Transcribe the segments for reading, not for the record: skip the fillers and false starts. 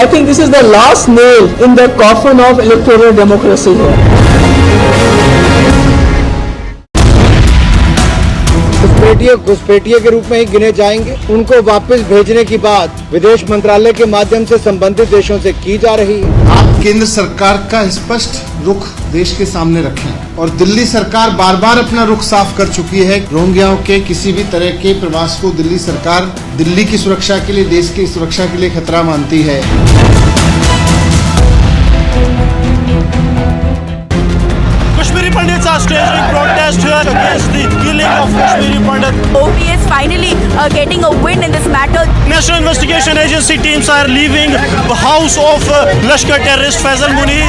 I think this is the last nail in the coffin of electoral democracy here. घुसपैठिए के रूप में ही गिने जाएंगे। उनको वापस भेजने की बात विदेश मंत्रालय के माध्यम से संबंधित देशों से की जा रही है। आप केंद्र सरकार का स्पष्ट रुख देश के सामने रखें और दिल्ली सरकार बार बार अपना रुख साफ कर चुकी है। रोहिंग्याओं के किसी भी तरह के प्रवास को दिल्ली सरकार दिल्ली की सुरक्षा के लिए, देश की सुरक्षा के लिए खतरा मानती है। Kashmiri Pandits are staging protest here against the killing of Kashmiri Pandit. OP is finally getting a win in this matter. National Investigation Agency teams are leaving the house of Lashkar terrorist Faisal Munir.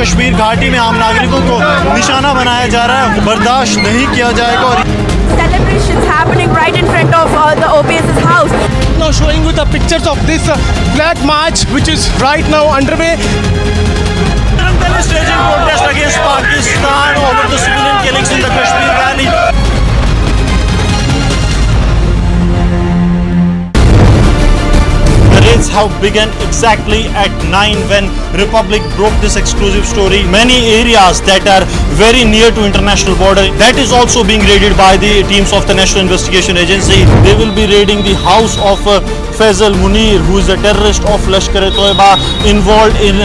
Kashmir घाटी में आम नागरिकों को निशाना बनाया जा रहा है, बर्दाश्त नहीं किया जाएगा। और Celebrations happening right in front of the OPS's house. Now showing you the pictures of this flag march which is right now underway. Bengal is staging protest against Pakistan over the civilian killings in the Kashmir Valley. The raids have begun exactly at 9 when Republic broke this exclusive story. Many areas that are very near to international border, that is also being raided by the teams of the National Investigation Agency. They will be raiding the house of Faisal Munir, who is a terrorist of Lashkar-e-Toiba, involved in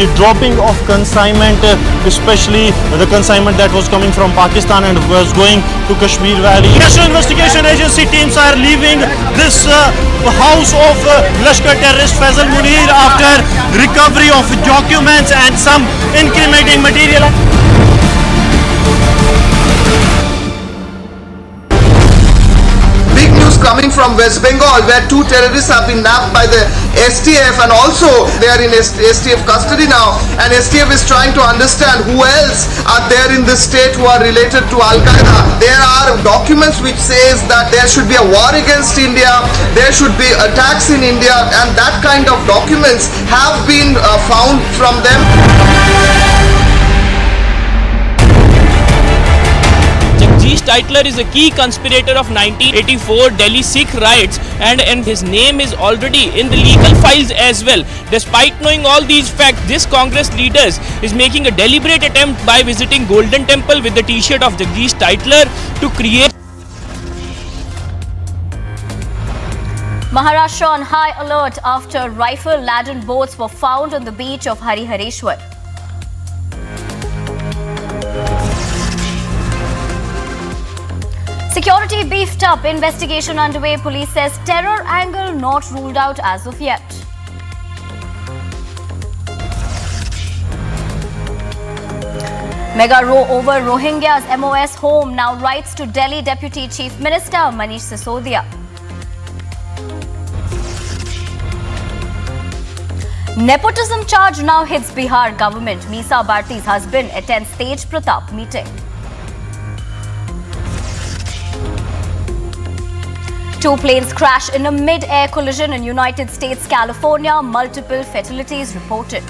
the dropping of consignment, especially the consignment that was coming from Pakistan and was going to Kashmir Valley. National Investigation Agency teams are leaving this house of Lashkar terrorist Faisal Munir after recovery of documents and some incriminating material. Coming from West Bengal, where 2 terrorists have been nabbed by the STF, and also they are in STF custody now, and STF is trying to understand who else are there in the state who are related to Al-Qaeda. There are documents which says that there should be a war against India, there should be attacks in India, and that kind of documents have been found from them. Jagdish Titler is a key conspirator of 1984 Delhi Sikh riots, and his name is already in the legal files as well. Despite knowing all these facts, this Congress leaders is making a deliberate attempt by visiting Golden Temple with the t-shirt of Jagdish Titler to create. Maharashtra on high alert after rifle-laden boats were found on the beach of Harihareshwar. Security beefed up, investigation underway. Police says terror angle not ruled out as of yet. Mega row over Rohingyas MOS home now writes to Delhi Deputy Chief Minister Manish Sisodia. Nepotism charge now hits Bihar government. Misa Bharti's husband attends Tej Pratap meeting. 2 planes crash in a mid-air collision in United States, California. Multiple fatalities reported.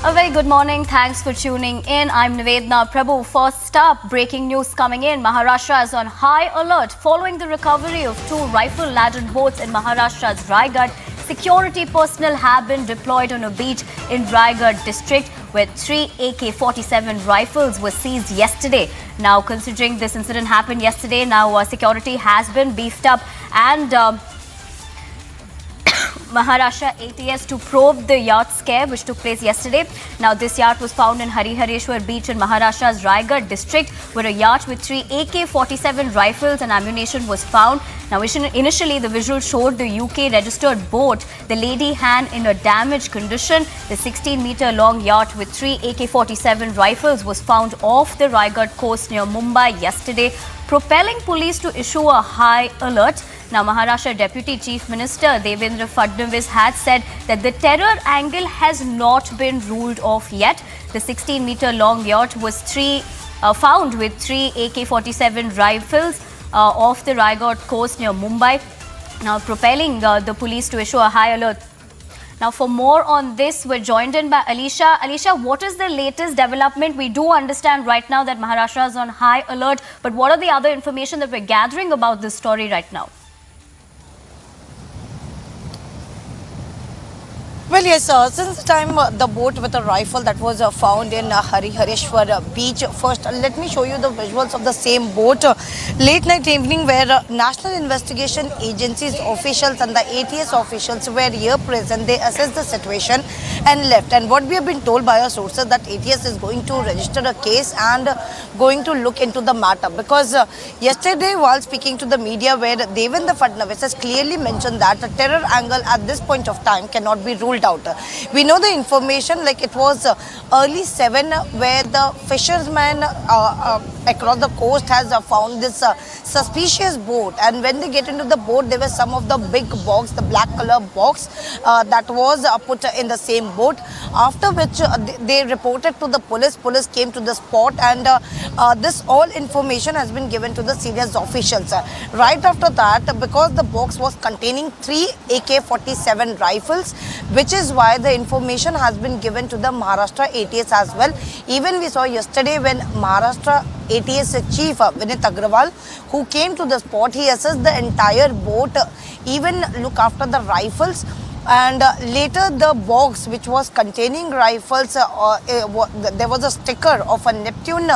A very good morning. Thanks for tuning in. I'm Nivedna Prabhu. First up, breaking news coming in. Maharashtra is on high alert following the recovery of 2 rifle-laden boats in Maharashtra's Raigad. Security personnel have been deployed on a beach in Raigad district where 3 AK-47 rifles were seized yesterday. Now, considering this incident happened yesterday, now security has been beefed up and Maharashtra ATS to probe the yacht scare which took place yesterday. Now, this yacht was found in Harihareshwar beach in Maharashtra's Raigad district, where a yacht with 3 AK-47 rifles and ammunition was found. Now, initially, the visual showed the UK registered boat, the Lady Han, in a damaged condition. The 16-meter long yacht with 3 AK-47 rifles was found off the Raigad coast near Mumbai yesterday, propelling police to issue a high alert. Now, Maharashtra Deputy Chief Minister Devendra Fadnavis had said that the terror angle has not been ruled off yet. The 16-meter long yacht was 3 found with 3 AK-47 rifles off the Raigad coast near Mumbai, now propelling the police to issue a high alert. Now, for more on this, we're joined in by Alisha. Alisha, what is the latest development? We do understand right now that Maharashtra is on high alert, but what are the other information that we're gathering about this story right now? Well, yes, since the time the boat with a rifle that was found in Harihareshwar beach. First, let me show you the visuals of the same boat. Late night evening where National Investigation Agencies officials and the ATS officials were here present. They assessed the situation and left. And what we have been told by our sources that ATS is going to register a case and going to look into the matter. Because yesterday while speaking to the media where Devendra Fadnavis has clearly mentioned that the terror angle at this point of time cannot be ruled out. We know the information like it was early 7 where the fishermen across the coast has found this suspicious boat, and when they get into the boat there were some of the big box, the black color box that was put in the same boat, after which they reported to the police. Police came to the spot and this all information has been given to the senior officials. Right after that, because the box was containing 3 AK-47 rifles, which is why the information has been given to the Maharashtra ATS as well. Even we saw yesterday when Maharashtra ATS Chief Vinit Agrawal, who came to the spot, he assessed the entire boat, even look after the rifles. And later the box which was containing rifles, there was a sticker of a Neptune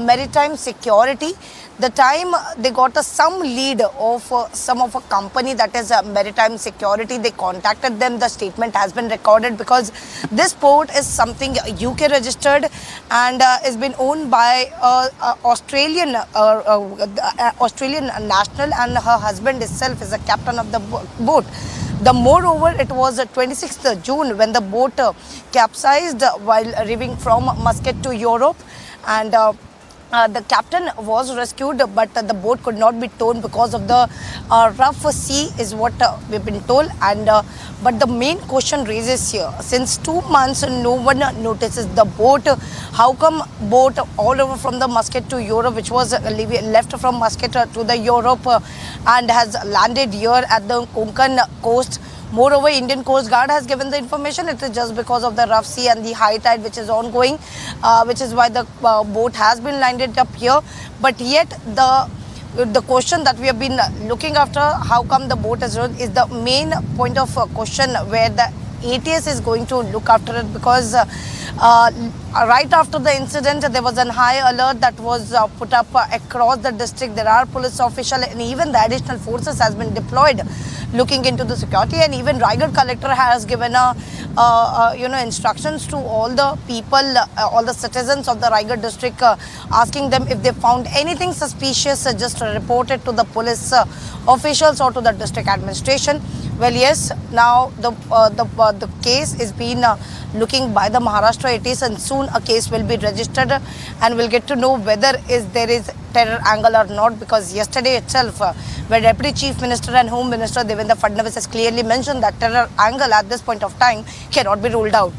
Maritime Security. The time they got some lead of some of a company that is Maritime Security, they contacted them. The statement has been recorded because this port is something UK registered and is been owned by Australian national, and her husband itself is a captain of the boat. Moreover, it was 26th June when the boat capsized while arriving from Muscat to Europe, and the captain was rescued, but the boat could not be towed because of the rough sea is what we've been told. And but the main question raises here, since 2 months no one notices the boat. How come boat all over from the Muscat to Europe, which was left from Muscat to the Europe and has landed here at the Konkan coast? Moreover, Indian Coast Guard has given the information. It is just because of the rough sea and the high tide which is ongoing, which is why the boat has been landed up here. But yet the question that we have been looking after, how come the boat is the main point of question where the ATS is going to look after it, because right after the incident there was a high alert that was put up across the district. There are police officials and even the additional forces has been deployed looking into the security, and even Raigad collector has given instructions to all the people, all the citizens of the Raigad district, asking them if they found anything suspicious, just report it to the police officials or to the district administration. Well, yes, now the case is being looking by the Maharashtra ATS, and soon a case will be registered and we'll get to know whether there is terror angle or not, because yesterday itself where Deputy Chief Minister and Home Minister Devendra Fadnavis has clearly mentioned that terror angle at this point of time cannot be ruled out.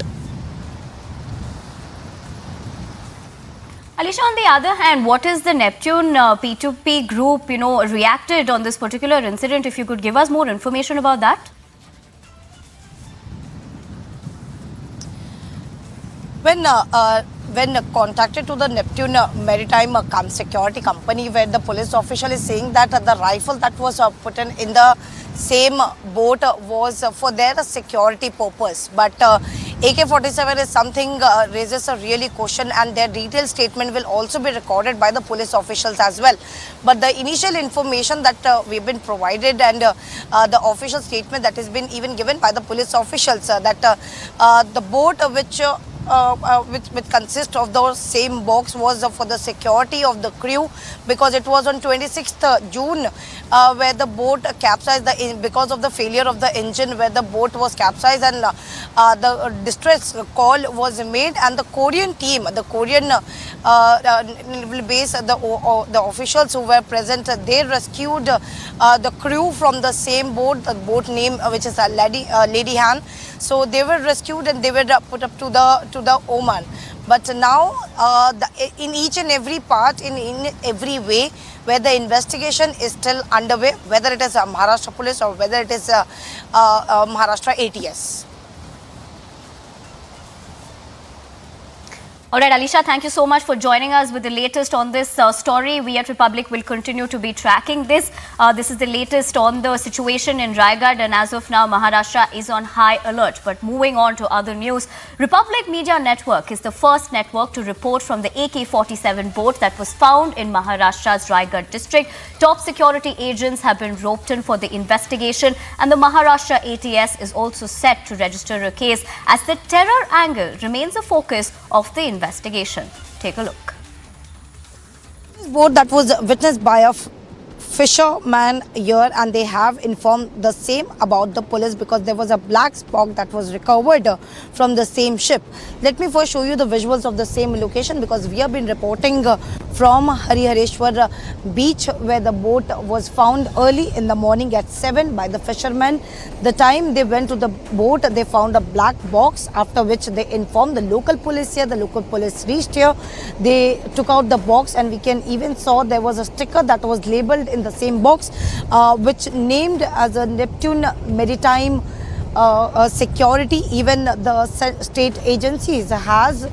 Alisha, on the other hand, what is the Neptune P2P group, reacted on this particular incident? If you could give us more information about that. When contacted to the Neptune Maritime Security Company, where the police official is saying that the rifle that was put in the same boat was for their security purpose, but AK-47 is something raises a really question, and their detailed statement will also be recorded by the police officials as well. But the initial information that we've been provided and the official statement that has been even given by the police officials, that the boat which consists of the same box was for the security of the crew, because it was on 26th June where the boat capsized because of the failure of the engine, where the boat was capsized, and the distress call was made, and the Korean team, the Korean naval base, the officials who were present, they rescued the crew from the same boat, the boat name which is Lady Han. So they were rescued and they were put up to the Oman. But now, in each and every part, in every way, where the investigation is still underway, whether it is Maharashtra police or whether it is Maharashtra ATS. All right, Alisha, thank you so much for joining us with the latest on this story. We at Republic will continue to be tracking this. This is the latest on the situation in Raigad, and as of now, Maharashtra is on high alert. But moving on to other news, Republic Media Network is the first network to report from the AK-47 boat that was found in Maharashtra's Raigad district. Top security agents have been roped in for the investigation, and the Maharashtra ATS is also set to register a case as the terror angle remains a focus of the investigation. Take a look. This boat that was witnessed by a fisherman here, and they have informed the same about the police because there was a black spot that was recovered from the same ship. Let me first show you the visuals of the same location because we have been reporting from Harihareshwar beach where the boat was found early in the morning at 7 by the fishermen. The time they went to the boat, they found a black box, after which they informed the local police here. The local police reached here. They took out the box, and we can even saw there was a sticker that was labeled in the same box, which named as a Neptune Maritime Security. Even the state agencies has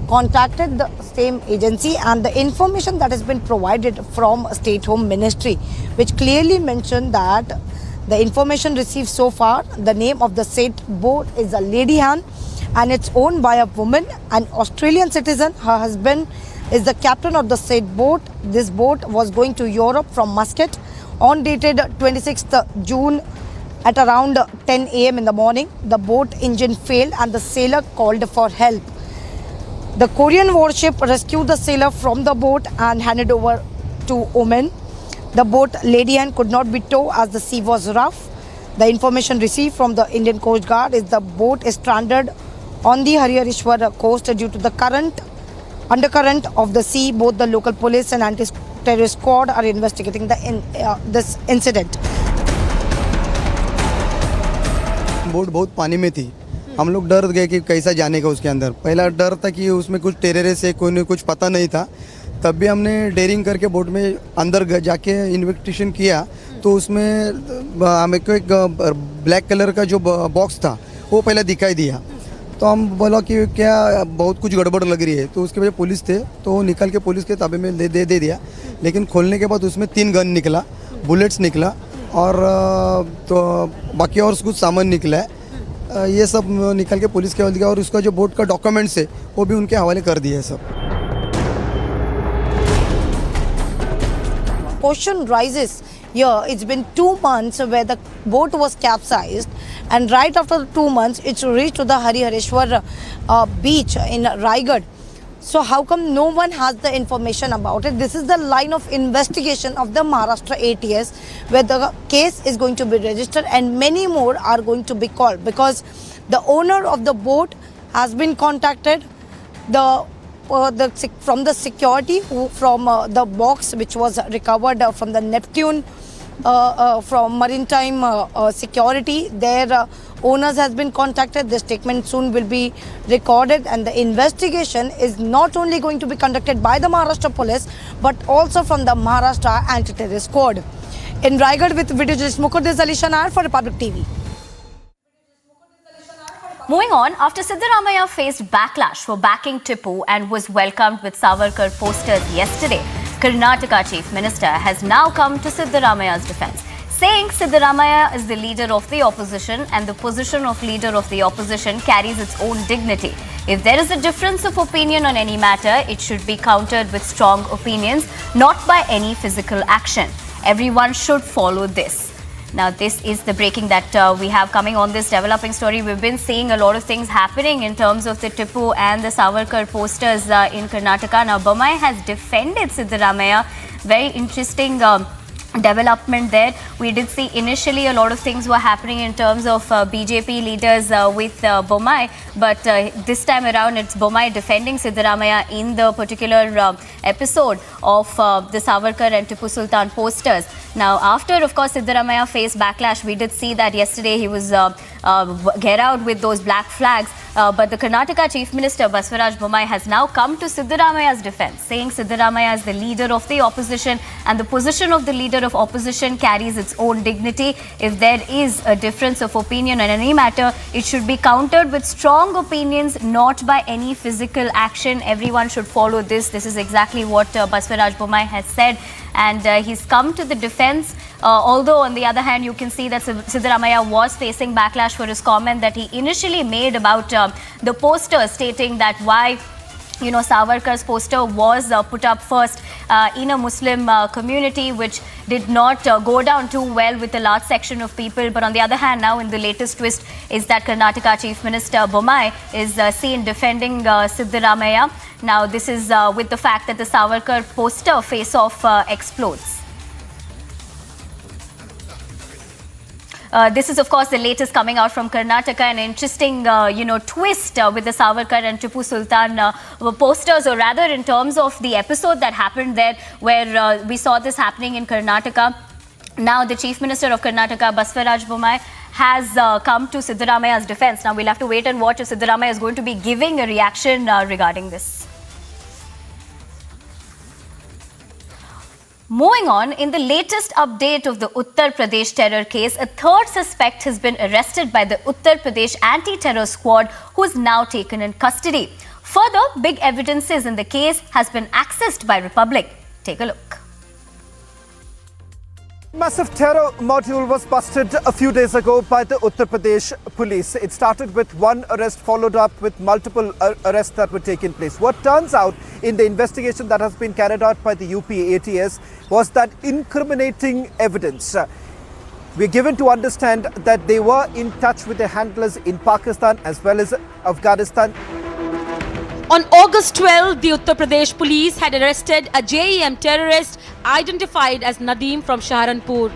contacted the same agency, and the information that has been provided from State Home Ministry, which clearly mentioned that the information received so far, the name of the said boat is a Lady Han, and it's owned by a woman, an Australian citizen. Her husband is the captain of the said boat. This boat was going to Europe from Muscat on dated 26th June at around 10 a.m. in the morning. The boat engine failed and the sailor called for help. The Korean warship rescued the sailor from the boat and handed over to Oppn. The boat Lady Anne could not be towed as the sea was rough. The information received from the Indian Coast Guard is the boat is stranded on the Harihareshwar coast due to the undercurrent of the sea. Both the local police and anti-terrorist squad are investigating this incident. Boat बहुत पानी में थी. हम लोग डर गए कि कैसा जाने का उसके अंदर. पहला डर था कि उसमें कुछ टेररिस्ट है, कोई कुछ पता नहीं था. तब भी हमने डेयरिंग करके बोट में अंदर जाके इन्वेस्टिगेशन किया तो उसमें हमें को एक ब्लैक कलर का जो बॉक्स था वो पहले दिखाई दिया. तो हम बोला कि क्या बहुत कुछ गड़बड़ लग रही है. तो उसके वजह पुलिस थे तो वो निकल के पुलिस के ताबे में दे दिया. लेकिन खोलने के बाद उसमें 3 गन निकला, बुलेट्स निकला और तो बाकी और कुछ सामान निकला है. ये सब निकल के पुलिस के हवाले दिया और उसका जो बोट का डॉक्यूमेंट्स है वो भी उनके हवाले कर दिए सब. Question rises here. It's been 2 months where the boat was capsized, and right after 2 months it's reached to the Harihareshwar beach in Raigad. So how come no one has the information about it? This is the line of investigation of the Maharashtra ATS, where the case is going to be registered and many more are going to be called because the owner of the boat has been contacted. From the security from the box which was recovered from the Neptune from Maritime Security, their owners has been contacted. The statement soon will be recorded, and the investigation is not only going to be conducted by the Maharashtra police but also from the Maharashtra anti-terrorist squad. In Raigad with video journalist Mukur, this is Alisha Nair for Republic TV. Moving on, after Siddaramaiah faced backlash for backing Tipu and was welcomed with Savarkar posters yesterday, Karnataka Chief Minister has now come to Siddaramaiah's defence, saying Siddaramaiah is the leader of the opposition and the position of leader of the opposition carries its own dignity. If there is a difference of opinion on any matter, it should be countered with strong opinions, not by any physical action. Everyone should follow this. Now, this is the breaking that we have coming on this developing story. We've been seeing a lot of things happening in terms of the Tipu and the Savarkar posters in Karnataka. Now, Bommai has defended Siddaramaiah. Very interesting development there. We did see initially a lot of things were happening in terms of BJP leaders with Bommai, but this time around it's Bommai defending Siddaramaiah in the particular episode of the Savarkar and Tipu Sultan posters. Now, after of course Siddaramaiah faced backlash, we did see that yesterday he was get out with those black flags. But the Karnataka Chief Minister Basavaraj Bommai has now come to Siddaramaiah's defense, saying Siddaramaiah is the leader of the opposition and the position of the leader of opposition carries its own dignity. If there is a difference of opinion on any matter, it should be countered with strong opinions, not by any physical action. Everyone should follow this. This is exactly what Basavaraj Bommai has said. And he's come to the defense. Although on the other hand, you can see that Siddaramaiah was facing backlash for his comment that he initially made about the poster stating that why Savarkar's poster was put up first in a Muslim community, which did not go down too well with a large section of people. But on the other hand, now in the latest twist is that Karnataka Chief Minister Bommai is seen defending Siddaramaiah. Now this is with the fact that the Savarkar poster face-off explodes. This is, of course, the latest coming out from Karnataka. An interesting, twist with the Savarkar and Tipu Sultan posters, or rather in terms of the episode that happened there, where we saw this happening in Karnataka. Now, the Chief Minister of Karnataka, Basavaraj Bommai, has come to Siddaramaiah's defense. Now, we'll have to wait and watch if Siddaramaiah is going to be giving a reaction regarding this. Moving on, in the latest update of the Uttar Pradesh terror case, a third suspect has been arrested by the Uttar Pradesh anti-terror squad, who is now taken in custody. Further, big evidences in the case has been accessed by Republic. Take a look. Massive terror module was busted a few days ago by the Uttar Pradesh police. It started with one arrest, followed up with multiple arrests that were taking place. What turns out in the investigation that has been carried out by the UP ATS was that incriminating evidence. We're given to understand that they were in touch with their handlers in Pakistan as well as Afghanistan. On August 12, the Uttar Pradesh police had arrested a JEM terrorist identified as Nadeem from Saharanpur.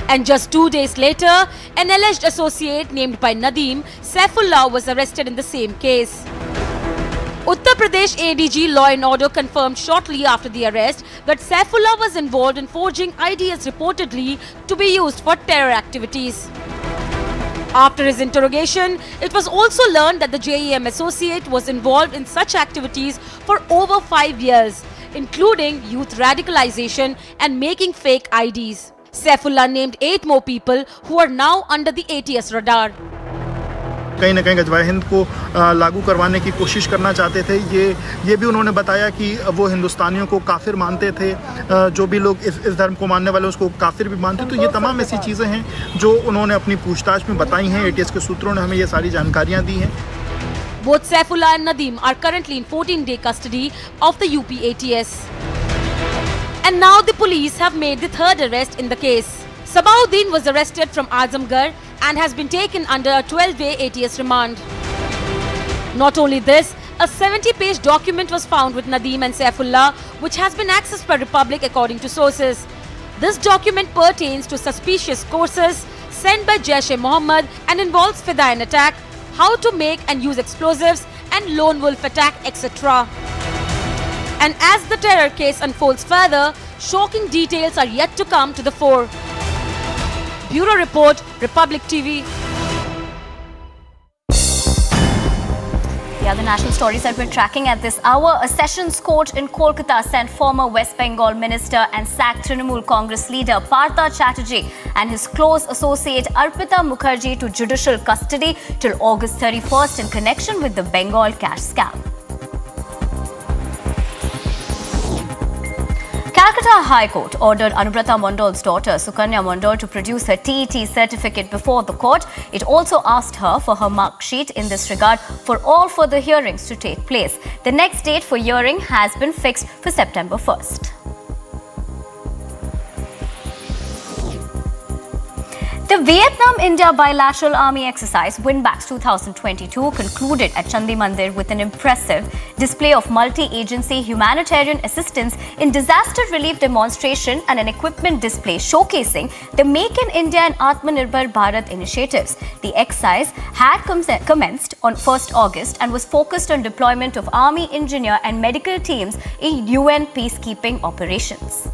And just 2 days later, an alleged associate named by Nadeem, Saifullah, was arrested in the same case. Uttar Pradesh ADG Law and Order confirmed shortly after the arrest that Saifullah was involved in forging ideas reportedly to be used for terror activities. After his interrogation, it was also learned that the JEM associate was involved in such activities for over 5 years, including youth radicalization and making fake IDs. Saifullah named 8 more people who are now under the ATS radar. कहीं ना कहीं गजवा हिंद को लागू करवाने की कोशिश करना चाहते थे। ये भी उन्होंने बताया कि वो हिंदुस्तानियों को काफिर मानते थे, जो भी लोग इस धर्म को मानने वाले उसको काफिर भी मानते। तो ये तमाम ऐसी चीज़ें हैं जो उन्होंने अपनी पूछताछ में बताई हैं। ATS के सूत्रों ने हमें ये सारी जानकारियाँ दी हैं। Both Saifullah and Nadeem are currently in 14-day custody of the UP ATS. And now the police have made the third arrest in the case. Sabauddin was arrested from Azamgarh and has been taken under a 12-day ATS remand. Not only this, a 70-page document was found with Nadeem and Saifullah, which has been accessed by Republic according to sources. This document pertains to suspicious courses sent by Jaish-e-Mohammed and involves Fidain attack, how to make and use explosives, and lone wolf attack, etc. And as the terror case unfolds further, shocking details are yet to come to the fore. Bureau Report, Republic TV. The other national stories that we're tracking at this hour, a sessions court in Kolkata sent former West Bengal minister and sacked Trinamool Congress leader Partha Chatterjee and his close associate Arpita Mukherjee to judicial custody till August 31st in connection with the Bengal cash scam. Calcutta High Court ordered Anubrata Mondal's daughter Sukanya Mondal to produce her TET certificate before the court. It also asked her for her mark sheet in this regard for all further hearings to take place. The next date for hearing has been fixed for September 1st. The Vietnam-India bilateral army exercise Winbacks 2022 concluded at Chandi Mandir with an impressive display of multi-agency humanitarian assistance in disaster relief demonstration and an equipment display showcasing the Make in India and Atmanirbhar Bharat initiatives. The exercise had commenced on 1st August and was focused on deployment of army, engineer and medical teams in UN peacekeeping operations.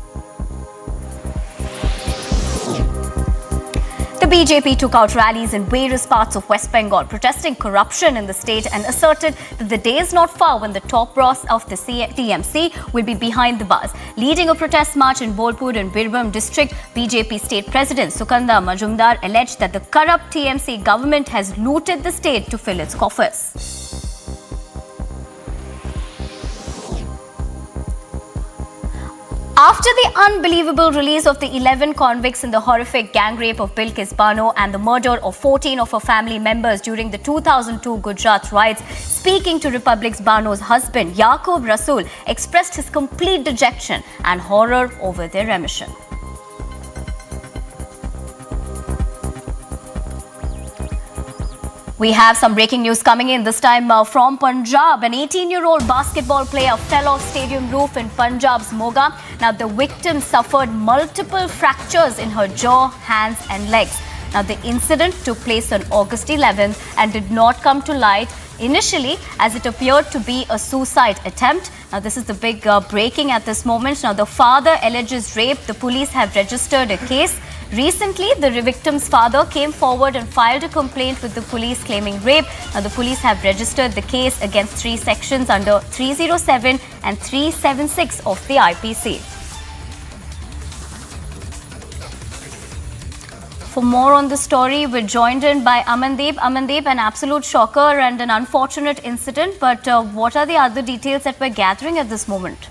The BJP took out rallies in various parts of West Bengal, protesting corruption in the state and asserted that the day is not far when the top brass of the TMC will be behind the bars. Leading a protest march in Bolpur and Birbhum district, BJP state president Sukanda Majumdar alleged that the corrupt TMC government has looted the state to fill its coffers. After the unbelievable release of the 11 convicts in the horrific gang rape of Bilkis Bano and the murder of 14 of her family members during the 2002 Gujarat riots, speaking to Republic's Bano's husband, Yaqub Rasool expressed his complete dejection and horror over their remission. We have some breaking news coming in, this time from Punjab. An 18-year-old basketball player fell off stadium roof in Punjab's Moga. Now, the victim suffered multiple fractures in her jaw, hands and legs. Now, the incident took place on August 11th and did not come to light initially, as it appeared to be a suicide attempt. Now, this is the big breaking at this moment. Now, the father alleges rape. The police have registered a case. Recently, the victim's father came forward and filed a complaint with the police claiming rape. Now, the police have registered the case against 3 sections under 307 and 376 of the IPC. For more on the story, we're joined in by Amandeep. Amandeep, an absolute shocker and an unfortunate incident, but what are the other details that we're gathering at this moment?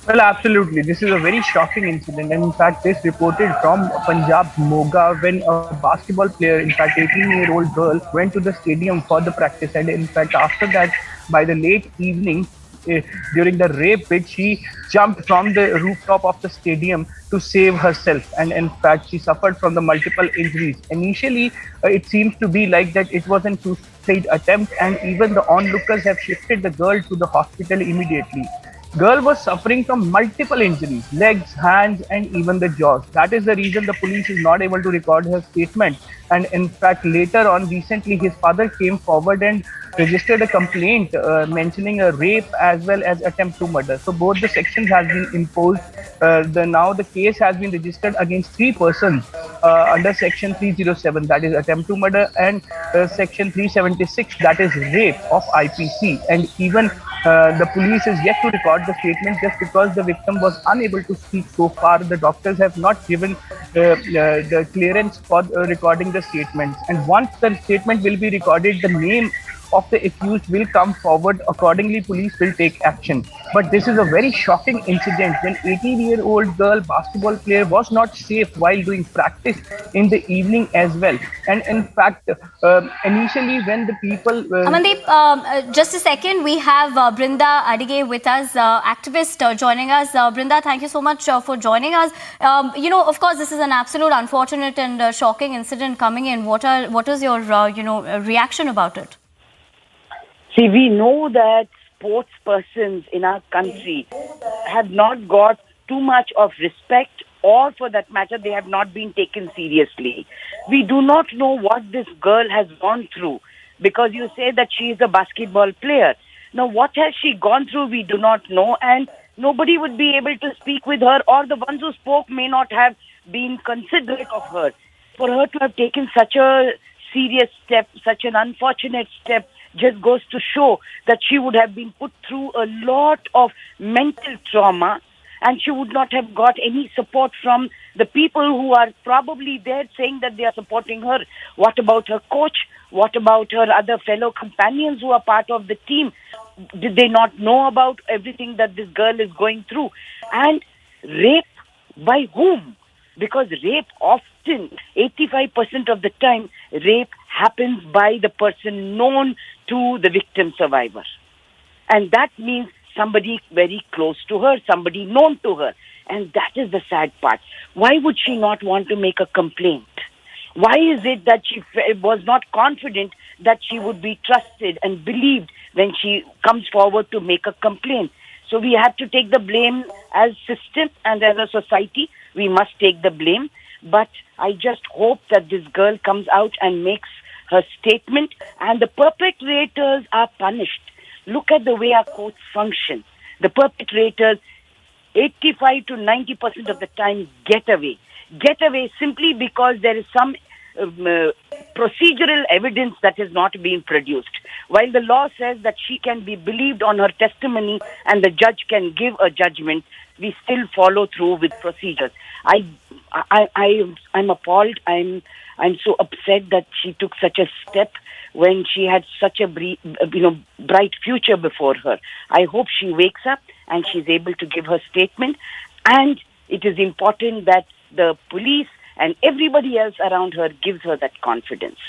Well, absolutely. This is a very shocking incident. And in fact, this reported from Punjab's Moga when a basketball player, in fact, 18-year-old girl, went to the stadium for the practice. And in fact, after that, by the late evening, during the rape bit, she jumped from the rooftop of the stadium to save herself. And in fact, she suffered from the multiple injuries. Initially, it seems to be like that it was a suicide attempt, and even the onlookers have shifted the girl to the hospital immediately. Girl was suffering from multiple injuries, legs, hands, and even the jaws. That is the reason the police is not able to record her statement. And in fact, later on, recently, his father came forward and registered a complaint mentioning a rape as well as attempt to murder. So both the sections has been imposed. Now the case has been registered against 3 persons under section 307, that is attempt to murder, and section 376, that is rape of IPC. And even the police is yet to record the statement just because the victim was unable to speak so far. The doctors have not given the clearance for recording the statements. And once the statement will be recorded, the name of the accused will come forward. Accordingly, police will take action. But this is a very shocking incident when 18-year-old girl basketball player was not safe while doing practice in the evening as well. And in fact, initially when the people... Amandeep, just a second. We have Brinda Adige with us, activist joining us. Brinda, thank you so much for joining us. Of course, this is an absolute unfortunate and shocking incident coming in. What is your, reaction about it? See, we know that sports persons in our country have not got too much of respect, or for that matter, they have not been taken seriously. We do not know what this girl has gone through, because you say that she is a basketball player. Now, what has she gone through, we do not know, and nobody would be able to speak with her, or the ones who spoke may not have been considerate of her. For her to have taken such a serious step, such an unfortunate step, just goes to show that she would have been put through a lot of mental trauma, and she would not have got any support from the people who are probably there saying that they are supporting her. What about her coach? What about her other fellow companions who are part of the team? Did they not know about everything that this girl is going through? And rape by whom? Because rape often, 85% of the time, rape happens by the person known to the victim survivor. And that means somebody very close to her, somebody known to her. And that is the sad part. Why would she not want to make a complaint? Why is it that she was not confident that she would be trusted and believed when she comes forward to make a complaint? So we have to take the blame as system and as a society. We must take the blame. But I just hope that this girl comes out and makes her statement and the perpetrators are punished. Look at the way our courts function. The perpetrators, 85 to 90% of the time, get away. get away simply because there is some procedural evidence that has not been produced. While the law says that she can be believed on her testimony and the judge can give a judgment, we still follow through with procedures. I'm appalled. I'm so upset that she took such a step when she had such a bright future before her. I hope she wakes up and she's able to give her statement. And it is important that the police and everybody else around her gives her that confidence.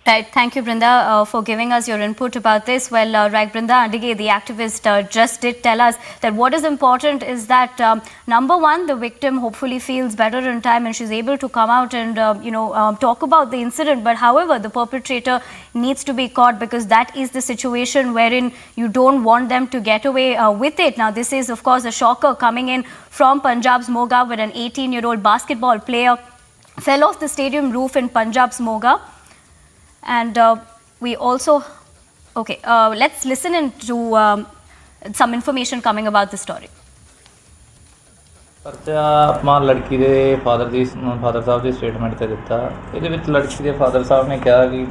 Right. Thank you, Brinda, for giving us your input about this. Well, right, Brinda Andige, the activist, just did tell us that what is important is that, number one, the victim hopefully feels better in time and she's able to come out and, talk about the incident. But however, the perpetrator needs to be caught, because that is the situation wherein you don't want them to get away with it. Now, this is, of course, a shocker coming in from Punjab's Moga, where an 18-year-old basketball player fell off the stadium roof in Punjab's Moga. And we also, let's listen into some information coming about the story. ਪਰਚਾ ਆਪਾਂ ਲੜਕੀ ਦੇ father ਸਾਹਿਬ ਦੀ statement ਤੇ ਦਿੱਤਾ। ਇਹਦੇ ਵਿੱਚ ਲੜਕੀ ਦੇ ਫਾਦਰ ਸਾਹਿਬ ਨੇ ਕਿਹਾ ਕਿ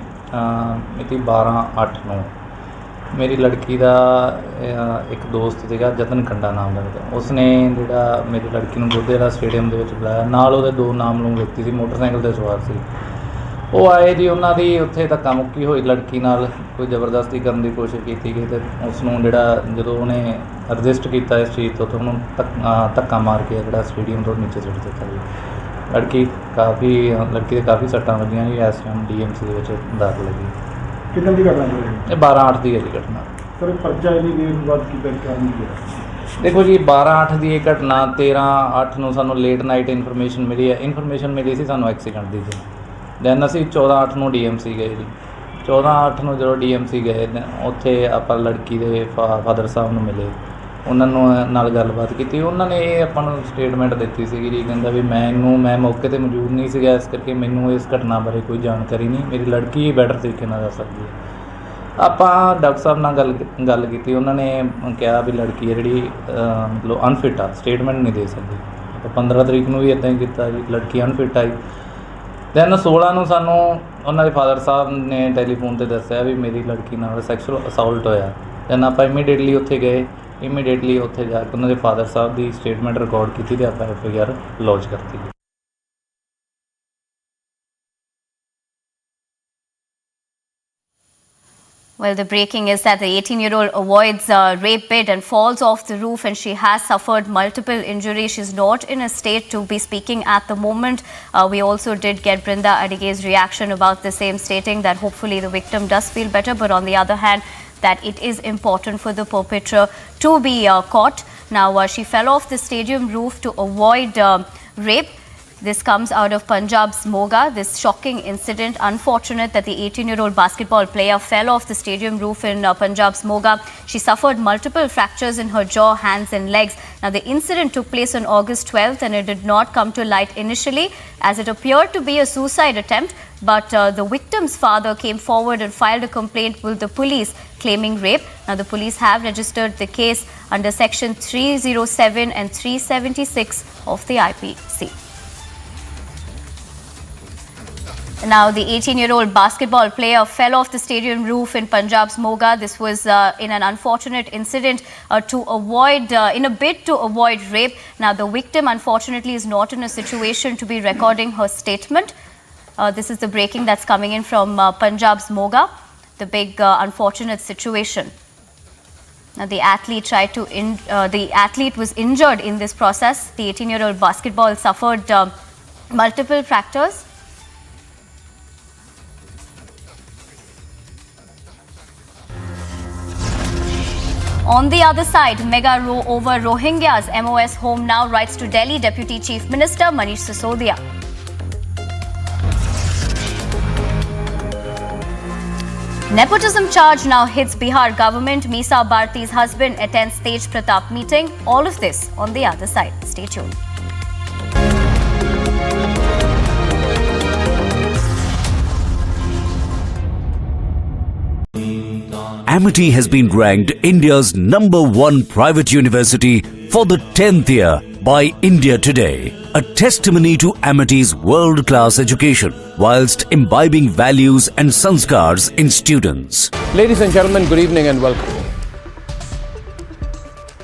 ਮਿਤੀ 12/8 ਨੂੰ ਮੇਰੀ ਲੜਕੀ ਦਾ ਇੱਕ ਦੋਸਤ ਸੀਗਾ, ਜਤਨ ਖੰਡਾ ਨਾਮ ਦਾ, ਉਸਨੇ ਜਿਹੜਾ ਮੇਰੀ ਲੜਕੀ ਨੂੰ ਬੁੱਧੇ ਵਾਲਾ ਸਟੇਡੀਅਮ ਦੇ ਵਿੱਚ ਬੁਲਾਇਆ। ਨਾਲ ਉਹਦੇ 2 ਨਾਮਲੂਮ ਵਿਅਕਤੀ ਸੀ, ਮੋਟਰਸਾਈਕਲ 'ਤੇ ਸਵਾਰ ਸੀ। ਉਹ ਆਏ ਜੀ, ਉਹਨਾਂ ਦੀ ਉੱਥੇ ਧੱਕਾ ਮੁੱਕੀ ਹੋਈ, ਲੜਕੀ ਨਾਲ ਕੋਈ ਜ਼ਬਰਦਸਤੀ ਕਰਨ ਦੀ ਕੋਸ਼ਿਸ਼ ਕੀਤੀ ਗਈ, ਅਤੇ ਉਸ ਨੂੰ ਜਿਹੜਾ ਜਦੋਂ ਉਹਨੇ ਰਜਿਸਟ ਕੀਤਾ ਇਸ ਚੀਜ਼ ਤੋਂ, ਤਾਂ ਉਹਨੂੰ ਧੱਕਾ ਮਾਰ ਕੇ ਜਿਹੜਾ ਸਟੇਡੀਅਮ ਤੋਂ ਨੀਚੇ ਸੁੱਟ ਦਿੱਤਾ ਜੀ। ਲੜਕੀ ਦੇ ਕਾਫੀ ਸੱਟਾਂ ਵੱਜੀਆਂ ਜੀ। ਇਸ ਟਾਈਮ DMC ਦੇ ਵਿੱਚ ਦਾਖਲ ਹੈ ਜੀ। ਕਿੰਨੇ ਦੀ ਘਟਨਾ ਹੋਈ? ਇਹ 12/8 ਦੀ ਹੈ ਜੀ ਘਟਨਾ। ਸਰ, ਪਰਚਾ ਇੰਨੀ ਦੇਰ ਬਾਅਦ ਕੀਤਾ ਕਾਰਨ ਕੀ ਹੈ? ਦੇਖੋ ਜੀ, 12/8 ਦੀ ਇਹ ਘਟਨਾ 13/8 ਨੂੰ ਸਾਨੂੰ ਲੇਟ ਨਾਈਟ ਇਨਫੋਰਮੇਸ਼ਨ ਮਿਲੀ ਹੈ। ਇਨਫੋਰਮੇਸ਼ਨ ਮਿਲੀ ਸੀ ਸਾਨੂੰ ਐਕਸੀਡੈਂਟ ਦੀ ਜੀ। ਦੈਨ ਅਸੀਂ 14/8 ਨੂੰ DMC ਗਏ ਜੀ। 14/8 ਨੂੰ ਜਦੋਂ DMC ਗਏ, ਉੱਥੇ ਆਪਾਂ ਲੜਕੀ ਦੇ ਫਾਦਰ ਸਾਹਿਬ ਨੂੰ ਮਿਲੇ, ਉਹਨਾਂ ਨੂੰ ਨਾਲ ਗੱਲਬਾਤ ਕੀਤੀ। ਉਹਨਾਂ ਨੇ ਇਹ ਆਪਾਂ ਨੂੰ ਸਟੇਟਮੈਂਟ ਦਿੱਤੀ ਸੀਗੀ ਜੀ, ਕਹਿੰਦਾ ਵੀ ਮੈਂ ਮੌਕੇ 'ਤੇ ਮੌਜੂਦ ਨਹੀਂ ਸੀਗਾ, ਇਸ ਕਰਕੇ ਮੈਨੂੰ ਇਸ ਘਟਨਾ ਬਾਰੇ ਕੋਈ ਜਾਣਕਾਰੀ ਨਹੀਂ, ਮੇਰੀ ਲੜਕੀ ਬੈਟਰ ਤਰੀਕੇ ਨਾਲ ਦੱਸ ਸਕਦੀ ਹੈ। ਆਪਾਂ ਡਾਕਟਰ ਸਾਹਿਬ ਨਾਲ ਗੱਲ ਕੀਤੀ। ਉਹਨਾਂ ਨੇ ਕਿਹਾ ਵੀ ਲੜਕੀ ਹੈ ਜਿਹੜੀ ਮਤਲਬ ਅਨਫਿਟ ਆ, ਸਟੇਟਮੈਂਟ ਨਹੀਂ ਦੇ ਸਕਦੀ। ਆਪਾਂ 15 ਤਰੀਕ ਨੂੰ ਵੀ ਇੱਦਾਂ ਹੀ ਕੀਤਾ ਜੀ, ਲੜਕੀ ਅਨਫਿਟ ਆਈ। ਦੈਨ 16 ਨੂੰ ਸਾਨੂੰ ਉਹਨਾਂ ਦੇ ਫਾਦਰ ਸਾਹਿਬ ਨੇ ਟੈਲੀਫੋਨ 'ਤੇ ਦੱਸਿਆ ਵੀ ਮੇਰੀ ਲੜਕੀ ਨਾਲ ਸੈਕਸ਼ੂਅਲ ਅਸਾਲਟ ਹੋਇਆ। ਦੈਨ ਆਪਾਂ ਇਮੀਡੀਏਟਲੀ ਉੱਥੇ ਗਏ। ਇਮੀਡੀਏਟਲੀ ਉੱਥੇ ਜਾ ਕੇ ਉਹਨਾਂ ਦੇ ਫਾਦਰ ਸਾਹਿਬ ਦੀ ਸਟੇਟਮੈਂਟ ਰਿਕਾਰਡ ਕੀਤੀ ਅਤੇ ਆਪਾਂ FIR ਲੌਂਚ ਕਰਤੀ। Well, the breaking is that the 18-year-old avoids rape bit and falls off the roof, and she has suffered multiple injuries. She's not in a state to be speaking at the moment. We also did get Brinda Adige's reaction about the same, stating that hopefully the victim does feel better, but on the other hand, that it is important for the perpetrator to be caught. Now, she fell off the stadium roof to avoid rape. This comes out of Punjab's Moga. This shocking incident, unfortunate that the 18-year-old basketball player fell off the stadium roof in Punjab's Moga. She suffered multiple fractures in her jaw, hands and legs. Now, the incident took place on August 12th and it did not come to light initially, as it appeared to be a suicide attempt. But the victim's father came forward and filed a complaint with the police claiming rape. Now, the police have registered the case under section 307 and 376 of the IPC. Now, the 18-year-old basketball player fell off the stadium roof in Punjab's Moga. This was in an unfortunate incident in a bid to avoid rape. Now, the victim, unfortunately, is not in a situation to be recording her statement. This is the breaking that's coming in from Punjab's Moga, the big unfortunate situation. Now, the athlete was injured in this process. The 18-year-old basketball suffered multiple fractures. On the other side, mega row over Rohingyas. MOS home now, writes to Delhi Deputy Chief Minister Manish Sisodia. Nepotism charge now hits Bihar government. Misa Bharti's husband attends Tej Pratap meeting. All of this on the other side. Stay tuned. Amity has been ranked India's #1 private university for the 10th year by India Today, a testimony to Amity's world-class education whilst imbibing values and sanskars in students. Ladies and gentlemen, good evening and welcome.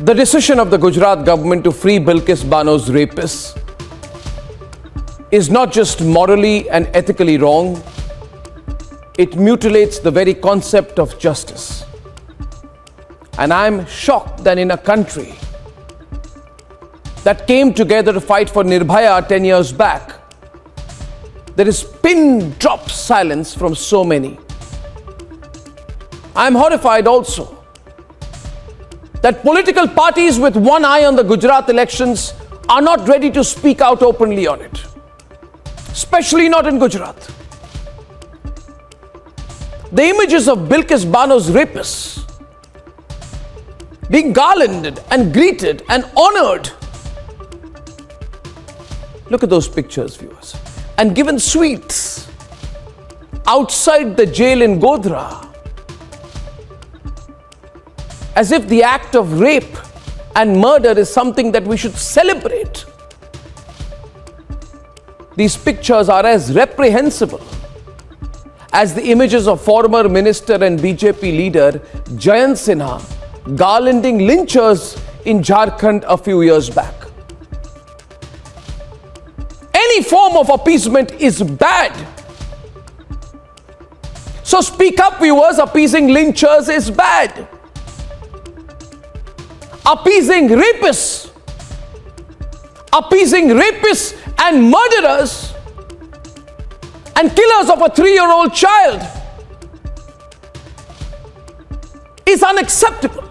The decision of the Gujarat government to free Bilkis Bano's rapists is not just morally and ethically wrong, it mutilates the very concept of justice. And I'm shocked that in a country that came together to fight for Nirbhaya 10 years back, there is pin-drop silence from so many. I'm horrified also that political parties with one eye on the Gujarat elections are not ready to speak out openly on it, especially not in Gujarat. The images of Bilkis Bano's rapists being garlanded and greeted and honored. Look at those pictures, viewers. And given sweets outside the jail in Godhra, as if the act of rape and murder is something that we should celebrate. These pictures are as reprehensible as the images of former minister and BJP leader Jayant Sinha garlanding lynchers in Jharkhand a few years back. Any form of appeasement is bad. So speak up, viewers. Appeasing lynchers is bad. Appeasing rapists and murderers and killers of a 3-year-old child is unacceptable.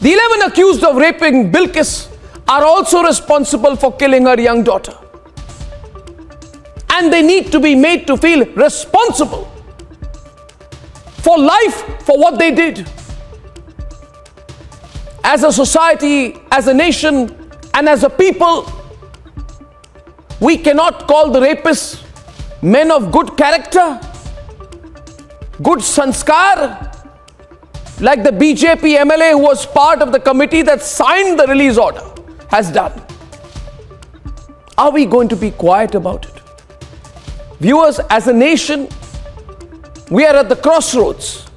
The 11 accused of raping Bilkis are also responsible for killing her young daughter. And they need to be made to feel responsible for life, for what they did. As a society, as a nation, and as a people, we cannot call the rapists men of good character, good sanskar, like the BJP MLA who was part of the committee that signed the release order has done. Are we going to be quiet about it? Viewers, as a nation, we are at the crossroads.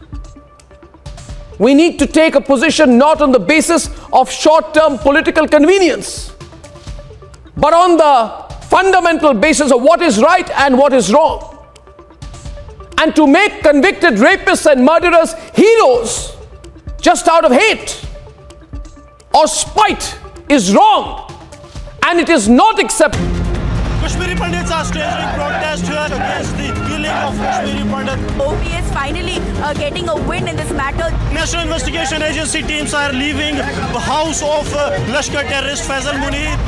We need to take a position not on the basis of short-term political convenience, but on the fundamental basis of what is right and what is wrong. And to make convicted rapists and murderers heroes just out of hate or spite is wrong, and it is not acceptable. Kashmiri Pandits are staging protest here against the killing of Kashmiri Pandit. OP is finally getting a win in this matter. National Investigation Agency teams are leaving the house of Lashkar terrorist Faisal Munir.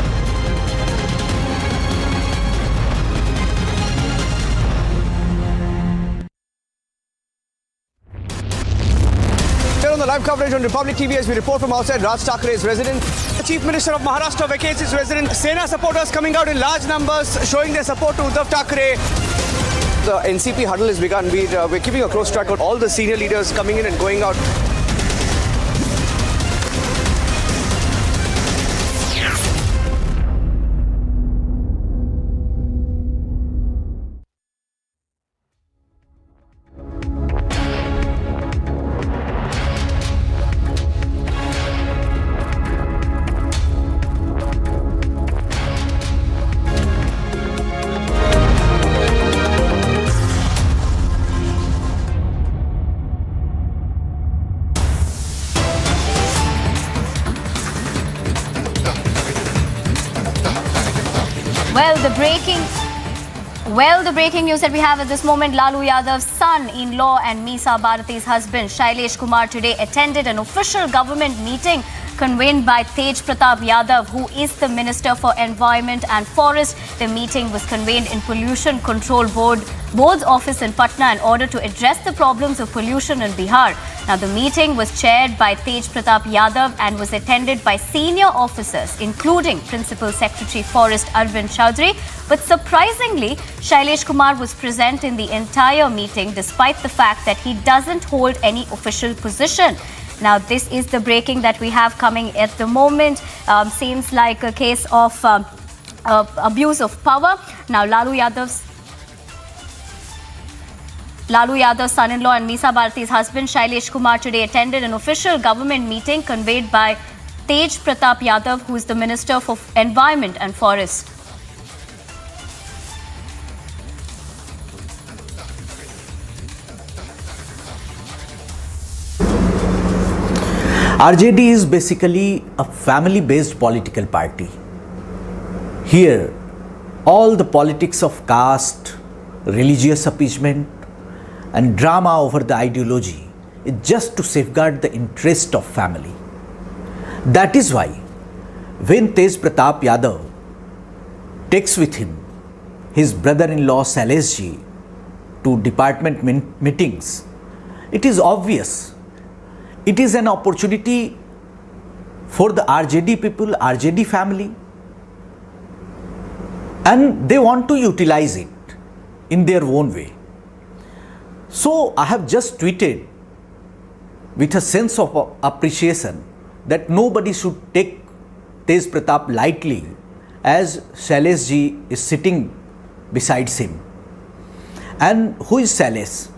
Here on the live coverage on Republic TV as we report from outside Raj Thakre's residence. The Chief Minister of Maharashtra vacates his residence. Sena supporters coming out in large numbers showing their support to Uddhav Thakre. The NCP huddle has begun. We're keeping a close track of all the senior leaders coming in and going out. Well, the breaking news that we have at this moment, Lalu Yadav's son-in-law and Meesa Bharati's husband, Shailesh Kumar, today attended an official government meeting convened by Tej Pratap Yadav, who is the Minister for Environment and Forest. The meeting was convened in Pollution Control Board's office in Patna in order to address the problems of pollution in Bihar. Now, the meeting was chaired by Tej Pratap Yadav and was attended by senior officers, including Principal Secretary Forest Arvind Chaudhary. But surprisingly, Shailesh Kumar was present in the entire meeting despite the fact that he doesn't hold any official position. Now, this is the breaking that we have coming at the moment. Seems like a case of abuse of power. Now, Lalu Yadav's son-in-law and Misa Bharati's husband Shailesh Kumar today attended an official government meeting convened by Tej Pratap Yadav, who is the Minister for Environment and Forest. RJD is basically a family-based political party. Here, all the politics of caste, religious appeasement and drama over the ideology is just to safeguard the interest of family. That is why when Tej Pratap Yadav takes with him his brother-in-law Shailesh ji to department meetings, it is obvious it is an opportunity for the RJD people, RJD family, and they want to utilize it in their own way. So I have just tweeted with a sense of appreciation that nobody should take Tej Pratap lightly, as Shailesh ji is sitting beside him. And who is Shailesh?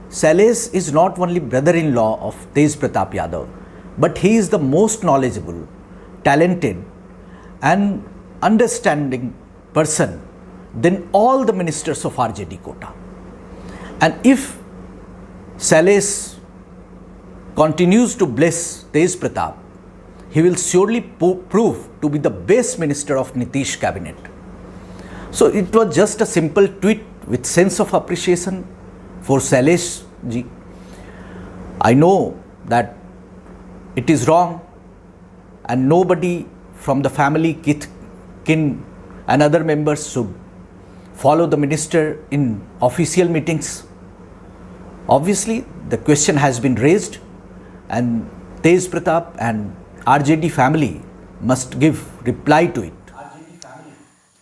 Shailesh is not only brother-in-law of Tej Pratap Yadav, but he is the most knowledgeable, talented and understanding person than all the ministers of RJD quota. And if Shailesh continues to bless Tej Pratap, he will surely prove to be the best minister of Nitish cabinet. So it was just a simple tweet with sense of appreciation for Shailesh ji. I know that it is wrong and nobody from the family, kin and other members should follow the minister in official meetings. Obviously, the question has been raised and Tej Pratap and RJD family must give reply to it.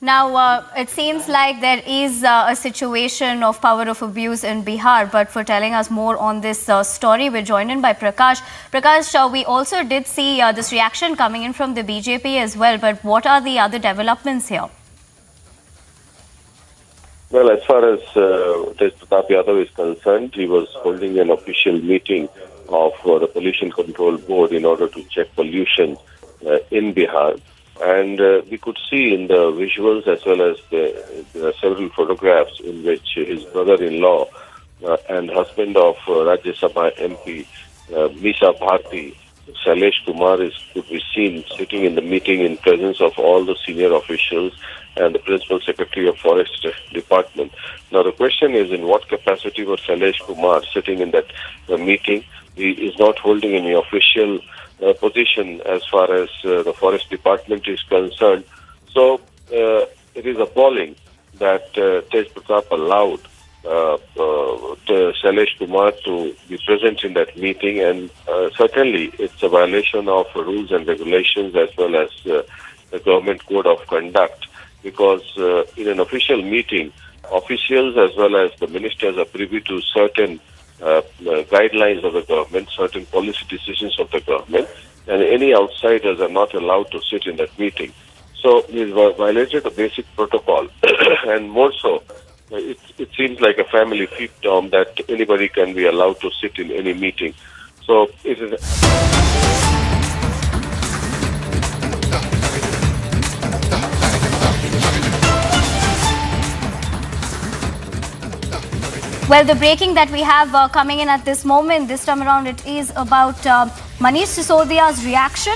Now, it seems like there is a situation of power of abuse in Bihar, but for telling us more on this story, we're joined in by Prakash. Prakash, we also did see this reaction coming in from the BJP as well, but what are the other developments here? Well, as far as Tej Pratap Yadav is concerned, he was holding an official meeting of the Pollution Control Board in order to check pollution in Bihar. And we could see in the visuals as well as there are several photographs in which his brother-in-law and husband of Rajya Sabha MP Misa Bharati, Shailesh Kumar, could be seen sitting in the meeting in presence of all the senior officials and the Principal Secretary of Forest Department. Now the question is, in what capacity was Shailesh Kumar sitting in that meeting? He is not holding any official position as far as the Forest Department is concerned. So it is appalling that Tej Pratap allowed Shailesh Kumar to be present in that meeting, and certainly it's a violation of rules and regulations as well as the government code of conduct, because in an official meeting, officials as well as the ministers are privy to certain guidelines of the government, certain policy decisions of the government, and any outsiders are not allowed to sit in that meeting. So he violated a basic protocol, and more so, it seems like a family fiefdom that anybody can be allowed to sit in any meeting. So it is. Well, the breaking that we have coming in at this moment, this time around, it is about Manish Sisodia's reaction,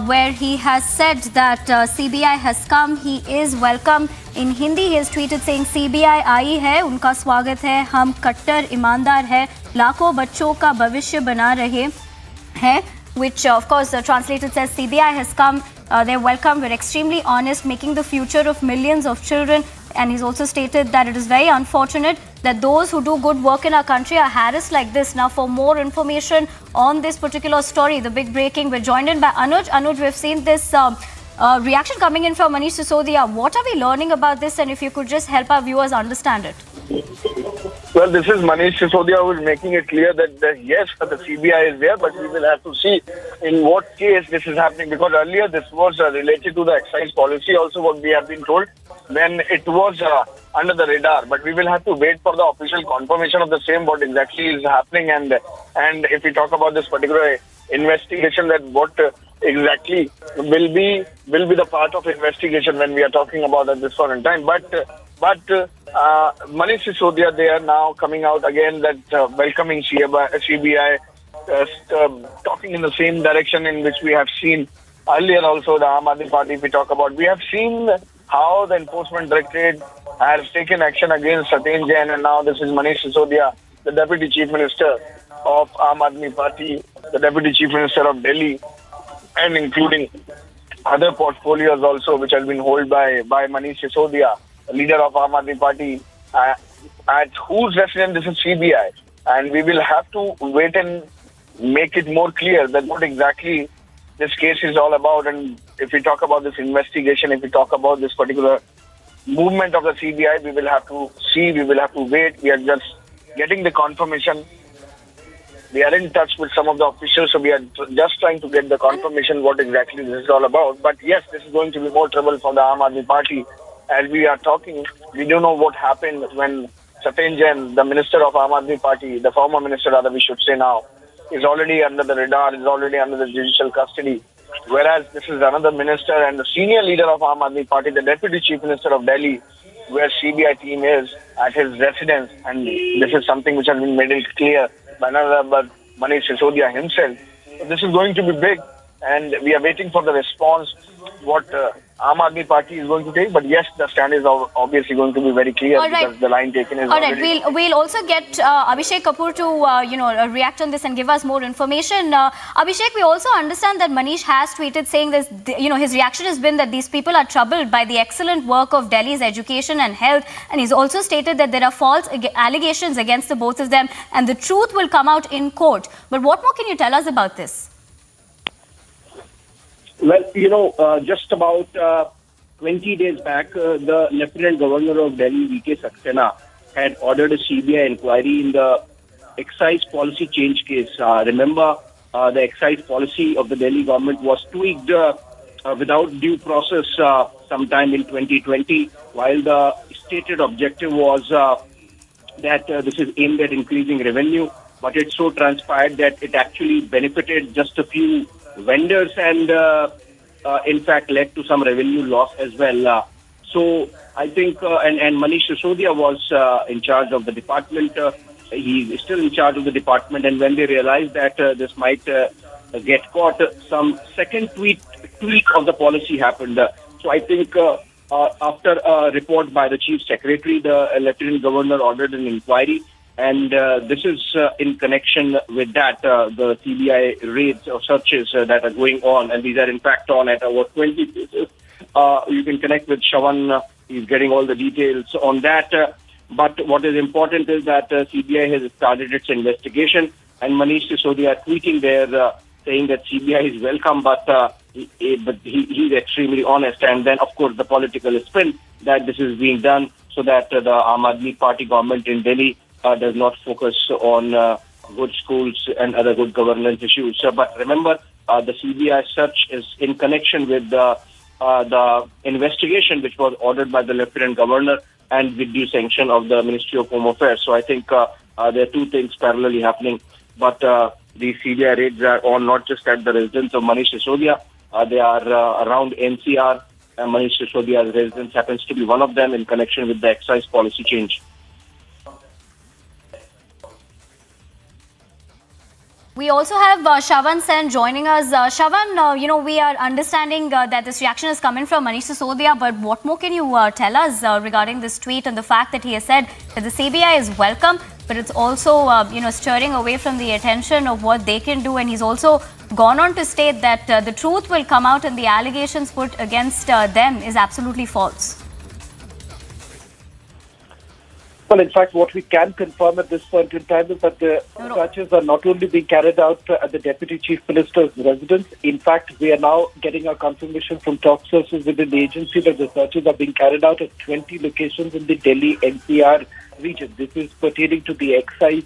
where he has said that CBI has come, he is welcome. In Hindi, he has tweeted saying, CBI आई है, उनका स्वागत है, हम कट्टर ईमानदार है, लाखों बच्चों का भविष्य बना रहे हैं, which of course translated says CBI has come, they're welcome, we're extremely honest, making the future of millions of children. And he's also stated that it is very unfortunate that those who do good work in our country are harassed like this. Now, for more information on this particular story, the big breaking, we're joined in by Anuj. Anuj, we've seen this reaction coming in from Manish Sisodia. What are we learning about this? And if you could just help our viewers understand it. Well, this is Manish Sisodia who is making it clear that yes, the CBI is there, but we will have to see in what case this is happening, because earlier this was related to the excise policy also, what we have been told, when it was under the radar. But we will have to wait for the official confirmation of the same, what exactly is happening, and if we talk about this particular investigation, that what exactly will be the part of investigation when we are talking about at this point in time. But Manish Sisodia, they are now coming out again that welcoming CBI, talking in the same direction in which we have seen earlier also the Aam Aadmi Party, if we talk about. We have seen how the Enforcement Directorate has taken action against Satyen Jain, and now this is Manish Sisodia, the Deputy Chief Minister of Aam Aadmi Party, the Deputy Chief Minister of Delhi, and including other portfolios also which has been held by Manish Sisodia, leader of Aam Aadmi Party, at whose residence this is CBI. And we will have to wait and make it more clear that what exactly this case is all about. And if we talk about this investigation, if we talk about this particular movement of the CBI, we will have to see, we will have to wait. We are just getting the confirmation. We are in touch with some of the officials, so we are just trying to get the confirmation what exactly this is all about. But yes, this is going to be more trouble for the Aam Aadmi Party. As we are talking, we don't know what happened when Satyen Jain, the minister of Aam Aadmi Party, the former minister rather we should say now, is already under the radar, is already under the judicial custody. Whereas this is another minister and the senior leader of Aam Aadmi Party, the Deputy Chief Minister of Delhi, where CBI team is at his residence. And this is something which has been made clear by another Manish Sisodia himself. So this is going to be big, and we are waiting for the response what Aam Aadmi Party is going to take. But yes, the stand is obviously going to be very clear, because the line taken is already... We'll also get Abhishek Kapoor to react on this and give us more information. Abhishek, we also understand that Manish has tweeted saying this. His reaction has been that these people are troubled by the excellent work of Delhi's education and health, and he's also stated that there are false allegations against the both of them, and the truth will come out in court. But what more can you tell us about this? Well, just about 20 days back, the Lieutenant Governor of Delhi, Bilkis Bano, had ordered a CBI inquiry in the excise policy change case. Remember, the excise policy of the Delhi government was tweaked without due process sometime in 2020, while the stated objective was that this is aimed at increasing revenue. But it so transpired that it actually benefited just a few vendors and in fact led to some revenue loss as well. So I think, and Manish Sisodia was in charge of the department. He is still in charge of the department, and when they realized that this might get caught, some second tweak of the policy happened. So I think after a report by the Chief Secretary, the Lieutenant Governor ordered an inquiry. And this is in connection with that, the CBI raids or searches that are going on. And these are in fact on at over 20 places. You can connect with Shawan. He's getting all the details on that. But what is important is that CBI has started its investigation. And Manish Sisodia tweeting there saying that CBI is welcome, but he's extremely honest. And then, of course, the political spin that this is being done so that the Aam Aadmi Party government in Delhi does not focus on good schools and other good governance issues. But remember, the CBI search is in connection with the investigation which was ordered by the Lieutenant Governor and with due sanction of the Ministry of Home Affairs. So I think there are two things parallelly happening. But the CBI raids are on not just at the residence of Manish Sisodia. They are around NCR. And Manish Sisodia's residence happens to be one of them in connection with the excise policy change. We also have Shawan Sen joining us. Shawan, we are understanding that this reaction is coming from Manish Sisodia, but what more can you tell us regarding this tweet and the fact that he has said that the CBI is welcome, but it's also, stirring away from the attention of what they can do. And he's also gone on to state that the truth will come out and the allegations put against them is absolutely false. Well, in fact, what we can confirm at this point in time is that the searches are not only being carried out at the Deputy Chief Minister's residence. In fact, we are now getting a confirmation from top sources within the agency that the searches are being carried out at 20 locations in the Delhi NCR region. This is pertaining to the excise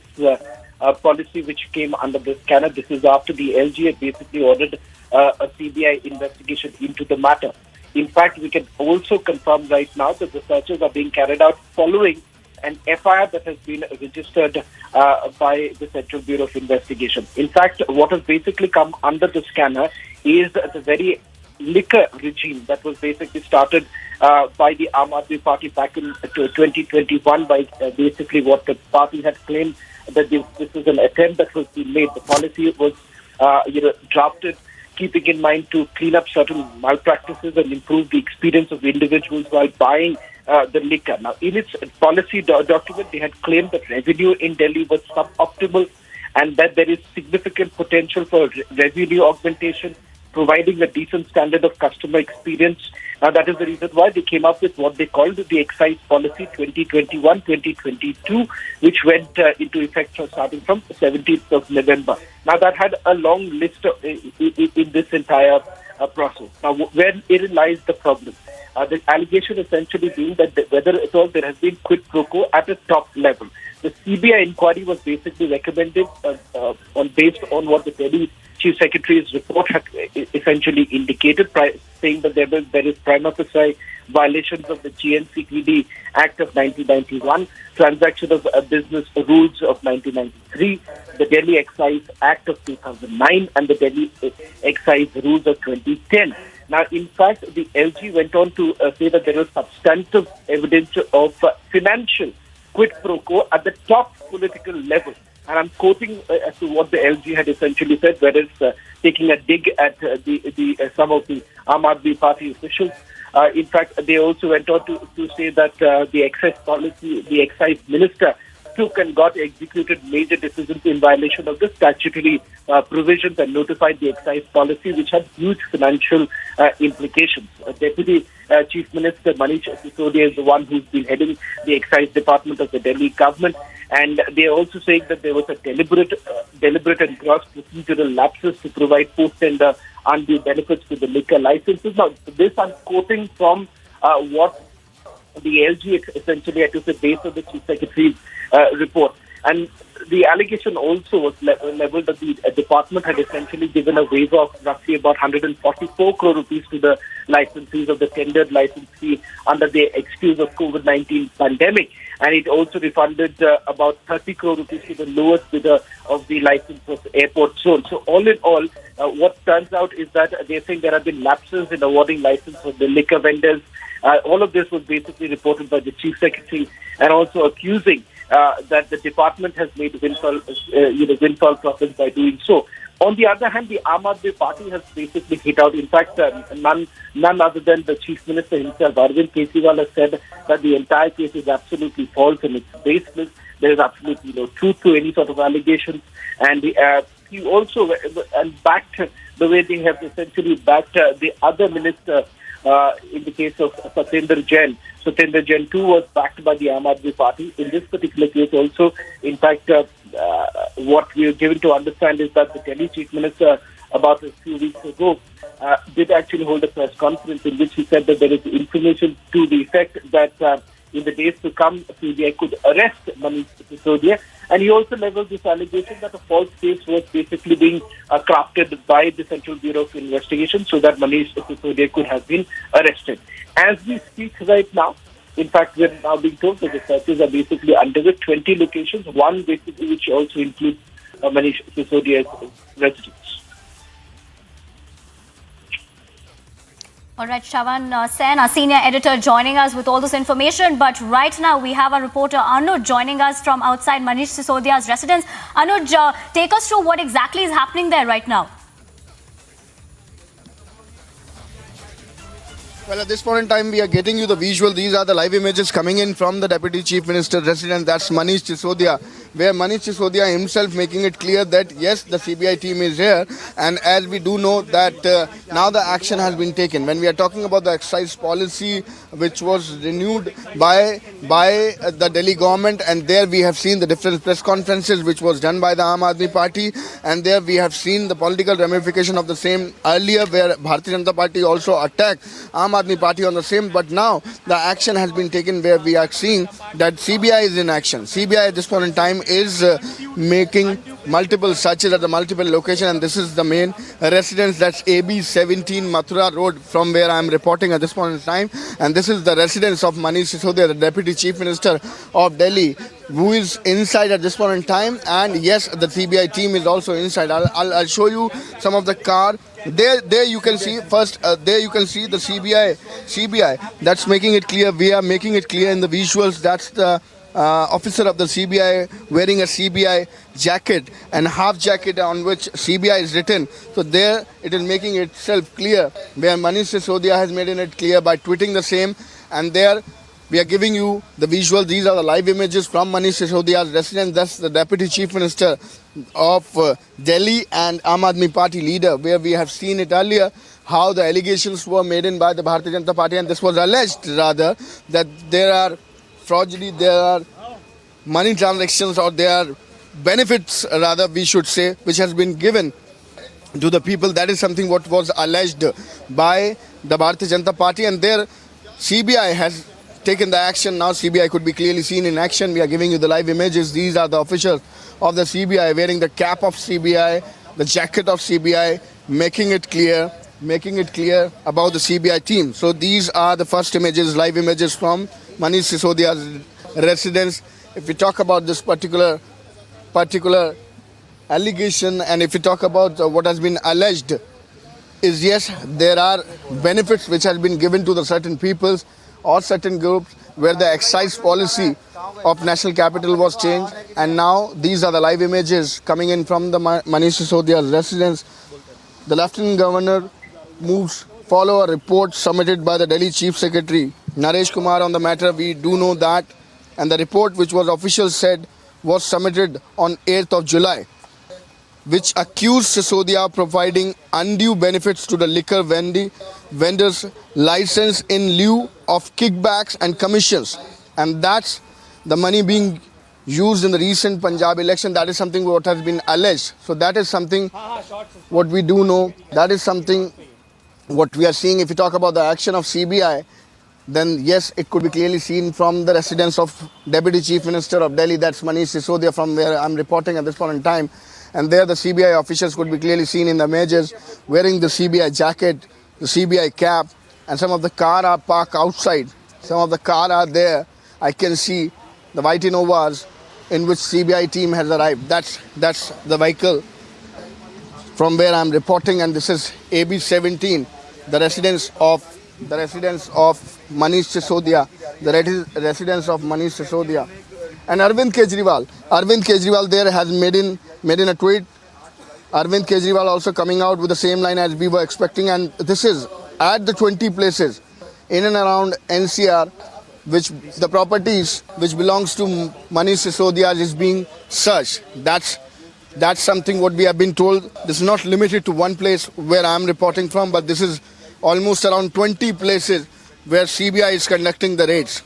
policy which came under the scanner. This is after the LG had basically ordered a CBI investigation into the matter. In fact, we can also confirm right now that the searches are being carried out following an FIR that has been registered by the Central Bureau of Investigation. In fact, what has basically come under the scanner is the very liquor regime that was basically started by the Aam Aadmi Party back in 2021 by basically what the party had claimed that this is an attempt that was being made. The policy was drafted keeping in mind to clean up certain malpractices and improve the experience of individuals while buying the liquor. Now, in its policy document, they had claimed that revenue in Delhi was suboptimal and that there is significant potential for revenue augmentation, providing a decent standard of customer experience. That is the reason why they came up with what they called the Excise Policy 2021-2022, which went into effect starting from 17th of November. Now, that had a long list in this entire process. Now, wherein lies the problem? The allegation essentially being that whether at all there has been quid pro quo at a top level. The CBI inquiry was basically recommended based on what the Delhi Chief Secretary's report had essentially indicated, saying that there is prima facie violations of the GNCPD Act of 1991, Transaction of Business Rules of 1993, the Delhi Excise Act of 2009, and the Delhi Excise Rules of 2010. Now, in fact, the LG went on to say that there was substantive evidence of financial quid pro quo at the top political level. And I'm quoting as to what the LG had essentially said, whereas taking a dig at some of the Aam Aadmi Party officials. In fact, they also went on to say that the excise policy, the excise minister took and got executed major decisions in violation of the statutory provisions and notified the excise policy, which had huge financial implications. Deputy Chief Minister Manish Sisodia is the one who's been heading the excise department of the Delhi government, and they are also saying that there was a deliberate and gross procedural lapses to provide post-tender undue benefits to the liquor licenses. Now, this I'm quoting from what the LG essentially had to say based on the Chief Secretary's report. And the allegation also was leveled that the department had essentially given a waiver of roughly about 144 crore rupees to the licensees of the tendered license fee under the excuse of COVID-19 pandemic. And it also refunded about 30 crore rupees to the lowest bidder of the license of airport zone. So all in all, what turns out is that they're saying there have been lapses in awarding license for the liquor vendors. All of this was basically reported by the Chief Secretary and also accusing that the department has made windfall profits by doing so. On the other hand, the Aam Aadmi Party has basically hit out. In fact, none other than the Chief Minister himself, Arvind Kejriwal, has said that the entire case is absolutely false and it's baseless. There is absolutely no truth to any sort of allegations. And he also backed the way they have essentially backed the other minister in the case of Satendra Jain. Satendra Jain too was backed by the Aam Aadmi Party. In this particular case also, in fact, what we are given to understand is that the Delhi Chief Minister about a few weeks ago did actually hold a press conference in which he said that there is information to the effect that in the days to come, CBI could arrest Manish Sisodia. And he also leveled this allegation that a false case was basically being crafted by the Central Bureau of Investigation so that Manish Sisodia could have been arrested. As we speak right now, in fact, we're now being told that the searches are basically underway, 20 locations, one basically which also includes Manish Sisodia's residence. All right, Shravan Sen, our senior editor, joining us with all this information. But right now, we have our reporter Anuj joining us from outside Manish Sisodia's residence. Anuj, take us through what exactly is happening there right now. Well, at this point in time, we are getting you the visual. These are the live images coming in from the Deputy Chief Minister's residence. That's Manish Sisodia. where Manish Sisodia himself making it clear that yes, the CBI team is here, and as we do know that now the action has been taken. When we are talking about the excise policy which was renewed by the Delhi government, and there we have seen the different press conferences which was done by the Aam Aadmi Party, and there we have seen the political ramification of the same earlier, where Bharatiya Janata Party also attacked Aam Aadmi Party on the same. But now the action has been taken where we are seeing that CBI is in action. CBI at this point in time is making multiple searches at the multiple locations, and this is the main residence, that's AB 17 Mathura Road, from where I am reporting at this point in time. And this is the residence of Manish Sisodia, the Deputy Chief Minister of Delhi, who is inside at this point in time. And yes, the CBI team is also inside. I'll show you some of the car. There you can see first. There you can see the CBI. That's making it clear. We are making it clear in the visuals. That's the officer of the CBI wearing a CBI jacket and half jacket on which CBI is written. So there it is making itself clear, where Manish Sisodia has made it clear by tweeting the same. And there we are giving you the visual. These are the live images from Manish Sisodia's residence. That's the Deputy Chief Minister of Delhi and Aam Aadmi Party leader, where we have seen it earlier how the allegations were made in by the Bharatiya Janata Party, and this was alleged rather that there are fraudulently, there are money transactions, or there are benefits rather we should say, which has been given to the people. That is something what was alleged by the Bharatiya Janata Party, and there CBI has taken the action. Now CBI could be clearly seen in action. We are giving you the live images. These are the officials of the CBI wearing the cap of CBI, the jacket of CBI, making it clear about the CBI team. So these are the first images, live images from Manish Sisodia's residence. If we talk about this particular allegation, and if we talk about what has been alleged, is yes, there are benefits which has been given to the certain peoples or certain groups, where the excise policy of national capital was changed. And now these are the live images coming in from the Manish Sisodia's residence. The Lieutenant Governor moves follow a report submitted by the Delhi Chief Secretary Naresh Kumar on the matter. We do know that, and the report, which was official said, was submitted on 8th of July, which accused Sisodia of providing undue benefits to the liquor vendors license in lieu of kickbacks and commissions. And that's the money being used in the recent Punjab election. That is something what has been alleged. So that is something what we do know. That is something what we are seeing. If you talk about the action of CBI, then yes, it could be clearly seen from the residence of Deputy Chief Minister of Delhi. That's Manish Sisodia, from where I'm reporting at this point in time. And there the CBI officials could be clearly seen in the images wearing the CBI jacket, the CBI cap, and some of the car are parked outside. Some of the car are there. I can see the white Innovas in which CBI team has arrived. That's the vehicle from where I'm reporting, and this is AB 17, the residence of Manish Sisodia, the residence of Manish Sisodia. And Arvind Kejriwal there has made in a tweet. Arvind Kejriwal also coming out with the same line as we were expecting, and this is at the 20 places in and around NCR, which the properties which belongs to Manish Sisodia is being searched. That's something what we have been told. This is not limited to one place where I am reporting from, but this is almost around 20 places where CBI is conducting the raids.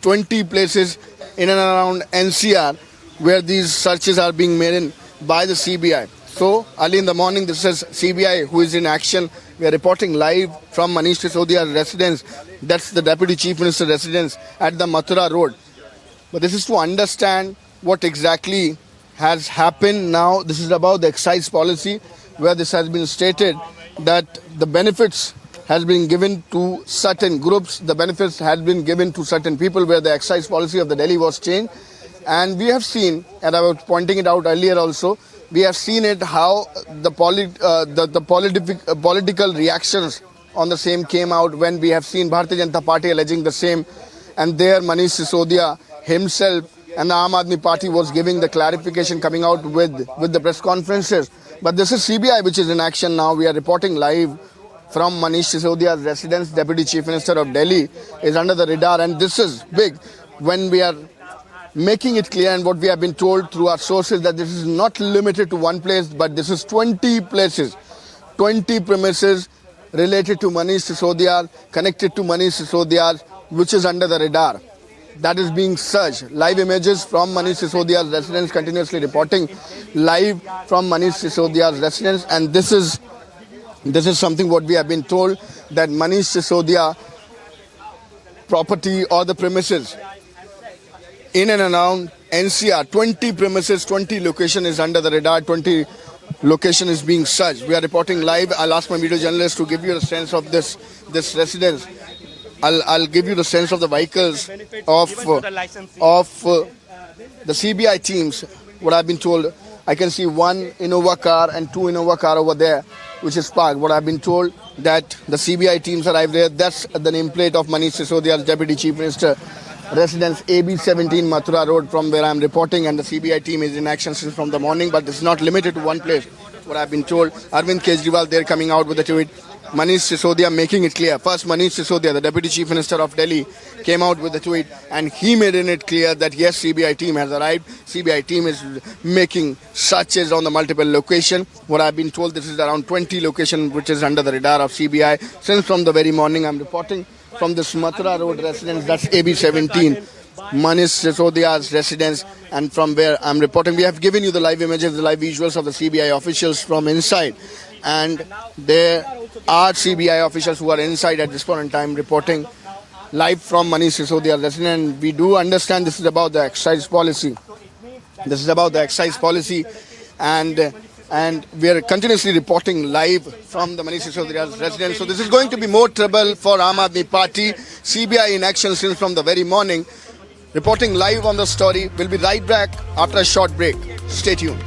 20 places in and around NCR where these searches are being made in by the CBI. So early in the morning, this is CBI who is in action. We are reporting live from Manish Sisodia's residence. That's the Deputy Chief Minister residence at the Mathura Road. But this is to understand what exactly has happened now. This is about the excise policy, where this has been stated that the benefits has been given to certain groups, the benefits had been given to certain people, where the excise policy of the Delhi was changed. And we have seen, and I was pointing it out earlier also, we have seen it how the political reactions on the same came out when we have seen Bharatiya Janata Party alleging the same, and there Manish Sisodia himself and the Aam Aadmi Party was giving the clarification, coming out with the press conferences. But this is CBI which is in action now. We are reporting live from Manish Sisodia's residence. Deputy Chief Minister of Delhi is under the radar, and this is big when we are making it clear, and what we have been told through our sources, that this is not limited to one place, but this is 20 places, 20 premises related to Manish Sisodia, connected to Manish Sisodia, which is under the radar. That is being searched. Live images from Manish Sisodia's residence, continuously reporting live from Manish Sisodia's residence, and this is something what we have been told, that Manish Sisodia property or the premises in and around NCR, 20 premises, 20 location is under the radar, 20 location is being searched. We are reporting live. I'll ask my video journalist to give you a sense of this residence. I'll give you the sense of the vehicles of the CBI teams. What I've been told, I can see one Innova car and two Innova car over there, which is parked. What I've been told, that the CBI teams arrived there. That's the nameplate of Manish Sisodia's Deputy Chief Minister residence, AB17 Mathura Road, from where I'm reporting, and the CBI team is in action since from the morning, but it's not limited to one place. What I've been told, Arvind Kejriwal, they're coming out with a tweet. Manish Sisodia making it clear. First, Manish Sisodia, the Deputy Chief Minister of Delhi, came out with a tweet, and he made it clear that yes, CBI team has arrived. CBI team is making searches on the multiple location. What I've been told, this is around 20 location which is under the radar of CBI. Since from the very morning, I'm reporting from this Mathura Road residence, that's AB17, Manish Sisodia's residence, and from where I'm reporting, we have given you the live images, the live visuals of the CBI officials from inside, and there are CBI officials who are inside at this point in time reporting live from Manish Sisodia's residence. We do understand this is about the excise policy. This is about the excise policy, and we are continuously reporting live from the Manish Sisodia's residence. So this is going to be more trouble for Aam Aadmi Party. CBI in action since from the very morning. Reporting live on the story. We'll be right back after a short break. Stay tuned.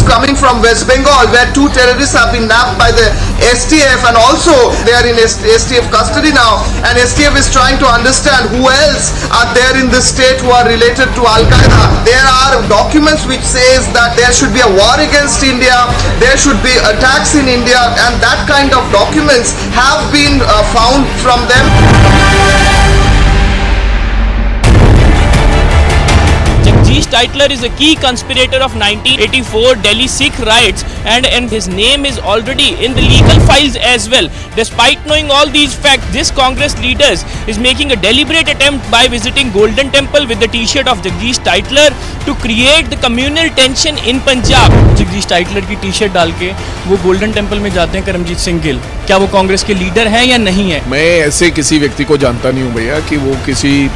Coming from West Bengal, where two terrorists have been nabbed by the STF, and also they are in STF custody now, and STF is trying to understand who else are there in the state who are related to Al-Qaeda. There are documents which says that there should be a war against India, there should be attacks in India, and that kind of documents have been found from them. Titler is a key conspirator of 1984 Delhi Sikh riots, and his name is already in the legal files as well. Despite knowing all these facts, this Congress leaders is making a deliberate attempt by visiting Golden Temple with the t-shirt of Jagdish Titler to create the communal tension in Punjab. Jagdish Titler की T-shirt डाल के वो golden temple में जाते हैं करमजीत सिंह गिल, क्या वो कांग्रेस के लीडर हैं या नहीं है? मैं ऐसे किसी व्यक्ति को जानता नहीं हूँ भैया कि वो किसी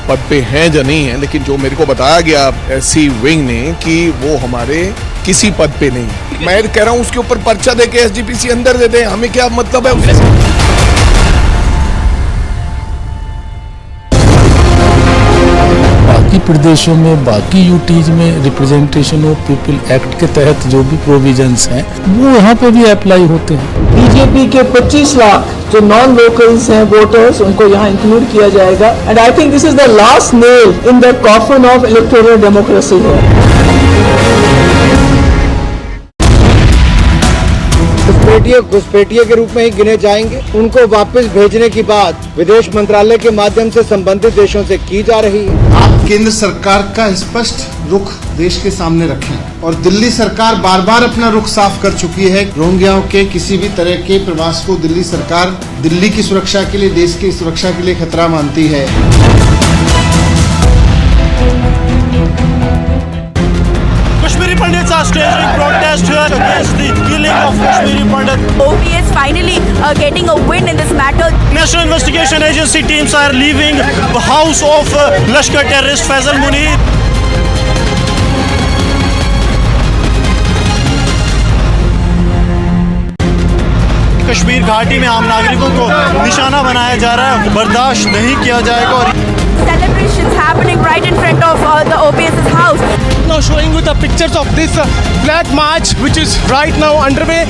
पद पे हैं या नहीं है, लेकिन जो मेरे को बताया गया ऐसी विंग ने कि वो हमारे किसी पद पे नहीं। मैं कह रहा हूँ उसके ऊपर पर्चा दे के एसजीपीसी अंदर दे दे, हमें क्या मतलब है उससे? बाकी प्रदेशों में, बाकी यूटीज में रिप्रेजेंटेशन ऑफ पीपल एक्ट के तहत जो भी प्रोविजंस हैं वो यहाँ पे भी अप्लाई होते हैं। बीजेपी के 25 लाख जो नॉन लोकल्स हैं वोटर्स, उनको यहाँ इंक्लूड किया जाएगा, and I think this is the last nail in the coffin of electoral democracy है। घुसपैठिए के रूप में ही गिने जाएंगे। उनको वापस भेजने की बात विदेश मंत्रालय के माध्यम से संबंधित देशों से की जा रही है। आप केंद्र सरकार का स्पष्ट रुख देश के सामने रखें, और दिल्ली सरकार बार बार अपना रुख साफ कर चुकी है। रोहिंग्याओं के किसी भी तरह के प्रवास को दिल्ली सरकार दिल्ली की सुरक्षा के लिए, देश की सुरक्षा के लिए खतरा मानती है। Kashmiri Pandits are staging protest here against the killing of Kashmiri Pandit. OP is finally getting a win in this matter. National Investigation Agency teams are leaving the house of Lashkar terrorist Faisal Munir. Kashmir घाटी में आम नागरिकों को निशाना बनाया जा रहा है, बर्दाश्त नहीं किया जाएगा। और celebrations happening right in front of the OPS's house. Now showing you the pictures of this flag march which is right now underway.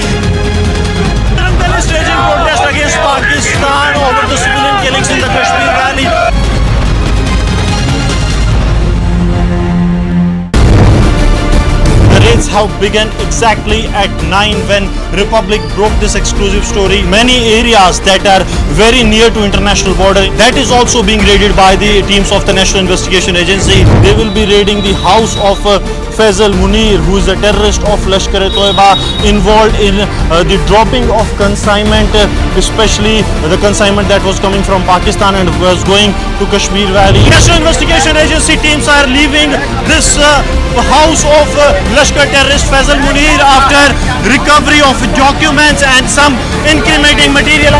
Bengal is staging protest against Pakistan over the civilian killings in the Kashmir Valley. The events have begun exactly at 9 when Republic broke this exclusive story. Many areas that are very near to international border, that is also being raided by the teams of the National Investigation Agency. They will be raiding the house of Faisal Munir, who is a terrorist of Lashkar-e-Toiba, involved in the dropping of consignment, especially the consignment that was coming from Pakistan and was going to Kashmir Valley. National Investigation Agency teams are leaving this house of Lashkar terrorist Faisal Munir after recovery of documents and some incriminating material.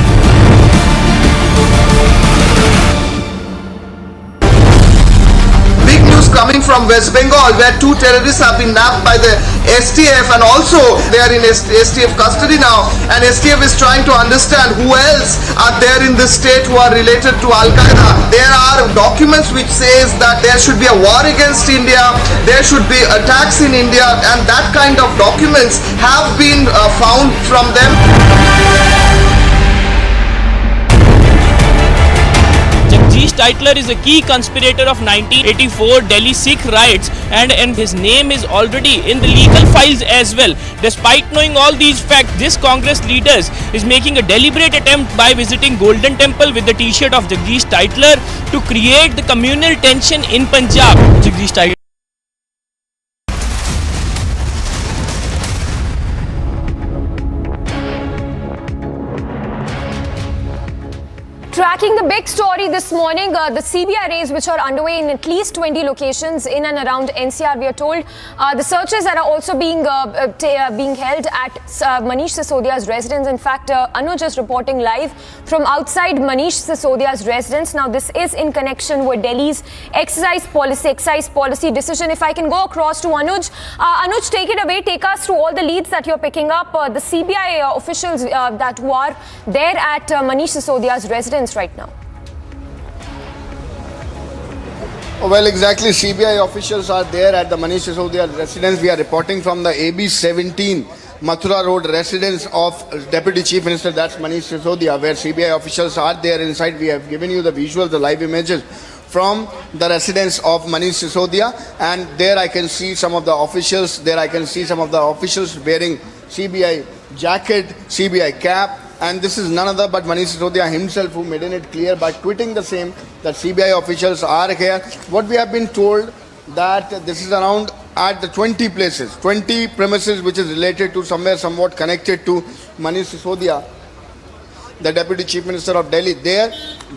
Coming from West Bengal, where 2 terrorists have been nabbed by the STF, and also they are in STF custody now, and STF is trying to understand who else are there in this state who are related to Al-Qaeda. There are documents which says that there should be a war against India, there should be attacks in India, and that kind of documents have been found from them. Jagdish Titler is a key conspirator of 1984 Delhi Sikh riots, and his name is already in the legal files as well. Despite knowing all these facts, this Congress leaders is making a deliberate attempt by visiting Golden Temple with the t-shirt of Jagdish Titler to create the communal tension in Punjab. Jagdish Titler. Tracking the big story this morning, the CBI raids which are underway in at least 20 locations in and around NCR, we are told. The searches that are also being held at Manish Sisodia's residence. In fact, Anuj is reporting live from outside Manish Sisodia's residence. Now, this is in connection with Delhi's excise policy decision. If I can go across to Anuj. Anuj, take it away. Take us through all the leads that you're picking up. The CBI officials that who are there at Manish Sisodia's residence right now. Well, exactly. CBI officials are there at the Manish Sisodia residence. We are reporting from the AB 17 Mathura Road residence of Deputy Chief Minister, that's Manish Sisodia, where CBI officials are there inside. We have given you the visuals, the live images from the residence of Manish Sisodia, and there I can see some of the officials. There I can see some of the officials wearing CBI jacket, CBI cap. And this is none other but Manish Sisodia himself who made it clear by tweeting the same that CBI officials are here. What we have been told that this is around at the 20 places, 20 premises which is related to somewhere somewhat connected to Manish Sisodia, the Deputy Chief Minister of Delhi. There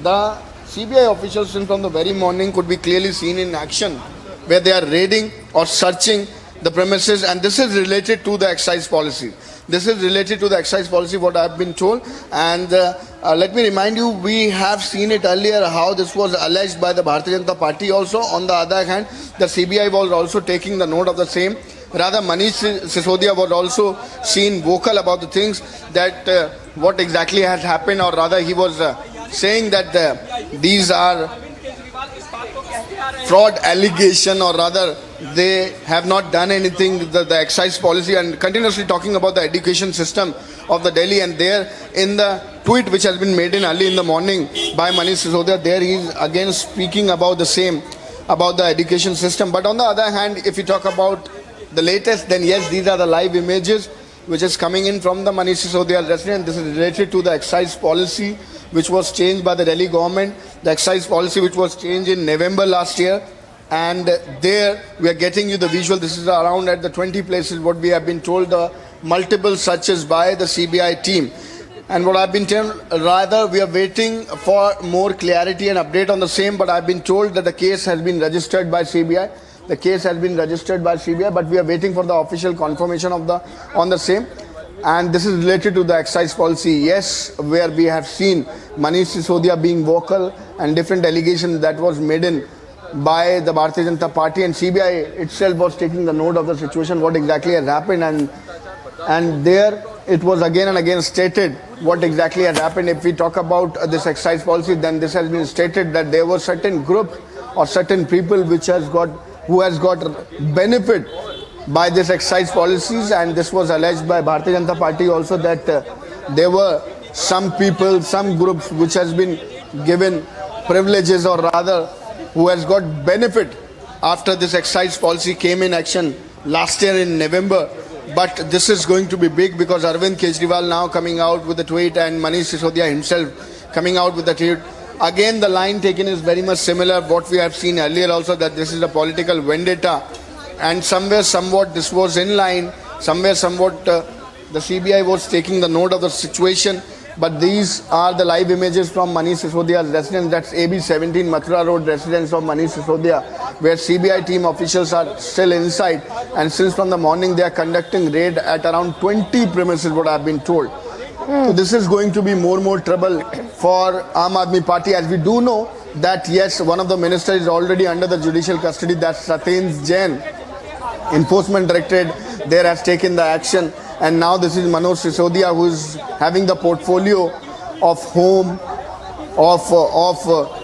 the CBI officials from the very morning could be clearly seen in action where they are raiding or searching the premises, and this is related to the excise policy. This is related to the excise policy, what I have been told. And let me remind you, we have seen it earlier how this was alleged by the Bharatiya Janata Party also. On the other hand, the CBI was also taking the note of the same. Rather, Manish Sisodia was also seen vocal about the things that what exactly has happened, or rather he was saying that these are fraud allegation, or rather they have not done anything, the excise policy, and continuously talking about the education system of the Delhi. And there in the tweet which has been made in early in the morning by Manish Sisodia, there he is again speaking about the same, about the education system. But on the other hand, if you talk about the latest, then yes, these are the live images which is coming in from the Manish Sisodia residence. This is related to the excise policy which was changed by the Delhi government, the excise policy which was changed in November last year. And there we are getting you the visual. This is around at the 20 places what we have been told, multiple searches by the CBI team. And what I've been told, rather we are waiting for more clarity and update on the same, but I've been told that the case has been registered by CBI. The case has been registered by CBI, but we are waiting for the official confirmation of on the same. And this is related to the excise policy, yes, where we have seen Manish Sisodia being vocal and different allegations that was made in by the Bharatiya Janata Party, and CBI itself was taking the note of the situation, what exactly has happened, and there it was again and again stated what exactly has happened. If we talk about this excise policy, then this has been stated that there were certain group or certain people who has got benefit by this excise policies, and this was alleged by Bharatiya Janata Party also that there were some people, some groups which has been given privileges, or rather who has got benefit after this excise policy came in action last year in November. But this is going to be big because Arvind Kejriwal now coming out with a tweet and Manish Sisodia himself coming out with a tweet. Again, the line taken is very much similar what we have seen earlier also, that this is a political vendetta. And somewhere, somewhat, this was in line. Somewhere, somewhat, the CBI was taking the note of the situation. But these are the live images from Manish Sisodia's residence. That's AB 17 Mathura Road residence of Manish Sisodia, where CBI team officials are still inside. And since from the morning they are conducting raid at around 20 premises, what I've been told. So this is going to be more trouble for Aam Aadmi Party, as we do know that yes, one of the ministers is already under the judicial custody. That's Satyendra Jain. Enforcement Directorate there has taken the action. And now this is Manish Sisodia, who is having the portfolio of home, of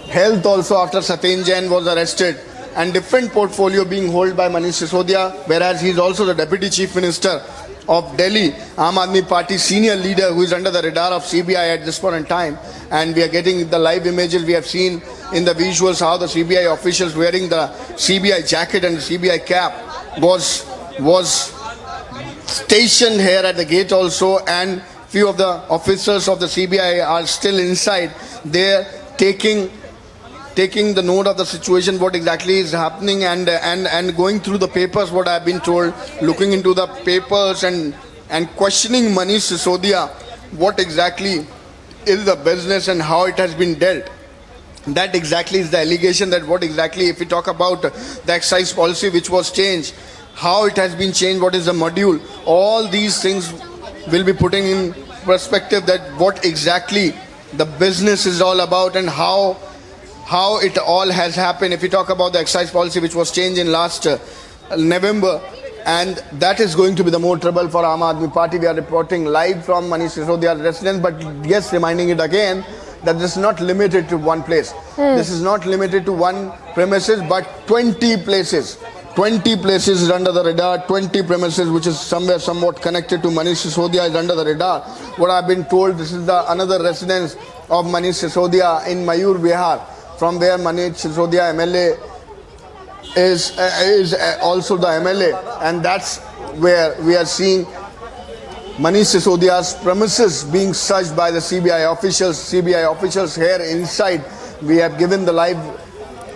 health also after Satyendra Jain was arrested, and different portfolio being held by Manish Sisodia, whereas he is also the Deputy Chief Minister of Delhi, Aam Aadmi Party senior leader who is under the radar of CBI at this point in time. And we are getting the live images. We have seen in the visuals how the CBI officials wearing the CBI jacket and the CBI cap was stationed here at the gate also, and few of the officers of the CBI are still inside. They're taking the note of the situation, what exactly is happening, and going through the papers, what I've been told, looking into the papers and questioning Manish Sisodia, what exactly is the business and how it has been dealt. That exactly is the allegation, that what exactly, if we talk about the excise policy which was changed, how it has been changed, what is the module, all these things will be putting in perspective that what exactly the business is all about and how it all has happened. If we talk about the excise policy which was changed in last November, and that is going to be the more trouble for Aam Aadmi Party. We are reporting live from Manish Sisodia's residence, but yes, reminding it again that this is not limited to one place. This is not limited to one premises, but 20 places. 20 places is under the radar, 20 premises which is somewhere somewhat connected to Manish Sisodia is under the radar. What I've been told, this is the another residence of Manish Sisodia in Mayur, Bihar, from where Manish Sisodia MLA is also the MLA, and that's where we are seeing Manish Sisodia's premises being searched by the CBI officials. CBI officials here inside. We have given the live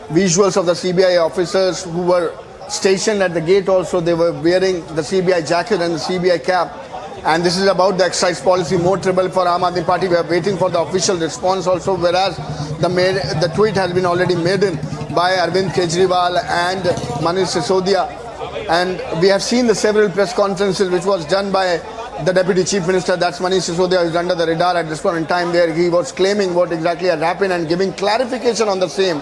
visuals of the CBI officers who were stationed at the gate also. They were wearing the CBI jacket and the CBI cap. And this is about the excise policy, more trouble for Aam Aadmi Party. We are waiting for the official response also, whereas the tweet has been already made in by Arvind Kejriwal and Manish Sisodia. And we have seen the several press conferences which was done by the Deputy Chief Minister, that's Manish Sisodia, who is under the radar at this point in time, where he was claiming what exactly had happened and giving clarification on the same,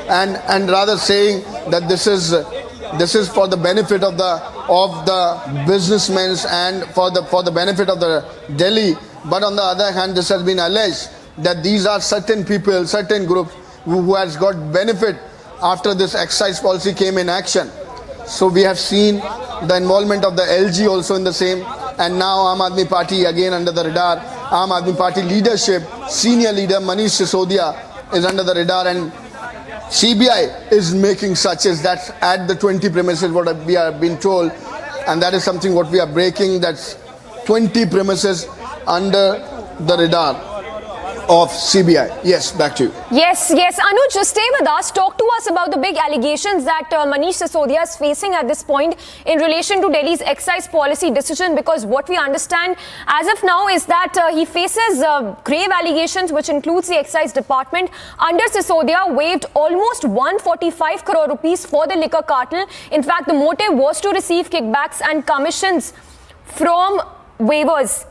and rather saying that this is for the benefit of the businessmen and for the benefit of the Delhi. But on the other hand, this has been alleged that these are certain people, certain groups who has got benefit after this excise policy came in action. So we have seen the involvement of the LG also in the same, and now Aam Aadmi Party again under the radar. Aam Aadmi Party leadership, senior leader Manish Sisodia is under the radar, and CBI is making such as that at the 20 premises what we are being told, and that is something what we are breaking. That's 20 premises under the radar of CBI. Yes, back to you. Yes. Anuj, just stay with us. Talk to us about the big allegations that Manish Sisodia is facing at this point in relation to Delhi's excise policy decision, because what we understand as of now is that he faces grave allegations, which includes the excise department under Sisodia waived almost 145 crore rupees for the liquor cartel. In fact, the motive was to receive kickbacks and commissions from waivers.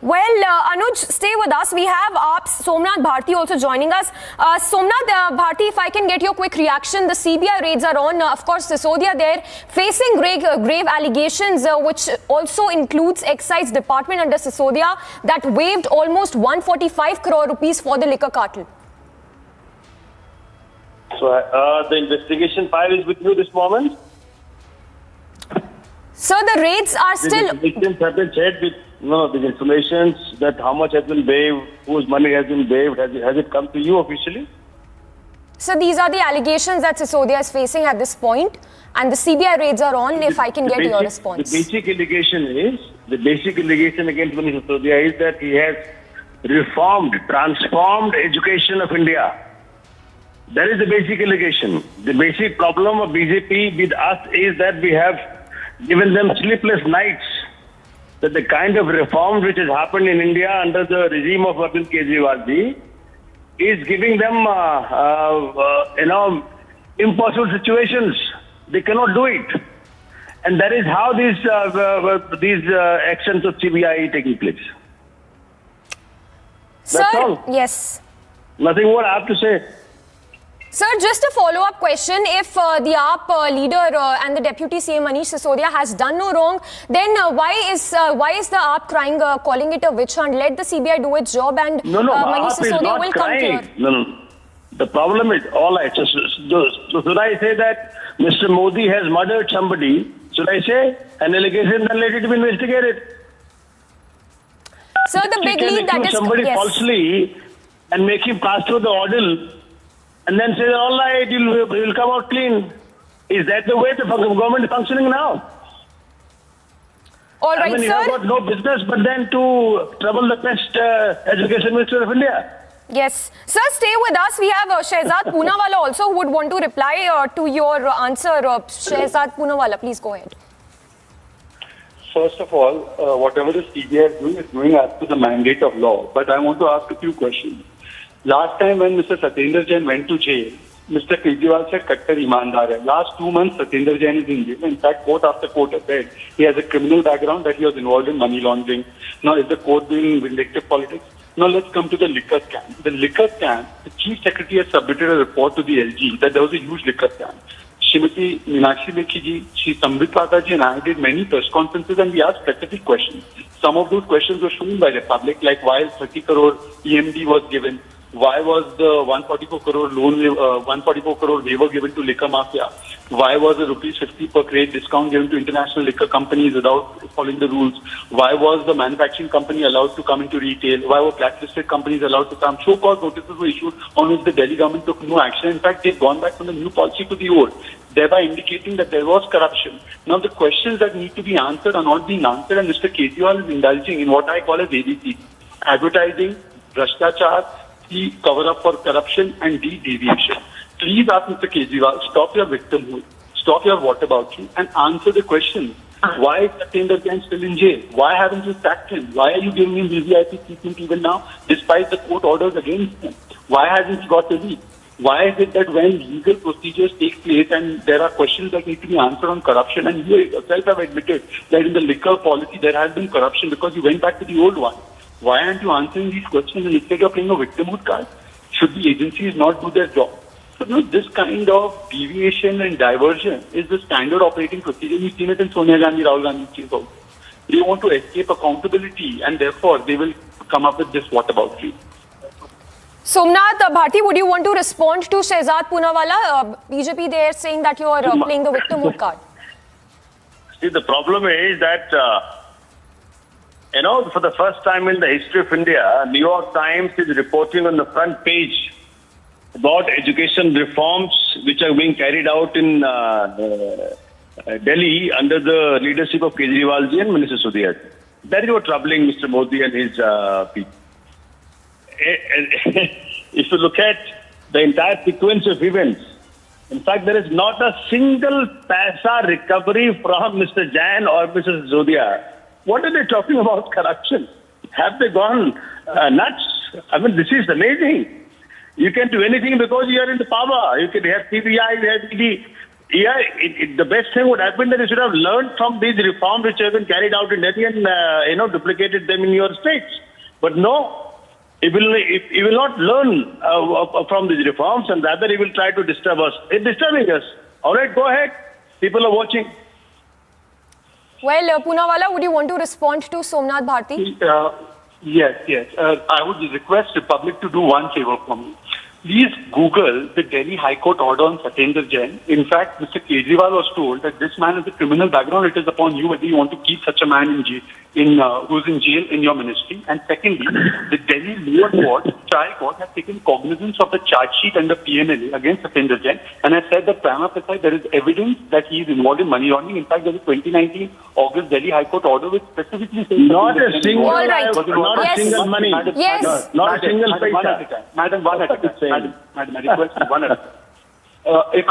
Well, Anuj, stay with us. We have AAP's Somnath Bharti also joining us. Somnath Bharti, if I can get your quick reaction. The CBI raids are on. Of course, Sisodia there facing grave allegations, which also includes excise department under Sisodia that waived almost 145 crore rupees for the liquor cartel. So the investigation file is with you this moment? So the raids are still... The investigations have been shared with... No, the information that how much has been waived, whose money has been waived, has it come to you officially? So these are the allegations that Sisodia is facing at this point, and the CBI raids are on. If I can get your response. The basic allegation against Manish Sisodia is that he has transformed education of India. That is the basic allegation. The basic problem of BJP with us is that we have given them sleepless nights. That the kind of reforms which has happened in India under the regime of Bilkis Kejriwal is giving them, impossible situations. They cannot do it. And that is how these actions of CBI taking place. That's all. Yes. Nothing more I have to say. Sir, just a follow-up question. If the AAP leader and the Deputy CM Manish Sisodia has done no wrong, then why is the AAP crying, calling it a witch hunt? Let the CBI do its job, and Manish Sisodia will come clear. No. The problem is all right. So should I say that Mr. Modi has murdered somebody? Should I say an allegation? Then let it be investigated. Sir, the big lead that is somebody falsely and make him pass through the ordeal. And then say, all right, you'll come out clean. Is that the way the government is functioning now? All right, you have got no business but then to trouble the best Education Minister of India. Yes. Sir, stay with us. We have Shehzad Poonawalla also who would want to reply to your answer. Shehzad Poonawalla, please go ahead. First of all, whatever the CBI is doing as per the mandate of law. But I want to ask a few questions. Last time when Mr. Satyendra Jain went to jail, Mr. Kejriwal said Kattar Imandar hai. Last 2 months, Satyendra Jain is in jail. In fact, court after court has said he has a criminal background, that he was involved in money laundering. Now, is the court doing vindictive politics? Now, let's come to the liquor scam. The liquor scam, the Chief Secretary has submitted a report to the LG that there was a huge liquor scam. Shrimati Meenakshi Lekhi ji, Shri Sambit Pata ji and I did many press conferences and we asked specific questions. Some of those questions were shown by the public, like why 30 crore EMD was given. Why was the 144 crore loan, 144 crore waiver given to liquor mafia? Why was the rupees 50 per crate discount given to international liquor companies without following the rules? Why was the manufacturing company allowed to come into retail? Why were blacklisted companies allowed to come? Show-cause notices were issued on which the Delhi government took no action. In fact, they've gone back from the new policy to the old, thereby indicating that there was corruption. Now, the questions that need to be answered are not being answered, and Mr. Kejriwal is indulging in what I call as ABC: advertising, Bhrashtachar, C, cover up for corruption, and D, deviation. Please ask Mr. Kejriwal, stop your victimhood, stop your whataboutery, and answer the question. Why is Satyendra Jain still in jail? Why haven't you sacked him? Why are you giving him VVIP treatment even now, despite the court orders against him? Why hasn't he got relief? Why is it that when legal procedures take place and there are questions that need to be answered on corruption, and you yourself have admitted that in the liquor policy there has been corruption because you went back to the old one? Why aren't you answering these questions and instead of playing a victimhood card? Should the agencies not do their job? So, this kind of deviation and diversion is the standard operating procedure. We've seen it in Sonia Gandhi, Rahul Gandhi's case also. They want to escape accountability and therefore they will come up with this whataboutery. Somnath Bharti, would you want to respond to Shehzad Poonawalla? BJP, they are saying that you are playing the victimhood card. See, the problem is that, for the first time in the history of India, New York Times is reporting on the front page about education reforms which are being carried out in Delhi under the leadership of Kejriwal ji and Manish Sisodia. That is what troubling Mr. Modi and his people. If you look at the entire sequence of events, in fact, there is not a single paisa recovery from Mr. Jain or Mr. Sisodia. What are they talking about corruption? Have they gone nuts? I mean, this is amazing. You can do anything because you are in the power. You can have CBI, you have ED. Yeah, the best thing would happen that you should have learned from these reforms which have been carried out in Delhi and duplicated them in your states. But no, he will not learn from these reforms, and rather he will try to disturb us. It's disturbing us. All right, go ahead. People are watching. Well, Poonawalla, would you want to respond to Somnath Bharti? Yes. I would request the public to do one favor for me. Please Google the Delhi High Court order on Satyendra Jain. In fact, Mr. Kejriwal was told that this man has a criminal background. It is upon you whether you want to keep such a man in jail. who's in jail in your ministry? And secondly, the Delhi lower court, trial court, has taken cognizance of the charge sheet and the PMLA against Satendra Jain and has said that prima facie there is evidence that he is involved in money laundering. In fact, there is a 2019 August Delhi High Court order which specifically says not a single, all right. not yes. a single money. Yes. Not a single paisa. Madam, one at a time. Madam, I request you, one at a time. If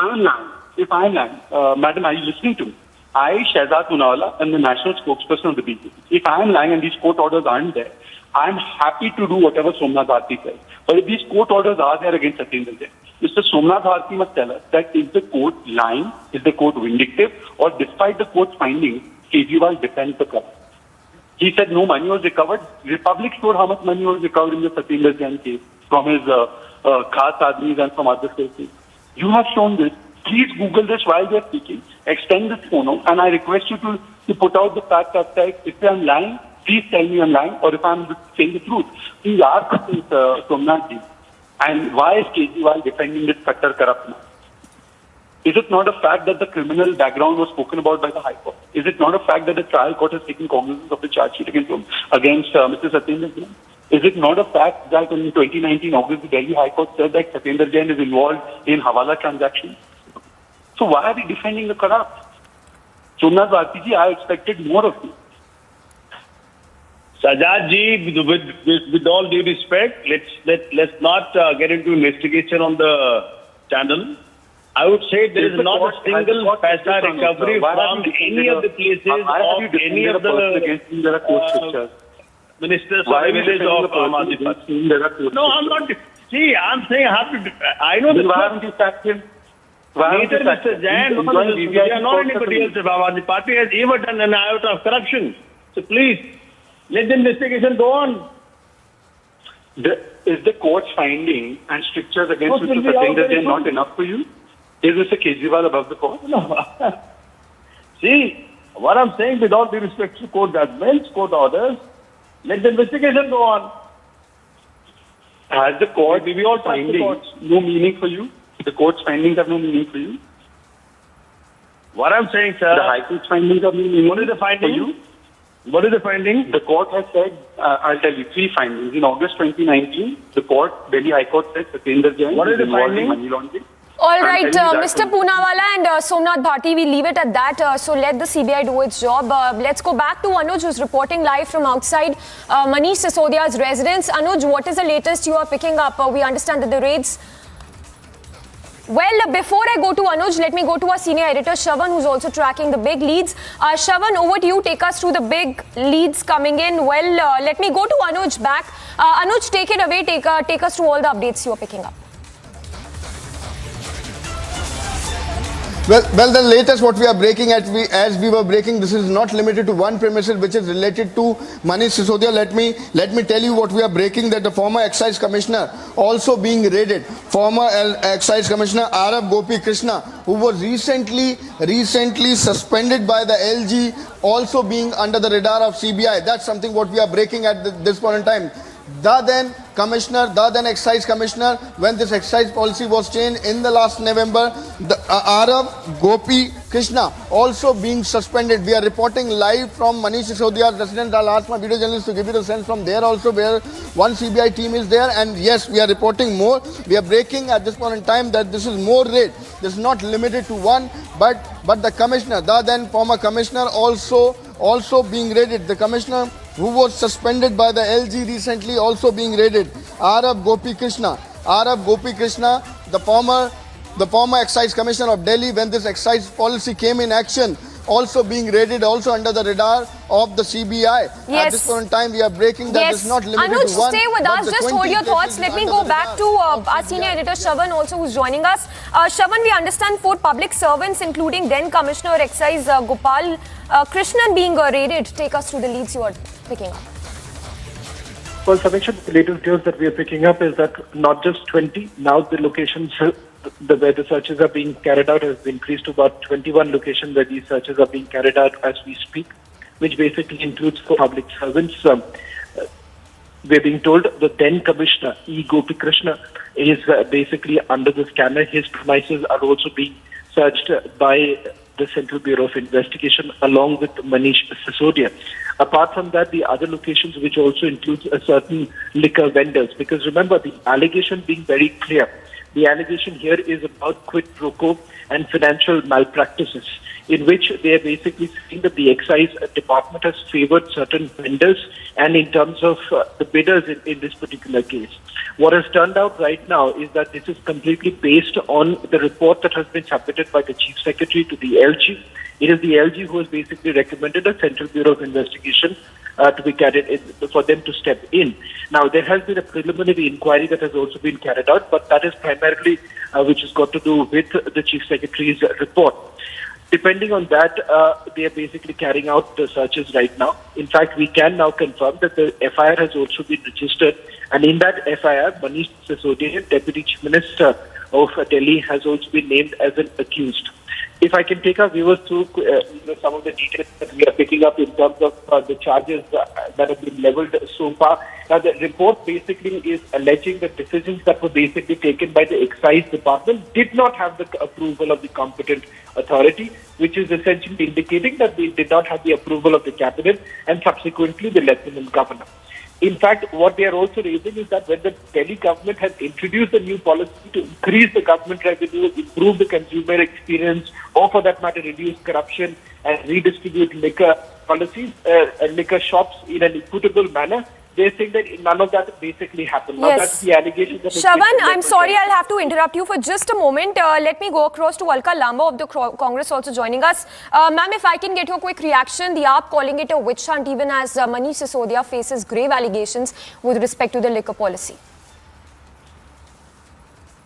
I am lying, Madam, are you listening to me? I, Shehzad Poonawalla, am the national spokesperson of the BJP. If I am lying and these court orders aren't there, I am happy to do whatever Somnath Bharti says. But if these court orders are there against Satendra Jain, Mr. Somnath Bharti must tell us that is the court lying, is the court vindictive, or despite the court's findings, Kejriwal defends the court. He said no money was recovered. Republic showed how much money was recovered in the Satendra Jain case from his khas admis and from other sources. You have shown this. Please Google this while we are speaking. Extend this phono, and I request you to put out the fact that if I am lying, please tell me I am lying, or if I am saying the truth, please ask Somnath ji. And why is Kejriwal defending this cutter corrupt man? Is it not a fact that the criminal background was spoken about by the High Court? Is it not a fact that the trial court has taken cognizance of the charge sheet against Mr. Satendra Jain? Is it not a fact that in 2019 August, the Delhi High Court said that Satendra Jain is involved in Hawala transactions? So why are we defending the corrupt? Somnath Bharti ji, I expected more of you. Sajad ji, with all due respect, let's not get into investigation on the channel. I would say there is not a single paisa recovery from any of the places of any of the ministers or village of Aam Aadmi Party. No, I'm not. See, I'm saying I have to. I know the. Why haven't you sacked him? Neither Mr. Jain nor Mr. Sisodia nor anybody else of Aam Aadmi Party has ever done an iota of corruption. So please, let the investigation go on. Is the court's finding and strictures against Mr. Satendra Jain not enough for you? Is Mr. Kejriwal above the court? No. See, what I'm saying with all due respect to court judgments, court orders, let the investigation go on. Has the court findings no meaning for you? The court's findings have no meaning for you? What I'm saying, sir. The High Court's findings have no meaning. What is the finding? For you? What is the finding? The court has said, I'll tell you, 3 findings. In August 2019, the court, Delhi High Court said Satendra Jain what is the involved finding? in money laundering. All right, Mr. Poonawalla and Somnath Bharti, we leave it at that. So let the CBI do its job. Let's go back to Anuj, who's reporting live from outside Manish Sisodia's residence. Anuj, what is the latest you are picking up? We understand that the raids... Well, before I go to Anuj, let me go to our senior editor, Shravan, who's also tracking the big leads. Shravan, over to you. Take us through the big leads coming in. Well, let me go to Anuj back. Anuj, take it away. Take us through all the updates you are picking up. Well, the latest what we are breaking as we were breaking, this is not limited to one premises which is related to Manish Sisodia. Let me tell you what we are breaking, that the former excise commissioner also being raided. Former excise commissioner Arab Gopi Krishna, who was recently suspended by the LG, also being under the radar of CBI. That's something what we are breaking at this point in time. The then excise commissioner, when this excise policy was changed in the last November, the Arab Gopi Krishna also being suspended. We are reporting live from Manish Sisodia's residence. I'll ask my video journalists to give you the sense from there also, where one CBI team is there. And yes, we are reporting more. We are breaking at this point in time that this is more raid. This is not limited to one, but the commissioner, the then former commissioner, also being raided. The commissioner who was suspended by the LG recently also being raided. Arab Gopi Krishna, the former excise commissioner of Delhi, when this excise policy came in action, also being raided, also under the radar of the CBI. Yes. At this point in time, we are breaking that this is not limited Anuj, to one. stay with us. Just hold your thoughts. Let me go back to our senior editor, Shravan, also who's joining us. Shravan, we understand 4 public servants, including then Commissioner Excise Gopal Krishnan, being raided. Take us through the leads you are picking up. Well, Samiksha, the latest news that we are picking up is that not just 20, now the locations where the searches are being carried out has increased to about 21 locations where these searches are being carried out as we speak, which basically includes 4 public servants. We're being told the then Commissioner, E. Gopi Krishna, is basically under the scanner. His premises are also being searched by the Central Bureau of Investigation along with Manish Sisodia. Apart from that, the other locations, which also includes a certain liquor vendors, because remember, the allegation being very clear, the allegation here is about quid pro quo and financial malpractices, in which they are basically saying that the excise department has favored certain vendors and in terms of the bidders in this particular case. What has turned out right now is that this is completely based on the report that has been submitted by the Chief Secretary to the LG. It is the LG who has basically recommended a Central Bureau of Investigation to be carried in, for them to step in. Now, there has been a preliminary inquiry that has also been carried out, but that is primarily which has got to do with the Chief Secretary's report. Depending on that, they are basically carrying out the searches right now. In fact, we can now confirm that the FIR has also been registered, and in that FIR, Manish Sisodia, Deputy Chief Minister of Delhi, has also been named as an accused. If I can take our viewers through some of the details that we are picking up in terms of the charges that have been leveled so far. Now, the report basically is alleging that decisions that were basically taken by the excise department did not have the approval of the competent authority, which is essentially indicating that they did not have the approval of the cabinet and subsequently the lieutenant governor. In fact, what they are also raising is that when the Delhi government has introduced a new policy to increase the government revenue, improve the consumer experience, or for that matter, reduce corruption and redistribute liquor policies, liquor shops in an equitable manner, they're saying that none of that basically happened. Now, that's the allegation. Shravan, I'm sorry, I'll have to interrupt you for just a moment. Let me go across to Alka Lamba of the Congress also joining us. Ma'am, if I can get your quick reaction, the AAP calling it a witch hunt even as Manish Sisodia faces grave allegations with respect to the liquor policy.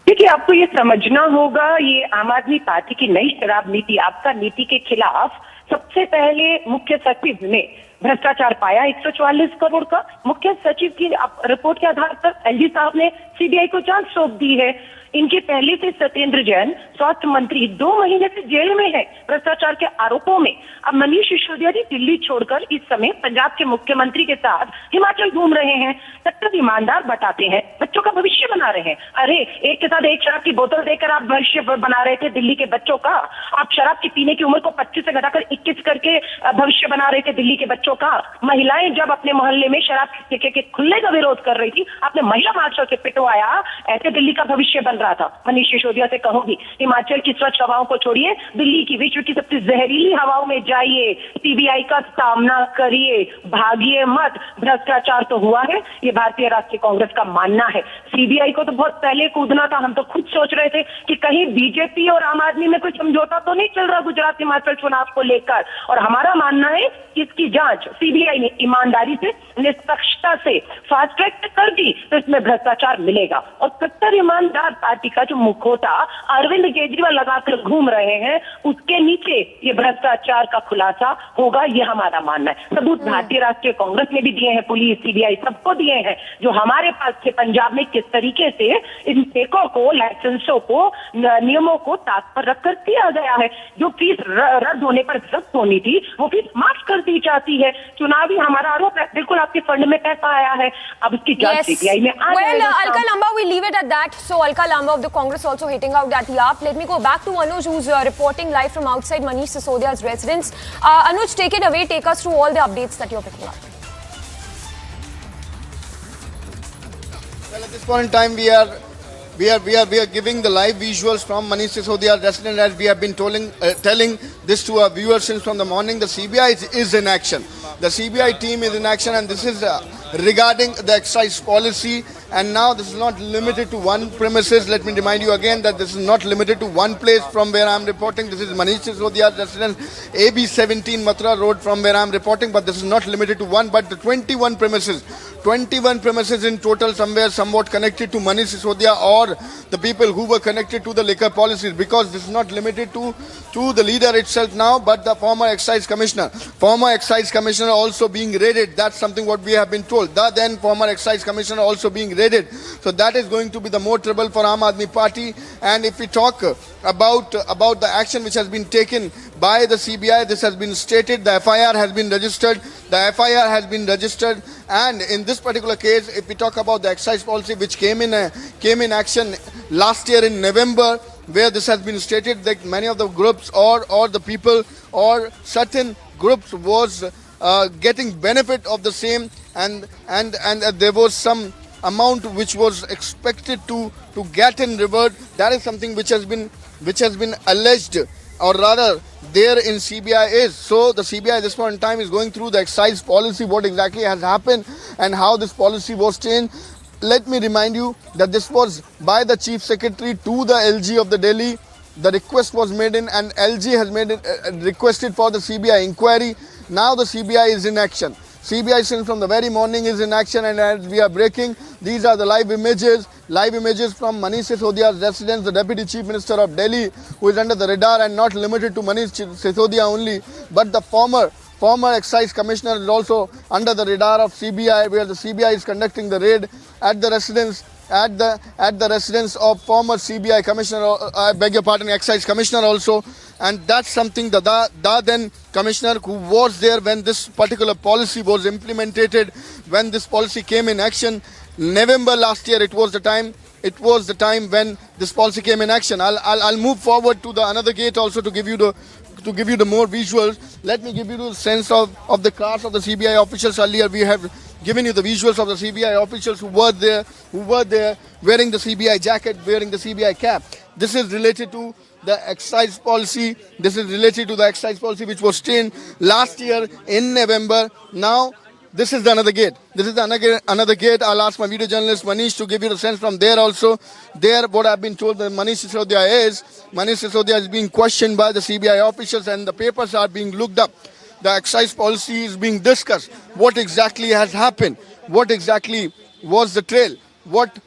देखिए, आपको ये समझना होगा, ये आम आदमी party की नई शराब नीति, आपका नीति के खिलाफ सबसे पहले मुख्य सचिव ने भ्रष्टाचार पाया 144 करोड़ का। मुख्य सचिव की रिपोर्ट के आधार पर एलजी साहब ने सीबीआई को जांच सौंप दी है। इनके पहले से सत्येंद्र जैन स्वास्थ्य मंत्री 2 महीने से जेल में है भ्रष्टाचार के आरोपों में। अब मनीष सिसोदिया जी दिल्ली छोड़कर इस समय पंजाब के मुख्यमंत्री के साथ हिमाचल घूम रहे हैं, कट्टर ईमानदार बताते हैं, बच्चों का भविष्य बना रहे हैं। अरे, एक के साथ एक शराब की बोतल देकर आप भविष्य बना रहे थे दिल्ली के बच्चों का। आप शराब की पीने की उम्र को 25 से घटाकर 21 करके भविष्य बना रहे थे दिल्ली के बच्चों का। महिलाएं जब अपने मोहल्ले में शराब के खुले का विरोध कर रही थी, आपने महिला मार्शल से पिटवाया, ऐसे दिल्ली का भविष्य बन रहा था। मनीष सिसोदिया से कहूंगी, हिमाचल की स्वच्छ हवाओं को छोड़िए, दिल्ली की विश्व की सबसे जहरीली हवाओं में जाइए, सीबीआई का सामना करिए, भागिए मत। भ्रष्टाचार तो हुआ है, ये भारतीय राष्ट्रीय कांग्रेस का मानना है। सीबीआई को तो बहुत पहले कूदना था। हम तो खुद सोच रहे थे कि कहीं बीजेपी और आम आदमी में कोई समझौता तो नहीं चल रहा गुजरात हिमाचल चुनाव को लेकर। और हमारा मानना है कि इसकी जांच सीबीआई ने ईमानदारी से, निष्पक्षता से, फास्ट ट्रैक से कर दी तो इसमें भ्रष्टाचार मिलेगा। और कट्टर ईमानदार पार्टी का जो मुखौटा अरविंद केजरीवाल लगाकर घूम रहे हैं, उसके नीचे ये भ्रष्टाचार का खुलासा होगा, ये हमारा मानना है। सबूत भारतीय राष्ट्रीय कांग्रेस ने भी दिए हैं, पुलिस, सीबीआई सबको दिए हैं, जो हमारे पास थे पंजाब में किस तरीके से इन ठेकों को, लाइसेंसों को, नियमों को ताक पर रखकर किया गया है। जो फीस रद्द होने पर जब्त होनी थी, वो फीस माफ कर दी जाती है। चुनावी हमारा आरोप है, बिल्कुल आपके फंड में पैसा आया है, अब उसकी जांच सीबीआई में आ जाएगा। Alka Lamba, we leave it at that. So Alka Lamba of the Congress also hitting out at the AAP. Let me go back to Anuj, who's reporting live from outside Manish Sisodia's residence. Anuj, take it away. Take us through all the updates that you're picking up. Well, at this point in time, we are giving the live visuals from Manish Sisodia's residence, as we have been telling this to our viewers since from the morning. The CBI is in action. The CBI team is in action, and this is regarding the excise policy. And now this is not limited to one premises. Let me remind you again that this is not limited to one place from where I am reporting. This is Manish Sisodia's residence, AB 17 Mathura Road, from where I am reporting. But this is not limited to one, but the 21 premises. 21 premises in total, somewhat connected to Manish Sisodia or the people who were connected to the liquor policies, because this is not limited to the leader itself now, but the former excise commissioner. Former excise commissioner also being raided. That's something what we have been told. The then former excise commissioner also being raided. So that is going to be the more trouble for Aam Aadmi Party. And if we talk about the action which has been taken by the CBI, this has been stated. The FIR has been registered. The FIR has been registered. And in this particular case, if we talk about the excise policy which came in action last year in November, where this has been stated that many of the groups or the people or certain groups was getting benefit of the same, and there was some amount which was expected to get in reward. That is something which has been alleged, or rather there in CBI is. So the CBI at this point in time is going through the excise policy, what exactly has happened and how this policy was changed. Let me remind you that this was by the Chief Secretary to the LG of the Delhi. The request was made in, and LG has made it requested for the CBI inquiry. Now the CBI is in action. CBI since from the very morning is in action, and as we are breaking, these are the live images from Manish Sisodia's residence, the Deputy Chief Minister of Delhi, who is under the radar, and not limited to Manish Sisodia only, but the former Excise Commissioner is also under the radar of CBI, where the CBI is conducting the raid at the residence of former CBI Commissioner, Excise Commissioner also. And that's something the then Commissioner who was there when this particular policy was implemented, when this policy came in action, November last year, it was the time when this policy came in action. I'll move forward to the another gate also to give you the more visuals. Let me give you the sense of the cars of the CBI officials. Earlier we have given you the visuals of the CBI officials who were there wearing the CBI jacket, wearing the CBI cap. This is related to the excise policy. This is related to the excise policy which was changed last year in November. Now this is the another gate. This is the another gate. I'll ask my video journalist Manish to give you the sense from there also. There, what I've been told that Manish Sisodia is being questioned by the CBI officials, and the papers are being looked up. The excise policy is being discussed. What exactly has happened? What exactly was the trail? What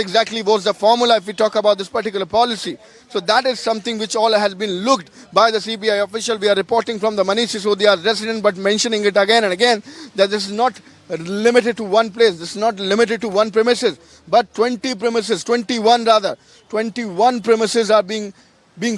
exactly was the formula if we talk about this particular policy? So that is something which all has been looked by the CBI official. We are reporting from the Manish Sisodia's residence, but mentioning it again and again that this is not limited to one place. This is not limited to one premises, but 21 premises are being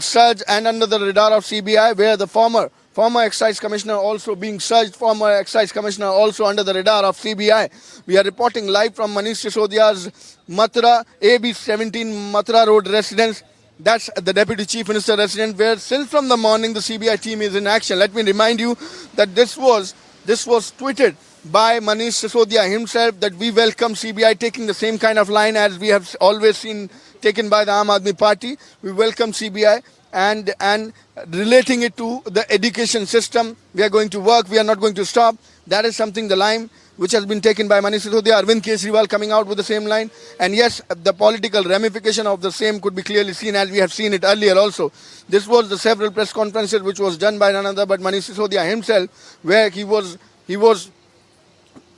searched and under the radar of CBI, where the former Excise Commissioner also being searched, former Excise Commissioner also under the radar of CBI. We are reporting live from Manish Sisodia's Mathura, AB17 Mathura Road residence. That's the Deputy Chief Minister residence, where since from the morning the CBI team is in action. Let me remind you that this was tweeted by Manish Sisodia himself, that we welcome CBI, taking the same kind of line as we have always seen taken by the Aam Aadmi Party. We welcome CBI and relating it to the education system. We are going to work, we are not going to stop. That is something, the line which has been taken by Manish Sisodia. Arvind Kejriwal coming out with the same line. And yes, the political ramification of the same could be clearly seen, as we have seen it earlier also. This was the several press conferences which was done by none other but Manish Sisodia himself, where he was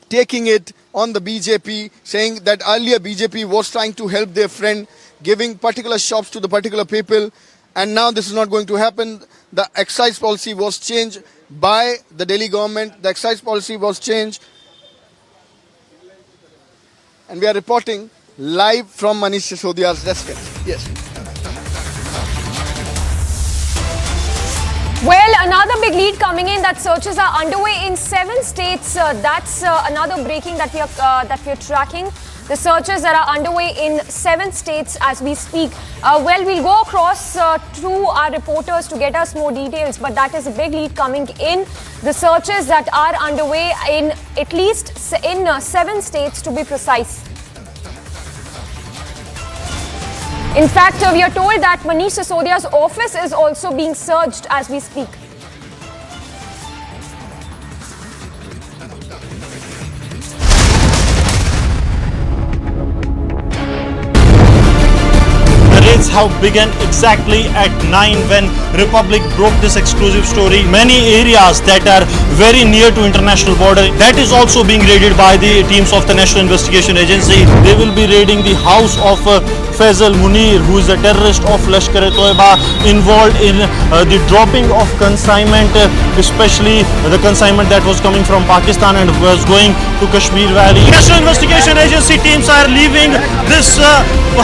taking it on the BJP, saying that earlier BJP was trying to help their friend, giving particular shops to the particular people, and now this is not going to happen. The excise policy was changed by the Delhi government. The excise policy was changed, and we are reporting live from Manish Sisodia's residence. Yes. Well, another big lead coming in, that searches are underway in 7 states. That's another breaking that we are tracking. The searches that are underway in 7 states as we speak. Well, we'll go across to our reporters to get us more details, but that is a big lead coming in. The searches that are underway in at least in 7 states to be precise. In fact, we are told that Manish Sisodia's office is also being searched as we speak. Raids have begun exactly at 9 when Republic broke this exclusive story. Many areas that are very near to international border, that is also being raided by the teams of the National Investigation Agency. They will be raiding the house of Faisal Munir, who is a terrorist of Lashkar-e-Toiba, involved in the dropping of consignment, especially the consignment that was coming from Pakistan and was going to Kashmir Valley. National Investigation Agency teams are leaving this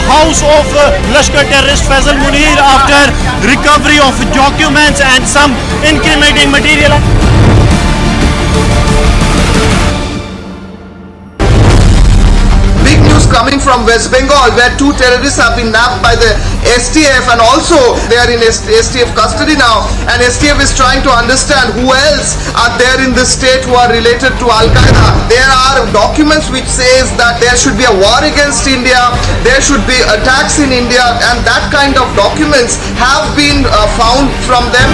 house of Lashkar terrorist Faisal Munir after recovery of documents and some incriminating material. Big news coming from West Bengal, where 2 terrorists have been nabbed by the STF, and also they are in STF custody now, and STF is trying to understand who else are there in the state who are related to Al-Qaeda. There are documents which says that there should be a war against India, there should be attacks in India, and that kind of documents have been found from them.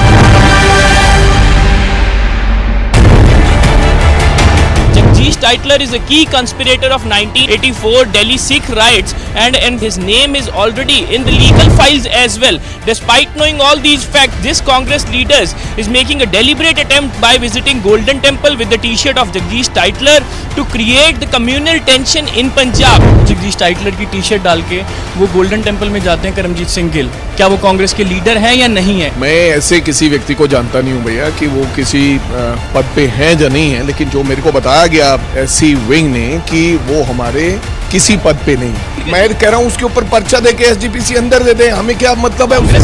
Jagdish Titler is a key conspirator of 1984 Delhi Sikh riots, and his name is already in the legal files as well. Despite knowing all these facts, this Congress leaders is making a deliberate attempt by visiting Golden Temple with the t-shirt of Jagdish Titler to create the communal tension in Punjab. Jagdish Tytler की T-shirt डाल के वो golden temple में जाते हैं करमजीत सिंह गिल, क्या वो कांग्रेस के लीडर हैं या नहीं है? मैं ऐसे किसी व्यक्ति को जानता नहीं हूँ भैया कि वो किसी पद पे हैं या नहीं है, लेकिन जो मेरे को बताया गया ऐसी विंग ने कि वो हमारे किसी पद पे नहीं। मैं कह रहा हूँ उसके ऊपर पर्चा दे के एसजीपीसी अंदर दे दें, हमें क्या मतलब है उससे?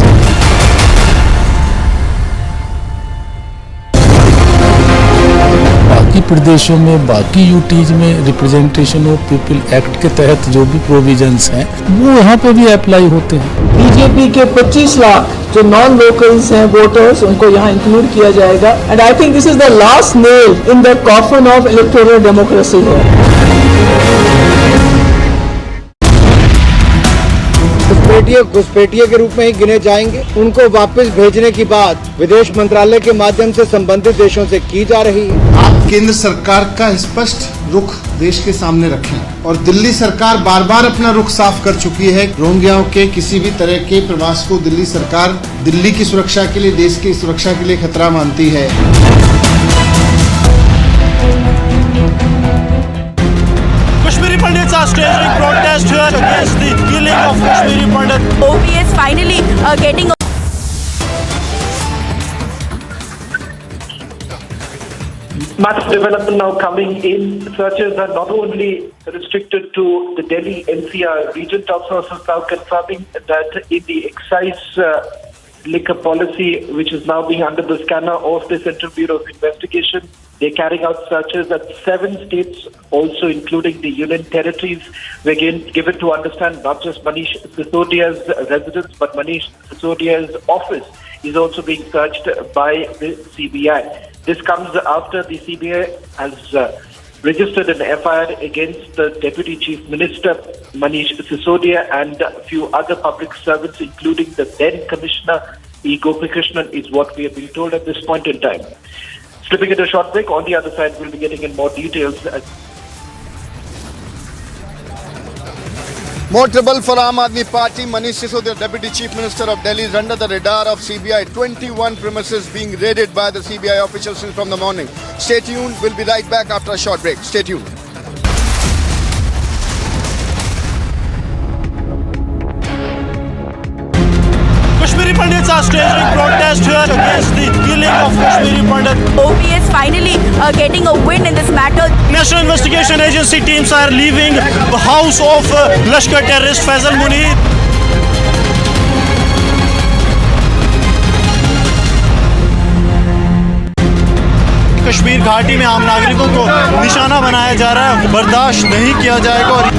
बाकी प्रदेशों में, बाकी यूटीज में रिप्रेजेंटेशन ऑफ पीपल एक्ट के तहत जो भी प्रोविजंस हैं वो यहाँ पे भी अप्लाई होते हैं। बीजेपी के 25 लाख जो नॉन लोकल्स हैं वोटर्स, उनको यहाँ इंक्लूड किया जाएगा। And I think this is the last nail in the coffin of electoral democracy है। घुसपैठिए के रूप में ही गिने जाएंगे। उनको वापस भेजने की बात विदेश मंत्रालय के माध्यम से संबंधित देशों से की जा रही है। आप केंद्र सरकार का स्पष्ट रुख देश के सामने रखें, और दिल्ली सरकार बार बार अपना रुख साफ कर चुकी है। रोहिंग्याओं के किसी भी तरह के प्रवास को दिल्ली सरकार दिल्ली की सुरक्षा के लिए, देश की सुरक्षा के लिए खतरा मानती है। Kashmiri Pandits are staging protest here against the killing of Kashmiri Pandit. OPS finally getting much development now coming in. Searches are not only restricted to the Delhi NCR region. Top sources now confirming that in the excise liquor policy, which is now being under the scanner of the Central Bureau of Investigation, they're carrying out searches at 7 states, also including the Union Territories. We're given to understand not just Manish Sisodia's residence, but Manish Sisodia's office is also being searched by the CBI. This comes after the CBI has registered an FIR against the Deputy Chief Minister, Manish Sisodia, and a few other public servants, including the then Commissioner, E. Gopikrishnan, is what we have been told at this point in time. Slipping into a short break. On the other side, we'll be getting in more details. More trouble for Aam Aadmi Party. Manish Sisodia, Deputy Chief Minister of Delhi, is under the radar of CBI. 21 premises being raided by the CBI officials since from the morning. Stay tuned. We'll be right back after a short break. Stay tuned. Kashmiri Pandits are staging protest here against the killing of Kashmiri Pandit. OPS finally getting a win in this matter. National Investigation Agency teams are leaving the house of Lashkar terrorist Faisal Munir. Kashmir घाटी में आम नागरिकों को निशाना बनाया जा रहा है, बर्दाश्त नहीं किया जाएगा। और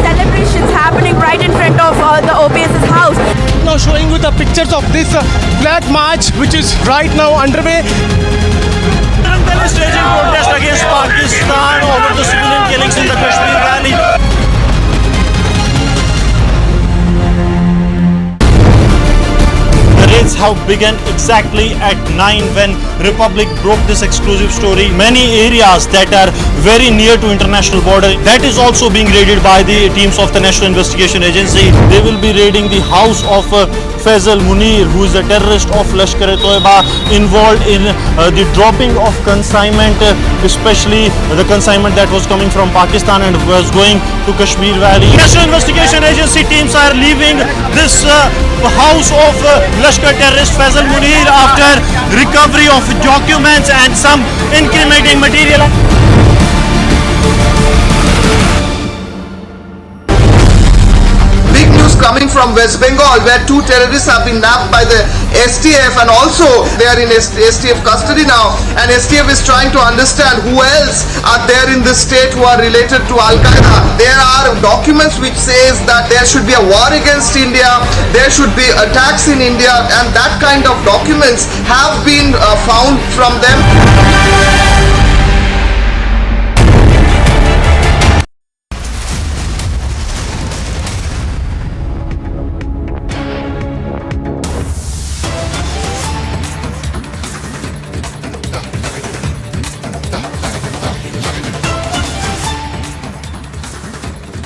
celebrations happening right in front of the OPS's house. Now showing you the pictures of this flag march which is right now underway. Delhi staging protest against Pakistan over the civilian killings in the Kashmir Valley. The raids have begun exactly at 9 when Republic broke this exclusive story. Many areas that are very near to international border, that is also being raided by the teams of the National Investigation Agency. They will be raiding the house of Faisal Munir, who is a terrorist of Lashkar-e-Toiba, involved in the dropping of consignment, especially the consignment that was coming from Pakistan and was going to Kashmir Valley. National Investigation Agency teams are leaving this house of Lashkar terrorist Faisal Munir after recovery of documents and some incriminating material. Big news coming from West Bengal, where 2 terrorists have been nabbed by the STF, and also they are in STF custody now, and STF is trying to understand who else are there in this state who are related to Al-Qaeda. There are documents which says that there should be a war against India, there should be attacks in India, and that kind of documents have been found from them.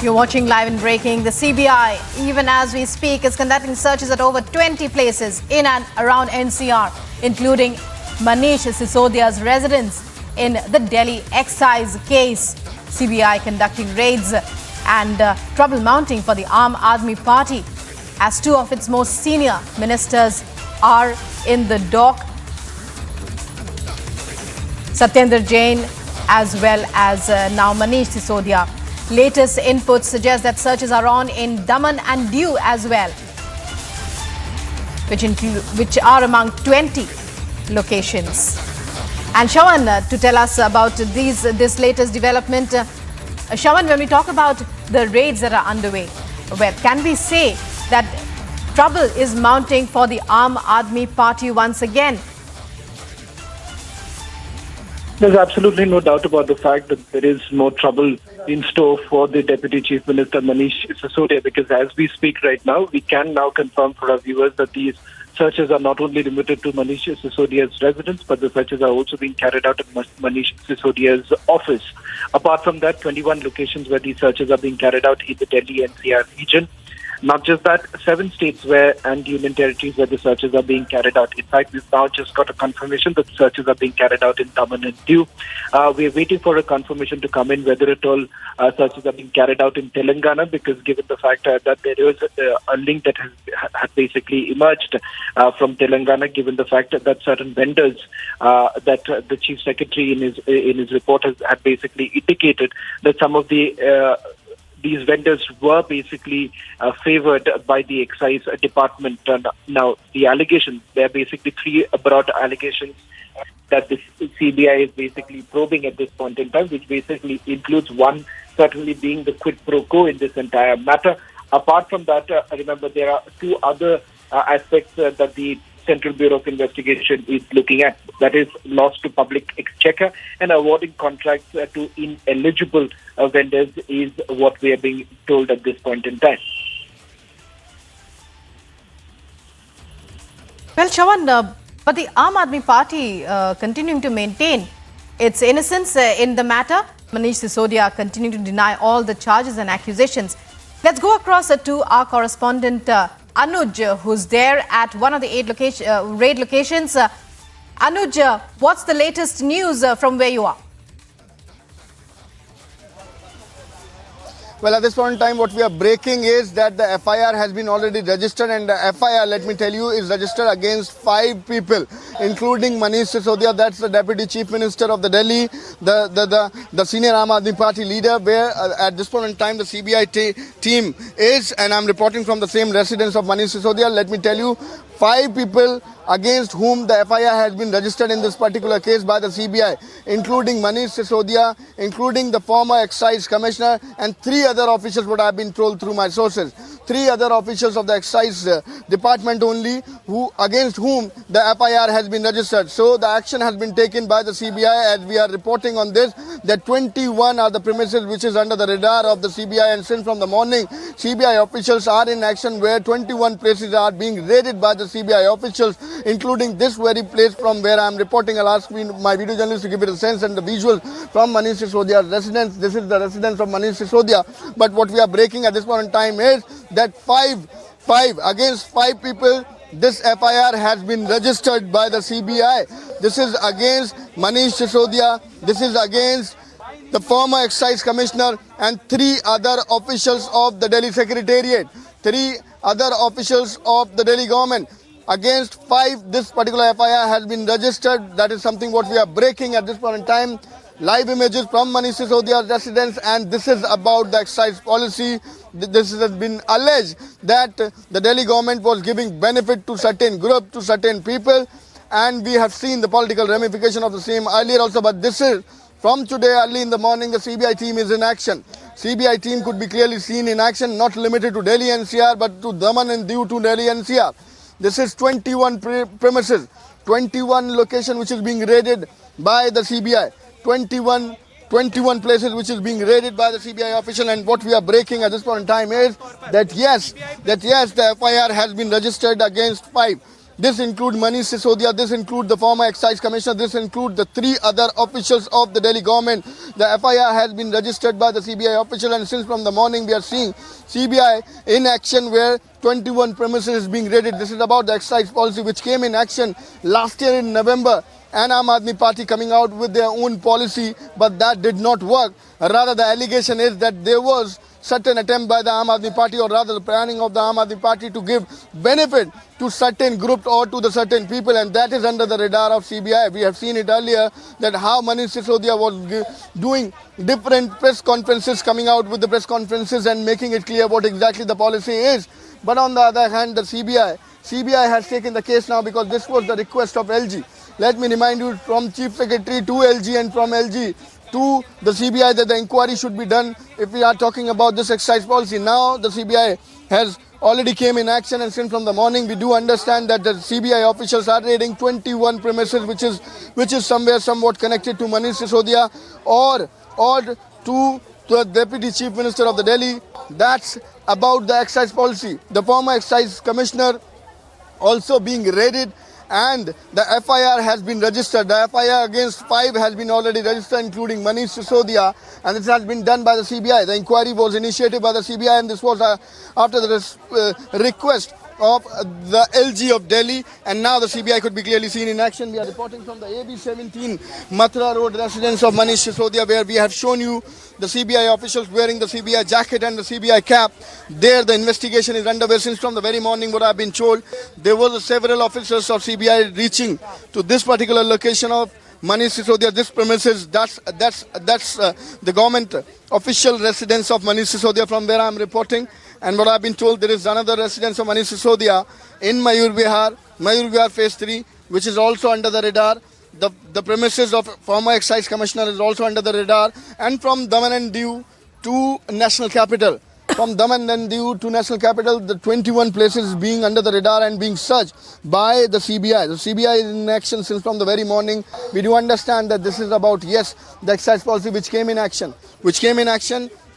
You're watching Live and Breaking. The CBI, even as we speak, is conducting searches at over 20 places in and around NCR, including Manish Sisodia's residence in the Delhi excise case. CBI conducting raids and trouble mounting for the Aam Aadmi Party as 2 of its most senior ministers are in the dock. Satyendra Jain as well as now Manish Sisodia. Latest inputs suggest that searches are on in Daman and Diu as well, which are among 20 locations. And Shawan, to tell us about this latest development. Shawan, when we talk about the raids that are underway, where can we say that trouble is mounting for the Aam Aadmi Party once again? There's absolutely no doubt about the fact that there is more trouble in store for the Deputy Chief Minister Manish Sisodia, because as we speak right now, we can now confirm for our viewers that these searches are not only limited to Manish Sisodia's residence, but the searches are also being carried out at Manish Sisodia's office. Apart from that, 21 locations where these searches are being carried out in the Delhi NCR region. Not just that, 7 states and union territories where the searches are being carried out. In fact, we've now just got a confirmation that searches are being carried out in Daman and Diu. We're waiting for a confirmation to come in whether at all searches are being carried out in Telangana, because given the fact that there is a link that has basically emerged from Telangana, given the fact that certain vendors that the Chief Secretary in his report had basically indicated that some of these vendors were basically favored by the excise department. Now, the allegations, there are basically 3 broad allegations that the CBI is basically probing at this point in time, which basically includes one, certainly being the quid pro quo in this entire matter. Apart from that, remember, there are 2 other aspects that the Central Bureau of Investigation is looking at. That is loss to public exchequer, and awarding contracts to ineligible vendors is what we are being told at this point in time. Well, Shawan, but the Aam Aadmi Party continuing to maintain its innocence in the matter. Manish Sisodia continuing to deny all the charges and accusations. Let's go across to our correspondent Anuj, who's there at one of the 8 raid locations. Anuj, what's the latest news from where you are? Well, at this point in time, what we are breaking is that the FIR has been already registered, and the FIR, let me tell you, is registered against 5 people, including Manish Sisodia, that's the Deputy Chief Minister of the Delhi, the senior Aam Aadmi Party leader, where at this point in time the CBI team is, and I'm reporting from the same residence of Manish Sisodia. Let me tell you, 5 people against whom the FIR has been registered in this particular case by the CBI, including Manish Sisodia, including the former excise commissioner, and 3 other officials, what I've been told through my sources. 3 other officials of the excise department only, against whom the FIR has been registered. So the action has been taken by the CBI, as we are reporting on this, that 21 are the premises which is under the radar of the CBI, and since from the morning, CBI officials are in action where 21 places are being raided by the CBI officials, including this very place from where I am reporting. I'll ask my video journalist to give it a sense and the visuals from Manish Sisodia's residence. This is the residence of Manish Sisodia. But what we are breaking at this point in time is that 5 against 5 people, this FIR has been registered by the CBI. This is against Manish Sisodia. This is against the former excise commissioner and 3 other officials of the Delhi Secretariat. 3 other officials of the Delhi government. Against 5, this particular FIR has been registered. That is something what we are breaking at this point in time. live images from Manish Sisodia's residence, and this is about the excise policy. This has been alleged that the Delhi government was giving benefit to certain group, to certain people, and we have seen the political ramification of the same earlier also. But this is from today early in the morning, the CBI team is in action. CBI team could be clearly seen in action, not limited to Delhi NCR, but to Daman and Diu to Delhi NCR. This is 21 premises, 21 location which is being raided by the CBI. 21 places which is being raided by the CBI official, and what we are breaking at this point in time is that yes, the FIR has been registered against 5. This includes Manish Sisodia, this includes the former excise commissioner, this includes the 3 other officials of the Delhi government. The FIR has been registered by the CBI official, and since from the morning we are seeing CBI in action where 21 premises is being raided. This is about the excise policy which came in action last year in November. And Aam Aadmi Party coming out with their own policy, but that did not work. Rather, the allegation is that there was certain attempt by the Aam Aadmi Party, or rather the planning of the Aam Aadmi Party to give benefit to certain groups or to the certain people, and that is under the radar of CBI. We have seen it earlier that how Manish Sisodia was doing different press conferences, coming out with the press conferences and making it clear what exactly the policy is. But on the other hand, the CBI has taken the case now because this was the request of LG. Let me remind you, from Chief Secretary to LG and from LG to the CBI, that the inquiry should be done if we are talking about this excise policy. Now the CBI has already came in action, and since from the morning we do understand that the CBI officials are raiding 21 premises which is somewhere somewhat connected to Manish Sisodia or to the Deputy Chief Minister of the Delhi. That's about the excise policy. The former excise commissioner also being raided, and the FIR has been registered. The FIR against 5 has been already registered, including Manish Sisodia, and this has been done by the CBI. The inquiry was initiated by the CBI, and this was after the request of the LG of Delhi, and now the CBI could be clearly seen in action. We are reporting from the AB17 Mathura Road residence of Manish Sisodia, where we have shown you the CBI officials wearing the CBI jacket and the CBI cap. There the investigation is underway. Since from the very morning, what I have been told, there was several officers of CBI reaching to this particular location of Manish Sisodia, this premises. That's the government official residence of Manish Sisodia from where I am reporting. And what I have been told, there is another residence of Manish Sisodia in Mayur Vihar phase 3, which is also under the radar. The premises of former excise commissioner is also under the radar. And from Daman and Diu to national capital, the 21 places being under the radar and being searched by the CBI. The CBI is in action since from the very morning. We do understand that this is about, yes, the excise policy which came in action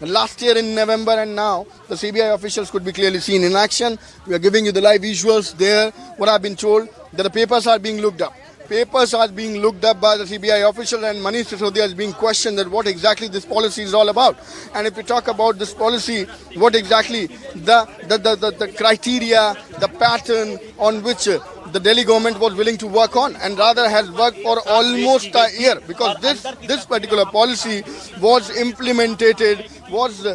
last year in November, and now the CBI officials could be clearly seen in action. We are giving you the live visuals there. What I've been told, that the papers are being looked up. Papers are being looked up by the CBI officials, and Manish Sisodia is being questioned that what exactly this policy is all about. And if we talk about this policy, what exactly the criteria, the pattern on which the Delhi government was willing to work on, and rather has worked for almost a year, because this particular policy was implemented, was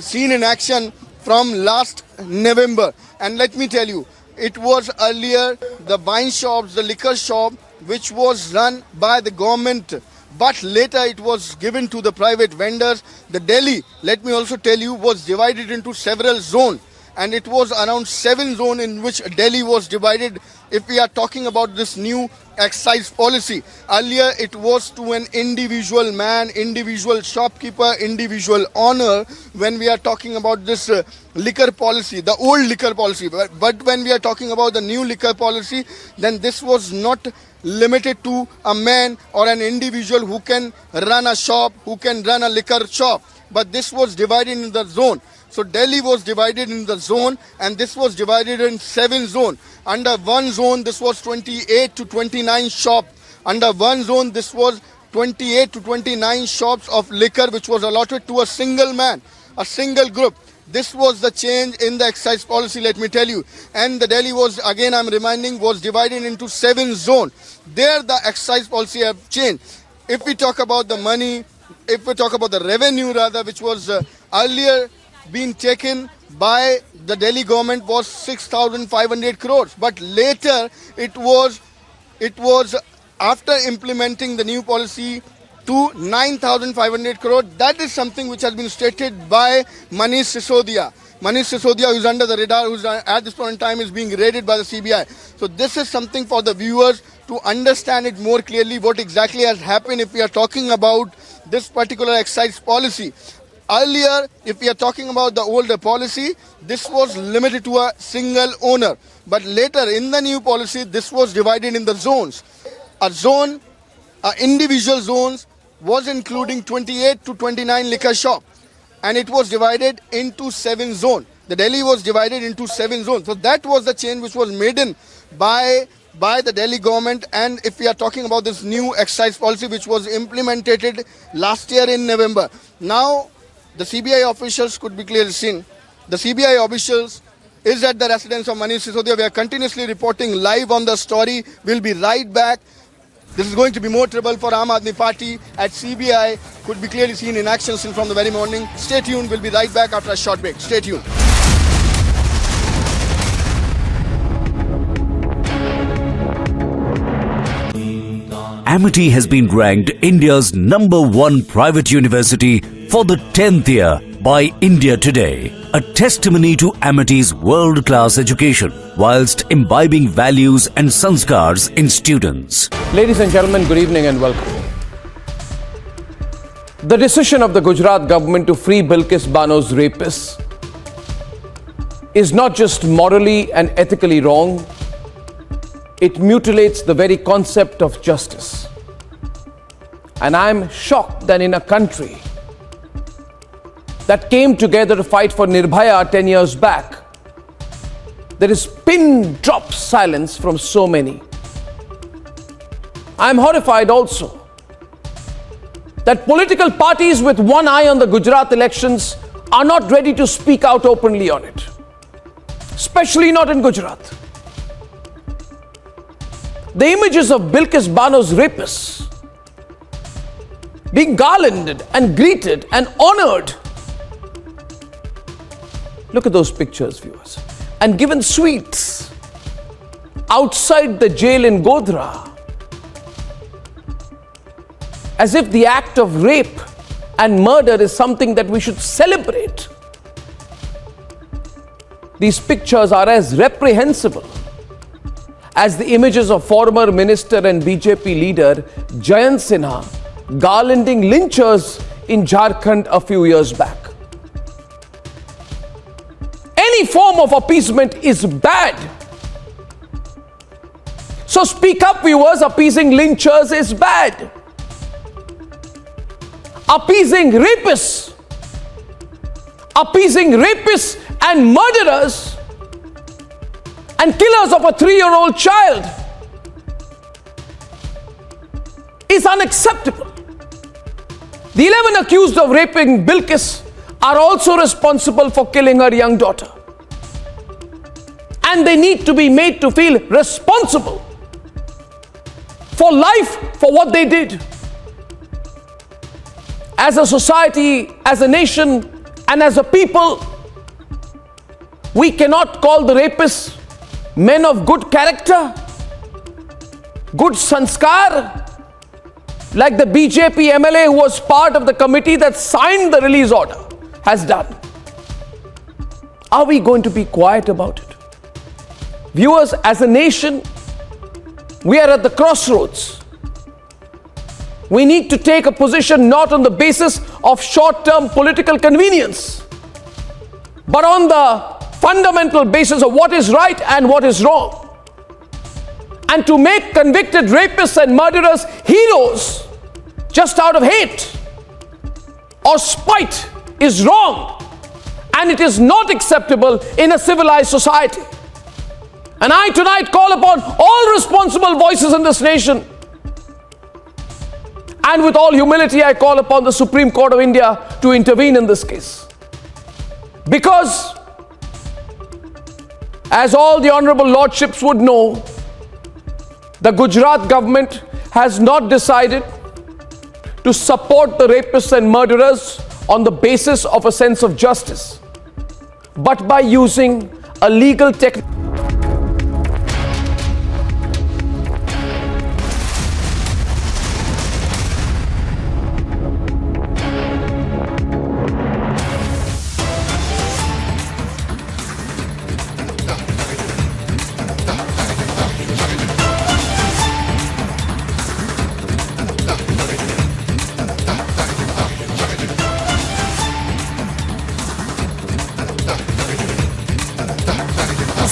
seen in action from last November. And let me tell you, it was earlier the wine shops, the liquor shop, which was run by the government, but later it was given to the private vendors. The Delhi, let me also tell you, was divided into several zones, and it was around 7 zones in which Delhi was divided. If we are talking about this new excise policy, earlier it was to an individual man, individual shopkeeper, individual owner. When we are talking about this liquor policy, the old liquor policy, but when we are talking about the new liquor policy, then this was not limited to a man or an individual who can run a shop, who can run a liquor shop, but this was divided in the zone. So Delhi was divided in the zone, and this was divided in 7 zones. Under one zone, this was 28 to 29 shops. Under one zone, this was 28 to 29 shops of liquor, which was allotted to a single man, a single group. This was the change in the excise policy, let me tell you. And the Delhi was, again I'm reminding, was divided into 7 zones. There the excise policy have changed. If we talk about the money, if we talk about the revenue rather, which was earlier being taken by the Delhi government, was 6,500 crores. But later it was after implementing the new policy to 9,500 crore. That is something which has been stated by Manish Sisodia. Manish Sisodia, who is under the radar, who at this point in time is being raided by the CBI. So this is something for the viewers to understand it more clearly, what exactly has happened if we are talking about this particular excise policy. Earlier, if we are talking about the older policy, this was limited to a single owner. But later in the new policy, this was divided in the zones. A zone, individual zones was including 28 to 29 liquor shops. And it was divided into 7 zones. The Delhi was divided into 7 zones. So that was the change which was made in by the Delhi government. And if we are talking about this new excise policy which was implemented last year in November. Now, the CBI officials could be clearly seen. The CBI officials is at the residence of Manish Sisodia. We are continuously reporting live on the story. We'll be right back. This is going to be more trouble for Aam Aadmi Party at CBI. Could be clearly seen in action since from the very morning. Stay tuned. We'll be right back after a short break. Stay tuned. Amity has been ranked India's #1 private university for the 10th year by India Today, a testimony to Amity's world-class education whilst imbibing values and sanskars in students. Ladies and gentlemen, good evening and welcome. The decision of the Gujarat government to free Bilkis Bano's rapists is not just morally and ethically wrong, it mutilates the very concept of justice. And I'm shocked that in a country that came together to fight for Nirbhaya 10 years back, there is pin-drop silence from so many. I'm horrified also that political parties with one eye on the Gujarat elections are not ready to speak out openly on it, especially not in Gujarat. The images of Bilkis Bano's rapists being garlanded and greeted and honored. Look at those pictures, viewers. And given sweets outside the jail in Godhra, as if the act of rape and murder is something that we should celebrate. These pictures are as reprehensible as the images of former minister and BJP leader Jayant Sinha garlanding lynchers in Jharkhand a few years back. Any form of appeasement is bad. So speak up, viewers. Appeasing lynchers is bad. Appeasing rapists and murderers and killers of a 3-year-old child is unacceptable. The 11 accused of raping Bilkis are also responsible for killing her young daughter. And they need to be made to feel responsible for life, for what they did. As a society, as a nation, and as a people, we cannot call the rapists men of good character, good sanskar, like the BJP MLA who was part of the committee that signed the release order has done. Are we going to be quiet about it? Viewers, as a nation, we are at the crossroads. We need to take a position not on the basis of short-term political convenience, but on the fundamental basis of what is right and what is wrong. And to make convicted rapists and murderers heroes just out of hate or spite is wrong, and it is not acceptable in a civilized society. And I tonight call upon all responsible voices in this nation, and with all humility I call upon the Supreme Court of India to intervene in this case. Because, as all the honorable lordships would know, the Gujarat government has not decided to support the rapists and murderers on the basis of a sense of justice, but by using a legal technique.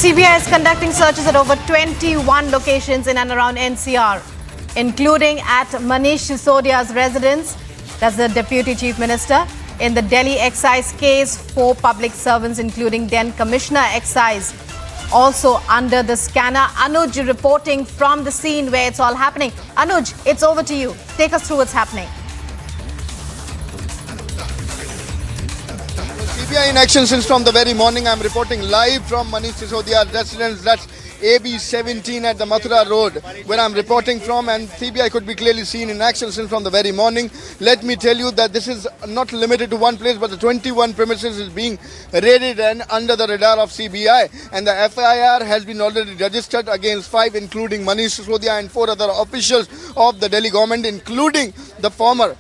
CBI is conducting searches at over 21 locations in and around NCR, including at Manish Sisodia's residence, that's the Deputy Chief Minister. In the Delhi excise case, 4 public servants, including then Commissioner Excise, also under the scanner. Anuj reporting from the scene where it's all happening. Anuj, it's over to you. Take us through what's happening. CBI in action since from the very morning. I'm reporting live from Manish Sisodia's residence. That's AB 17 at the Mathura Road, where I'm reporting from, and CBI could be clearly seen in action since from the very morning. Let me tell you that this is not limited to one place, but the 21 premises is being raided and under the radar of CBI, and the FIR has been already registered against 5, including Manish Sisodia and 4 other officials of the Delhi government, including the former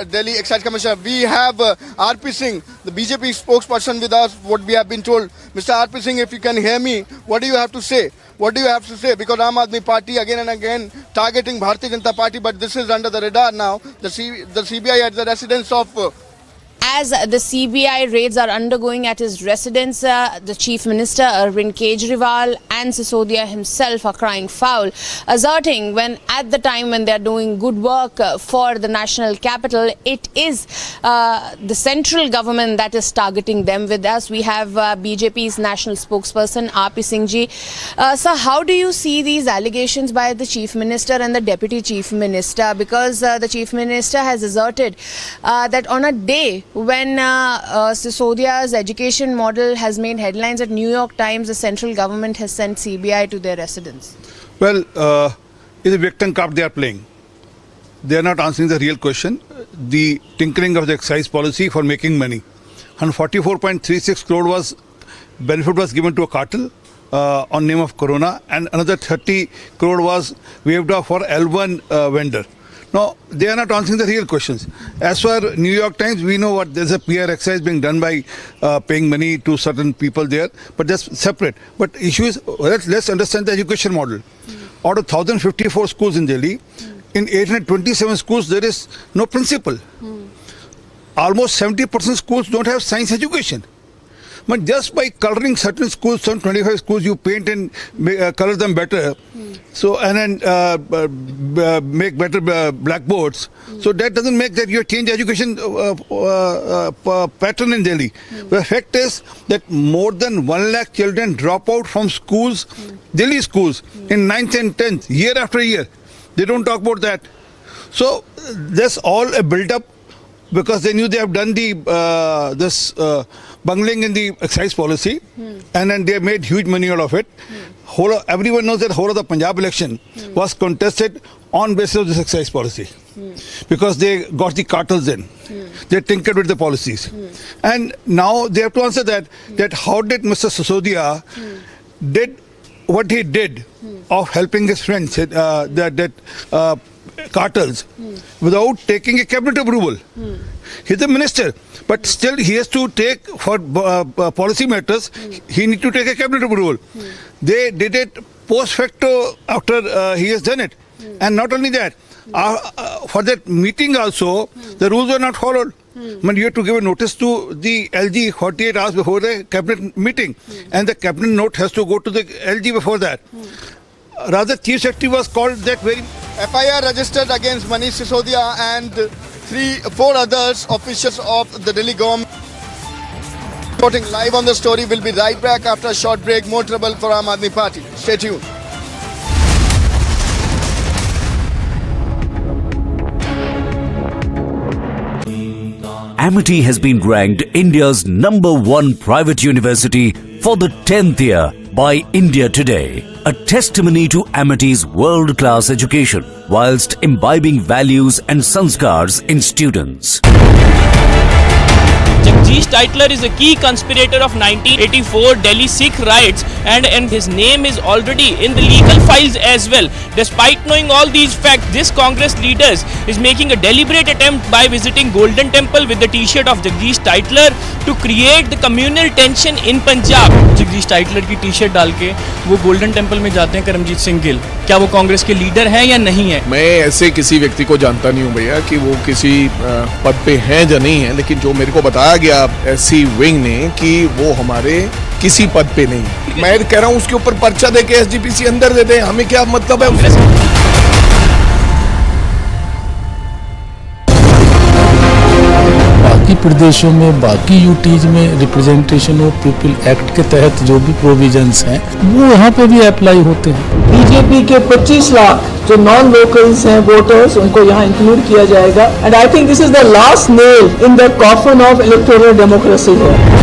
Delhi Excise Commissioner. We have RP Singh, the BJP spokesperson, with us. What we have been told, Mr. RP Singh, if you can hear me, what do you have to say? What do you have to say? Because Aam Aadmi Party again and again targeting Bharatiya Janata Party, but this is under the radar now. The CBI at the residence of. As the CBI raids are undergoing at his residence, the Chief Minister Arvind Kejriwal and Sisodia himself are crying foul, asserting at the time when they are doing good work for the national capital, it is the central government that is targeting them. With us, we have BJP's national spokesperson RP Singh ji. Sir, how do you see these allegations by the Chief Minister and the Deputy Chief Minister? Because the Chief Minister has asserted that on a day when Sisodia's education model has made headlines at New York Times, the central government has sent CBI to their residence. Well, it's a victim card they are playing. They are not answering the real question. The tinkering of the excise policy for making money. 144.36 crore benefit was given to a cartel on name of Corona, and another 30 crore was waived off for L1 vendor. No, they are not answering the real questions. As for New York Times, we know what there's a PR exercise being done by paying money to certain people there, but that's separate. But issue is, let's understand the education model. Out of 1,054 schools in Delhi, in 827 schools, there is no principal. Almost 70% schools don't have science education. But just by coloring certain schools, some 25 schools, you paint and color them better, so and then make better blackboards. So that doesn't make that you change education pattern in Delhi. The fact is that more than 1 lakh children drop out from schools, Delhi schools, in 9th and 10th, year after year. They don't talk about that. So that's all a build-up, because they knew they have done the bungling in the excise policy, and then they made huge money out of it. Everyone knows that whole of the Punjab election was contested on basis of this excise policy, because they got the cartels in. They tinkered with the policies. And now they have to answer that how did Mr. Sisodia did what he did of helping his friends, cartels, without taking a cabinet approval. He's a minister, but still he has to take, for policy matters, he needs to take a cabinet approval. They did it post facto after he has done it. And not only that, for that meeting also, the rules were not followed. But you have to give a notice to the LG 48 hours before the cabinet meeting, and the cabinet note has to go to the LG before that. Rather, Chief Secretary was called that very... FIR registered against Manish Sisodia and 4 others officials of the Delhi government. Reporting live on the story. Will be right back after a short break. More trouble for Aam Aadmi Party. Stay tuned. Amity has been ranked India's #1 private university for the 10th year by India Today, a testimony to Amity's world-class education whilst imbibing values and sanskars in students. Jagdish Titler is a key conspirator of 1984 Delhi Sikh riots, and his name is already in the legal files as well. Despite knowing all these facts, this Congress leaders is making a deliberate attempt by visiting Golden Temple with the t-shirt of Jagdish Titler to create the communal tension in Punjab. Jagdish Tytler की T-shirt डाल के वो golden temple में जाते हैं करमजीत सिंह गिल। क्या वो कांग्रेस के लीडर हैं या नहीं है? मैं ऐसे किसी व्यक्ति को जानता नहीं हूँ भैया कि वो किसी पद पे हैं या नहीं है, लेकिन जो मेरे को बताया गया एससी विंग ने कि वो हमारे किसी पद पे नहीं। मैं कह रहा हूँ उसके ऊपर पर्चा देके एसजीपीसी अंदर दे दें, हमें क्या मतलब है? बाकी प्रदेशों में, बाकी यूटीज में रिप्रेजेंटेशन ऑफ पीपल एक्ट के तहत जो भी प्रोविजंस हैं वो यहाँ पे भी अप्लाई होते हैं। बीजेपी के 25 लाख जो नॉन लोकल्स हैं वोटर्स, उनको यहाँ इंक्लूड किया जाएगा and I think this is the last nail in the coffin of electoral democracy है।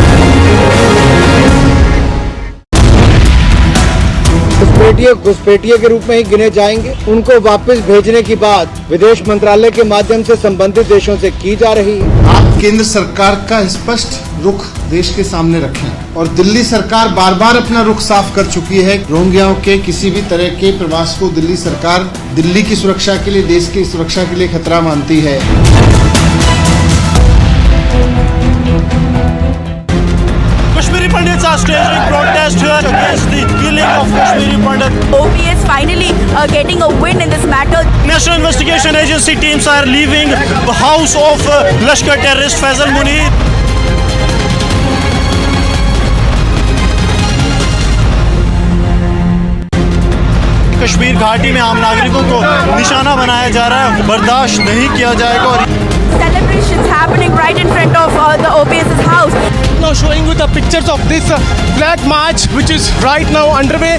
घुसपैठिए के रूप में ही गिने जाएंगे। उनको वापस भेजने की बात विदेश मंत्रालय के माध्यम से संबंधित देशों से की जा रही है। आप केंद्र सरकार का स्पष्ट रुख देश के सामने रखें और दिल्ली सरकार बार बार अपना रुख साफ कर चुकी है। रोहिंग्याओं के किसी भी तरह के प्रवास को दिल्ली सरकार दिल्ली की सुरक्षा के लिए, देश की सुरक्षा के लिए खतरा मानती है। Kashmiri Pandits are staging protest here against the killing of Kashmiri Pandit. OP is finally getting a win in this matter. National Investigation Agency teams are leaving the house of Lashkar terrorist Faisal Munir. Kashmir घाटी में आम नागरिकों को निशाना बनाया जा रहा है, बर्दाश्त नहीं किया जाएगा। और Celebrations happening right in front of the OPS's house. Now showing you the pictures of this flag march which is right now underway.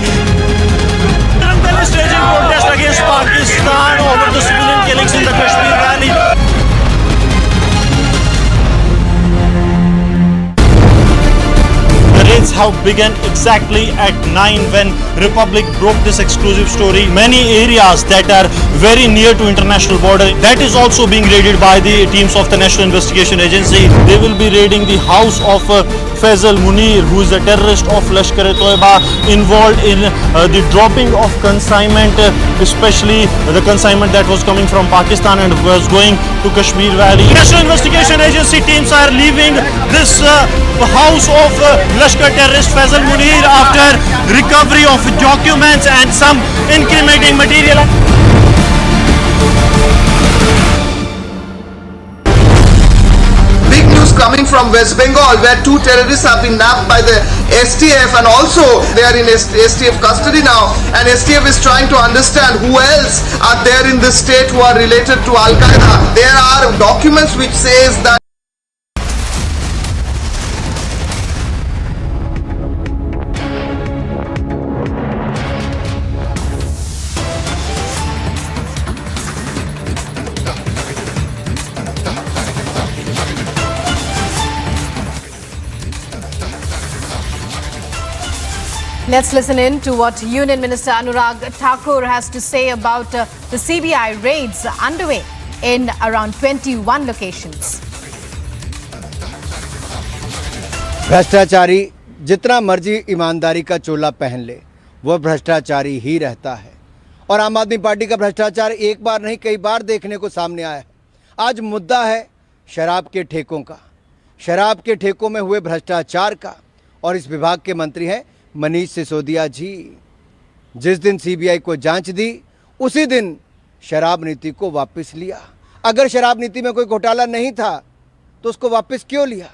Bajrang is staging protest against Pakistan over the civilian killings in the Kashmir Valley. The raids have begun exactly at 9 when Republic broke this exclusive story. Many areas that are very near to international border, that is also being raided by the teams of the National Investigation Agency. They will be raiding the house of Faisal Munir, who is a terrorist of Lashkar-e-Toiba, involved in the dropping of consignment, especially the consignment that was coming from Pakistan and was going to Kashmir Valley. National Investigation Agency teams are leaving this house of Lashkar terrorist Faisal Munir after recovery of documents and some incriminating material. Big news coming from West Bengal, where 2 terrorists have been nabbed by the STF and also they are in STF custody now, and STF is trying to understand who else are there in the state who are related to Al-Qaeda. There are documents which says that Let's listen in to what Union Minister Anurag Thakur has to say about the CBI raids underway in around 21 locations. भ्रष्टाचारी जितना मर्जी ईमानदारी का चोला पहन ले, वह भ्रष्टाचारी ही रहता है। और आम आदमी पार्टी का भ्रष्टाचार एक बार नहीं कई बार देखने को सामने आया है। आज मुद्दा है शराब के ठेकों का, शराब के ठेकों में हुए भ्रष्टाचार का। और इस विभाग के मंत्री हैं मनीष सिसोदिया जी। जिस दिन सीबीआई को जांच दी, उसी दिन शराब नीति को वापस लिया। अगर शराब नीति में कोई घोटाला नहीं था तो उसको वापस क्यों लिया?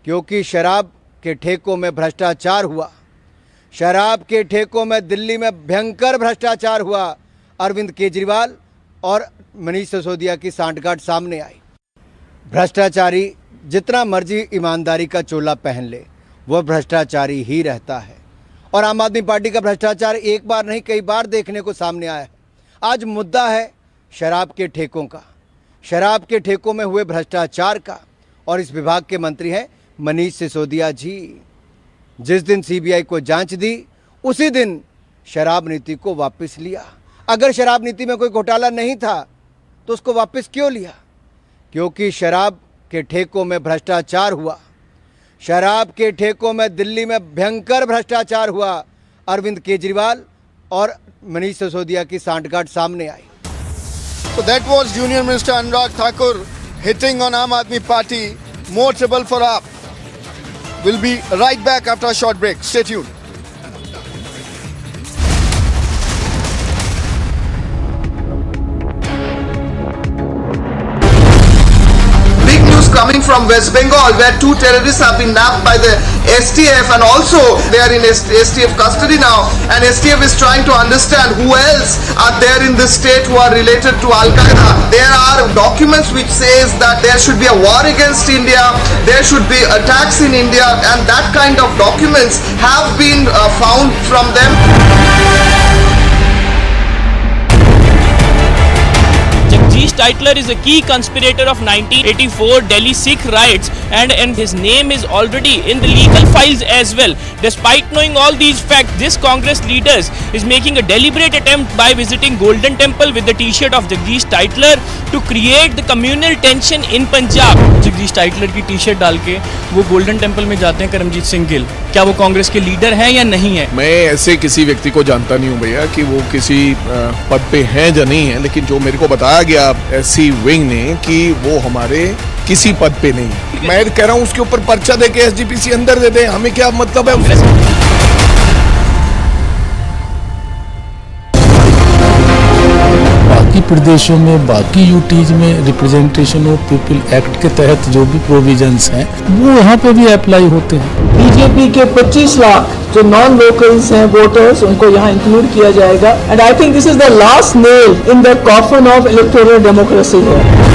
क्योंकि शराब के ठेकों में भ्रष्टाचार हुआ। शराब के ठेकों में दिल्ली में भयंकर भ्रष्टाचार हुआ। अरविंद केजरीवाल और मनीष सिसोदिया की सांठगांठ सामने आई। भ्रष्टाचारी जितना मर्जी ईमानदारी का चोला पहन ले, वह भ्रष्टाचारी ही रहता है। और आम आदमी पार्टी का भ्रष्टाचार एक बार नहीं कई बार देखने को सामने आया है। आज मुद्दा है शराब के ठेकों का, शराब के ठेकों में हुए भ्रष्टाचार का। और इस विभाग के मंत्री हैं मनीष सिसोदिया जी। जिस दिन सीबीआई को जांच दी, उसी दिन शराब नीति को वापस लिया। अगर शराब नीति में कोई घोटाला नहीं था तो उसको वापस क्यों लिया? क्योंकि शराब के ठेकों में भ्रष्टाचार हुआ। शराब के ठेकों में दिल्ली में भयंकर भ्रष्टाचार हुआ। अरविंद केजरीवाल और मनीष सिसोदिया की सांठगांठ सामने आई। So that was Union Minister Anurag Thakur hitting on Aam Aadmi Party. More trouble for AAP. We'll be right back after a short break. Stay tuned. from West Bengal where 2 terrorists have been nabbed by the STF and also they are in STF custody now, and STF is trying to understand who else are there in the state who are related to Al-Qaeda. There are documents which says that there should be a war against India, there should be attacks in India, and that kind of documents have been found from them. Titler is a key conspirator of 1984 Delhi Sikh riots, and his name is already in the legal files as well. Despite knowing all these facts, this Congress leaders is making a deliberate attempt by visiting Golden Temple with the t-shirt of Jagdish Titler to create the communal tension in Punjab. Jagdish Tytler की T-shirt डाल के वो golden temple में जाते हैं करमजीत सिंह गिल, क्या वो कांग्रेस के लीडर हैं या नहीं है? मैं ऐसे किसी व्यक्ति को जानता नहीं हूं भैया कि वो किसी पद पे हैं या नहीं है, लेकिन जो मेरे को बताया गया ऐसी विंग ने कि वो हमारे किसी पद पे नहीं। मैं कह रहा हूं उसके ऊपर पर्चा देके एसजीपीसी अंदर दे दे, हमें क्या मतलब है? बाकी प्रदेशों में, बाकी यूटीज में रिप्रेजेंटेशन ऑफ पीपल एक्ट के तहत जो भी प्रोविजंस हैं वो यहाँ पे भी अप्लाई होते हैं। बीजेपी के 25 लाख जो नॉन लोकल्स हैं वोटर्स, उनको यहाँ इंक्लूड किया जाएगा, and I think this is the last nail in the coffin of electoral democracy है।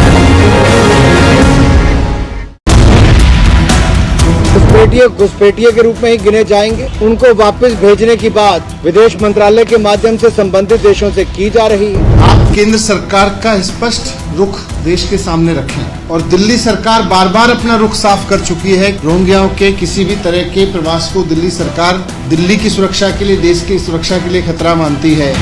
घुसपैठिए के रूप में ही गिने जाएंगे। उनको वापस भेजने की बात विदेश मंत्रालय के माध्यम से संबंधित देशों से की जा रही है। आप केंद्र सरकार का स्पष्ट रुख देश के सामने रखें, और दिल्ली सरकार बार बार अपना रुख साफ कर चुकी है। रोहिंग्याओं के किसी भी तरह के प्रवास को दिल्ली सरकार दिल्ली की सुरक्षा के लिए, देश की सुरक्षा के लिए खतरा मानती है।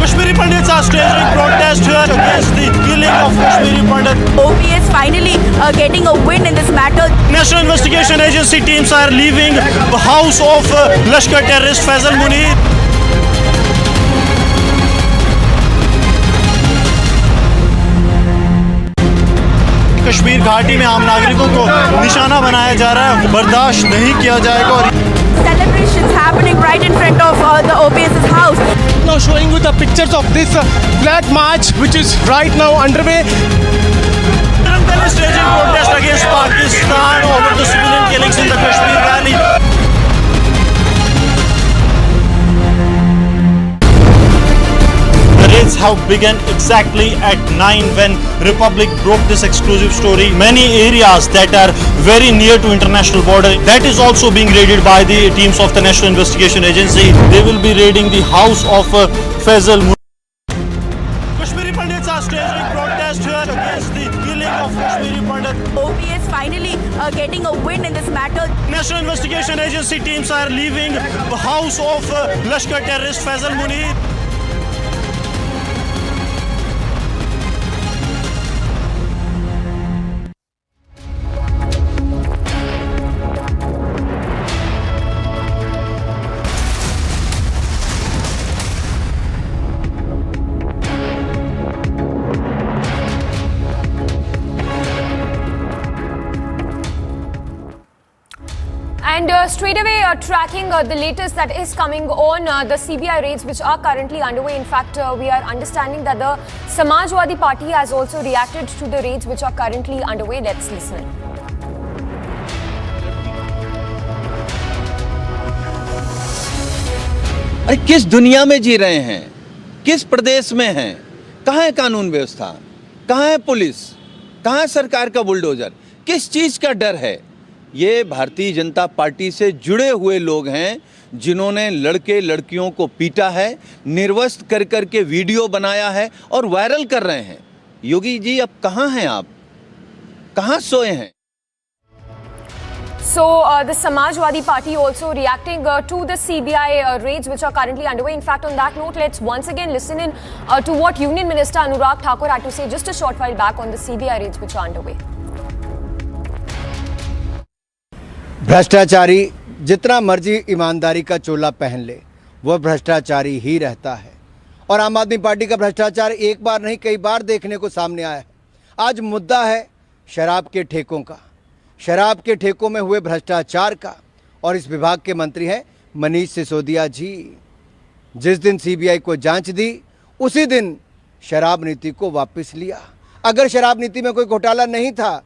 Kashmiri Pandits are staging protest here against the killing of Kashmiri Pandit. OP is finally getting a win in this matter. National Investigation Agency teams are leaving the house of Lashkar terrorist Faisal Munir. Kashmir घाटी में आम नागरिकों को निशाना बनाया जा रहा है, बर्दाश्त नहीं किया जाएगा। और Celebrations happening right in front of the OPS's house. Now showing you the pictures of this flag march which is right now underway. Bajrang is staging protest against Pakistan over the civilian killings in the Kashmir Valley. The raids have begun exactly at 9 when Republic broke this exclusive story. Many areas that are very near to international border, that is also being raided by the teams of the National Investigation Agency. They will be raiding the house of Faisal Munir. Kashmiri Pandits are staging protest here against the killing of Kashmiri Pandit. OP is finally getting a win in this matter. National Investigation Agency teams are leaving the house of Lashkar terrorist Faisal Munir. And straight away tracking the latest that is coming on the CBI raids which are currently underway. In fact, we are understanding that the Samajwadi Party has also reacted to the raids which are currently underway. Let's listen. अरे किस दुनिया में जी रहे हैं, किस प्रदेश में हैं, कहाँ है कानून व्यवस्था, कहाँ है पुलिस, कहाँ है सरकार का बुलडोजर, किस चीज़ का डर है? ये भारतीय जनता पार्टी से जुड़े हुए लोग हैं जिन्होंने लड़के लड़कियों को पीटा है, निर्वस्त्र कर कर के वीडियो बनाया है और वायरल कर रहे हैं। योगी जी अब कहाँ हैं आप, कहाँ सोए हैं? So the Samajwadi Party also reacting to the CBI raids which are currently underway. In fact, on that note, let's once again listen in to what Union Minister Anurag Thakur had to say just a short while back on the CBI raids which are underway. भ्रष्टाचारी जितना मर्जी ईमानदारी का चोला पहन ले, वह भ्रष्टाचारी ही रहता है। और आम आदमी पार्टी का भ्रष्टाचार एक बार नहीं कई बार देखने को सामने आया है। आज मुद्दा है शराब के ठेकों का, शराब के ठेकों में हुए भ्रष्टाचार का, और इस विभाग के मंत्री हैं मनीष सिसोदिया जी। जिस दिन सीबीआई को जांच दी उसी दिन शराब नीति को वापस लिया। अगर शराब नीति में कोई घोटाला नहीं था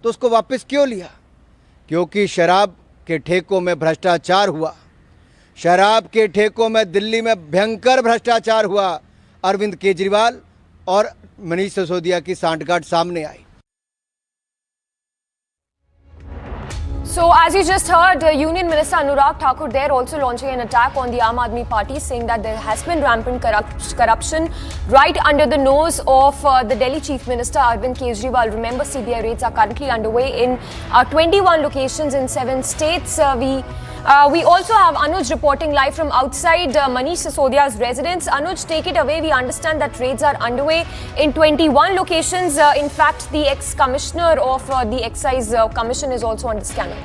तो उसको वापस क्यों लिया? क्योंकि शराब के ठेकों में भ्रष्टाचार हुआ। शराब के ठेकों में दिल्ली में भयंकर भ्रष्टाचार हुआ। अरविंद केजरीवाल और मनीष सिसोदिया की सांठगांठ सामने आई। So, as you just heard, Union Minister Anurag Thakur there also launching an attack on the Aam Aadmi Party, saying that there has been rampant corruption right under the nose of the Delhi Chief Minister Arvind Kejriwal. Remember, CBI raids are currently underway in 21 locations in 7 states. We also have Anuj reporting live from outside Manish Sisodia's residence. Anuj, take it away. We understand that raids are underway in 21 locations. In fact, the ex-commissioner of the Excise Commission is also under scanner.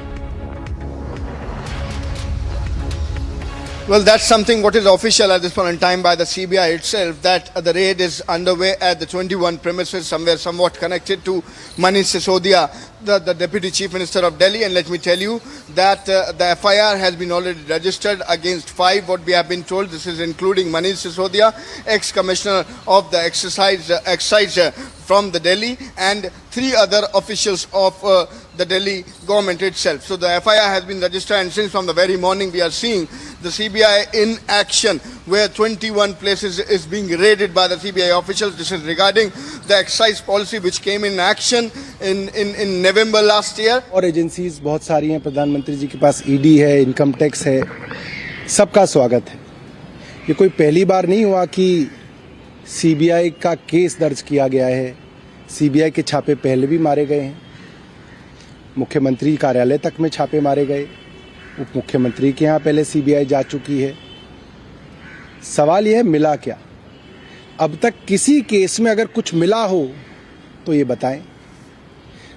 Well, that's something what is official at this point in time by the CBI itself, that the raid is underway at the 21 premises, somewhat connected to Manish Sisodia, the Deputy Chief Minister of Delhi. And let me tell you that the FIR has been already registered against 5, what we have been told. This is including Manish Sisodia, ex-commissioner of the excise from the Delhi, and 3 other officials of the Delhi government itself. So the FIR has been registered, and since from the very morning we are seeing the CBI in action, where 21 places is being raided by the CBI officials. This is regarding the excise policy which came in action in November last year. और agencies बहुत सारी हैं, प्रधानमंत्री जी के पास ED है, income tax है, सबका स्वागत है। ये कोई पहली बार नहीं हुआ कि सीबीआई का केस दर्ज किया गया है। सीबीआई के छापे पहले भी मारे गए हैं, मुख्यमंत्री कार्यालय तक में छापे मारे गए, उप मुख्यमंत्री के यहाँ पहले सीबीआई जा चुकी है। सवाल यह है मिला क्या? अब तक किसी केस में अगर कुछ मिला हो तो ये बताएं।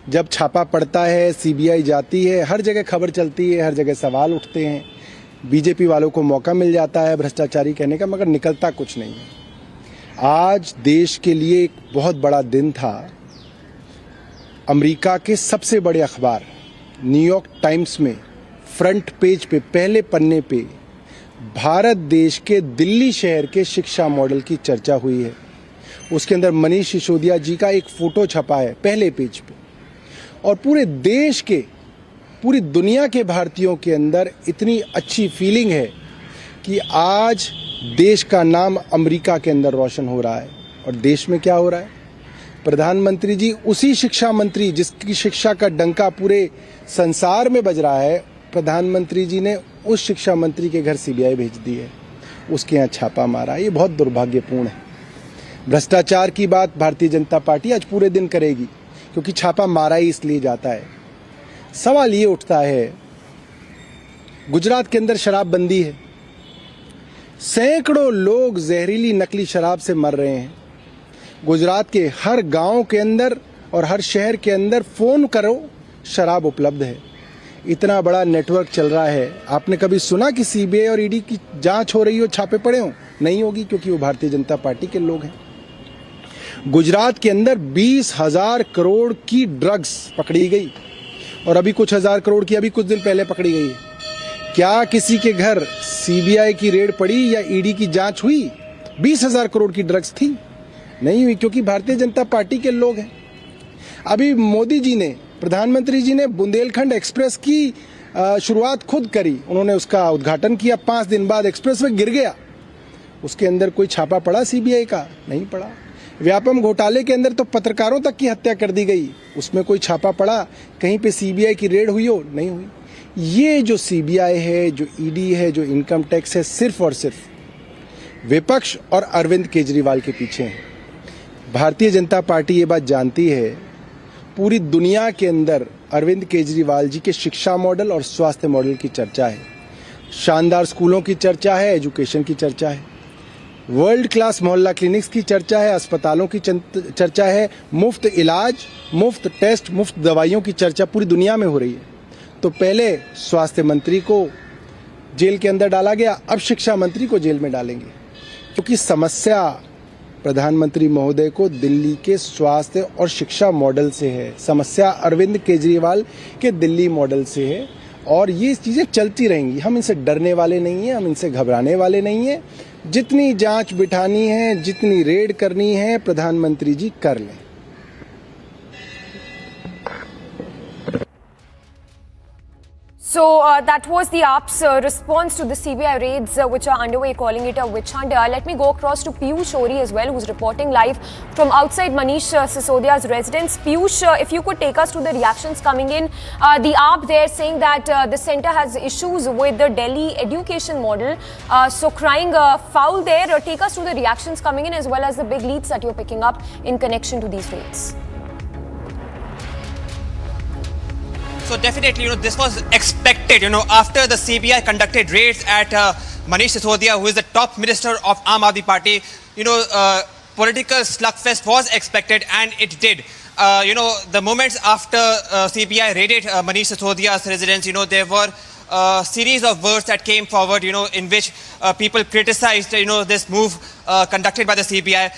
जब छापा पड़ता है, सीबीआई जाती है, हर जगह खबर चलती है, हर जगह सवाल उठते हैं, बीजेपी वालों को मौका मिल जाता है भ्रष्टाचारी कहने का, मगर निकलता कुछ नहीं है। आज देश के लिए एक बहुत बड़ा दिन था। अमेरिका के सबसे बड़े अखबार न्यूयॉर्क टाइम्स में फ्रंट पेज पे, पहले पन्ने पे भारत देश के दिल्ली शहर के शिक्षा मॉडल की चर्चा हुई है। उसके अंदर मनीष सिसोदिया जी का एक फोटो छपा है पहले पेज पे, और पूरे देश के, पूरी दुनिया के भारतीयों के अंदर इतनी अच्छी फीलिंग है कि आज देश का नाम अमेरिका के अंदर रोशन हो रहा है। और देश में क्या हो रहा है? प्रधानमंत्री जी, उसी शिक्षा मंत्री जिसकी शिक्षा का डंका पूरे संसार में बज रहा है, प्रधानमंत्री जी ने उस शिक्षा मंत्री के घर सीबीआई भेज दी है, उसके यहाँ छापा मारा। ये बहुत दुर्भाग्यपूर्ण है। भ्रष्टाचार की बात भारतीय जनता पार्टी आज पूरे दिन करेगी, क्योंकि छापा मारा ही इसलिए जाता है। सवाल ये उठता है, गुजरात के अंदर शराबबंदी है, सैकड़ों लोग जहरीली नकली शराब से मर रहे हैं। गुजरात के हर गांव के अंदर और हर शहर के अंदर फोन करो, शराब उपलब्ध है। इतना बड़ा नेटवर्क चल रहा है। आपने कभी सुना कि सीबीआई और ईडी की जांच हो रही हो, छापे पड़े हो? नहीं होगी, क्योंकि वो भारतीय जनता पार्टी के लोग हैं। गुजरात के अंदर 20,000 करोड़ की ड्रग्स पकड़ी गई, और अभी कुछ हजार करोड़ की अभी कुछ दिन पहले पकड़ी गई है। क्या किसी के घर सीबीआई की रेड पड़ी या ईडी की जांच हुई? 20,000 करोड़ की ड्रग्स थी? नहीं हुई, क्योंकि भारतीय जनता पार्टी के लोग हैं। अभी मोदी जी ने, प्रधानमंत्री जी ने बुंदेलखंड एक्सप्रेस की शुरुआत खुद करी, उन्होंने उसका उद्घाटन किया। 5 दिन बाद एक्सप्रेस वे गिर गया। उसके अंदर कोई छापा पड़ा सीबीआई का? नहीं पड़ा। व्यापम घोटाले के अंदर तो पत्रकारों तक की हत्या कर दी गई, उसमें कोई छापा पड़ा? कहीं पे सीबीआई की रेड हुई हो? नहीं हुई। ये जो सीबीआई है, जो ईडी है, जो इनकम टैक्स है, सिर्फ और सिर्फ विपक्ष और अरविंद केजरीवाल के पीछे है। भारतीय जनता पार्टी ये बात जानती है, पूरी दुनिया के अंदर अरविंद केजरीवाल जी के शिक्षा मॉडल और स्वास्थ्य मॉडल की चर्चा है। शानदार स्कूलों की चर्चा है, एजुकेशन की चर्चा है, वर्ल्ड क्लास मोहल्ला क्लिनिक्स की चर्चा है, अस्पतालों की चर्चा है, मुफ्त इलाज, मुफ्त टेस्ट, मुफ्त दवाइयों की चर्चा पूरी दुनिया में हो रही है। तो पहले स्वास्थ्य मंत्री को जेल के अंदर डाला गया, अब शिक्षा मंत्री को जेल में डालेंगे, क्योंकि समस्या प्रधानमंत्री महोदय को दिल्ली के स्वास्थ्य और शिक्षा मॉडल से है। समस्या अरविंद केजरीवाल के दिल्ली मॉडल से है। और ये चीज़ें चलती रहेंगी। हम इनसे डरने वाले नहीं हैं, हम इनसे घबराने वाले नहीं हैं। जितनी जांच बिठानी है, जितनी रेड करनी है, प्रधानमंत्री जी कर लें। So that was the AAP's response to the CBI raids which are underway, calling it a witch hunt. Let me go across to Piyush Ori as well, who's reporting live from outside Manish Sisodia's residence. Piyush, if you could take us to the reactions coming in. The AAP there saying that the centre has issues with the Delhi education model. So crying foul there. Take us to the reactions coming in as well as the big leads that you're picking up in connection to these raids. So definitely, this was expected, after the CBI conducted raids at Manish Sisodia, who is the top minister of Aam Aadmi Party, political slugfest was expected, and it did. The moments after CBI raided Manish Sisodia's residence, there were a series of words that came forward, in which people criticized, this move conducted by the CBI.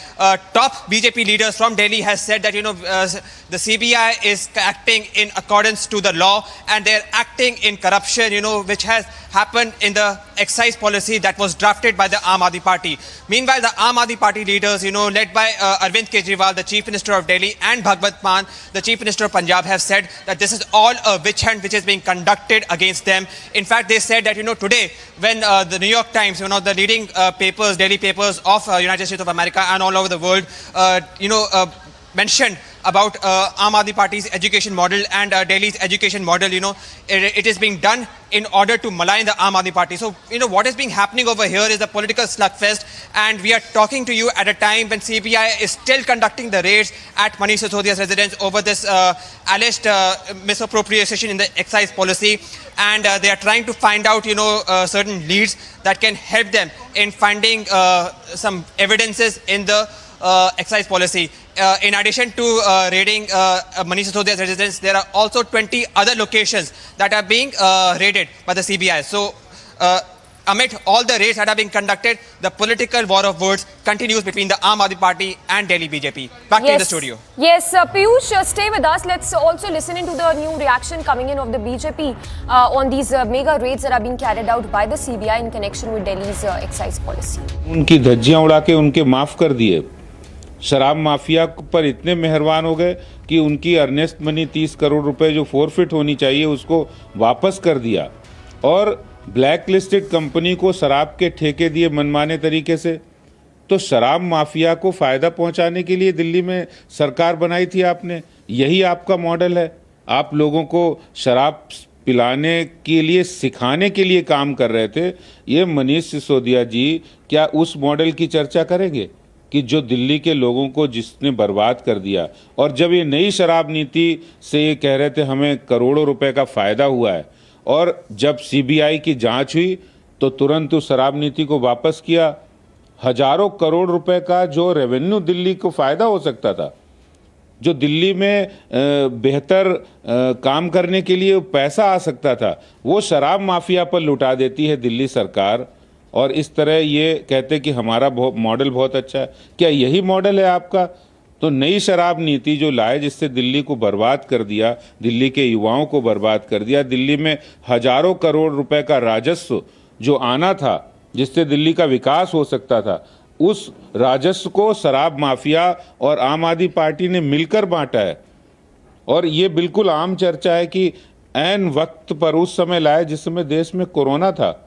Top BJP leaders from Delhi has said that, the CBI is acting in accordance to the law, and they're acting in corruption, which has happened in the excise policy that was drafted by the Aam Aadmi Party. Meanwhile, the Aam Aadmi Party leaders, led by Arvind Kejriwal, the Chief Minister of Delhi, and Bhagwant Mann, the Chief Minister of Punjab, have said that this is all a witch hunt which is being conducted against them. In fact, they said that, today, when the New York Times, the leading papers, daily papers of United States of America and all over the world, mentioned about Aam Aadmi Party's education model and Delhi's education model, it is being done in order to malign the Aam Aadmi Party. So, what is being happening over here is a political slugfest, and we are talking to you at a time when CBI is still conducting the raids at Manish Sisodia's residence over this alleged misappropriation in the excise policy, and they are trying to find out, certain leads that can help them in finding some evidences in the excise policy. In addition to raiding Manish Sisodia's residence, there are also 20 other locations that are being raided by the CBI. So, amid all the raids that are being conducted, the political war of words continues between the Aam Aadmi Party and Delhi BJP. Back to you in the studio. Yes, Piyush, stay with us. Let's also listen into the new reaction coming in of the BJP on these mega raids that are being carried out by the CBI in connection with Delhi's excise policy. उनकी धज्जियां उड़ा के उनके माफ कर दिए। शराब mafia पर इतने मेहरबान हो गए कि उनकी अर्नेस्ट मनी 30 करोड़ रुपए जो फोरफिट होनी चाहिए उसको वापस कर दिया, और ब्लैक लिस्टेड कंपनी को शराब के ठेके दिए मनमाने तरीके से। तो शराब माफिया को फायदा पहुंचाने के लिए दिल्ली में सरकार बनाई थी आपने, यही आपका मॉडल है। आप लोगों को शराब पिलाने के लिए, सिखाने के लिए काम कर रहे थे। ये मनीष सिसोदिया जी क्या उस मॉडल की चर्चा करेंगे कि जो दिल्ली के लोगों को जिसने बर्बाद कर दिया? और जब ये नई शराब नीति से ये कह रहे थे हमें करोड़ों रुपए का फ़ायदा हुआ है, और जब सीबीआई की जांच हुई तो तुरंत उस शराब नीति को वापस किया। हजारों करोड़ रुपए का जो रेवेन्यू दिल्ली को फ़ायदा हो सकता था, जो दिल्ली में बेहतर काम करने के लिए पैसा आ सकता था, वो शराब माफिया पर लुटा देती है दिल्ली सरकार। और इस तरह ये कहते कि हमारा मॉडल बहुत अच्छा है। क्या यही मॉडल है आपका? तो नई शराब नीति जो लाए, जिससे दिल्ली को बर्बाद कर दिया, दिल्ली के युवाओं को बर्बाद कर दिया, दिल्ली में हजारों करोड़ रुपए का राजस्व जो आना था, जिससे दिल्ली का विकास हो सकता था, उस राजस्व को शराब माफिया और आम आदमी पार्टी ने मिलकर बांटा है। और ये बिल्कुल आम चर्चा है कि ऐन वक्त पर उस समय लाए जिस समय देश में कोरोना था,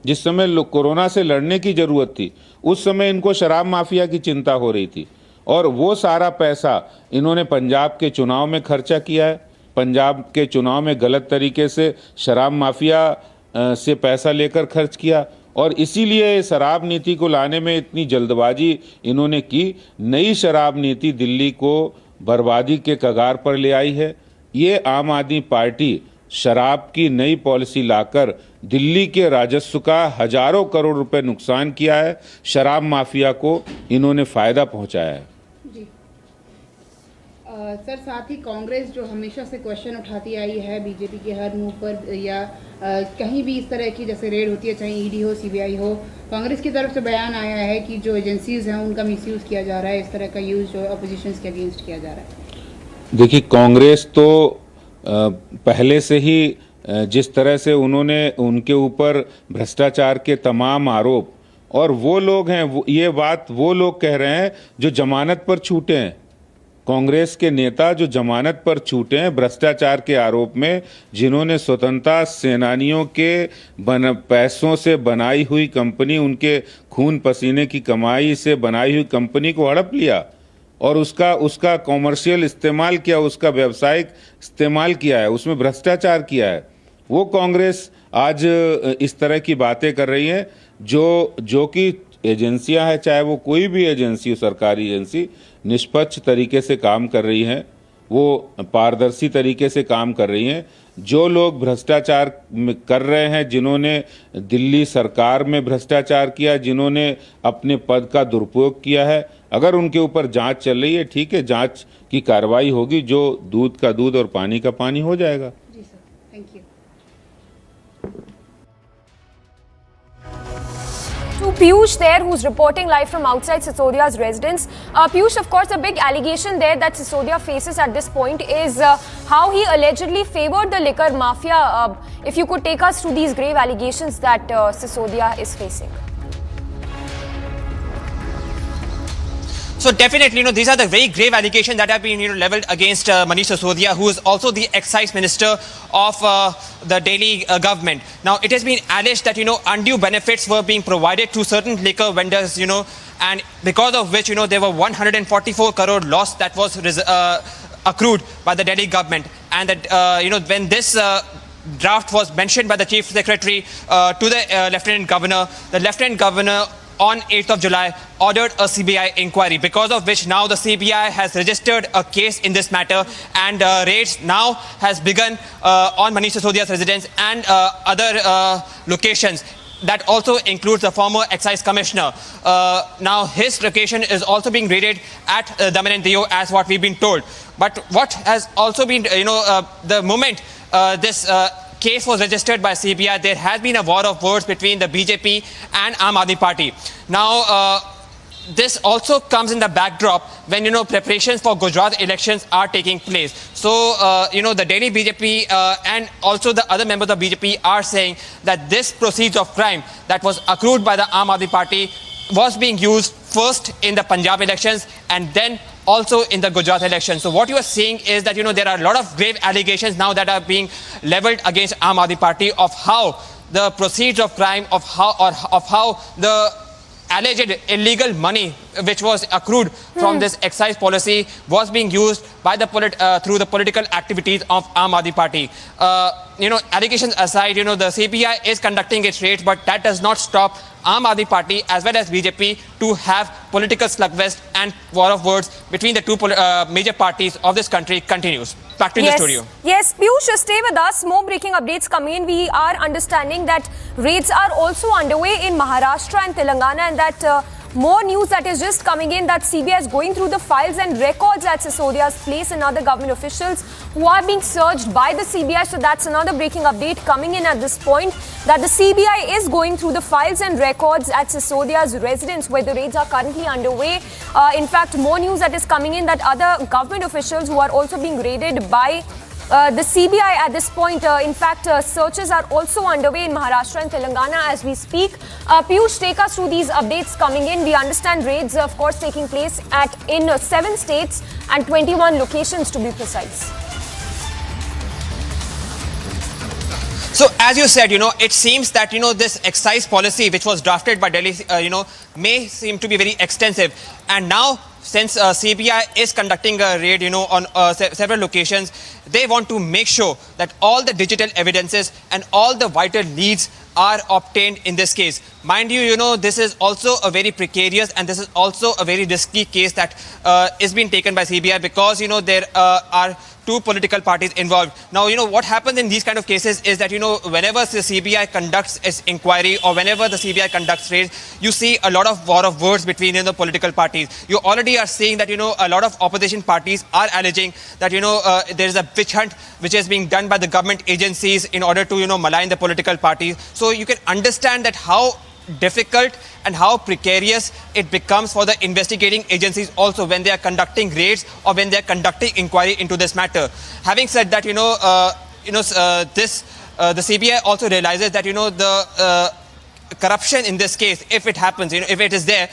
जिस समय कोरोना से लड़ने की ज़रूरत थी, उस समय इनको शराब माफिया की चिंता हो रही थी, और वो सारा पैसा इन्होंने पंजाब के चुनाव में खर्चा किया है। पंजाब के चुनाव में गलत तरीके से शराब माफिया से पैसा लेकर खर्च किया, और इसीलिए शराब नीति को लाने में इतनी जल्दबाजी इन्होंने की। नई शराब नीति दिल्ली को बर्बादी के कगार पर ले आई है। ये आम आदमी पार्टी शराब की नई पॉलिसी लाकर दिल्ली के राजस्व का हजारों करोड़ रुपए नुकसान किया है। शराब माफिया को इन्होंने फायदा पहुंचाया है। जी सर, साथ ही कांग्रेस जो हमेशा से क्वेश्चन उठाती आई है बीजेपी के हर मूव पर, या कहीं भी इस तरह की जैसे रेड होती है, चाहे ईडी हो, सीबीआई हो, कांग्रेस की तरफ से बयान आया है कि जो एजेंसीज हैं उनका मिसयूज़ किया जा रहा है, इस तरह का यूज़ जो अपोजिशन के अगेंस्ट किया जा रहा है। देखिए, कांग्रेस तो पहले से ही जिस तरह से उन्होंने उनके ऊपर भ्रष्टाचार के तमाम आरोप, और वो लोग हैं, ये बात वो लोग कह रहे हैं जो जमानत पर छूटे हैं, कांग्रेस के नेता जो जमानत पर छूटे हैं भ्रष्टाचार के आरोप में, जिन्होंने स्वतंत्रता सेनानियों के पैसों से बनाई हुई कंपनी, उनके खून पसीने की कमाई से बनाई हुई कंपनी को हड़प लिया और उसका कॉमर्शियल इस्तेमाल किया, उसका व्यावसायिक इस्तेमाल किया है, उसमें भ्रष्टाचार किया है। वो कांग्रेस आज इस तरह की बातें कर रही है जो कि एजेंसियां हैं, चाहे वो कोई भी एजेंसी हो, सरकारी एजेंसी, निष्पक्ष तरीके से काम कर रही हैं, वो पारदर्शी तरीके से काम कर रही हैं। जो लोग भ्रष्टाचार कर रहे हैं, जिन्होंने दिल्ली सरकार में भ्रष्टाचार किया, जिन्होंने अपने पद का दुरुपयोग किया है, अगर उनके ऊपर जांच चल रही है, ठीक है, जांच की कार्रवाई होगी, जो दूध का दूध और पानी का पानी हो जाएगा। जी sir, thank you. To Piyush there, who's reporting live from outside Sisodia's residence. Piyush, of course, a big allegation there that Sisodia faces at this point is how he allegedly favored the liquor mafia. If you could take us through these grave allegations that Sisodia is facing. So definitely, these are the very grave allegations that have been, leveled against Manish Sisodia, who is also the excise minister of the Delhi government. Now, it has been alleged that, undue benefits were being provided to certain liquor vendors, and because of which, there were 144 crore loss that was accrued by the Delhi government. And that, when this draft was mentioned by the Chief Secretary to the Lieutenant Governor, the Lieutenant Governor on 8th of July ordered a CBI inquiry, because of which now the CBI has registered a case in this matter, and raids now has begun on Manish Sisodia's residence and other locations. That also includes the former excise commissioner. Now his location is also being raided at Daman and Diu, as what we've been told. But what has also been, the moment this case was registered by CBI, there has been a war of words between the BJP and Aam Aadmi Party. Now, this also comes in the backdrop when, preparations for Gujarat elections are taking place. So, the Delhi BJP and also the other members of BJP are saying that this proceeds of crime that was accrued by the Aam Aadmi Party was being used first in the Punjab elections and then also in the Gujarat election. So what you are seeing is that, there are a lot of grave allegations now that are being leveled against Aam Aadmi Party of how the proceeds of crime, of how the alleged illegal money which was accrued from this excise policy was being used by the through the political activities of Aam Aadmi Party. Allegations aside, the CBI is conducting its raids, but that does not stop Aam Aadmi Party as well as BJP to have political slugfest, and war of words between the two major parties of this country continues. Back to the studio. Yes, Piyush, stay with us. More breaking updates coming in. We are understanding that raids are also underway in Maharashtra and Telangana, and that more news that is just coming in that CBI is going through the files and records at Sisodia's place and other government officials who are being searched by the CBI. So that's another breaking update coming in at this point, that the CBI is going through the files and records at Sisodia's residence where the raids are currently underway. In fact, more news that is coming in that other government officials who are also being raided by the CBI at this point. In fact, searches are also underway in Maharashtra and Telangana as we speak. Piyush, take us through these updates coming in. We understand raids, of course, taking place in 7 states and 21 locations to be precise. So as you said, it seems that, this excise policy which was drafted by Delhi, may seem to be very extensive. And now, since CBI is conducting a raid, on several locations, they want to make sure that all the digital evidences and all the vital leads are obtained in this case. Mind you, this is also a very precarious and this is also a very risky case that is being taken by CBI, because, there are two political parties involved. Now, what happens in these kind of cases is that, whenever the CBI conducts its inquiry or whenever the CBI conducts raids, you see a lot of war of words between the political parties. You already are seeing that, a lot of opposition parties are alleging that, there is a witch hunt which is being done by the government agencies in order to, malign the political parties. So you can understand that how difficult and how precarious it becomes for the investigating agencies also when they are conducting raids or when they are conducting inquiry into this matter. Having said that, this the CBI also realizes that, the corruption in this case, if it happens, if it is there,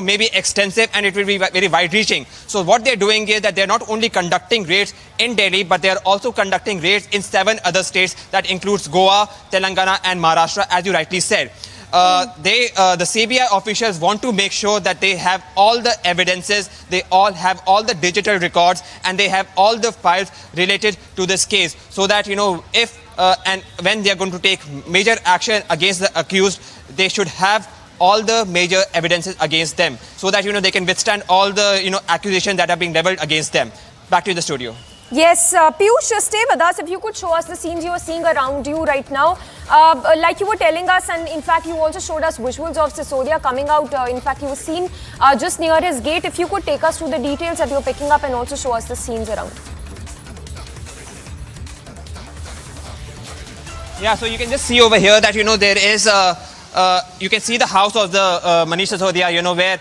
may be extensive and it will be very wide-reaching. So what they're doing is that they're not only conducting raids in Delhi, but they're also conducting raids in 7 other states. That includes Goa, Telangana and Maharashtra, as you rightly said. The CBI officials want to make sure that they have all the evidences, they all have all the digital records, and they have all the files related to this case, so that, if and when they are going to take major action against the accused, they should have all the major evidences against them, so that, they can withstand all the, accusations that are being leveled against them. Back to the studio. Yes, Piyush, stay with us. If you could show us the scenes you are seeing around you right now. Like you were telling us, and in fact you also showed us visuals of Sisodia coming out. In fact, he was seen just near his gate. If you could take us through the details that you're picking up and also show us the scenes around. Yeah, so you can just see over here that, there is you can see the house of the Manish Sisodia, where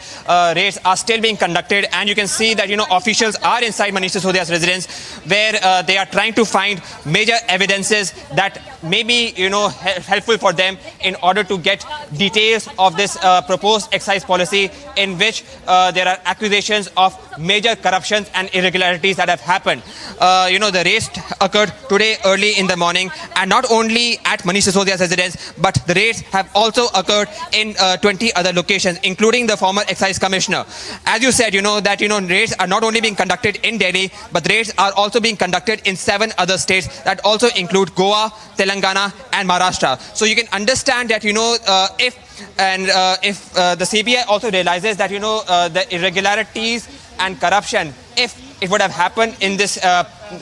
raids are still being conducted, and you can see that, officials are inside Manish Sisodia's residence, where they are trying to find major evidences that may be, helpful for them in order to get details of this proposed excise policy, in which there are accusations of major corruptions and irregularities that have happened. The raids occurred today early in the morning, and not only at Manish Sisodia's residence, but the raids have also occurred in 20 other locations, including the former excise commissioner. As you said, that raids are not only being conducted in Delhi, but raids are also being conducted in 7 other states that also include Goa, Telangana and Maharashtra. So you can understand that, if the CBI also realizes that, the irregularities and corruption, if it would have happened in this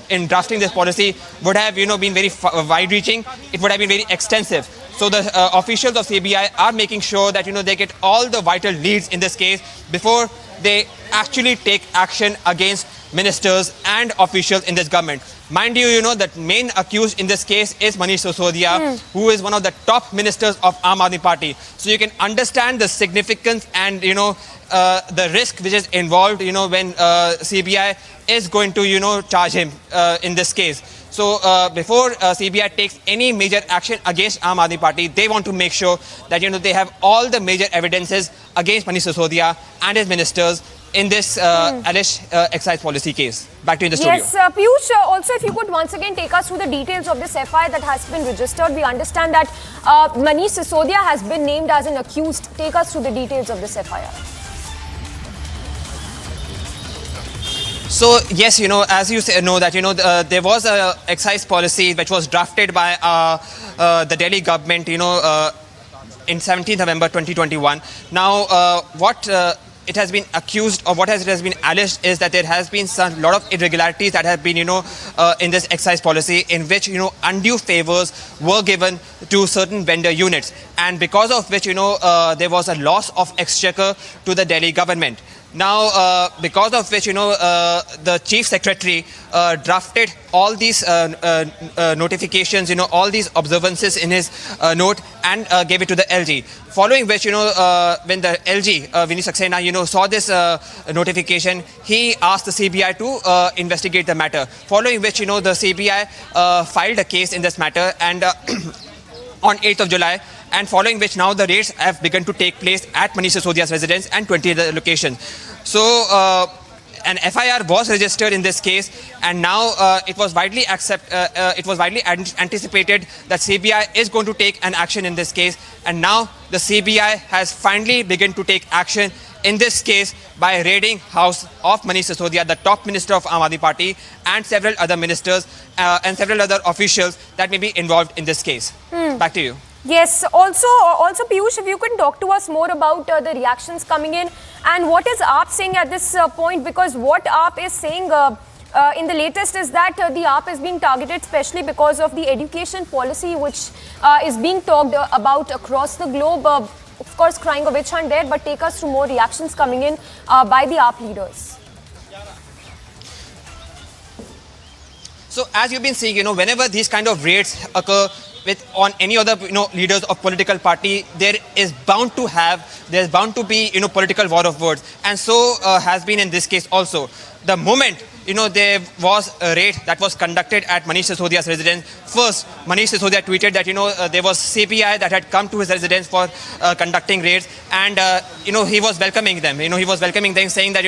in drafting this policy, would have been very wide-reaching. It would have been very extensive. So the officials of CBI are making sure that they get all the vital leads in this case before they actually take action against ministers and officials in this government. Mind you, the main accused in this case is Manish Sisodia, who is one of the top ministers of Aam Aadmi Party. So you can understand the significance and, the risk which is involved, when CBI is going to, charge him in this case. So before CBI takes any major action against Aam Aadmi Party, they want to make sure that, they have all the major evidences against Manish Sisodia and his ministers in this alleged excise policy case. Back to you in the studio. Yes, Piyush, also if you could once again take us through the details of this FIR that has been registered. We understand that Manish Sisodia has been named as an accused. Take us through the details of this FIR. So yes, as you know that there was a excise policy which was drafted by the Delhi government, in 17th November 2021. Now, what it has been accused, or what it has been alleged, is that there has been a lot of irregularities that have been, in this excise policy, in which, undue favors were given to certain vendor units, and because of which, there was a loss of exchequer to the Delhi government. Now, because of which, the chief secretary drafted all these notifications, all these observances in his note, and gave it to the LG. Following which, when the LG, Vinny Saxena, saw this notification, he asked the CBI to investigate the matter. Following which, the CBI filed a case in this matter, and on 8th of July, and following which now the raids have begun to take place at Manish Sisodia's residence and 20 other locations. So an FIR was registered in this case, and now it was widely anticipated that CBI is going to take an action in this case, and now the CBI has finally begun to take action in this case by raiding house of Manish Sisodia, the top minister of Aam Aadmi Party, and several other ministers and several other officials that may be involved in this case. Back to you. Yes, also Piyush, if you can talk to us more about the reactions coming in, and what is AAP saying at this point, because what AAP is saying in the latest is that the AAP is being targeted especially because of the education policy which is being talked about across the globe. Of course, crying a witch hunt there, but take us through more reactions coming in by the AAP leaders. So as you've been seeing, whenever these kind of raids occur on any other leaders of political party, there's bound to be political war of words, and so has been in this case also. The moment there was a raid that was conducted at Manish Sisodia's residence. First, Manish Sisodia tweeted that, there was CBI that had come to his residence for conducting raids, and, he was welcoming them. He was welcoming them, saying that,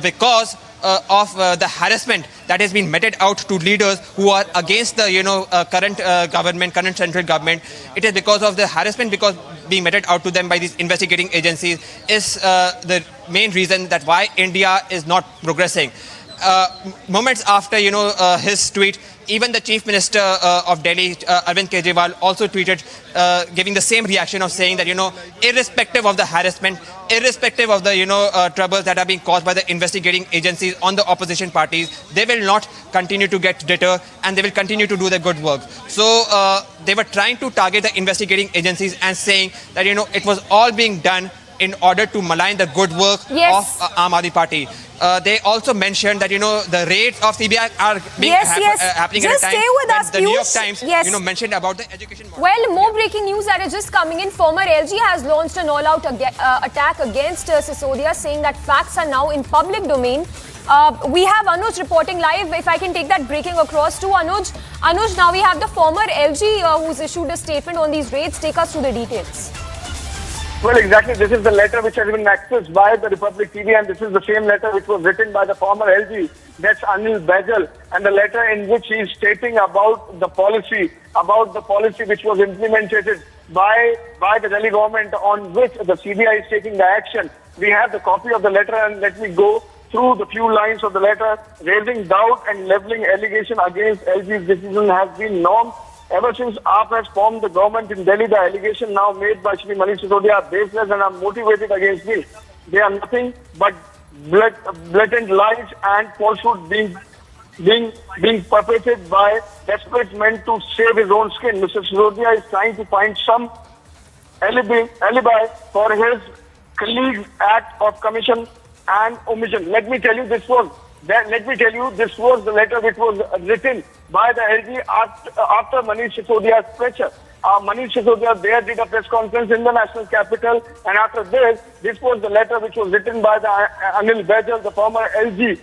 because of the harassment that has been meted out to leaders who are against the, current government, current central government. It is because of the harassment being meted out to them by these investigating agencies is the main reason that why India is not progressing. Moments after, his tweet, even the Chief Minister of Delhi, Arvind Kejriwal, also tweeted giving the same reaction of saying that, irrespective of the harassment, irrespective of the, troubles that are being caused by the investigating agencies on the opposition parties, they will not continue to get deterred and they will continue to do their good work. So they were trying to target the investigating agencies and saying that, it was all being done in order to malign the good work of Aam Aadmi Party. They also mentioned that, the raids of CBI are being happening just at a time stay with us, the New York Piyush. Times, mentioned about the education model. Well, more breaking news that is just coming in. Former LG has launched an all-out attack against Sisodia, saying that facts are now in public domain. We have Anuj reporting live. If I can take that breaking across to Anuj. Anuj, now we have the former LG who's issued a statement on these raids. Take us through the details. Well, exactly. This is the letter which has been accessed by the Republic TV, and this is the same letter which was written by the former LG, that's Anil Bajal, and the letter in which he is stating about the policy which was implemented by the Delhi government on which the CBI is taking the action. We have the copy of the letter, and let me go through the few lines of the letter. Raising doubt and levelling allegation against LG's decision has been norm. Ever since AAP has formed the government in Delhi, the allegation now made by Shri Manish Sisodia are baseless and are motivated against me. They are nothing but blatant lies and falsehood being perpetrated by desperate men to save his own skin. Mr. Sisodia is trying to find some alibi for his colleague's act of commission and omission. Let me tell you, this was the letter which was written by the LG after Manish Sisodia's pressure. Manish Sisodia there did a press conference in the national capital, and after this was the letter which was written by the Anil Bajal, the former LG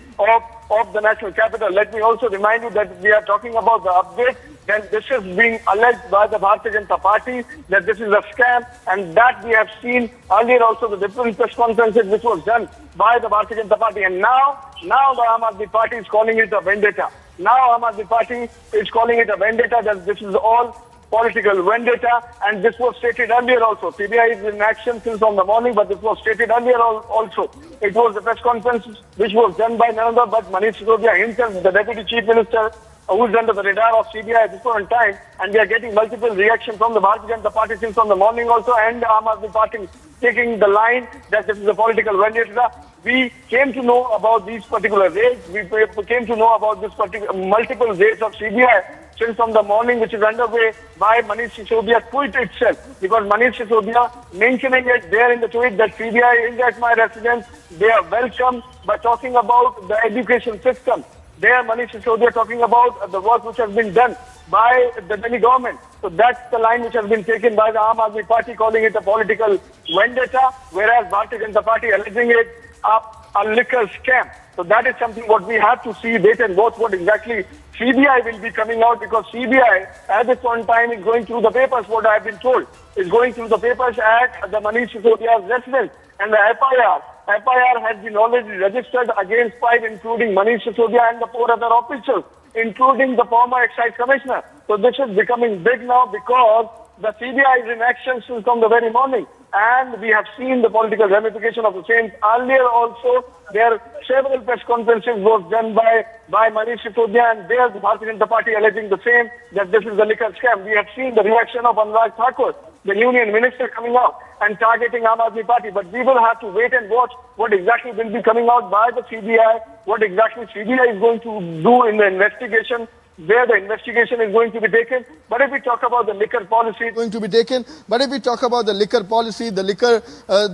of the national capital. Let me also remind you that we are talking about the update. Then this is being alleged by the Bharatiya Janata Party that this is a scam, and that we have seen earlier also the different press conferences which was done by the Bharatiya Janata Party, and now the Aam Aadmi Party is calling it a vendetta. Now Aam Aadmi Party is calling it a vendetta, that this is all political vendetta, and this was stated earlier also. CBI is in action since on the morning, but this was stated earlier also. It was the press conference which was done by none other but Manish Sisodia himself, the Deputy Chief Minister, who is under the radar of CBI at this point in time, and we are getting multiple reactions from the Bharatiya Janata Party since on the morning also, and Aam Aadmi Party taking the line that this is a political vendetta. We came to know about these particular raids. We came to know about this multiple raids of CBI since from the morning, which is underway by Manish Sisodia tweet itself, because Manish Sisodia mentioning it there in the tweet that CBI is at my residence, they are welcome, by talking about the education system. There Manish Sisodia talking about the work which has been done by the Delhi government. So that's the line which has been taken by the Aam Aadmi Party, calling it a political vendetta, whereas Bharatiya Janata Party alleging it a liquor scam. So that is something what we have to see, wait and watch what exactly CBI will be coming out, because CBI at this point in time is going through the papers, what I have been told, is going through the papers at the Manish Sisodia's residence, and the FIR has been already registered against 5, including Manish Sisodia and the 4 other officials, including the former excise commissioner. So this is becoming big now, because the CBI is in action since from the very morning, and we have seen the political ramification of the same. Earlier also, there are several press conferences was done by Manish Sisodia, and there the Bharatiya Janata Party alleging the same, that this is a liquor scam. We have seen the reaction of Anurag Thakur, the union minister, coming out and targeting Aam Aadmi Party. But we will have to wait and watch what exactly will be coming out by the CBI, what exactly CBI is going to do in the investigation, where the investigation is going to be taken. But if we talk about the liquor policy, the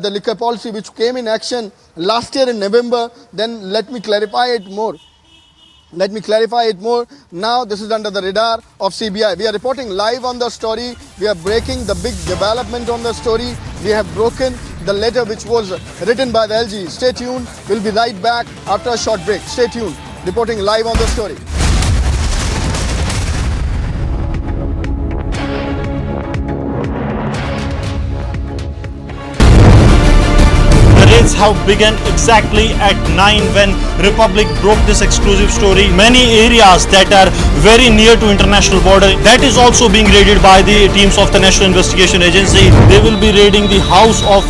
liquor policy which came in action last year in November, then let me clarify it more. Now this is under the radar of CBI. We are reporting live on the story. We are breaking the big development on the story. We have broken the letter which was written by the LG. Stay tuned. We'll be right back after a short break. Stay tuned. reporting live on the story. The raids have begun exactly at 9 when Republic broke this exclusive story. Many areas that are very near to international border, that is also being raided by the teams of the National Investigation Agency. They will be raiding the house of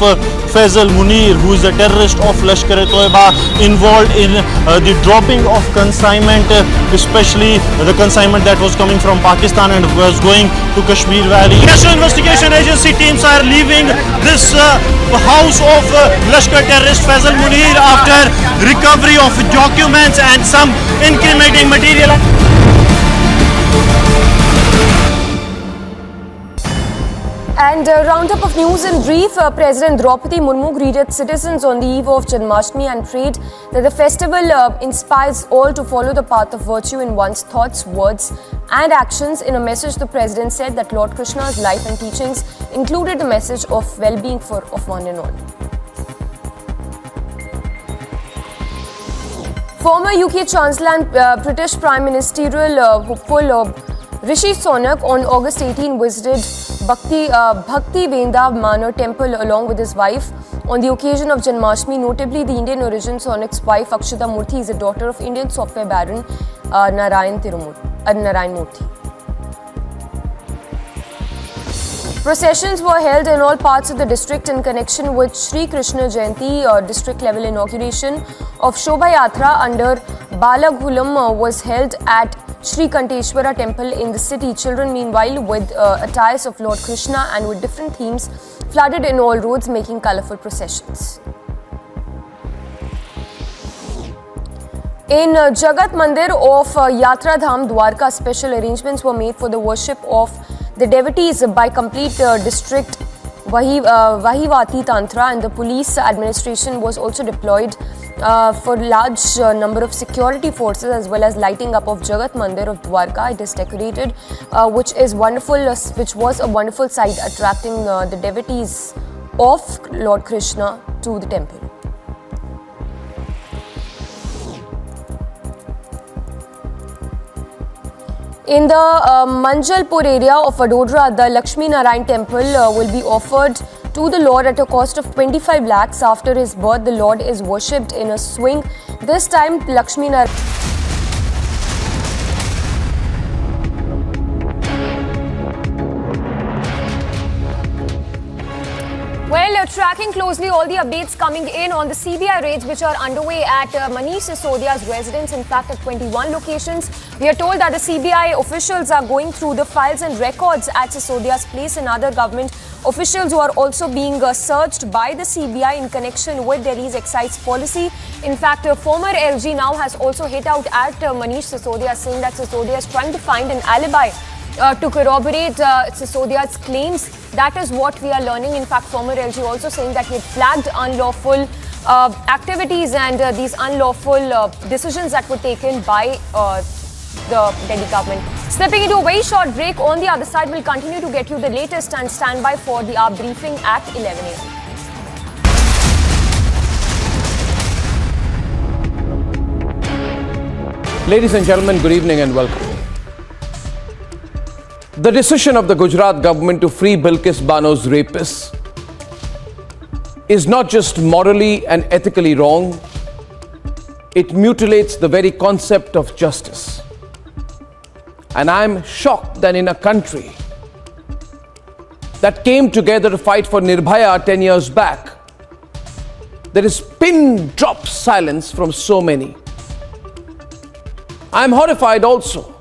Faisal Munir, who is a terrorist of Lashkar-e-Toiba, involved in the dropping of consignment, especially the consignment that was coming from Pakistan and was going to Kashmir Valley. National Investigation Agency teams are leaving this house of Lashkar terrorist Faisal Munir after recovery of documents and some incriminating material. And a roundup of news in brief. President Draupadi Murmu greeted citizens on the eve of Janmashtami and prayed that the festival inspires all to follow the path of virtue in one's thoughts, words and actions. In a message, the President said that Lord Krishna's life and teachings included a message of well-being of one and all. Former UK Chancellor and British Prime Ministerial hopeful Rishi Sunak on August 18 visited Bhakti Venda Manor Temple along with his wife on the occasion of Janmashtami. Notably, the Indian origin Sonak's wife Akshita Murthy is a daughter of Indian software baron Narayan Murthy. Processions were held in all parts of the district in connection with Sri Krishna Jayanti. District level inauguration of Shobha Yatra under Balaghulam was held at Sri Kanteshwara temple in the city. Children meanwhile with attires of Lord Krishna and with different themes flooded in all roads, making colourful processions. In Jagat Mandir of Yatra Dham Dwarka, special arrangements were made for the worship of the devotees by complete district Vahivati Tantra, and the police administration was also deployed for large number of security forces, as well as lighting up of Jagat Mandir of Dwarka. It is decorated, which was a wonderful sight, attracting the devotees of Lord Krishna to the temple. In the Manjalpur area of Vadodara, the Lakshmi Narayan temple will be offered to the Lord at a cost of 25 lakhs. After his birth, the Lord is worshipped in a swing. This time, Lakshmi Narayan. Well, tracking closely all the updates coming in on the CBI raids which are underway at Manish Sisodia's residence, in fact at 21 locations. We are told that the CBI officials are going through the files and records at Sisodia's place, and other government officials who are also being searched by the CBI in connection with Delhi's excise policy. In fact, former LG now has also hit out at Manish Sisodia, saying that Sisodia is trying to find an alibi to corroborate Sisodia's claims. That is what we are learning. In fact, former LG also saying that he had flagged unlawful activities and these unlawful decisions that were taken by the Delhi government. Stepping into a very short break. On the other side, we'll continue to get you the latest, and stand by for the hour briefing at 11 a.m. Ladies and gentlemen, good evening and welcome. The decision of the Gujarat government to free Bilkis Bano's rapists is not just morally and ethically wrong, it mutilates the very concept of justice. And I'm shocked that in a country that came together to fight for Nirbhaya 10 years back, there is pin-drop silence from so many. I'm horrified also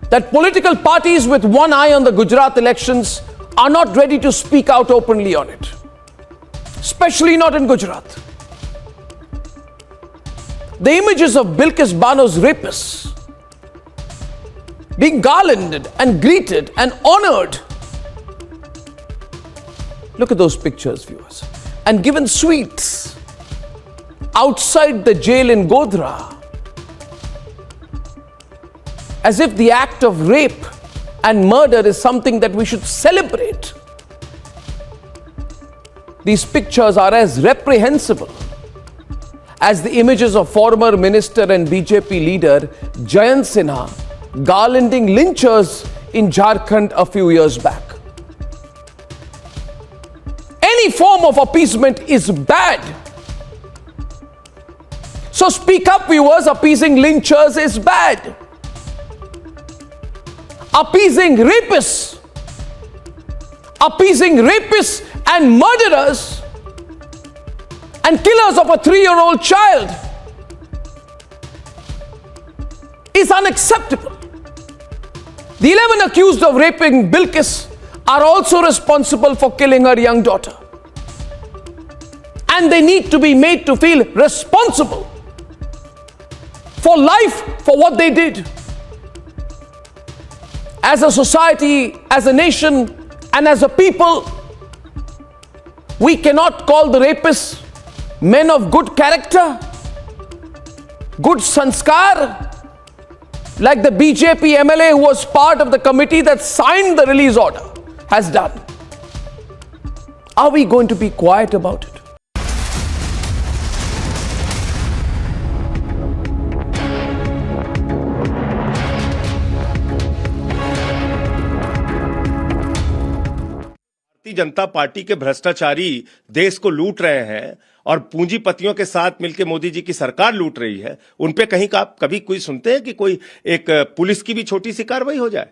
that political parties with one eye on the Gujarat elections are not ready to speak out openly on it, especially not in Gujarat. The images of Bilkis Bano's rapists being garlanded and greeted and honored. Look at those pictures, viewers. And given sweets outside the jail in Godhra, as if the act of rape and murder is something that we should celebrate. These pictures are as reprehensible as the images of former minister and BJP leader Jayant Sinha garlanding lynchers in Jharkhand a few years back. Any form of appeasement is bad. So speak up, viewers. Appeasing lynchers is bad. Appeasing rapists and murderers and killers of a 3-year-old child is unacceptable. The 11 accused of raping Bilkis are also responsible for killing her young daughter. And they need to be made to feel responsible for life, for what they did. As a society, as a nation, and as a people, we cannot call the rapists men of good character, good sanskar, like the BJP MLA who was part of the committee that signed the release order has done. Are we going to be quiet about it? Bharatiya Janata party के भ्रष्टाचारी देश को लूट रहे हैं और पूंजीपतियों के साथ मिलकर मोदी जी की सरकार लूट रही है, उन पे कहीं का कभी कोई सुनते हैं कि कोई एक पुलिस की भी छोटी सी कार्रवाई हो जाए?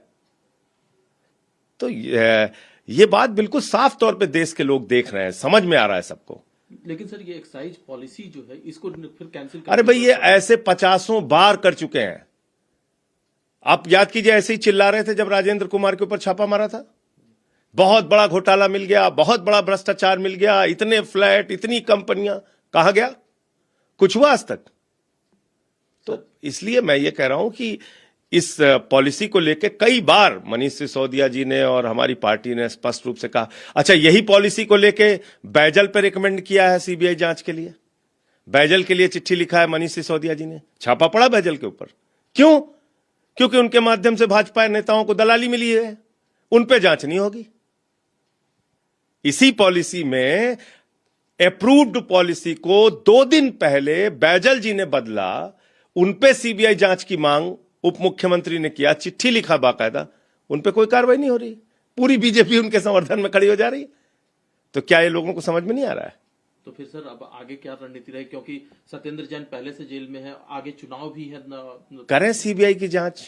तो ये बात बिल्कुल साफ तौर पे देश के लोग देख रहे हैं, समझ में आ रहा है सबको। लेकिन सर ये एक्साइज पॉलिसी जो है इसको फिर कैंसिल अरे भाई ये ऐसे 50 बार कर चुके हैं। आप याद कीजिए, ऐसे ही चिल्ला रहे थे जब राजेंद्र कुमार के ऊपर छापा मारा था। बहुत बड़ा घोटाला मिल गया, बहुत बड़ा भ्रष्टाचार मिल गया, इतने फ्लैट, इतनी कंपनियां, कहां गया? कुछ हुआ आज तक? तो इसलिए मैं ये कह रहा हूं कि इस पॉलिसी को लेकर कई बार मनीष सिसोदिया जी ने और हमारी पार्टी ने स्पष्ट रूप से कहा। अच्छा, यही पॉलिसी को लेकर बैजल पे रिकमेंड किया है सीबीआई जांच के लिए। बैजल के लिए चिट्ठी लिखा है मनीष सिसोदिया जी ने, छापा पड़ा बैजल के ऊपर। क्यों? क्योंकि उनके माध्यम से भाजपा नेताओं को दलाली मिली है, उन पे जांच नहीं होगी। इसी पॉलिसी में अप्रूव्ड पॉलिसी को 2 दिन पहले बैजल जी ने बदला, उन पे सीबीआई जांच की मांग उप मुख्यमंत्री ने किया, चिट्ठी लिखा बाकायदा, उन पे कोई कार्रवाई नहीं हो रही। पूरी बीजेपी उनके समर्थन में खड़ी हो जा रही है। तो क्या ये लोगों को समझ में नहीं आ रहा है? तो फिर सर अब आगे क्या रणनीति रहे, क्योंकि सत्येंद्र जैन पहले से जेल में है, आगे चुनाव भी है करें सीबीआई की जांच,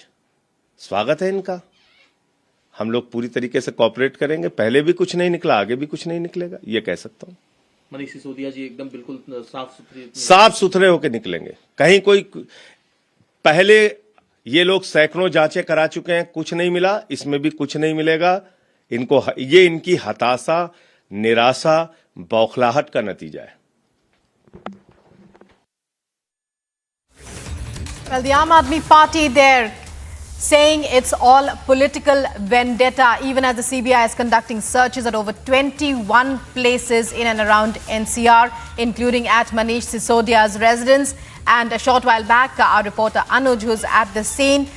स्वागत है इनका। हम लोग पूरी तरीके से कोऑपरेट करेंगे। पहले भी कुछ नहीं निकला, आगे भी कुछ नहीं निकलेगा, ये कह सकता हूं। मनीष सिसोदिया जी एकदम बिल्कुल साफ सुथरे होकर निकलेंगे। कहीं कोई, पहले ये लोग सैकड़ों जांचें करा चुके हैं, कुछ नहीं मिला, इसमें भी कुछ नहीं मिलेगा। इनको ये इनकी हताशा, निराशा, बौखलाहट का नतीजा है। Well, the Aam Aadmi Party there saying it's all political vendetta, even as the CBI is conducting searches at over 21 places in and around NCR, including at Manish Sisodia's residence. And a short while back, our reporter Anuj, who's at the scene,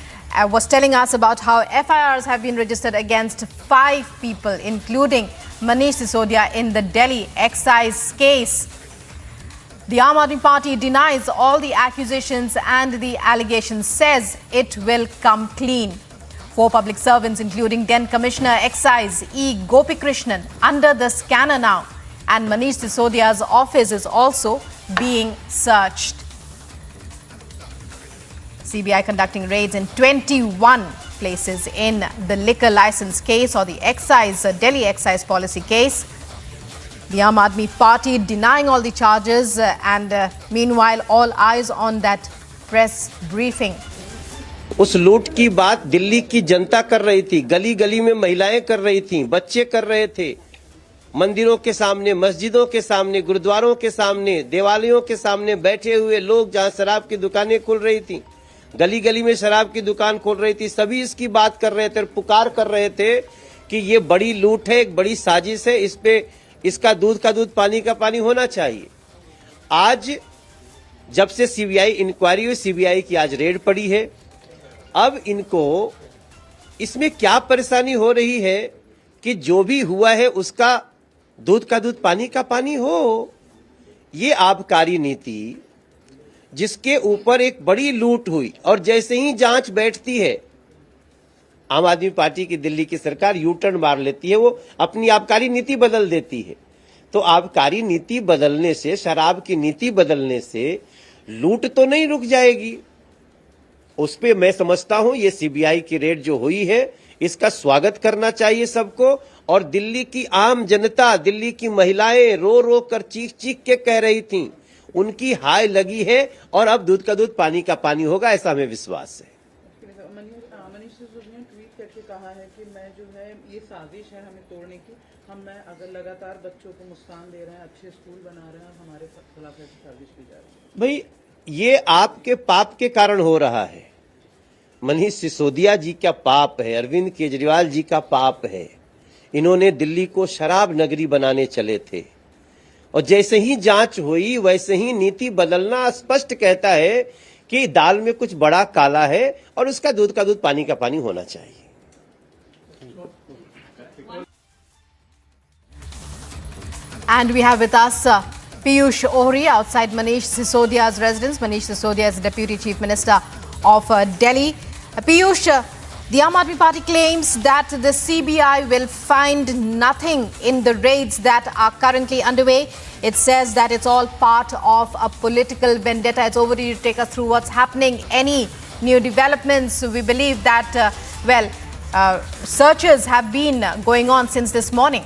was telling us about how FIRs have been registered against 5 people, including Manish Sisodia in the Delhi excise case. The Aam Aadmi Party denies all the accusations and the allegations, says it will come clean. 4 public servants, including then Commissioner Excise E. Gopikrishnan, under the scanner now. And Manish Sisodia's office is also being searched. CBI conducting raids in 21 places in the liquor license case or the excise, Delhi excise policy case. The Aam Aadmi Party denying all the charges and meanwhile all eyes on that press briefing. उस लूट की बात दिल्ली की जनता कर रही थी, गली गली में महिलाएं कर रही थीं, बच्चे कर रहे थे, मंदिरों के सामने, मस्जिदों के सामने, गुरुद्वारों के सामने, देवालयों के सामने बैठे हुए लोग जहां शराब की दुकानें खुल रही थी, गली गली में शराब की दुकान खोल रही थी, सभी इसकी बात कर रहे थे और पुकार कर रहे थे कि ये बड़ी लूट है, एक बड़ी साजिश है, इस पे इसका दूध का दूध, पानी का पानी होना चाहिए। आज जब से सीबीआई इंक्वायरी हुई, सीबीआई की आज रेड पड़ी है, अब इनको इसमें क्या परेशानी हो रही है कि जो भी हुआ है उसका दूध का दूध, पानी का पानी हो। ये आबकारी नीति जिसके ऊपर एक बड़ी लूट हुई, और जैसे ही जांच बैठती है आम आदमी पार्टी की दिल्ली की सरकार यू टर्न मार लेती है, वो अपनी आबकारी नीति बदल देती है। तो आबकारी नीति बदलने से, शराब की नीति बदलने से लूट तो नहीं रुक जाएगी। उस पे मैं समझता हूं ये सीबीआई की रेड जो हुई है इसका स्वागत करना चाहिए सबको। और दिल्ली की आम जनता, दिल्ली की महिलाएं रो रो कर चीख चीख के कह रही थीं, उनकी हाय लगी है और अब दूध का दूध पानी का पानी होगा, ऐसा हमें विश्वास है। मनीष सिसोदिया ने ट्वीट करके कहा है कि मैं जो है ये साजिश है हमें तोड़ने की, मैं अगर लगातार बच्चों को मुस्कान दे रहे हैं, अच्छे स्कूल बना रहे हैं, हमारे खिलाफ ऐसी साजिश की जा रही है। भाई ये आपके पाप के कारण हो रहा है। मनीष सिसोदिया जी का पाप है, अरविंद केजरीवाल जी का पाप है। इन्होंने दिल्ली को शराब नगरी बनाने चले थे और जैसे ही जांच हुई वैसे ही नीति बदलना स्पष्ट कहता है कि दाल में कुछ बड़ा काला है और उसका दूध का दूध पानी का पानी होना चाहिए। And we have with us Piyush Ohri outside Manish Sisodia's residence. Manish Sisodia is Deputy Chief Minister of Delhi. Piyush, the Aam Aadmi Party claims that the CBI will find nothing in the raids that are currently underway. It says that it's all part of a political vendetta. It's over to you to take us through what's happening. Any new developments? We believe that, searches have been going on since this morning.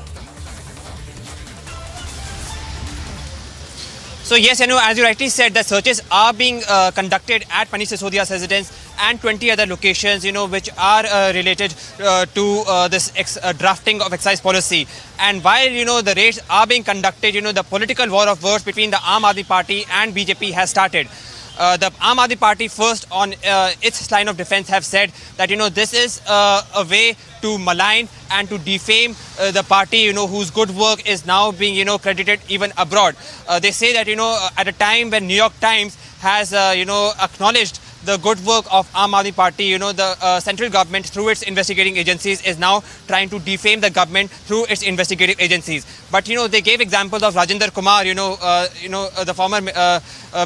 So yes, as you rightly said, the searches are being conducted at Manish Sisodia's residence and 20 other locations, which are related to this drafting of excise policy. And while, the raids are being conducted, the political war of words between the Aam Aadmi Party and BJP has started. The Aam Aadmi Party first on its line of defense have said that, this is a way to malign and to defame the party, whose good work is now being, credited even abroad. They say that, at a time when New York Times has, acknowledged the good work of Aam Aadmi Party, the central government through its investigating agencies is now trying to defame the government through its investigative agencies. But, they gave examples of Rajendra Kumar, the former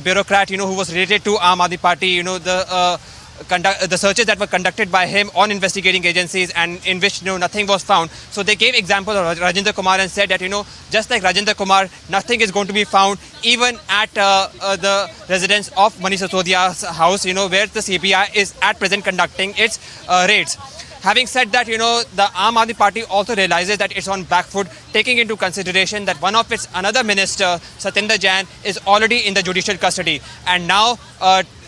bureaucrat, who was related to Aam Aadmi Party, the searches that were conducted by him on investigating agencies and in which nothing was found. So they gave examples of Rajendra Kumar and said that just like Rajendra Kumar, nothing is going to be found even at the residence of Manish Sisodia's house, where the CBI is at present conducting its raids. Having said that, the Aam Aadmi Party also realizes that it's on back foot, taking into consideration that one of its another minister, Satyendra Jain, is already in the judicial custody. And now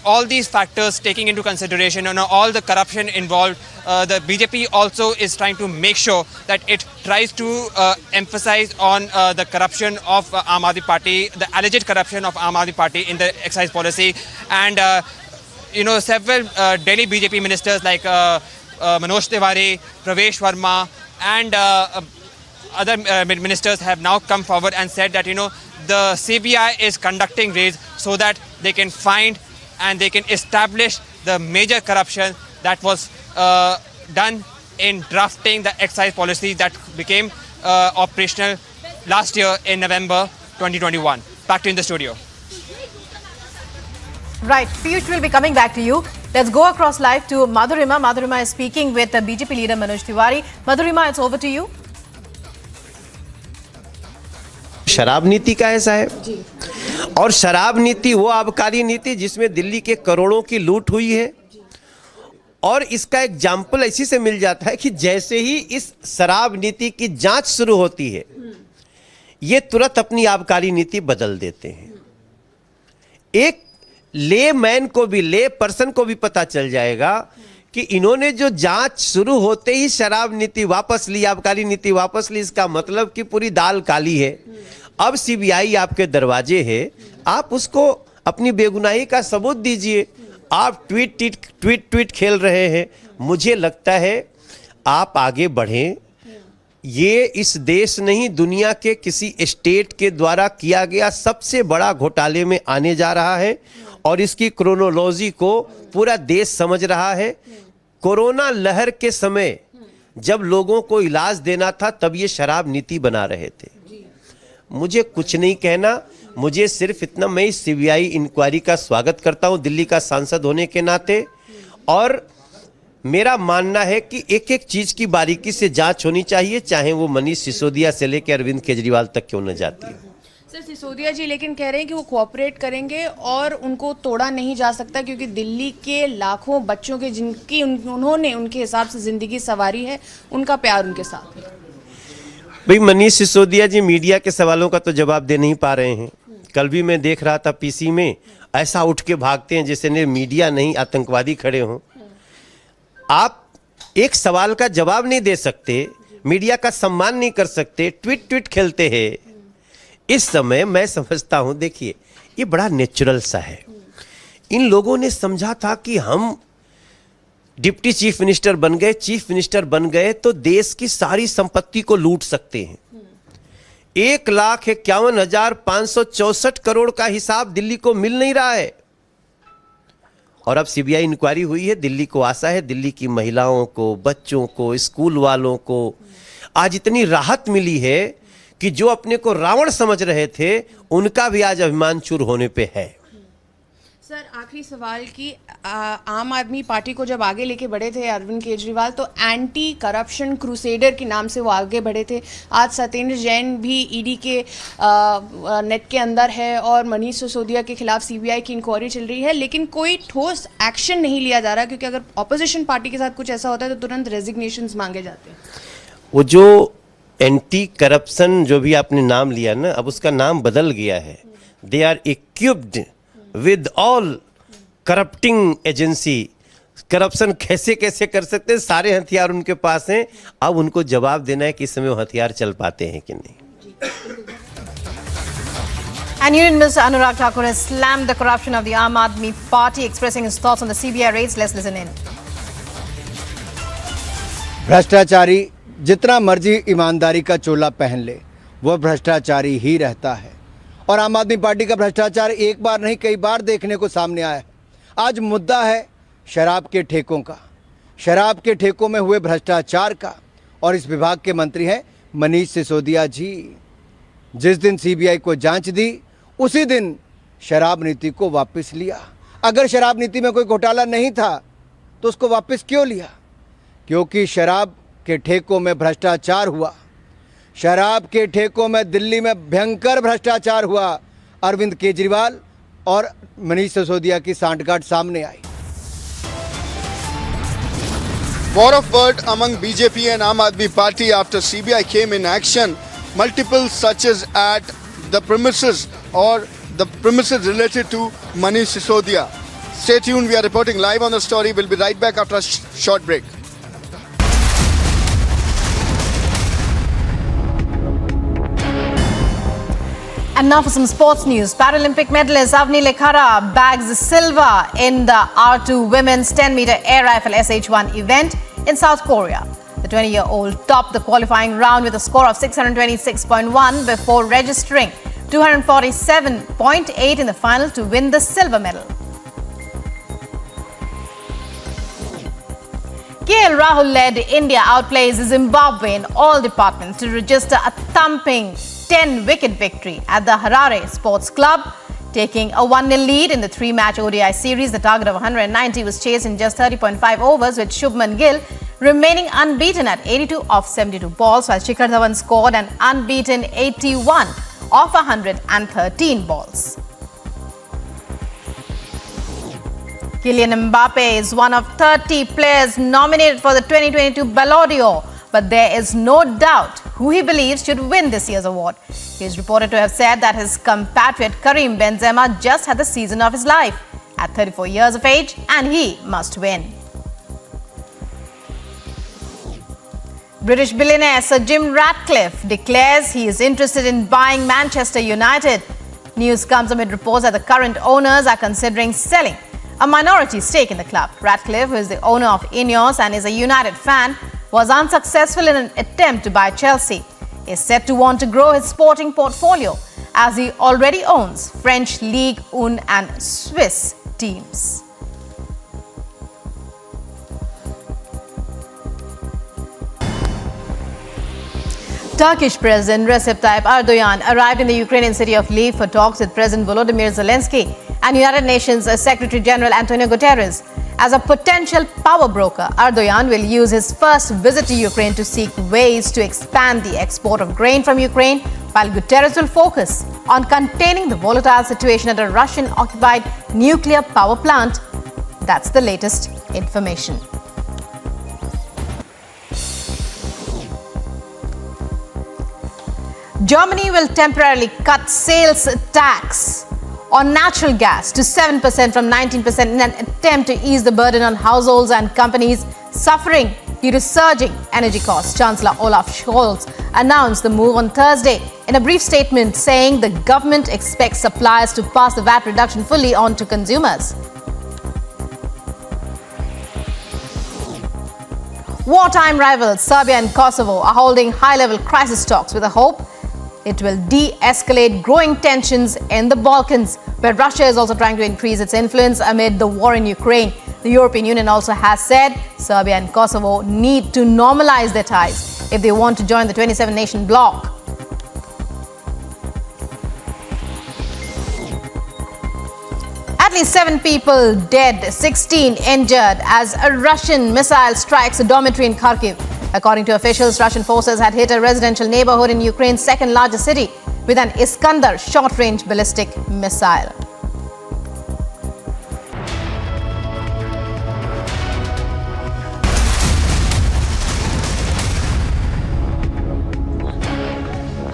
all these factors taking into consideration, all the corruption involved, the BJP also is trying to make sure that it tries to emphasize on the corruption of Aam Aadmi Party, the alleged corruption of Aam Aadmi Party in the excise policy. And, several Delhi BJP ministers like Manoj Tiwari, Pravesh Verma and other ministers have now come forward and said that, the CBI is conducting raids so that they can find and they can establish the major corruption that was done in drafting the excise policy that became operational last year in November 2021. Back to you in the studio. Right, Piyush will be coming back to you. Let's go across live to Madhurima. Madhurima is speaking with BJP leader Manoj Tiwari. Madhurima, it's over to you. शराब नीति का ऐसा है जी। और शराब नीति वो आबकारी नीति जिसमें दिल्ली के करोड़ों की लूट हुई है। और इसका एग्जाम्पल इसी से मिल जाता है कि जैसे ही इस शराब नीति की जांच शुरू होती है, ये तुरंत अपनी आबकारी नीति बदल देते हैं। एक ले मैन को भी, ले पर्सन को भी पता चल जाएगा कि इन्होंने जो जांच शुरू होते ही शराब नीति वापस ली, आबकारी नीति वापस ली, इसका मतलब कि पूरी दाल काली है। अब सीबीआई आपके दरवाजे है, आप उसको अपनी बेगुनाही का सबूत दीजिए। आप ट्वीट खेल रहे हैं। मुझे लगता है आप आगे बढ़ें। ये इस देश नहीं, दुनिया के किसी स्टेट के द्वारा किया गया सबसे बड़ा घोटाले में आने जा रहा है और इसकी क्रोनोलॉजी को पूरा देश समझ रहा है। कोरोना लहर के समय जब लोगों को इलाज देना था, तब ये शराब नीति बना रहे थे। मुझे कुछ नहीं कहना, मुझे सिर्फ इतना, मैं इस सीबीआई इंक्वायरी का स्वागत करता हूं दिल्ली का सांसद होने के नाते, और मेरा मानना है कि एक एक चीज की बारीकी से जांच होनी चाहिए, चाहे वो मनीष सिसोदिया से लेकर अरविंद केजरीवाल तक क्यों न जाती है। सर, सिसोदिया जी लेकिन कह रहे हैं कि वो कोऑपरेट करेंगे और उनको तोड़ा नहीं जा सकता, क्योंकि दिल्ली के लाखों बच्चों के जिनकी उन्होंने उनके हिसाब से जिंदगी सवारी है, उनका प्यार उनके साथ है। भाई मनीष सिसोदिया जी मीडिया के सवालों का तो जवाब दे नहीं पा रहे हैं। कल भी मैं देख रहा था पीसी में, ऐसा उठ के भागते हैं जैसे ने मीडिया नहीं आतंकवादी खड़े हों। आप एक सवाल का जवाब नहीं दे सकते, मीडिया का सम्मान नहीं कर सकते, ट्वीट खेलते हैं। इस समय मैं समझता हूं, देखिए ये बड़ा नेचुरल सा है। इन लोगों ने समझा था कि हम डिप्टी चीफ मिनिस्टर बन गए, चीफ मिनिस्टर बन गए तो देश की सारी संपत्ति को लूट सकते हैं। 1,51,564 करोड़ का हिसाब दिल्ली को मिल नहीं रहा है, और अब सीबीआई इंक्वायरी हुई है। दिल्ली को आशा है, दिल्ली की महिलाओं को, बच्चों को, स्कूल वालों को आज इतनी राहत मिली है कि जो अपने को रावण समझ रहे थे उनका भी आज अभिमान चूर होने पे है। सर, आखिरी सवाल की आम आदमी पार्टी को जब आगे लेके बढ़े थे अरविंद केजरीवाल, तो एंटी करप्शन क्रूसेडर के नाम से वो आगे बढ़े थे। आज सत्येंद्र जैन भी ईडी के नेट के अंदर है और मनीष सिसोदिया के खिलाफ सीबीआई की इंक्वायरी चल रही है, लेकिन कोई ठोस एक्शन नहीं लिया जा रहा, क्योंकि अगर ऑपोजिशन पार्टी के साथ कुछ ऐसा होता है तो तुरंत रेजिग्नेशंस मांगे जाते हैं। वो जो एंटी करप्शन जो भी आपने नाम लिया ना, अब उसका नाम बदल गया है। They are equipped with all corrupting agency. Corruption कैसे कैसे कर सकते हैं, सारे हथियार उनके पास हैं। अब उनको जवाब देना है कि इस समय वो हथियार चल पाते हैं कि नहीं। And Union Minister Anurag Thakur has slammed the corruption of the Aam Aadmi Party, expressing his thoughts on the CBI raids. Let's listen in. भ्रष्टाचारी जितना मर्जी ईमानदारी का चोला पहन ले, वह भ्रष्टाचारी ही रहता है। और आम आदमी पार्टी का भ्रष्टाचार एक बार नहीं कई बार देखने को सामने आया है। आज मुद्दा है शराब के ठेकों का, शराब के ठेकों में हुए भ्रष्टाचार का, और इस विभाग के मंत्री हैं मनीष सिसोदिया जी। जिस दिन सीबीआई को जांच दी, उसी दिन शराब नीति को वापस लिया। अगर शराब नीति में कोई घोटाला नहीं था तो उसको वापस क्यों लिया? क्योंकि शराब के ठेकों में भ्रष्टाचार हुआ। शराब के ठेकों में दिल्ली में भयंकर भ्रष्टाचार हुआ। अरविंद केजरीवाल और मनीष सिसोदिया की सांठगांठ सामने आई। War of word among BJP and Aam Aadmi Party after CBI came in action. Multiple searches at the premises or the premises related to Manish Sisodia. Stay tuned. We are reporting live on the story. We'll be right back after a short break. And now for some sports news. Paralympic medalist Avni Lekhara bags silver in the R2 women's 10-meter air rifle SH1 event in South Korea. The 20-year-old topped the qualifying round with a score of 626.1 before registering 247.8 in the final to win the silver medal. KL Rahul-led India outplays Zimbabwe in all departments to register a thumping 10-wicket victory at the Harare Sports Club. Taking a 1-0 lead in the 3-match ODI series, the target of 190 was chased in just 30.5 overs, with Shubman Gill remaining unbeaten at 82 of 72 balls, while Shikhar Dhawan scored an unbeaten 81 of 113 balls. Kylian Mbappe is one of 30 players nominated for the 2022 Ballon d'Or, but there is no doubt who he believes should win this year's award. He is reported to have said that his compatriot Karim Benzema just had the season of his life at 34 years of age, and he must win. British billionaire Sir Jim Ratcliffe declares he is interested in buying Manchester United. News comes amid reports that the current owners are considering selling a minority stake in the club. Ratcliffe, who is the owner of Ineos and is a United fan, was unsuccessful in an attempt to buy Chelsea. He is said to want to grow his sporting portfolio as he already owns French Ligue 1 and Swiss teams. Turkish President Recep Tayyip Erdogan arrived in the Ukrainian city of Lviv for talks with President Volodymyr Zelensky and United Nations Secretary General Antonio Guterres. As a potential power broker, Erdogan will use his first visit to Ukraine to seek ways to expand the export of grain from Ukraine, while Guterres will focus on containing the volatile situation at a Russian-occupied nuclear power plant. That's the latest information. Germany will temporarily cut sales tax on natural gas to 7% from 19% in an attempt to ease the burden on households and companies suffering due to surging energy costs. Chancellor Olaf Scholz announced the move on Thursday in a brief statement saying the government expects suppliers to pass the VAT reduction fully on to consumers. Wartime rivals Serbia and Kosovo are holding high-level crisis talks with the hope it will de-escalate growing tensions in the Balkans, where Russia is also trying to increase its influence amid the war in Ukraine. The European Union also has said Serbia and Kosovo need to normalize their ties if they want to join the 27-nation bloc. At least 7 people dead, 16 injured as a Russian missile strikes a dormitory in Kharkiv. According to officials, Russian forces had hit a residential neighborhood in Ukraine's second largest city with an Iskander short-range ballistic missile.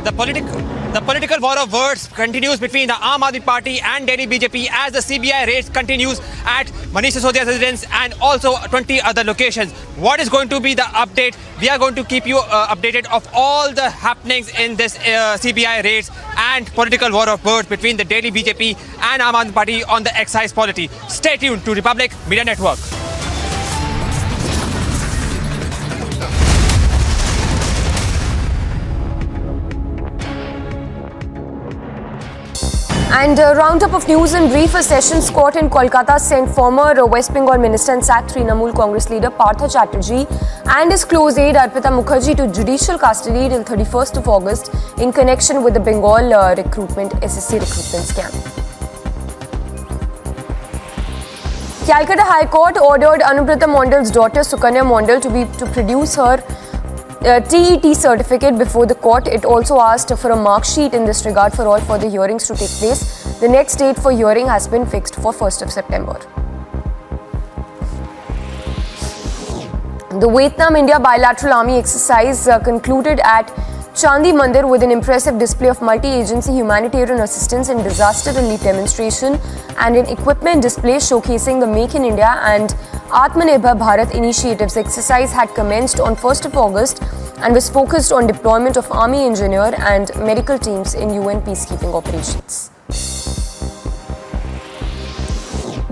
The political war of words continues between the Aam Aadmi Party and Delhi BJP as the CBI raids continues at Manish Sisodia's residence and also 20 other locations. What is going to be the update? We are going to keep you updated of all the happenings in this CBI raids and political war of words between the Delhi BJP and Aam Aadmi Party on the excise policy. Stay tuned to Republic Media Network. And a roundup of news in brief. A sessions court in Kolkata sent former West Bengal Minister and SAC Trinamool Congress leader Partha Chatterjee and his close aide Arpita Mukherjee to judicial custody till 31st of August in connection with the Bengal SSC recruitment scam. Calcutta High Court ordered Anubrata Mondal's daughter Sukanya Mondal to produce her TET certificate before the court. It also asked for a mark sheet in this regard for all further hearings to take place. The next date for hearing has been fixed for 1st of September. The Vietnam-India bilateral army exercise concluded at Chandi Mandir with an impressive display of multi-agency humanitarian assistance and disaster relief demonstration and an equipment display showcasing the Make in India and Atmanirbhar Bharat initiatives. Exercise had commenced on 1st of August and was focused on deployment of army engineer and medical teams in UN peacekeeping operations.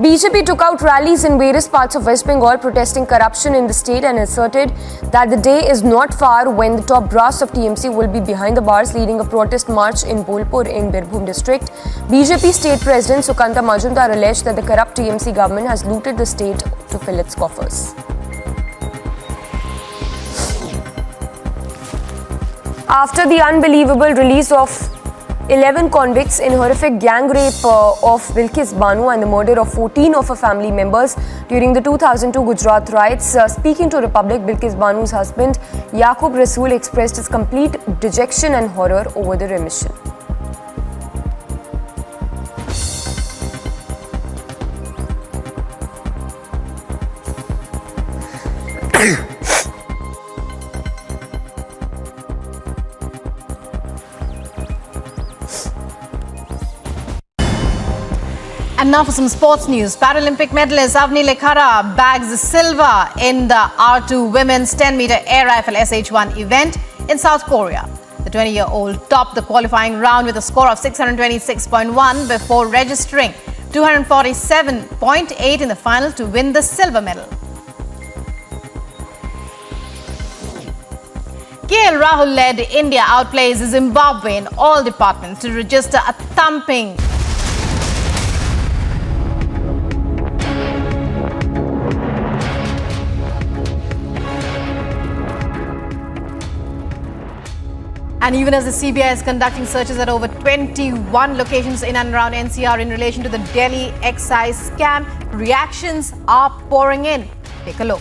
BJP took out rallies in various parts of West Bengal protesting corruption in the state and asserted that the day is not far when the top brass of TMC will be behind the bars, leading a protest march in Bolpur in Birbhum district. BJP state president Sukanta Majumdar alleged that the corrupt TMC government has looted the state to fill its coffers. After the unbelievable release of 11 convicts in horrific gang rape of Bilkis Bano and the murder of 14 of her family members during the 2002 Gujarat riots. Speaking to Republic, Bilkis Banu's husband Yaqub Rasool expressed his complete dejection and horror over the remission. And now for some sports news. Paralympic medalist Avni Lekhara bags silver in the R2 women's 10-meter air rifle SH1 event in South Korea. The 20-year-old topped the qualifying round with a score of 626.1 before registering 247.8 in the final to win the silver medal. KL Rahul-led India outplays Zimbabwe in all departments to register a thumping And even as the CBI is conducting searches at over 21 locations in and around NCR in relation to the Delhi excise scam, reactions are pouring in. Take a look.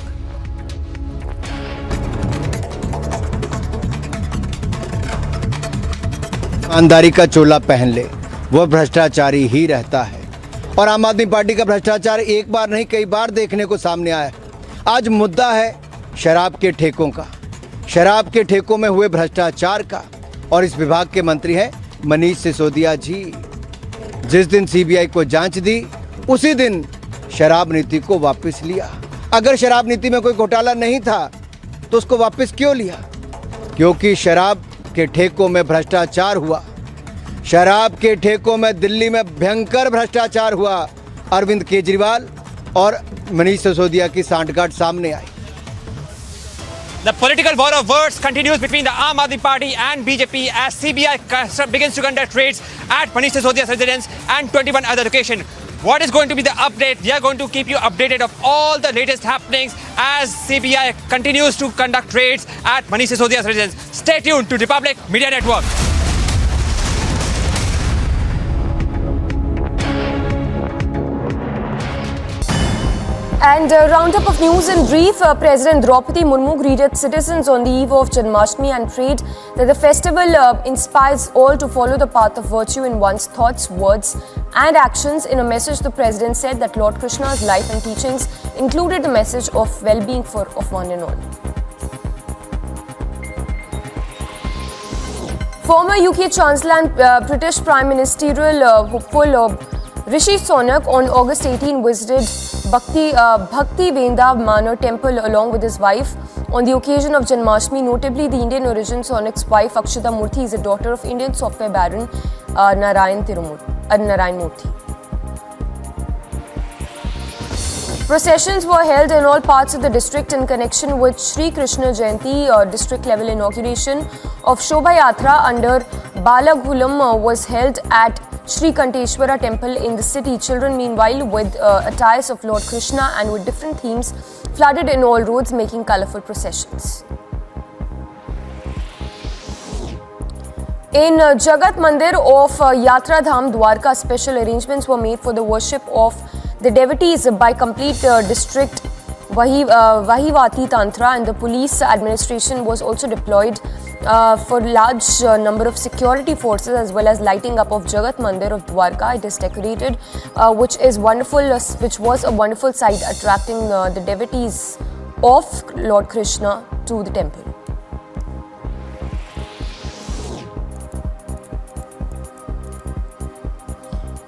ईमानदारी का चोला पहन ले, वह भ्रष्टाचारी ही रहता है। और आम आदमी पार्टी का भ्रष्टाचार एक बार नहीं कई बार देखने को सामने आया है। आज मुद्दा है शराब के ठेकों का, शराब के ठेकों में हुए भ्रष्टाचार का। और इस विभाग के मंत्री हैं मनीष सिसोदिया जी। जिस दिन सीबीआई को जांच दी, उसी दिन शराब नीति को वापस लिया। अगर शराब नीति में कोई घोटाला नहीं था तो उसको वापस क्यों लिया? क्योंकि शराब के ठेकों में भ्रष्टाचार हुआ। शराब के ठेकों में दिल्ली में भयंकर भ्रष्टाचार हुआ। अरविंद केजरीवाल और मनीष सिसोदिया की सांठगांठ सामने आई। The political war of words continues between the Aam Aadmi Party and BJP as CBI begins to conduct raids at Manish Sisodia's residence and 21 other locations. What is going to be the update? We are going to keep you updated of all the latest happenings as CBI continues to conduct raids at Manish Sisodia's residence. Stay tuned to Republic Media Network. And a roundup of news in brief. President Draupadi Murmu greeted citizens on the eve of Janmashtami and prayed that the festival inspires all to follow the path of virtue in one's thoughts, words and actions. In a message, the president said that Lord Krishna's life and teachings included the message of well-being of one and all. Former UK Chancellor and British Prime Ministerial hopeful Rishi Sunak on August 18 visited Bhakti Venda Manor Temple along with his wife on the occasion of Janmashtami. Notably, the Indian origin Sonak's wife Akshata Murthy is a daughter of Indian software baron Narayan Murthy. Processions were held in all parts of the district in connection with Sri Krishna Jayanti. District level inauguration of Shobha Yatra under Balaghulam was held at Sri Kanteshwara temple in the city. Children meanwhile with attires of Lord Krishna and with different themes flooded in all roads making colourful processions. In Jagat Mandir of Yatra Dham Dwarka, special arrangements were made for the worship of the devotees by complete district Vahivati Tantra, and the police administration was also deployed for large number of security forces as well as lighting up of Jagat Mandir of Dwarka. It is decorated, which was a wonderful sight, attracting the devotees of Lord Krishna to the temple.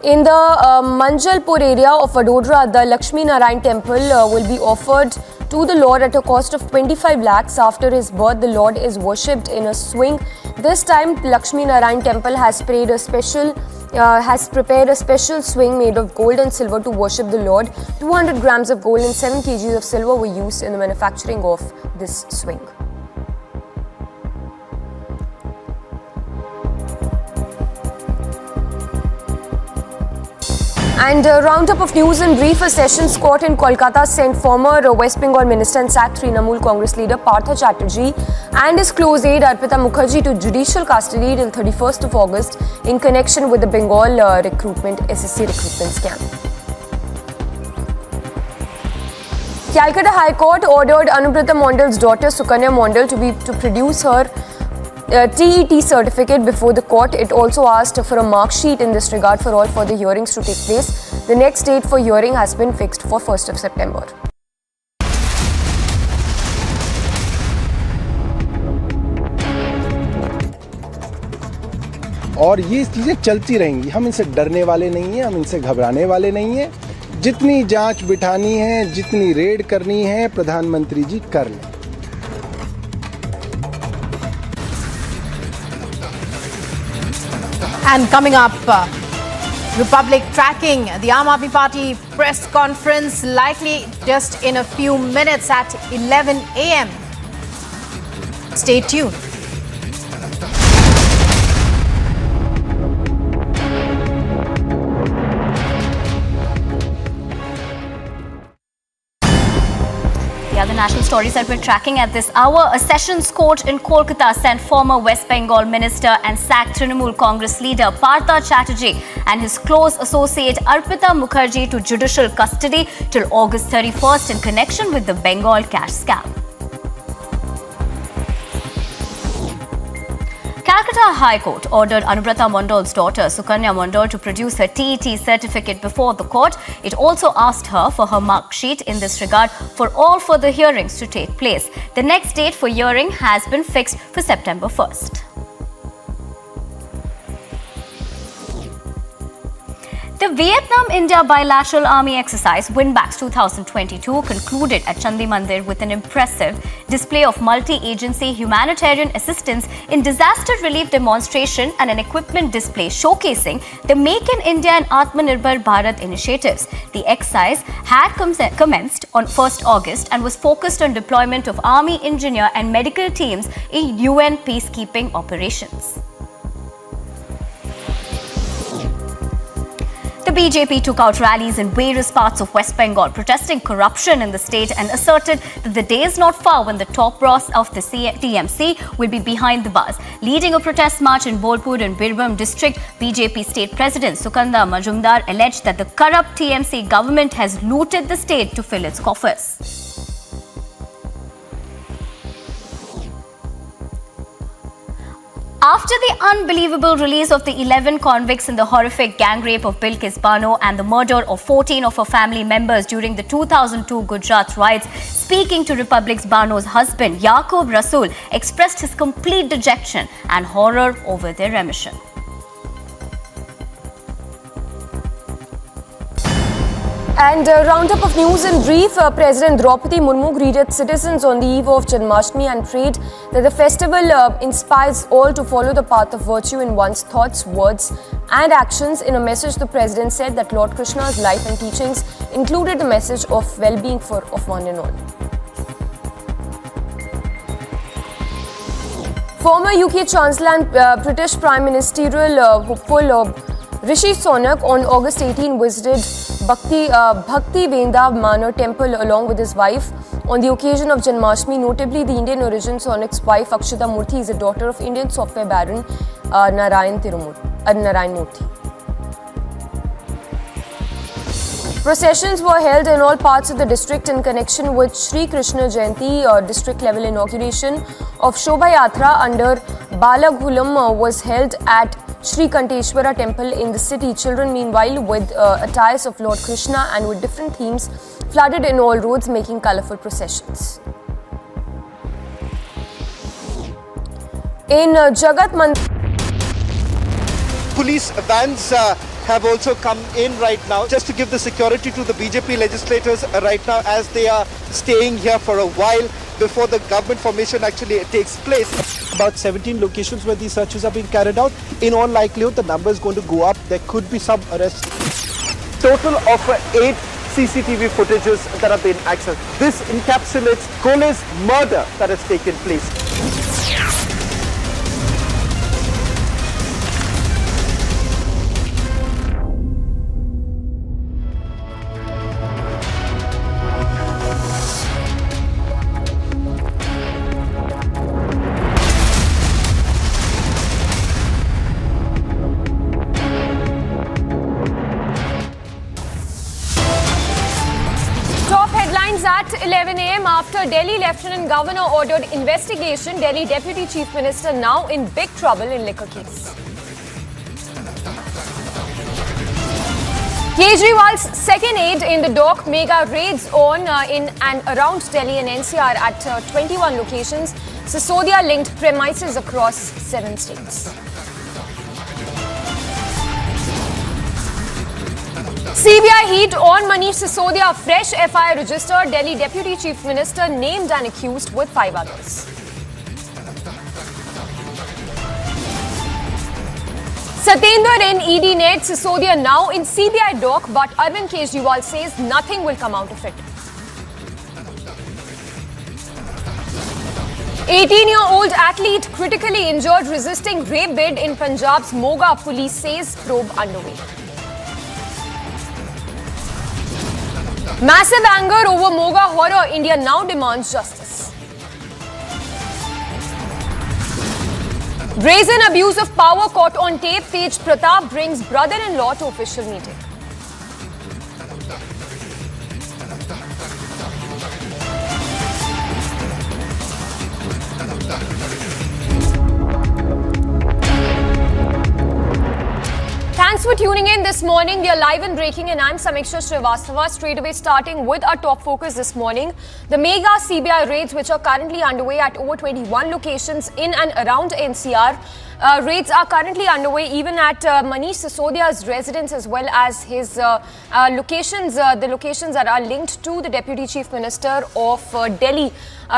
In the Manjalpur area of Vadodara, the Lakshmi Narayan temple will be offered to the Lord at a cost of 25 lakhs. After his birth, the Lord is worshipped in a swing. This time, Lakshmi Narayan temple has prepared a special swing made of gold and silver to worship the Lord. 200 grams of gold and 7 kgs of silver were used in the manufacturing of this swing. And a roundup of news in brief. A sessions court in Kolkata sent former West Bengal Minister and SAC Trinamool Congress leader Partha Chatterjee and his close aide Arpita Mukherjee to judicial custody till 31st of August in connection with the Bengal SSC recruitment scam. Calcutta High Court ordered Anubrata Mondal's daughter Sukanya Mondal to produce her TET certificate before the court. It also asked for a mark sheet in this regard for all further hearings to take place. The next date for hearing has been fixed for 1st of September. और ये चीजें चलती रहेंगी। हम इनसे डरने वाले नहीं हैं, हम इनसे घबराने वाले नहीं हैं। जितनी जांच बिठानी है, जितनी रेड करनी है, प्रधानमंत्री जी कर लें। And coming up, Republic tracking the Aam Aadmi Party press conference likely just in a few minutes at 11 a.m. Stay tuned. The other national stories that we're tracking at this hour. A sessions court in Kolkata sent former West Bengal minister and sacked Trinamool Congress leader Partha Chatterjee and his close associate Arpita Mukherjee to judicial custody till August 31st in connection with the Bengal cash scam. Calcutta High Court ordered Anubrata Mondal's daughter Sukanya Mondal to produce her TET certificate before the court. It also asked her for her mark sheet in this regard for all further hearings to take place. The next date for hearing has been fixed for September 1st. The Vietnam-India bilateral army exercise Winbacks 2022 concluded at Chandi Mandir with an impressive display of multi-agency humanitarian assistance in disaster relief demonstration and an equipment display showcasing the Make in India and Atmanirbhar Bharat initiatives. The exercise had commenced on 1st August and was focused on deployment of army, engineer and medical teams in UN peacekeeping operations. The BJP took out rallies in various parts of West Bengal protesting corruption in the state and asserted that the day is not far when the top brass of the TMC will be behind the bars. Leading a protest march in Bolpur and Birbhum district, BJP state president Sukanda Majumdar alleged that the corrupt TMC government has looted the state to fill its coffers. After the unbelievable release of the 11 convicts in the horrific gang rape of Bilkis Bano and the murder of 14 of her family members during the 2002 Gujarat riots, speaking to Republic's Bano's husband, Yaqub Rasool expressed his complete dejection and horror over their remission. And a roundup of news in brief. President Draupadi Murmu greeted citizens on the eve of Janmashtami and prayed that the festival inspires all to follow the path of virtue in one's thoughts, words and actions. In a message, the president said that Lord Krishna's life and teachings included a message of well-being of one and all. Former UK Chancellor and British Prime Ministerial hopeful Rishi Sunak on August 18 visited Bhakti Vrindavan Manor temple along with his wife on the occasion of Janmashtami. Notably, the Indian origin Sonak's wife Akshita Murthy is a daughter of Indian software baron Narayan Murthy. Processions were held in all parts of the district in connection with Sri Krishna Jayanti. District level inauguration of Shobha Yatra under Balaghulam was held at Sri Kanteshwara temple in the city. Children, meanwhile, with attires of Lord Krishna and with different themes, flooded in all roads, making colourful processions. In Jagat Mandir, police vans have also come in right now just to give the security to the BJP legislators right now as they are staying here for a while before the government formation actually takes place. About 17 locations where these searches are being carried out. In all likelihood, the number is going to go up. There could be some arrests. Total of 8 CCTV footages that have been accessed. This encapsulates Kole's murder that has taken place. At 11 a.m. after Delhi Lieutenant Governor ordered investigation, Delhi Deputy Chief Minister now in big trouble in liquor case. Kejriwal's second aide in the dock mega raids on in and around Delhi and NCR at 21 locations. Sisodia linked premises across 7 states. CBI heat on Manish Sisodia. Fresh FIR registered. Delhi Deputy Chief Minister named and accused with 5 others. Satyendra in ED net. Sisodia now in CBI dock, but Arvind Kejriwal says nothing will come out of it. 18-year-old athlete critically injured resisting rape bid in Punjab's Moga. Police says probe underway. Massive anger over Moga horror. India now demands justice. Brazen abuse of power caught on tape. Tej Pratap brings brother-in-law to official meeting. Thanks for tuning in this morning. We are live and breaking, and I'm Samiksha Srivastava. Straight away, starting with our top focus this morning. The mega CBI raids, which are currently underway at over 21 locations in and around NCR. Raids are currently underway even at Manish Sisodia's residence, as well as his locations, the locations that are linked to the Deputy Chief Minister of Delhi.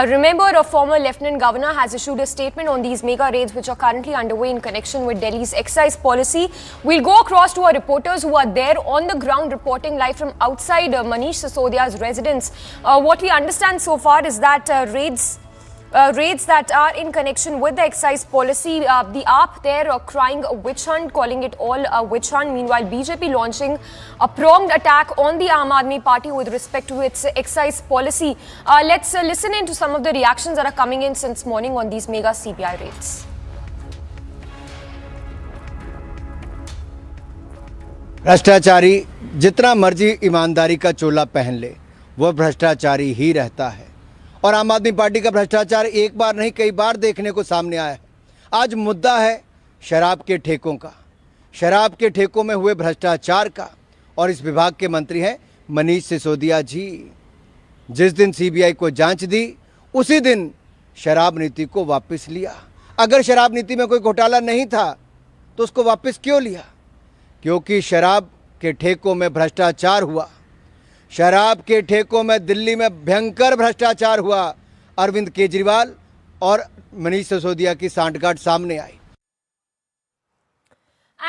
Remember, a former Lieutenant Governor has issued a statement on these mega raids, which are currently underway in connection with Delhi's excise policy. We'll go across to our reporters who are there on the ground reporting live from outside Manish Sisodia's residence. What we understand so far is that raids that are in connection with the excise policy, the AAP there are crying a witch hunt, calling it all a witch hunt. Meanwhile, BJP launching a pronged attack on the Aam Aadmi Party with respect to its excise policy. Let's listen in to some of the reactions that are coming in since morning on these mega CBI raids. भ्रष्टाचारी जितना मर्जी ईमानदारी का चोला पहन ले, वह भ्रष्टाचारी ही रहता है। और आम आदमी पार्टी का भ्रष्टाचार एक बार नहीं कई बार देखने को सामने आया है। आज मुद्दा है शराब के ठेकों का, शराब के ठेकों में हुए भ्रष्टाचार का, और इस विभाग के मंत्री हैं मनीष सिसोदिया जी। जिस दिन सीबीआई को जांच दी, उसी दिन शराब नीति को वापस लिया। अगर शराब नीति में कोई घोटाला नहीं था तो उसको वापस क्यों लिया? क्योंकि शराब के ठेकों में भ्रष्टाचार हुआ। शराब के ठेकों में दिल्ली में भयंकर भ्रष्टाचार हुआ। अरविंद केजरीवाल और मनीष सिसोदिया की सांठगांठ सामने आई।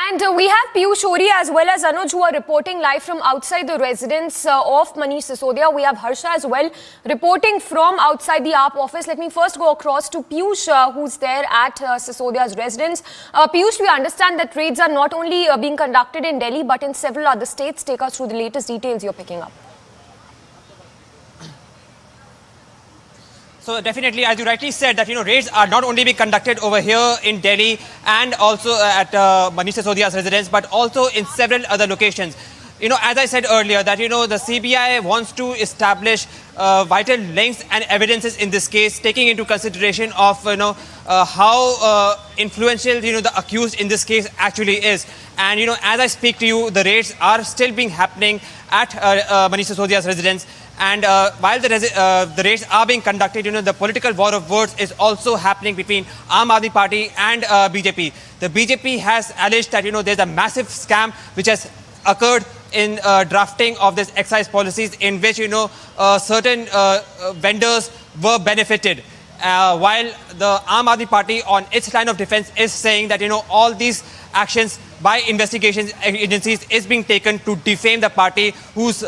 And we have Piyush Ori as well as Anuj who are reporting live from outside the residence of Manish Sisodia. We have Harsha as well reporting from outside the AAP office. Let me first go across to Piyush who's there at Sisodia's residence. Piyush, we understand that raids are not only being conducted in Delhi but in several other states. Take us through the latest details you're picking up. So definitely, as you rightly said, that raids are not only being conducted over here in Delhi and also at Manish Sisodia's residence, but also in several other locations. As I said earlier, that the CBI wants to establish vital links and evidences in this case, taking into consideration of how influential the accused in this case actually is. And as I speak to you, the raids are still being happening at Manish Sisodia's residence. And while the raids are being conducted, the political war of words is also happening between Aam Aadmi Party and BJP. The BJP has alleged that there's a massive scam which has occurred in drafting of this excise policies, in which certain vendors were benefited. While the Aam Aadmi Party on its line of defense is saying that all these actions by investigation agencies is being taken to defame the party, whose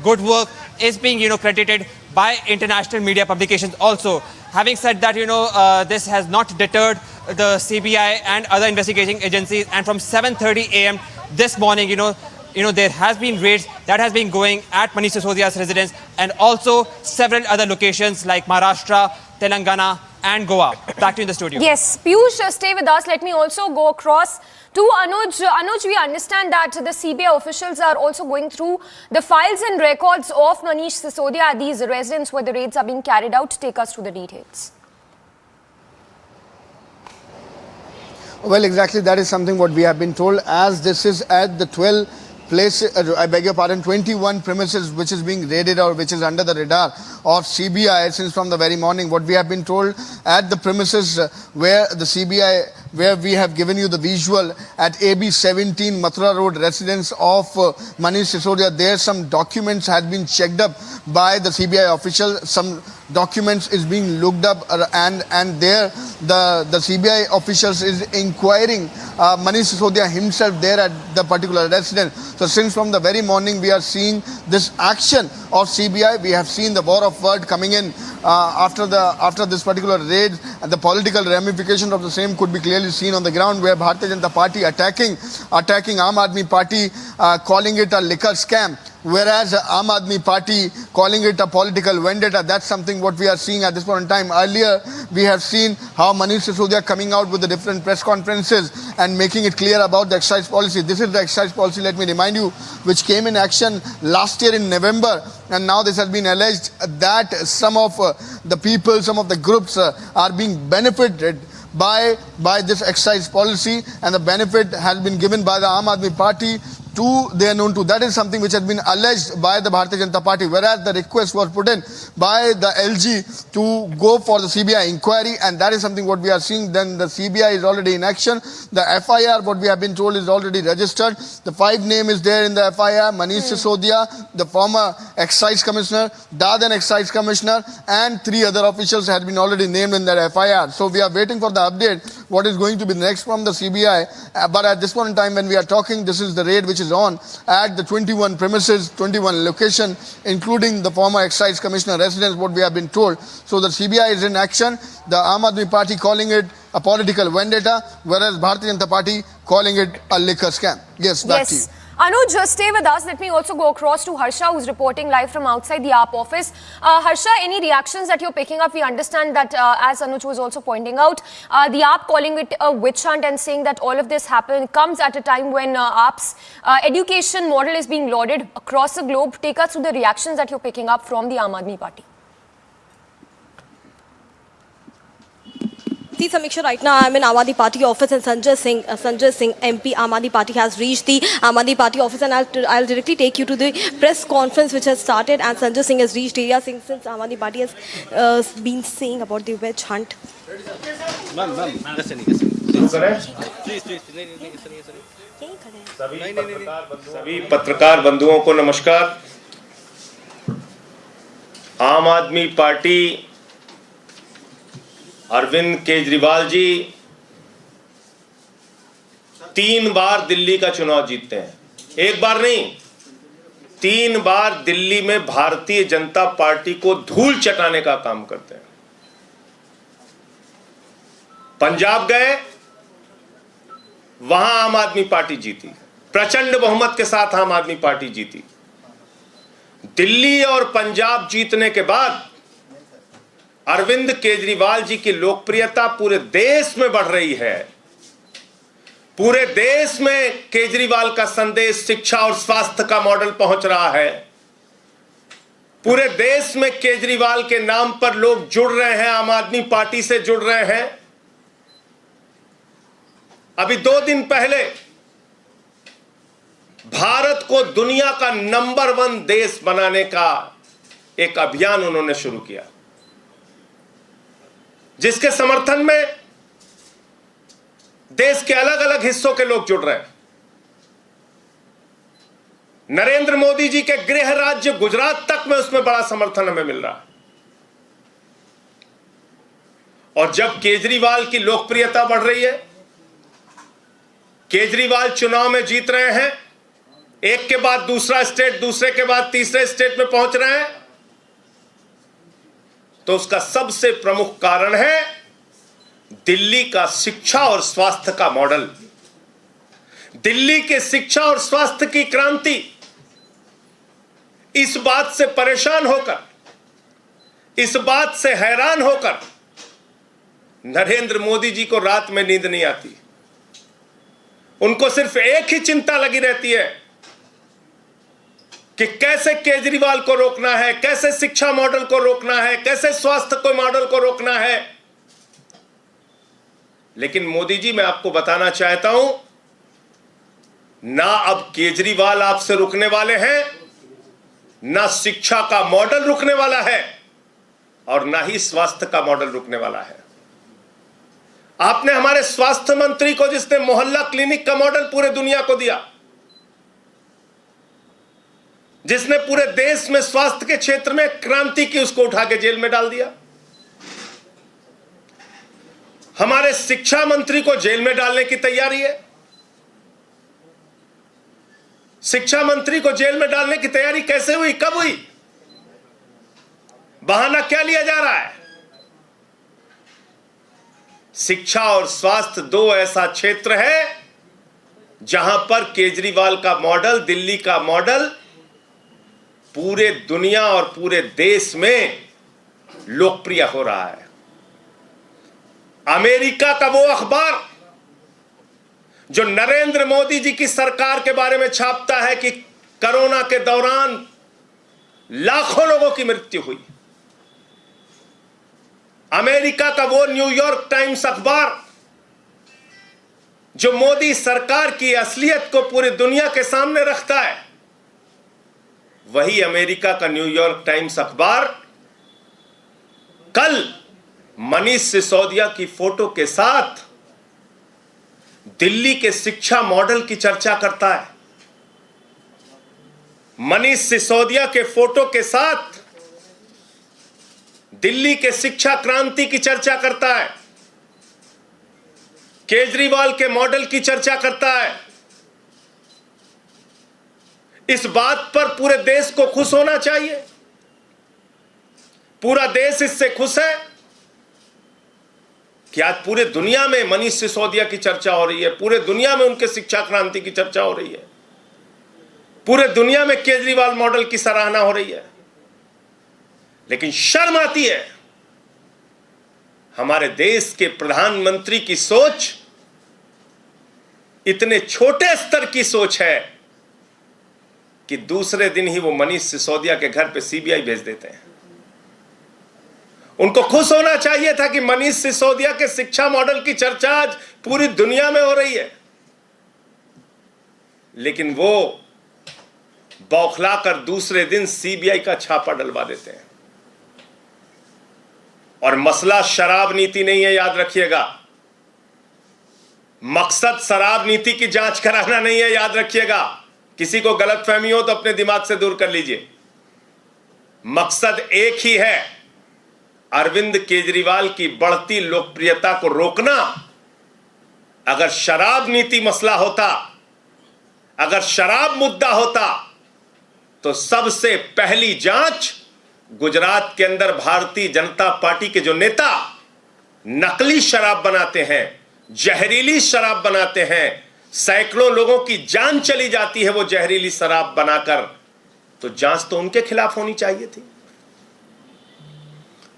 good work is being credited by international media publications also. Having said that, this has not deterred the CBI and other investigating agencies, and from 7:30 a.m. this morning, there has been raids that has been going at Manish Sisodia's residence and also several other locations like Maharashtra, Telangana and Goa. Back to you in the studio. Yes, Piyush, stay with us. Let me also go across to Anuj. Anuj, we understand that the CBI officials are also going through the files and records of Manish Sisodia at these residents where the raids are being carried out. Take us through the details. Well, exactly, that is something what we have been told, as this is at the 12 place, I beg your pardon, 21 premises which is being raided or which is under the radar of CBI since from the very morning. What we have been told at the premises where the CBI, where we have given you the visual at AB 17 Mathura Road residence of Manish Sisodia, there some documents had been checked up by the CBI official. Some documents is being looked up and there the CBI officials is inquiring Manish Sisodia himself there at the particular residence. So since from the very morning we are seeing this action of CBI, we have seen the war of word coming in after this particular raid, and the political ramifications of the same could be clearly seen on the ground, where Bharatiya Janata Party attacking Aam Aadmi Party, calling it a liquor scam. whereas Aam Aadmi Party calling it a political vendetta. That's something what we are seeing at this point in time. Earlier, we have seen how Manish Sisodia coming out with the different press conferences and making it clear about the excise policy. This is the excise policy, let me remind you, which came in action last year in November, and now this has been alleged that some of the people, some of the groups are being benefited by this excise policy, and the benefit has been given by the Aam Aadmi Party to they are known to. That is something which has been alleged by the Bharatiya Janata Party, whereas the request was put in by the LG to go for the CBI inquiry, and that is something what we are seeing. Then the CBI is already in action. The FIR, what we have been told, is already registered. The 5 name is there in the FIR: Manish Sisodia, the former Excise Commissioner, Dadan Excise Commissioner, and 3 other officials had been already named in that FIR. So we are waiting for the update, what is going to be next from the CBI. But at this point in time when we are talking, this is the raid which is on at the 21 premises, 21 location, including the former Excise Commissioner residence, what we have been told. So the CBI is in action. The Aam Aadmi Party calling it a political vendetta, whereas Bharatiya Janata Party calling it a liquor scam. Yes, back to you. Anuj, just stay with us. Let me also go across to Harsha, who's reporting live from outside the AAP office. Harsha, any reactions that you're picking up? We understand that, as Anuj was also pointing out, the AAP calling it a witch hunt and saying that all of this comes at a time when AAP's education model is being lauded across the globe. Take us through the reactions that you're picking up from the Aam Aadmi Party. See, Samiksha, right now I'm in Aam Aadmi Party office, and Sanjay Singh MP, Aam Aadmi Party, has reached the Aam Aadmi Party office, and I'll directly take you to the press conference which has started, and Sanjay Singh has reached area since Aam Aadmi Party has been saying about the witch hunt. सभी पत्रकार बंधुओं को नमस्कार। आम आदमी party, Arvind Kejriwal जी 3 बार दिल्ली का चुनाव जीतते हैं। एक बार नहीं, 3 बार दिल्ली में भारतीय जनता पार्टी को धूल चटाने का काम करते हैं। पंजाब गए, वहां आम आदमी पार्टी जीती, प्रचंड बहुमत के साथ आम आदमी पार्टी जीती। दिल्ली और पंजाब जीतने के बाद अरविंद केजरीवाल जी की लोकप्रियता पूरे देश में बढ़ रही है। पूरे देश में केजरीवाल का संदेश शिक्षा और स्वास्थ्य का मॉडल पहुंच रहा है। पूरे देश में केजरीवाल के नाम पर लोग जुड़ रहे हैं, आम आदमी पार्टी से जुड़ रहे हैं। अभी 2 दिन पहले भारत को दुनिया का नंबर 1 देश बनाने का एक अभियान उन्होंने शुरू किया, जिसके समर्थन में देश के अलग अलग हिस्सों के लोग जुड़ रहे हैं। नरेंद्र मोदी जी के गृह राज्य गुजरात तक में उसमें बड़ा समर्थन हमें मिल रहा है। और जब केजरीवाल की लोकप्रियता बढ़ रही है, केजरीवाल चुनाव में जीत रहे हैं, एक के बाद दूसरा स्टेट, दूसरे के बाद तीसरे स्टेट में पहुंच रहे हैं, तो उसका सबसे प्रमुख कारण है दिल्ली का शिक्षा और स्वास्थ्य का मॉडल। दिल्ली के शिक्षा और स्वास्थ्य की क्रांति। इस बात से परेशान होकर, इस बात से हैरान होकर नरेंद्र मोदी जी को रात में नींद नहीं आती। उनको सिर्फ एक ही चिंता लगी रहती है कि कैसे केजरीवाल को रोकना है, कैसे शिक्षा मॉडल को रोकना है, कैसे स्वास्थ्य को मॉडल को रोकना है। लेकिन मोदी जी, मैं आपको बताना चाहता हूं, ना अब केजरीवाल आपसे रुकने वाले हैं, ना शिक्षा का मॉडल रुकने वाला है, और ना ही स्वास्थ्य का मॉडल रुकने वाला है। आपने हमारे स्वास्थ्य मंत्री को, जिसने मोहल्ला क्लिनिक का मॉडल पूरे दुनिया को दिया, जिसने पूरे देश में स्वास्थ्य के क्षेत्र में क्रांति की, उसको उठा के जेल में डाल दिया। हमारे शिक्षा मंत्री को जेल में डालने की तैयारी है। शिक्षा मंत्री को जेल में डालने की तैयारी कैसे हुई, कब हुई? बहाना क्या लिया जा रहा है? शिक्षा और स्वास्थ्य 2 ऐसा क्षेत्र है जहां पर केजरीवाल का मॉडल, दिल्ली का मॉडल पूरे दुनिया और पूरे देश में लोकप्रिय हो रहा है। अमेरिका का वो अखबार जो नरेंद्र मोदी जी की सरकार के बारे में छापता है कि कोरोना के दौरान लाखों लोगों की मृत्यु हुई, अमेरिका का वो न्यूयॉर्क टाइम्स अखबार जो मोदी सरकार की असलियत को पूरी दुनिया के सामने रखता है, वही अमेरिका का न्यूयॉर्क टाइम्स अखबार कल मनीष सिसोदिया की फोटो के साथ दिल्ली के शिक्षा मॉडल की चर्चा करता है। मनीष सिसोदिया के फोटो के साथ दिल्ली के शिक्षा क्रांति की चर्चा करता है, केजरीवाल के मॉडल की चर्चा करता है। इस बात पर पूरे देश को खुश होना चाहिए। पूरा देश इससे खुश है कि आज पूरे दुनिया में मनीष सिसोदिया की चर्चा हो रही है, पूरे दुनिया में उनके शिक्षा क्रांति की चर्चा हो रही है, पूरे दुनिया में केजरीवाल मॉडल की सराहना हो रही है। लेकिन शर्म आती है, हमारे देश के प्रधानमंत्री की सोच इतने छोटे स्तर की सोच है कि दूसरे दिन ही वो मनीष सिसोदिया के घर पे सीबीआई भेज देते हैं। उनको खुश होना चाहिए था कि मनीष सिसोदिया के शिक्षा मॉडल की चर्चा आज पूरी दुनिया में हो रही है, लेकिन वो बौखलाकर दूसरे दिन सीबीआई का छापा डलवा देते हैं। और मसला शराब नीति नहीं है, याद रखिएगा। मकसद शराब नीति की जांच कराना नहीं है, याद रखिएगा। किसी को गलतफहमी हो तो अपने दिमाग से दूर कर लीजिए। मकसद एक ही है, अरविंद केजरीवाल की बढ़ती लोकप्रियता को रोकना। अगर शराब नीति मसला होता, अगर शराब मुद्दा होता, तो सबसे पहली जांच गुजरात के अंदर भारतीय जनता पार्टी के जो नेता नकली शराब बनाते हैं, जहरीली शराब बनाते हैं, सैकड़ों लोगों की जान चली जाती है वो जहरीली शराब बनाकर, तो जांच तो उनके खिलाफ होनी चाहिए थी।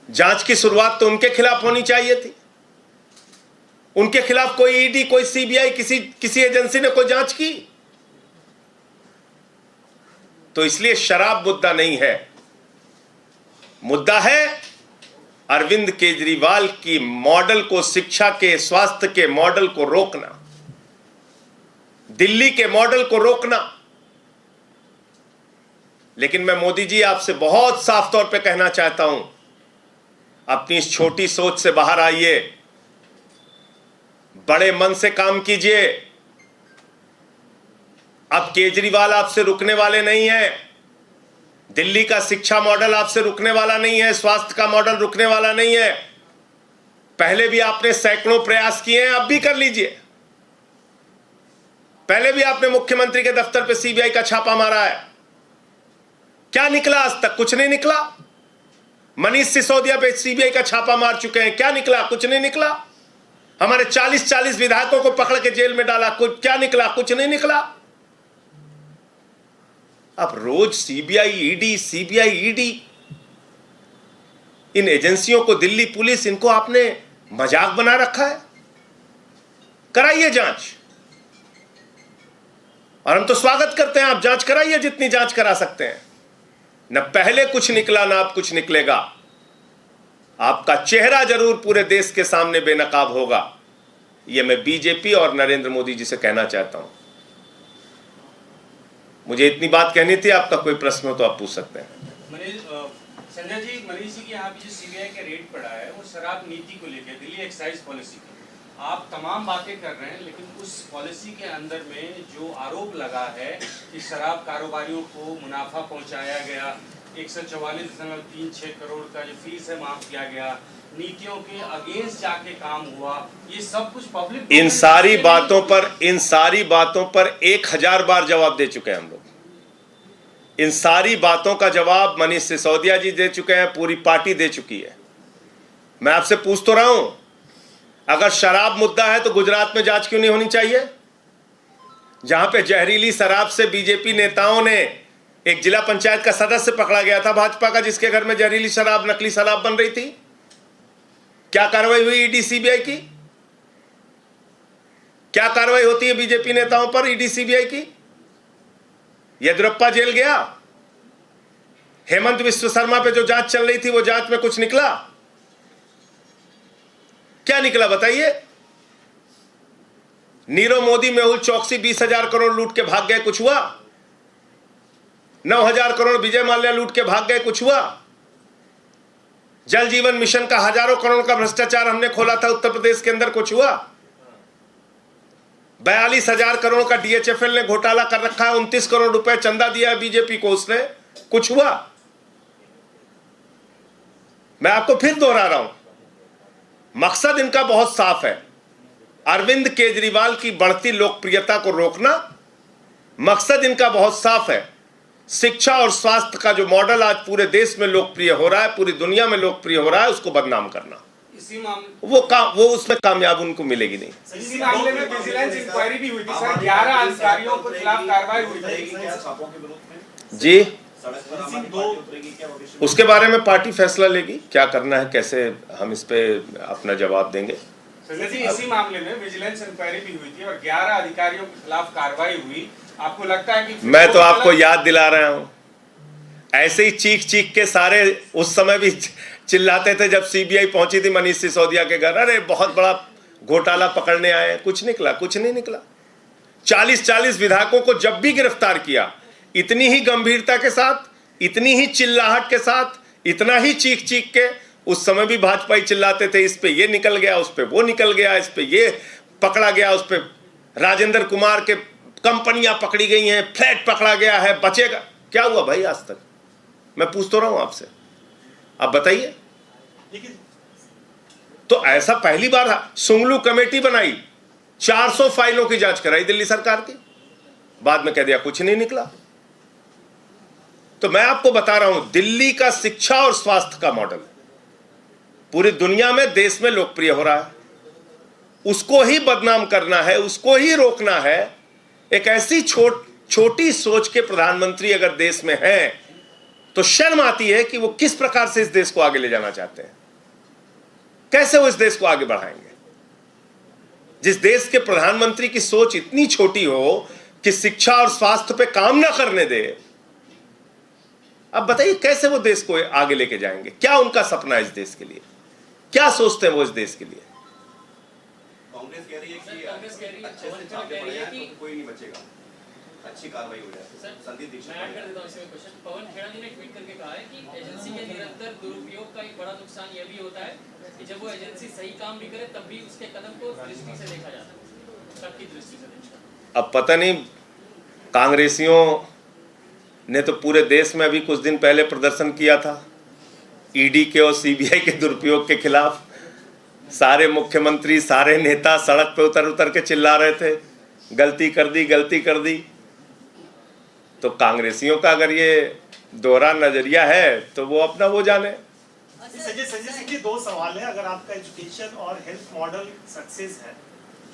जांच की शुरुआत तो उनके खिलाफ होनी चाहिए थी। उनके खिलाफ कोई ईडी, कोई सीबीआई, किसी एजेंसी ने कोई जांच की? तो इसलिए शराब मुद्दा नहीं है, मुद्दा है अरविंद केजरीवाल की मॉडल को, शिक्षा के, स्वास्थ्य के मॉडल को रोकना, दिल्ली के मॉडल को रोकना। लेकिन मैं मोदी जी आपसे बहुत साफ तौर पे कहना चाहता हूं, अपनी इस छोटी सोच से बाहर आइए, बड़े मन से काम कीजिए। अब केजरीवाल आपसे रुकने वाले नहीं है, दिल्ली का शिक्षा मॉडल आपसे रुकने वाला नहीं है, स्वास्थ्य का मॉडल रुकने वाला नहीं है। पहले भी आपने सैकड़ों प्रयास किए हैं, अब भी कर लीजिए। पहले भी आपने मुख्यमंत्री के दफ्तर पे सीबीआई का छापा मारा है, क्या निकला? आज तक कुछ नहीं निकला। मनीष सिसोदिया पे सीबीआई का छापा मार चुके हैं, क्या निकला? कुछ नहीं निकला। हमारे 40 विधायकों को पकड़ के जेल में डाला, कुछ क्या निकला? कुछ नहीं निकला। अब रोज सीबीआई ईडी, इन एजेंसियों को, दिल्ली पुलिस, इनको आपने मजाक बना रखा है। कराइए जांच, और हम तो स्वागत करते हैं, आप जांच कराइए जितनी जांच करा सकते हैं। न पहले कुछ निकला, ना अब कुछ निकलेगा। आपका चेहरा जरूर पूरे देश के सामने बेनकाब होगा, यह मैं बीजेपी और नरेंद्र मोदी जी से कहना चाहता हूं। मुझे इतनी बात कहनी थी, आपका कोई प्रश्न हो तो आप पूछ सकते हैं। संजय जी, मनीष जी के यहाँ भी जो सीबीआई का रेड पड़ा है वो शराब नीति को लेकर, दिल्ली एक्साइज पॉलिसी की आप तमाम बातें कर रहे हैं, लेकिन उस पॉलिसी के अंदर में जो आरोप लगा है कि शराब कारोबारियों को मुनाफा पहुंचाया गया, 144.36 करोड़ का जो फीस है माफ किया गया, नीतियों के अगेंस्ट जाके काम हुआ, ये सब कुछ पब्लिक इन सारी बातों पर 1000 बार जवाब दे चुके हैं हम लोग। इन सारी बातों का जवाब मनीष सिसोदिया जी दे चुके हैं, पूरी पार्टी दे चुकी है। मैं आपसे पूछ तो रहा हूं, अगर शराब मुद्दा है तो गुजरात में जांच क्यों नहीं होनी चाहिए, जहां पे जहरीली शराब से बीजेपी नेताओं ने एक जिला पंचायत का सदस्य पकड़ा गया था भाजपा का, जिसके घर में जहरीली शराब, नकली शराब बन रही थी। क्या कार्रवाई हुई ईडी सीबीआई की? क्या कार्रवाई होती है बीजेपी नेताओं पर ईडी सीबीआई की? येदियुरप्पा जेल गया। हेमंत विश्व शर्मा पे जो जांच चल रही थी, वो जांच में कुछ निकला? क्या निकला बताइए? नीरव मोदी, मेहुल चौकसी 20,000 करोड़ लूट के भाग गए, कुछ हुआ? 9,000 करोड़ विजय माल्या लूट के भाग गए, कुछ हुआ? जल जीवन मिशन का हजारों करोड़ का भ्रष्टाचार हमने खोला था उत्तर प्रदेश के अंदर, कुछ हुआ? 42,000 करोड़ का डीएचएफएल ने घोटाला कर रखा है, 29 करोड़ रुपए चंदा दिया है बीजेपी को उसने, कुछ हुआ? मैं आपको फिर दोहरा रहा हूं, मकसद इनका बहुत साफ है, अरविंद केजरीवाल की बढ़ती लोकप्रियता को रोकना। मकसद इनका बहुत साफ है, शिक्षा और स्वास्थ्य का जो मॉडल आज पूरे देश में लोकप्रिय हो रहा है, पूरी दुनिया में लोकप्रिय हो रहा है, उसको बदनाम करना। इसी मामले वो उसमें कामयाब उनको मिलेगी नहीं। इसी मामले में विजिलेंस इंक्वायरी भी हुई थी सर, 11 अधिकारियों के खिलाफ कार्रवाई हुई थी जी। उसके बारे में पार्टी फैसला लेगी क्या करना है, कैसे हम इस पे अपना जवाब देंगे। संजय जी, इसी मामले में विजिलेंस इंक्वायरी भी हुई थी और 11 अधिकारियों के खिलाफ कार्रवाई हुई। आपको लगता है कि मैं तो आपको याद दिला रहा हूं, ऐसे ही चीख चीख के सारे उस समय भी चिल्लाते थे जब सीबीआई पहुंची थी मनीष सिसोदिया के घर, अरे बहुत बड़ा घोटाला पकड़ने आए हैं। कुछ निकला? कुछ नहीं निकला। 40-40 विधायकों को जब भी गिरफ्तार किया, इतनी ही गंभीरता के साथ, इतनी ही चिल्लाहट के साथ, इतना ही चीख चीख के, उस समय भी भाजपा चिल्लाते थे, इस पे ये निकल गया, उस पे वो निकल गया, इस पे ये पकड़ा गया, उस पे राजेंद्र कुमार के कंपनियां पकड़ी गई हैं, फ्लैट पकड़ा गया है, बचेगा। क्या हुआ भाई आज तक? मैं पूछ तो रहा हूं आपसे, आप बताइए। तो ऐसा पहली बार सुंगलू कमेटी बनाई, 400 फाइलों की जांच कराई दिल्ली सरकार की, बाद में कह दिया कुछ नहीं निकला। तो मैं आपको बता रहा हूं, दिल्ली का शिक्षा और स्वास्थ्य का मॉडल पूरी दुनिया में, देश में लोकप्रिय हो रहा है, उसको ही बदनाम करना है, उसको ही रोकना है। एक ऐसी छोटी सोच के प्रधानमंत्री अगर देश में हैं, तो शर्म आती है कि वो किस प्रकार से इस देश को आगे ले जाना चाहते हैं, कैसे वो इस देश को आगे बढ़ाएंगे। जिस देश के प्रधानमंत्री की सोच इतनी छोटी हो कि शिक्षा और स्वास्थ्य पे काम ना करने दे, अब बताइए कैसे वो देश को आगे लेके जाएंगे? क्या उनका सपना है इस देश के लिए? क्या सोचते हैं वो इस देश के लिए? कांग्रेस कह रही है कि अच्छे से छापे पड़े हैं तो कोई नहीं बचेगा, अच्छी कार्रवाई हो जाए। संदीप दीक्षित मैं ऐड कर देता हूं इसमें क्वेश्चन। पवन खेड़ा जी ने ट्वीट करके कहा है कि एजेंसी के निरंतर दुरुपयोग का एक बड़ा नुकसान यह भी होता है कि जब वो एजेंसी सही काम भी करे तब भी उसके कदम को दृष्टि से देखा जाता है, सबकी दृष्टि से देखा। अब पता नहीं, कांग्रेसियों ने तो पूरे देश में अभी कुछ दिन पहले प्रदर्शन किया था ईडी के और सीबीआई के दुरुपयोग के खिलाफ। सारे मुख्यमंत्री, सारे नेता सड़क पे उतर उतर के चिल्ला रहे थे, गलती कर दी, गलती कर दी। तो कांग्रेसियों का अगर ये दोहरा नजरिया है तो वो अपना वो जाने। संजय सिंह जी, 2 सवाल है। अगर आपका एजुकेशन और हेल्थ मॉडल सक्सेस है,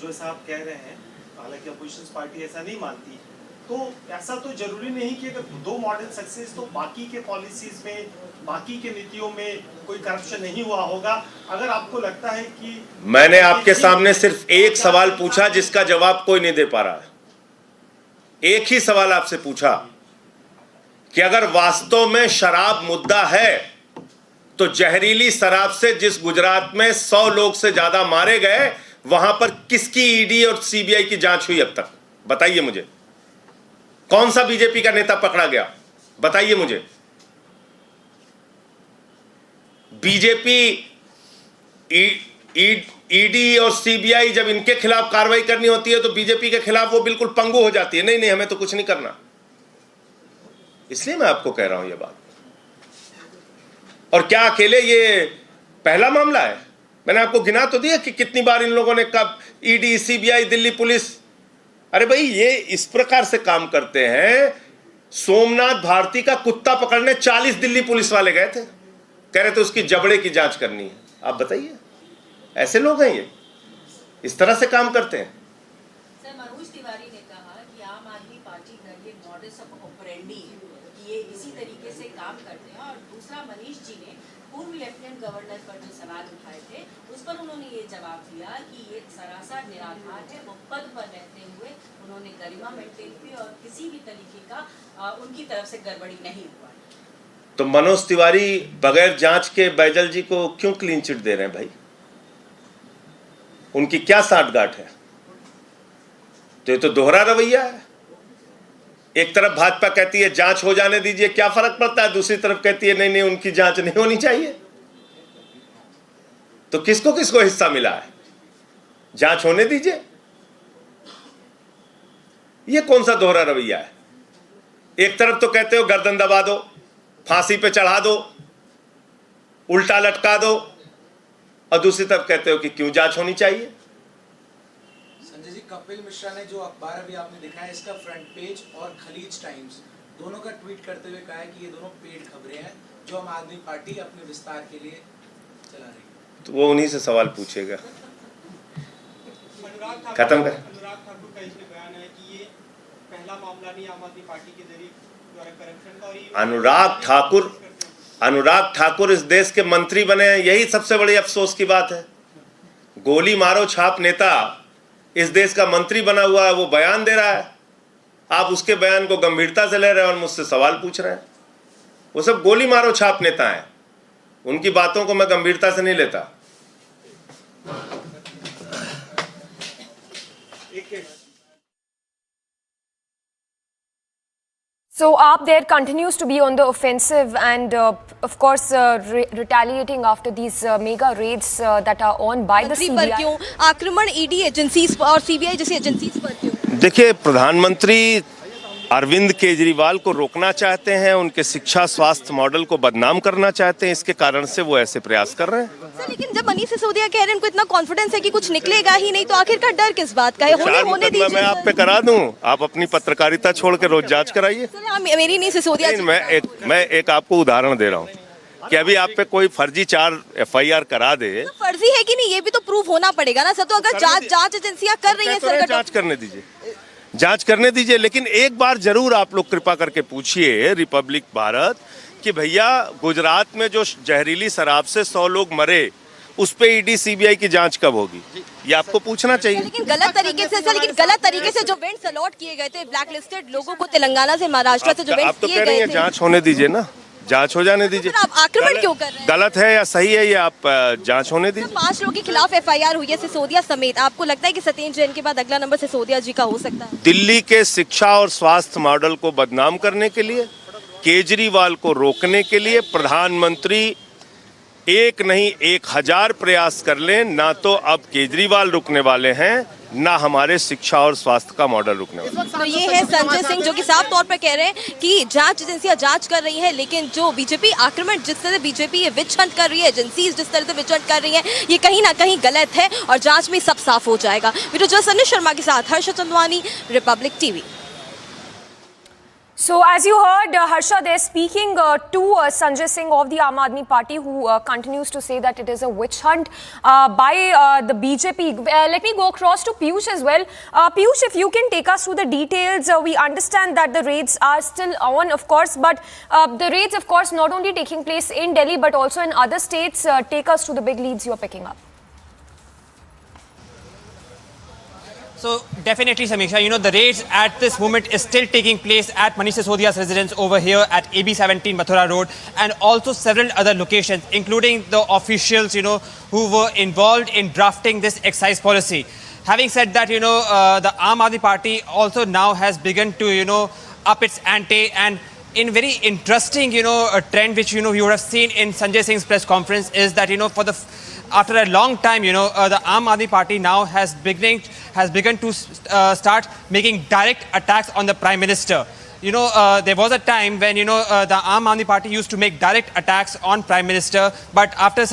जो ऐसा आप कह रहे हैं, हालांकि अपोजिशन पार्टी ऐसा नहीं मानती, तो ऐसा तो जरूरी नहीं कि अगर 2 मॉडल सक्सेस तो बाकी के पॉलिसीज में, बाकी के नीतियों में कोई करप्शन नहीं हुआ होगा। अगर आपको लगता है कि मैंने आपके सामने सिर्फ एक सवाल पूछा जिसका जवाब कोई नहीं दे पा रहा है। एक ही सवाल आपसे पूछा कि अगर वास्तव में शराब मुद्दा है तो जहरीली शराब से जिस गुजरात में 100 लोग से ज्यादा मारे गए, वहां पर किसकी ईडी और सीबीआई की जांच हुई अब तक? बताइए मुझे। कौन सा बीजेपी का नेता पकड़ा गया? बताइए मुझे। बीजेपी ईडी और सीबीआई जब इनके खिलाफ कार्रवाई करनी होती है तो बीजेपी के खिलाफ वो बिल्कुल पंगु हो जाती है, नहीं नहीं हमें तो कुछ नहीं करना। इसलिए मैं आपको कह रहा हूं ये बात। और क्या अकेले ये पहला मामला है? मैंने आपको गिना तो दिया कि कितनी बार इन लोगों ने कब ईडी, सीबीआई, दिल्ली पुलिस। अरे भाई, ये इस प्रकार से काम करते हैं। सोमनाथ भारती का कुत्ता पकड़ने 40 दिल्ली पुलिस वाले गए थे, कह रहे थे उसकी जबड़े की जांच करनी है। आप बताइए, ऐसे लोग हैं ये, इस तरह से काम करते हैं। सर, मनोज तिवारी ने कहा कि आम आदमी पार्टी का ये मॉडस ऑफ ऑपरेंडी है कि ये इसी तरीके से काम करते हैं। और दूसरा, मनीष जी ने पूर्व लेफ्टिनेंट गवर्नर पर जो सवाल उठाए थे उस पर उन्होंने ये जवाब दिया कि ये सरासर निराधार है। वो पद पर रहते हुए उन्होंने गरिमा मेंटेन की और किसी भी तरीके का उनकी तरफ से गड़बड़ी नहीं हुआ। तो मनोज तिवारी बगैर जांच के बैजल जी को क्यों क्लीन चिट दे रहे हैं भाई? उनकी क्या साठगांठ है? तो ये तो दोहरा रवैया है। एक तरफ भाजपा कहती है जांच हो जाने दीजिए, क्या फर्क पड़ता है, दूसरी तरफ कहती है नहीं नहीं उनकी जांच नहीं होनी चाहिए। तो किसको किसको हिस्सा मिला है? जांच होने दीजिए। ये कौन सा दोहरा रवैया है? एक तरफ तो कहते हो गर्दन दबा दो, फांसी पे चढ़ा दो, उल्टा लटका दो, और दूसरी तरफ कहते हो कि क्यों जांच होनी चाहिए। संजय जी, कपिल मिश्रा ने जो अखबार अभी आपने दिखाया इसका फ्रंट पेज और खलीज टाइम्स दोनों का ट्वीट करते हुए कहा है कि ये दोनों पेड खबरें हैं जो आम आदमी पार्टी अपने विस्तार के लिए चला रही है। तो वो उन्हीं से सवाल पूछेगा। खत्म कर। अनुराग ठाकुर का इसमें बयान है कि ये पहला मामला नहीं आम आदमी पार्टी के जरिए द्वारा करप्शन का। और अनुराग ठाकुर इस देश के मंत्री बने हैं, यही सबसे बड़ी अफसोस की बात है। गोली मारो छाप नेता इस देश का मंत्री बना हुआ है, वो बयान दे रहा है, आप उसके बयान को गंभीरता से ले रहे हैं और मुझसे सवाल पूछ रहे हैं। वो सब गोली मारो छाप नेता हैं, उनकी बातों को मैं गंभीरता से नहीं लेता। So AAP there continues to be on the offensive and of course retaliating after these mega raids that are on by the CBI. पर क्यों आक्रमण ईडी एजेंसीज और सीबीआई जैसी एजेंसीज पर क्यों? देखिए, प्रधानमंत्री अरविंद केजरीवाल को रोकना चाहते हैं, उनके शिक्षा स्वास्थ्य मॉडल को बदनाम करना चाहते हैं, इसके कारण से वो ऐसे प्रयास कर रहे हैं। सर, लेकिन जब मनीष सिसोदिया कह रहे हैं उनको इतना कॉन्फिडेंस है कि कुछ निकलेगा ही नहीं, तो आखिरकार डर किस बात का है? होने दीजिए। मैं आप पे करा दूं, आप अपनी पत्रकारिता छोड़ के रोज जांच कराइए। मेरी नहीं, सिसोदिया। मैं एक आपको उदाहरण दे रहा हूँ कि अभी आप पे कोई फर्जी 4 FIR करा दे, तो फर्जी है कि नहीं ये भी तो प्रूव होना पड़ेगा ना सर। तो अगर जांच एजेंसियां कर रही हैं सर, जांच करने दीजिए, जांच करने दीजिए। लेकिन एक बार जरूर आप लोग कृपा करके पूछिए रिपब्लिक भारत कि भैया गुजरात में जो जहरीली शराब से 100 लोग मरे उस पे ईडी सीबीआई की जांच कब होगी? ये आपको पूछना चाहिए। लेकिन गलत तरीके से जो वेंट्स अलॉट किए गए थे ब्लैक लिस्टेड लोगों को तेलंगाना से महाराष्ट्र से जो वेंट्स किए गए थे, जांच होने दीजिए ना, जांच हो जाने दीजिए। आप आक्रमण क्यों कर रहे हैं? गलत है या सही है ये आप जांच होने दीजिए। 5 लोगों के खिलाफ FIR हुई है सिसोदिया समेत। आपको लगता है कि सत्येंद्र जैन के बाद अगला नंबर सिसोदिया जी का हो सकता है? दिल्ली के शिक्षा और स्वास्थ्य मॉडल को बदनाम करने के लिए, केजरीवाल को रोकने के लिए प्रधानमंत्री एक नहीं 1000 प्रयास कर लें, ना तो अब केजरीवाल रुकने वाले हैं, ना हमारे शिक्षा और स्वास्थ्य का मॉडल रुकने वाला। तो ये है संजय सिंह जो कि साफ तौर पर कह रहे हैं कि जांच एजेंसियां जांच कर रही हैं, लेकिन जो बीजेपी आक्रमण जिस तरह बीजेपी विच हंट कर रही है, एजेंसीज जिस तरह से विच हंट कर रही हैं, ये कहीं ना कहीं गलत है और जांच में सब साफ हो जाएगा। वीडियो जर्नलिस्ट अनिश शर्मा के साथ Harsha Chandwani, Republic TV. So as you heard, Harsha, they're speaking to Sanjay Singh of the Aam Aadmi Party, who continues to say that it is a witch hunt by the BJP. Let me go across to Piyush as well. Piyush, if you can take us through the details. We understand that the raids are still on, of course, but the raids, of course, not only taking place in Delhi, but also in other states. Take us through the big leads you're picking up. So definitely, Samisha, you know, the raids at this moment is still taking place at Manish Sisodia's residence over here at AB17 Mathura Road, and also several other locations, including the officials, you know, who were involved in drafting this excise policy. Having said that, you know, the Aam Aadmi Party also now has begun to, you know, up its ante, and in very interesting, you know, a trend which, you know, you would have seen in Sanjay Singh's press conference is that, you know, after a long time, you know, the Aam Aadmi Party now has begun to start making direct attacks on the Prime Minister. You know, there was a time when, you know, the Aam Aadmi Party used to make direct attacks on Prime Minister, but after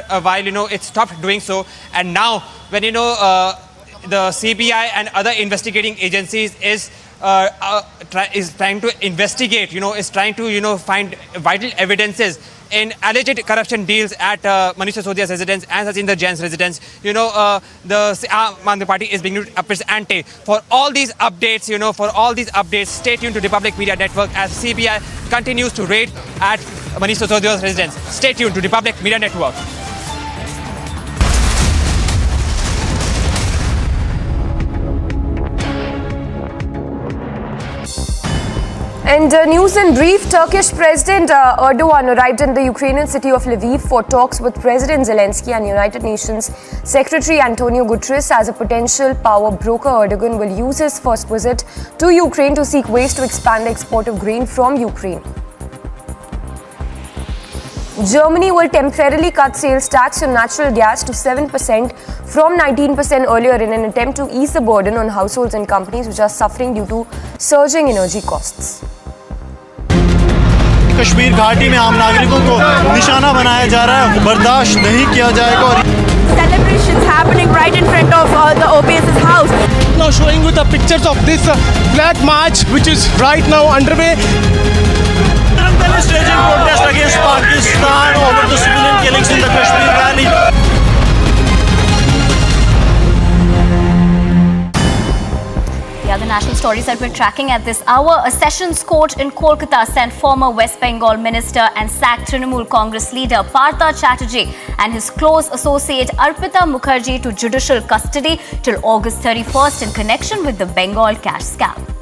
a while, you know, it stopped doing so. And now, when, you know, the CBI and other investigating agencies is trying to investigate, you know, is trying to, you know, find vital evidences in alleged corruption deals at Manish Sisodia's residence and Sachinder Jain's residence. The Aam Aadmi Party is being up its ante. For all these updates, stay tuned to Republic Media Network as CBI continues to raid at Manish Sisodia's residence. Stay tuned to Republic Media Network. And news in brief, Turkish President Erdogan arrived in the Ukrainian city of Lviv for talks with President Zelensky and United Nations Secretary Antonio Guterres. As a potential power broker, Erdogan will use his first visit to Ukraine to seek ways to expand the export of grain from Ukraine. Germany will temporarily cut sales tax on natural gas to 7% from 19% earlier in an attempt to ease the burden on households and companies which are suffering due to surging energy costs. Kashmir घाटी में आम नागरिकों को निशाना बनाया जा रहा है, बर्दाश्त नहीं किया जाएगा और celebrations happening right in front of the OPS's house. Now showing you the pictures of this flag march which is right now underway. Staging protest against Pakistan over the civilian killings in the Kashmir Valley. The other national stories that we're tracking at this hour, a sessions court in Kolkata sent former West Bengal minister and sacked Trinamool Congress leader Partha Chatterjee and his close associate Arpita Mukherjee to judicial custody till August 31st in connection with the Bengal cash scam.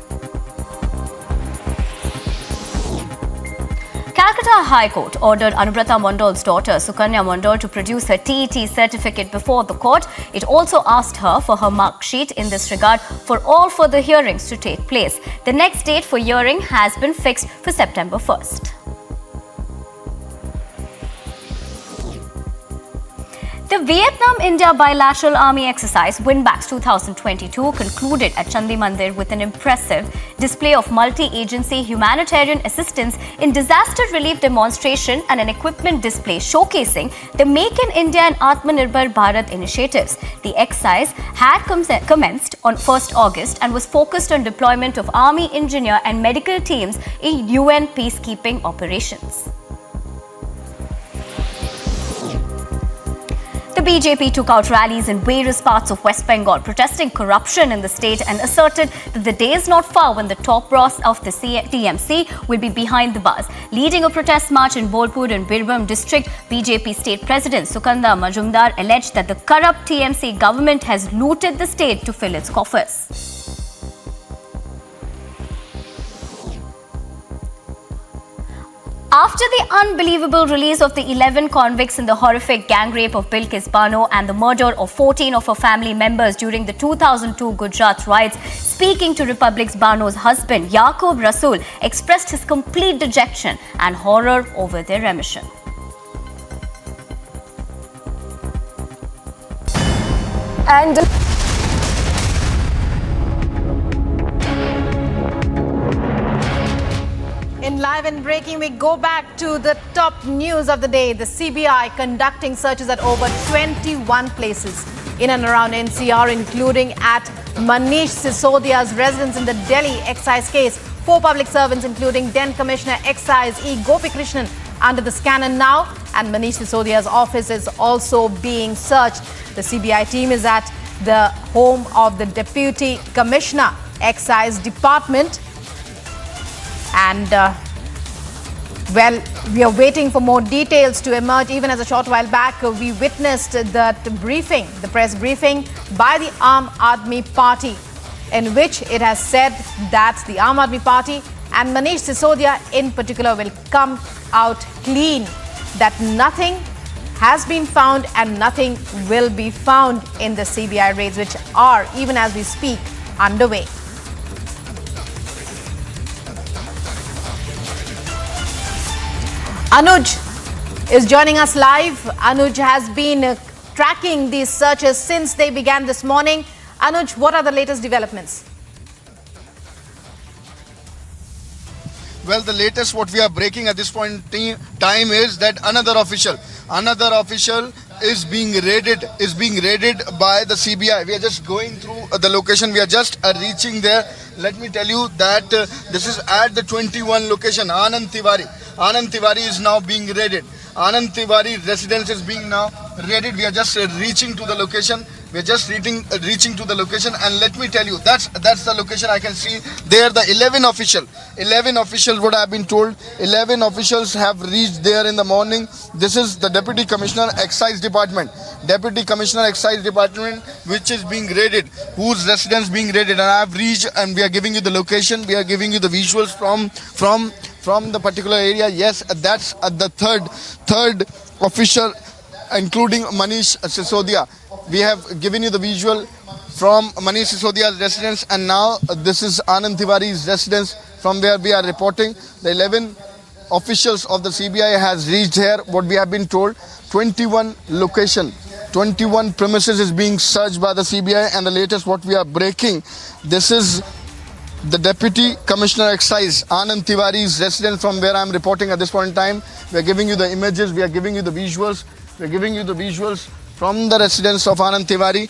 Calcutta High Court ordered Anubrata Mondal's daughter Sukanya Mondal to produce her TET certificate before the court. It also asked her for her mark sheet in this regard for all further hearings to take place. The next date for hearing has been fixed for September 1st. The Vietnam-India bilateral army exercise Winbacks 2022 concluded at Chandi Mandir with an impressive display of multi-agency humanitarian assistance in disaster relief demonstration and an equipment display showcasing the Make in India and Atmanirbhar Bharat initiatives. The exercise had commenced on 1st August and was focused on deployment of army, engineer and medical teams in UN peacekeeping operations. The BJP took out rallies in various parts of West Bengal protesting corruption in the state and asserted that the day is not far when the top brass of the TMC will be behind the bars. Leading a protest march in Bolpur and Birbhum district, BJP state president Sukanda Majumdar alleged that the corrupt TMC government has looted the state to fill its coffers. After the unbelievable release of the 11 convicts in the horrific gang rape of Bilkis Bano and the murder of 14 of her family members during the 2002 Gujarat riots, speaking to Republic's Bano's husband, Yaqub Rasool expressed his complete dejection and horror over their remission. And in live and breaking, we go back to the top news of the day. The CBI conducting searches at over 21 places in and around NCR, including at Manish Sisodia's residence in the Delhi excise case. 4 public servants, including then Commissioner Excise E. Gopikrishnan, under the scanner now, and Manish Sisodia's office is also being searched. The CBI team is at the home of the Deputy Commissioner, Excise Department. And, well, we are waiting for more details to emerge. Even as a short while back, we witnessed that briefing, the press briefing by the Aam Aadmi Party, in which it has said that the Aam Aadmi Party and Manish Sisodia in particular will come out clean, that nothing has been found and nothing will be found in the CBI raids, which are, even as we speak, underway. Anuj is joining us live. Anuj has been tracking these searches since they began this morning. Anuj, what are the latest developments? Well, the latest what we are breaking at this point in time is that another official is being raided by the CBI. We are just going through the location. We are just reaching there. Let me tell you that this is at the 21 location. Anand Tiwari is now being raided. Anand Tiwari residence is being now raided. We are just reaching to the location. We are just reaching to the location, and let me tell you, that's the location. I can see there the 11 officials. What I have been told, 11 officials have reached there in the morning. This is the Deputy Commissioner Excise Department, which is being raided, whose residence being raided. And I have reached, and we are giving you the location. We are giving you the visuals from the particular area. Yes, that's the third official, including Manish Sisodia. We have given you the visual from Manish Sisodia's residence, and now this is Anand Tiwari's residence from where we are reporting. The 11 officials of the CBI has reached here. What we have been told, 21 premises is being searched by the CBI, and the latest what we are breaking, this is the Deputy Commissioner Excise, Anand Tiwari's residence from where I am reporting at this point in time. We are giving you the images, we are giving you the visuals, from the residence of Anand Tiwari.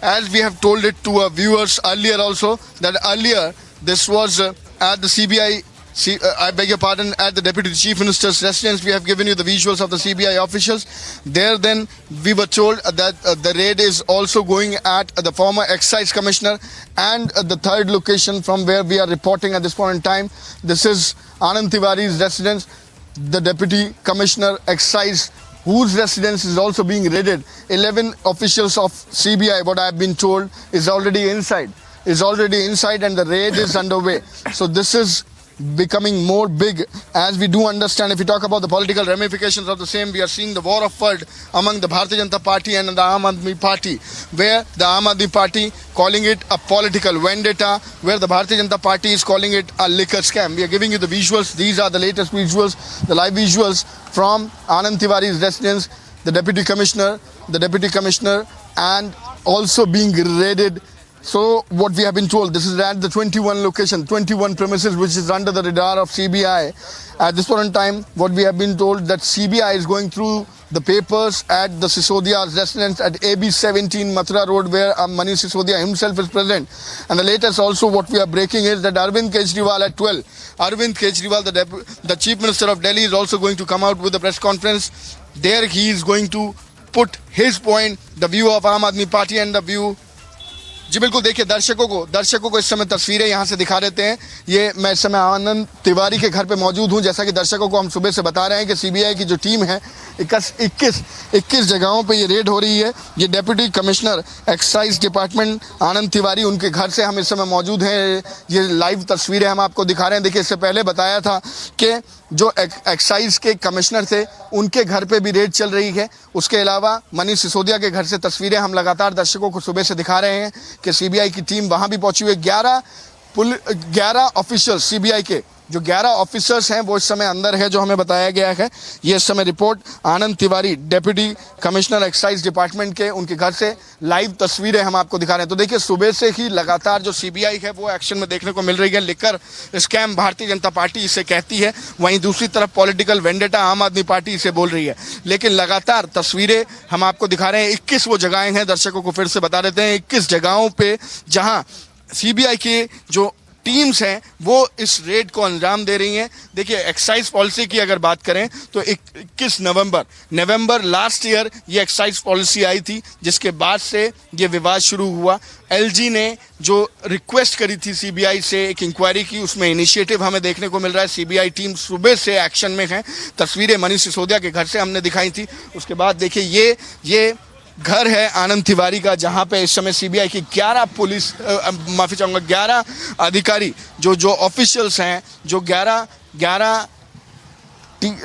As we have told it to our viewers earlier also, that earlier this was at the CBI, I beg your pardon, at the Deputy Chief Minister's residence. We have given you the visuals of the CBI officials. There then we were told that the raid is also going at the former Excise Commissioner, and the third location from where we are reporting at this point in time. This is Anand Tiwari's residence, the Deputy Commissioner Excise, whose residence is also being raided. 11 officials of CBI, what I have been told, is already inside, and the raid is underway. So this is becoming more big, as we do understand. If we talk about the political ramifications of the same, we are seeing the war of word among the Bharatiya Janata Party and the Aam Aadmi Party, where the Aam Aadmi Party calling it a political vendetta, where the Bharatiya Janata Party is calling it a liquor scam. We are giving you the visuals. These are the latest visuals, the live visuals from Anand Tiwari's residence, the Deputy Commissioner, and also being raided. So what we have been told, this is at the 21 location, 21 premises, which is under the radar of CBI. At this point in time, what we have been told, that CBI is going through the papers at the Sisodia's residence at AB 17 Mathura Road, where Manish Sisodia himself is present. And the latest also what we are breaking is that Arvind Kejriwal at 12. Arvind Kejriwal, the Chief Minister of Delhi, is also going to come out with a press conference. There he is going to put his point, the view of Aam Aadmi Party and the view. जी बिल्कुल, देखिए दर्शकों को इस समय तस्वीरें यहाँ से दिखा देते हैं। ये मैं इस समय आनंद तिवारी के घर पे मौजूद हूँ। जैसा कि दर्शकों को हम सुबह से बता रहे हैं कि सीबीआई की जो टीम है 21 जगहों पे ये रेड हो रही है। ये डेप्यूटी कमिश्नर एक्साइज डिपार्टमेंट आनंद तिवारी, उनके घर से हम इस समय मौजूद हैं। ये लाइव तस्वीरें हम आपको दिखा रहे हैं। देखिए, इससे पहले बताया था कि जो एक्साइज के कमिश्नर थे उनके घर पे भी रेड चल रही है। उसके अलावा मनीष सिसोदिया के घर से तस्वीरें हम लगातार दर्शकों को सुबह से दिखा रहे हैं कि सीबीआई की टीम वहां भी पहुंची हुई है। 11 ऑफिसर्स सीबीआई के जो 11 ऑफिसर्स हैं वो इस समय अंदर है, जो हमें बताया गया है। ये इस समय report Anand Tiwari deputy commissioner excise department के उनके घर से लाइव तस्वीरें हम आपको दिखा रहे हैं। तो देखिए, सुबह से ही लगातार जो सीबीआई है वो एक्शन में देखने को मिल रही है। Liquor scam Bharatiya Janata party इसे कहती है, वहीं दूसरी तरफ पॉलिटिकल वेंडेटा आम आदमी पार्टी इसे बोल रही है। लेकिन लगातार तस्वीरें हम आपको दिखा रहे हैं। 21 वो जगहें हैं, दर्शकों को फिर से बता देते हैं। 21 जगहों पर जहाँ सीबीआई के जो टीम्स हैं वो इस रेड को अंजाम दे रही हैं। देखिए, एक्साइज पॉलिसी की अगर बात करें तो 21 नवंबर लास्ट ईयर ये एक्साइज पॉलिसी आई थी, जिसके बाद से ये विवाद शुरू हुआ। एलजी ने जो रिक्वेस्ट करी थी सीबीआई से एक इंक्वायरी की, उसमें इनिशिएटिव हमें देखने को मिल रहा है। सीबीआई टीम सुबह से एक्शन में है। तस्वीरें मनीष सिसोदिया के घर से हमने दिखाई थी। उसके बाद देखिए, ये घर है आनंद तिवारी का, जहां पे इस समय सीबीआई की 11 अधिकारी जो ऑफिशियल्स हैं, जो 11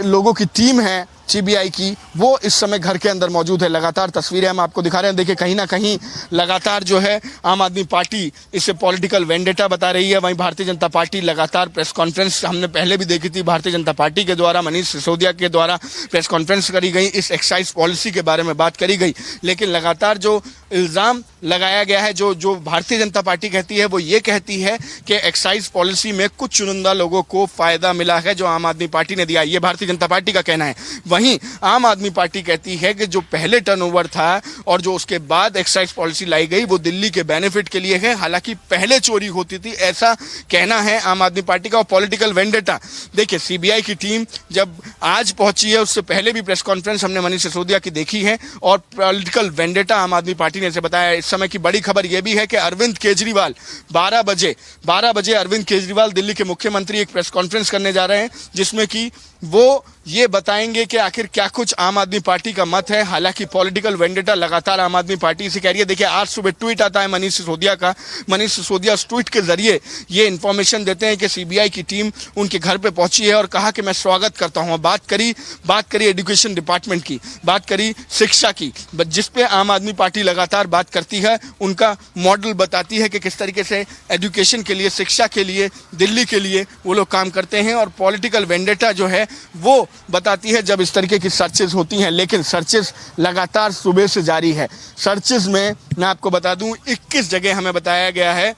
लोगों की टीम है सीबीआई की, वो इस समय घर के अंदर मौजूद है। लगातार तस्वीरें हम आपको दिखा रहे हैं। देखिए, कहीं ना कहीं लगातार जो है आम आदमी पार्टी इसे पॉलिटिकल वेंडेटा बता रही है। वहीं भारतीय जनता पार्टी लगातार प्रेस कॉन्फ्रेंस हमने पहले भी देखी थी, भारतीय जनता पार्टी के द्वारा मनीष सिसोदिया के द्वारा प्रेस कॉन्फ्रेंस करी गई, इस एक्साइज पॉलिसी के बारे में बात करी गई। लेकिन लगातार जो इल्ज़ाम लगाया गया है, जो भारतीय जनता पार्टी कहती है, वो ये कहती है कि एक्साइज पॉलिसी में कुछ चुनिंदा लोगों को फ़ायदा मिला है जो आम आदमी पार्टी ने दिया। ये भारतीय जनता पार्टी का कहना है। वहीं आम आदमी पार्टी कहती है कि जो पहले टर्नओवर था और जो उसके बाद एक्साइज पॉलिसी लाई गई वो दिल्ली के बेनिफिट के लिए है, हालांकि पहले चोरी होती थी, ऐसा कहना है आम आदमी पार्टी का। और पॉलिटिकल वेंडेटा, देखिए सीबीआई की टीम जब आज पहुंची है, उससे पहले भी प्रेस कॉन्फ्रेंस हमने मनीष सिसोदिया की देखी है, और पॉलिटिकल वेंडेटा आम आदमी पार्टी ने इसे बताया। इस समय की बड़ी खबर यह भी है कि अरविंद केजरीवाल 12 बजे अरविंद केजरीवाल दिल्ली के मुख्यमंत्री एक प्रेस कॉन्फ्रेंस करने जा रहे हैं, जिसमें कि वो ये बताएंगे कि आखिर क्या कुछ आम आदमी पार्टी का मत है। हालांकि पॉलिटिकल वेंडेटा लगातार आम आदमी पार्टी इसे कह रही है। देखिए आज सुबह ट्वीट आता है मनीष सिसोदिया का। मनीष सिसोदिया उस ट्वीट के जरिए ये इन्फॉर्मेशन देते हैं कि सीबीआई की टीम उनके घर पे पहुंची है और कहा कि मैं स्वागत करता हूं। बात करी एजुकेशन डिपार्टमेंट की, बात करी शिक्षा की, जिस पे आम आदमी पार्टी लगातार बात करती है, उनका मॉडल बताती है कि किस तरीके से एजुकेशन के लिए, शिक्षा के लिए, दिल्ली के लिए वो लोग काम करते हैं। और पॉलिटिकल वेंडेटा जो है वो बताती है जब इस तरीके की सर्चेस होती हैं। लेकिन सर्चेस लगातार सुबह से जारी है। सर्चेस में मैं आपको बता दूं 21 जगह हमें बताया गया है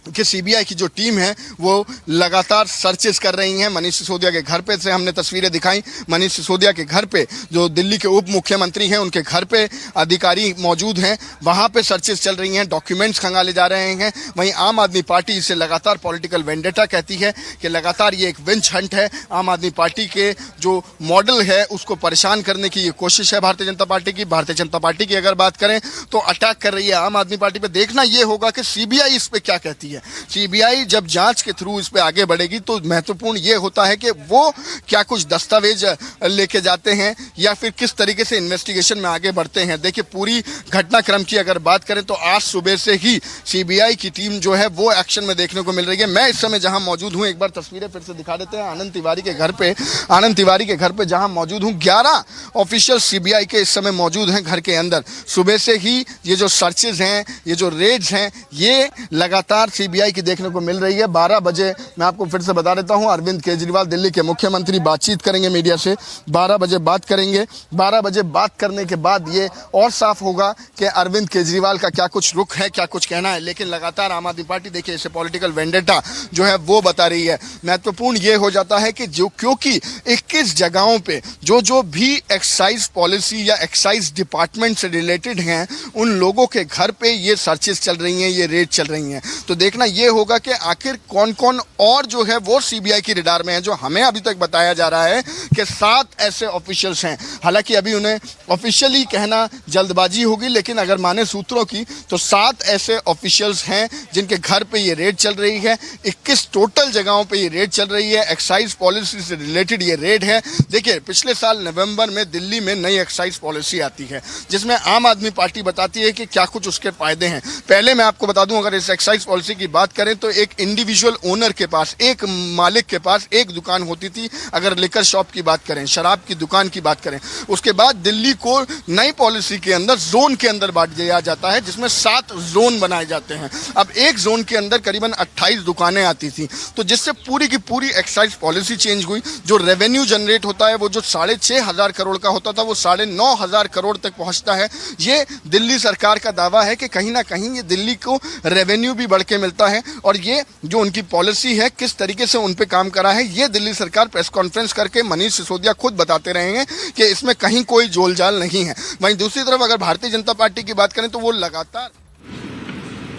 कि सीबीआई की जो टीम है वो लगातार सर्चेस कर रही हैं। मनीष सिसोदिया के घर पे से हमने तस्वीरें दिखाई। मनीष सिसोदिया के घर पे, जो दिल्ली के उप मुख्यमंत्री हैं, उनके घर पे अधिकारी मौजूद हैं, वहां पे सर्चेस चल रही हैं, डॉक्यूमेंट्स खंगाले जा रहे हैं। वहीं आम आदमी पार्टी इसे लगातार पॉलिटिकल वेंडेटा कहती है कि लगातार ये एक विंच हंट है। आम आदमी पार्टी के जो मॉडल है उसको परेशान करने की ये कोशिश है भारतीय जनता पार्टी की। भारतीय जनता पार्टी की अगर बात करें तो अटैक कर रही है आम आदमी पार्टी पे। देखना ये होगा कि सीबीआई इस पे क्या कहती है। सीबीआई जब जांच के थ्रू इस पे आगे बढ़ेगी तो महत्वपूर्ण ये होता है कि वो क्या कुछ दस्तावेज लेके जाते हैं या फिर किस तरीके से इन्वेस्टिगेशन में आगे बढ़ते हैं। देखिए पूरी घटनाक्रम की अगर बात करें तो आज सुबह से ही सीबीआई की टीम जो है वो एक्शन में देखने को मिल रही है। मैं इस समय जहां मौजूद हूं, एक बार तस्वीरें फिर से दिखा देते हैं आनंद तिवारी के घर पे जहां मौजूद हूं। 11 ऑफिशियल सीबीआई के इस समय मौजूद हैं घर के अंदर। सुबह से ही ये जो सर्चेज हैं, ये जो रेड्स हैं, ये लगातार सीबीआई की देखने को मिल रही है। 12 बजे मैं आपको फिर से बता देता हूं, अरविंद केजरीवाल दिल्ली के मुख्यमंत्री बातचीत करेंगे मीडिया से। 12 बजे बात करेंगे। 12 बजे बात करने के बाद ये और साफ होगा कि अरविंद केजरीवाल का क्या कुछ रुख है, क्या कुछ कहना है। लेकिन लगातार आम आदमी पार्टी देखिए इसे पॉलिटिकल वेंडेटा जो है वो बता रही है। महत्वपूर्ण ये हो जाता है कि जो क्योंकि 21 जगहों पे जो भी एक्साइज पॉलिसी या एक्साइज डिपार्टमेंट से रिलेटेड हैं, उन लोगों के घर पे ये सर्चेस चल रही हैं, ये रेड चल रही हैं। तो देखना ये होगा कि आखिर कौन कौन और जो है वो सीबीआई की रडार में है। जो हमें अभी तक बताया जा रहा है कि 7 ऐसे ऑफिशियल्स हैं। हालांकि अभी उन्हें ऑफिशियली कहना जल्दबाजी होगी, लेकिन अगर माने सूत्रों की तो 7 ऐसे ऑफिशियल्स हैं जिनके घर पे ये रेड चल रही है। 21 टोटल जगहों पे ये रेड चल रही है। एक्साइज पॉलिसी से रिलेटेड ये रेड है। देखिए पिछले साल नवंबर में दिल्ली में नई एक्साइज पॉलिसी आती है जिसमें आम आदमी पार्टी बताती है कि क्या कुछ उसके फायदे हैं। पहले मैं आपको बता दूं, अगर इस एक्साइज पॉलिसी की बात करें तो एक इंडिविजुअल ओनर के पास, एक मालिक के पास एक दुकान होती थी। अगर लिकर शॉप की बात करें, शराब की दुकान की बात करें, उसके बाद दिल्ली को नई पॉलिसी के अंदर जोन के अंदर बांट दिया जाता है जिसमें 7 जोन बनाए जाते हैं। अब एक जोन के अंदर करीबन 28 दुकानें आती थी, तो जिससे पूरी की पूरी एक्साइज पॉलिसी चेंज हुई। जो रेवेन्यू जनरेट होता है वो जो 6,500 करोड़ का होता था वो 9,500 करोड़ तक पहुंचता है। ये दिल्ली सरकार का दावा है कि कहीं ना कहीं ये दिल्ली को रेवेन्यू भी बढ़ के मिलता है। और ये जो उनकी पॉलिसी है किस तरीके से उन पे काम करा है, ये दिल्ली सरकार प्रेस कॉन्फ्रेंस करके मनीष सिसोदिया खुद बताते रहे हैं कि इसमें कहीं कोई जोलजाल नहीं है। वहीं दूसरी तरफ अगर भारतीय जनता पार्टी की बात करें तो वो लगातार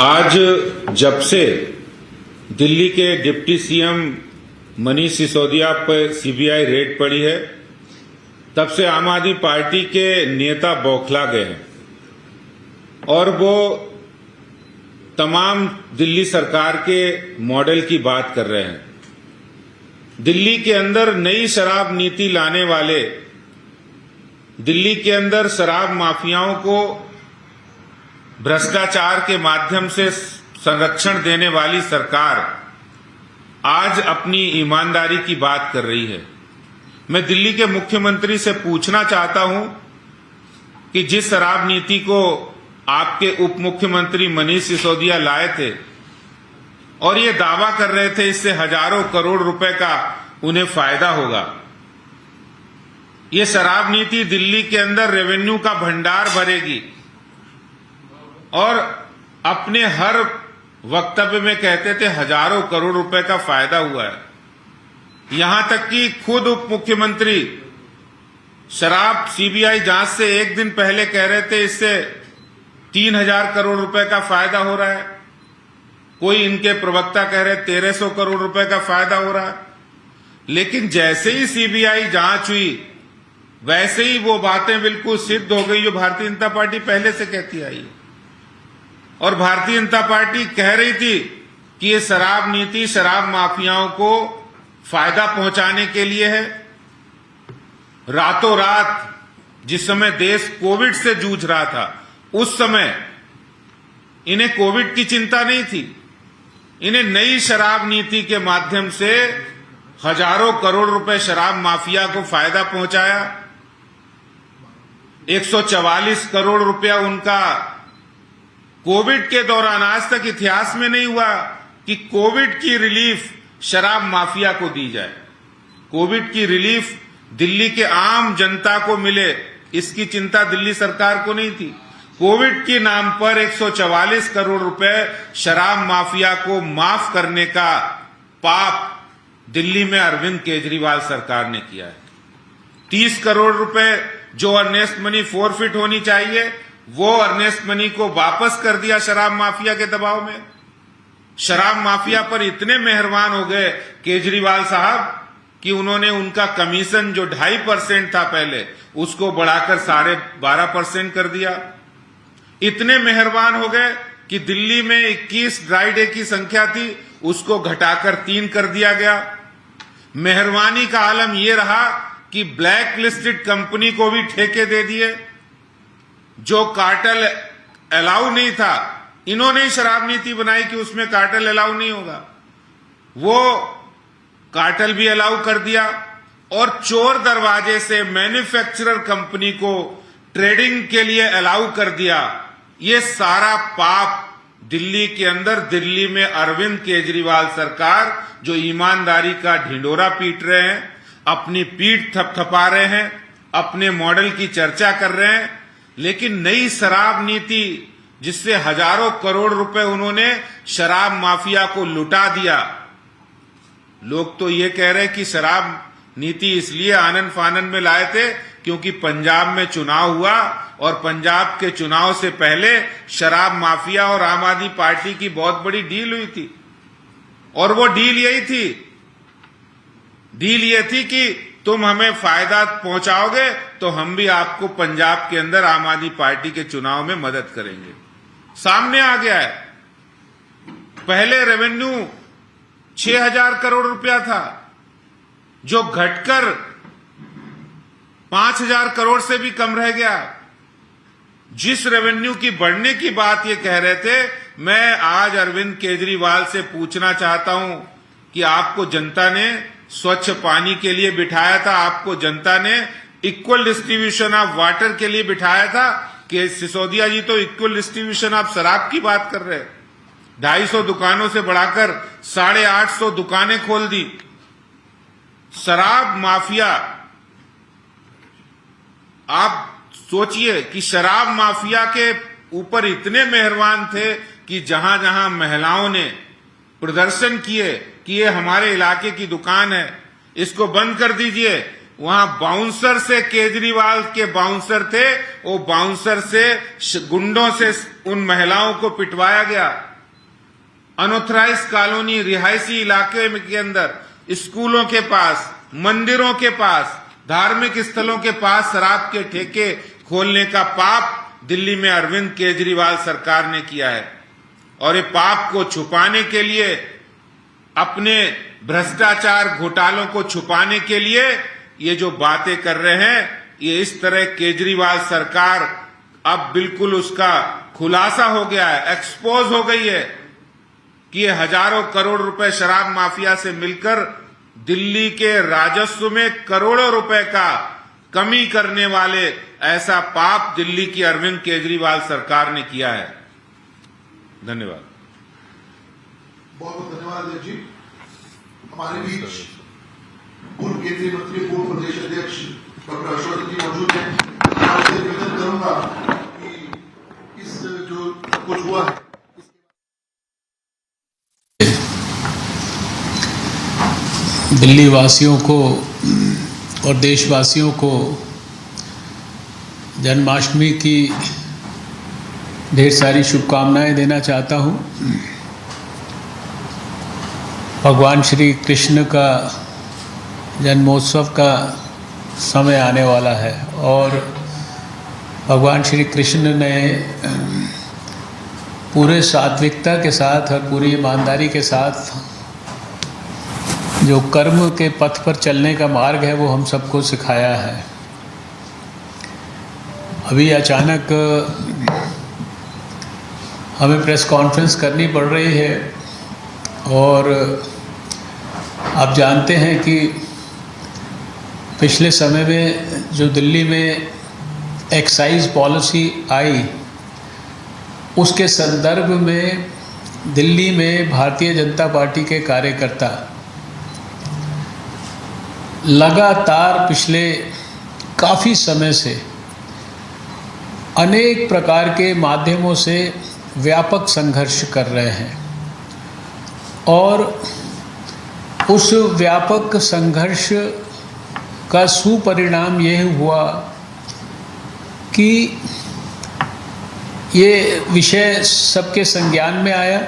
आज जब से दिल्ली के डिप्टी सीएम मनीष सिसोदिया पर सीबीआई रेड पड़ी है, तब से आम आदमी पार्टी के नेता बौखला गए हैं और वो तमाम दिल्ली सरकार के मॉडल की बात कर रहे हैं। दिल्ली के अंदर नई शराब नीति लाने वाले, दिल्ली के अंदर शराब माफियाओं को भ्रष्टाचार के माध्यम से संरक्षण देने वाली सरकार आज अपनी ईमानदारी की बात कर रही है। मैं दिल्ली के मुख्यमंत्री से पूछना चाहता हूं कि जिस शराब नीति को आपके उप मुख्यमंत्री मनीष सिसोदिया लाए थे और ये दावा कर रहे थे इससे हजारों करोड़ रुपए का उन्हें फायदा होगा, ये शराब नीति दिल्ली के अंदर रेवेन्यू का भंडार भरेगी और अपने हर वक्तव्य में कहते थे हजारों करोड़ रुपए का फायदा हुआ है। यहां तक कि खुद उप मुख्यमंत्री शराब सीबीआई जांच से एक दिन पहले कह रहे थे इससे 3000 करोड़ रुपए का फायदा हो रहा है, कोई इनके प्रवक्ता कह रहे 1300 करोड़ रुपए का फायदा हो रहा है। लेकिन जैसे ही सीबीआई जांच हुई वैसे ही वो बातें बिल्कुल सिद्ध हो गई जो भारतीय जनता पार्टी पहले से कहती आई है। और भारतीय जनता पार्टी कह रही थी कि ये शराब नीति शराब माफियाओं को फायदा पहुंचाने के लिए है। रातों रात जिस समय देश कोविड से जूझ रहा था उस समय इन्हें कोविड की चिंता नहीं थी, इन्हें नई शराब नीति के माध्यम से हजारों करोड़ रुपए शराब माफिया को फायदा पहुंचाया। 144 करोड़ रुपया उनका कोविड के दौरान, आज तक इतिहास में नहीं हुआ कि कोविड की रिलीफ शराब माफिया को दी जाए, कोविड की रिलीफ दिल्ली के आम जनता को मिले, इसकी चिंता दिल्ली सरकार को नहीं थी। कोविड के नाम पर 144 करोड़ रुपए शराब माफिया को माफ करने का पाप दिल्ली में अरविंद केजरीवाल सरकार ने किया है। 30 करोड़ रुपए जो अर्नेस्ट मनी फोरफिट होनी चाहिए वो अर्नेस्ट मनी को वापस कर दिया शराब माफिया के दबाव में। शराब माफिया पर इतने मेहरबान हो गए केजरीवाल साहब कि उन्होंने उनका कमीशन जो 2.5% था पहले उसको बढ़ाकर 12.5% कर दिया। इतने मेहरबान हो गए कि दिल्ली में 21 ड्राई डे की संख्या थी उसको घटाकर 3 कर दिया गया। मेहरबानी का आलम यह रहा कि ब्लैक लिस्टेड कंपनी को भी ठेके दे दिए। जो कार्टेल अलाउ नहीं था, इन्होंने ही शराब नीति बनाई कि उसमें कार्टेल अलाउ नहीं होगा, वो कार्टेल भी अलाउ कर दिया। और चोर दरवाजे से मैन्युफैक्चरर कंपनी को ट्रेडिंग के लिए अलाउ कर दिया। ये सारा पाप दिल्ली के अंदर, दिल्ली में अरविंद केजरीवाल सरकार जो ईमानदारी का ढिंडोरा पीट रहे हैं, अपनी पीठ थपथपा रहे हैं, अपने मॉडल की चर्चा कर रहे हैं, लेकिन नई शराब नीति जिससे हजारों करोड़ रुपए उन्होंने शराब माफिया को लुटा दिया। लोग तो ये कह रहे हैं कि शराब नीति इसलिए आनन फानन में लाए थे क्योंकि पंजाब में चुनाव हुआ और पंजाब के चुनाव से पहले शराब माफिया और आम आदमी पार्टी की बहुत बड़ी डील हुई थी। और वो डील यही थी, डील ये थी कि तुम हमें फायदा पहुंचाओगे तो हम भी आपको पंजाब के अंदर आम आदमी पार्टी के चुनाव में मदद करेंगे। सामने आ गया है। पहले रेवेन्यू 6000 करोड़ रुपया था जो घटकर 5000 करोड़ से भी कम रह गया। जिस रेवेन्यू की बढ़ने की बात ये कह रहे थे, मैं आज अरविंद केजरीवाल से पूछना चाहता हूं कि आपको जनता ने स्वच्छ पानी के लिए बिठाया था, आपको जनता ने इक्वल डिस्ट्रीब्यूशन ऑफ वाटर के लिए बिठाया था कि सिसोदिया जी तो इक्वल डिस्ट्रीब्यूशन ऑफ शराब की बात कर रहे हैं। 250 दुकानों से बढ़ाकर 850 दुकानें खोल दी। शराब माफिया, आप सोचिए कि शराब माफिया के ऊपर इतने मेहरबान थे कि जहां जहां महिलाओं ने प्रदर्शन किए कि ये हमारे इलाके की दुकान है, इसको बंद कर दीजिए, वहां बाउंसर से, केजरीवाल के बाउंसर थे, वो बाउंसर से गुंडों से उन महिलाओं को पिटवाया गया। अनऑथराइज्ड कॉलोनी रिहायशी इलाके के अंदर, स्कूलों के पास, मंदिरों के पास, धार्मिक स्थलों के पास शराब के ठेके खोलने का पाप दिल्ली में अरविंद केजरीवाल सरकार ने किया है। और ये पाप को छुपाने के लिए, अपने भ्रष्टाचार घोटालों को छुपाने के लिए ये जो बातें कर रहे हैं, ये इस तरह केजरीवाल सरकार अब बिल्कुल उसका खुलासा हो गया है, एक्सपोज हो गई है कि ये हजारों करोड़ रुपए शराब माफिया से मिलकर दिल्ली के राजस्व में करोड़ों रुपए का कमी करने वाले ऐसा पाप दिल्ली की अरविंद केजरीवाल सरकार ने किया है। धन्यवाद। बहुत बहुत धन्यवाद जी। हमारे बीच पूर्व केंद्रीय मंत्री, पूर्व प्रदेश अध्यक्ष डॉक्टर अशोक जी मौजूद हैं। आपसे निवेदन करूंगा कि इस जो कुछ हुआ है दिल्ली वासियों को और देशवासियों को जन्माष्टमी की ढेर सारी शुभकामनाएं देना चाहता हूं। भगवान श्री कृष्ण का जन्मोत्सव का समय आने वाला है और भगवान श्री कृष्ण ने पूरे सात्विकता के साथ और पूरी ईमानदारी के साथ जो कर्म के पथ पर चलने का मार्ग है वो हम सबको सिखाया है। अभी अचानक हमें प्रेस कॉन्फ्रेंस करनी पड़ रही है और आप जानते हैं कि पिछले समय में जो दिल्ली में एक्साइज पॉलिसी आई उसके संदर्भ में दिल्ली में भारतीय जनता पार्टी के कार्यकर्ता लगातार पिछले काफ़ी समय से अनेक प्रकार के माध्यमों से व्यापक संघर्ष कर रहे हैं और उस व्यापक संघर्ष का सुपरिणाम यह हुआ कि ये विषय सबके संज्ञान में आया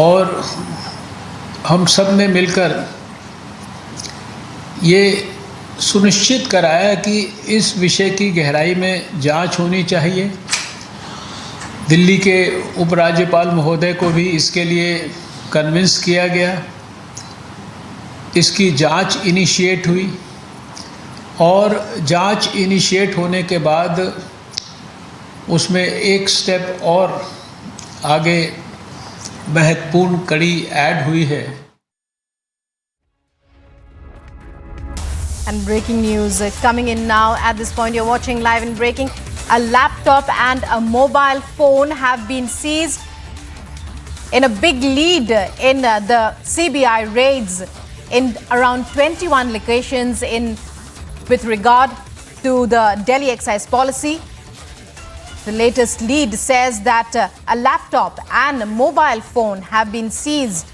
और हम सब ने मिलकर ये सुनिश्चित कराया कि इस विषय की गहराई में जांच होनी चाहिए। दिल्ली के उपराज्यपाल महोदय को भी इसके लिए कन्विंस किया गया, इसकी जांच इनिशिएट हुई और जांच इनिशिएट होने के बाद उसमें एक स्टेप और आगे महत्वपूर्ण कड़ी ऐड हुई है। And breaking news coming in now. At this point, you're watching Live in Breaking. A laptop and a mobile phone have been seized in a big lead in the CBI raids in around 21 locations with regard to the Delhi excise policy. The latest lead says that a laptop and a mobile phone have been seized.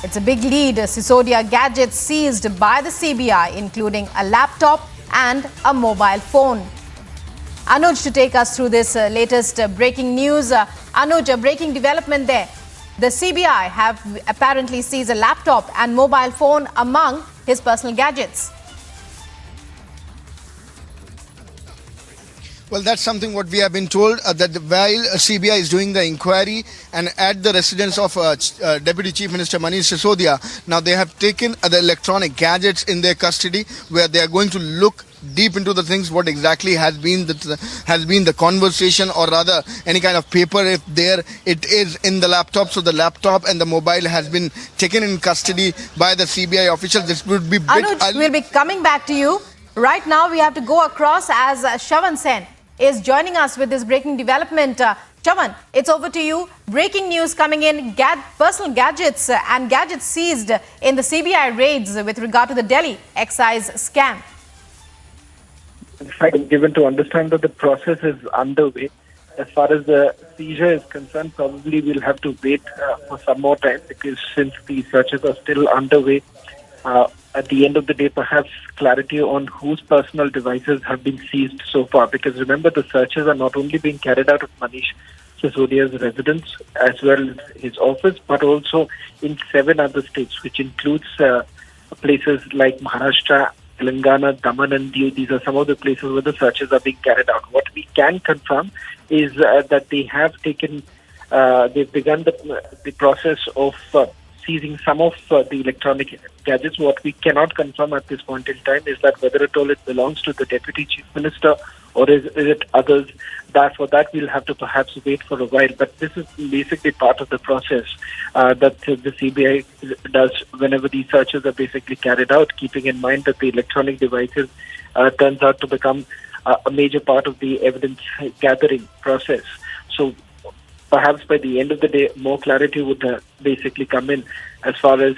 It's a big lead. Sisodia gadgets seized by the CBI, including a laptop and a mobile phone. Anuj to take us through this latest breaking news. Anuj, a breaking development there. The CBI have apparently seized a laptop and mobile phone among his personal gadgets. Well, that's something what we have been told, that while CBI is doing the inquiry and at the residence of Deputy Chief Minister Manish Sisodia, now they have taken the electronic gadgets in their custody where they are going to look deep into the things, what exactly has been the conversation, or rather any kind of paper if there it is in the laptop. So the laptop and the mobile has been taken in custody by the CBI officials. This would be Anuj, we'll be coming back to you. Right now we have to go across as Shavan Sen is joining us with this breaking development. Shavan, it's over to you. Breaking news coming in, personal gadgets and gadgets seized in the CBI raids with regard to the Delhi excise scam. In fact, I'm given to understand that the process is underway. As far as the seizure is concerned, probably we'll have to wait for some more time, because since the searches are still underway, at the end of the day, perhaps clarity on whose personal devices have been seized so far. Because remember, the searches are not only being carried out at Manish Sisodia's residence as well as his office, but also in 7 other states, which includes places like Maharashtra, Telangana, Daman and Diu. These are some of the places where the searches are being carried out. What we can confirm is that they have taken, they've begun the process of seizing some of the electronic gadgets. What we cannot confirm at this point in time is that whether at all it belongs to the Deputy Chief Minister or is it others. For that we'll have to perhaps wait for a while. But this is basically part of the process that the CBI does whenever these searches are basically carried out, keeping in mind that the electronic devices turns out to become a major part of the evidence gathering process. So perhaps by the end of the day, more clarity would basically come in as far as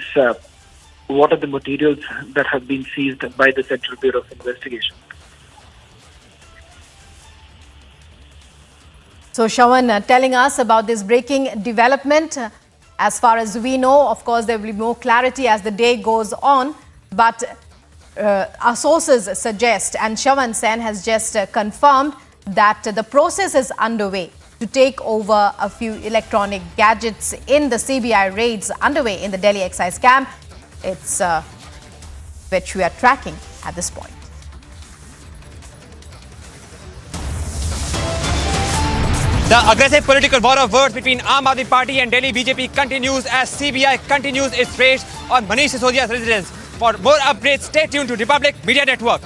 what are the materials that have been seized by the Central Bureau of Investigation. So Shawan telling us about this breaking development. As far as we know, of course, there will be more clarity as the day goes on. But our sources suggest, and Shawan Sen has just confirmed that the process is underway to take over a few electronic gadgets in the CBI raids underway in the Delhi excise camp. It's which we are tracking at this point. The aggressive political war of words between Aam Aadmi Party and Delhi BJP continues as CBI continues its raids on Manish Sisodia's residence. For more updates, stay tuned to Republic Media Network.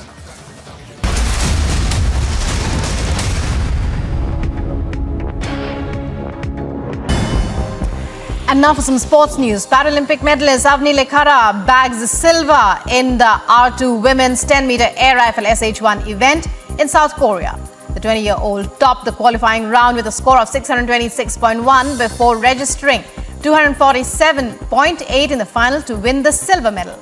And now for some sports news. Paralympic medalist Avni Lekhara bags silver in the R2 women's 10-meter air rifle SH1 event in South Korea. The 20-year-old topped the qualifying round with a score of 626.1 before registering 247.8 in the final to win the silver medal.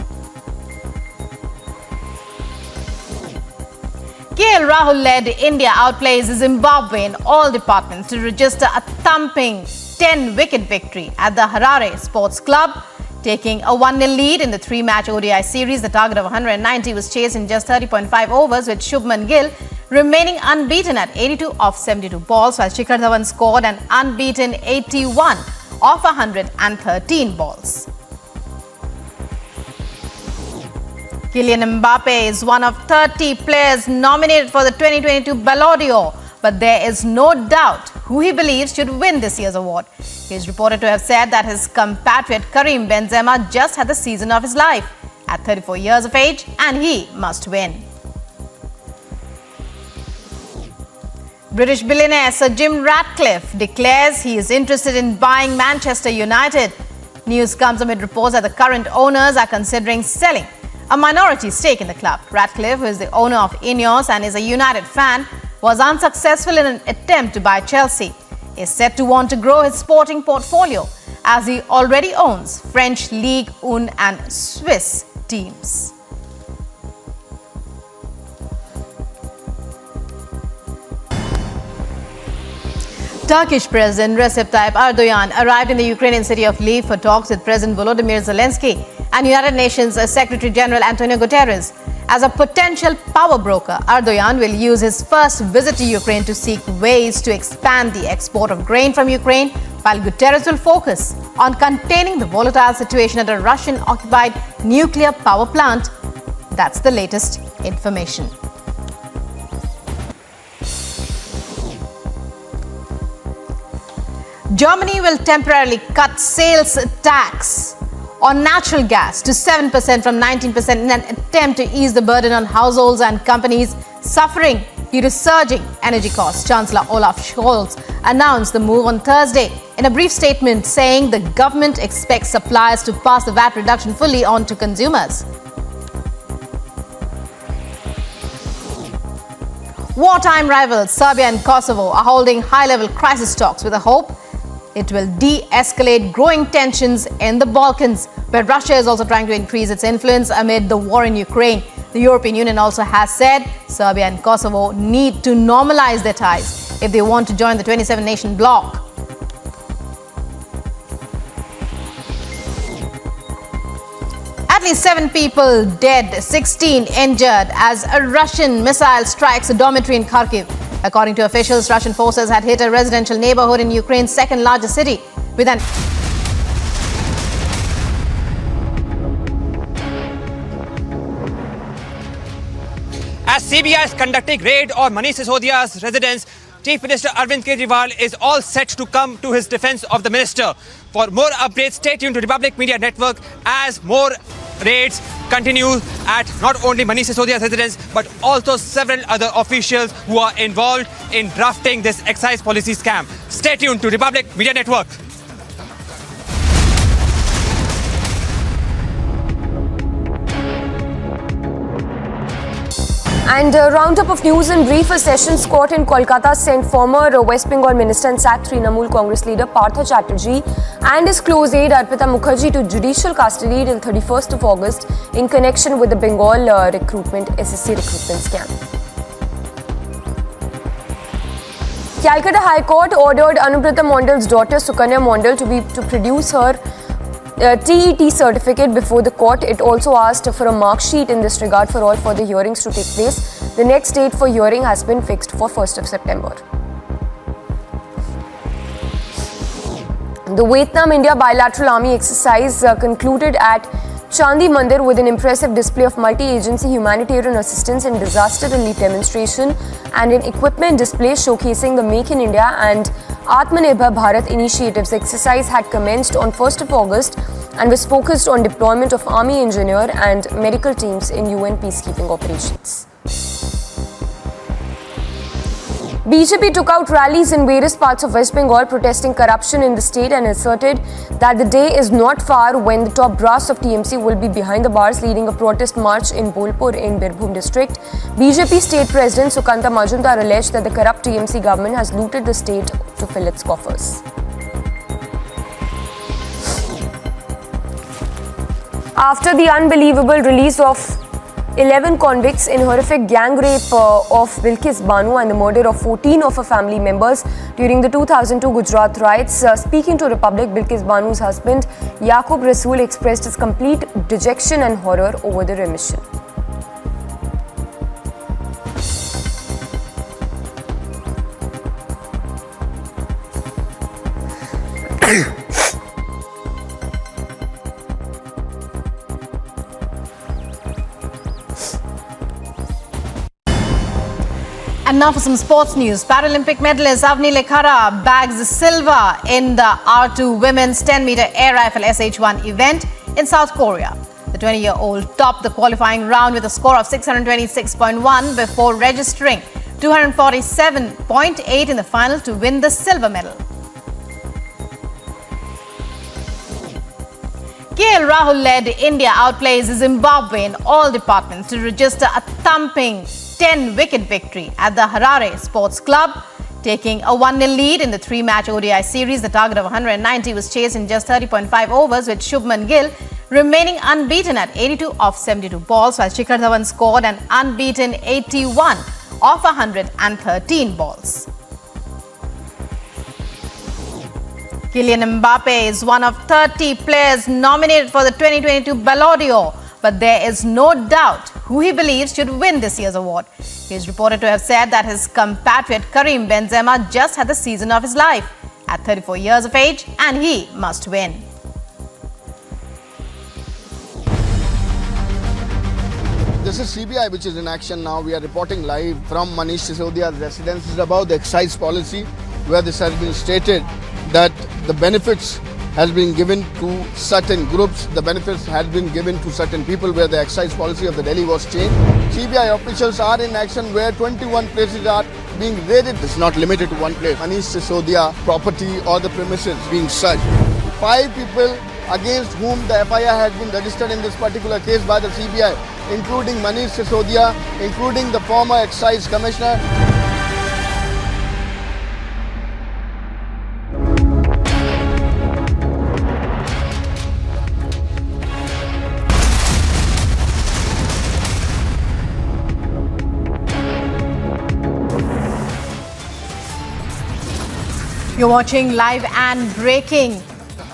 KL Rahul-led India outplays Zimbabwe in all departments to register a thumping 10-wicket victory at the Harare Sports Club. Taking a 1-0 lead in the 3-match ODI series, the target of 190 was chased in just 30.5 overs, with Shubman Gill remaining unbeaten at 82 of 72 balls, while Shikhar Dhawan scored an unbeaten 81 of 113 balls. Kylian Mbappe is one of 30 players nominated for the 2022 Ballon d'Or, but there is no doubt who he believes should win this year's award. He is reported to have said that his compatriot Karim Benzema just had the season of his life at 34 years of age, and he must win. British billionaire Sir Jim Ratcliffe declares he is interested in buying Manchester United. News comes amid reports that the current owners are considering selling a minority stake in the club. Ratcliffe, who is the owner of Ineos and is a United fan, was unsuccessful in an attempt to buy Chelsea. He is said to want to grow his sporting portfolio as he already owns French Ligue 1 and Swiss teams. Turkish President Recep Tayyip Erdogan arrived in the Ukrainian city of Lviv for talks with President Volodymyr Zelensky and United Nations Secretary General Antonio Guterres. As a potential power broker, Erdogan will use his first visit to Ukraine to seek ways to expand the export of grain from Ukraine, while Guterres will focus on containing the volatile situation at a Russian-occupied nuclear power plant. That's the latest information. Germany will temporarily cut sales tax on natural gas to 7% from 19% in an attempt to ease the burden on households and companies suffering due to surging energy costs. Chancellor Olaf Scholz announced the move on Thursday in a brief statement, saying the government expects suppliers to pass the VAT reduction fully on to consumers. Wartime rivals Serbia and Kosovo are holding high-level crisis talks with the hope it will de-escalate growing tensions in the Balkans, where Russia is also trying to increase its influence amid the war in Ukraine. The European Union also has said Serbia and Kosovo need to normalize their ties if they want to join the 27-nation bloc. At least 7 people dead, 16 injured as a Russian missile strikes a dormitory in Kharkiv. According to officials, Russian forces had hit a residential neighborhood in Ukraine's second largest city with an As CBI is conducting raid on Manish Sisodia's residence, Chief Minister Arvind Kejriwal is all set to come to his defense of the minister. For more updates, stay tuned to Republic Media Network as more raids continue at not only Manish Sisodia's residence but also several other officials who are involved in drafting this excise policy scam. Stay tuned to Republic Media Network. And a roundup of news in brief. A sessions court in Kolkata sent former West Bengal Minister and SAC Trinamool Congress leader Partha Chatterjee and his close aide Arpita Mukherjee to judicial custody till 31st of August in connection with the Bengal SSC recruitment scam. Calcutta High Court ordered Anubrata Mondal's daughter Sukanya Mondal to produce her TET certificate before the court. It also asked for a mark sheet in this regard for all further hearings to take place. The next date for hearing has been fixed for 1st of September. The Vietnam-India bilateral army exercise concluded at Chandi Mandir with an impressive display of multi-agency humanitarian assistance and disaster relief demonstration and an equipment display showcasing the Make in India and Atmanirbhar Bharat initiatives. The exercise had commenced on 1st of August and was focused on deployment of army engineer and medical teams in UN peacekeeping operations. BJP took out rallies in various parts of West Bengal protesting corruption in the state and asserted that the day is not far when the top brass of TMC will be behind the bars, leading a protest march in Bolpur in Birbhum district. BJP state president Sukanta Majumdar alleged that the corrupt TMC government has looted the state to fill its coffers. After the unbelievable release of 11 convicts in horrific gang rape of Bilkis Bano and the murder of 14 of her family members during the 2002 Gujarat riots. Speaking to Republic, Bilkis Banu's husband Yaqub Rasool expressed his complete dejection and horror over the remission. And now for some sports news. Paralympic medalist Avni Lekhara bags silver in the R2 women's 10-meter air rifle SH1 event in South Korea. The 20-year-old topped the qualifying round with a score of 626.1 before registering 247.8 in the final to win the silver medal. KL Rahul-led India outplays Zimbabwe in all departments to register a thumping 10-wicket victory at the Harare Sports Club. Taking a 1-0 lead in the 3-match ODI series, the target of 190 was chased in just 30.5 overs, with Shubman Gill remaining unbeaten at 82 of 72 balls, while Shikhar Dhawan scored an unbeaten 81 of 113 balls. Kylian Mbappe is one of 30 players nominated for the 2022 Ballon d'Or, but there is no doubt who he believes should win this year's award. He is reported to have said that his compatriot Karim Benzema just had the season of his life at 34 years of age, and he must win. This is CBI which is in action now. We are reporting live from Manish Sisodia's residence. This is about the excise policy, where this has been stated that the benefits has been given to certain groups, the benefits has been given to certain people, where the excise policy of the Delhi was changed. CBI officials are in action where 21 places are being raided. It's not limited to one place. Manish Sisodia property or the premises being searched. 5 people against whom the FIR has been registered in this particular case by the CBI, including Manish Sisodia, including the former excise commissioner. You're watching Live and Breaking,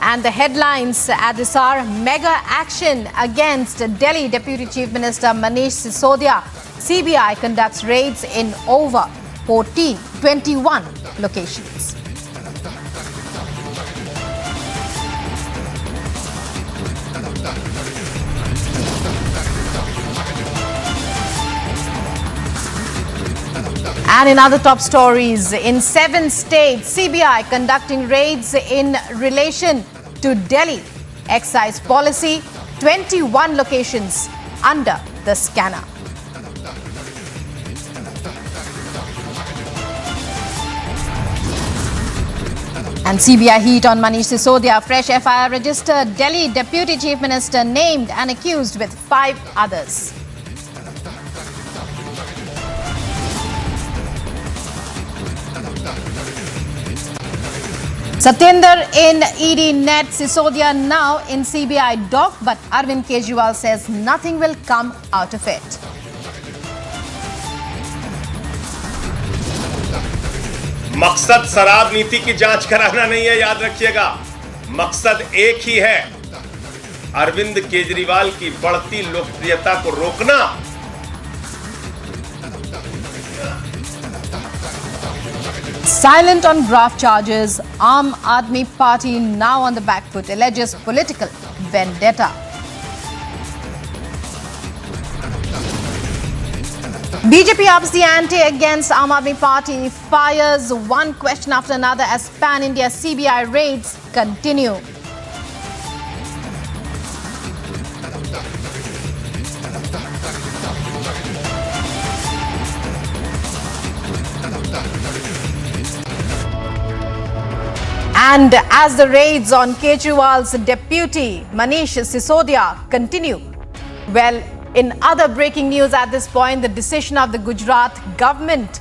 and the headlines at this hour: mega action against Delhi Deputy Chief Minister Manish Sisodia. CBI conducts raids in over 21 locations. And in other top stories, in 7 states, CBI conducting raids in relation to Delhi excise policy, 21 locations under the scanner. And CBI heat on Manish Sisodia. Fresh FIR registered. Delhi Deputy Chief Minister named and accused with 5 others. Satyendar in ED net, Sisodia now in CBI dock, but Arvind Kejriwal says nothing will come out of it. मकसद शराब नीति की जांच कराना नहीं है, याद रखिएगा। मकसद एक ही है, अरविंद केजरीवाल की बढ़ती लोकप्रियता को रोकना Silent on graft charges, Aam Aadmi Party now on the back foot, alleges political vendetta. BJP ups the ante against Aam Aadmi Party, fires one question after another as pan-India CBI raids continue. And as the raids on Kejriwal's deputy, Manish Sisodia, continue, well, in other breaking news at this point, the decision of the Gujarat government.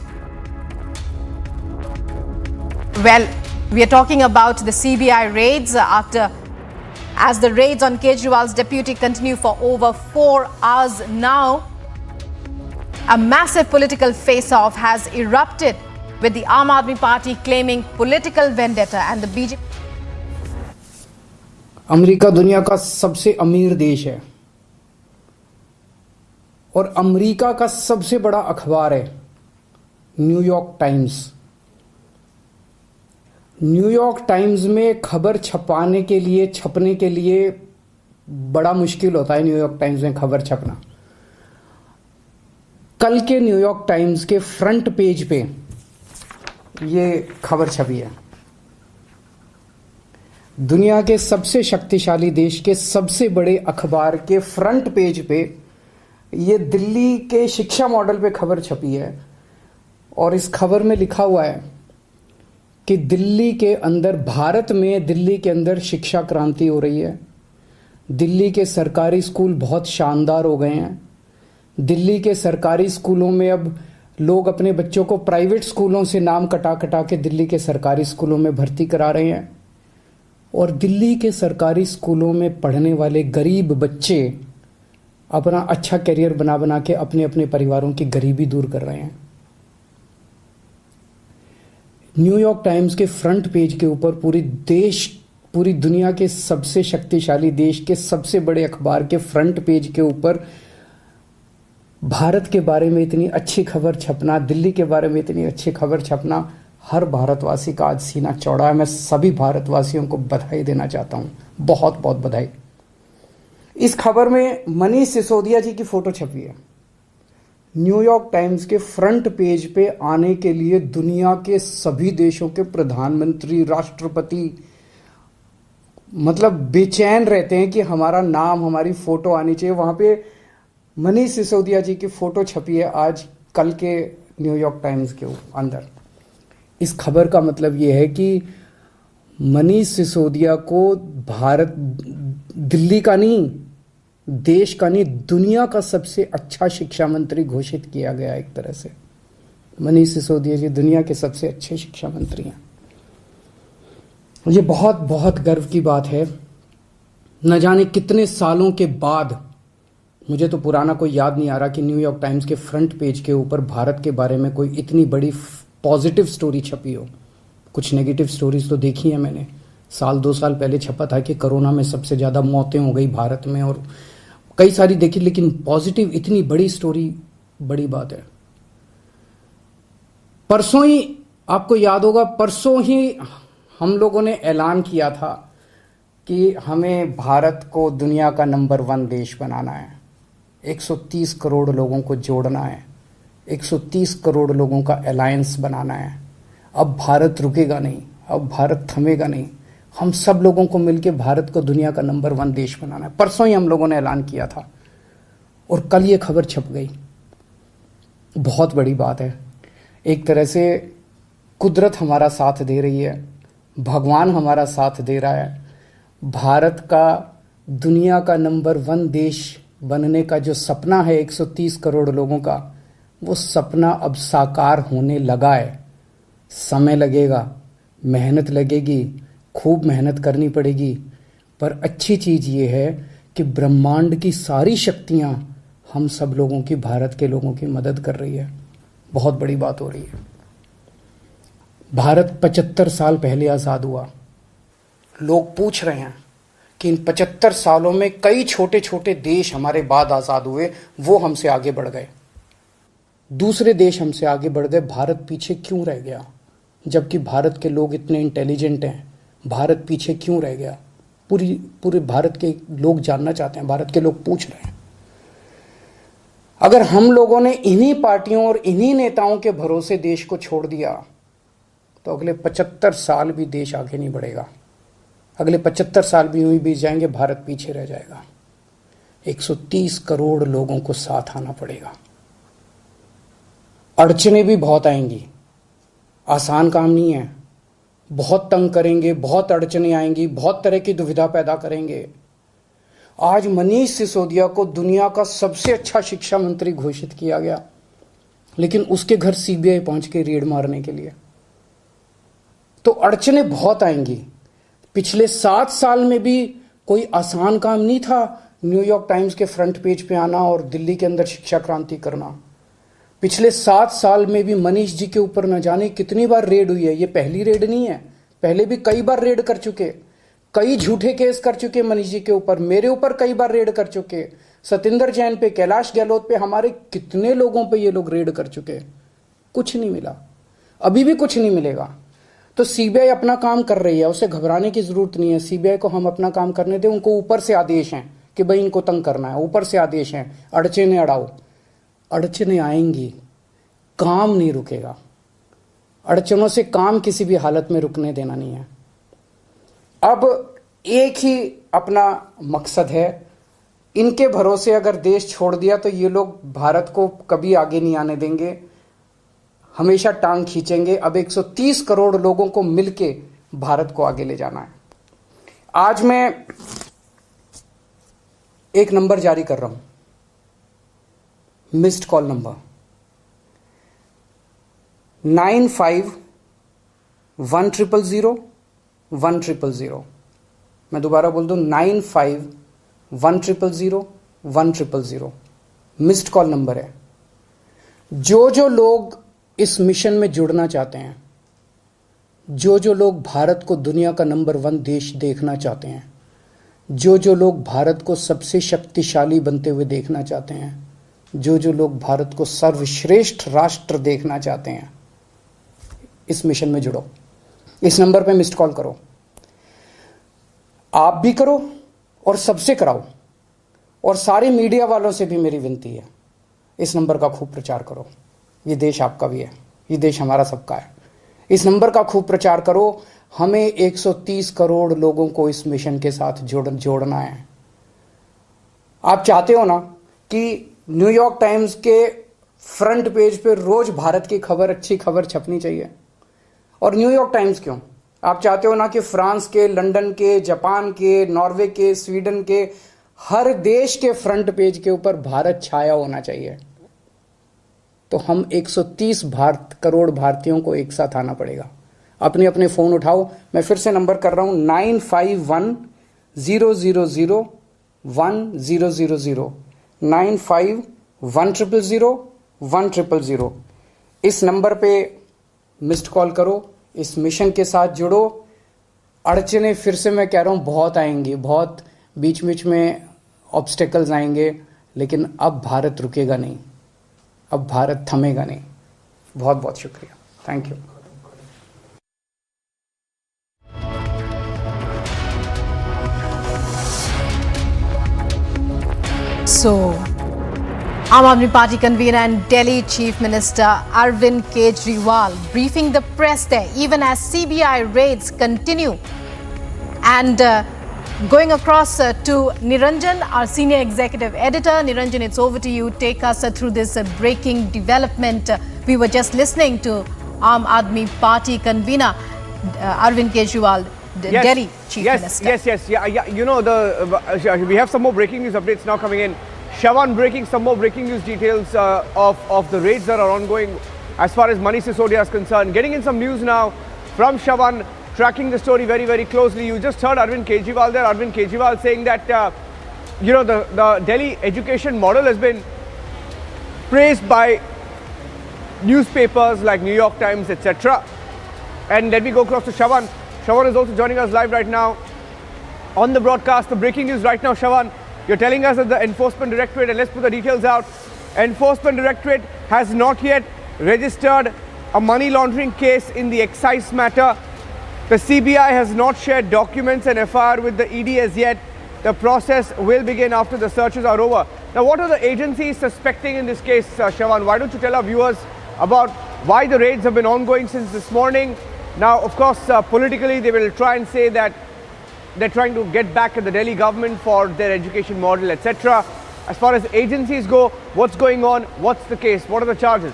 Well, we are talking about the CBI raids as the raids on Kejriwal's deputy continue for over 4 hours now. A massive political face-off has erupted with the Aam Aadmi Party claiming political vendetta and the BJP. America दुनिया का सबसे अमीर देश है और America का सबसे बड़ा अखबार है न्यूयॉर्क टाइम्स। न्यूयॉर्क टाइम्स में खबर छपने के लिए बड़ा मुश्किल होता है न्यूयॉर्क टाइम्स में खबर छपना। कल के न्यूयॉर्क टाइम्स के फ्रंट पेज पे ये खबर छपी है। दुनिया के सबसे शक्तिशाली देश के सबसे बड़े अखबार के फ्रंट पेज पे ये दिल्ली के शिक्षा मॉडल पे खबर छपी है और इस खबर में लिखा हुआ है कि दिल्ली के अंदर, भारत में दिल्ली के अंदर शिक्षा क्रांति हो रही है। दिल्ली के सरकारी स्कूल बहुत शानदार हो गए हैं। दिल्ली के सरकारी स्कूलों में अब लोग अपने बच्चों को प्राइवेट स्कूलों से नाम कटा के दिल्ली के सरकारी स्कूलों में भर्ती करा रहे हैं और दिल्ली के सरकारी स्कूलों में पढ़ने वाले गरीब बच्चे अपना अच्छा करियर बना के अपने अपने परिवारों की गरीबी दूर कर रहे हैं। न्यूयॉर्क टाइम्स के फ्रंट पेज के ऊपर पूरी दुनिया के सबसे शक्तिशाली देश के सबसे बड़े अखबार के फ्रंट पेज के ऊपर भारत के बारे में इतनी अच्छी खबर छपना, दिल्ली के बारे में इतनी अच्छी खबर छपना, हर भारतवासी का आज सीना चौड़ा है। मैं सभी भारतवासियों को बधाई देना चाहता हूं, बहुत बहुत बधाई। इस खबर में मनीष सिसोदिया जी की फोटो छपी है। न्यूयॉर्क टाइम्स के फ्रंट पेज पे आने के लिए दुनिया के सभी देशों के प्रधानमंत्री, राष्ट्रपति मतलब बेचैन रहते हैं कि हमारा नाम, हमारी फोटो आनी चाहिए। वहां पे मनीष सिसोदिया जी की फोटो छपी है आज कल के न्यूयॉर्क टाइम्स के अंदर। इस खबर का मतलब यह है कि मनीष सिसोदिया को भारत, दिल्ली का नहीं, देश का नहीं, दुनिया का सबसे अच्छा शिक्षा मंत्री घोषित किया गया। एक तरह से मनीष सिसोदिया जी दुनिया के सबसे अच्छे शिक्षा मंत्री हैं। ये बहुत बहुत गर्व की बात है। न जाने कितने सालों के बाद, मुझे तो पुराना कोई याद नहीं आ रहा कि न्यूयॉर्क टाइम्स के फ्रंट पेज के ऊपर भारत के बारे में कोई इतनी बड़ी पॉजिटिव स्टोरी छपी हो। कुछ नेगेटिव स्टोरीज तो देखी है मैंने। 1-2 साल पहले छपा था कि कोरोना में सबसे ज़्यादा मौतें हो गई भारत में और कई सारी देखी, लेकिन पॉजिटिव इतनी बड़ी स्टोरी बड़ी बात है। परसों ही, आपको याद होगा, परसों ही हम लोगों ने ऐलान किया था कि हमें भारत को दुनिया का नंबर 1 देश बनाना है। 130 करोड़ लोगों को जोड़ना है, 130 करोड़ लोगों का अलायंस बनाना है। अब भारत रुकेगा नहीं, अब भारत थमेगा नहीं। हम सब लोगों को मिलकर भारत को दुनिया का नंबर 1 देश बनाना है। परसों ही हम लोगों ने ऐलान किया था और कल ये खबर छप गई। बहुत बड़ी बात है। एक तरह से कुदरत हमारा साथ दे रही है, भगवान हमारा साथ दे रहा है। भारत का दुनिया का नंबर 1 देश बनने का जो सपना है 130 करोड़ लोगों का, वो सपना अब साकार होने लगा है। समय लगेगा, मेहनत लगेगी, खूब मेहनत करनी पड़ेगी, पर अच्छी चीज़ ये है कि ब्रह्मांड की सारी शक्तियाँ हम सब लोगों की, भारत के लोगों की मदद कर रही है। बहुत बड़ी बात हो रही है। भारत 75 साल पहले आज़ाद हुआ। लोग पूछ रहे हैं कि इन 75 सालों में कई छोटे छोटे देश हमारे बाद आज़ाद हुए, वो हमसे आगे बढ़ गए। दूसरे देश हमसे आगे बढ़ गए, भारत पीछे क्यों रह गया? जबकि भारत के लोग इतने इंटेलिजेंट हैं, भारत पीछे क्यों रह गया? पूरे भारत के लोग जानना चाहते हैं, भारत के लोग पूछ रहे हैं। अगर हम लोगों ने इन्हीं पार्टियों और इन्हीं नेताओं के भरोसे देश को छोड़ दिया तो अगले 75 साल भी देश आगे नहीं बढ़ेगा। अगले 75 साल भी यूं ही बीत जाएंगे, भारत पीछे रह जाएगा। 130 करोड़ लोगों को साथ आना पड़ेगा। अड़चनें भी बहुत आएंगी, आसान काम नहीं है। बहुत तंग करेंगे, बहुत अड़चनें आएंगी, बहुत तरह की दुविधा पैदा करेंगे। आज मनीष सिसोदिया को दुनिया का सबसे अच्छा शिक्षा मंत्री घोषित किया गया, लेकिन उसके घर सीबीआई पहुंच के रेड मारने के लिए। तो अड़चनें बहुत आएंगी। पिछले 7 साल में भी कोई आसान काम नहीं था न्यूयॉर्क टाइम्स के फ्रंट पेज पे आना और दिल्ली के अंदर शिक्षा क्रांति करना। पिछले 7 साल में भी मनीष जी के ऊपर न जाने कितनी बार रेड हुई है। ये पहली रेड नहीं है, पहले भी कई बार रेड कर चुके, कई झूठे केस कर चुके मनीष जी के ऊपर, मेरे ऊपर कई बार रेड कर चुके, सतिंदर जैन पे, कैलाश गहलोत पे, हमारे कितने लोगों पे ये लोग रेड कर चुके। कुछ नहीं मिला, अभी भी कुछ नहीं मिलेगा। तो सीबीआई अपना काम कर रही है, उसे घबराने की जरूरत नहीं है। सीबीआई को हम अपना काम करने दें। उनको ऊपर से आदेश हैं कि भाई इनको तंग करना है, ऊपर से आदेश हैं, अड़चनें अड़ाओ। अड़चनें आएंगी, काम नहीं रुकेगा। अड़चनों से काम किसी भी हालत में रुकने देना नहीं है। अब एक ही अपना मकसद है, इनके भरोसे अगर देश छोड़ दिया तो ये लोग भारत को कभी आगे नहीं आने देंगे, हमेशा टांग खींचेंगे। अब 130 करोड़ लोगों को मिलके भारत को आगे ले जाना है। आज मैं एक नंबर जारी कर रहा हूं, मिस्ड कॉल नंबर 951001001000। मैं दोबारा बोल दूं, 951001001000 मिस्ड कॉल नंबर है। जो लोग इस मिशन में जुड़ना चाहते हैं, जो लोग भारत को दुनिया का नंबर 1 देश देखना चाहते हैं, जो लोग भारत को सबसे शक्तिशाली बनते हुए देखना चाहते हैं, जो लोग भारत को सर्वश्रेष्ठ राष्ट्र देखना चाहते हैं, इस मिशन में जुड़ो। इस नंबर पे मिस्ड कॉल करो, आप भी करो और सबसे कराओ। और सारे मीडिया वालों से भी मेरी विनती है, इस नंबर का खूब प्रचार करो। ये देश आपका भी है, ये देश हमारा सबका है। इस नंबर का खूब प्रचार करो। हमें 130 करोड़ लोगों को इस मिशन के साथ जोड़ना है। आप चाहते हो ना कि न्यूयॉर्क टाइम्स के फ्रंट पेज पे रोज भारत की खबर, अच्छी खबर छपनी चाहिए। और न्यूयॉर्क टाइम्स क्यों, आप चाहते हो ना कि फ्रांस के, लंदन के, जापान के, नॉर्वे के, स्वीडन के, हर देश के फ्रंट पेज के ऊपर भारत छाया होना चाहिए। तो हम 130 करोड़ भारतीयों को एक साथ आना पड़ेगा। अपने अपने फोन उठाओ, मैं फिर से नंबर कर रहा हूं, 9510001000 9510001000। इस नंबर पे मिस्ड कॉल करो, इस मिशन के साथ जुड़ो। अड़चनें फिर से मैं कह रहा हूं बहुत आएंगी, बहुत बीच में ऑब्स्टेकल्स आएंगे, लेकिन अब भारत रुकेगा नहीं, अब भारत थमेगा नहीं। बहुत बहुत शुक्रिया, thank you. So, Aam Aadmi Party convener and Delhi Chief Minister Arvind Kejriwal briefing the press there even as CBI raids continue. And going across to Niranjan, our senior executive editor. Niranjan, it's over to you. Take us through this breaking development. We were just listening to Aam Aadmi Party convener Arvind Kejriwal, Delhi Chief Minister. Yes. Yeah. You know, we have some more breaking news updates now coming in. Shawan breaking some more breaking news details of the raids that are ongoing as far as Manish Sisodia is concerned. Getting in some news now from Shawan, tracking the story very, very closely. You just heard Arvind Kejriwal there. Arvind Kejriwal saying that, the Delhi education model has been praised by newspapers like New York Times, etc. And let me go across to Shawan. Shawan is also joining us live right now. on the broadcast. The breaking news right now, Shawan. You're telling us that the Enforcement Directorate, and let's put the details out, Enforcement Directorate has not yet registered a money laundering case in the excise matter. The CBI has not shared documents and FIR with the ED as yet. The process will begin after the searches are over. Now, what are the agencies suspecting in this case, Shawan? Why don't you tell our viewers about why the raids have been ongoing since this morning? Now, of course, politically, they will try and say that they're trying to get back at the Delhi government for their education model, etc. As far as agencies go, what's going on? What's the case? What are the charges?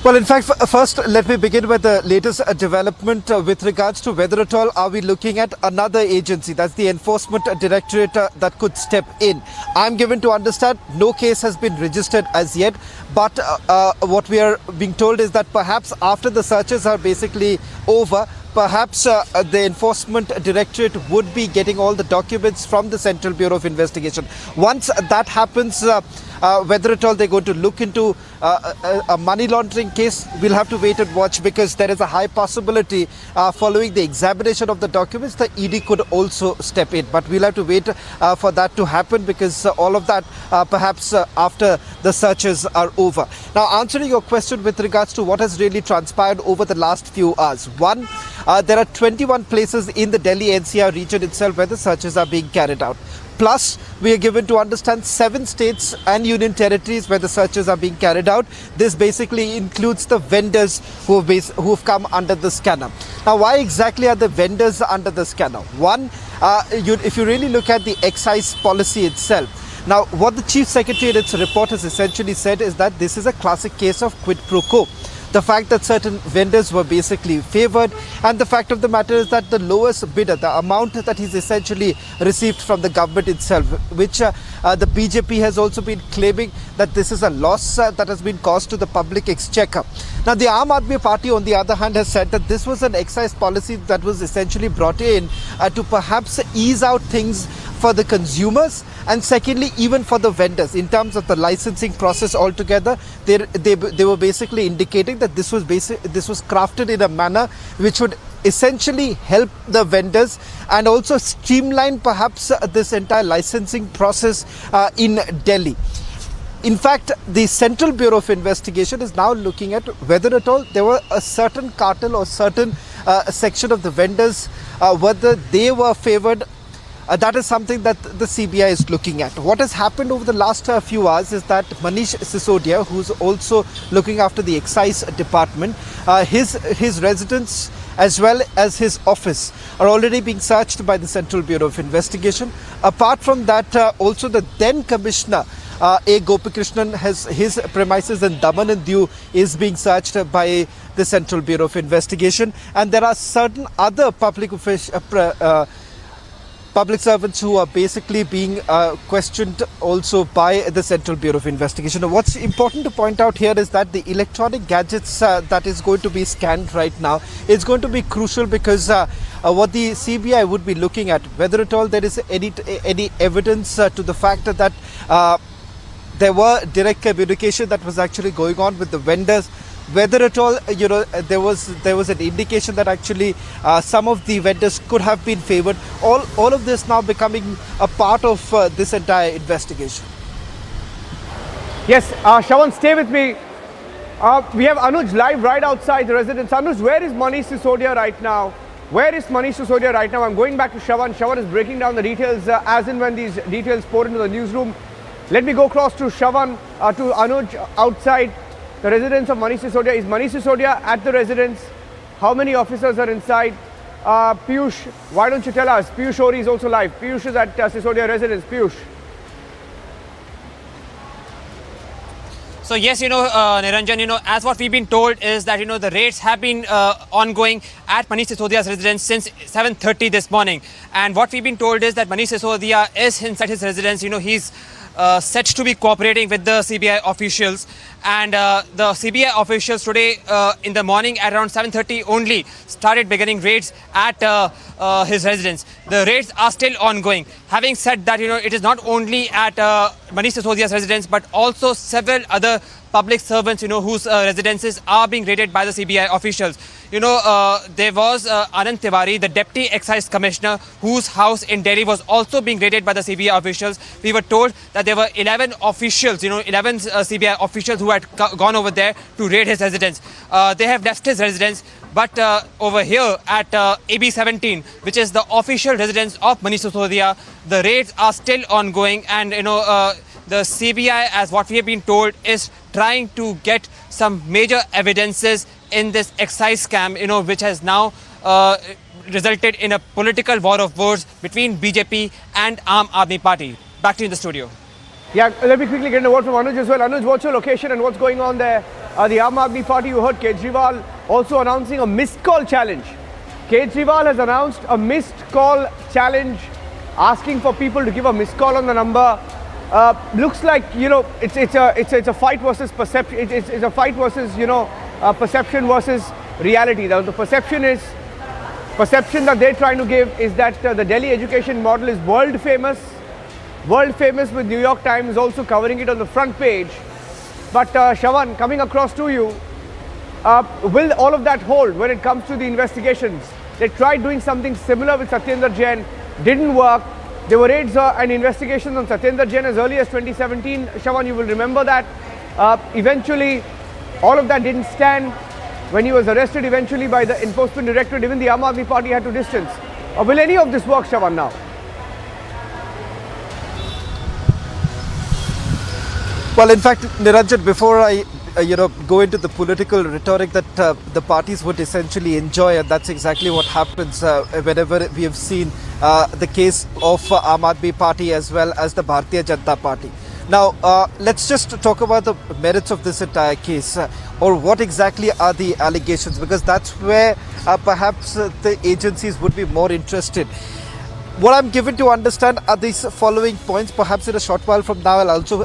Well, in fact, first, let me begin with the latest development with regards to whether at all are we looking at another agency, that's the Enforcement Directorate, that could step in. I'm given to understand no case has been registered as yet, but what we are being told is that perhaps after the searches are basically over, perhaps the Enforcement Directorate would be getting all the documents from the Central Bureau of Investigation. Once that happens, whether at all they're going to look into a money laundering case, we'll have to wait and watch, because there is a high possibility following the examination of the documents, the ED could also step in. But we'll have to wait for that to happen, because all of that perhaps after the searches are over. Now, answering your question with regards to what has really transpired over the last few hours. One, there are 21 places in the Delhi NCR region itself where the searches are being carried out. Plus, we are given to understand 7 states and union territories where the searches are being carried out. This basically includes the vendors who have come under the scanner. Now, why exactly are the vendors under the scanner? One, if you really look at the excise policy itself, now what the Chief Secretary in its report has essentially said is that this is a classic case of quid pro quo. The fact that certain vendors were basically favored, and the fact of the matter is that the lowest bidder, the amount that he's essentially received from the government itself, which the BJP has also been claiming that this is a loss that has been caused to the public exchequer. Now, the Aam Aadmi Party, on the other hand, has said that this was an excise policy that was essentially brought in to perhaps ease out things for the consumers, and secondly, even for the vendors in terms of the licensing process altogether. They were basically indicating that this was crafted in a manner which would essentially help the vendors and also streamline perhaps this entire licensing process in Delhi. In fact, the Central Bureau of Investigation is now looking at whether at all there were a certain cartel or certain section of the vendors, whether they were favored. That is something that the CBI is looking at. What has happened over the last few hours is that Manish Sisodia, who's also looking after the excise department, his residence as well as his office are already being searched by the Central Bureau of Investigation. Apart from that, also the then Commissioner, A. Gopikrishnan, his premises in Daman and Diu is being searched by the Central Bureau of Investigation. And there are certain other public servants who are basically being questioned also by the Central Bureau of Investigation. What's important to point out here is that the electronic gadgets that is going to be scanned right now is going to be crucial, because what the CBI would be looking at, whether at all there is any evidence to the fact that there were direct communication that was actually going on with the vendors, whether at all there was an indication that actually some of the vendors could have been favored. All of this now becoming a part of this entire investigation. Yes, Shawan, stay with me. We have Anuj live right outside the residence. Anuj, where is Manish Sisodia right now? Where is Manish Sisodia right now? I'm going back to Shawan. Shawan is breaking down the details as and when these details pour into the newsroom. Let me go across to Shawan, to Anuj outside the residence of Manish Sisodia. Is Manish Sisodia at the residence? How many officers are inside? Piyush, why don't you tell us? Piyush Ori is also live. Piyush is at Sisodia residence. Piyush. So yes, Niranjan, as what we've been told is that, the raids have been ongoing at Manish Sisodia's residence since 7:30 this morning. And what we've been told is that Manish Sisodia is inside his residence. He's set to be cooperating with the CBI officials, and the CBI officials today in the morning at around 7:30 only started beginning raids at his residence. The raids are still ongoing. Having said that, it is not only at Manish Sisodia's residence but also several other public servants, whose residences are being raided by the CBI officials. There was Anand Tiwari, the Deputy Excise Commissioner, whose house in Delhi was also being raided by the CBI officials. We were told that there were 11 officials, 11 CBI officials who had gone over there to raid his residence. They have left his residence. But over here at AB17, which is the official residence of Manish Sisodia, the raids are still ongoing, and the CBI, as what we have been told, is trying to get some major evidences in this excise scam, which has now resulted in a political war of words between BJP and Aam Aadmi Party. Back to you in the studio. Yeah, let me quickly get a word from Anuj as well. Anuj, what's your location and what's going on there? The Aam Aadmi Party, you heard Kejriwal also announcing a missed call challenge. Kejriwal has announced a missed call challenge, asking for people to give a missed call on the number. Looks like, it's a fight versus perception. It's a fight versus, perception versus reality. The perception that they're trying to give is that the Delhi education model is world famous, with New York Times also covering it on the front page. But Shravan, coming across to you, will all of that hold when it comes to the investigations? They tried doing something similar with Satyendra Jain, didn't work. There were raids and investigations on Satyendra Jain as early as 2017. Shravan, you will remember that. Eventually, all of that didn't stand. When he was arrested eventually by the Enforcement Directorate, even the Aam Aadmi Party had to distance. Will any of this work, Shravan, now? Well, in fact, Niranjan, before I go into the political rhetoric that the parties would essentially enjoy, and that's exactly what happens whenever we have seen the case of Aam Aadmi Party as well as the Bharatiya Janata Party. Now, let's just talk about the merits of this entire case, or what exactly are the allegations, because that's where perhaps the agencies would be more interested. What I'm given to understand are these following points. Perhaps in a short while from now, I'll also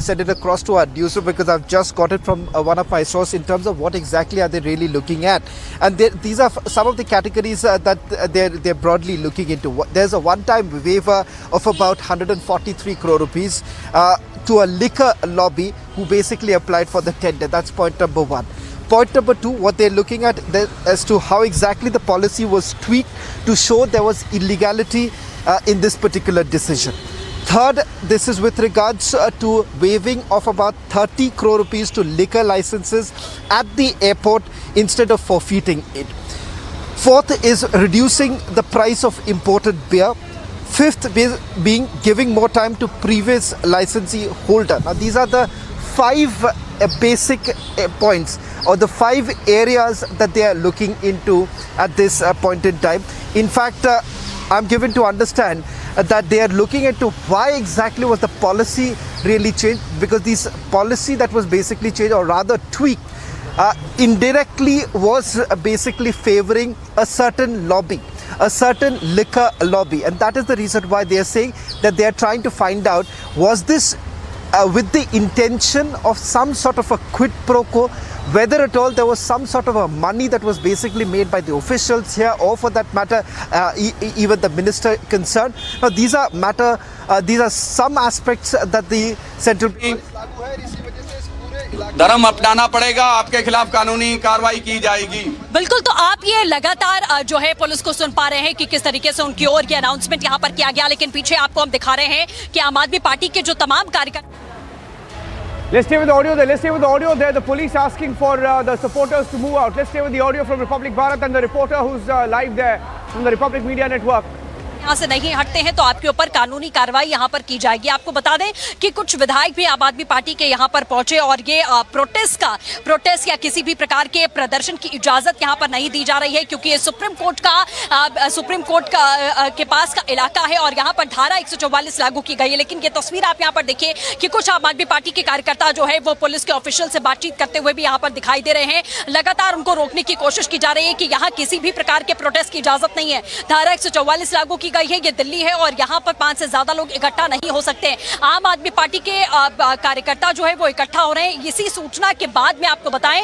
send it across to our newsroom, because I've just got it from one of my sources in terms of what exactly are they really looking at. And these are some of the categories that they're broadly looking into. There's a one-time waiver of about 143 crore rupees to a liquor lobby who basically applied for the tender. That's point number one. Point number two, what they're looking at as to how exactly the policy was tweaked to show there was illegality in this particular decision. Third, this is with regards to waiving of about 30 crore rupees to liquor licenses at the airport instead of forfeiting it. Fourth is reducing the price of imported beer. Fifth being giving more time to previous licensee holder. Now, these are the five basic points, or the five areas that they are looking into at this point in time. In fact, I'm given to understand that they are looking into why exactly was the policy really changed, because this policy that was basically changed, or rather tweaked, indirectly was basically favoring a certain lobby, a certain liquor lobby, and that is the reason why they are saying that they are trying to find out, was this with the intention of some sort of a quid pro quo, whether at all there was some sort of a money that was basically made by the officials here, or for that matter even the minister concerned. Now these are some aspects that the central धर्म अपनाना पड़ेगा, आपके खिलाफ कानूनी कार्रवाई की जाएगी। बिल्कुल, तो आप ये लगातार जो है पुलिस को सुन पा रहे हैं कि किस तरीके से उनकी ओर ये अनाउंसमेंट यहाँ पर किया गया, लेकिन पीछे आपको हम दिखा रहे हैं कि आम आदमी पार्टी के जो तमाम कार्यकर्ता। Let's stay with the audio there. The police asking for the supporters to move out. Let's stay with the audio from Republic Bharat and the reporter who's live there from the Republic Media Network. यहाँ से नहीं हटते हैं तो आपके ऊपर कानूनी कार्रवाई यहाँ पर की जाएगी। आपको बता दें कि कुछ विधायक भी आम आदमी पार्टी के यहाँ पर पहुंचे और ये प्रोटेस्ट या किसी भी प्रकार के प्रदर्शन की इजाजत यहाँ पर नहीं दी जा रही है, क्योंकि ये सुप्रीम कोर्ट के पास का इलाका है और यहाँ पर धारा 144 लागू की गई है। लेकिन ये तस्वीर आप यहाँ पर देखिए कि कुछ आम आदमी पार्टी के कार्यकर्ता जो है वो पुलिस के ऑफिशियल से बातचीत करते हुए भी यहाँ पर दिखाई दे रहे हैं। लगातार उनको रोकने की कोशिश की जा रही है कि यहाँ किसी भी प्रकार के प्रोटेस्ट की इजाजत नहीं है। धारा 144 लागू की गई है। ये दिल्ली है और यहाँ पर 5 से ज्यादा लोग इकट्ठा नहीं हो सकते। आम आदमी पार्टी के कार्यकर्ता जो है वो इकट्ठा हो रहे हैं। इसी सूचना के बाद में आपको बताएं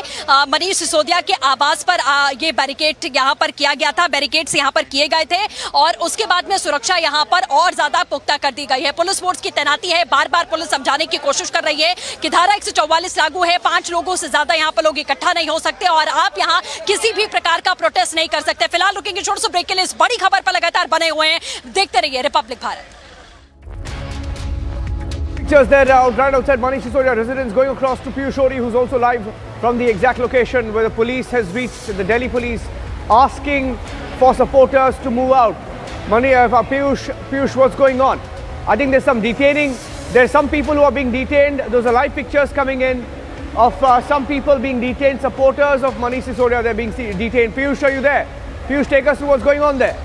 मनीष सिसोदिया के आवास पर ये बैरिकेड यहाँ पर किया गया था, बैरिकेड्स यहाँ पर किए गए थे और उसके बाद में सुरक्षा यहाँ पर और ज्यादा पुख्ता कर दी गई है। पुलिस फोर्स की तैनाती है। बार बार पुलिस समझाने की कोशिश कर रही है कि धारा 144 लागू है, 5 लोगों से ज्यादा यहाँ पर लोग इकट्ठा नहीं हो सकते और आप यहाँ किसी भी प्रकार का प्रोटेस्ट नहीं कर सकते। फिलहाल रुकेंगे छोटे से ब्रेक के लिए। इस बड़ी खबर पर लगातार बने हुए हैं, देखते रहिए Republic Bharat. Pictures there right outside Manish Sisodia residence, going across to Piyush Shori, who's also live from the exact location where the police has reached, the Delhi police, asking for supporters to move out. Piyush, what's going on? I think there's some detaining. There's some people who are being detained. Those are live pictures coming in of some people being detained, supporters of Manish Sisodia, they're being detained. Piyush, are you there? Piyush, take us through what's going on there.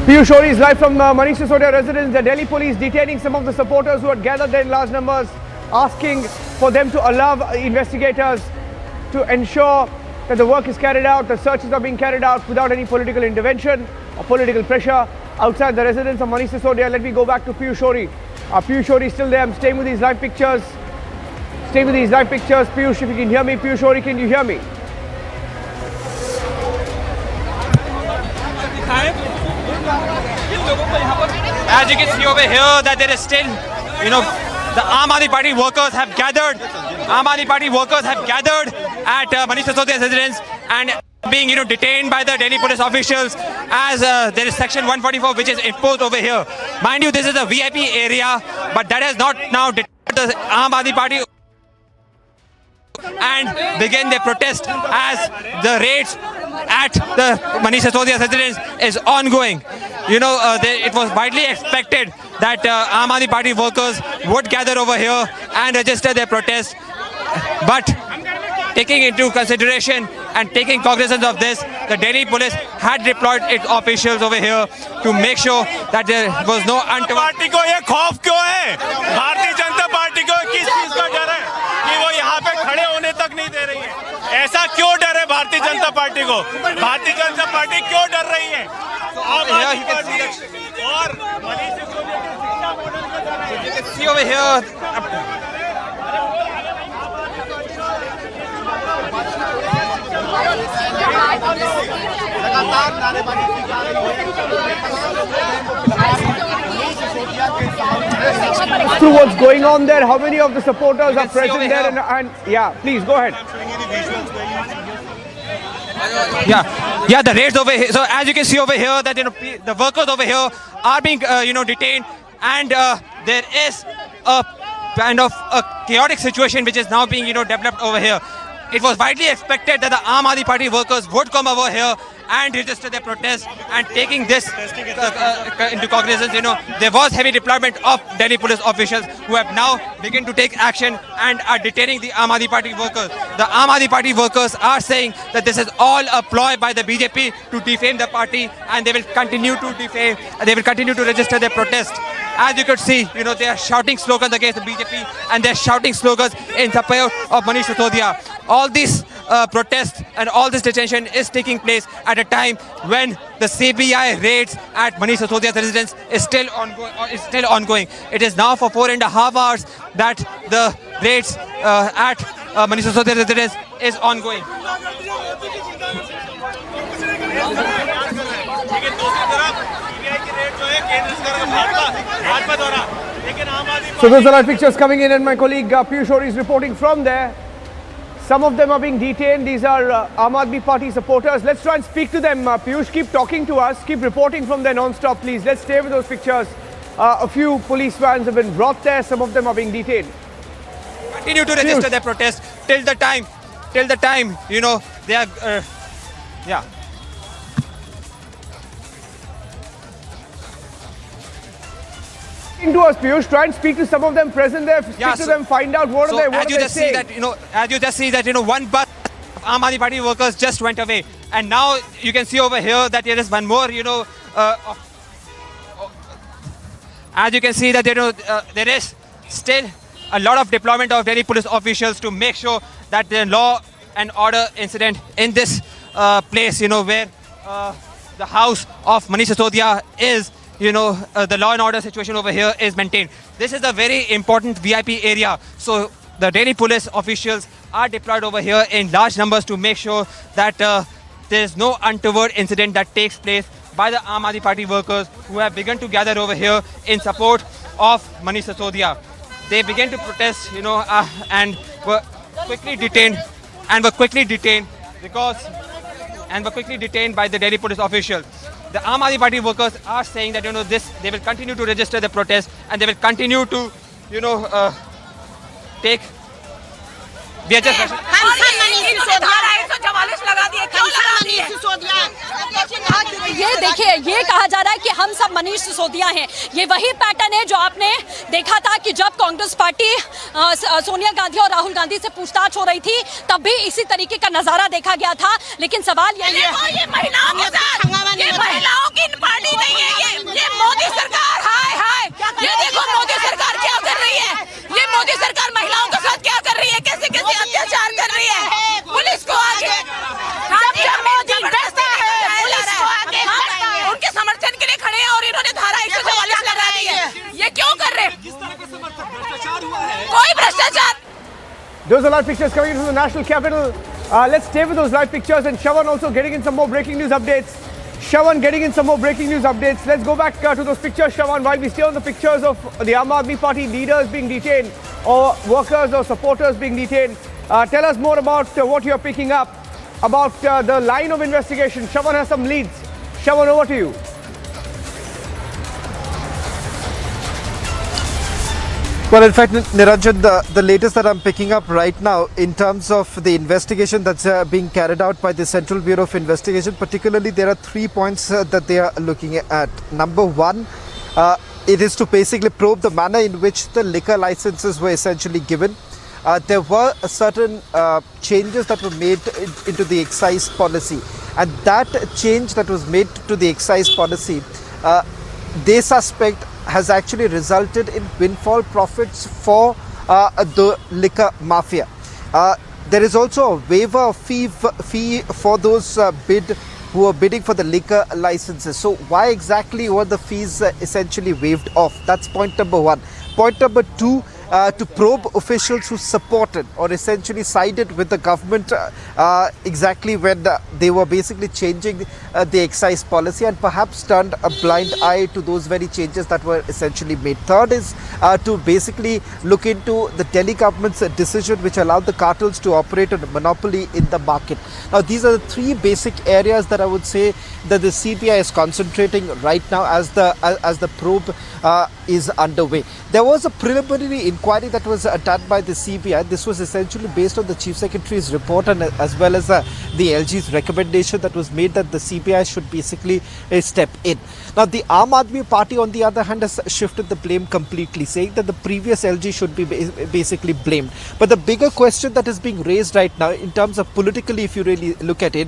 Piyush Shori is live from Manish Sisodia residence. The Delhi police detaining some of the supporters who had gathered there in large numbers, asking for them to allow investigators to ensure that the work is carried out, the searches are being carried out without any political intervention or political pressure outside the residence of Manish Sisodia. Let me go back to Piyush Shori. Piyush Shori is still there. I'm staying with these live pictures. Piyush, if you can hear me. Piyush Shori, can you hear me? As you can see over here that there is still, the Aam Aadmi Party workers have gathered. Aam Aadmi Party workers have gathered at Manish Sisodia's residence and being detained by the Delhi police officials as there is section 144 which is imposed over here. Mind you, this is a VIP area, but that has not now deterred the Aam Aadmi Party and begin their protest as the raids at the Manish Sisodia's residence is ongoing. It was widely expected that Aam Aadmi Party workers would gather over here and register their protest. But taking into consideration and taking cognizance of this, the Delhi police had deployed its officials over here to make sure that there was no untoward. Party को ये खौफ क्यों है? Bharatiya Janata party को किस चीज का डर है कि वो यहाँ पे खड़े होने तक नहीं दे रही है? ऐसा क्यों डर है भारतीय जनता पार्टी को? भारतीय जनता पार्टी क्यों डर रही है? और मनीष सिसोदिया के शिक्षा मॉडल के द्वारा You can see over here. Through what's going on there, how many of the supporters are present there? And yeah, please go ahead. Yeah, the raids over here. So as you can see over here, that the workers over here are being detained, and there is a kind of a chaotic situation which is now being developed over here. It was widely expected that the Aam Aadmi Party workers would come over here and register their protest, and taking this into cognizance, there was heavy deployment of Delhi police officials who have now begun to take action and are detaining the Aam Aadmi Party workers. The Aam Aadmi Party workers are saying that this is all a ploy by the BJP to defame the party, and they will continue to defame, they will continue to register their protest. As you could see, they are shouting slogans against the BJP and they are shouting slogans in support of Manish Sisodia. All these protests and all this detention is taking place at a time when the CBI raids at Manish Sisodia's residence is still ongoing. It is now for 4.5 hours that the raids at Manish Sisodia's residence is ongoing. So those are our pictures coming in, and my colleague Piyush Shori is reporting from there. Some of them are being detained. These are Aam Aadmi Party supporters. Let's try and speak to them. Piyush, keep talking to us. Keep reporting from there non-stop, please. Let's stay with those pictures. A few police vans have been brought there. Some of them are being detained. Continue to register their protest till the time, they are, yeah. To us, Piyush, try and speak to some of them present there. Speak to them, find out what are they saying. As you just see that one bus of Aam Aadmi Party workers just went away, and now you can see over here that there is one more. As you can see that there is still a lot of deployment of Delhi police officials to make sure that the law and order incident in this place, where the house of Manish Sisodia is, the law and order situation over here is maintained. This is a very important VIP area. So the Delhi police officials are deployed over here in large numbers to make sure that there is no untoward incident that takes place by the Aam Aadmi Party workers who have begun to gather over here in support of Manish Sisodia. They began to protest, and were quickly detained by the Delhi police officials. The Aam Aadmi Party workers are saying that they will continue to register the protest and they will continue to take. We are just ये देखिए, ये कहा जा रहा है कि हम सब मनीष सिसोदिया हैं। ये वही पैटर्न है जो आपने देखा था कि जब कांग्रेस पार्टी सोनिया गांधी और राहुल गांधी से पूछताछ हो रही थी, तब भी इसी तरीके का नजारा देखा गया था। लेकिन सवाल ये है, ये महिलाओं की पार्टी नहीं है, ये मोदी सरकार, हाय हाय, ये देखो मोदी सरकार क्या कर रही है, ये मोदी सरकार महिलाओं के साथ क्या कर रही है, कैसे कैसे अत्याचार कर रही है, पुलिस को आगे उनके समर्थन के लिए खड़े हैं और इन्होंने धारा 144 लगा दी है। ये क्यों कर रहे हैं? कोई भ्रष्टाचार। Those are live pictures coming in from the national capital. Let's stay with those live pictures, and Shawan also getting in some more breaking news updates. Let's go back to those pictures, Shawan, while we stay on the pictures of the Aam Aadmi Party leaders being detained or workers or supporters being detained. Tell us more about what you're picking up about the line of investigation. Shawan has some leads. Shawan, over to you. Well, in fact, Niranjan, the latest that I'm picking up right now in terms of the investigation that's being carried out by the Central Bureau of Investigation, particularly there are 3 points that they are looking at. Number one, it is to basically probe the manner in which the liquor licenses were essentially given. There were certain changes that were made into the excise policy, and that change that was made to the excise policy, they suspect has actually resulted in windfall profits for the liquor mafia. There is also a waiver of fee for those who are bidding for the liquor licenses. So why exactly were the fees essentially waived off? That's point number one. Point number two, to probe officials who supported or essentially sided with the government exactly when they were basically changing the excise policy, and perhaps turned a blind eye to those very changes that were essentially made. Third is to basically look into the Delhi government's decision which allowed the cartels to operate on a monopoly in the market. Now, these are the three basic areas that I would say that the CBI is concentrating right now as the probe is underway. There was a preliminary inquiry that was done by the CBI. This was essentially based on the Chief Secretary's report and as well as the LG's recommendation that was made that the CBI should basically step in. Now, the Aam Aadmi Party, on the other hand, has shifted the blame completely, saying that the previous LG should be basically blamed. But the bigger question that is being raised right now, in terms of politically, if you really look at it,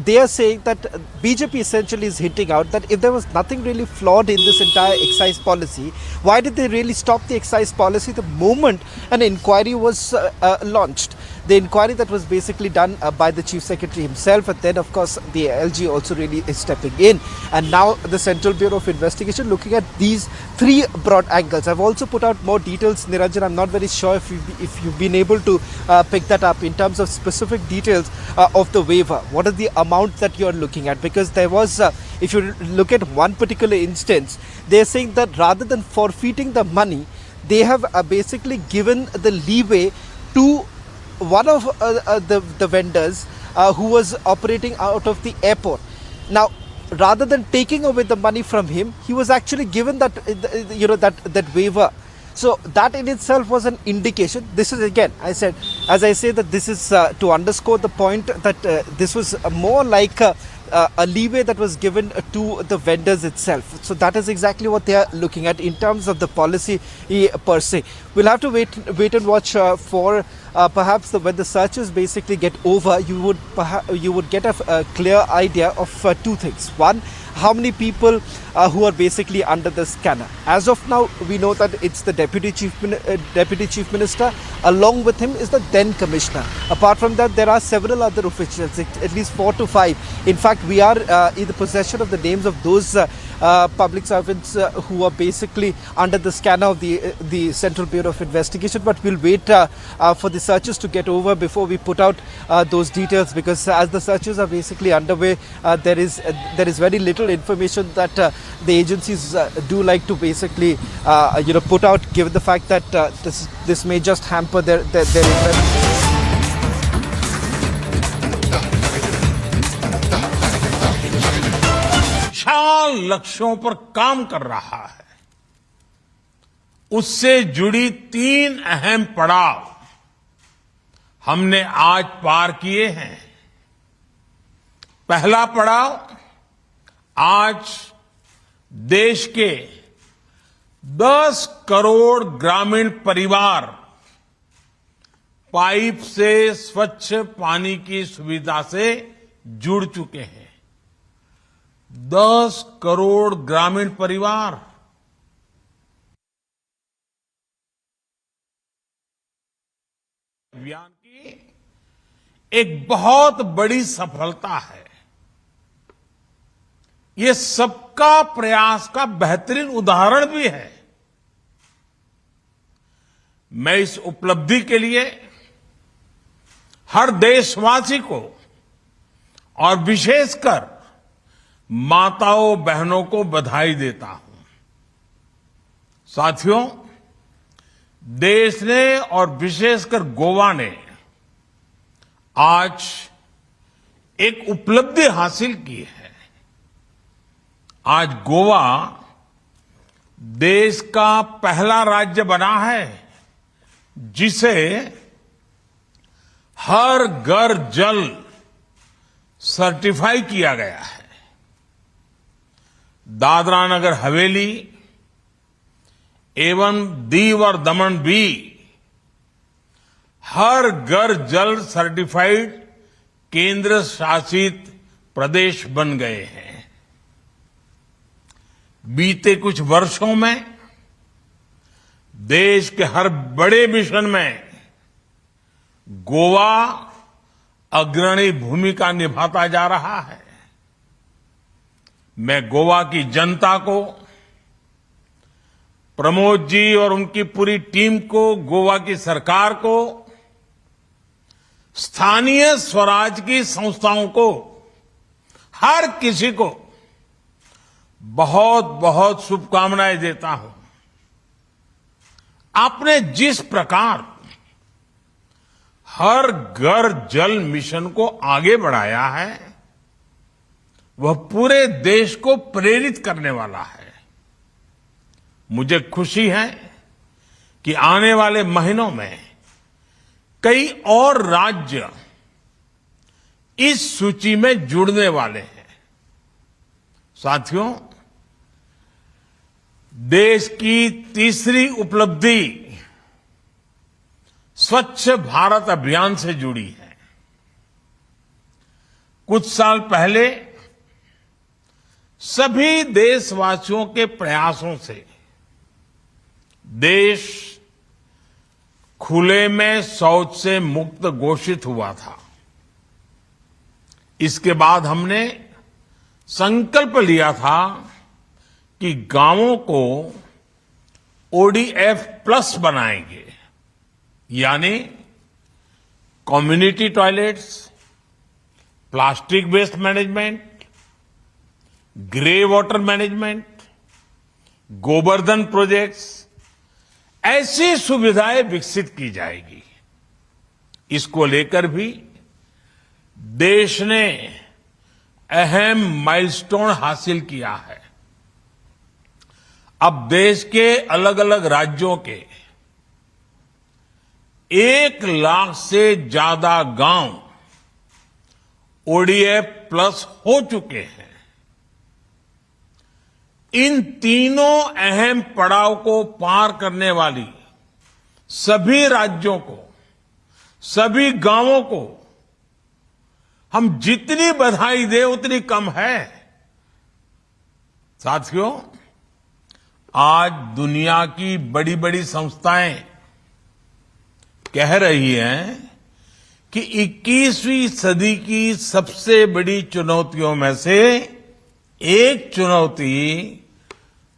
they are saying that BJP essentially is hinting out that if there was nothing really flawed in this entire excise policy, why did they really stop the excise policy the moment an inquiry was launched? The inquiry that was basically done by the Chief Secretary himself, and then of course the LG also really is stepping in, and now the Central Bureau of Investigation looking at these three broad angles. I've also put out more details, Niranjan. I'm not very sure if you've been able to pick that up in terms of specific details of the waiver. What is the amount that you're looking at? Because there was, if you look at one particular instance, they're saying that rather than forfeiting the money, they have basically given the leeway to one of the vendors who was operating out of the airport. Now, rather than taking away the money from him, he was actually given that that waiver. So that in itself was an indication. This is, again, as I say that this is to underscore the point that this was more like a leeway that was given to the vendors itself. So that is exactly what they are looking at in terms of the policy per se. We'll have to wait and watch for perhaps when the searches basically get over, you would get a clear idea of two things. One, how many people who are basically under the scanner. As of now, we know that it's the Deputy Chief Minister. Along with him is the then Commissioner. Apart from that, there are several other officials, at least 4 to 5. In fact, we are in the possession of the names of those public servants who are basically under the scanner of the Central Bureau of Investigation. But we'll wait for the searches to get over before we put out those details, because as the searches are basically underway, there is very little information that the agencies do like to basically put out, given the fact that this may just hamper their interest. विशाल लक्ष्यों पर काम कर रहा है। उससे जुड़ी 3 अहम पड़ाव हमने आज पार किए हैं। पहला पड़ाव, आज देश के 10 करोड़ ग्रामीण परिवार पाइप से स्वच्छ पानी की सुविधा से जुड़ चुके हैं। 10 करोड़ ग्रामीण परिवार। अभियान की एक बहुत बड़ी सफलता है। ये सबका प्रयास का बेहतरीन उदाहरण भी है। मैं इस उपलब्धि के लिए हर देशवासी को और विशेषकर माताओं बहनों को बधाई देता हूं। साथियों, देश ने और विशेषकर गोवा ने आज एक उपलब्धि हासिल की है। आज गोवा देश का पहला राज्य बना है जिसे हर घर जल सर्टिफाई किया गया है। दादरा नगर हवेली एवं दीव और दमन भी हर घर जल सर्टिफाइड केंद्र शासित प्रदेश बन गए हैं। बीते कुछ वर्षों में देश के हर बड़े मिशन में गोवा अग्रणी भूमिका निभाता जा रहा है। मैं गोवा की जनता को, प्रमोद जी और उनकी पूरी टीम को, गोवा की सरकार को, स्थानीय स्वराज की संस्थाओं को, हर किसी को बहुत बहुत शुभकामनाएं देता हूं। आपने जिस प्रकार हर घर जल मिशन को आगे बढ़ाया है, वह पूरे देश को प्रेरित करने वाला है। मुझे खुशी है कि आने वाले महीनों में कई और राज्य इस सूची में जुड़ने वाले हैं। साथियों, देश की तीसरी उपलब्धि स्वच्छ भारत अभियान से जुड़ी है। कुछ साल पहले सभी देशवासियों के प्रयासों से देश खुले में शौच से मुक्त घोषित हुआ था। इसके बाद हमने संकल्प लिया था कि गांवों को ओडीएफ प्लस बनाएंगे, यानी community toilets, plastic waste management, grey water management, Gobardhan projects, ऐसी सुविधाएं विकसित की जाएगी। इसको लेकर भी देश ने अहम माइलस्टोन हासिल किया है। अब देश के अलग अलग राज्यों के 1 लाख से ज्यादा गांव ओडीएफ प्लस हो चुके हैं। इन तीनों अहम पड़ाव को पार करने वाली सभी राज्यों को सभी गांवों को हम जितनी बधाई दें उतनी कम है। साथियों, आज दुनिया की बड़ी बड़ी संस्थाएं कह रही हैं कि 21वीं सदी की सबसे बड़ी चुनौतियों में से एक चुनौती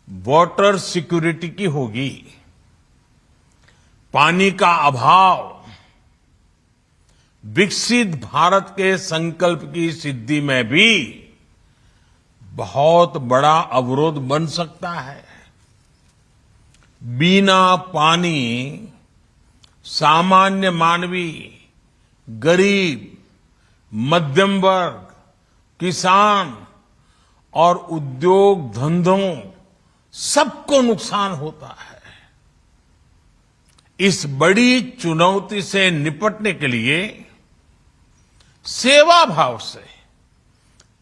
वाटर सिक्योरिटी की होगी। पानी का अभाव विकसित भारत के संकल्प की सिद्धि में भी बहुत बड़ा अवरोध बन सकता है। बिना पानी सामान्य मानवी, गरीब, मध्यम वर्ग, किसान और उद्योग धंधों सबको नुकसान होता है। इस बड़ी चुनौती से निपटने के लिए सेवा भाव से,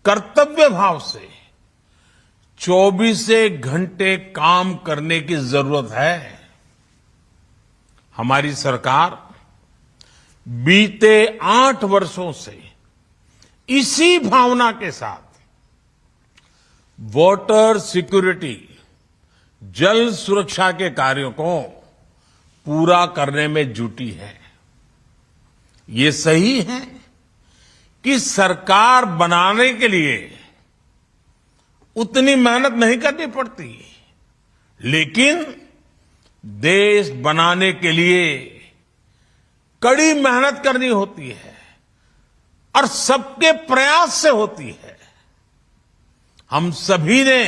कर्तव्य भाव से 24 घंटे काम करने की जरूरत है। हमारी सरकार बीते 8 वर्षों से इसी भावना के साथ वाटर सिक्योरिटी, जल सुरक्षा के कार्यों को पूरा करने में जुटी है। ये सही है कि सरकार बनाने के लिए उतनी मेहनत नहीं करनी पड़ती, लेकिन देश बनाने के लिए कड़ी मेहनत करनी होती है और सबके प्रयास से होती है। हम सभी ने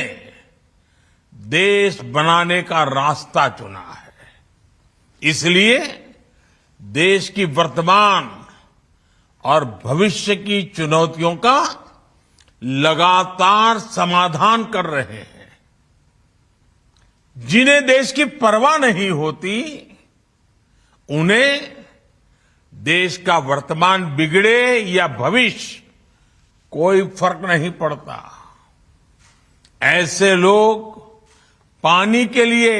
देश बनाने का रास्ता चुना है, इसलिए देश की वर्तमान और भविष्य की चुनौतियों का लगातार समाधान कर रहे हैं। जिन्हें देश की परवाह नहीं होती, उन्हें देश का वर्तमान बिगड़े या भविष्य कोई फर्क नहीं पड़ता। ऐसे लोग पानी के लिए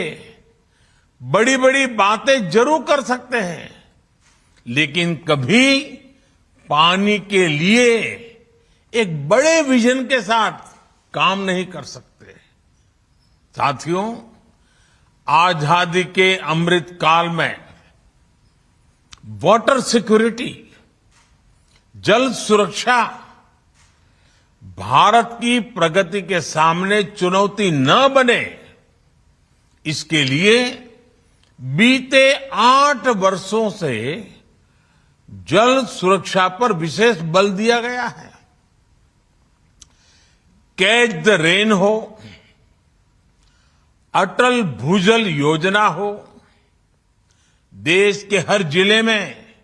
बड़ी बड़ी बातें जरूर कर सकते हैं, लेकिन कभी पानी के लिए एक बड़े विजन के साथ काम नहीं कर सकते। साथियों, आजादी के अमृत काल में वाटर सिक्योरिटी, जल सुरक्षा भारत की प्रगति के सामने चुनौती न बने, इसके लिए बीते 8 वर्षों से जल सुरक्षा पर विशेष बल दिया गया है। कैच द रेन हो, अटल भूजल योजना हो, देश के हर जिले में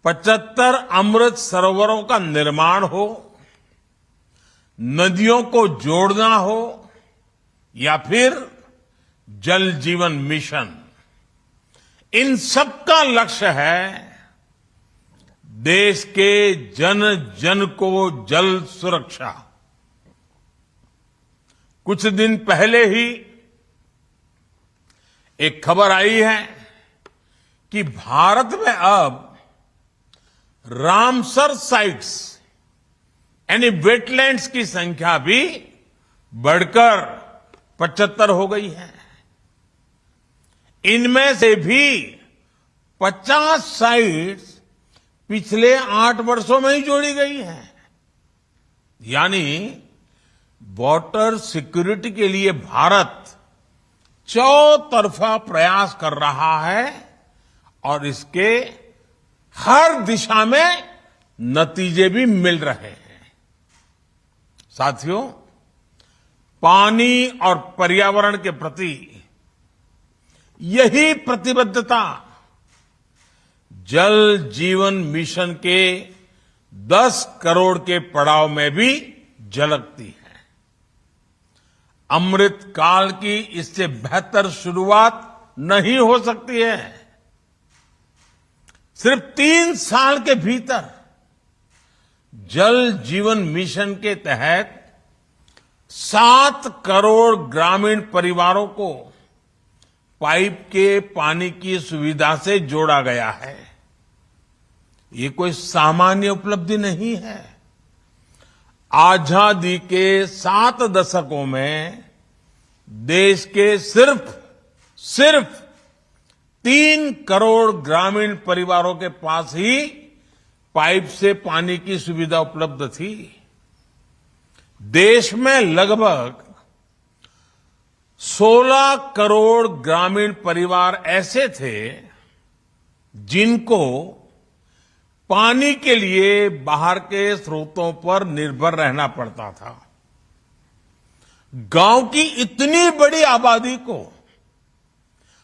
75 अमृत सरोवरों का निर्माण हो, नदियों को जोड़ना हो, या फिर जल जीवन मिशन, इन सबका लक्ष्य है देश के जन जन को जल सुरक्षा। कुछ दिन पहले ही एक खबर आई है कि भारत में अब रामसर साइट्स यानी वेटलैंड्स की संख्या भी बढ़कर 75 हो गई है। इनमें से भी 50 साइट्स पिछले 8 वर्षों में ही जोड़ी गई है। यानी वाटर सिक्योरिटी के लिए भारत चौतरफा प्रयास कर रहा है और इसके हर दिशा में नतीजे भी मिल रहे हैं। साथियों, पानी और पर्यावरण के प्रति यही प्रतिबद्धता जल जीवन मिशन के 10 करोड़ के पड़ाव में भी झलकती है। अमृत काल की इससे बेहतर शुरुआत नहीं हो सकती है। सिर्फ 3 साल के भीतर जल जीवन मिशन के तहत 7 करोड़ ग्रामीण परिवारों को पाइप के पानी की सुविधा से जोड़ा गया है। ये कोई सामान्य उपलब्धि नहीं है। आजादी के 7 दशकों में देश के सिर्फ 3 करोड़ ग्रामीण परिवारों के पास ही पाइप से पानी की सुविधा उपलब्ध थी। देश में लगभग 16 करोड़ ग्रामीण परिवार ऐसे थे जिनको पानी के लिए बाहर के स्रोतों पर निर्भर रहना पड़ता था। गांव की इतनी बड़ी आबादी को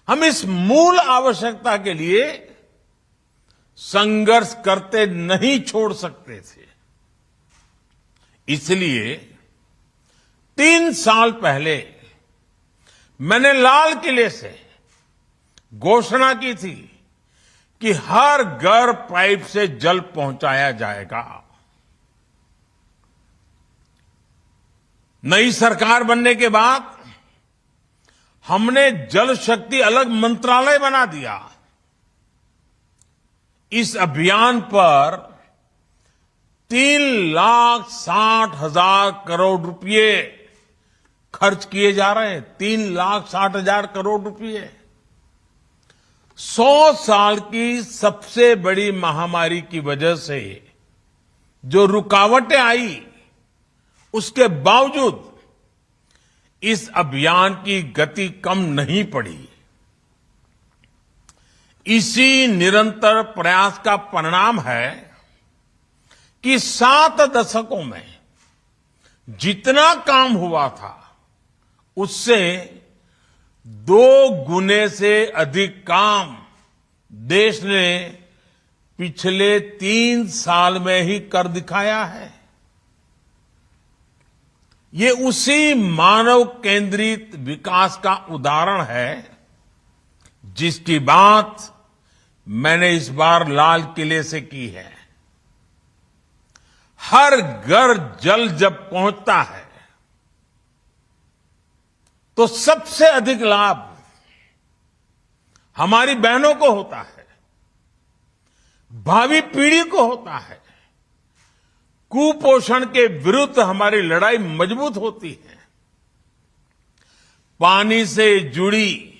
हम इस मूल आवश्यकता के लिए संघर्ष करते नहीं छोड़ सकते थे। इसलिए 3 साल पहले मैंने लाल किले से घोषणा की थी कि हर घर पाइप से जल पहुंचाया जाएगा। नई सरकार बनने के बाद हमने जल शक्ति अलग मंत्रालय बना दिया। इस अभियान पर 3,60,000 करोड़ रुपए खर्च किए जा रहे हैं। 3,60,000 करोड़ रुपए 100 साल की सबसे बड़ी महामारी की वजह से जो रुकावटें आई, उसके बावजूद इस अभियान की गति कम नहीं पड़ी। इसी निरंतर प्रयास का परिणाम है कि 7 दशकों में जितना काम हुआ था उससे 2 गुने से अधिक काम देश ने पिछले 3 साल में ही कर दिखाया है। ये उसी मानव केंद्रित विकास का उदाहरण है जिसकी बात मैंने इस बार लाल किले से की है। हर घर जल जब पहुंचता है तो सबसे अधिक लाभ हमारी बहनों को होता है, भावी पीढ़ी को होता है। कुपोषण के विरुद्ध हमारी लड़ाई मजबूत होती है। पानी से जुड़ी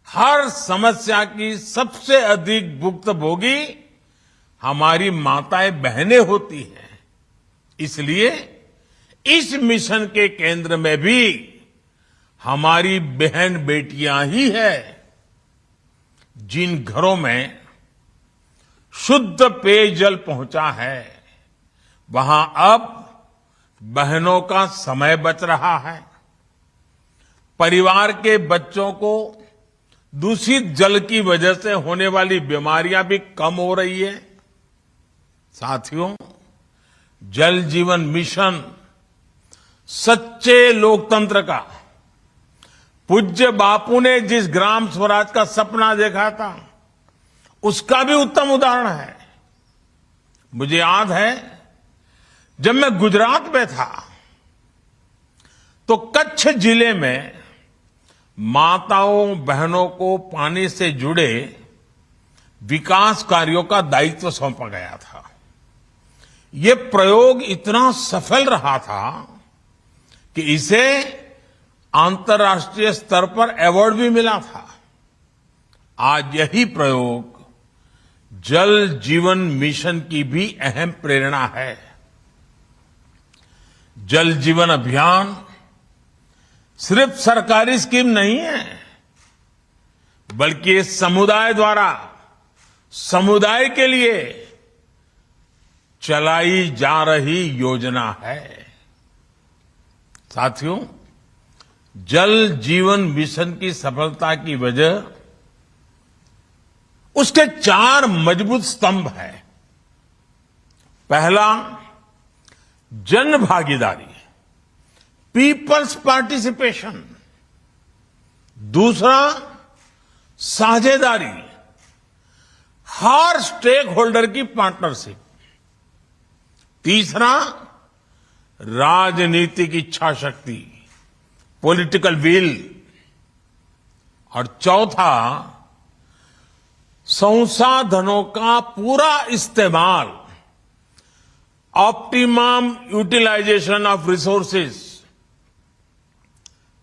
हर समस्या की सबसे अधिक भुक्तभोगी हमारी माताएं बहनें होती हैं। इसलिए इस मिशन के केंद्र में भी हमारी बहन बेटियां ही है। जिन घरों में शुद्ध पेयजल पहुंचा है वहां अब बहनों का समय बच रहा है। परिवार के बच्चों को दूषित जल की वजह से होने वाली बीमारियां भी कम हो रही है। साथियों, जल जीवन मिशन सच्चे लोकतंत्र का, पूज्य बापू ने जिस ग्राम स्वराज का सपना देखा था उसका भी उत्तम उदाहरण है। मुझे याद है जब मैं गुजरात में था तो कच्छ जिले में माताओं बहनों को पानी से जुड़े विकास कार्यों का दायित्व सौंपा गया था। ये प्रयोग इतना सफल रहा था कि इसे अंतर्राष्ट्रीय स्तर पर अवार्ड भी मिला था। आज यही प्रयोग जल जीवन मिशन की भी अहम प्रेरणा है। जल जीवन अभियान सिर्फ सरकारी स्कीम नहीं है, बल्कि समुदाय द्वारा समुदाय के लिए चलाई जा रही योजना है। साथियों, जल जीवन मिशन की सफलता की वजह उसके 4 मजबूत स्तंभ हैं। पहला, जन भागीदारी, पीपल्स पार्टिसिपेशन। दूसरा, साझेदारी, हर स्टेक होल्डर की पार्टनरशिप। तीसरा, राजनीतिक इच्छा शक्ति, पॉलिटिकल विल। और चौथा, संसाधनों का पूरा इस्तेमाल, ऑप्टिमम यूटिलाइजेशन ऑफ रिसोर्सेज।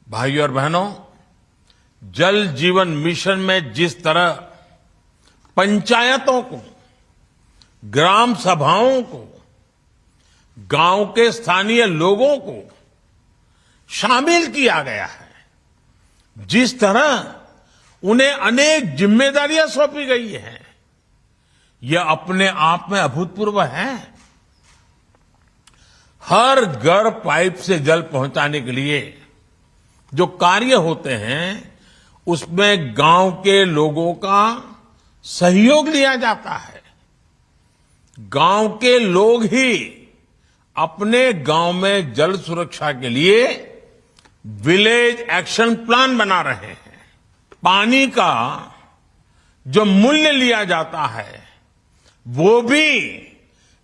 भाइयों और बहनों, जल जीवन मिशन में जिस तरह पंचायतों को, ग्राम सभाओं को, गांव के स्थानीय लोगों को शामिल किया गया है, जिस तरह उन्हें अनेक जिम्मेदारियां सौंपी गई हैं, यह अपने आप में अभूतपूर्व है। हर घर पाइप से जल पहुंचाने के लिए जो कार्य होते हैं, उसमें गांव के लोगों का सहयोग लिया जाता है। गांव के लोग ही अपने गांव में जल सुरक्षा के लिए विलेज एक्शन प्लान बना रहे हैं। पानी का जो मूल्य लिया जाता है, वो भी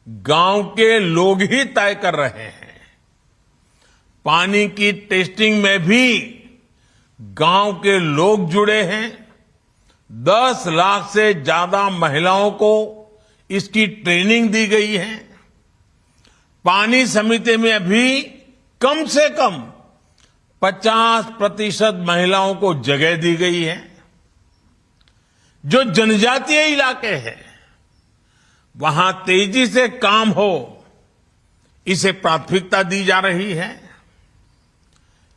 गांव के लोग ही तय कर रहे हैं। पानी की टेस्टिंग में भी गांव के लोग जुड़े हैं। 10 लाख से ज्यादा महिलाओं को इसकी ट्रेनिंग दी गई है। पानी समिति में अभी कम से कम 50% महिलाओं को जगह दी गई है। जो जनजातीय इलाके हैं, वहां तेजी से काम हो, इसे प्राथमिकता दी जा रही है।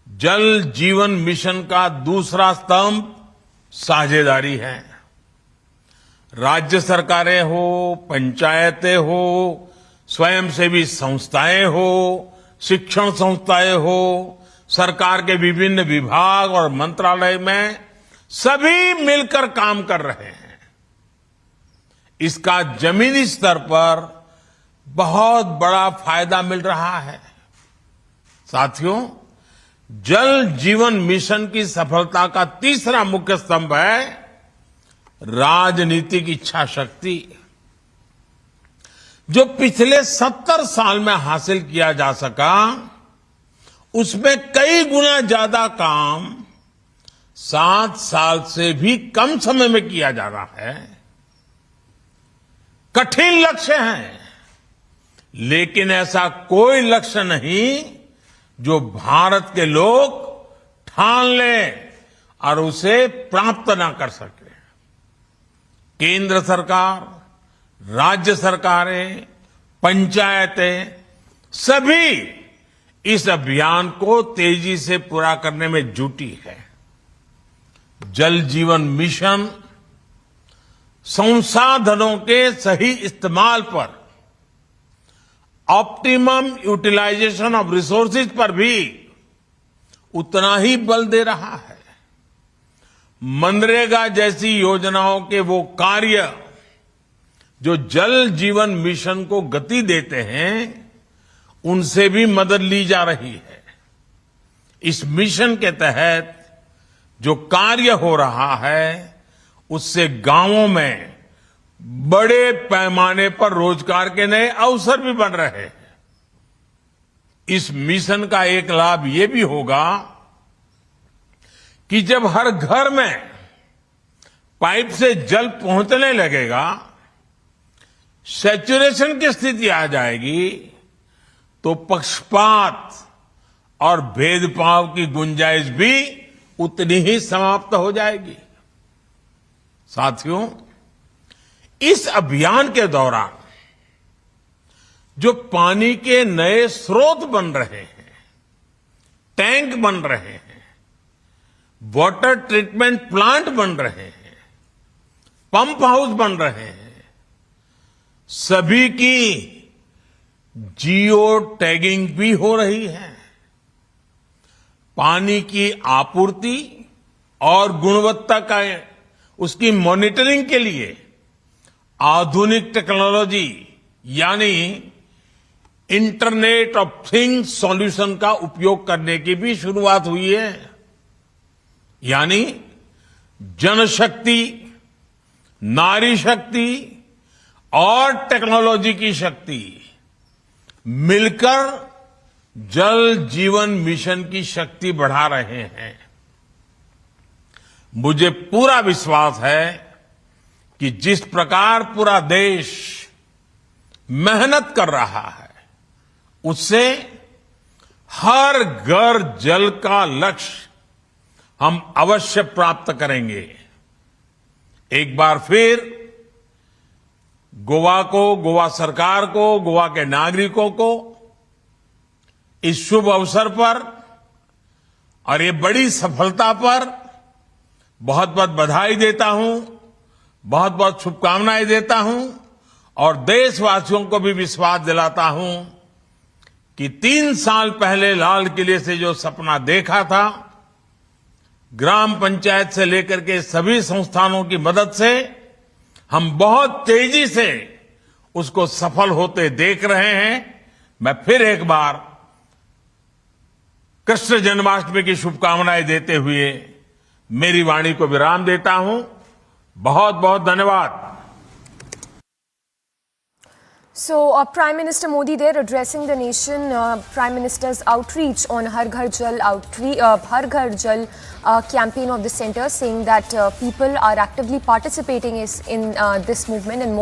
जल जीवन मिशन का दूसरा स्तंभ साझेदारी है। राज्य सरकारें हो, पंचायतें हो, स्वयंसेवी संस्थाएं हो, शिक्षण संस्थाएं हो, सरकार के विभिन्न विभाग और मंत्रालय में सभी मिलकर काम कर रहे हैं। इसका जमीनी स्तर पर बहुत बड़ा फायदा मिल रहा है। साथियों, जल जीवन मिशन की सफलता का तीसरा मुख्य स्तंभ है राजनीतिक इच्छा शक्ति। जो पिछले 70 साल में हासिल किया जा सका, उसमें कई गुना ज्यादा काम 7 साल से भी कम समय में किया जा रहा है। कठिन लक्ष्य है, लेकिन ऐसा कोई लक्ष्य नहीं जो भारत के लोग ठान लें और उसे प्राप्त ना कर सके। केंद्र सरकार, राज्य सरकारें, पंचायतें सभी इस अभियान को तेजी से पूरा करने में जुटी है। जल जीवन मिशन संसाधनों के सही इस्तेमाल पर, ऑप्टिमम यूटिलाइजेशन ऑफ रिसोर्सेज पर भी उतना ही बल दे रहा है। मनरेगा जैसी योजनाओं के वो कार्य जो जल जीवन मिशन को गति देते हैं, उनसे भी मदद ली जा रही है। इस मिशन के तहत जो कार्य हो रहा है, उससे गांवों में बड़े पैमाने पर रोजगार के नए अवसर भी बन रहे हैं। इस मिशन का एक लाभ ये भी होगा कि जब हर घर में पाइप से जल पहुंचने लगेगा, सैचुरेशन की स्थिति आ जाएगी, तो पक्षपात और भेदभाव की गुंजाइश भी उतनी ही समाप्त हो जाएगी। साथियों, इस अभियान के दौरान जो पानी के नए स्रोत बन रहे हैं, टैंक बन रहे हैं, वाटर ट्रीटमेंट प्लांट बन रहे हैं, पंप हाउस बन रहे हैं, सभी की जियो टैगिंग भी हो रही है। पानी की आपूर्ति और गुणवत्ता का उसकी मॉनिटरिंग के लिए आधुनिक टेक्नोलॉजी यानी इंटरनेट ऑफ थिंग्स सॉल्यूशन का उपयोग करने की भी शुरुआत हुई है। यानी जनशक्ति, नारी शक्ति और टेक्नोलॉजी की शक्ति मिलकर जल जीवन मिशन की शक्ति बढ़ा रहे हैं। मुझे पूरा विश्वास है कि जिस प्रकार पूरा देश मेहनत कर रहा है, उससे हर घर जल का लक्ष्य हम अवश्य प्राप्त करेंगे। एक बार फिर गोवा को, गोवा सरकार को, गोवा के नागरिकों को इस शुभ अवसर पर और ये बड़ी सफलता पर बहुत बहुत बधाई देता हूं, बहुत बहुत शुभकामनाएं देता हूं और देशवासियों को भी विश्वास दिलाता हूं कि 3 साल पहले लाल किले से जो सपना देखा था, ग्राम पंचायत से लेकर के सभी संस्थानों की मदद से हम बहुत तेजी से उसको सफल होते देख रहे हैं। मैं फिर एक बार कृष्ण जन्माष्टमी की शुभकामनाएं देते हुए मेरी वाणी को विराम देता हूं। बहुत बहुत धन्यवाद। So, Prime Minister Modi there addressing the nation. Prime Minister's outreach on Har Ghar Jal campaign of the centre, saying that people are actively participating in this movement, and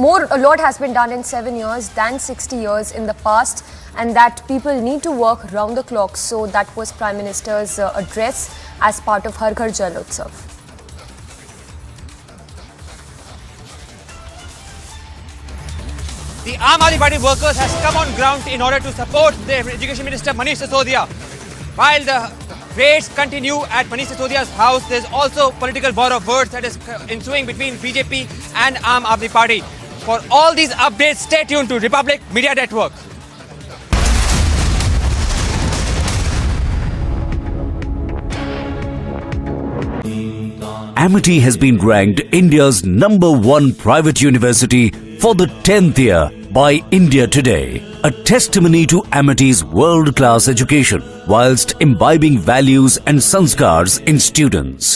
a lot has been done in 7 years than 60 years in the past, and that people need to work round the clock. So that was Prime Minister's address as part of Har Ghar Jal Utsav. The Aam Aadmi Party workers has come on ground in order to support their Education Minister Manish Sisodia. While the raids continue at Manish Sisodia's house, there is also political war of words that is ensuing between BJP and Aam Aadmi Party. For all these updates, stay tuned to Republic Media Network. Amity has been ranked India's #1 private university for the 10th year by India Today, a testimony to Amity's world-class education whilst imbibing values and sanskars in students.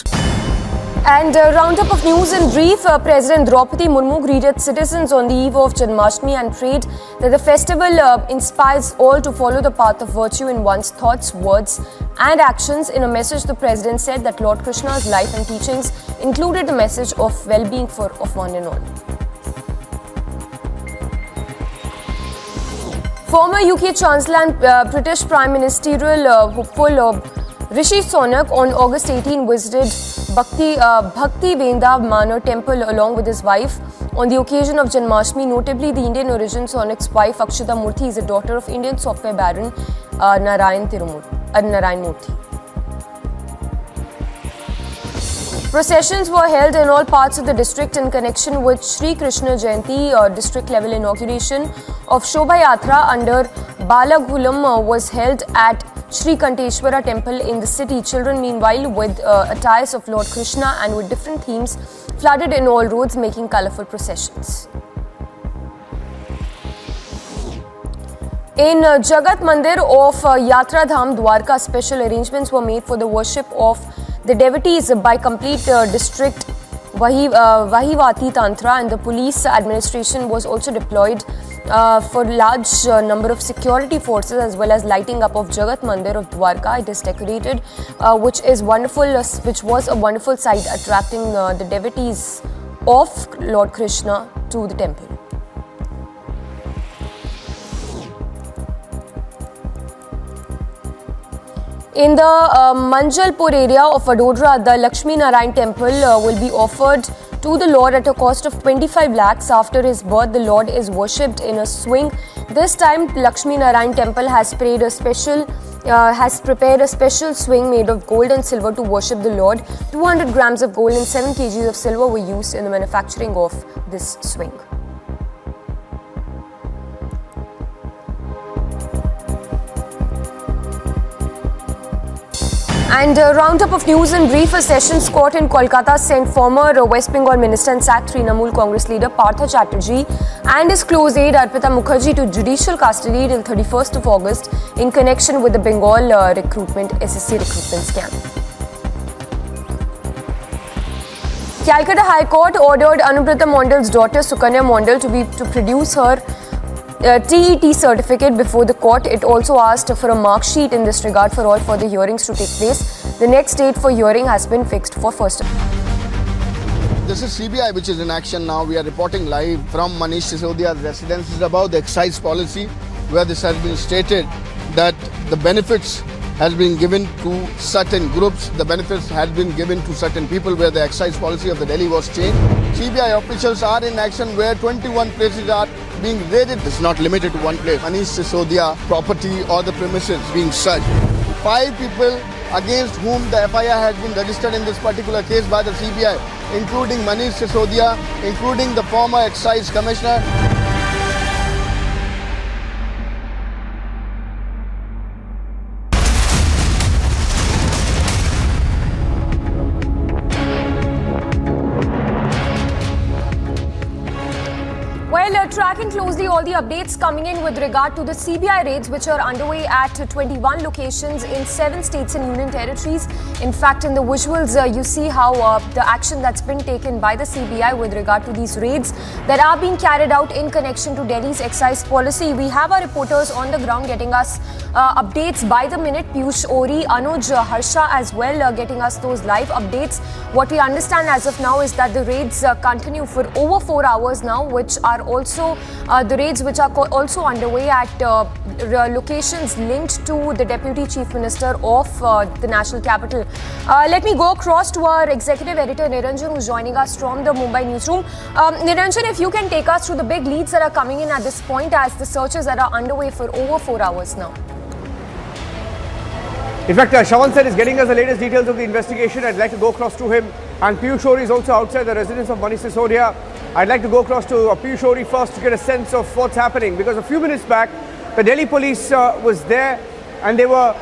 And a roundup of news in brief. President Draupadi Murmu greeted citizens on the eve of Janmashtami and prayed that the festival inspires all to follow the path of virtue in one's thoughts, words and actions. In a message, the President said that Lord Krishna's life and teachings included a message of well-being of one and all. Former UK Chancellor and British Prime Ministerial hopeful Rishi Sunak on August 18 visited Bhakti Venda Manor Temple along with his wife on the occasion of Janmashtami. Notably, the Indian origin Sonak's wife Akshita Murthy is a daughter of Indian software baron Narayan Murthy. Processions were held in all parts of the district in connection with Shri Krishna Jayanti. District level inauguration of Shobha Yatra under Balaghulam was held at Shri Kanteshwara Temple in the city. Children, meanwhile, with attires of Lord Krishna and with different themes, flooded in all roads, making colourful processions. In Jagat Mandir of Yatra Dham Dwarka, special arrangements were made for the worship of the devotees by complete district Vahivati Tantra, and the police administration was also deployed for large number of security forces, as well as lighting up of Jagat Mandir of Dwarka. It is decorated, which is wonderful, which was a wonderful sight, attracting the devotees of Lord Krishna to the temple. In the Manjalpur area of Vadodara, the Lakshmi Narayan temple will be offered to the Lord at a cost of 25 lakhs. After his birth, the Lord is worshipped in a swing. This time, Lakshmi Narayan temple has prepared a special swing made of gold and silver to worship the Lord. 200 grams of gold and 7 kgs of silver were used in the manufacturing of this swing. And a roundup of news in brief. A sessions court in Kolkata sent former West Bengal Minister and SAC Trinamool Congress leader Partha Chatterjee and his close aide Arpita Mukherjee to judicial custody till 31st of August in connection with the Bengal SSC recruitment scam. Calcutta High Court ordered Anubrata Mondal's daughter Sukanya Mondal to produce her TET certificate before the court. It also asked for a mark sheet in this regard for all further hearings to take place. The next date for hearing has been fixed for 1st. This is CBI which is in action now. We are reporting live from Manish Sisodia's residence. This is about the excise policy, where this has been stated that the benefits has been given to certain groups, the benefits has been given to certain people, where the excise policy of the Delhi was changed. CBI officials are in action where 21 places are being raided. It's not limited to one place. Manish Sisodia property or the premises being searched. 5 people against whom the FIR has been registered in this particular case by the CBI, including Manish Sisodia, including the former excise commissioner. Well, tracking closely all the updates coming in with regard to the CBI raids which are underway at 21 locations in 7 states and union territories. In fact, in the visuals, you see how the action that's been taken by the CBI with regard to these raids that are being carried out in connection to Delhi's excise policy. We have our reporters on the ground getting us updates by the minute. Piyush Ori, Anuj, Harsha as well getting us those live updates. What we understand as of now is that the raids continue for over 4 hours now, which are also the raids which are also underway at locations linked to the Deputy Chief Minister of the national capital. Let me go across to our executive editor Niranjan, who's joining us from the Mumbai newsroom. Niranjan, if you can take us through the big leads that are coming in at this point as the searches that are underway for over 4 hours now. In fact, Shawan Sen is getting us the latest details of the investigation. I'd like to go across to him. And Piyush Ori is also outside the residence of Manish Sisodia. I'd like to go across to Piyush Ori first to get a sense of what's happening. Because a few minutes back, the Delhi police was there and they were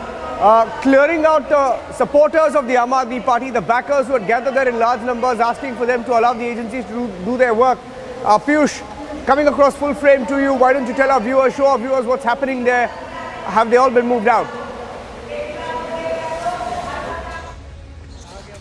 clearing out the supporters of the Aam Aadmi Party, the backers who had gathered there in large numbers, asking for them to allow the agencies to do their work. Piyush, coming across full frame to you, why don't you tell our viewers, show our viewers what's happening there? Have they all been moved out?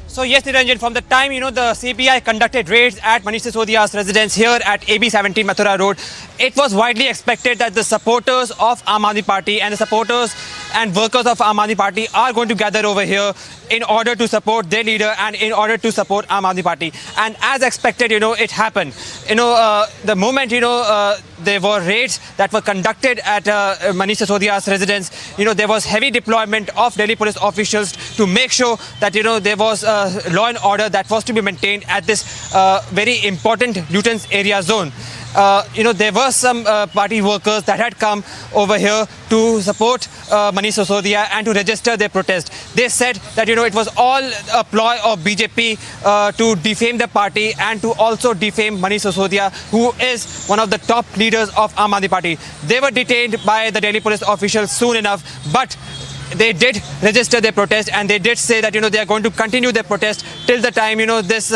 So yes, Niranjan, from the time, the CBI conducted raids at Manish Sisodia's residence here at AB 17 Mathura Road, it was widely expected that the supporters of Aam Aadmi Party and the supporters and workers of Aam Aadmi Party are going to gather over here in order to support their leader and in order to support Aam Aadmi Party. And as expected, it happened. The moment, there were raids that were conducted at Manish Sisodia's residence, there was heavy deployment of Delhi police officials to make sure that, there was law and order that was to be maintained at this very important Luton's area zone. There were some party workers that had come over here to support Manish Sisodia and to register their protest. They said that, it was all a ploy of BJP to defame the party and to also defame Manish Sisodia, who is one of the top leaders of Aam Aadmi Party. They were detained by the Delhi police officials soon enough, but they did register their protest and they did say that, they are going to continue their protest till the time, this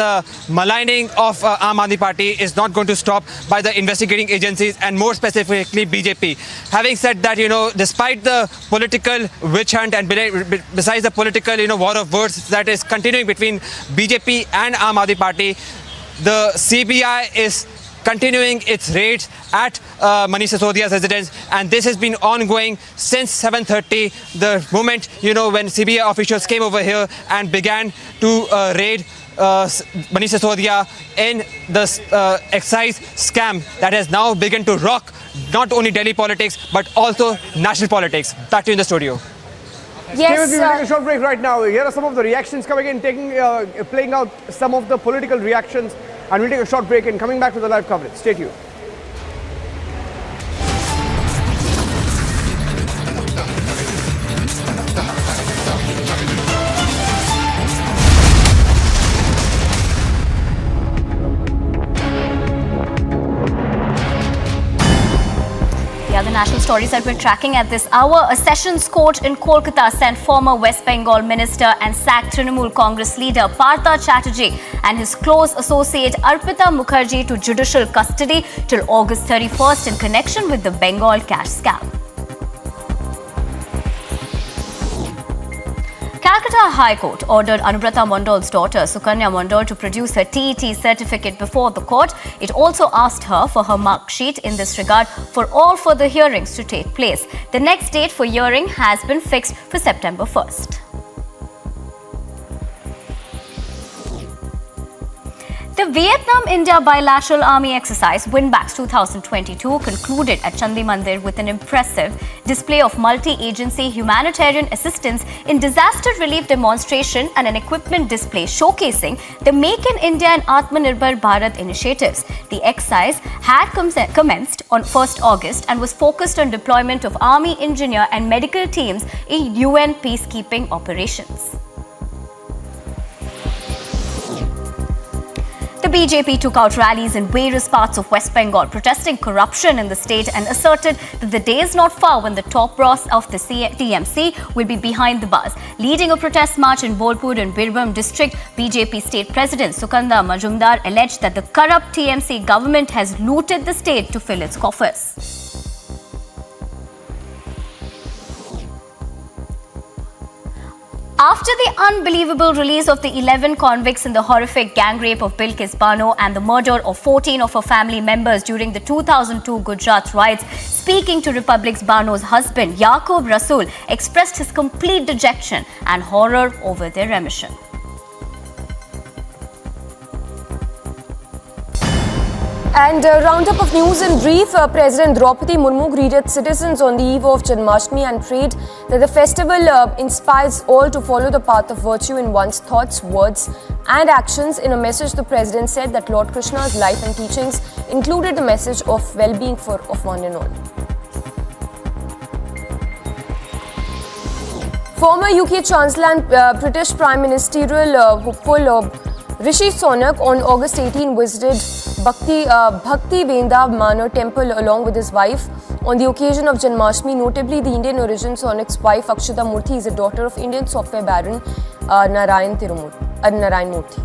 maligning of Aam Aadmi Party is not going to stop by the investigating agencies and more specifically BJP. Having said that, despite the political witch hunt and besides the political, war of words that is continuing between BJP and Aam Aadmi Party, the CBI is continuing its raids at Manish Sisodia's residence, and this has been ongoing since 7:30, the moment, when CBI officials came over here and began to raid Manish Sisodia in the excise scam that has now begun to rock not only Delhi politics but also national politics. Back to you in the studio. Yes, we'll take a short break right now. Here are some of the reactions coming in, playing out some of the political reactions. And we'll take a short break and coming back to the live coverage. Stay tuned. The other national stories that we're tracking at this hour, a sessions court in Kolkata sent former West Bengal minister and sacked Trinamool Congress leader Partha Chatterjee and his close associate Arpita Mukherjee to judicial custody till August 31st in connection with the Bengal cash scam. Calcutta High Court ordered Anubrata Mondal's daughter Sukanya Mondal to produce her TET certificate before the court. It also asked her for her mark sheet in this regard for all further hearings to take place. The next date for hearing has been fixed for September 1st. The Vietnam-India bilateral army exercise Winbacks 2022 concluded at Chandi Mandir with an impressive display of multi-agency humanitarian assistance in disaster relief demonstration and an equipment display showcasing the Make in India and Atmanirbhar Bharat initiatives. The exercise had commenced on 1st August and was focused on deployment of army, engineer and medical teams in UN peacekeeping operations. The BJP took out rallies in various parts of West Bengal protesting corruption in the state and asserted that the day is not far when the top brass of the TMC will be behind the bars. Leading a protest march in Bolpur and Birbhum district, BJP state president Sukanda Majumdar alleged that the corrupt TMC government has looted the state to fill its coffers. After the unbelievable release of the 11 convicts in the horrific gang rape of Bilkis Bano and the murder of 14 of her family members during the 2002 Gujarat riots, speaking to Republic's Bano's husband, Yaqub Rasool, expressed his complete dejection and horror over their remission. And a roundup of news in brief. President Draupadi Murmu greeted citizens on the eve of Janmashtami and prayed that the festival inspires all to follow the path of virtue in one's thoughts, words and actions. In a message, the President said that Lord Krishna's life and teachings included the message of well-being of one and all. Former UK Chancellor and British Prime Ministerial hopeful Rishi Sunak on August 18 visited Bhakti Venda Manor Temple along with his wife on the occasion of Janmashtami. Notably, the Indian origin Sonak's wife Akshita Murthy is a daughter of Indian software baron Narayan Murthy.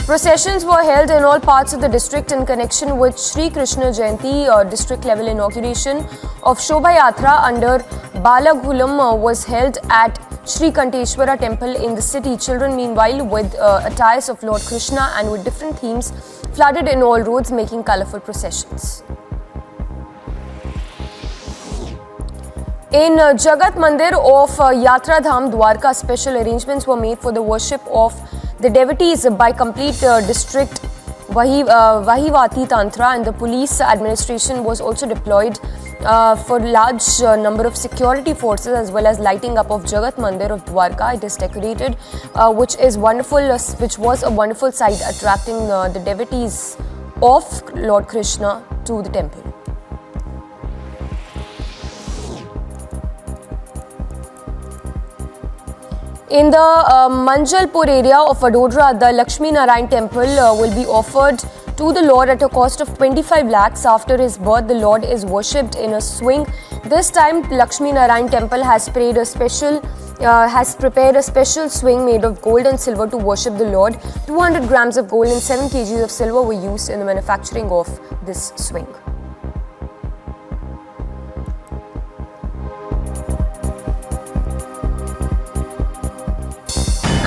Processions were held in all parts of the district in connection with Sri Krishna Jayanti. District level inauguration of Shobha Yatra under Balaghulam was held at Sri Kanteshwara temple in the city. Children meanwhile with attires of Lord Krishna and with different themes flooded in all roads, making colourful processions. In Jagat Mandir of Yatra Dham Dwarka, special arrangements were made for the worship of the devotees by complete district Vahivati Tantra, and the police administration was also deployed for large number of security forces, as well as lighting up of Jagat Mandir of Dwarka. It is decorated, which was a wonderful sight, attracting the devotees of Lord Krishna to the temple. In the Manjalpur area of Vadodara, the Lakshmi Narayan temple will be offered to the Lord at a cost of 25 lakhs. After his birth, the Lord is worshipped in a swing. This time, Lakshmi Narayan temple has prepared a special swing made of gold and silver to worship the Lord. 200 grams of gold and 7 kgs of silver were used in the manufacturing of this swing.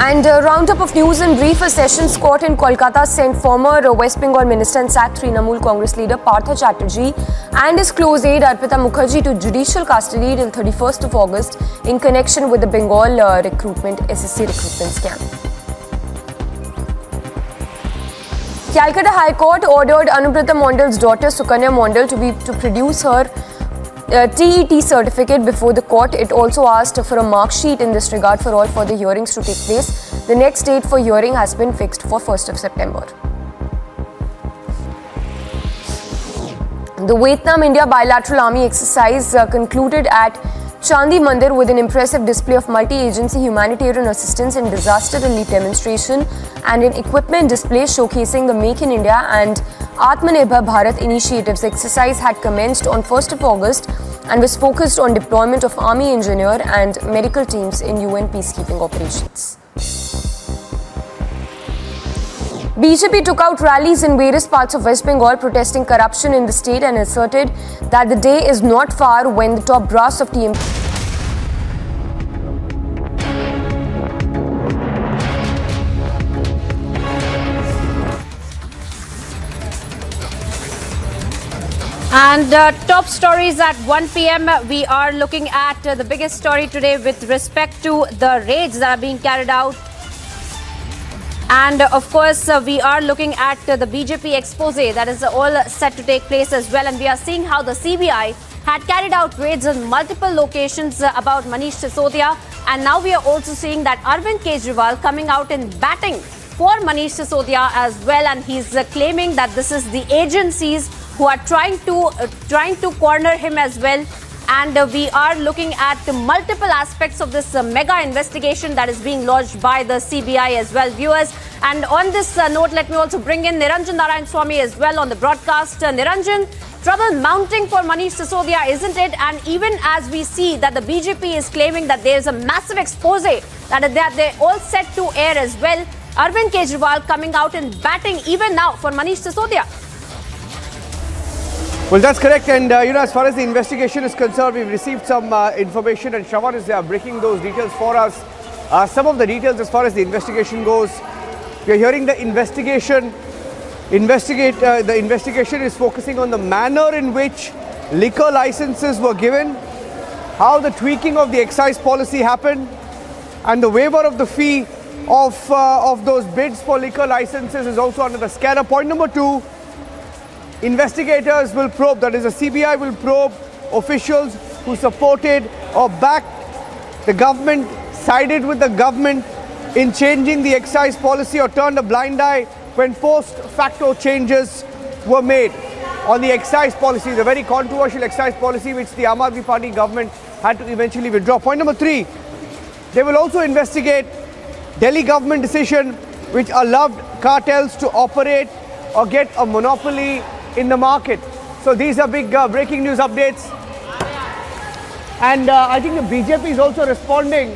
And a roundup of news in brief. A sessions court in Kolkata sent former West Bengal Minister and SAC Trinamool Congress leader Partha Chatterjee and his close aide Arpita Mukherjee to judicial custody till 31st of August in connection with the Bengal SSC recruitment scam. Calcutta High Court ordered Anubrata Mondal's daughter Sukanya Mondal to produce her TET certificate before the court. It also asked for a mark sheet in this regard for all further hearings to take place. The next date for hearing has been fixed for 1st of September. The Vietnam-India bilateral army exercise concluded at Chandi Mandir with an impressive display of multi-agency humanitarian assistance and disaster relief demonstration and an equipment display showcasing the Make in India and Atmanirbhar Bharat initiatives. The exercise had commenced on 1st of August and was focused on deployment of army, engineer and medical teams in UN peacekeeping operations. BJP took out rallies in various parts of West Bengal protesting corruption in the state and asserted that the day is not far when the top brass of TMC And top stories at 1 p.m. We are looking at the biggest story today with respect to the raids that are being carried out And of course, we are looking at the BJP expose that is all set to take place as well. And we are seeing how the CBI had carried out raids on multiple locations about Manish Sisodia. And now we are also seeing that Arvind Kejriwal coming out in batting for Manish Sisodia as well. And he's claiming that this is the agencies who are trying to corner him as well. And we are looking at multiple aspects of this mega investigation that is being launched by the CBI as well, viewers. And on this note, let me also bring in Niranjan Narayan Swamy as well on the broadcast. Niranjan, trouble mounting for Manish Sisodia, isn't it? And even as we see that the BJP is claiming that there is a massive expose that they're all set to air as well, Arvind Kejriwal coming out and batting even now for Manish Sisodia. Well, that's correct. And, as far as the investigation is concerned, we've received some information and Shravan is breaking those details for us. Some of the details as far as the investigation goes. We're hearing the investigation is focusing on the manner in which liquor licenses were given, how the tweaking of the excise policy happened, and the waiver of the fee of those bids for liquor licenses is also under the scanner. Point number 2. Investigators will probe, that is the CBI will probe officials who supported or backed the government, sided with the government in changing the excise policy or turned a blind eye when post-facto changes were made on the excise policy, the very controversial excise policy which the Aam Aadmi Party government had to eventually withdraw. Point number 3, they will also investigate Delhi government decision which allowed cartels to operate or get a monopoly in the market. So these are big breaking news updates. And I think the BJP is also responding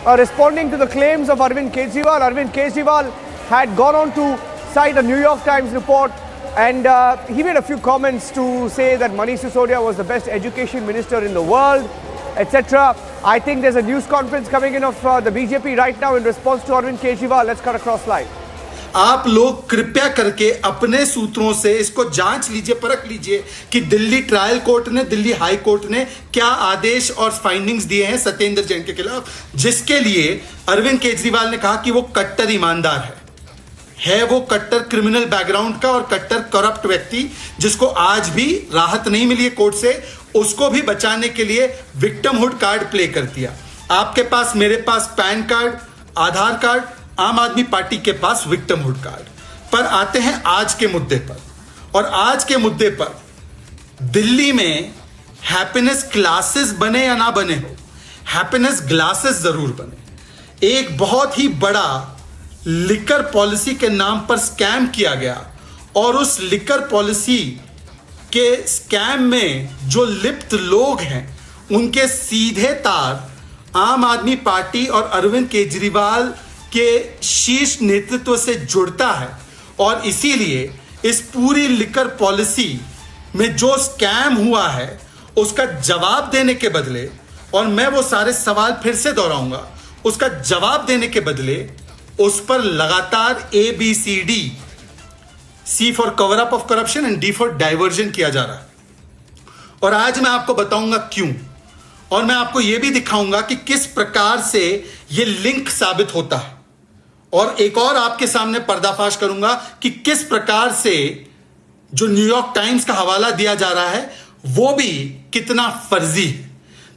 to the claims of Arvind Kejriwal. Arvind Kejriwal had gone on to cite a New York Times report and he made a few comments to say that Manish Sisodia was the best education minister in the world, etc. I think there's a news conference coming in of the BJP right now in response to Arvind Kejriwal. Let's cut across live. आप लोग कृपया करके अपने सूत्रों से इसको जांच लीजिए, परख लीजिए कि दिल्ली ट्रायल कोर्ट ने, दिल्ली हाई कोर्ट ने क्या आदेश और फाइंडिंग्स दिए हैं सत्येंद्र जैन के खिलाफ, जिसके लिए अरविंद केजरीवाल ने कहा कि वो कट्टर ईमानदार है वो कट्टर क्रिमिनल बैकग्राउंड का और कट्टर करप्ट व्यक्ति, जिसको आज भी राहत नहीं मिली है कोर्ट से, उसको भी बचाने के लिए विक्टिमहुड कार्ड प्ले कर दिया। आपके पास, मेरे पास पैन कार्ड, आधार कार्ड, आम आदमी पार्टी के पास विक्टिमहुड कार्ड। पर आते हैं आज के मुद्दे पर, और आज के मुद्दे पर दिल्ली में हैप्पीनेस क्लासेस बने या ना बने हो, हैप्पीनेस ग्लासेस जरूर बने। एक बहुत ही बड़ा लिकर पॉलिसी के नाम पर स्कैम किया गया और उस लिकर पॉलिसी के स्कैम में जो लिप्त लोग हैं उनके सीधे तार आम आदमी पार्टी और अरविंद केजरीवाल के शीर्ष नेतृत्व से जुड़ता है। और इसीलिए इस पूरी लिकर पॉलिसी में जो स्कैम हुआ है उसका जवाब देने के बदले, और मैं वो सारे सवाल फिर से दोहराऊंगा, उसका जवाब देने के बदले उस पर लगातार ABCD, C for cover up of corruption and D for diversion किया जा रहा है। और आज मैं आपको बताऊंगा क्यों, और मैं आपको यह भी दिखाऊंगा कि किस प्रकार से यह लिंक साबित होता है, और एक और आपके सामने पर्दाफाश करूंगा कि किस प्रकार से जो न्यूयॉर्क टाइम्स का हवाला दिया जा रहा है वो भी कितना फर्जी है।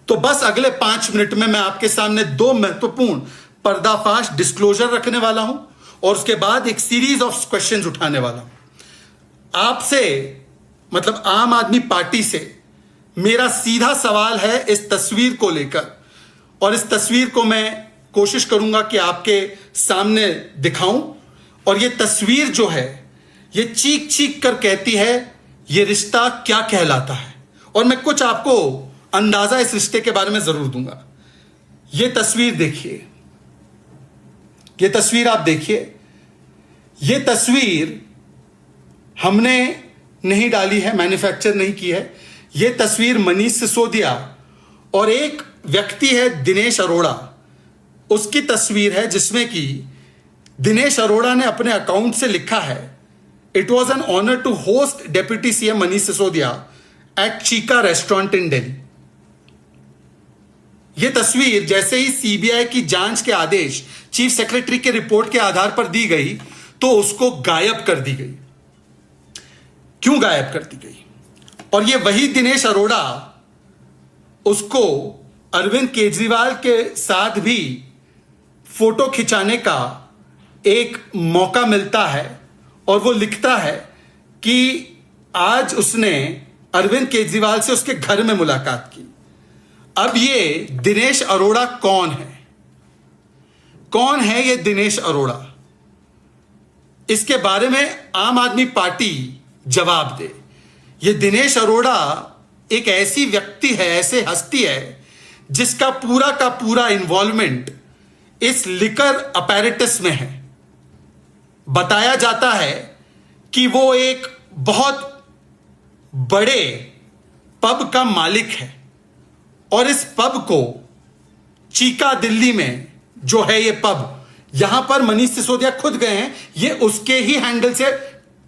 तो बस अगले 5 मिनट में मैं आपके सामने 2 महत्वपूर्ण पर्दाफाश डिस्क्लोजर रखने वाला हूं और उसके बाद एक सीरीज ऑफ क्वेश्चंस उठाने वाला हूं आपसे, मतलब आम आदमी पार्टी से। मेरा सीधा सवाल है इस तस्वीर को लेकर, और इस तस्वीर को मैं कोशिश करूंगा कि आपके सामने दिखाऊं। और ये तस्वीर जो है ये चीख चीख कर कहती है ये रिश्ता क्या कहलाता है, और मैं कुछ आपको अंदाजा इस रिश्ते के बारे में जरूर दूंगा। ये तस्वीर देखिए, ये तस्वीर आप देखिए। ये तस्वीर हमने नहीं डाली है, मैन्युफैक्चर नहीं की है। ये तस्वीर मनीष सिसोदिया और एक व्यक्ति है दिनेश अरोड़ा, उसकी तस्वीर है, जिसमें कि दिनेश अरोड़ा ने अपने अकाउंट से लिखा है, it was an honour to host deputy CM Manish Sisodia at Chica restaurant in Delhi. ये तस्वीर जैसे ही सीबीआई की जांच के आदेश चीफ सेक्रेटरी के रिपोर्ट के आधार पर दी गई तो उसको गायब कर दी गई। क्यों गायब कर दी गई? और ये वही दिनेश अरोड़ा, उसको अरविंद केजरीवाल के साथ भी फोटो खिंचाने का एक मौका मिलता है और वो लिखता है कि आज उसने अरविंद केजरीवाल से उसके घर में मुलाकात की। अब ये दिनेश अरोड़ा कौन है? कौन है ये दिनेश अरोड़ा? इसके बारे में आम आदमी पार्टी जवाब दे। ये दिनेश अरोड़ा एक ऐसी व्यक्ति है, ऐसे हस्ती है जिसका पूरा का पूरा इन्वॉल्वमेंट इस लिकर अपैरेटस में है। बताया जाता है कि वो एक बहुत बड़े पब का मालिक है और इस पब को चीका दिल्ली में जो है ये पब, यहां पर मनीष सिसोदिया खुद गए हैं, ये उसके ही हैंडल से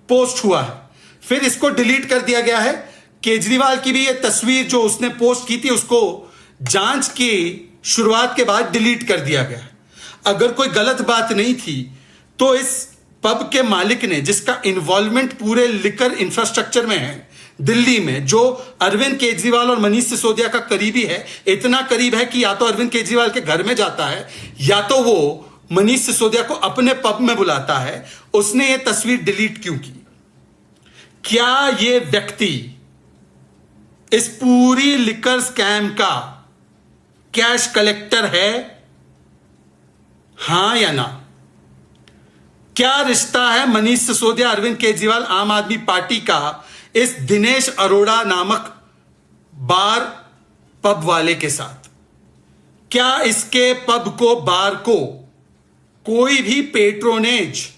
पोस्ट हुआ है। फिर इसको डिलीट कर दिया गया है। केजरीवाल की भी ये तस्वीर जो उसने पोस्ट की थी उसको जांच की शुरुआत के बाद डिलीट कर दिया गया। अगर कोई गलत बात नहीं थी तो इस पब के मालिक ने, जिसका इन्वॉल्वमेंट पूरे लिकर इंफ्रास्ट्रक्चर में है दिल्ली में, जो अरविंद केजरीवाल और मनीष सिसोदिया का करीबी है, इतना करीब है कि या तो अरविंद केजरीवाल के घर में जाता है या तो वो मनीष सिसोदिया को अपने पब में बुलाता है, उसने ये तस्वीर डिलीट क्यों की? क्या ये व्यक्ति इस पूरी लिकर स्कैम का कैश कलेक्टर है? हां या ना? क्या रिश्ता है मनीष सिसोदिया, अरविंद केजरीवाल, आम आदमी पार्टी का इस दिनेश अरोड़ा नामक बार पब वाले के साथ? क्या इसके पब को, बार को कोई भी पेट्रोनेज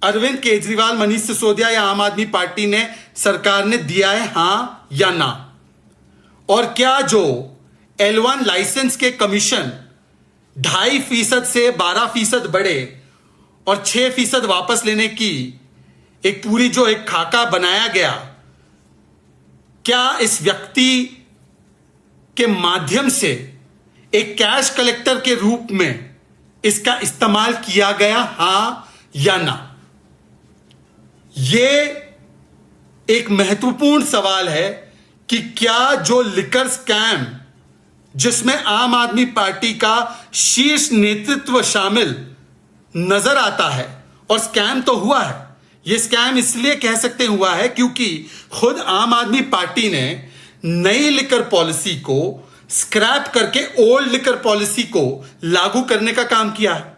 अरविंद केजरीवाल, मनीष सिसोदिया या आम आदमी पार्टी ने, सरकार ने दिया है? हां या ना? और क्या जो L1 लाइसेंस के कमीशन 2.5% से 12% बढ़े और 6% वापस लेने की एक पूरी जो एक खाका बनाया गया, क्या इस व्यक्ति के माध्यम से एक कैश कलेक्टर के रूप में इसका इस्तेमाल किया गया? हां या ना? यह एक महत्वपूर्ण सवाल है कि क्या जो लिकर स्कैम जिसमें आम आदमी पार्टी का शीर्ष नेतृत्व शामिल नजर आता है, और स्कैम तो हुआ है, यह स्कैम इसलिए कह सकते हुआ है क्योंकि खुद आम आदमी पार्टी ने नई लिकर पॉलिसी को स्क्रैप करके ओल्ड लिकर पॉलिसी को लागू करने का काम किया है।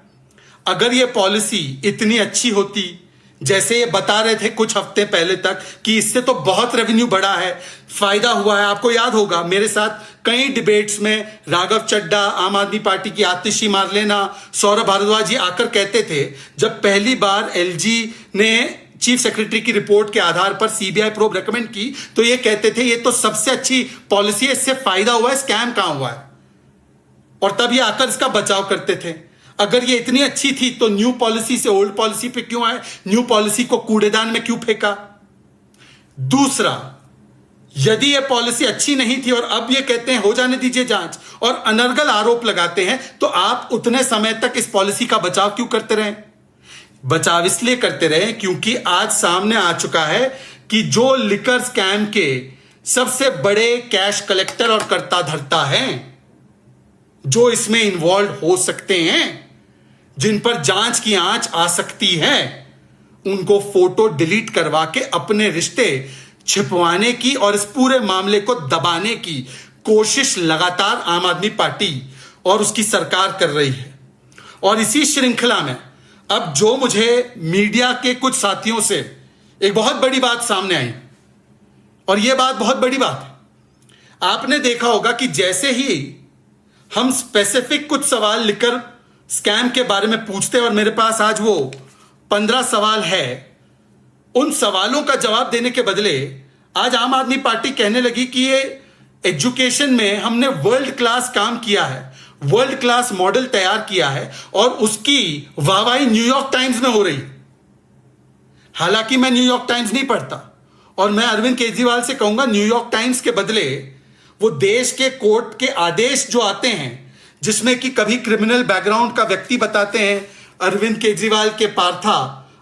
अगर यह पॉलिसी इतनी अच्छी होती जैसे ये बता रहे थे कुछ हफ्ते पहले तक कि इससे तो बहुत रेवेन्यू बढ़ा है, फायदा हुआ है। आपको याद होगा मेरे साथ कई डिबेट्स में राघव चड्डा, आम आदमी पार्टी की आतिशी मारलेना, सौरभ भारद्वाज जी आकर कहते थे, जब पहली बार एलजी ने चीफ सेक्रेटरी की रिपोर्ट के आधार पर सीबीआई प्रोब रेकमेंड की तो ये कहते थे ये तो सबसे अच्छी पॉलिसी है, इससे फायदा हुआ है, स्कैम कहां हुआ है, और तब ये आकर इसका बचाव करते थे। अगर ये इतनी अच्छी थी तो न्यू पॉलिसी से ओल्ड पॉलिसी पे क्यों आए? न्यू पॉलिसी को कूड़ेदान में क्यों फेंका? दूसरा, यदि ये पॉलिसी अच्छी नहीं थी और अब ये कहते हैं हो जाने दीजिए जांच और अनर्गल आरोप लगाते हैं, तो आप उतने समय तक इस पॉलिसी का बचाव क्यों करते रहे? बचाव इसलिए करते रहे क्योंकि आज सामने आ चुका है कि जो लिकर स्कैम के सबसे बड़े कैश कलेक्टर और कर्ता धर्ता हैं, जो इसमें इन्वॉल्व हो सकते हैं, जिन पर जांच की आंच आ सकती है, उनको फोटो डिलीट करवा के अपने रिश्ते छिपवाने की और इस पूरे मामले को दबाने की कोशिश लगातार आम आदमी पार्टी और उसकी सरकार कर रही है। और इसी श्रृंखला में अब जो मुझे मीडिया के कुछ साथियों से एक बहुत बड़ी बात सामने आई, और यह बात बहुत बड़ी बात है। आपने देखा होगा कि जैसे ही हम स्पेसिफिक कुछ सवाल लिकर स्कैम के बारे में पूछते हैं, और मेरे पास आज वो 15 सवाल है, उन सवालों का जवाब देने के बदले आज आम आदमी पार्टी कहने लगी कि ये एजुकेशन में हमने वर्ल्ड क्लास काम किया है, वर्ल्ड क्लास मॉडल तैयार किया है, और उसकी वाहवाही न्यूयॉर्क टाइम्स में हो रही। हालांकि मैं न्यूयॉर्क टाइम्स नहीं पढ़ता, और मैं अरविंद केजरीवाल से कहूंगा न्यूयॉर्क टाइम्स के बदले वो देश के कोर्ट के आदेश जो आते हैं, जिसमें कि कभी क्रिमिनल बैकग्राउंड का व्यक्ति बताते हैं अरविंद केजरीवाल के पार्था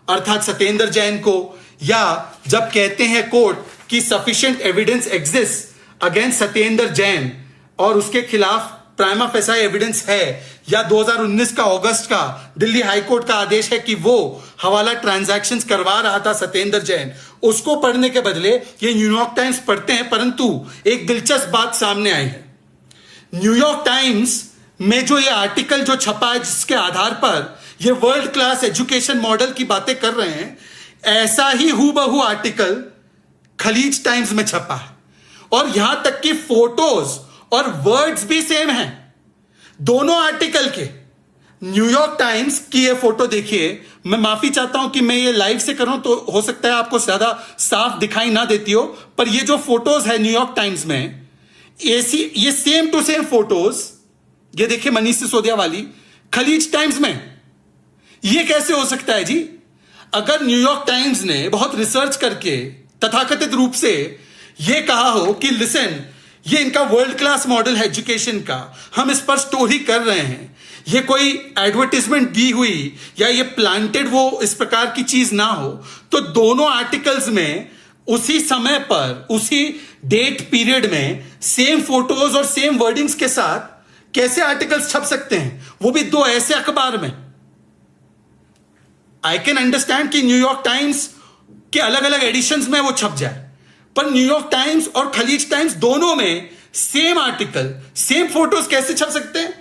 अर्थात सत्येंद्र जैन को, या जब कहते हैं कोर्ट कि sufficient evidence exist against Satyendra Jain और उसके खिलाफ प्राइमा फेसा एविडेंस है, या 2019 का अगस्त का दिल्ली हाईकोर्ट का आदेश है कि वो हवाला ट्रांजैक्शंस करवा रहा था सत्येंद्र जैन, उसको पढ़ने के बदले ये न्यूयॉर्क टाइम्स पढ़ते हैं। परंतु एक दिलचस्प बात सामने आई है, न्यूयॉर्क टाइम्स में जो ये आर्टिकल जो छपा है, जिसके आधार पर ये वर्ल्ड क्लास एजुकेशन मॉडल की बातें कर रहे हैं, ऐसा ही हूबहू आर्टिकल खलीज टाइम्स में छपा है और यहां तक कि फोटोज और वर्ड्स भी सेम हैं दोनों आर्टिकल के। न्यूयॉर्क टाइम्स की ये फोटो देखिए, मैं माफी चाहता हूं कि मैं ये लाइव से कर रहा हूं तो हो सकता है आपको ज्यादा साफ दिखाई ना देती हो, पर ये जो फोटोज है न्यूयॉर्क टाइम्स में, ये सेम टू सेम फोटोज ये देखिए मनीष सिसोदिया वाली खलीज टाइम्स में। ये कैसे हो सकता है जी? अगर न्यूयॉर्क टाइम्स ने बहुत रिसर्च करके तथाकथित रूप से यह कहा हो कि लिसन, ये इनका वर्ल्ड क्लास मॉडल है एजुकेशन का, हम इस पर स्टोरी कर रहे हैं, ये कोई एडवर्टाइजमेंट दी हुई या ये प्लांटेड वो इस प्रकार की चीज ना हो, तो दोनों आर्टिकल्स में उसी समय पर उसी डेट पीरियड में सेम फोटोज और सेम वर्डिंग्स के साथ कैसे आर्टिकल्स छप सकते हैं, वो भी दो ऐसे अखबार में? आई कैन अंडरस्टैंड कि न्यूयॉर्क टाइम्स के अलग अलग एडिशंस में वो छप जाए, पर न्यूयॉर्क टाइम्स और खलीज टाइम्स दोनों में सेम आर्टिकल सेम फोटोज कैसे छप सकते हैं?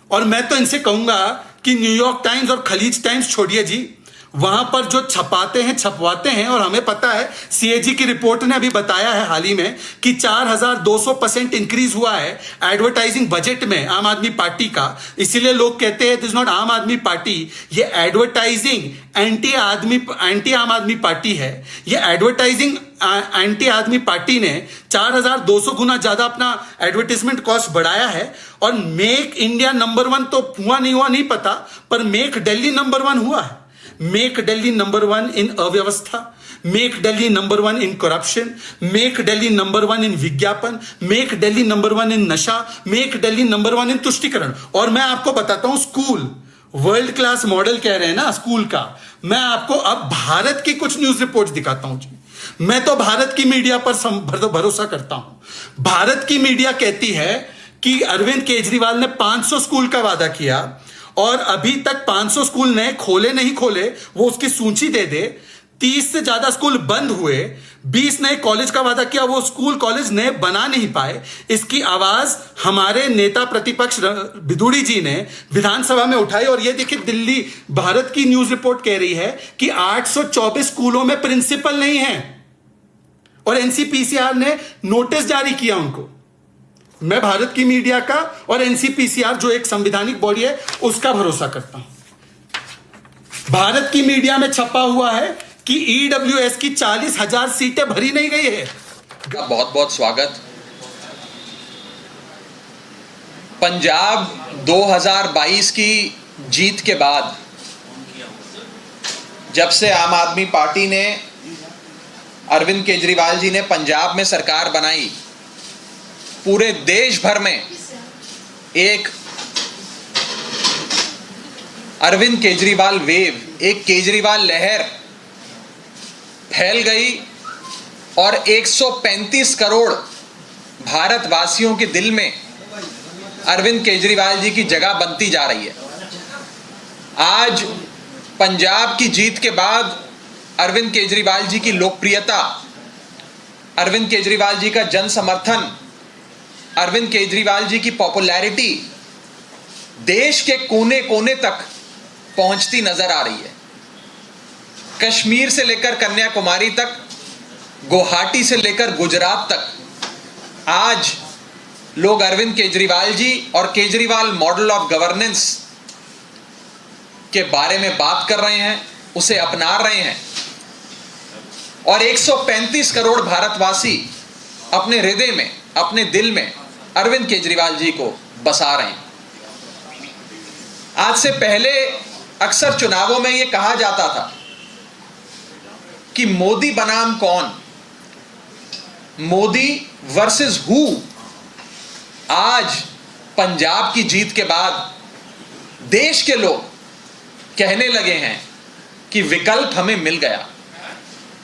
और मैं तो इनसे कहूंगा कि न्यूयॉर्क टाइम्स और खलीज टाइम्स छोड़िए जी, वहां पर जो छपाते हैं छपवाते हैं, और हमें पता है सीएजी की रिपोर्ट ने अभी बताया है हाल ही में कि 4200% इंक्रीज हुआ है एडवर्टाइजिंग बजट में आम आदमी पार्टी का। इसीलिए लोग कहते हैं दिस नॉट आम आदमी पार्टी, ये एडवर्टाइजिंग एंटी आम आदमी पार्टी है। ये एडवर्टाइजिंग एंटी आदमी पार्टी ने 4200 गुना ज्यादा अपना एडवर्टाइजमेंट कॉस्ट बढ़ाया है। और मेक इंडिया नंबर 1 तो हुआ नहीं पता, पर मेक दिल्ली नंबर 1 हुआ है। मेक दिल्ली नंबर 1 इन अव्यवस्था, make Delhi number 1 in corruption, make Delhi number 1 इन विज्ञापन, मेक दिल्ली नंबर 1 इन नशा, मेक दिल्ली नंबर 1 इन तुष्टिकरण। और मैं आपको बताता हूं, स्कूल वर्ल्ड क्लास मॉडल कह रहे हैं ना स्कूल का, मैं आपको अब भारत की कुछ न्यूज रिपोर्ट्स दिखाता हूं जी। मैं तो भारत की मीडिया पर भरोसा करता हूं। भारत की मीडिया कहती है कि अरविंद केजरीवाल ने 500 स्कूल का वादा किया और अभी तक 500 स्कूल नए खोले नहीं खोले, वो उसकी सूची दे दे। 30 से ज्यादा स्कूल बंद हुए, 20 नए कॉलेज का वादा किया, वो स्कूल कॉलेज नए बना नहीं पाए। इसकी आवाज हमारे नेता प्रतिपक्ष बिदुड़ी जी ने विधानसभा में उठाई। और ये देखिए, दिल्ली भारत की न्यूज रिपोर्ट कह रही है कि 824 स्कूलों में प्रिंसिपल नहीं है और एनसीपीसीआर ने नोटिस जारी किया उनको। मैं भारत की मीडिया का और एनसीपीसीआर जो एक संवैधानिक बॉडी है उसका भरोसा करता हूं। भारत की मीडिया में छपा हुआ है कि ईडब्ल्यूएस की 40,000 सीटें भरी नहीं गई है। बहुत बहुत स्वागत। पंजाब 2022 की जीत के बाद जब से आम आदमी पार्टी ने, अरविंद केजरीवाल जी ने पंजाब में सरकार बनाई, पूरे देश भर में एक अरविंद केजरीवाल वेव, एक केजरीवाल लहर फैल गई और 135 करोड़ भारतवासियों के दिल में अरविंद केजरीवाल जी की जगह बनती जा रही है। आज पंजाब की जीत के बाद अरविंद केजरीवाल जी की लोकप्रियता, अरविंद केजरीवाल जी का जन समर्थन, अरविंद केजरीवाल जी की पॉपुलैरिटी देश के कोने कोने तक पहुंचती नजर आ रही है। कश्मीर से लेकर कन्याकुमारी तक, गुवाहाटी से लेकर गुजरात तक, आज लोग अरविंद केजरीवाल जी और केजरीवाल मॉडल ऑफ गवर्नेंस के बारे में बात कर रहे हैं, उसे अपना रहे हैं। और 135 करोड़ भारतवासी अपने हृदय में, अपने दिल में अरविंद केजरीवाल जी को बसा रहे हैं। आज से पहले अक्सर चुनावों में यह कहा जाता था कि मोदी बनाम कौन, मोदी वर्सेस हु आज पंजाब की जीत के बाद देश के लोग कहने लगे हैं कि विकल्प हमें मिल गया।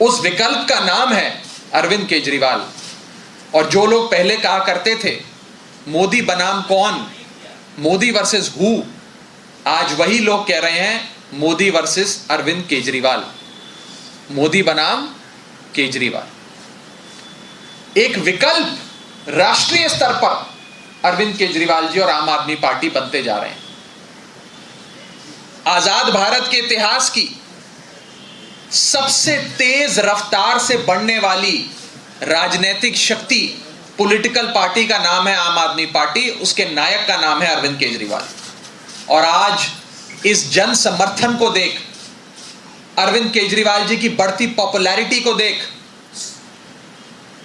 उस विकल्प का नाम है अरविंद केजरीवाल। और जो लोग पहले कहा करते थे मोदी बनाम कौन, मोदी वर्सेस हु, आज वही लोग कह रहे हैं मोदी वर्सेस अरविंद केजरीवाल, मोदी बनाम केजरीवाल। एक विकल्प राष्ट्रीय स्तर पर अरविंद केजरीवाल जी और आम आदमी पार्टी बनते जा रहे हैं। आजाद भारत के इतिहास की सबसे तेज रफ्तार से बढ़ने वाली राजनीतिक शक्ति, पॉलिटिकल पार्टी का नाम है आम आदमी पार्टी, उसके नायक का नाम है अरविंद केजरीवाल। और आज इस जन समर्थन को देख, अरविंद केजरीवाल जी की बढ़ती पॉपुलैरिटी को देख,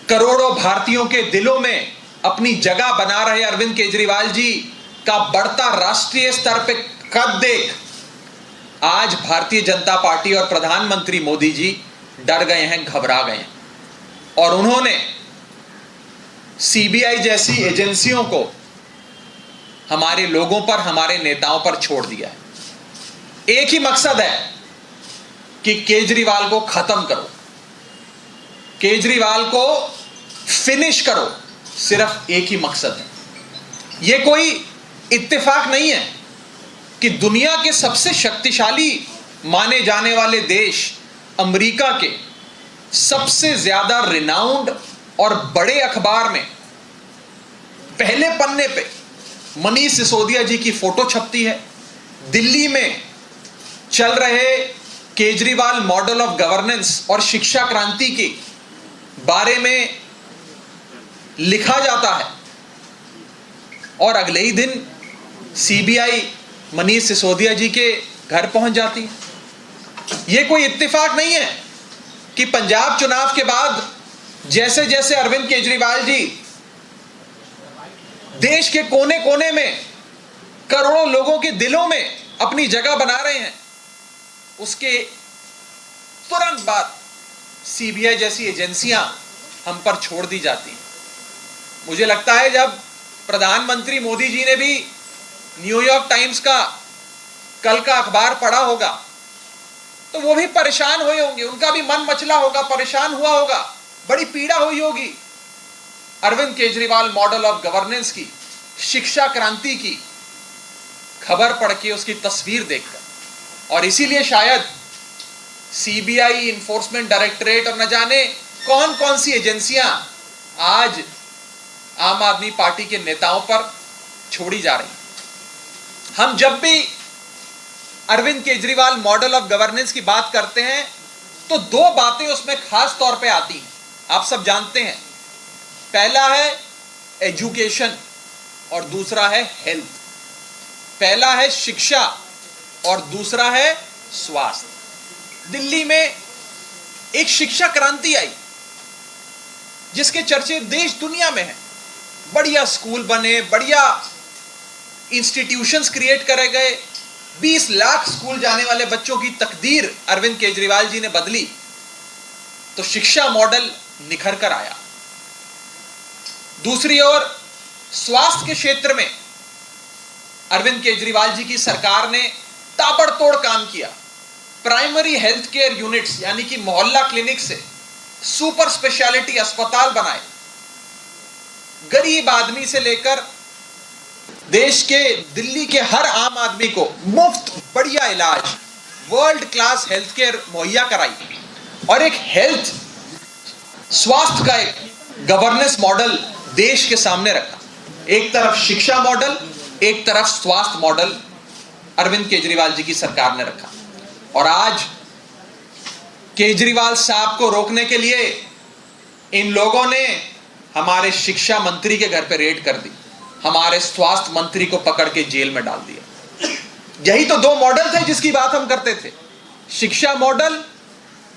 करोड़ों भारतीयों के दिलों में अपनी जगह बना रहे अरविंद केजरीवाल जी का बढ़ता राष्ट्रीय स्तर पे कद देख, आज भारतीय जनता पार्टी और प्रधानमंत्री मोदी जी डर गए हैं, घबरा गए हैं। और उन्होंने सीबीआई जैसी एजेंसियों को हमारे लोगों पर, हमारे नेताओं पर छोड़ दिया है। एक ही मकसद है कि केजरीवाल को खत्म करो, केजरीवाल को फिनिश करो, सिर्फ एक ही मकसद है। यह कोई इत्तेफाक नहीं है कि दुनिया के सबसे शक्तिशाली माने जाने वाले देश अमेरिका के सबसे ज्यादा रिनाउंड और बड़े अखबार में पहले पन्ने पे मनीष सिसोदिया जी की फोटो छपती है। दिल्ली में चल रहे केजरीवाल मॉडल ऑफ गवर्नेंस और शिक्षा क्रांति के बारे में लिखा जाता है और अगले ही दिन सीबीआई मनीष सिसोदिया जी के घर पहुंच जाती है। यह कोई इत्तेफाक नहीं है कि पंजाब चुनाव के बाद जैसे जैसे अरविंद केजरीवाल जी देश के कोने कोने में करोड़ों लोगों के दिलों में अपनी जगह बना रहे हैं, उसके तुरंत बाद सीबीआई जैसी एजेंसियां हम पर छोड़ दी जाती हैं। मुझे लगता है जब प्रधानमंत्री मोदी जी ने भी न्यूयॉर्क टाइम्स का कल का अखबार पढ़ा होगा तो वो भी परेशान हुए होंगे, उनका भी मन मचला होगा, परेशान हुआ होगा, बड़ी पीड़ा हुई होगी Arvind Kejriwal model of governance की, शिक्षा क्रांति की खबर पढ़ के, उसकी तस्वीर देखकर। और इसीलिए शायद सीबीआई, इन्फोर्समेंट डायरेक्टरेट और न जाने कौन कौन सी एजेंसियां आज आम आदमी पार्टी के नेताओं पर छोड़ी जा रही। हम जब भी Arvind Kejriwal model of governance की बात करते हैं तो दो बातें उसमें खास तौर पे आती हैं, आप सब जानते हैं। पहला है एजुकेशन और दूसरा है हेल्थ। पहला है शिक्षा और दूसरा है स्वास्थ्य। दिल्ली में एक शिक्षा क्रांति आई जिसके चर्चे देश दुनिया में हैं। बढ़िया स्कूल बने, बढ़िया इंस्टीट्यूशंस क्रिएट करे गए, 20 लाख स्कूल जाने वाले बच्चों की तकदीर अरविंद केजरीवाल जी ने बदली, तो शिक्षा मॉडल निखर कर आया। दूसरी ओर स्वास्थ्य के क्षेत्र में अरविंद केजरीवाल जी की सरकार ने ताबड़तोड़ काम किया। प्राइमरी हेल्थ केयर यूनिट्स यानी कि मोहल्ला क्लिनिक से सुपर स्पेशलिटी अस्पताल बनाए। गरीब आदमी से लेकर देश के दिल्ली के हर आम आदमी को मुफ्त बढ़िया इलाज, वर्ल्ड क्लास हेल्थ केयर मुहैया कराई और एक हेल्थ स्वास्थ्य का एक गवर्नेंस मॉडल देश के सामने रखा। एक तरफ शिक्षा मॉडल, एक तरफ स्वास्थ्य मॉडल अरविंद केजरीवाल जी की सरकार ने रखा। और आज केजरीवाल साहब को रोकने के लिए इन लोगों ने हमारे शिक्षा मंत्री के घर पे रेड कर दी, हमारे स्वास्थ्य मंत्री को पकड़ के जेल में डाल दिया। यही तो दो मॉडल थे जिसकी बात हम करते थे, शिक्षा मॉडल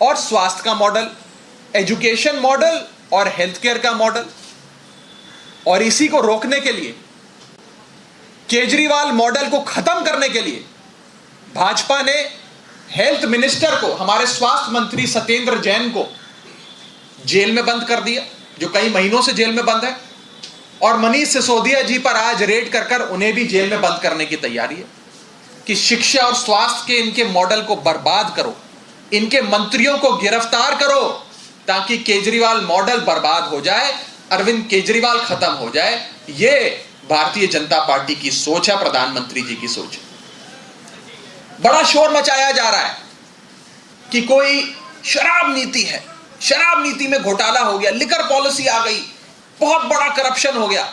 और स्वास्थ्य का मॉडल, एजुकेशन मॉडल और हेल्थ केयर का मॉडल। और इसी को रोकने के लिए, केजरीवाल मॉडल को खत्म करने के लिए भाजपा ने हेल्थ मिनिस्टर को, हमारे स्वास्थ्य मंत्री सत्येंद्र जैन को जेल में बंद कर दिया, जो कई महीनों से जेल में बंद है। और मनीष सिसोदिया जी पर आज रेड कर उन्हें भी जेल में बंद करने की तैयारी है कि शिक्षा और स्वास्थ्य के इनके मॉडल को बर्बाद करो, इनके मंत्रियों को गिरफ्तार करो ताकि केजरीवाल मॉडल बर्बाद हो जाए, अरविंद केजरीवाल खत्म हो जाए। यह भारतीय जनता पार्टी की सोच है, प्रधानमंत्री जी की सोच है। बड़ा शोर मचाया जा रहा है कि कोई शराब नीति है, शराब नीति में घोटाला हो गया, लिकर पॉलिसी आ गई, बहुत बड़ा करप्शन हो गया।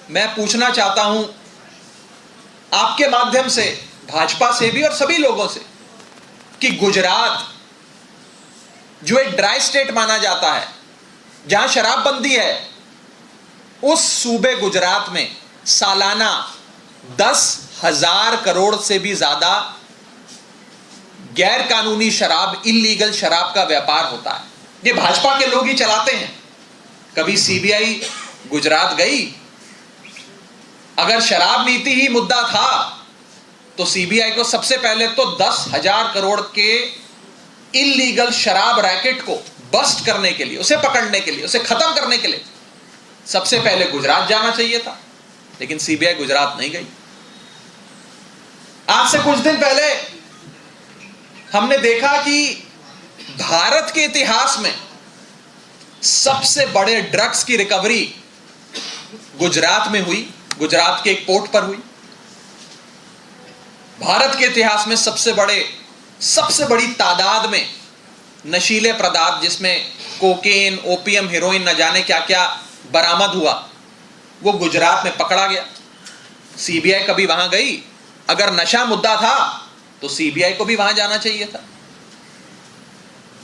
मैं पूछना चाहता हूं आपके माध्यम से भाजपा से भी और सभी लोगों से कि गुजरात जो एक ड्राई स्टेट माना जाता है, जहां शराबबंदी है, उस सूबे गुजरात में सालाना 10,000 करोड़ से भी ज्यादा गैर कानूनी शराब, इल्लीगल शराब का व्यापार होता है। ये भाजपा के लोग ही चलाते हैं। कभी सीबीआई गुजरात गई? अगर शराब नीति ही मुद्दा था तो सीबीआई को सबसे पहले तो 10,000 करोड़ के इल्लीगल शराब रैकेट को बस्ट करने के लिए, उसे पकड़ने के लिए, उसे खत्म करने के लिए सबसे पहले गुजरात जाना चाहिए था, लेकिन सीबीआई गुजरात नहीं गई। आज से कुछ दिन पहले हमने देखा कि भारत के इतिहास में सबसे बड़े ड्रग्स की रिकवरी गुजरात में हुई, गुजरात के एक पोर्ट पर हुई। भारत के इतिहास में सबसे बड़ी तादाद में नशीले पदार्थ, जिसमें कोकेन, ओपियम, हेरोइन, न जाने क्या क्या बरामद हुआ, वो गुजरात में पकड़ा गया। सीबीआई कभी वहां गई? अगर नशा मुद्दा था तो सीबीआई को भी वहां जाना चाहिए था।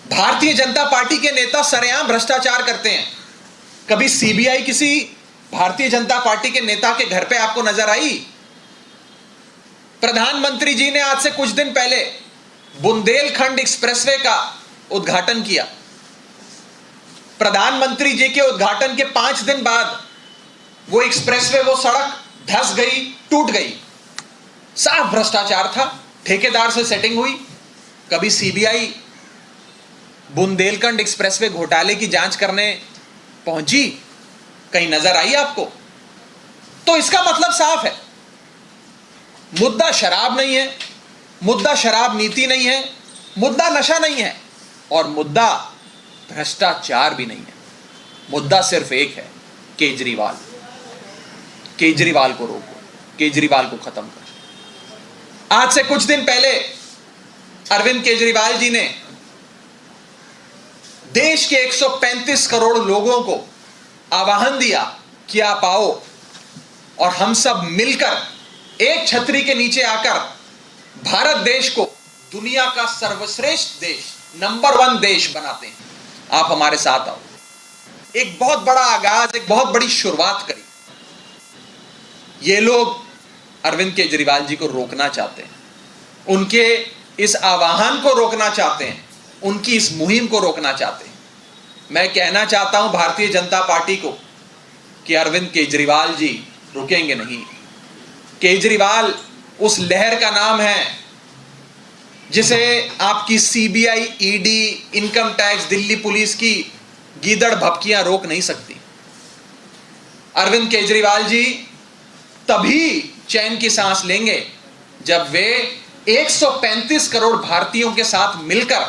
भारतीय जनता पार्टी के नेता सरेआम भ्रष्टाचार करते हैं। कभी सीबीआई किसी भारतीय जनता पार्टी के नेता के घर पे आपको नजर आई? प्रधानमंत्री जी ने आज से कुछ दिन पहले बुंदेलखंड एक्सप्रेसवे का उद्घाटन किया। प्रधानमंत्री जी के उद्घाटन के 5 दिन बाद वो एक्सप्रेसवे, वो सड़क धंस गई, टूट गई। साफ भ्रष्टाचार था, ठेकेदार से सेटिंग हुई। कभी सीबीआई बुंदेलखंड एक्सप्रेसवे घोटाले की जांच करने पहुंची? कहीं नजर आई आपको? तो इसका मतलब साफ है, मुद्दा शराब नहीं है, मुद्दा शराब नीति नहीं है, मुद्दा नशा नहीं है, और मुद्दा भ्रष्टाचार भी नहीं है। मुद्दा सिर्फ एक है, केजरीवाल। केजरीवाल को रोको, केजरीवाल को खत्म करो। आज से कुछ दिन पहले अरविंद केजरीवाल जी ने देश के 135 करोड़ लोगों को आह्वान दिया कि आप आओ और हम सब मिलकर एक छतरी के नीचे आकर भारत देश को दुनिया का सर्वश्रेष्ठ देश, नंबर 1 देश बनाते हैं। आप हमारे साथ आओ। एक बहुत बड़ा आगाज, एक बहुत बड़ी शुरुआत करी। ये लोग अरविंद केजरीवाल जी को रोकना चाहते हैं, उनके इस आह्वान को रोकना चाहते हैं, उनकी इस मुहिम को रोकना चाहते हैं। मैं कहना चाहता हूं भारतीय जनता पार्टी को कि अरविंद केजरीवाल जी रुकेंगे नहीं। केजरीवाल उस लहर का नाम है जिसे आपकी CBI, ED, income tax, Delhi police की गीदड़ भपकियां रोक नहीं सकती। अरविंद केजरीवाल जी तभी चैन की सांस लेंगे जब वे 135 करोड़ भारतीयों के साथ मिलकर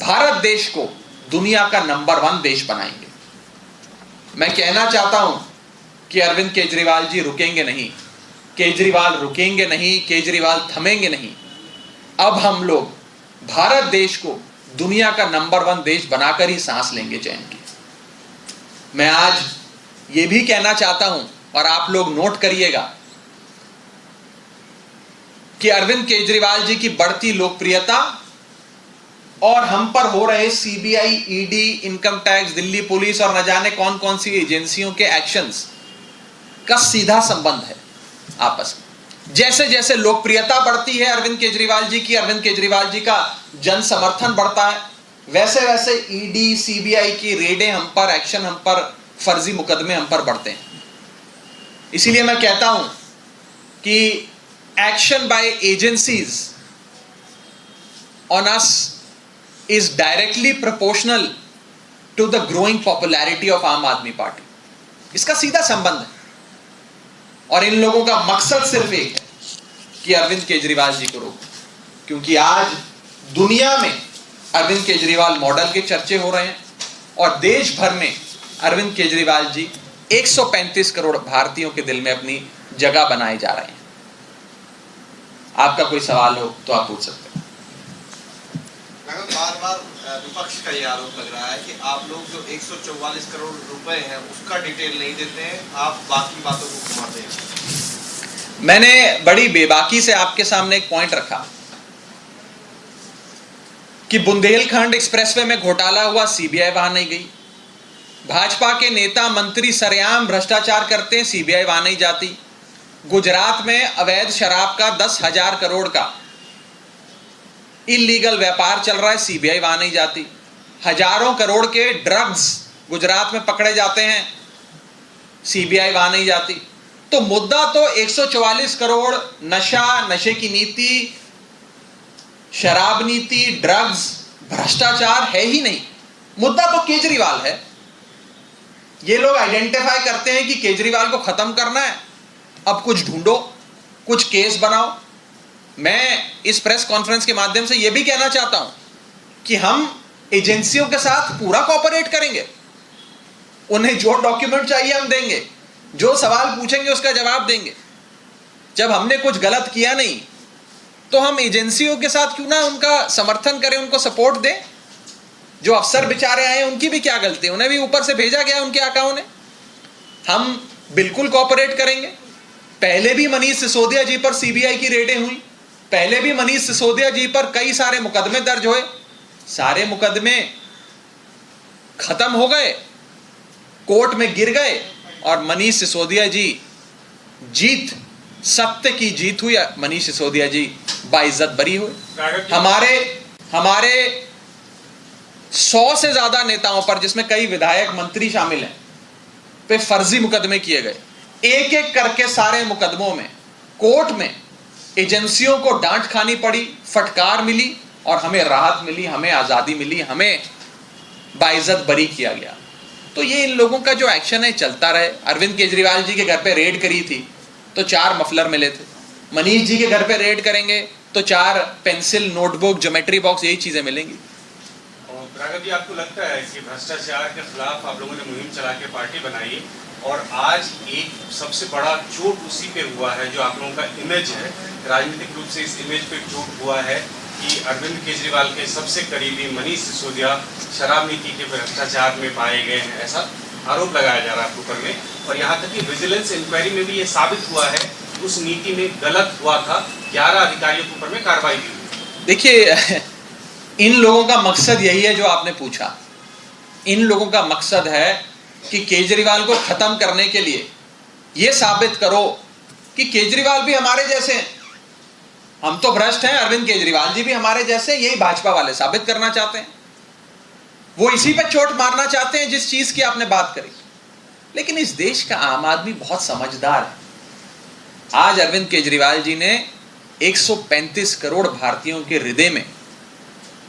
भारत देश को दुनिया का नंबर 1 देश बनाएंगे। मैं कहना चाहता हूं कि अरविंद केजरीवाल जी रुकेंगे नहीं, केजरीवाल रुकेंगे नहीं, केजरीवाल थमेंगे नहीं। अब हम लोग भारत देश को दुनिया का नंबर 1 देश बनाकर ही सांस लेंगे चैन की। मैं आज ये भी कहना चाहता हूं, और आप लोग नोट करिएगा, कि अरविंद केजरीवाल जी की बढ़ती लोकप्रियता और हम पर हो रहे CBI, ED, income tax, Delhi police और न जाने कौन कौन सी एजेंसियों के एक्शंस का सीधा संबंध है आपस में। जैसे जैसे लोकप्रियता बढ़ती है अरविंद केजरीवाल जी की, अरविंद केजरीवाल जी का जन समर्थन बढ़ता है, वैसे वैसे ईडी, सीबीआई की रेडें हम पर, एक्शन हम पर, फर्जी मुकदमे हम पर बढ़ते हैं। इसीलिए मैं कहता हूं कि action by agencies on us is directly proportional to the growing popularity of आम आदमी पार्टी। इसका सीधा संबंध है। और इन लोगों का मकसद सिर्फ एक है कि अरविंद केजरीवाल जी को रोको, क्योंकि आज दुनिया में अरविंद केजरीवाल मॉडल के चर्चे हो रहे हैं और देश भर में अरविंद केजरीवाल जी 135 करोड़ भारतीयों के दिल में अपनी जगह बनाए जा रहे हैं। आपका कोई सवाल हो तो आप पूछ सकते हैं। बार बार विपक्ष का ये आरोप लग रहा है कि आप लोग जो 144 करोड़ रुपए हैं उसका डिटेल नहीं देते हैं, आप बाकी बातों को घुमाते हैं। मैंने बड़ी बेबाकी से आपके सामने एक पॉइंट रखा कि बुंदेलखंड एक्सप्रेसवे में घोटाला हुआ, सीबीआई वहां नहीं गई। भाजपा के नेता मंत्री सरेआम भ्रष्टाचार करते हैं, सीबीआई वहां नहीं जाती। गुजरात में अवैध शराब का 10,000 करोड़ का इलीगल व्यापार चल रहा है, सीबीआई वहां नहीं जाती। हजारों करोड़ के ड्रग्स गुजरात में पकड़े जाते हैं, सीबीआई वहां नहीं जाती। तो मुद्दा तो 144 करोड़ नशा, नशे की नीति, शराब नीति, ड्रग्स, भ्रष्टाचार है ही नहीं। मुद्दा तो केजरीवाल है। ये लोग आइडेंटिफाई करते हैं कि केजरीवाल को खत्म करना है, अब कुछ ढूंढो, कुछ केस बनाओ। मैं इस प्रेस कॉन्फ्रेंस के माध्यम से यह भी कहना चाहता हूं कि हम एजेंसियों के साथ पूरा कोऑपरेट करेंगे। उन्हें जो डॉक्यूमेंट चाहिए हम देंगे, जो सवाल पूछेंगे उसका जवाब देंगे। जब हमने कुछ गलत किया नहीं तो हम एजेंसियों के साथ क्यों ना उनका समर्थन करें, उनको सपोर्ट दें। जो अफसर बेचारे आए उनकी भी क्या गलती है, उन्हें भी ऊपर से भेजा गया उनके आकाओं ने। हम बिल्कुल कोऑपरेट करेंगे। पहले भी मनीष सिसोदिया जी पर सीबीआई की रेडें हुई, पहले भी मनीष सिसोदिया जी पर कई सारे मुकदमे दर्ज हुए, सारे मुकदमे खत्म हो गए, कोर्ट में गिर गए और मनीष सिसोदिया जी जीत, सत्य की जीत हुई। मनीष सिसोदिया जी बाइज्जत बरी हुए। हमारे 100 से ज्यादा नेताओं पर, जिसमें कई विधायक मंत्री शामिल हैं, पे फर्जी मुकदमे किए गए। एक एक करके सारे मुकदमों में कोर्ट में एजेंसियों को डांट खानी पड़ी, फटकार मिली और हमें राहत मिली, हमें आजादी मिली, हमें बाइज्जत बरी किया गया। तो ये इन लोगों का जो एक्शन है चलता रहे। अरविंद केजरीवाल जी के घर पे रेड करी थी तो 4 मफलर मिले थे। मनीष जी के घर पे रेड करेंगे तो 4 पेंसिल, नोटबुक, ज्योमेट्री बॉक्स, यही चीजें मिलेंगी। जी, आपको लगता है कि भ्रष्टाचार के खिलाफ आप लोगों ने मुहिम चला के पार्टी बनाई और आज एक सबसे बड़ा चोट उसी पे हुआ है जो आप लोगों का इमेज है, राजनीतिक रूप से इस इमेज पे चोट हुआ है कि अरविंद केजरीवाल के सबसे करीबी मनीष सिसोदिया शराब नीति के भ्रष्टाचार में पाए गए हैं, ऐसा आरोप लगाया जा रहा है आपके ऊपर में। और यहाँ तक कि विजिलेंस इंक्वायरी में भी ये साबित हुआ है कि उस नीति में गलत हुआ था, 11 अधिकारियों के ऊपर में कार्रवाई की हुई। देखिए, इन लोगों का मकसद यही है जो आपने पूछा। इन लोगों का मकसद है कि केजरीवाल को खत्म करने के लिए यह साबित करो कि केजरीवाल भी हमारे जैसे हैं, हम तो भ्रष्ट हैं, अरविंद केजरीवाल जी भी हमारे जैसे, यही भाजपा वाले साबित करना चाहते हैं। वो इसी पे चोट मारना चाहते हैं जिस चीज की आपने बात करी। लेकिन इस देश का आम आदमी बहुत समझदार है। आज अरविंद केजरीवाल जी ने 135 करोड़ भारतीयों के हृदय में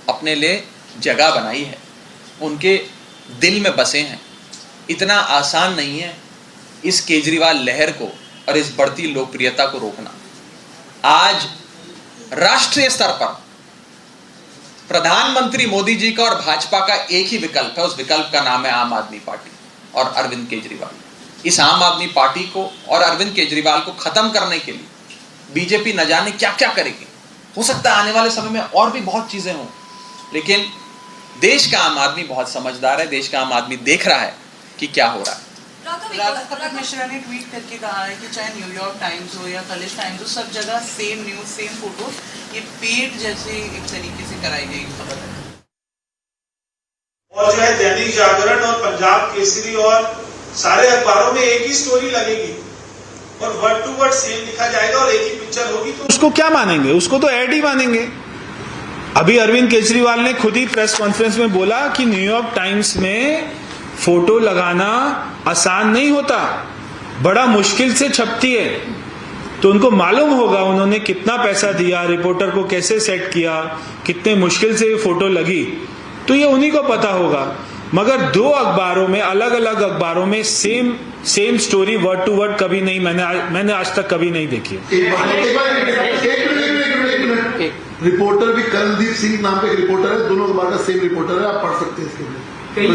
अपने लिए जगह बनाई है, उनके दिल में बसे हैं। इतना आसान नहीं है इस केजरीवाल लहर को और इस बढ़ती लोकप्रियता को रोकना। आज राष्ट्रीय स्तर पर प्रधानमंत्री मोदी जी का और भाजपा का एक ही विकल्प है, उस विकल्प का नाम है आम आदमी पार्टी और अरविंद केजरीवाल। इस आम आदमी पार्टी को और अरविंद केजरीवाल को खत्म करने के लिए बीजेपी न जाने क्या क्या करेगी। हो सकता है आने वाले समय में और भी बहुत चीजें हों, लेकिन देश का आम आदमी बहुत समझदार है। देश का आम आदमी देख रहा है कि क्या हो रहा है। कपिल मिश्रा ने ट्वीट करके कहा है कि चाहे न्यूयॉर्क टाइम्स हो या कलिश टाइम्स हो, सब जगह सेम न्यूज, सेम फोटो, ये पेड जैसे एक तरीके से कराई गई खबर है। और जो है दैनिक जागरण और पंजाब केसरी और सारे अखबारों में एक ही स्टोरी लगेगी और वर्ड टू वर्ड सेम लिखा जाएगा और एक ही पिक्चर होगी, तो उसको क्या मानेंगे? उसको तो ऐड ही मानेंगे। अभी अरविंद केजरीवाल ने खुद ही प्रेस कॉन्फ्रेंस में बोला कि न्यूयॉर्क टाइम्स में फोटो लगाना आसान नहीं होता, बड़ा मुश्किल से छपती है। तो उनको मालूम होगा उन्होंने कितना पैसा दिया, रिपोर्टर को कैसे सेट किया, कितने मुश्किल से ये फोटो लगी, तो ये उन्हीं को पता होगा। मगर 2 अखबारों में, अलग अलग अखबारों में same same story word to word कभी नहीं, मैंने आज तक कभी नहीं देखी। रिपोर्टर भी कर्णदीप सिंह नाम का एक रिपोर्टर है, दोनों का सेम रिपोर्टर है, आप पढ़ सकते हैं इसके लिए।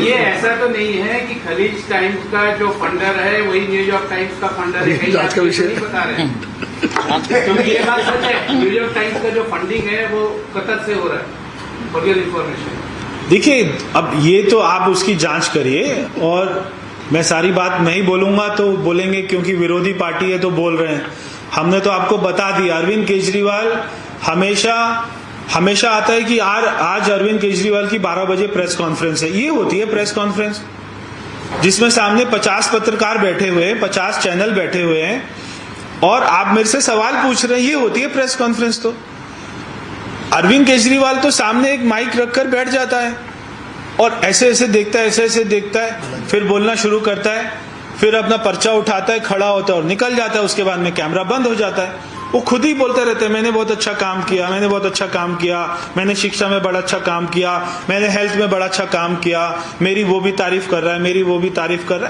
ये ऐसा तो नहीं है कि खलीज टाइम्स का जो फंडर है वही न्यूयॉर्क टाइम्स का फंडर है, आज का विषय नहीं बता रहे हैं। क्योंकि ये बात सच है, न्यूयॉर्क टाइम्स का जो फंडिंग है वो कतर से हो रहा है, फॉर योर इन्फॉर्मेशन। देखिए, अब ये तो आप उसकी जांच करिए, और मैं सारी बात नहीं बोलूंगा तो बोलेंगे क्योंकि विरोधी पार्टी है तो बोल रहे हैं। हमने तो आपको बता दिया, अरविंद केजरीवाल हमेशा आता है कि आज अरविंद केजरीवाल की 12 बजे प्रेस कॉन्फ्रेंस है। ये होती है प्रेस कॉन्फ्रेंस जिसमें सामने 50 पत्रकार बैठे हुए हैं, 50 चैनल बैठे हुए हैं, और आप मेरे से सवाल पूछ रहे हैं। ये होती है प्रेस कॉन्फ्रेंस। तो अरविंद केजरीवाल तो सामने एक माइक रखकर बैठ जाता है और ऐसे ऐसे देखता है, फिर बोलना शुरू करता है, फिर अपना पर्चा उठाता है, खड़ा होता है और निकल जाता है। उसके बाद में कैमरा बंद हो जाता है। वो खुद ही बोलते रहते हैं, मैंने बहुत अच्छा काम किया, मैंने शिक्षा में बड़ा अच्छा काम किया, मैंने हेल्थ में बड़ा अच्छा काम किया, मेरी वो भी तारीफ कर रहा है,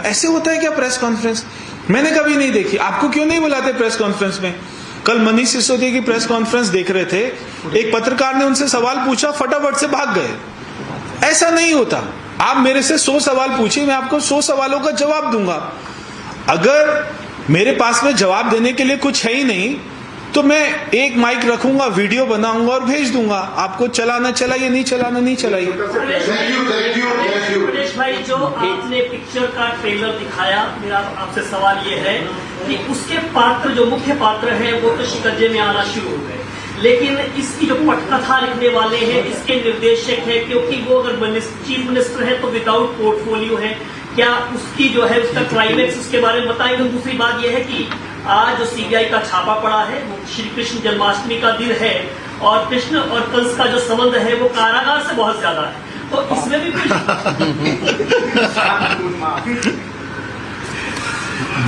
ऐसे होता है क्या प्रेस कॉन्फ्रेंस? मैंने कभी नहीं देखी। आपको क्यों नहीं बुलाते प्रेस कॉन्फ्रेंस में? कल मनीष सिसोदिया की प्रेस कॉन्फ्रेंस देख रहे थे, एक पत्रकार ने उनसे सवाल पूछा, फटाफट से भाग गए। ऐसा नहीं होता। आप मेरे से 100 सवाल पूछिए, मैं आपको 100 सवालों का जवाब दूंगा। अगर मेरे पास में जवाब देने के लिए कुछ है ही नहीं तो मैं एक माइक रखूंगा, वीडियो बनाऊंगा और भेज दूंगा। आपको चलाना चलाइए, नहीं चलाना नहीं चलाइए। मनीष भाई, जो आपने पिक्चर का ट्रेलर दिखाया, मेरा आपसे सवाल ये है कि उसके पात्र, जो मुख्य पात्र हैं, वो तो शिकंजे में आना शुरू हो गए, लेकिन इसकी जो पटकथा लिखने वाले हैं, इसके निर्देशक हैं, क्योंकि वो अगर चीफ मिनिस्टर है तो विदाउट पोर्टफोलियो है, क्या उसकी जो है उसका क्लाइमेक्स, उसके बारे में बताएंगे। दूसरी बात यह है कि आज जो सीबीआई का छापा पड़ा है, वो श्री कृष्ण जन्माष्टमी का दिन है और कृष्ण और कंस का जो संबंध है वो कारागार से बहुत ज्यादा है, तो इसमें भी कुछ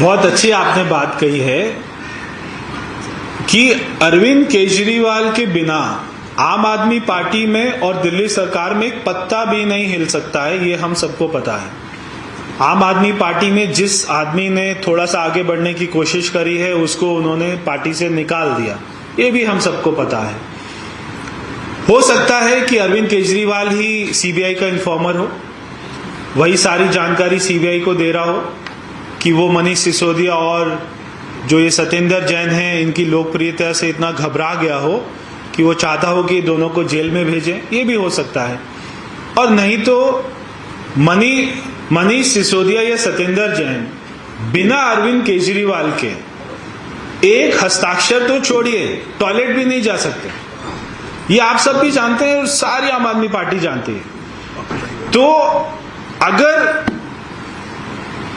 बहुत अच्छी आपने बात कही है कि अरविंद केजरीवाल के बिना आम आदमी पार्टी में और दिल्ली सरकार में एक पत्ता भी नहीं हिल सकता है। ये हम सबको पता है। आम आदमी पार्टी में जिस आदमी ने थोड़ा सा आगे बढ़ने की कोशिश करी है उसको उन्होंने पार्टी से निकाल दिया, ये भी हम सबको पता है। हो सकता है कि अरविंद केजरीवाल ही सीबीआई का इन्फॉर्मर हो, वही सारी जानकारी सीबीआई को दे रहा हो कि वो मनीष सिसोदिया और जो ये सत्येंद्र जैन हैं, इनकी लोकप्रियता से इतना घबरा गया हो कि वो चाहता हो कि दोनों को जेल में भेजें। ये भी हो सकता है। और नहीं तो मनीष सिसोदिया या सत्येंद्र जैन बिना अरविंद केजरीवाल के एक हस्ताक्षर तो छोड़िए, टॉयलेट भी नहीं जा सकते। ये आप सब भी जानते हैं और सारी आम आदमी पार्टी जानती है। तो अगर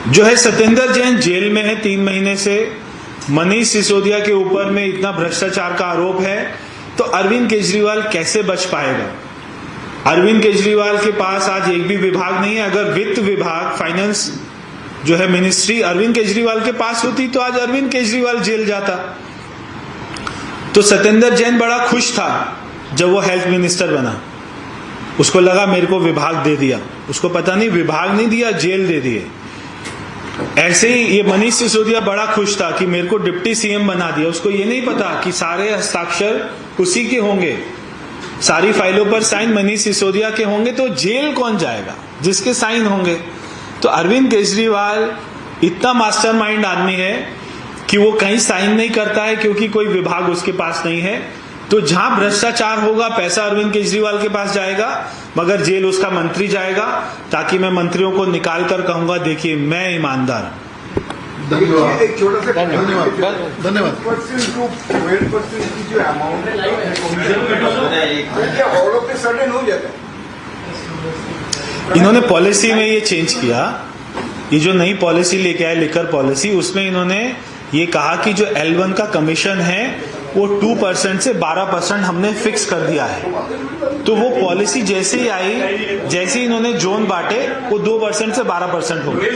जो है सत्येंद्र जैन जेल में है 3 महीने से, मनीष सिसोदिया के ऊपर में इतना भ्रष्टाचार का आरोप है, तो अरविंद केजरीवाल कैसे बच पाएगा? अरविंद केजरीवाल के पास आज एक भी विभाग नहीं है। अगर वित्त विभाग, फाइनेंस जो है मिनिस्ट्री अरविंद केजरीवाल के पास होती तो आज अरविंद केजरीवाल जेल जाता। तो सत्येंद्र जैन बड़ा खुश था जब वो हेल्थ मिनिस्टर बना। उसको लगा मेरे को विभाग दे दिया, उसको पता नहीं विभाग नहीं दिया, जेल दे दिए। ऐसे ही ये मनीष सिसोदिया बड़ा खुश था कि मेरे को डिप्टी सीएम बना दिया। उसको ये नहीं पता कि सारे हस्ताक्षर उसी के होंगे, सारी फाइलों पर साइन मनीष सिसोदिया के होंगे, तो जेल कौन जाएगा जिसके साइन होंगे? तो अरविंद केजरीवाल इतना मास्टरमाइंड आदमी है कि वो कहीं साइन नहीं करता है क्योंकि कोई विभाग उसके पास नहीं है। तो जहां भ्रष्टाचार होगा पैसा अरविंद केजरीवाल के पास जाएगा, मगर जेल उसका मंत्री जाएगा, ताकि मैं मंत्रियों को निकाल कर कहूंगा देखिए मैं ईमानदार। एक छोटा सा धन्यवाद। इन्होंने पॉलिसी में ये चेंज किया, ये जो नई पॉलिसी लेके आए लिकर पॉलिसी, उसमें इन्होंने ये कहा कि जो L1 का कमीशन है वो 2% से 12% हमने फिक्स कर दिया है। तो वो पॉलिसी जैसे ही आई, जैसे ही इन्होंने जोन बांटे, वो 2% से 12% हो गए।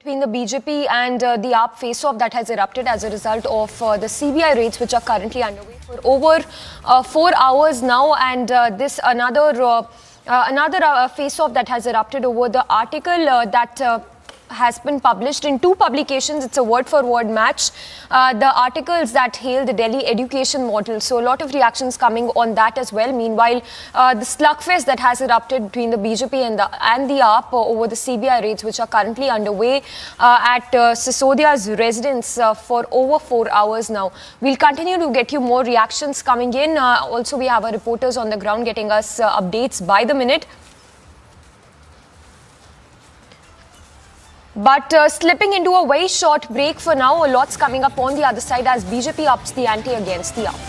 between the BJP and the AAP face-off that has erupted as a result of the CBI raids which are currently underway for over 4 hours now, and this another face-off that has erupted over the article that has been published in 2 publications. It's a word-for-word match. The articles that hail the Delhi education model. So a lot of reactions coming on that as well. Meanwhile, the slugfest that has erupted between the BJP and the AAP over the CBI raids, which are currently underway at Sisodia's residence for over 4 hours now. We'll continue to get you more reactions coming in. Also, we have our reporters on the ground getting us updates by the minute. But slipping into a very short break for now, a lot's coming up on the other side as BJP ups the ante against the AAP.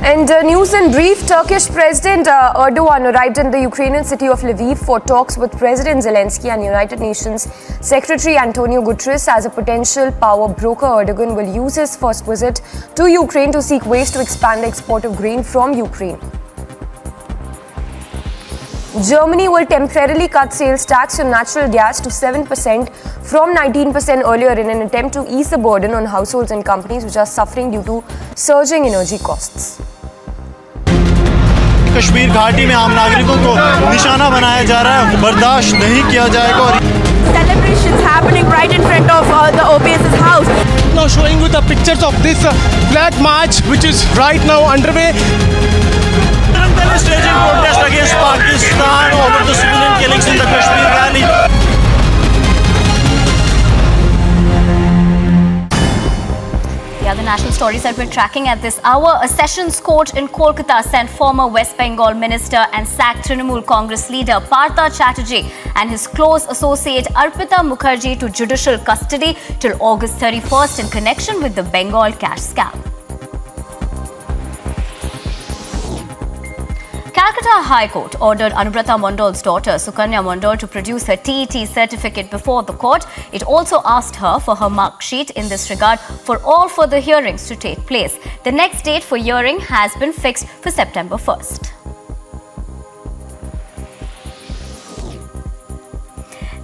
And news in brief, Turkish President Erdogan arrived in the Ukrainian city of Lviv for talks with President Zelensky and United Nations Secretary Antonio Guterres. As a potential power broker, Erdogan will use his first visit to Ukraine to seek ways to expand the export of grain from Ukraine. Germany will temporarily cut sales tax on natural gas to 7% from 19% earlier in an attempt to ease the burden on households and companies which are suffering due to surging energy costs. Kashmir घाटी में आम नागरिकों को निशाना बनाया जा रहा है, बर्दाश्त नहीं किया जाएगा और celebrations happening right in front of the OPS's house. Now showing you the pictures of this flag march which is right now underway. Staging protest against Pakistan over the civilian killings in the Kashmir Valley. The other national stories that we're tracking at this hour: a sessions court in Kolkata sent former West Bengal minister and sacked Trinamool Congress leader Partha Chatterjee and his close associate Arpita Mukherjee to judicial custody till August 31st in connection with the Bengal cash scam. Calcutta High Court ordered Anubrata Mondal's daughter Sukanya Mondal to produce her TET certificate before the court. It also asked her for her mark sheet in this regard for all further hearings to take place. The next date for hearing has been fixed for September 1st.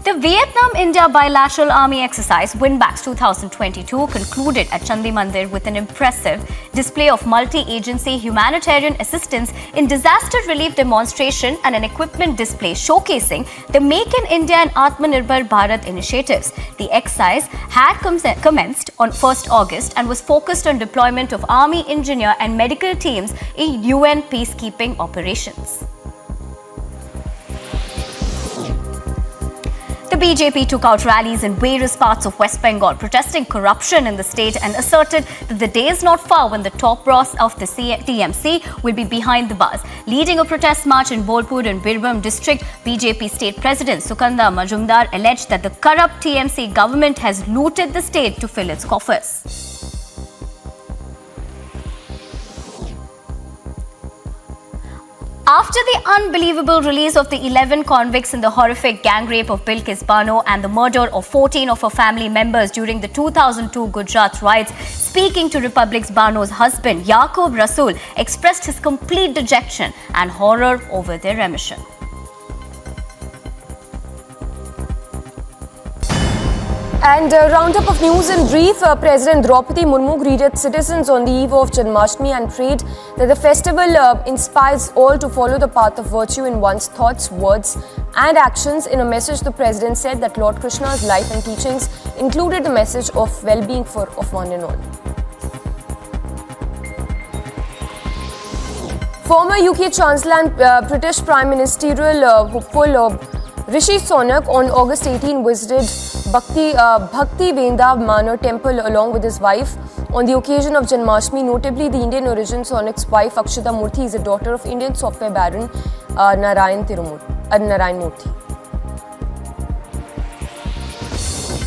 The Vietnam-India bilateral army exercise Winbacks 2022 concluded at Chandi Mandir with an impressive display of multi-agency humanitarian assistance in disaster relief demonstration and an equipment display showcasing the Make in India and Atmanirbhar Bharat initiatives. The exercise had commenced on 1st August and was focused on deployment of army, engineer and medical teams in UN peacekeeping operations. The BJP took out rallies in various parts of West Bengal protesting corruption in the state and asserted that the day is not far when the top brass of the TMC will be behind the bars. Leading a protest march in Bolpur and Birbhum district, BJP state president Sukanda Majumdar alleged that the corrupt TMC government has looted the state to fill its coffers. After the unbelievable release of the 11 convicts in the horrific gang rape of Bilkis Bano and the murder of 14 of her family members during the 2002 Gujarat riots, speaking to Republic's Bano's husband, Yaqub Rasool expressed his complete dejection and horror over their remission. And a roundup of news in brief, President Draupadi Murmu greeted citizens on the eve of Janmashtami and prayed that the festival inspires all to follow the path of virtue in one's thoughts, words and actions. In a message, the President said that Lord Krishna's life and teachings included the message of well-being of one and all. Former UK Chancellor and British Prime Ministerial hopeful Rishi Sunak on August 18 visited Bhakti Venda Manor Temple along with his wife on the occasion of Janmashtami. Notably, the Indian origin Sunak's wife Akshita Murthy is a daughter of Indian software baron Narayan Murthy.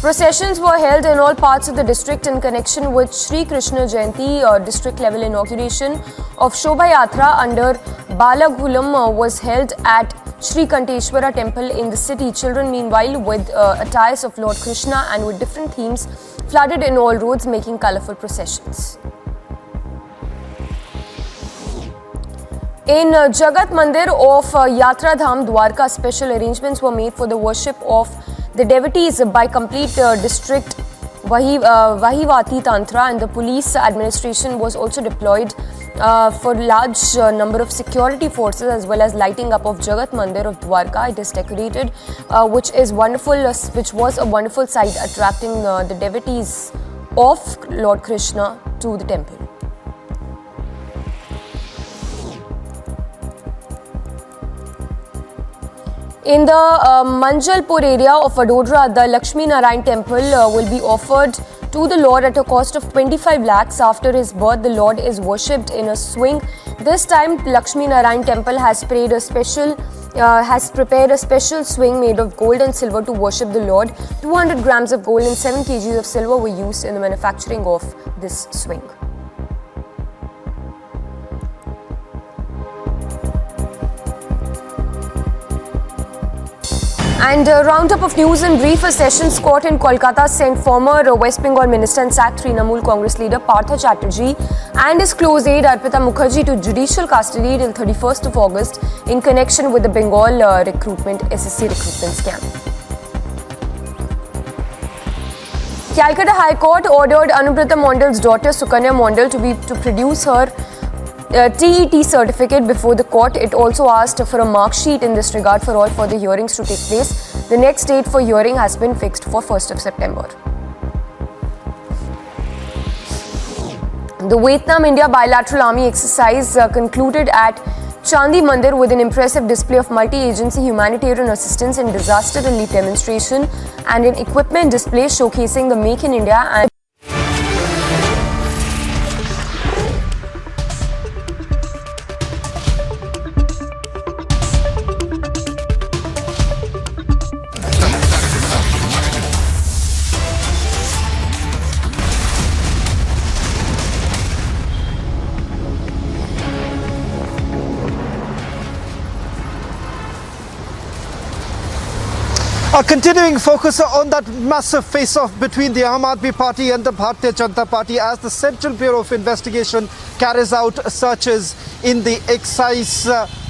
Processions were held in all parts of the district in connection with Sri Krishna Jayanti. District level inauguration of Shobha Yatra under Balaghulam was held at Sri Kanteshwara temple in the city. Children, meanwhile, with attires of Lord Krishna and with different themes, flooded in all roads, making colourful processions. In Jagat Mandir of Yatra Dham Dwarka, special arrangements were made for the worship of the devotees by complete district Vahivati Tantra, and the police administration was also deployed for large number of security forces, as well as lighting up of Jagat Mandir of Dwarka. It is decorated, which was a wonderful sight, attracting the devotees of Lord Krishna to the temple. In the Manjalpur area of Vadodara, the Lakshmi Narayan temple will be offered to the Lord at a cost of 25 lakhs. After his birth, the Lord is worshipped in a swing. This time, Lakshmi Narayan temple has prepared a special swing made of gold and silver to worship the Lord. 200 grams of gold and 7 kgs of silver were used in the manufacturing of this swing. And a roundup of news in brief. A sessions court in Kolkata sent former West Bengal Minister and SAC Trinamool Congress leader Partha Chatterjee and his close aide Arpita Mukherjee to judicial custody till 31st of August in connection with the Bengal SSC recruitment scam. Calcutta High Court ordered Anubrata Mondal's daughter Sukanya Mondal to produce her TET certificate before the court. It also asked for a mark sheet in this regard for all further hearings to take place. The next date for hearing has been fixed for 1st of September. The Vietnam-India bilateral army exercise concluded at Chandi Mandir with an impressive display of multi-agency humanitarian assistance and disaster relief demonstration and an equipment display showcasing the Make in India and A continuing focus on that massive face-off between the Aam Aadmi Party and the Bharatiya Janata Party as the Central Bureau of Investigation carries out searches in the excise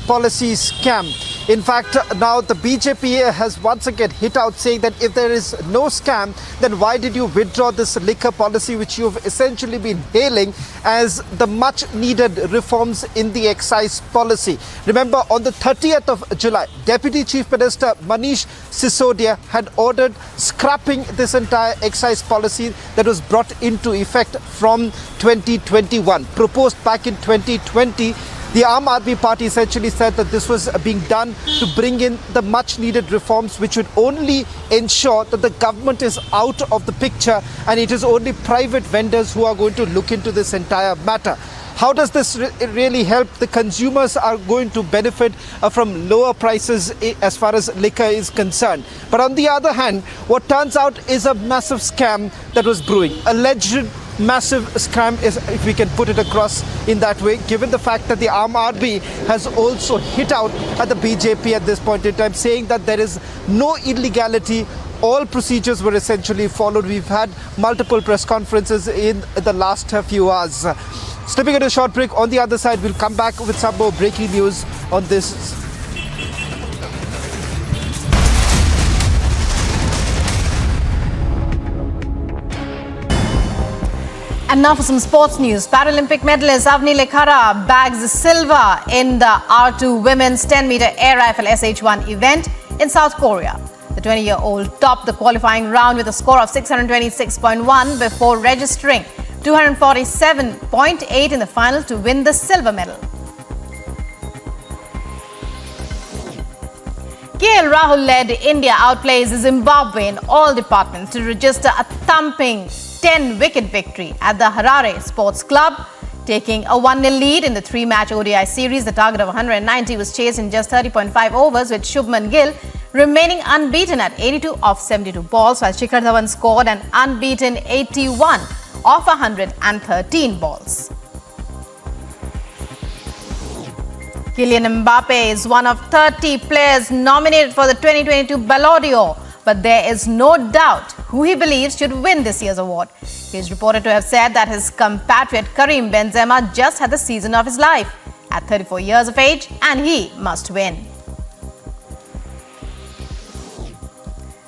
policy scam. In fact, now the BJP has once again hit out saying that if there is no scam, then why did you withdraw this liquor policy which you've essentially been hailing as the much needed reforms in the excise policy? Remember, on the 30th of July, Deputy Chief Minister Manish Sisodia had ordered scrapping this entire excise policy that was brought into effect from 2021. Proposed back in 2020, the Aam Aadmi Party essentially said that this was being done to bring in the much needed reforms which would only ensure that the government is out of the picture and it is only private vendors who are going to look into this entire matter. How does this really help? The consumers are going to benefit from lower prices as far as liquor is concerned. But on the other hand, what turns out is a massive scam that was brewing. Alleged massive scam, is, if we can put it across in that way, given the fact that the Aam Aadmi has also hit out at the BJP at this point in time, saying that there is no illegality. All procedures were essentially followed. We've had multiple press conferences in the last few hours. Slipping into a short break. On the other side, we'll come back with some more breaking news on this. And now for some sports news. Paralympic medalist Avni Lekhara bags silver in the R2 women's 10-meter air rifle SH1 event in South Korea. The 20-year-old topped the qualifying round with a score of 626.1 before registering 247.8 in the final to win the silver medal. KL Rahul-led India outplays Zimbabwe in all departments to register a thumping 10-wicket victory at the Harare Sports Club. Taking a 1-0 lead in the 3-match ODI series, the target of 190 was chased in just 30.5 overs, with Shubman Gill remaining unbeaten at 82 of 72 balls, while Shikhar Dhawan scored an unbeaten 81 of 113 balls. Kylian Mbappe is one of 30 players nominated for the 2022 Ballon d'Or, but there is no doubt who he believes should win this year's award. He is reported to have said that his compatriot Karim Benzema just had the season of his life. at 34 years of age, and he must win.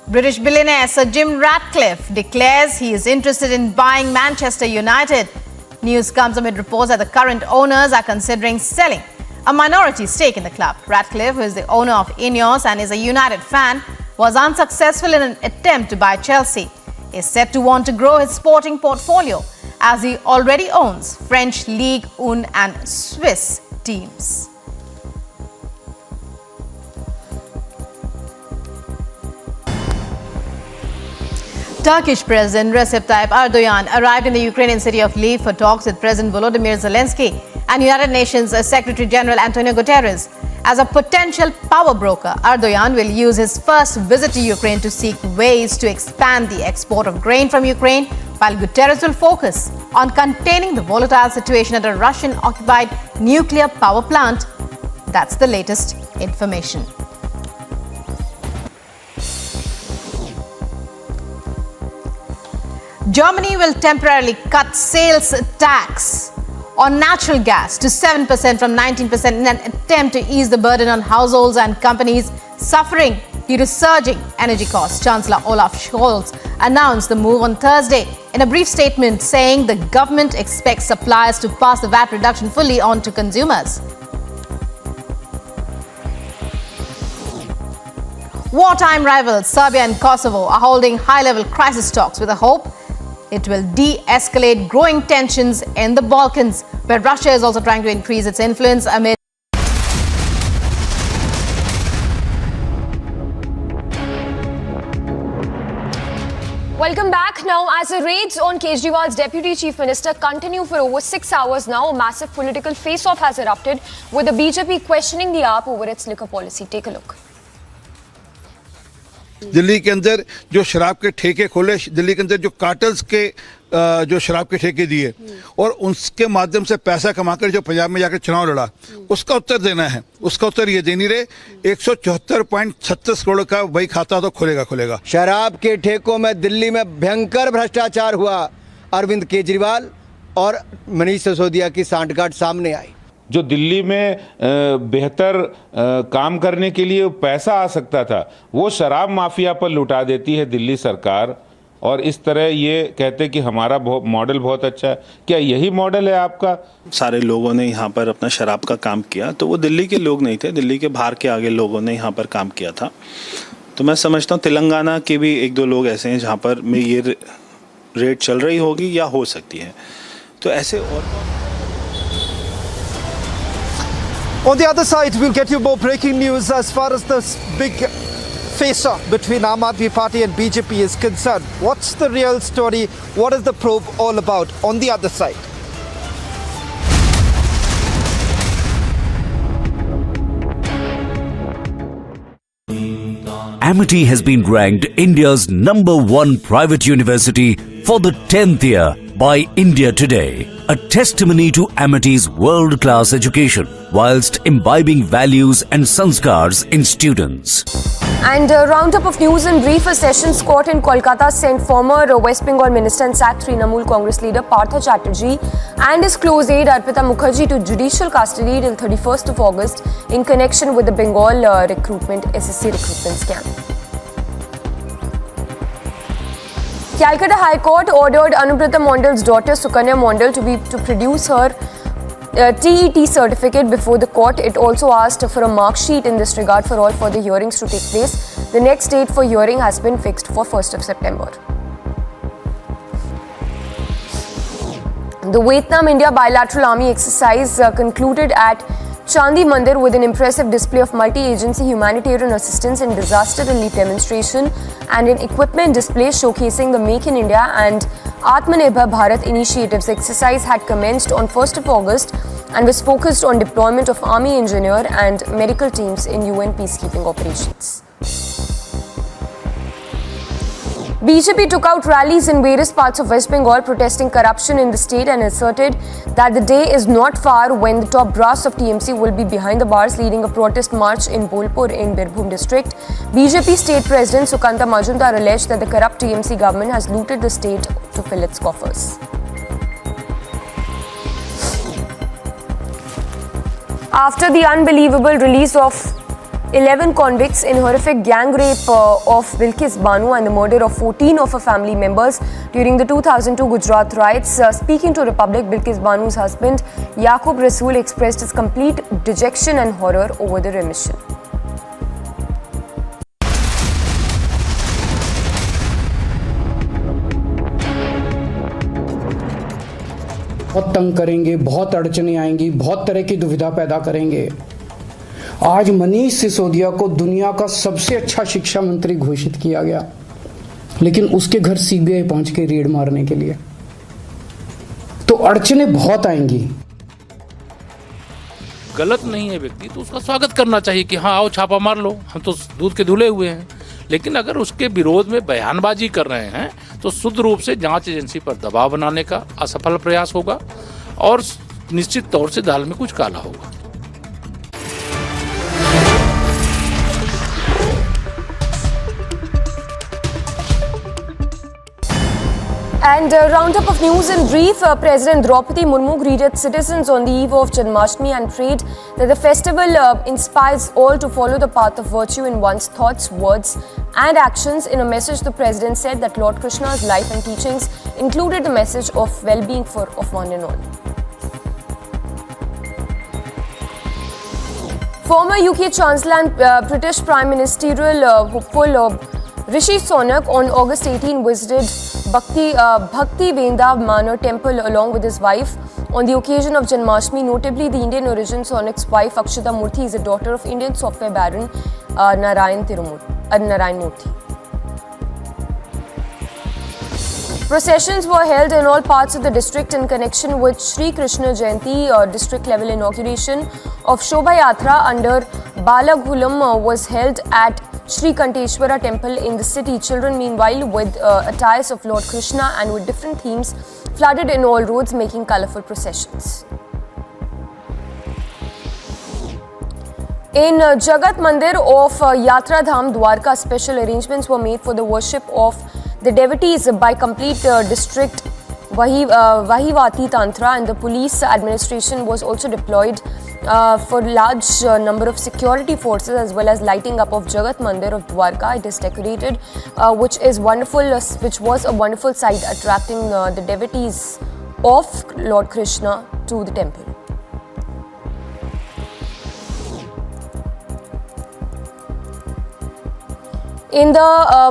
British billionaire Sir Jim Ratcliffe declares he is interested in buying Manchester United. News comes amid reports that the current owners are considering selling a minority stake in the club. Ratcliffe, who is the owner of Ineos and is a United fan, was unsuccessful in an attempt to buy Chelsea. He is said to want to grow his sporting portfolio as he already owns French Ligue 1 and Swiss teams. Turkish President Recep Tayyip Erdogan arrived in the Ukrainian city of Lviv for talks with President Volodymyr Zelensky and United Nations Secretary General Antonio Guterres. As a potential power broker, Erdogan will use his first visit to Ukraine to seek ways to expand the export of grain from Ukraine, while Guterres will focus on containing the volatile situation at a Russian-occupied nuclear power plant. That's the latest information. Germany will temporarily cut sales tax on natural gas to 7% from 19% in an attempt to ease the burden on households and companies suffering due to surging energy costs. Chancellor Olaf Scholz announced the move on Thursday in a brief statement, saying the government expects suppliers to pass the VAT reduction fully on to consumers. Wartime rivals Serbia and Kosovo are holding high-level crisis talks with the hope it will de-escalate growing tensions in the Balkans, where Russia is also trying to increase its influence amid Welcome back. Now, as the raids on Kejriwal's Deputy Chief Minister continue for over 6 hours now, a massive political face-off has erupted, with the BJP questioning the AAP over its liquor policy. Take a look. Delhi के अंदर जो शराब के ठेके खोले, दिल्ली के अंदर जो कार्टल्स के जो शराब के ठेके दिए और उसके माध्यम से पैसा कमाकर जो पंजाब में जाकर चुनाव लड़ा, उसका उत्तर देना है। उसका उत्तर ये दे नहीं रहे। 174.36 करोड़ का वही खाता तो खुलेगा। शराब के ठेकों में दिल्ली में भयंकर भ्रष्टाचार हुआ। अरविंद केजरीवाल और मनीष सिसोदिया की सांठगांठ सामने आई। जो दिल्ली में बेहतर काम करने के लिए पैसा आ सकता था, वो शराब माफिया पर लुटा देती है दिल्ली सरकार, और इस तरह ये कहते कि हमारा मॉडल बहुत अच्छा है। क्या यही मॉडल है आपका? सारे लोगों ने यहाँ पर अपना शराब का काम किया, तो वो दिल्ली के लोग नहीं थे, दिल्ली के बाहर के आगे लोगों ने यहाँ पर काम किया था। तो मैं समझता हूँ तेलंगाना के भी 1-2 लोग ऐसे हैं जहाँ पर में ये रेट चल रही होगी या हो सकती है। तो ऐसे और On the other side, we'll get you more breaking news as far as this big face-off between Aam Aadmi Party and BJP is concerned. What's the real story? What is the probe all about on the other side? Amity has been ranked India's #1 private university for the 10th year by India Today, a testimony to Amity's world-class education whilst imbibing values and sanskars in students. And a roundup of news in brief. A sessions court in Kolkata sent former West Bengal Minister and SAC Trinamool Congress leader Partha Chatterjee and his close aide Arpita Mukherjee to judicial custody till 31st of August in connection with the Bengal SSC recruitment scam. Calcutta High Court ordered Anubrata Mondal's daughter Sukanya Mondal to produce her TET certificate before the court. It also asked for a mark sheet in this regard for all further hearings to take place. The next date for hearing has been fixed for 1st of September. The Vietnam-India bilateral army exercise concluded at Chandi Mandir with an impressive display of multi-agency humanitarian assistance and disaster relief demonstration and an equipment display showcasing the Make in India and Atmanirbhar Bharat initiatives. The exercise had commenced on 1st of August and was focused on deployment of army engineer and medical teams in UN peacekeeping operations. BJP took out rallies in various parts of West Bengal protesting corruption in the state and asserted that the day is not far when the top brass of TMC will be behind the bars, leading a protest march in Bolpur in Birbhum district. BJP state president Sukanta Majumdar alleged that the corrupt TMC government has looted the state to fill its coffers. after the unbelievable release of 11 convicts in horrific gang rape of Bilkis Bano and the murder of 14 of her family members during the 2002 Gujarat riots. Speaking to Republic, Bilkis Bano's husband Yaqub Rasool expressed his complete dejection and horror over the remission. बहुत तंग करेंगे, बहुत अड़चने आएंगी, बहुत तरह की दुविधा पैदा करेंगे। आज मनीष सिसोदिया को दुनिया का सबसे अच्छा शिक्षा मंत्री घोषित किया गया, लेकिन उसके घर सीबीआई पहुंच के रेड मारने के लिए, तो अड़चने बहुत आएंगी। गलत नहीं है व्यक्ति तो उसका स्वागत करना चाहिए कि हाँ आओ छापा मार लो, हम तो दूध के धुले हुए हैं। लेकिन अगर उसके विरोध में बयानबाजी कर रहे हैं तो शुद्ध रूप से जांच एजेंसी पर दबाव बनाने का असफल प्रयास होगा और निश्चित तौर से दाल में कुछ काला होगा। And roundup of news in brief, President Draupadi Murmu greeted citizens on the eve of Janmashtami and prayed that the festival inspires all to follow the path of virtue in one's thoughts, words and actions. In a message, the President said that Lord Krishna's life and teachings included the message of well-being of one and all. Former UK Chancellor and British Prime Ministerial hopeful Rishi Sunak on August 18 visited Bhakti Venda Manor Temple along with his wife on the occasion of Janmashtami. Notably, the Indian origin Sonak's wife Akshata Murthy is a daughter of Indian software baron Narayan Murthy. Processions were held in all parts of the district in connection with Sri Krishna Jayanti. District level inauguration of Shobha Yatra under Balaghulam was held at Sri Kanteshwara temple in the city. Children meanwhile with attires of Lord Krishna and with different themes flooded in all roads, making colourful processions. In Jagat Mandir of Yatra Dham Dwarka, special arrangements were made for the worship of the devotees by complete district Vahivati Tantra, and the police administration was also deployed for large number of security forces, as well as lighting up of Jagat Mandir of Dwarka. It is decorated, which was a wonderful sight, attracting the devotees of Lord Krishna to the temple. In the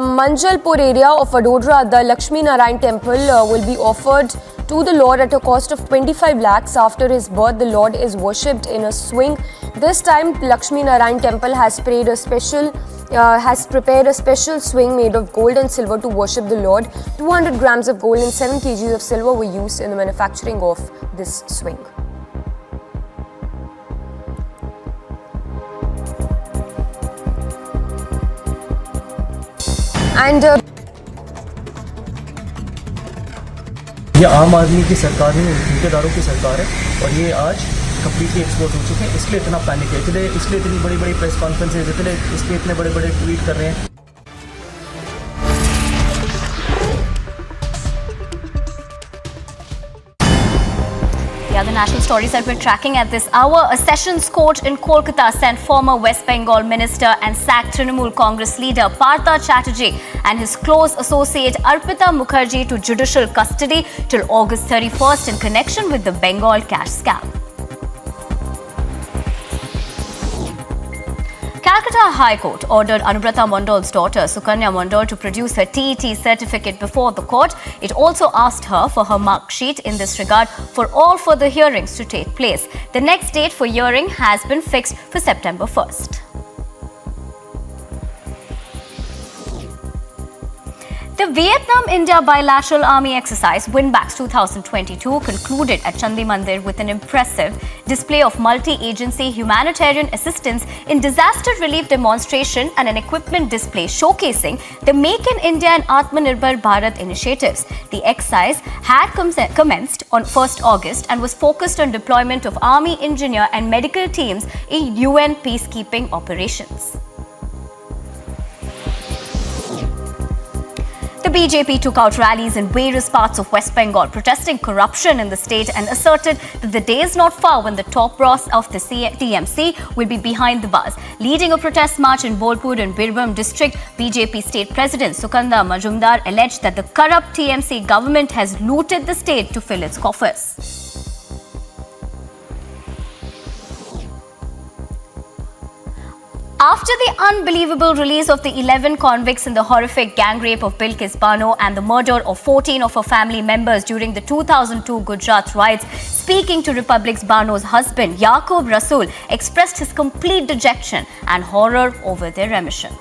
Manjalpur area of Vadodara, the Lakshmi Narayan temple will be offered to the Lord at a cost of 25 lakhs. After his birth, the Lord is worshipped in a swing. This time, Lakshmi Narayan temple has prepared a special swing made of gold and silver to worship the Lord. 200 grams of gold and 7 kgs of silver were used in the manufacturing of this swing. And ये आम आदमी की सरकार है, ठेकेदारों की सरकार है, और ये आज कंप्लीटली एक्सपोर्ट हो चुके हैं। इसलिए इतना पैनिक है, इसलिए इतनी बड़ी बड़ी प्रेस कॉन्फ्रेंसेज, इसलिए इतने बड़े बड़े ट्वीट कर रहे हैं। The national stories that we're tracking at this hour. A sessions court in Kolkata sent former West Bengal minister and sacked Trinamool Congress leader Partha Chatterjee and his close associate Arpita Mukherjee to judicial custody till August 31st in connection with the Bengal cash scam. Calcutta High Court ordered Anubrata Mondal's daughter Sukanya Mondal to produce her TET certificate before the court. It also asked her for her mark sheet in this regard for all further hearings to take place. The next date for hearing has been fixed for September 1st. The Vietnam-India bilateral army exercise Winbacks 2022 concluded at Chandi Mandir with an impressive display of multi-agency humanitarian assistance in disaster relief demonstration and an equipment display showcasing the Make in India and Atmanirbhar Bharat initiatives. The exercise had commenced on 1st August and was focused on deployment of army, engineer and medical teams in UN peacekeeping operations. The BJP took out rallies in various parts of West Bengal, protesting corruption in the state and asserted that the day is not far when the top brass of the TMC will be behind the bars. Leading a protest march in Bolpur and Birbhum district, BJP state president Sukanda Majumdar alleged that the corrupt TMC government has looted the state to fill its coffers. After the unbelievable release of the 11 convicts in the horrific gang rape of Bilkis Bano and the murder of 14 of her family members during the 2002 Gujarat riots, speaking to Republic's Bano's husband, Yaqub Rasool expressed his complete dejection and horror over their remission.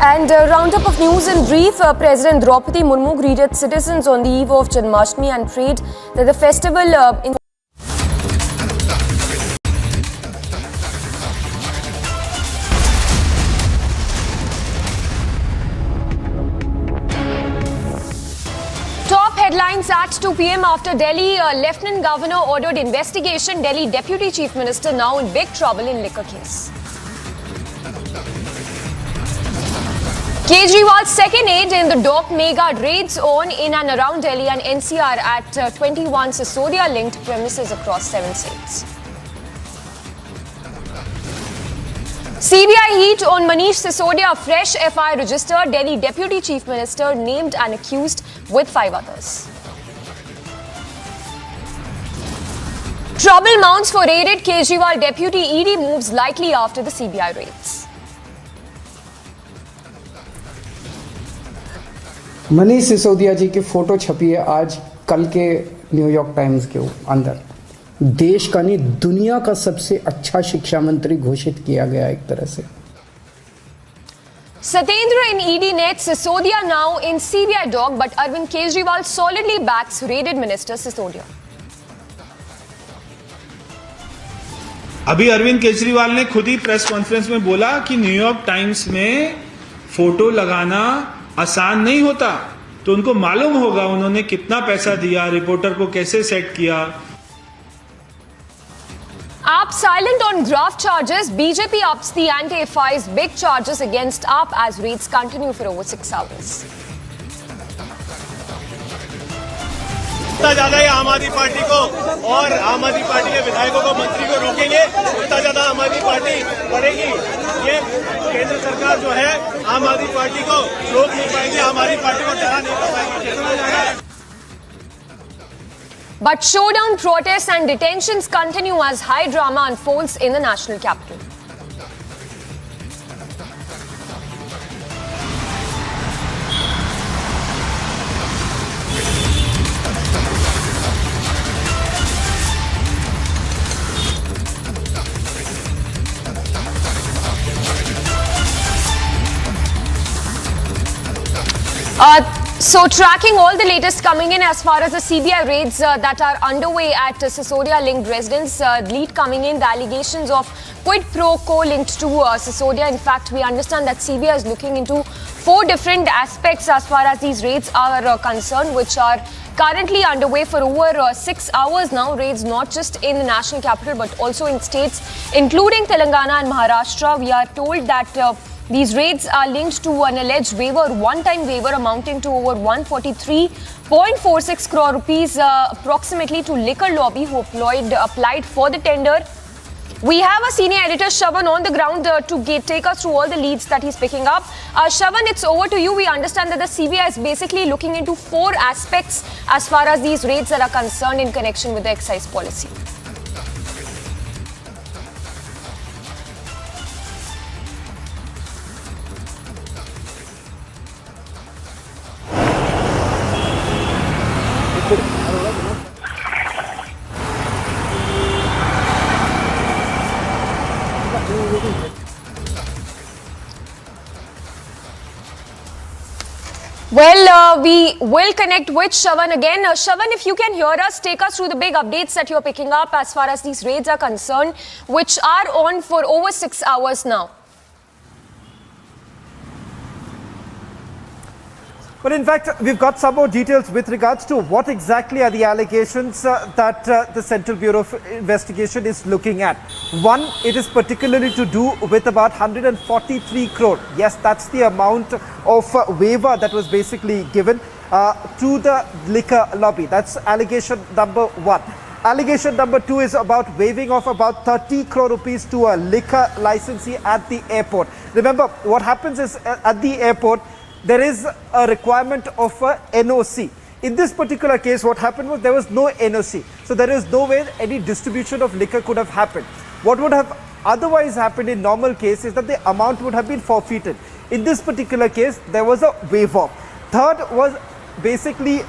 And a roundup of news in brief. President Draupadi Murmu greeted citizens on the eve of Janmashtami and prayed that the festival Headlines at 2 p.m. after Delhi Lieutenant Governor ordered investigation. Delhi Deputy Chief Minister now in big trouble in liquor case. Kejriwal's second aid in the dock mega raids on in and around Delhi and NCR at 21 Sisodia linked premises across 7 states. CBI heat on Manish Sisodia, fresh FI registered. Delhi Deputy Chief Minister named and accused with 5 others. Trouble mounts for raided Kejriwal deputy. ED moves likely after the CBI raids. Manish Sisodia जी की photo छपी है आज कल के New York times के अंदर। देश का नहीं दुनिया का सबसे अच्छा शिक्षा मंत्री घोषित किया गया एक तरह से। Satyendra in ED nets, Sisodia now in CBI dock, but Arvind Kejriwal solidly backs raided Minister Sisodia. अभी अरविंद केजरीवाल ने खुद ही प्रेस कॉन्फ्रेंस में बोला कि न्यूयॉर्क टाइम्स में फोटो लगाना आसान नहीं होता, तो उनको मालूम होगा उन्होंने कितना पैसा दिया, रिपोर्टर को कैसे सेट किया। AAP silent on graft charges. BJP ups the anti-FI's big charges against AAP as raids continue for over 6 hours. जितना ज्यादा ये आम आदमी पार्टी को और आम आदमी पार्टी के विधायकों को मंत्री को रोकेंगे उतना ज्यादा आम आदमी पार्टी बढ़ेगी। ये केंद्र सरकार जो है आम आदमी पार्टी को रोक नहीं पाएगी, आम आदमी पार्टी को डरा नहीं पाएगी। But showdown protests and detentions continue as high drama unfolds in the national capital. So tracking all the latest coming in as far as the CBI raids that are underway at Sisodia linked residents, lead coming in the allegations of quid pro quo linked to Sisodia. In fact, we understand that CBI is looking into 4 different aspects as far as these raids are concerned, which are currently underway for over 6 hours now. Raids not just in the national capital but also in states including Telangana and Maharashtra. We are told that these raids are linked to an alleged waiver, one-time waiver amounting to over 143.46 crore rupees approximately to liquor lobby who applied for the tender. We have a senior editor, Shravan, on the ground to take us through all the leads that he's picking up. Shravan, it's over to you. We understand that the CBI is basically looking into 4 aspects as far as these raids are concerned in connection with the excise policy. Well, we will connect with Shravan again. Shravan, if you can hear us, take us through the big updates that you're picking up as far as these raids are concerned, which are on for over 6 hours now. But in fact, we've got some more details with regards to what exactly are the allegations that the Central Bureau of Investigation is looking at. One, it is particularly to do with about 143 crore. Yes, that's the amount of waiver that was basically given to the liquor lobby. That's allegation number one. Allegation number two is about waiving of about 30 crore rupees to a liquor licensee at the airport. Remember, what happens is at the airport, there is a requirement of a NOC. In this particular case, what happened was there was no NOC. So there is no way any distribution of liquor could have happened. What would have otherwise happened in normal case is that the amount would have been forfeited. In this particular case, there was a waiver. Third was basically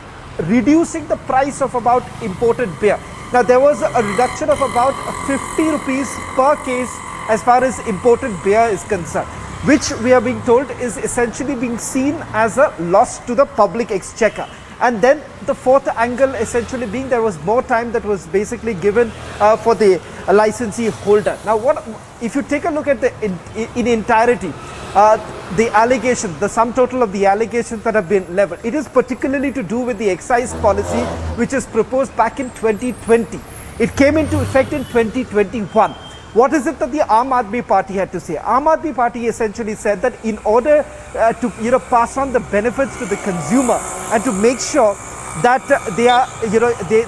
reducing the price of about imported beer. Now there was a reduction of about 50 rupees per case as far as imported beer is concerned, which we are being told is essentially being seen as a loss to the public exchequer. And then the fourth angle essentially being there was more time that was basically given for the licensee holder. Now what if you take a look at the in entirety, the allegation, the sum total of the allegations that have been leveled, it is particularly to do with the excise policy which is proposed back in 2020. It came into effect in 2021. What is it that the Aam Aadmi Party had to say? Aam Aadmi Party essentially said that in order to pass on the benefits to the consumer and to make sure that they are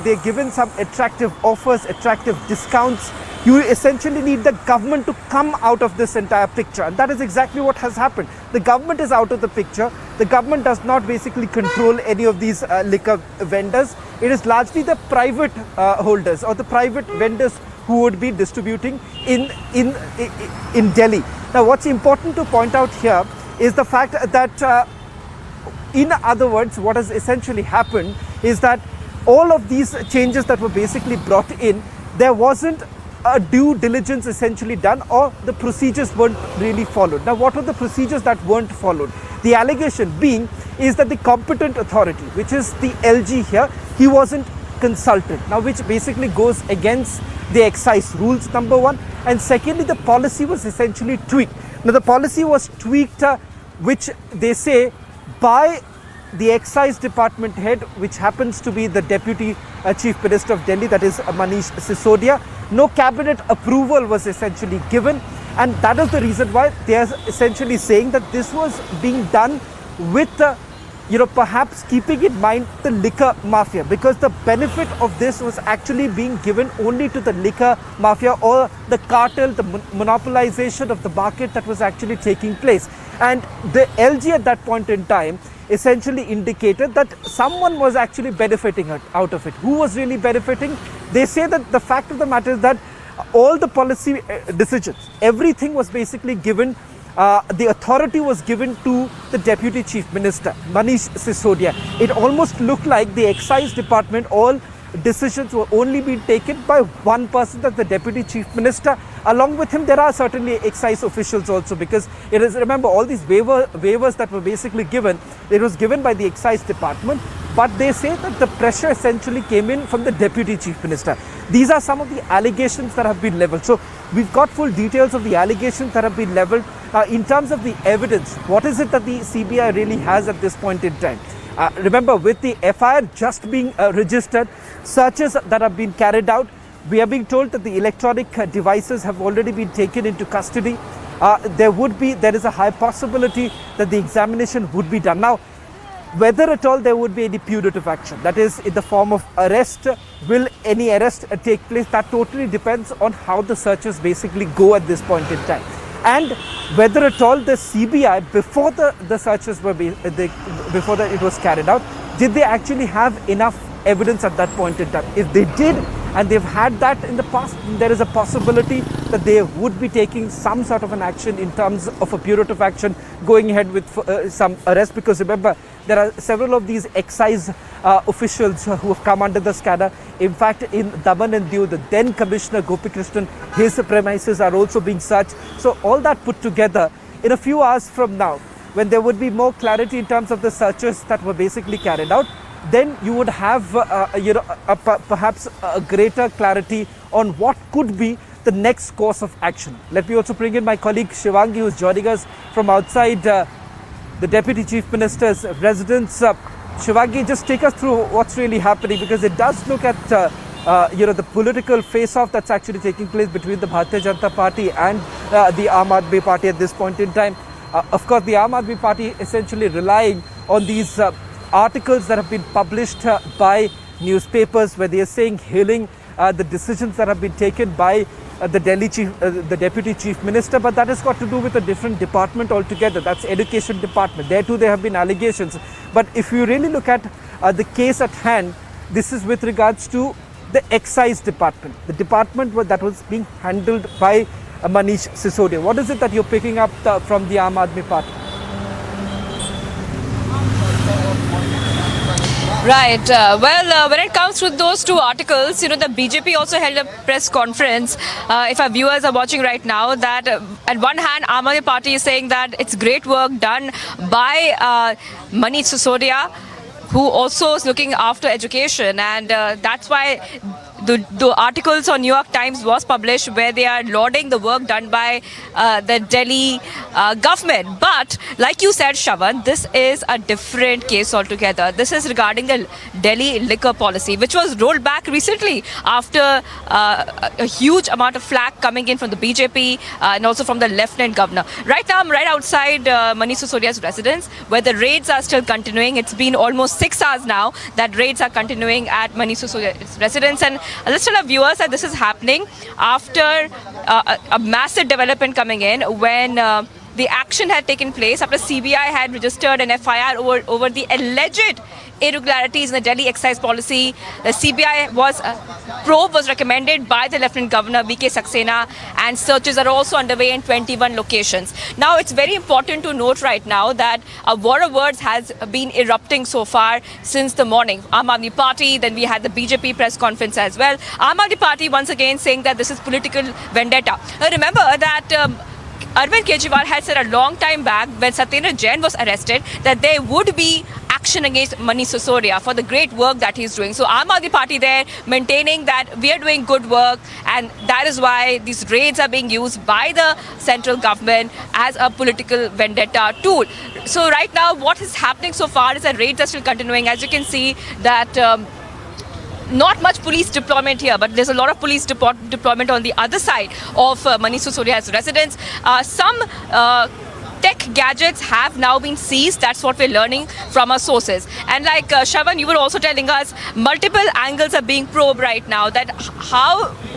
they're given some attractive offers, attractive discounts, you essentially need the government to come out of this entire picture, and that is exactly what has happened. The government is out of the picture. The government does not basically control any of these liquor vendors. It is largely the private holders or the private vendors who would be distributing in Delhi. Now what's important to point out here is the fact that in other words, what has essentially happened is that all of these changes that were basically brought in, there wasn't a due diligence essentially done, or the procedures weren't really followed. Now what were the procedures that weren't followed? The allegation being is that the competent authority, which is the LG here, he wasn't consulted. Now which basically goes against the excise rules, number one, and secondly the policy was essentially tweaked. Now the policy was tweaked which they say by the excise department head, which happens to be the deputy chief minister of Delhi, that is Manish Sisodia. No cabinet approval was essentially given, and that is the reason why they are essentially saying that this was being done with perhaps keeping in mind the liquor mafia, because the benefit of this was actually being given only to the liquor mafia or the cartel, the monopolization of the market that was actually taking place. And the LG at that point in time essentially indicated that someone was actually benefiting out of it. Who was really benefiting? They say that the fact of the matter is that all the policy decisions, everything was basically given, the authority was given to the Deputy Chief Minister, Manish Sisodia. It almost looked like the excise department, all decisions were only being taken by one person, that's the Deputy Chief Minister. Along with him, there are certainly excise officials also, because it is, remember, all these waivers that were basically given, it was given by the excise department, but they say that the pressure essentially came in from the Deputy Chief Minister. These are some of the allegations that have been leveled. So we've got full details of the allegations that have been leveled. In terms of the evidence, what is it that the CBI really has at this point in time? Remember, with the FIR just being registered, searches that have been carried out, we are being told that the electronic devices have already been taken into custody. There is a high possibility that the examination would be done. Now, whether at all there would be any punitive action, that is in the form of arrest, will any arrest take place? That totally depends on how the searches basically go at this point in time. And whether at all the CBI, before the searches were before that it was carried out, did they actually have enough evidence at that point in time? If they did, and they've had that in the past, there is a possibility that they would be taking some sort of an action in terms of a punitive action, going ahead with some arrest, because remember, there are several of these excise officials who have come under the scanner. In fact, in Daman and Diu, the then Commissioner Gopikrishnan, his premises are also being searched. So all that put together, in a few hours from now, when there would be more clarity in terms of the searches that were basically carried out, then you would have perhaps a greater clarity on what could be the next course of action. Let me also bring in my colleague Shivangi, who is joining us from outside the Deputy Chief Minister's residence. Shivagi, just take us through what's really happening, because it does look at the political face-off that's actually taking place between the Bharatiya Janata Party and the Aam Aadmi Party at this point in time. Of course, the Aam Aadmi Party essentially relying on these articles that have been published by newspapers where they are saying, hailing the decisions that have been taken by the Deputy Chief Minister, but that has got to do with a different department altogether. That's Education Department. There too there have been allegations. But if you really look at the case at hand, this is with regards to the Excise Department, the department that was being handled by Manish Sisodia. What is it that you're picking up from the Aam Aadmi Party? Right. When it comes to those two articles, the BJP also held a press conference. If our viewers are watching right now, that at one hand, Aam Aadmi Party is saying that it's great work done by Manish Sisodia, who also is looking after education, and that's why the articles on New York Times was published where they are lauding the work done by the Delhi government. But like you said, Shravan, this is a different case altogether. This is regarding the Delhi liquor policy, which was rolled back recently after a huge amount of flack coming in from the BJP and also from the Lieutenant Governor. Right now, I'm right outside Manish Sisodia's residence, where the raids are still continuing. It's been almost 6 hours now that raids are continuing at Manish Sisodia's residence, and let's tell our viewers that this is happening after a massive development coming in when the action had taken place after CBI had registered an FIR over the alleged irregularities in the Delhi excise policy. The CBI probe was recommended by the Lieutenant Governor VK Saxena, and searches are also underway in 21 locations. Now, it's very important to note right now that a war of words has been erupting so far since the morning. Aam Aadmi Party, then we had the BJP press conference as well. Aam Aadmi Party once again saying that this is political vendetta. Remember that Arvind Kejriwal had said a long time back when Satyendra Jain was arrested that there would be action against Manish Sisodia for the great work that he's doing. So Aam Aadmi Party there maintaining that we are doing good work, and that is why these raids are being used by the central government as a political vendetta tool. So right now what is happening so far is that raids are still continuing. As you can see that not much police deployment here, but there's a lot of police deployment on the other side of Manish Sisodia's residence. Some tech gadgets have now been seized. That's what we're learning from our sources. And like Shravan, you were also telling us, multiple angles are being probed right now, that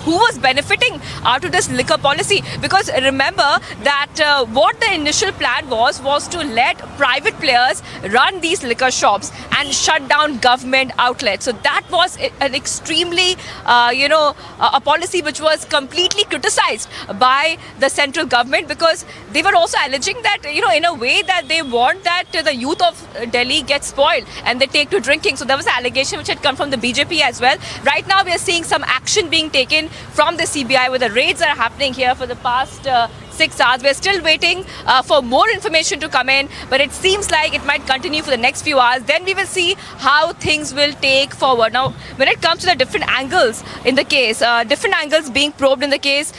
who was benefiting out of this liquor policy. Because remember that what the initial plan was to let private players run these liquor shops and shut down government outlets. So that was an extremely, a policy which was completely criticized by the central government, because they were also alleging that, in a way that they want that the youth of Delhi get spoiled and they take to drinking. So there was an allegation which had come from the BJP as well. Right now we are seeing some action being taken from the CBI, where the raids are happening here for the past 6 hours. We're still waiting for more information to come in, but it seems like it might continue for the next few hours. Then we will see how things will take forward. Now, when it comes to the different angles in the case, different angles being probed in the case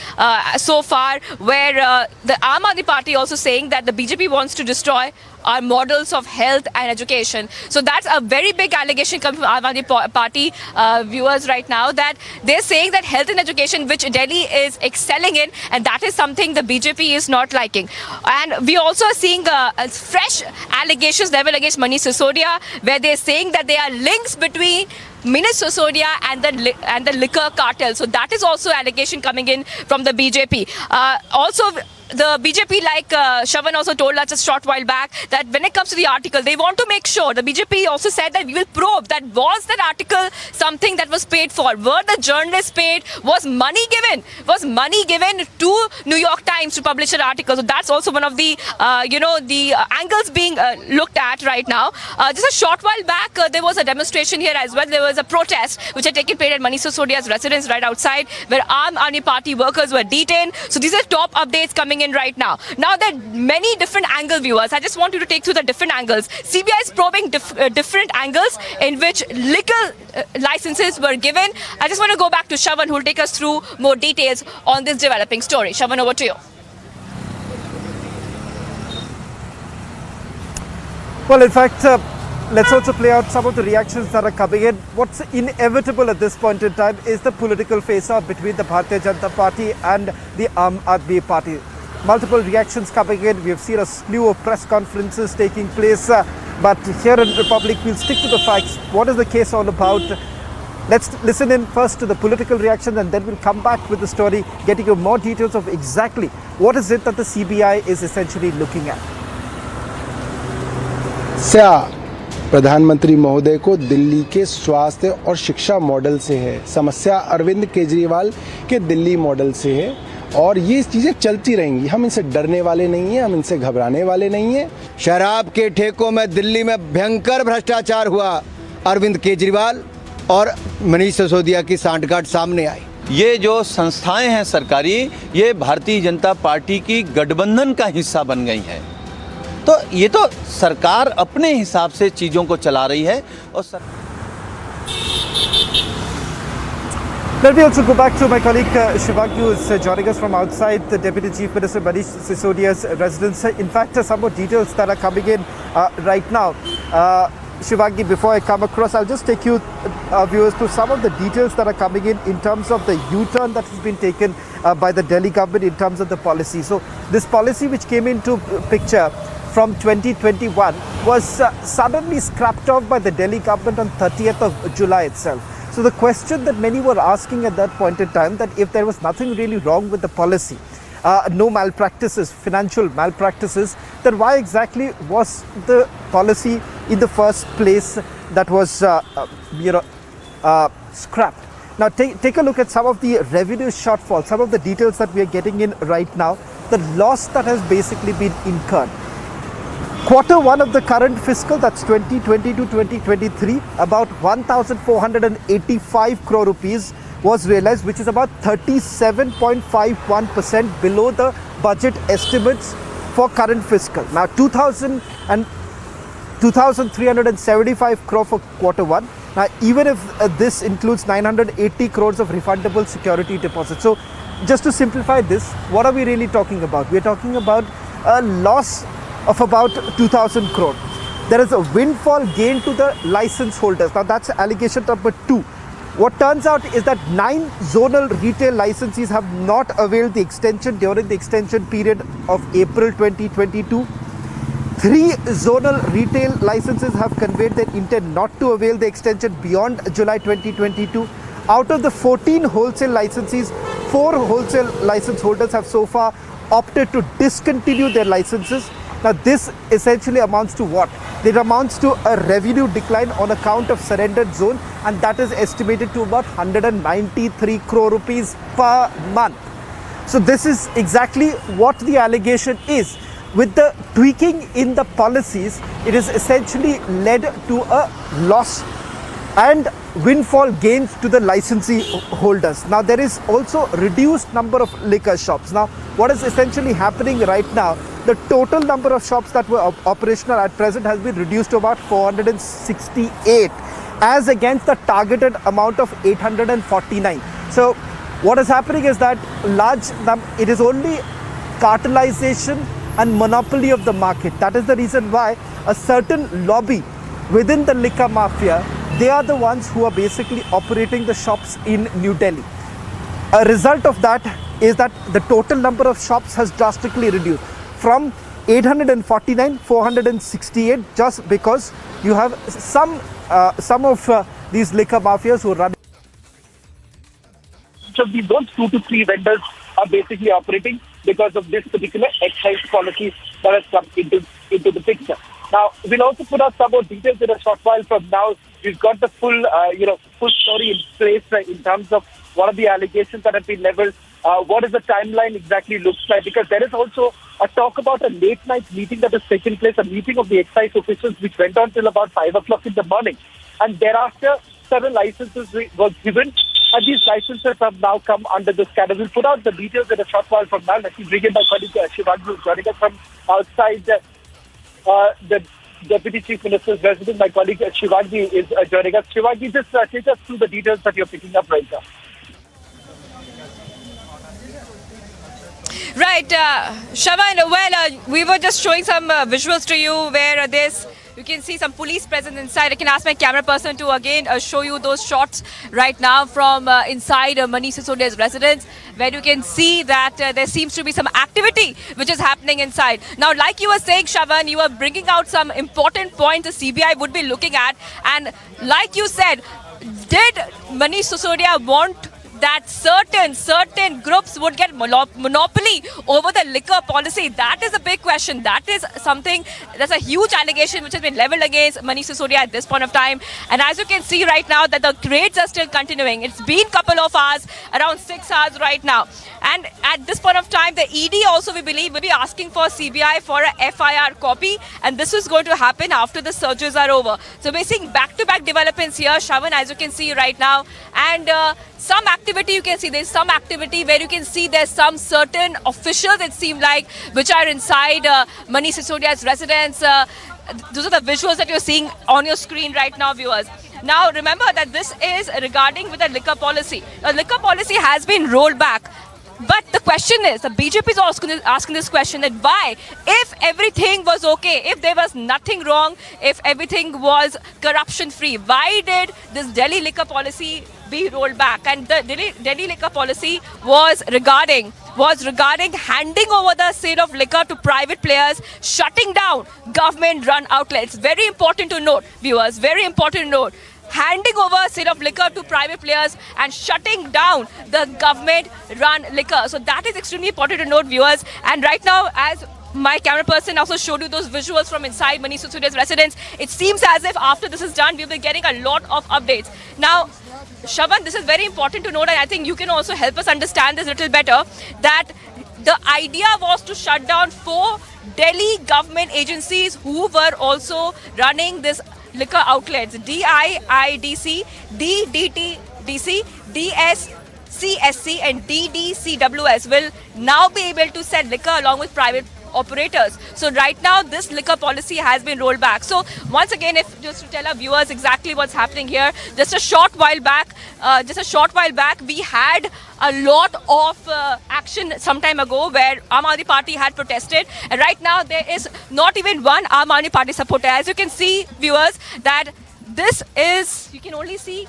so far, where the Aam Aadmi Party also saying that the BJP wants to destroy our models of health and education. So that's a very big allegation coming from Aam Aadmi Party viewers right now, that they're saying that health and education, which Delhi is excelling in, and that is something the BJP is not liking. And we also are seeing fresh allegations leveled against Manish Sisodia, where they're saying that there are links between Manish Sisodia and the liquor cartel. So that is also allegation coming in from the BJP. Also, the BJP, like Shravan also told us a short while back, that when it comes to the article, they want to make sure, the BJP also said that we will probe that was that article something that was paid for? Were the journalists paid? Was money given? Was money given to New York Times to publish an article? So that's also one of the, the angles being looked at right now. Just a short while back, there was a demonstration here as well. There was a protest which had taken place at Manish Sisodia's residence right outside, where Aam Aadmi Party workers were detained. So these are top updates coming in right now. Now there are many different angle viewers. I just want you to take through the different angles. CBI is probing different angles in which liquor licenses were given. I just want to go back to Shravan, who will take us through more details on this developing story. Shravan, over to you. Well, in fact, let's also play out some of the reactions that are coming in. What's inevitable at this point in time is the political face-off between the Bharatiya Janata Party and the Aam Aadmi Party. Multiple reactions coming in. We have seen a slew of press conferences taking place. But here in Republic, we'll stick to the facts. What is the case all about? Let's listen in first to the political reaction and then we'll come back with the story, getting you more details of exactly what is it that the CBI is essentially looking at. प्रधानमंत्री महोदय को दिल्ली के स्वास्थ्य और शिक्षा model से है, समस्या अरविंद केजरीवाल के दिल्ली मॉडल से है और ये चीजें चलती रहेंगी। हम इनसे डरने वाले नहीं हैं, हम इनसे घबराने वाले नहीं हैं। शराब के ठेकों में दिल्ली में भयंकर भ्रष्टाचार हुआ, अरविंद केजरीवाल और मनीष सिसोदिया की सांठगांठ सामने आई। ये जो संस्थाएं हैं सरकारी, ये भारतीय जनता पार्टी की गठबंधन का हिस्सा बन गई हैं। तो ये तो सरकार अपने हिसाब से चीज़ों को चला रही है और Let me also go back to my colleague Shivangi, who is joining us from outside the Deputy Chief Minister Manish Sisodia's residence. In fact, some more details that are coming in right now. Shivangi, before I come across, I'll just take you viewers through some of the details that are coming in terms of the U-turn that has been taken by the Delhi government in terms of the policy. So this policy which came into picture from 2021 was suddenly scrapped off by the Delhi government on 30th of July itself. So the question that many were asking at that point in time, that if there was nothing really wrong with the policy, no malpractices, financial malpractices, then why exactly was the policy in the first place that was scrapped? Now take a look at some of the revenue shortfall, some of the details that we are getting in right now, the loss that has basically been incurred. Q1 of the current fiscal, that's 2022-2023, about 1,485 crore rupees was realized, which is about 37.51% below the budget estimates for current fiscal. Now 2,375 crore for Q1. Now even if this includes 980 crores of refundable security deposits. So just to simplify this, what are we really talking about? We are talking about a loss of about 2,000 crore. There is a windfall gain to the license holders. Now that's allegation number 2. What turns out is that 9 zonal retail licensees have not availed the extension during the extension period of April 2022. 3 zonal retail licenses have conveyed their intent not to avail the extension beyond July 2022. Out of the 14 wholesale licensees, 4 wholesale license holders have so far opted to discontinue their licenses. Now this essentially amounts to what? It amounts to a revenue decline on account of surrendered zone, and that is estimated to about 193 crore rupees per month. So this is exactly what the allegation is. With the tweaking in the policies, it is essentially led to a loss and windfall gains to the licensee holders. Now there is also reduced number of liquor shops. Now what is essentially happening right now, the total number of shops that were operational at present has been reduced to about 468 as against the targeted amount of 849. So what is happening is that it is only cartelization and monopoly of the market. That is the reason why a certain lobby within the liquor mafia, they are the ones who are basically operating the shops in New Delhi. A result of that is that the total number of shops has drastically reduced from 849, 468, just because you have some of these liquor mafias who run. So those 2 to 3 vendors are basically operating because of this particular excise policy that has come into the picture. Now, we'll also put out some more details in a short while from now. We've got the full story in place in terms of what are the allegations that have been leveled, what is the timeline exactly looks like, because there is also a talk about a late night meeting that has taken place, a meeting of the excise officials which went on till about 5 o'clock in the morning. And thereafter, several licenses were given, and these licenses have now come under this category. We'll put out the details in a short while from now. Let me bring in my colleague Shivangi, who's joining us from outside the Deputy Chief Minister's residence. My colleague Shivangi is joining us. Shivangi, just take us through the details that you're picking up right now. Right, Shavan, we were just showing some visuals to you where there's You can see some police presence inside. I can ask my camera person to again show you those shots right now from inside Manish Sisodia's residence, where you can see that there seems to be some activity which is happening inside. Now, like you were saying, Shravan, you were bringing out some important points the CBI would be looking at. And like you said, did Manish Sisodia want that certain groups would get monopoly over the liquor policy? That is a big question. That is something, that's a huge allegation which has been leveled against Manish Sisodia at this point of time. And as you can see right now that the raids are still continuing. It's been a couple of hours, around 6 hours right now. And at this point of time, the ED also, we believe, will be asking for CBI for a FIR copy. And this is going to happen after the searches are over. So we're seeing back-to-back developments here, Shravan, as you can see right now. And some activity you can see, there's some activity where you can see there's some certain officials, it seems like, which are inside Manish Sisodia's residence. Those are the visuals that you're seeing on your screen right now, viewers. Now, remember that this is regarding with the liquor policy. The liquor policy has been rolled back. But the question is, the BJP is also asking this question, that why, if everything was okay, if there was nothing wrong, if everything was corruption-free, why did this Delhi liquor policy be rolled back? And the Delhi liquor policy was regarding handing over the sale of liquor to private players, shutting down government-run outlets. Very important to note, viewers, very important to note. Handing over sale of liquor to private players and shutting down the government-run liquor. So that is extremely important to note, viewers. And right now, as my camera person also showed you those visuals from inside Manish Sisodia's residence, it seems as if after this is done, we'll be getting a lot of updates. Now, Shravan, this is very important to note, and I think you can also help us understand this a little better, that the idea was to shut down 4 Delhi government agencies who were also running this liquor outlets: DIIDC, DDTDC, DSCSC and DDCWS will now be able to sell liquor along with private operators. So right now this liquor policy has been rolled back. So once again, if just to tell our viewers exactly what's happening here, just a short while back we had a lot of action some time ago where Aam Aadmi Party had protested, and right now there is not even one Aam Aadmi Party supporter. As you can see, viewers, that this is, you can only see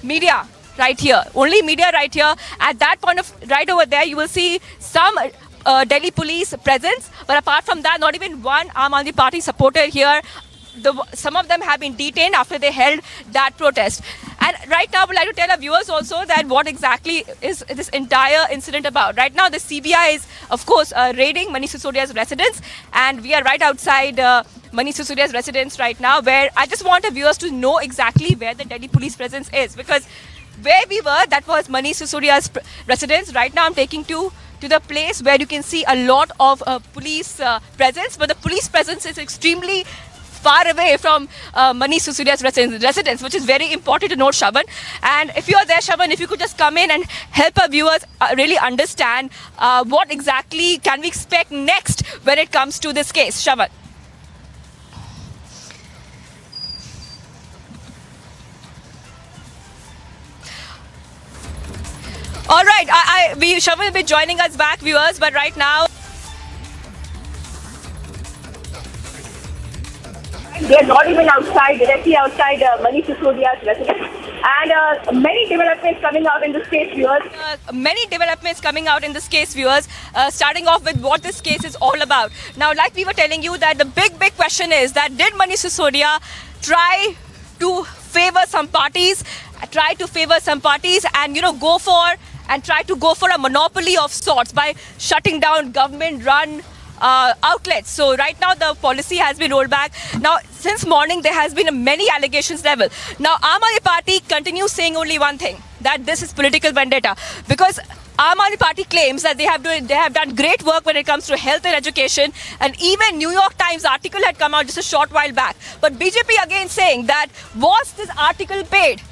media right here, only media right here. At that point of right over there, you will see some Delhi police presence, but apart from that, not even one Aam Aadmi Party supporter here. Some of them have been detained after they held that protest. And right now, I would like to tell our viewers also that what exactly is this entire incident about. Right now, the CBI is, of course, raiding Manish Sisodia's residence, and we are right outside Manish Sisodia's residence right now, where I just want our viewers to know exactly where the Delhi police presence is, because where we were, that was Manish Sisodia's residence. Right now, I'm taking to the place where you can see a lot of police presence, but the police presence is extremely far away from Manish Sisodia's residence, which is very important to note, Shravan. And if you are there, Shravan, if you could just come in and help our viewers really understand what exactly can we expect next when it comes to this case, Shravan. All right, Shravan will be joining us back, viewers, but right now, they're not even outside, directly outside Manish Sisodia's residence. And many developments coming out in this case, viewers. Starting off with what this case is all about. Now, like we were telling you, that the big question is that did Manish Sisodia try to favor some parties and, try to go for a monopoly of sorts by shutting down government-run outlets. So right now the policy has been rolled back. Now since morning there has been many allegations leveled. Now Aam Aadmi Party continues saying only one thing, that this is political vendetta, because Aam Aadmi Party claims that they have done great work when it comes to health and education, and even New York Times article had come out just a short while back. But BJP again saying that was this article paid?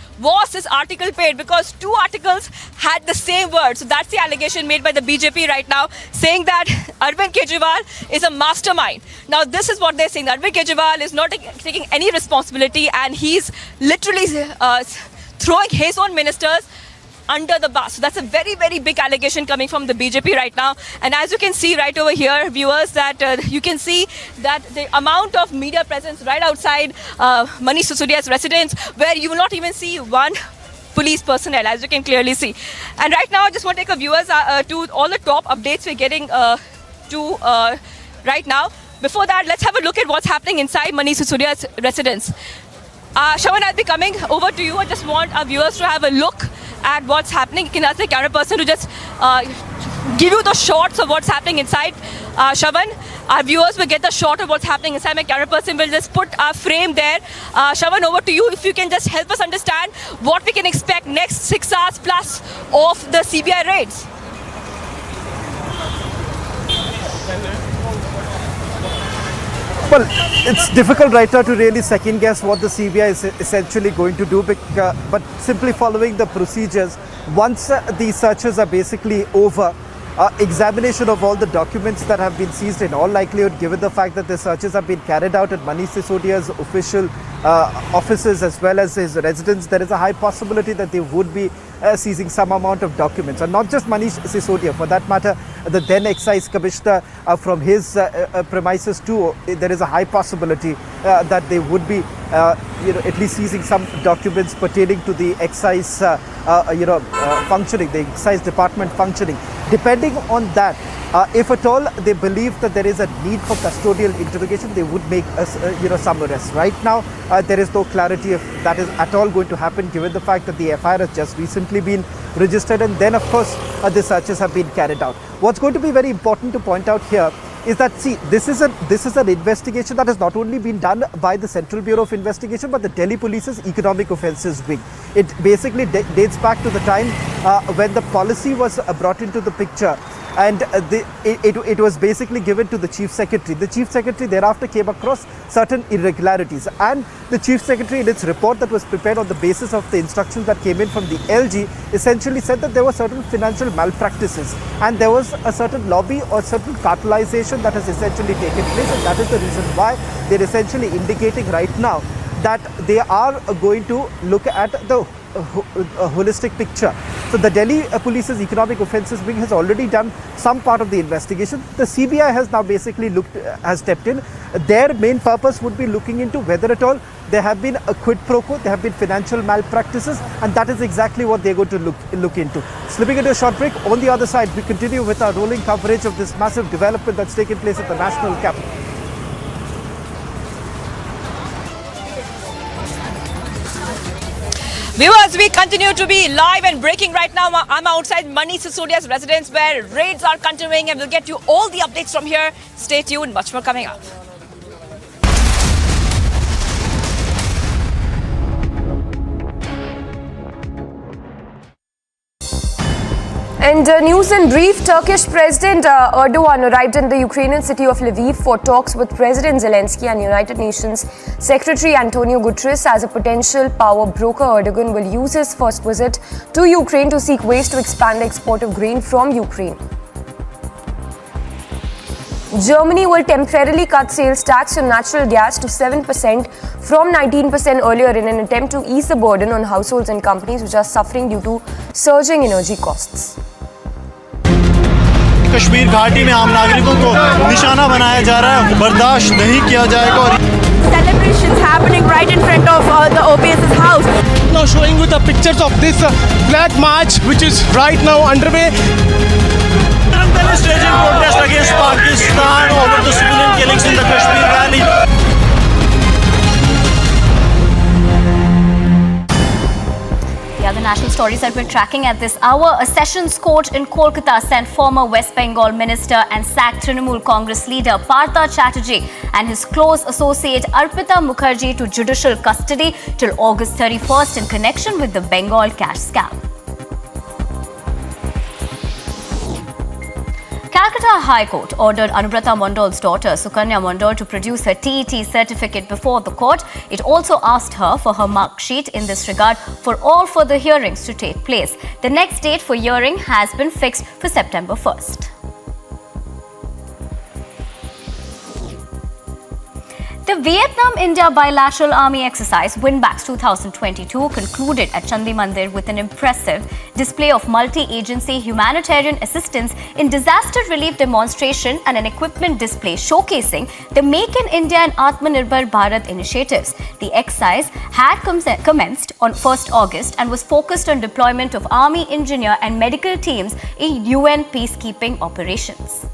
Because 2 articles had the same word. So that's the allegation made by the BJP right now, saying that Arvind Kejriwal is a mastermind. Now this is what they're saying, that Arvind Kejriwal is not taking any responsibility, and he's literally throwing his own ministers under the bus. So that's a very, very big allegation coming from the BJP right now. And as you can see right over here, viewers, that you can see that the amount of media presence right outside Manish Sisodia's residence, where you will not even see one police personnel, as you can clearly see. And right now, I just want to take a viewers to all the top updates we're getting right now. Before that, let's have a look at what's happening inside Manish Sisodia's residence. Shravan, I'll be coming over to you. I just want our viewers to have a look at what's happening. You can ask the camera person to just give you the shots of what's happening inside. Shravan, our viewers will get the shot of what's happening inside. My camera person will just put a frame there. Shravan, over to you. If you can just help us understand what we can expect next 6 hours plus of the CBI raids. Well, it's difficult right now to really second guess what the CBI is essentially going to do, but simply following the procedures, once these searches are basically over, examination of all the documents that have been seized, in all likelihood, given the fact that the searches have been carried out at Manish Sisodia's official offices as well as his residence, there is a high possibility that they would be seizing some amount of documents. And not just Manish Sisodia, for that matter, the then excise commissioner from his premises too, there is a high possibility that they would be at least seizing some documents pertaining to the excise functioning, the excise department functioning. Depending on that, if at all they believe that there is a need for custodial interrogation, they would make some arrests. Right now, there is no clarity if that is at all going to happen, given the fact that the FIR has just recently been registered, and then of course the searches have been carried out. What's going to be very important to point out here is that, see, this is an investigation that has not only been done by the Central Bureau of Investigation, but the Delhi Police's Economic Offences Wing. It basically dates back to the time when the policy was brought into the picture, and it was basically given to the Chief Secretary. The Chief Secretary thereafter came across certain irregularities, and the Chief Secretary, in its report that was prepared on the basis of the instructions that came in from the LG, essentially said that there were certain financial malpractices and there was a certain lobby or certain cartelization that has essentially taken place, and that is the reason why they're essentially indicating right now that they are going to look at the holistic picture. So the Delhi Police's Economic Offences Wing has already done some part of the investigation. The CBI has now basically has stepped in. Their main purpose would be looking into whether at all there have been a quid pro quo, there have been financial malpractices, and that is exactly what they're going to look into. Slipping into a short break, on the other side we continue with our rolling coverage of this massive development that's taken place at the national capital. Viewers, we continue to be live and breaking right now. I'm outside Manish Sisodia's residence where raids are continuing, and we'll get you all the updates from here. Stay tuned, much more coming up. And news in brief, Turkish President Erdogan arrived in the Ukrainian city of Lviv for talks with President Zelensky and United Nations Secretary Antonio Guterres. As a potential power broker, Erdogan will use his first visit to Ukraine to seek ways to expand the export of grain from Ukraine. Germany will temporarily cut sales tax on natural gas to 7% from 19% earlier in an attempt to ease the burden on households and companies which are suffering due to surging energy costs. Kashmir घाटी में आम नागरिकों को निशाना बनाया जा रहा है, बर्दाश्त नहीं किया जाएगा. और celebrations happening right in front of the OPS's house. Now showing you the pictures of this flag march which is right now underway. Staging protest against Pakistan over the civilian killings in the Kashmir Valley. The other national stories that we're tracking at this hour: a sessions court in Kolkata sent former West Bengal minister and sacked Trinamool Congress leader Partha Chatterjee and his close associate Arpita Mukherjee to judicial custody till August 31st in connection with the Bengal cash scam. Calcutta High Court ordered Anubrata Mondal's daughter Sukanya Mondal to produce her TET certificate before the court. It also asked her for her mark sheet in this regard for all further hearings to take place. The next date for hearing has been fixed for September 1st. The Vietnam-India bilateral army exercise Winbacks 2022 concluded at Chandi Mandir with an impressive display of multi-agency humanitarian assistance in disaster relief demonstration and an equipment display showcasing the Make in India and Atmanirbhar Bharat initiatives. The exercise had commenced on 1st August and was focused on deployment of army, engineer and medical teams in UN peacekeeping operations.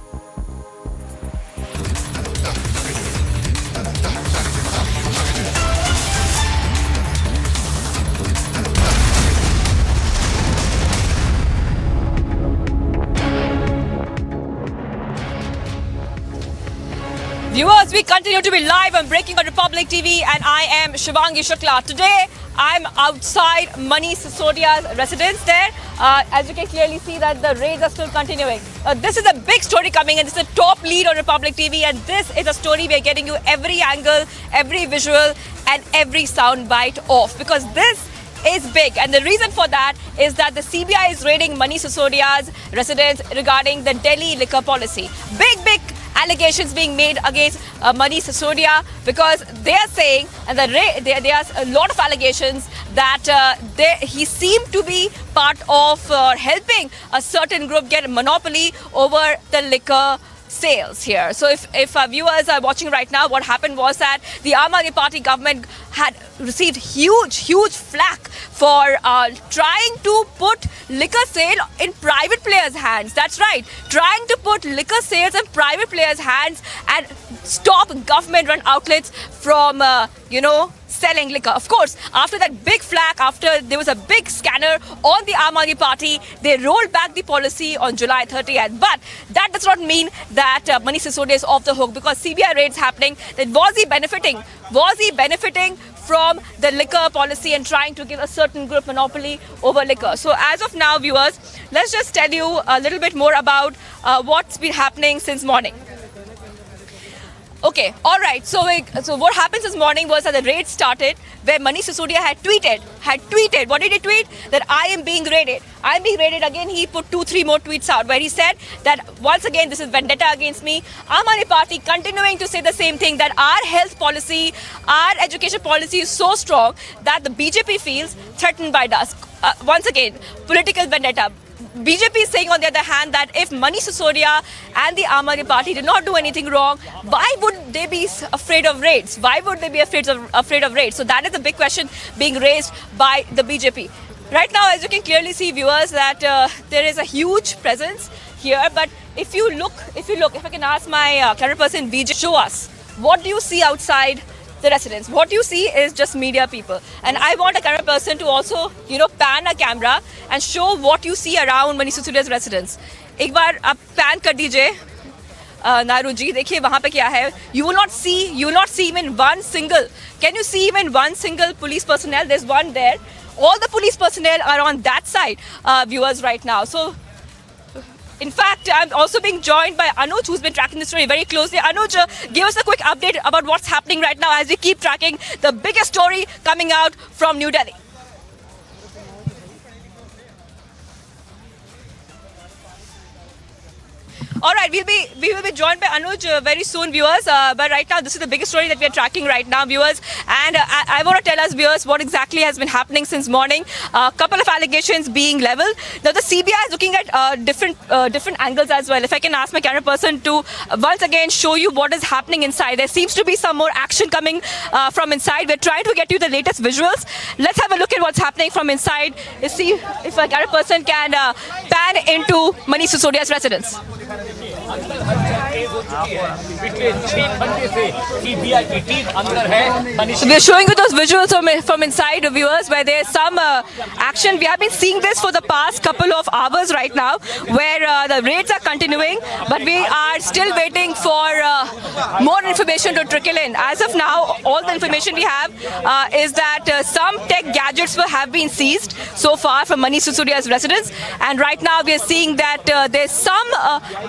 Viewers, we continue to be live on Breaking on Republic TV and I am Shivangi Shukla. Today, I'm outside Manish Sisodia's residence there. As you can clearly see that the raids are still continuing. This is a big story coming and this is a top lead on Republic TV and this is a story we are getting you every angle, every visual and every sound bite off because this is big and the reason for that is that the CBI is raiding Manish Sisodia's residence regarding the Delhi liquor policy. Big allegations being made against Manish Sisodia because they are saying, and there are a lot of allegations that he seemed to be part of helping a certain group get a monopoly over the liquor sales here. So if our viewers are watching right now, what happened was that the Aam Aadmi Party government had received huge flack for trying to put liquor sale in private players' hands. That's right, trying to put liquor sales in private players' hands and stop government-run outlets from, selling liquor. Of course, after that big flack, after there was a big scanner on the Aam Aadmi Party, they rolled back the policy on July 30th. But that does not mean that Manish Sisodia is off the hook because CBI raids happening. Then was he benefiting? Was he benefiting from the liquor policy and trying to give a certain group monopoly over liquor? So as of now, viewers, let's just tell you a little bit more about what's been happening since morning. Okay, all right. So what happened this morning was that the raid started where Manish Sisodia had tweeted. What did he tweet? That I am being raided. I am being raided again. He put 2-3 more tweets out where he said that once again this is vendetta against me. Aam Aadmi Party continuing to say the same thing, that our health policy, our education policy is so strong that the BJP feels threatened by us. Once again, political vendetta. BJP is saying on the other hand that if Manish Sisodia and the Aam Aadmi Party did not do anything wrong, why would they be afraid of raids? Why would they be afraid of raids? So that is the big question being raised by the BJP. Right now, as you can clearly see, viewers, that there is a huge presence here. But if you look, if I can ask my camera person, Vijay, show us, what do you see outside the residence? What you see is just media people. And I want a camera person to also, pan a camera and show what you see around Manish Sisodia's residence. एक बार आप pan कर दीजिए, नारू जी, देखिए वहाँ पे क्या है. You will not see even one single. Can you see even one single police personnel? There's one there. All the police personnel are on that side, viewers, right now. So, in fact, I'm also being joined by Anuj, who's been tracking this story very closely. Anuj, give us a quick update about what's happening right now as we keep tracking the biggest story coming out from New Delhi. All right, we will be joined by Anuj very soon, viewers. But right now, this is the biggest story that we are tracking right now, viewers. And I want to tell us, viewers, what exactly has been happening since morning. A couple of allegations being leveled. Now, the CBI is looking at different angles as well. If I can ask my camera person to once again show you what is happening inside. There seems to be some more action coming from inside. We're trying to get you the latest visuals. Let's have a look at what's happening from inside. Let's see if my camera person can pan into Manish Sisodia's residence. So we're showing you those visuals from inside, viewers, where there's some action. We have been seeing this for the past couple of hours right now, where the raids are continuing, but we are still waiting for more information to trickle in. As of now, all the information we have is that some tech gadgets have been seized so far from Manish Sisodia's residence, and right now we are seeing that there's some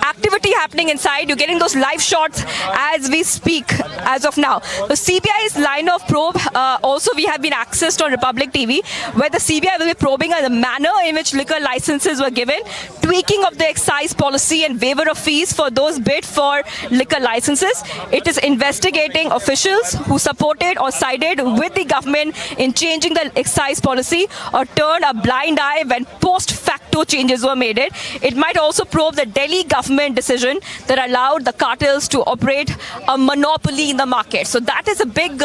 activity happening inside. you're getting those live shots as we speak as of now. The CBI's line of probe also we have been accessed on Republic TV, where the CBI will be probing the manner in which liquor licenses were given, tweaking of the excise policy and waiver of fees for those bid for liquor licenses. It is investigating officials who supported or sided with the government in changing the excise policy or turned a blind eye when post-facto changes were made. It might also probe the Delhi government decision that allowed the cartels to operate a monopoly in the market. So that is a big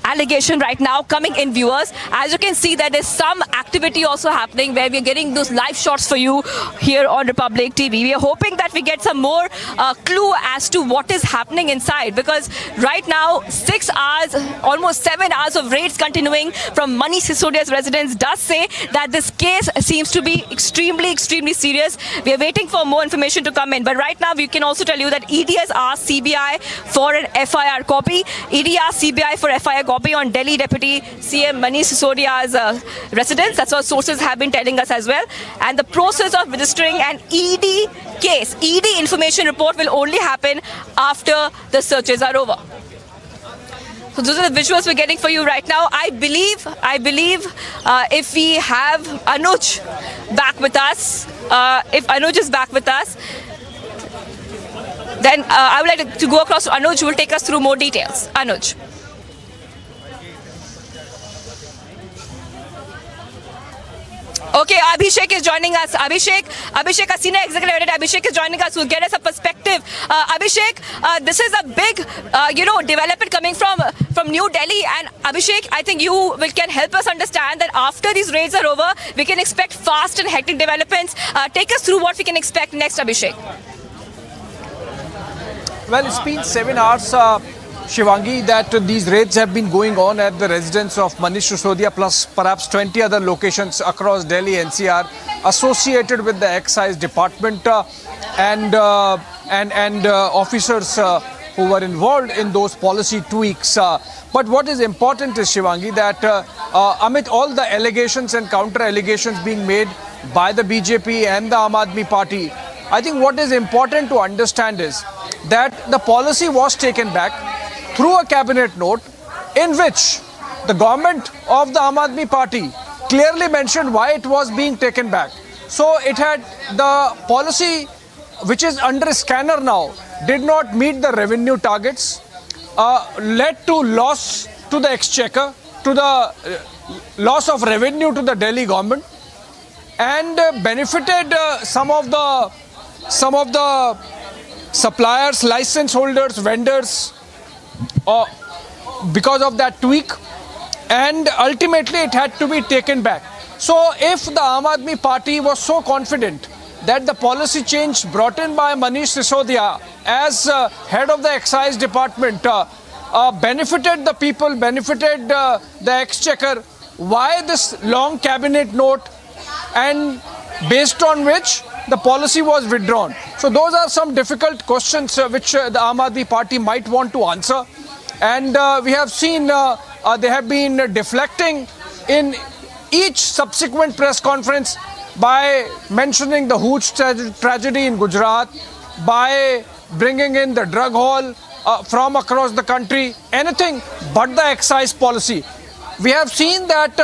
allegation right now coming in, viewers. As you can see, there is some activity also happening where we're getting those live shots for you here on Republic TV. We are hoping that we get some more clue as to what is happening inside, because right now 6 hours, almost 7 hours of raids continuing from Manish Sisodia's residence does say that this case seems to be extremely serious. We are waiting for more information to come in, but right now we can also tell you that ED has asked CBI for an FIR copy. ED asked CBI for FIR copy on Delhi Deputy CM Manish Sisodia's residence. That's what sources have been telling us as well. And the process of registering an ED case, ED information report, will only happen after the searches are over. So those are the visuals we're getting for you right now. I believe if we have Anuj back with us, if Anuj is back with us, then I would like to go across to Anuj, who will take us through more details. Anuj. Okay, Abhishek is joining us. Abhishek, a senior executive editor. Abhishek is joining us. Who'll get us a perspective. Abhishek, this is a big, development coming from New Delhi. And Abhishek, I think you can help us understand that after these raids are over, we can expect fast and hectic developments. Take us through what we can expect next, Abhishek. Well, it's been 7 hours, Shivangi, that these raids have been going on at the residence of Manish Sisodia, plus perhaps 20 other locations across Delhi NCR associated with the excise department and officers who were involved in those policy tweaks. But what is important is, Shivangi, that amid all the allegations and counter allegations being made by the BJP and the Aam Aadmi Party, I think what is important to understand is that the policy was taken back through a cabinet note in which the government of the Aam Aadmi Party clearly mentioned why it was being taken back. So it had the policy, which is under scanner now, did not meet the revenue targets, led to loss to the exchequer, to the loss of revenue to the Delhi government, and benefited some of the suppliers, license holders, vendors, because of that tweak, and ultimately it had to be taken back. So if the Aam Aadmi Party was so confident that the policy change brought in by Manish Sisodia as head of the excise department benefited the people, benefited the exchequer, why this long cabinet note, and based on which the policy was withdrawn? So those are some difficult questions which the Aam Aadmi Party might want to answer. And we have seen they have been deflecting in each subsequent press conference by mentioning the huge tragedy in Gujarat, by bringing in the drug haul from across the country, anything but the excise policy. We have seen that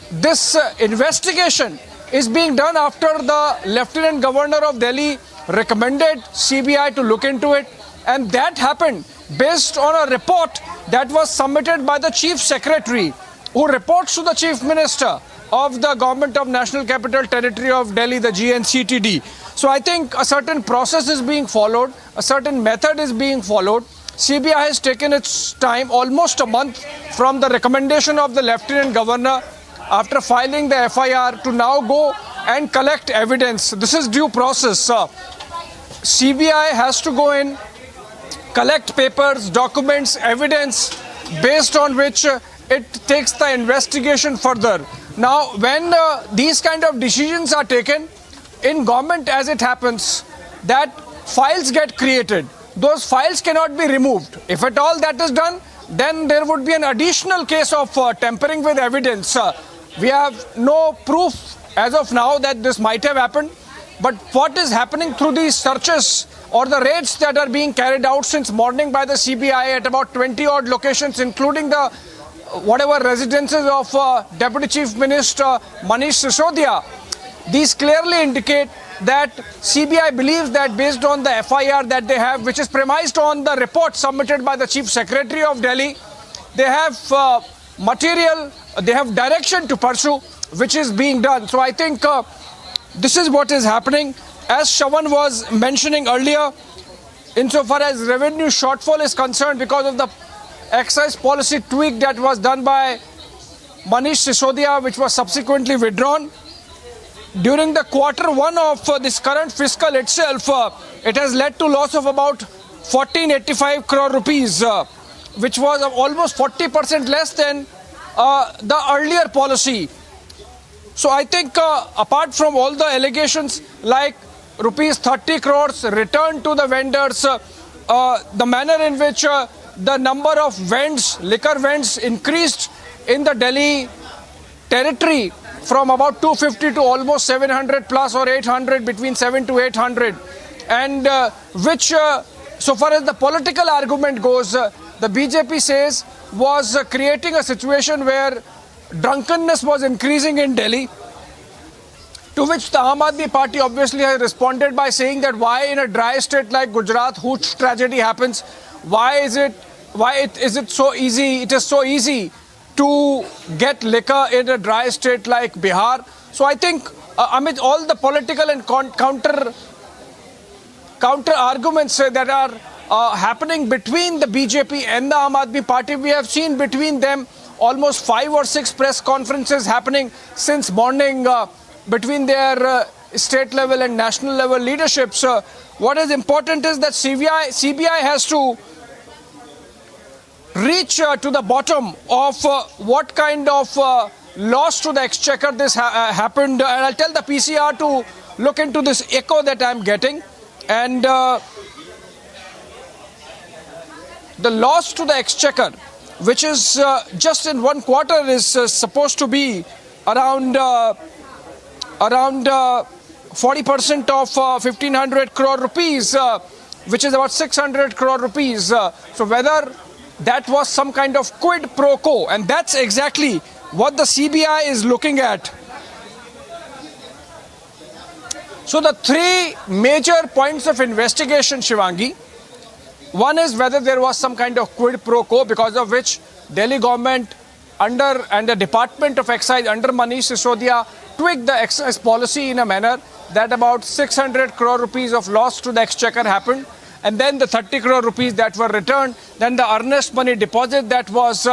this investigation is being done after the Lieutenant Governor of Delhi recommended CBI to look into it, and that happened based on a report that was submitted by the Chief Secretary, who reports to the Chief Minister of the Government of National Capital Territory of Delhi, the GNCTD. So I think a certain process is being followed, a certain method is being followed. CBI has taken its time, almost a month from the recommendation of the Lieutenant Governor after filing the FIR to now go and collect evidence. This is due process. CBI has to go in, collect papers, documents, evidence, based on which it takes the investigation further. Now, when these kind of decisions are taken in government, as it happens, that files get created. Those files cannot be removed. If at all that is done, then there would be an additional case of tampering with evidence. We have no proof as of now that this might have happened. But what is happening through these searches or the raids that are being carried out since morning by the CBI at about 20 odd locations, including the whatever residences of Deputy Chief Minister Manish Sisodia, these clearly indicate that CBI believes that based on the FIR that they have, which is premised on the report submitted by the Chief Secretary of Delhi, they have material, they have direction to pursue, which is being done. So I think this is what is happening. As Shravan was mentioning earlier, insofar as revenue shortfall is concerned because of the excise policy tweak that was done by Manish Sisodia, which was subsequently withdrawn, during the Q1 of this current fiscal itself, it has led to loss of about 1485 crore rupees, which was almost 40% less than the earlier policy. So I think apart from all the allegations like rupees 30 crores returned to the vendors, the manner in which the number of vends, liquor vends increased in the Delhi territory from about 250 to almost 700 plus or 800, between 7 to 800, and which so far as the political argument goes, the BJP says was creating a situation where drunkenness was increasing in Delhi, to which the Aam Aadmi Party obviously has responded by saying that why in a dry state like Gujarat, whose tragedy happens, why is it so easy? It is so easy to get liquor in a dry state like Bihar. So I think amid all the political and counter arguments that are happening between the BJP and the Aam Aadmi Party, we have seen between them almost 5 or 6 press conferences happening since morning between their state level and national level leaderships. What is important is that CBI has to reach to the bottom of what kind of loss to the exchequer this happened. And I'll tell the PCR to look into this echo that I'm getting. And the loss to the exchequer, which is just in one quarter, is supposed to be around 40% of 1500 crore rupees, which is about 600 crore rupees. So whether that was some kind of quid pro quo, and that's exactly what the CBI is looking at. So the 3 major points of investigation, Shivangi, one is whether there was some kind of quid pro quo because of which Delhi government and the Department of Excise under Manish Sisodia tweaked the excise policy in a manner that about 600 crore rupees of loss to the exchequer happened, and then the 30 crore rupees that were returned, then the earnest money deposit that was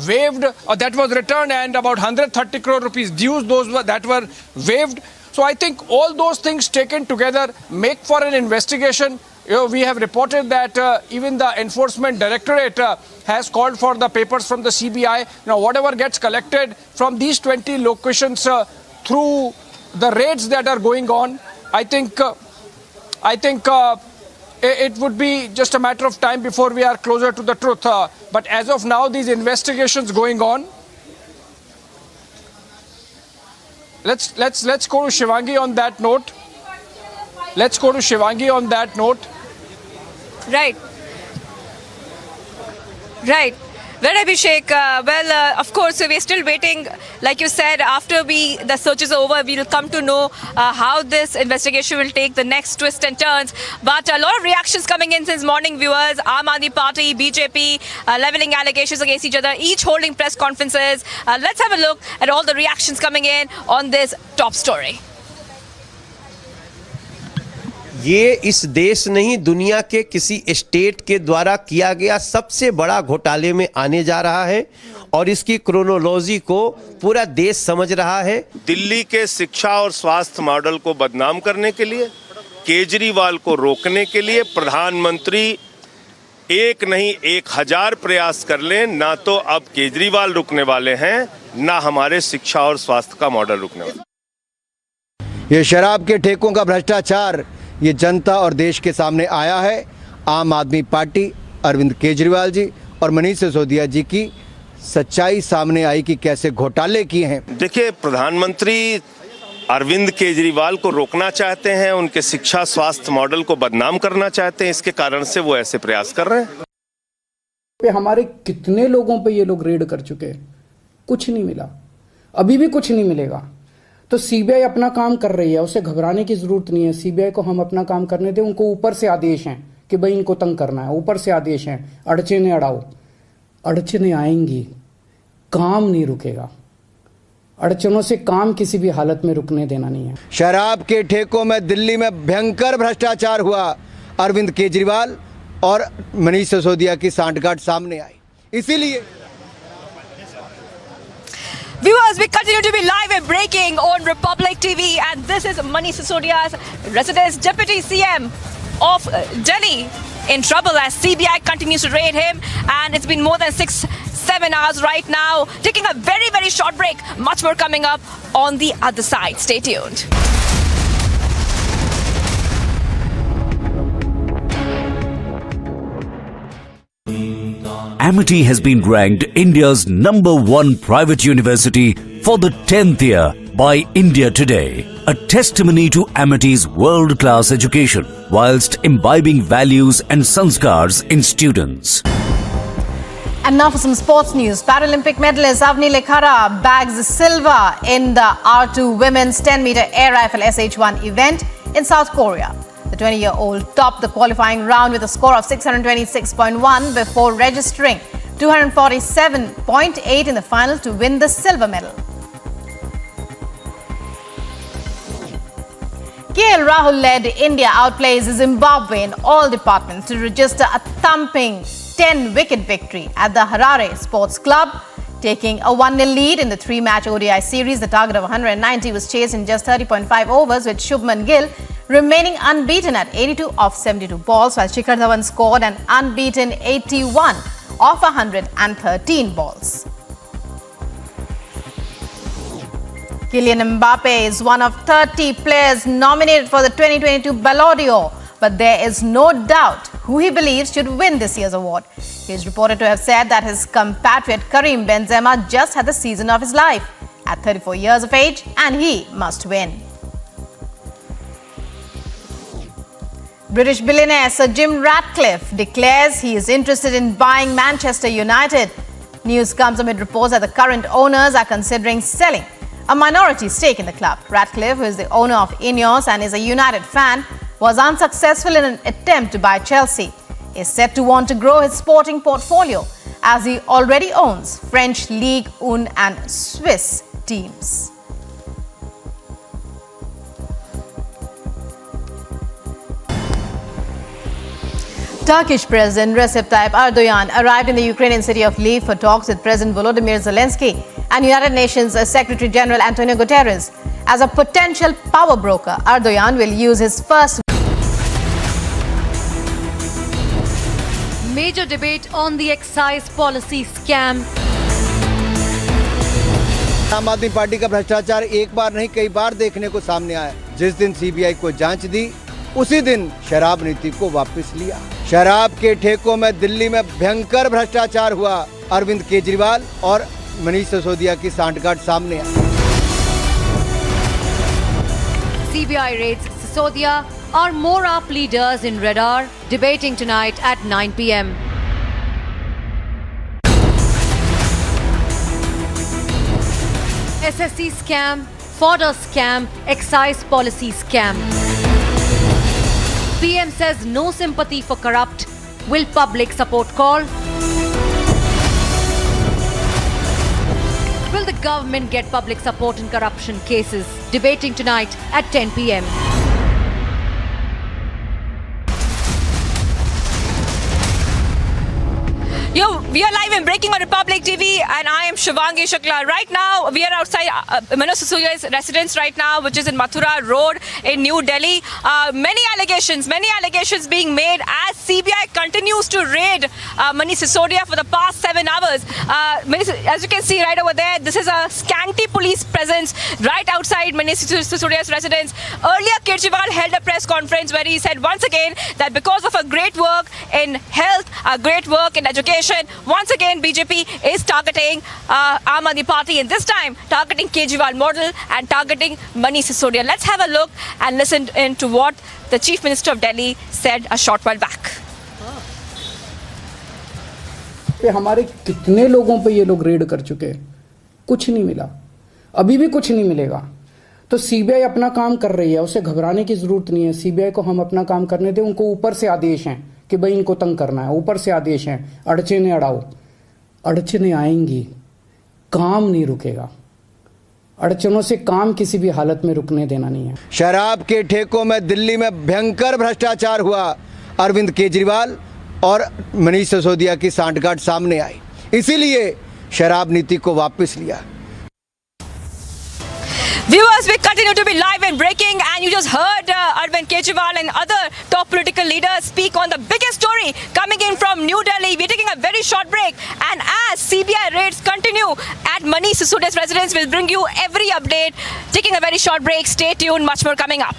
waived or that was returned, and about 130 crore rupees dues that were waived. So I think all those things taken together make for an investigation. We have reported that even the Enforcement Directorate has called for the papers from the CBI. Now, whatever gets collected from these 20 locations through the raids that are going on, I think it would be just a matter of time before we are closer to the truth. But as of now, these investigations going on. Let's go to Shivangi on that note. Right. Well, Abhishek, of course, we're still waiting. Like you said, after the search is over, we'll come to know how this investigation will take the next twists and turns. But a lot of reactions coming in since morning, viewers. Aam Aadmi Party, BJP, levelling allegations against each other, each holding press conferences. Let's have a look at all the reactions coming in on this top story. ये इस देश नहीं, दुनिया के किसी state के द्वारा किया गया सबसे बड़ा घोटाले में आने जा रहा है और इसकी क्रोनोलॉजी को पूरा देश समझ रहा है। दिल्ली के शिक्षा और स्वास्थ्य मॉडल को बदनाम करने के लिए, केजरीवाल को रोकने के लिए प्रधानमंत्री एक नहीं 1000 प्रयास कर लें, ना तो अब केजरीवाल रुकने वाले हैं, ना हमारे शिक्षा और स्वास्थ्य का मॉडल रुकने वाला। ये शराब के ठेकों का भ्रष्टाचार ये जनता और देश के सामने आया है। आम आदमी पार्टी, अरविंद केजरीवाल जी और मनीष सिसोदिया जी की सच्चाई सामने आई कि कैसे घोटाले किए हैं। देखिए, प्रधानमंत्री अरविंद केजरीवाल को रोकना चाहते हैं, उनके शिक्षा स्वास्थ्य मॉडल को बदनाम करना चाहते हैं। इसके कारण से वो ऐसे प्रयास कर रहे हैं। पे हमारे कितने लोगों पे ये लोग रेड कर चुके हैं, कुछ नहीं मिला, अभी भी कुछ नहीं मिलेगा। तो सीबीआई अपना काम कर रही है, उसे घबराने की जरूरत नहीं है। सीबीआई को हम अपना काम करने दें। उनको ऊपर से आदेश हैं कि भाई इनको तंग करना है, ऊपर से आदेश हैं, अड़चने अड़ाओ। अड़चने आएंगी, काम नहीं रुकेगा। अड़चनों से काम किसी भी हालत में रुकने देना नहीं है। शराब के ठेकों में दिल्ली में भयंकर भ्रष्टाचार हुआ। अरविंद केजरीवाल और मनीष सिसोदिया की सांठगांठ सामने आई, इसीलिए Viewers, we continue to be live and breaking on Republic TV, and this is Manish Sisodia's residence. Deputy CM of Delhi in trouble as CBI continues to raid him, and it's been more than 6-7 hours right now. Taking a very, very short break. Much more coming up on the other side. Stay tuned. Amity has been ranked India's #1 private university for the 10th year by India Today, a testimony to Amity's world-class education whilst imbibing values and sanskars in students. And now for some sports news. Paralympic medalist Avni Lekhara bags silver in the R2 women's 10-meter air rifle SH1 event in South Korea. The 20-year-old topped the qualifying round with a score of 626.1 before registering 247.8 in the final to win the silver medal. KL Rahul-led India outplays Zimbabwe in all departments to register a thumping 10-wicket victory at the Harare Sports Club. Taking a 1-0 lead in the 3-match ODI series, the target of 190 was chased in just 30.5 overs, with Shubman Gill remaining unbeaten at 82 of 72 balls, while Shikhar Dhawan scored an unbeaten 81 of 113 balls. Kylian Mbappe is one of 30 players nominated for the 2022 Ballon d'Or, but there is no doubt who he believes should win this year's award. He is reported to have said that his compatriot Karim Benzema just had the season of his life at 34 years of age, and he must win. British billionaire Sir Jim Ratcliffe declares he is interested in buying Manchester United. News comes amid reports that the current owners are considering selling a minority stake in the club. Ratcliffe, who is the owner of Ineos and is a United fan, was unsuccessful in an attempt to buy Chelsea. He is said to want to grow his sporting portfolio as he already owns French Ligue 1 and Swiss teams. Turkish President Recep Tayyip Erdogan arrived in the Ukrainian city of Lviv for talks with President Volodymyr Zelensky and United Nations Secretary General Antonio Guterres. As a potential power broker, Erdogan will use his first major debate on the excise policy scam. आम आदमी party का भ्रष्टाचार एक बार नहीं कई बार देखने को सामने आया। जिस दिन सीबीआई को जांच दी, उसी दिन शराब नीति को वापस लिया। शराब के ठेकों में दिल्ली में भयंकर भ्रष्टाचार हुआ। अरविंद केजरीवाल और मनीष सिसोदिया की सांठगांठ सामने आई। CBI raids Sisodia, are more up leaders in radar, debating tonight at 9 p.m. SSC scam, fodder scam, excise policy scam. PM says no sympathy for corrupt. Will public support call? Will the government get public support in corruption cases? Debating tonight at 10 p.m. We are live and breaking on Republic TV, and I am Shivangi Shukla. Right now, we are outside Manish Sisodia's residence right now, which is in Mathura Road in New Delhi. Many allegations being made as CBI continues to raid Manish Sisodia for the past 7 hours. As you can see right over there, this is a scanty police presence right outside Manish Sisodia's residence. Earlier, Kejriwal held a press conference where he said once again that because of a great work in health, a great work in education, investigation. Once again, BJP is targeting Aam Aadmi Party, and this time targeting Kejriwal model and targeting Manish Sisodia. Let's have a look and listen to what the Chief Minister of Delhi said a short while back. हमारे कितने लोगों पे ये लोग red कर चुके हैं, कुछ नहीं मिला, अभी भी कुछ नहीं मिलेगा। तो सीबीआई अपना काम कर रही है, उसे घबराने की जरूरत नहीं है। सीबीआई को हम अपना काम करने दें। उनको ऊपर से आदेश हैं कि भाई इनको तंग करना है, ऊपर से आदेश हैं, अड़चने अड़ाओ। अड़चने आएंगी, काम नहीं रुकेगा। अड़चनों से काम किसी भी हालत में रुकने देना नहीं है। शराब के ठेकों में दिल्ली में भयंकर भ्रष्टाचार हुआ। अरविंद केजरीवाल और मनीष सिसोदिया की सांठगांठ सामने आई, इसीलिए शराब नीति को वापस लिया। Viewers, we continue to be live and breaking, and you just heard Arvind Kejriwal and other top political leaders speak on the biggest story coming in from New Delhi. We're taking a very short break, and as CBI raids continue at Manish Sisodia's residence, we'll bring you every update. Taking a very short break, stay tuned, much more coming up.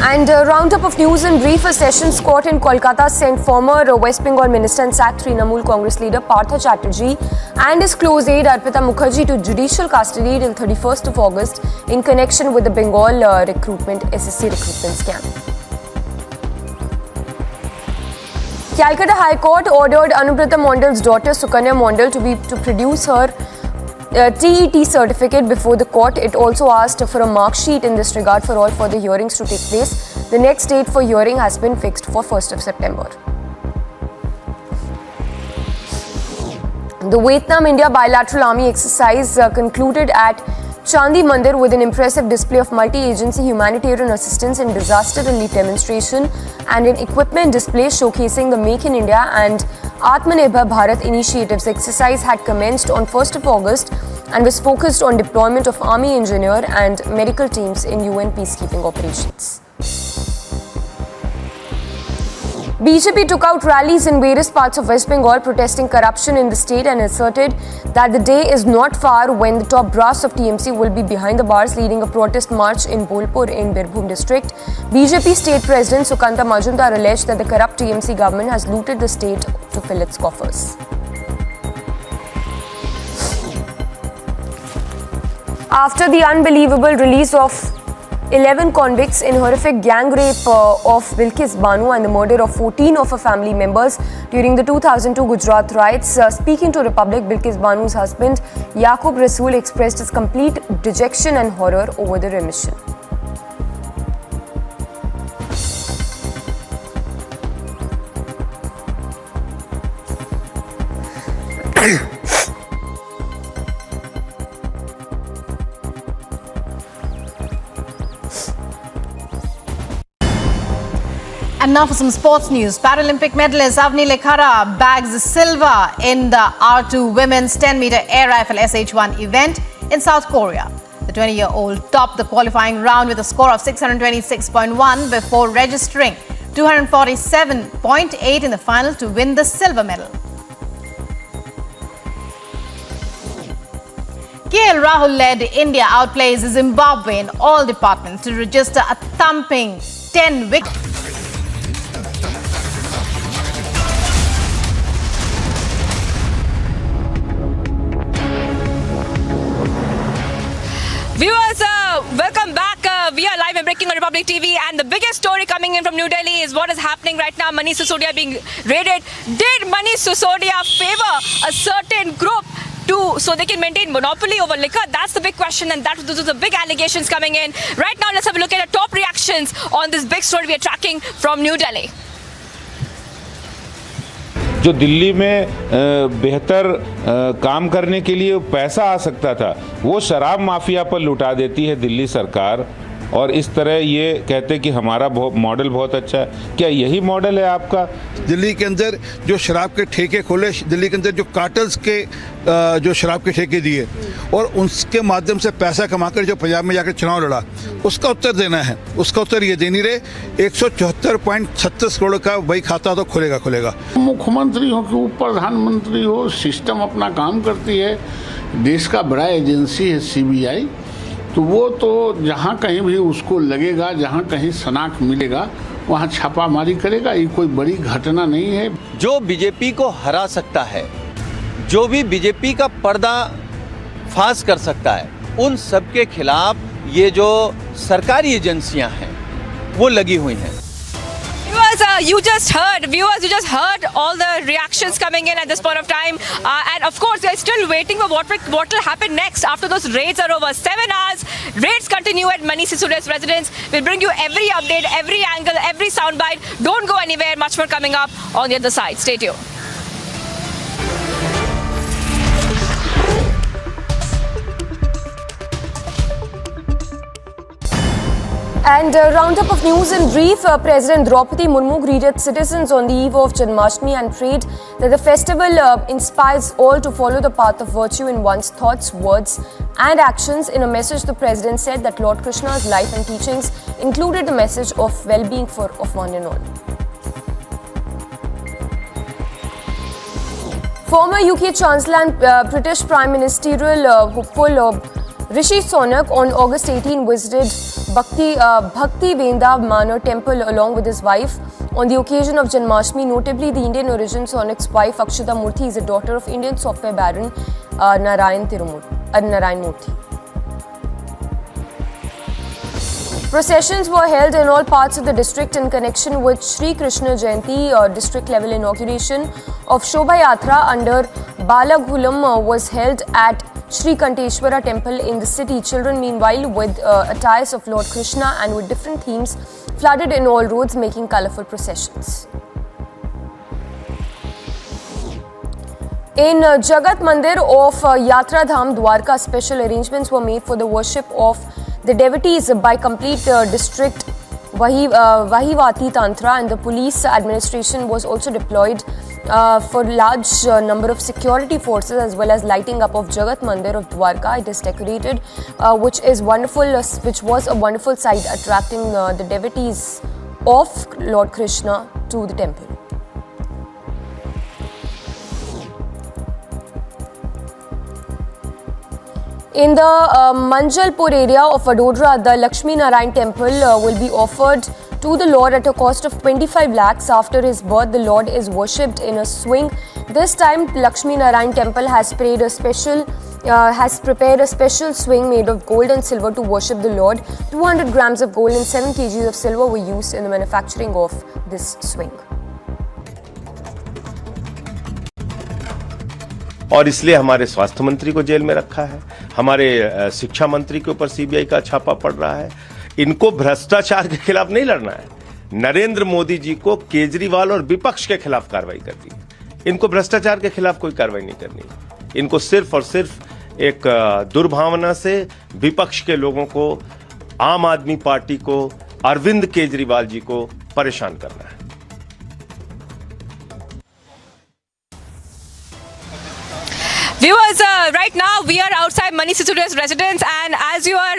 And a roundup of news in brief. A sessions court in Kolkata sent former West Bengal Minister and SAC Trinamool Congress leader Partha Chatterjee and his close aide Arpita Mukherjee to judicial custody till 31st of August in connection with the Bengal SSC recruitment scam. Calcutta High Court ordered Anubrata Mondal's daughter Sukanya Mondal to produce her TET certificate before the court. It also asked for a mark sheet in this regard for all further hearings to take place. The next date for hearing has been fixed for 1st of September. The Vietnam-India bilateral army exercise concluded at Chandi Mandir with an impressive display of multi-agency humanitarian assistance and disaster relief demonstration and an equipment display showcasing the Make in India and Atmanirbhar Bharat initiatives. The exercise had commenced on 1st of August and was focused on deployment of army engineer and medical teams in UN peacekeeping operations. BJP took out rallies in various parts of West Bengal protesting corruption in the state and asserted that the day is not far when the top brass of TMC will be behind the bars, leading a protest march in Bolpur in Birbhum district. BJP state president Sukanta Majumdar alleged that the corrupt TMC government has looted the state to fill its coffers. After the unbelievable release of 11 convicts in horrific gang rape of Bilkis Bano and the murder of 14 of her family members during the 2002 Gujarat riots. Speaking to Republic, Bilkis Bano's husband Yaqub Rasool expressed his complete dejection and horror over the remission. And now for some sports news. Paralympic medalist Avni Lekhara bags silver in the R2 women's 10-meter air rifle SH1 event in South Korea. The 20-year-old topped the qualifying round with a score of 626.1 before registering 247.8 in the final to win the silver medal. KL Rahul-led India outplays Zimbabwe in all departments to register a thumping 10 victories. Viewers, welcome back. We are live and breaking on Republic TV, and the biggest story coming in from New Delhi is what is happening right now. Manish Sisodia being raided. Did Manish Sisodia favor a certain group so they can maintain monopoly over liquor? That's the big question, and those are the big allegations coming in. Right now, let's have a look at the top reactions on this big story we are tracking from New Delhi. जो दिल्ली में बेहतर काम करने के लिए पैसा आ सकता था, वो शराब माफिया पर लुटा देती है दिल्ली सरकार। और इस तरह ये कहते कि हमारा मॉडल बहुत अच्छा है। क्या यही मॉडल है आपका? दिल्ली के अंदर जो शराब के ठेके खोले, दिल्ली के अंदर जो कार्टल्स के जो शराब के ठेके दिए और उसके माध्यम से पैसा कमाकर जो पंजाब में जाकर चुनाव लड़ा, उसका उत्तर देना है। उसका उत्तर ये दे नहीं रहे। 174.36 करोड़ का वही खाता तो खुलेगा। मुख्यमंत्री हो कि वो प्रधानमंत्री हो, सिस्टम अपना काम करती है। देश का बड़ा एजेंसी है सीबीआई, तो वो तो जहाँ कहीं भी उसको लगेगा, जहाँ कहीं शनाख्त मिलेगा वहाँ छापामारी करेगा। ये कोई बड़ी घटना नहीं है। जो बीजेपी को हरा सकता है, जो भी बीजेपी का पर्दा फाश कर सकता है, उन सब के खिलाफ ये जो सरकारी एजेंसियां हैं वो लगी हुई हैं। You just heard all the reactions coming in at this point of time, and of course they're still waiting for what will happen next after those raids are over. 7 hours raids continue at Manish Sisodia's residence. We'll bring you every update, every angle, every soundbite. Don't go anywhere. Much more coming up on the other side. Stay tuned. And roundup of news in brief. President Draupadi Murmu greeted citizens on the eve of Janmashtami and prayed that the festival inspires all to follow the path of virtue in one's thoughts, words and actions. In a message, the president said that Lord Krishna's life and teachings included the message of well-being of one and all. Former UK Chancellor and British Prime Ministerial hopeful Rishi Sunak on August 18 visited Bhakti Venda Manor Temple along with his wife on the occasion of Janmashtami. Notably, the Indian origin Sonak's wife Akshita Murthy is a daughter of Indian software baron Narayan Murthy. Processions were held in all parts of the district in connection with Shri Krishna Jayanti. District level inauguration of Shobha Yatra under Balaghulam was held at Shri Kanteshwara temple in the city. Children meanwhile with attires of Lord Krishna and with different themes flooded in all roads, making colourful processions. In Jagat Mandir of Yatra Dham Dwarka, special arrangements were made for the worship of the devotees by complete district Vahivati Tantra, and the police administration was also deployed for large number of security forces, as well as lighting up of Jagat Mandir of Dwarka. It is decorated, which was a wonderful sight, attracting the devotees of Lord Krishna to the temple. In the Manjalpur area of Vadodara, the Lakshmi Narayan temple will be offered to the Lord at a cost of 25 lakhs. After his birth, the Lord is worshipped in a swing. This time, Lakshmi Narayan temple has prepared a special swing made of gold and silver to worship the Lord. 200 grams of gold and 7 kgs of silver were used in the manufacturing of this swing. और इसलिए हमारे स्वास्थ्य मंत्री को jail में रखा है, हमारे शिक्षा मंत्री के ऊपर सीबीआई का छापा पड़ रहा है। इनको भ्रष्टाचार के खिलाफ नहीं लड़ना है, नरेंद्र मोदी जी को केजरीवाल और विपक्ष के खिलाफ कार्रवाई करनी है। इनको भ्रष्टाचार के खिलाफ कोई कार्रवाई नहीं करनी है। इनको सिर्फ और सिर्फ एक दुर्भावना से विपक्ष के लोगों को, आम आदमी पार्टी को, अरविंद केजरीवाल जी को परेशान करना है। Viewers, right now we are outside Manish Sisodia's residence, and as you are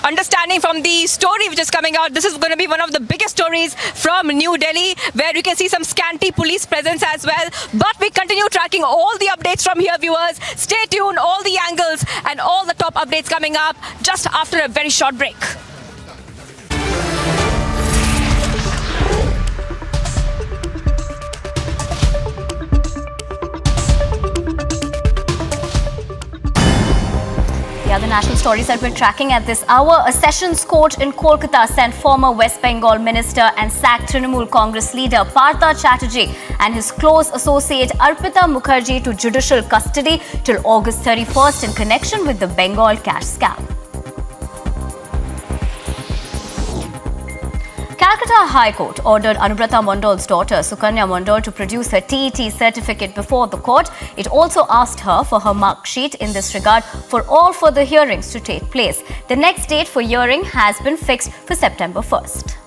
understanding from the story which is coming out, this is going to be one of the biggest stories from New Delhi, where you can see some scanty police presence as well. But we continue tracking all the updates from here, viewers. Stay tuned, all the angles and all the top updates coming up just after a very short break. The national stories that we're tracking at this hour. A sessions court in Kolkata sent former West Bengal minister and sacked Trinamool Congress leader Partha Chatterjee and his close associate Arpita Mukherjee to judicial custody till August 31st in connection with the Bengal cash scam. Calcutta High Court ordered Anubrata Mondal's daughter Sukanya Mondal to produce her TET certificate before the court. It also asked her for her mark sheet in this regard for all further hearings to take place. The next date for hearing has been fixed for September 1st.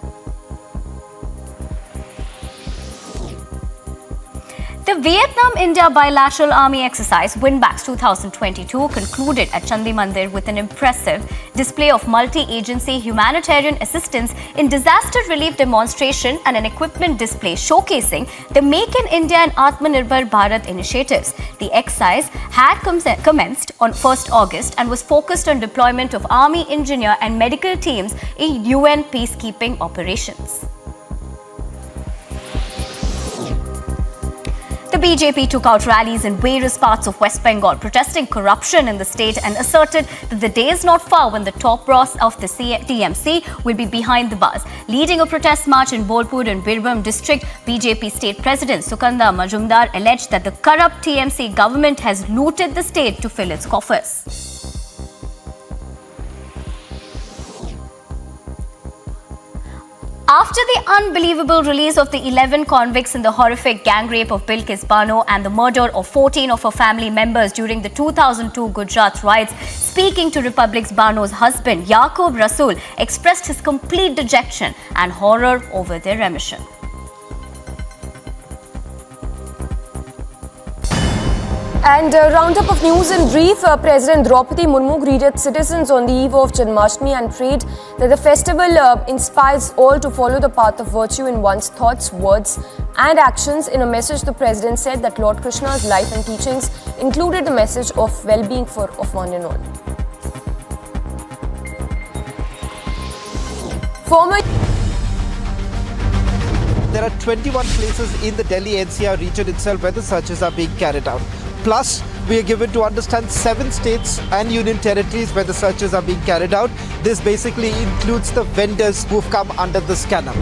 The Vietnam-India bilateral army exercise Winbacks 2022 concluded at Chandi Mandir with an impressive display of multi-agency humanitarian assistance in disaster relief demonstration and an equipment display showcasing the Make in India and Atmanirbhar Bharat initiatives. The exercise had commenced on 1st August and was focused on deployment of army, engineer and medical teams in UN peacekeeping operations. The BJP took out rallies in various parts of West Bengal protesting corruption in the state and asserted that the day is not far when the top brass of the TMC will be behind the bars. Leading a protest march in Bolpur and Birbhum district, BJP state president Sukanda Majumdar alleged that the corrupt TMC government has looted the state to fill its coffers. After the unbelievable release of the 11 convicts in the horrific gang rape of Bilkis Bano and the murder of 14 of her family members during the 2002 Gujarat riots, speaking to Republic's Bano's husband, Yaqub Rasool expressed his complete dejection and horror over their remission. And roundup of news in brief, President Draupadi Murmu greeted citizens on the eve of Janmashtami and prayed that the festival inspires all to follow the path of virtue in one's thoughts, words and actions. In a message, the President said that Lord Krishna's life and teachings included the message of well-being of one and all. There are 21 places in the Delhi NCR region itself where the searches are being carried out. Plus, we are given to understand 7 states and union territories where the searches are being carried out. This basically includes the vendors who've come under the scanner.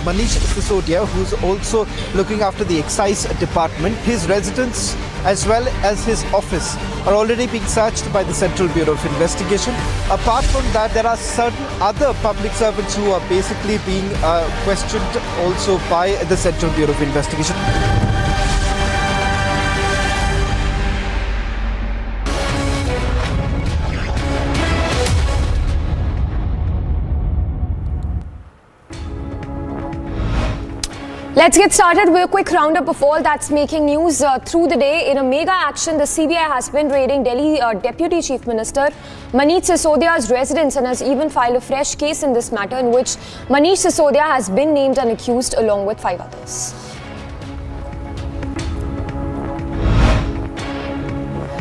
Manish Sisodia, who's also looking after the excise department, his residence as well as his office are already being searched by the Central Bureau of Investigation. Apart from that, there are certain other public servants who are basically being questioned also by the Central Bureau of Investigation. Let's get started with a quick roundup of all that's making news through the day. In a mega action, the CBI has been raiding Delhi Deputy Chief Minister Manish Sisodia's residence and has even filed a fresh case in this matter in which Manish Sisodia has been named and accused along with 5 others.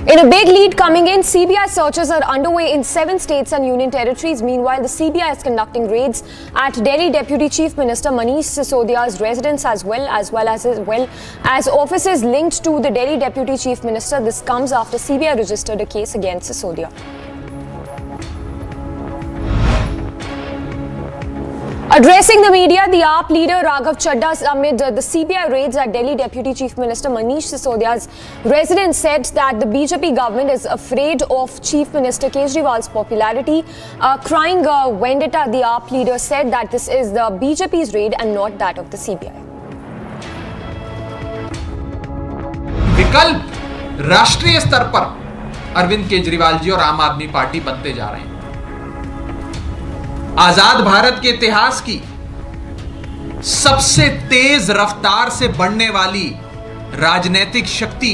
In a big lead coming in, CBI searches are underway in 7 states and union territories. Meanwhile, the CBI is conducting raids at Delhi Deputy Chief Minister Manish Sisodia's residence as well as offices linked to the Delhi Deputy Chief Minister. This comes after CBI registered a case against Sisodia. Addressing the media, the AAP leader Raghav Chadha amid the CBI raids at Delhi Deputy Chief Minister Manish Sisodia's residence said that the BJP government is afraid of Chief Minister Kejriwal's popularity. Crying vendetta, the AAP leader said that this is the BJP's raid and not that of the CBI. विकल्प राष्ट्रीय स्तर पर अरविंद केजरीवाल जी और आम आदमी party बनते जा रहे हैं। आजाद भारत के इतिहास की सबसे तेज रफ्तार से बढ़ने वाली राजनीतिक शक्ति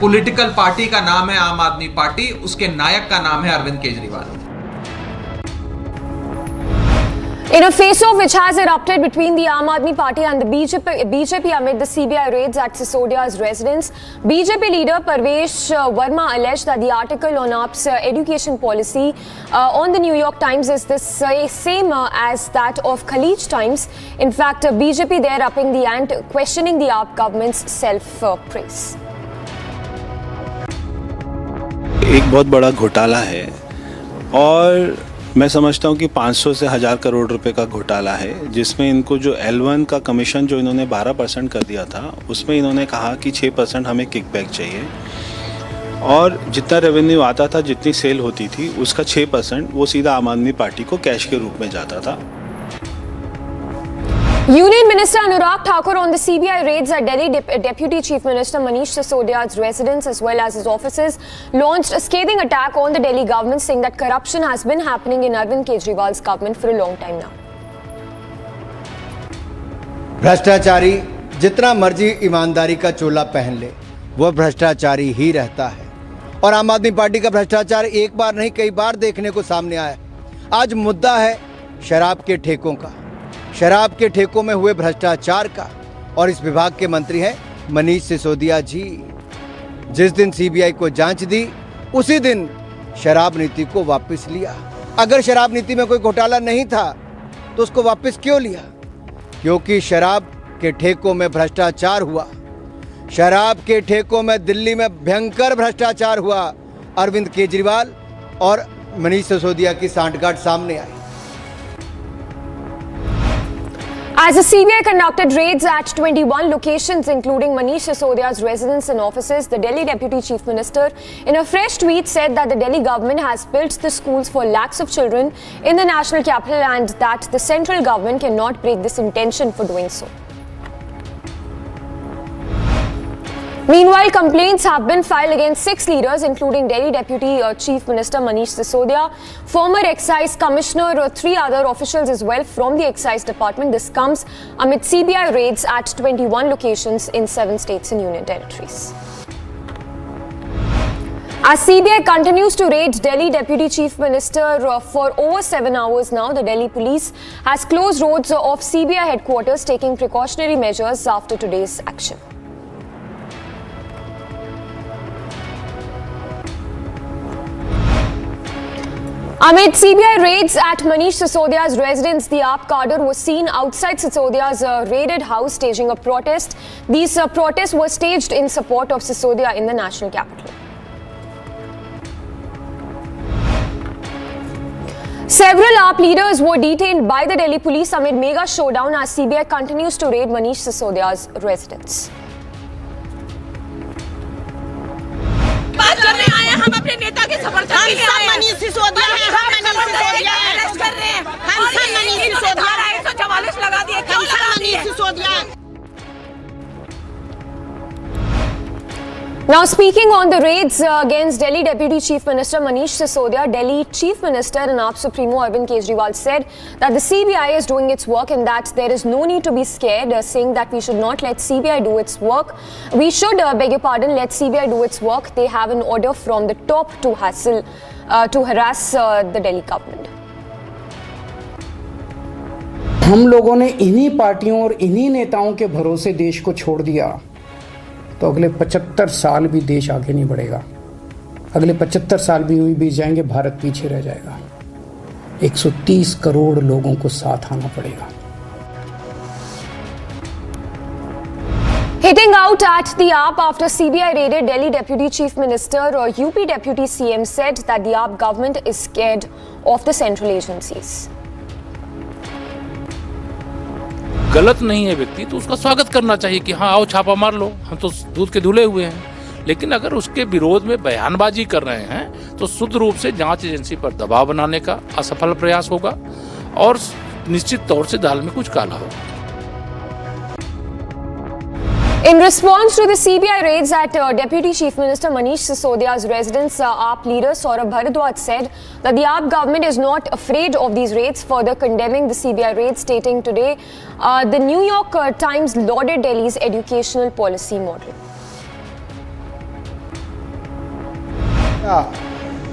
पॉलिटिकल पार्टी का नाम है आम आदमी पार्टी, उसके नायक का नाम है Arvind Kejriwal. In a face-off which has erupted between the Aam Aadmi Party and the BJP amid the CBI raids at Sisodia's residence, BJP leader Parvesh Verma alleged that the article on AAP's education policy on the New York Times is the same as that of Khalij Times. In fact, BJP there upping the ante, questioning the AAP government's self-praise. एक बहुत बड़ा घोटाला है और मैं समझता हूं कि 500 से 1000 करोड़ रुपए का घोटाला है, जिसमें इनको जो L1 का कमीशन जो इन्होंने 12% कर दिया था, उसमें इन्होंने कहा कि 6% हमें किकबैक चाहिए और जितना रेवेन्यू आता था, जितनी सेल होती थी, उसका 6% वो सीधा आम आदमी पार्टी को कैश के रूप में जाता था। Union Minister Anurag Thakur on the CBI raids at Delhi Deputy Chief Minister Manish Sisodia's residence as well as his offices launched a scathing attack on the Delhi government, saying that corruption has been happening in Arvind Kejriwal's government for a long time now. भ्रष्टाचारी जितना मर्जी ईमानदारी का चोला पहन ले, वह भ्रष्टाचारी ही रहता है। और आम आदमी पार्टी का भ्रष्टाचार एक बार नहीं कई बार देखने को सामने आया। आज मुद्दा है शराब के ठेकों का, शराब के ठेकों में हुए भ्रष्टाचार का। और इस विभाग के मंत्री हैं मनीष सिसोदिया जी। जिस दिन सीबीआई को जांच दी, उसी दिन शराब नीति को वापस लिया। अगर शराब नीति में कोई घोटाला नहीं था तो उसको वापस क्यों लिया? क्योंकि शराब के ठेकों में भ्रष्टाचार हुआ। शराब के ठेकों में दिल्ली में भयंकर भ्रष्टाचार हुआ। अरविंद केजरीवाल और मनीष सिसोदिया की सांठगांठ सामने आई। As the CBI conducted raids at 21 locations, including Manish Sisodia's residence and offices, the Delhi Deputy Chief Minister, in a fresh tweet, said that the Delhi government has built the schools for lakhs of children in the national capital and that the central government cannot break this intention for doing so. Meanwhile, complaints have been filed against 6 leaders, including Delhi Deputy Chief Minister Manish Sisodia, former Excise Commissioner, 3 other officials as well from the Excise Department. This comes amid CBI raids at 21 locations in 7 states and union territories. As CBI continues to raid Delhi Deputy Chief Minister for over 7 hours now, the Delhi police has closed roads of CBI headquarters, taking precautionary measures after today's action. Amid CBI raids at Manish Sisodia's residence, the AAP cadre was seen outside Sisodia's raided house staging a protest. These protests were staged in support of Sisodia in the national capital. Several AAP leaders were detained by the Delhi police amid mega showdown as CBI continues to raid Manish Sisodia's residence. बात करने आए हैं, हम अपने नेता के समर्थन के लिए आए हैं। मनीष सिसोदिया है, हम मनीष सिसोदिया है, अरेस्ट कर रहे हैं। हम सब मनीष सिसोदिया है, 144 लगा दिए, क्यों लगा दिए? Manish Sisodia. Now, speaking on the raids against Delhi Deputy Chief Minister Manish Sisodia, Delhi Chief Minister and AAP Supremo Arvind Kejriwal said that the CBI is doing its work and that there is no need to be scared, saying that we should not let CBI do its work. We should, beg your pardon, let CBI do its work. They have an order from the top to harass the Delhi government. हम लोगों ने इन्हीं पार्टियों और इन्हीं नेताओं के भरोसे देश को छोड़ दिया तो अगले 75 साल भी देश आगे नहीं बढ़ेगा। अगले 75 साल भी यूं ही बीत जाएंगे, भारत पीछे रह जाएगा। 130 करोड़ लोगों को साथ आना पड़ेगा। Hitting out at the AAP after CBI raided Delhi Deputy Chief Minister or UP Deputy CM said that the AAP government is scared of the central agencies. गलत नहीं है व्यक्ति तो उसका स्वागत करना चाहिए कि हाँ आओ छापा मार लो, हम तो दूध के धुले हुए हैं। लेकिन अगर उसके विरोध में बयानबाजी कर रहे हैं तो शुद्ध रूप से जांच एजेंसी पर दबाव बनाने का असफल प्रयास होगा और निश्चित तौर से दाल में कुछ काला होगा। In response to the CBI raids at Deputy Chief Minister Manish Sisodia's residence, AAP leader Saurabh Bharadwaj said that the AAP government is not afraid of these raids, further condemning the CBI raids, stating today the New York Times lauded Delhi's educational policy model.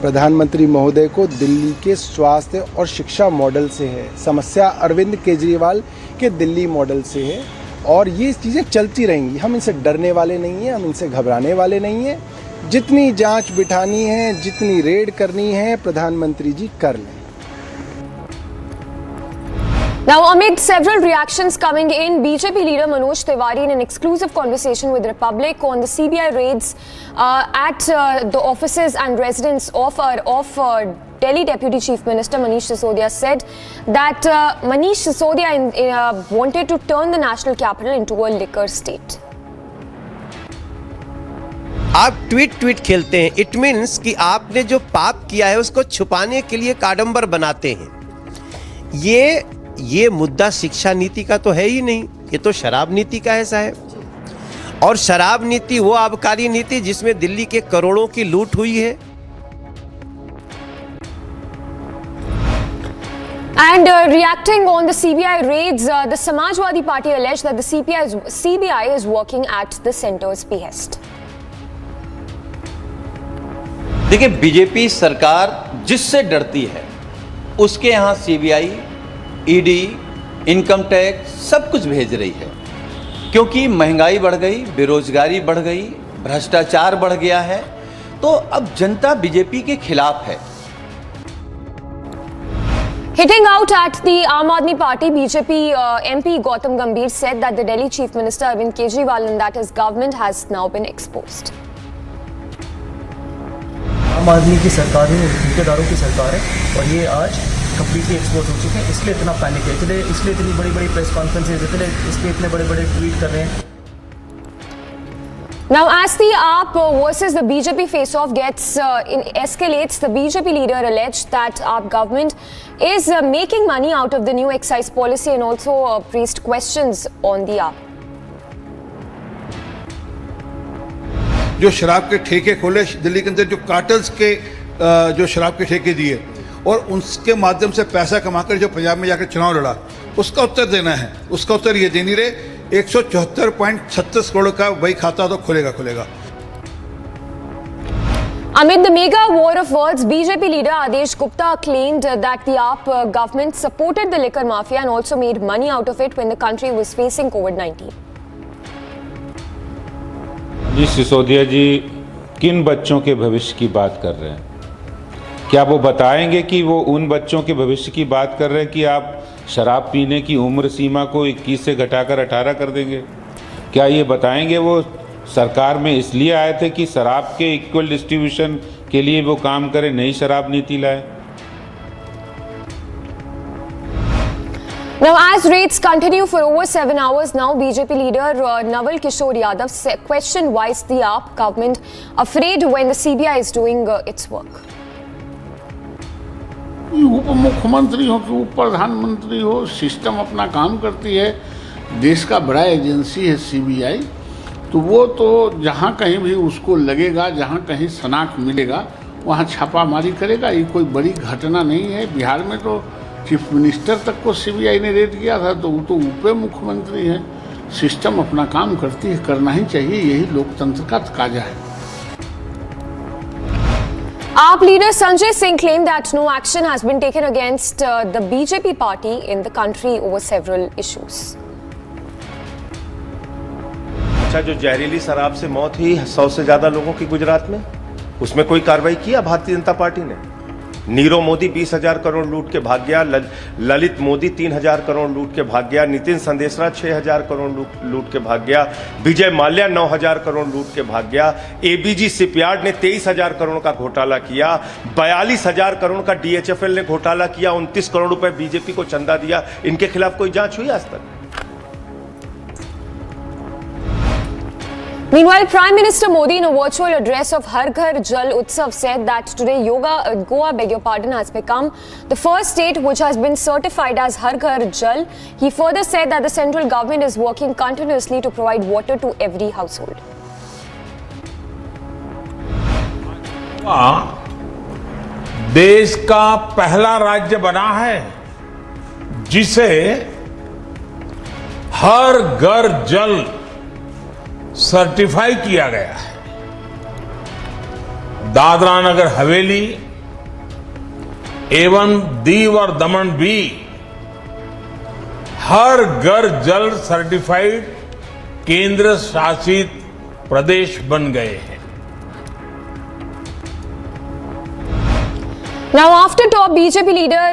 प्रधानमंत्री महोदय को दिल्ली के स्वास्थ्य और शिक्षा model से है, समस्या अरविंद केजरीवाल के दिल्ली मॉडल से है और ये चीज़ें चलती रहेंगी। हम इनसे डरने वाले नहीं हैं, हम इनसे घबराने वाले नहीं हैं। जितनी जांच बिठानी है, जितनी रेड करनी है, प्रधानमंत्री जी कर लें। Now, amid several reactions coming in, BJP leader Manoj Tiwari in an exclusive conversation with Republic on the CBI raids at the offices and residence of Delhi Deputy Chief Minister Manish Sisodia said that Manish Sisodia wanted to turn the national capital into a liquor state. आप tweet खेलते हैं, it means कि आपने जो पाप किया है उसको छुपाने के लिए काडंबर बनाते हैं। ये मुद्दा शिक्षा नीति का तो है ही नहीं, ये तो शराब नीति का ऐसा है। और शराब नीति वो आबकारी नीति जिसमें दिल्ली के करोड़ों की लूट हुई है। And reacting on the CBI raids, the Samajwadi Party alleged that the CBI is working at the centre's behest. देखिए, बीजेपी सरकार जिससे डरती है उसके यहाँ सीबीआई, ईडी, इनकम टैक्स सब कुछ भेज रही है, क्योंकि महंगाई बढ़ गई, बेरोजगारी बढ़ गई, भ्रष्टाचार बढ़ गया है, तो अब जनता बीजेपी के खिलाफ है। Hitting out at the Aam Aadmi Party, BJP MP Gautam Gambhir said that the Delhi Chief Minister Arvind Kejriwal and that his government has now been exposed. आम आदमी की सरकार है, ठेकेदारों की सरकार है और ये आज कंप्लीटली एक्सपोज हो चुके हैं, इसलिए इतना पैनिक है, इसलिए इतनी बड़ी बड़ी प्रेस कॉन्फ्रेंसेज, इसलिए इतने बड़े बड़े ट्वीट कर रहे हैं। Now, as the AAP versus the BJP face-off escalates, the BJP leader alleged that AAP government is making money out of the new excise policy and also raised questions on the AAP. जो शराब के ठेके खोले दिल्ली के अंदर, जो cartels के जो शराब के ठेके दिए और उसके माध्यम से पैसा कमाकर जो पंजाब में जाकर चुनाव लड़ा, उसका उत्तर देना है। उसका उत्तर ये दे नहीं रहे। 174.36 करोड़ का वही खाता तो खुलेगा। Amid the mega war of words, BJP leader Adesh Gupta claimed that the AAP government supported the liquor mafia and also made money out of it when the country was facing COVID-19. Manish Sisodia जी किन बच्चों के भविष्य की बात कर रहे हैं? क्या वो बताएंगे कि वो उन बच्चों के भविष्य की बात कर रहे हैं कि आप शराब पीने की उम्र सीमा को 21 से घटाकर 18 कर देंगे? क्या ये बताएंगे वो सरकार में इसलिए आए थे कि शराब के इक्वल डिस्ट्रीब्यूशन के लिए वो काम करें, नई शराब नीति लाए? Now, as raids continue for over 7 hours now, BJP leader Naval Kishore Yadav questioned why is the AAP government afraid when the CBI is doing its work. उप मुख्यमंत्री हो कि उप प्रधानमंत्री हो, सिस्टम अपना काम करती है। देश का बड़ा एजेंसी है सीबीआई, तो वो तो जहाँ कहीं भी उसको लगेगा, जहाँ कहीं शनाख्त मिलेगा वहाँ छापामारी करेगा। ये कोई बड़ी घटना नहीं है। बिहार में तो चीफ मिनिस्टर तक को सीबीआई ने रेड किया था, तो वो तो उप मुख्यमंत्री है। सिस्टम अपना काम करती है, करना ही चाहिए, यही लोकतंत्र का तकाजा है। AAP leader Sanjay Singh claimed that no action has been taken against the BJP party in the country over several issues. अच्छा, जो जहरीली शराब से मौत हुई 100 से ज्यादा लोगों की गुजरात में, उसमें कोई कार्रवाई किया भारतीय जनता पार्टी ने? नीरव मोदी 20,000 करोड़ लूट के भाग गया, ललित मोदी 3,000 करोड़ लूट के भाग गया, नितिन संदेशरा 6,000 करोड़ लूट के भाग गया, विजय माल्या 9,000 करोड़ लूट के भाग गया, एबीजी शिपयार्ड ने 23,000 करोड़ का घोटाला किया, 42,000 करोड़ का डीएचएफएल ने घोटाला किया, 29 करोड़ रुपए बीजेपी को चंदा दिया। इनके खिलाफ कोई जांच हुई आज तक? Meanwhile, Prime Minister Modi in a virtual address of Har Ghar Jal Utsav said that today Goa has become the first state which has been certified as Har Ghar Jal. He further said that the central government is working continuously to provide water to every household. देश का पहला राज्य बना है जिसे हर घर जल certify किया गया है। दादरा नगर हवेली एवं दीव और दमन भी हर घर जल सर्टिफाइड केंद्र शासित प्रदेश बन गए हैं। Now, after top BJP leader,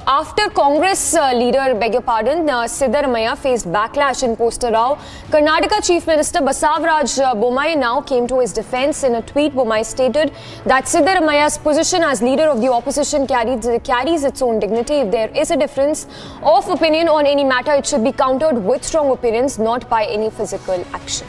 after Congress leader, Siddaramaiah faced backlash in Poster Rao, Karnataka Chief Minister Basavaraj Bommai now came to his defense. In a tweet, Bommai stated that Siddaramaiah's position as leader of the opposition carries its own dignity. If there is a difference of opinion on any matter, it should be countered with strong opinions, not by any physical action.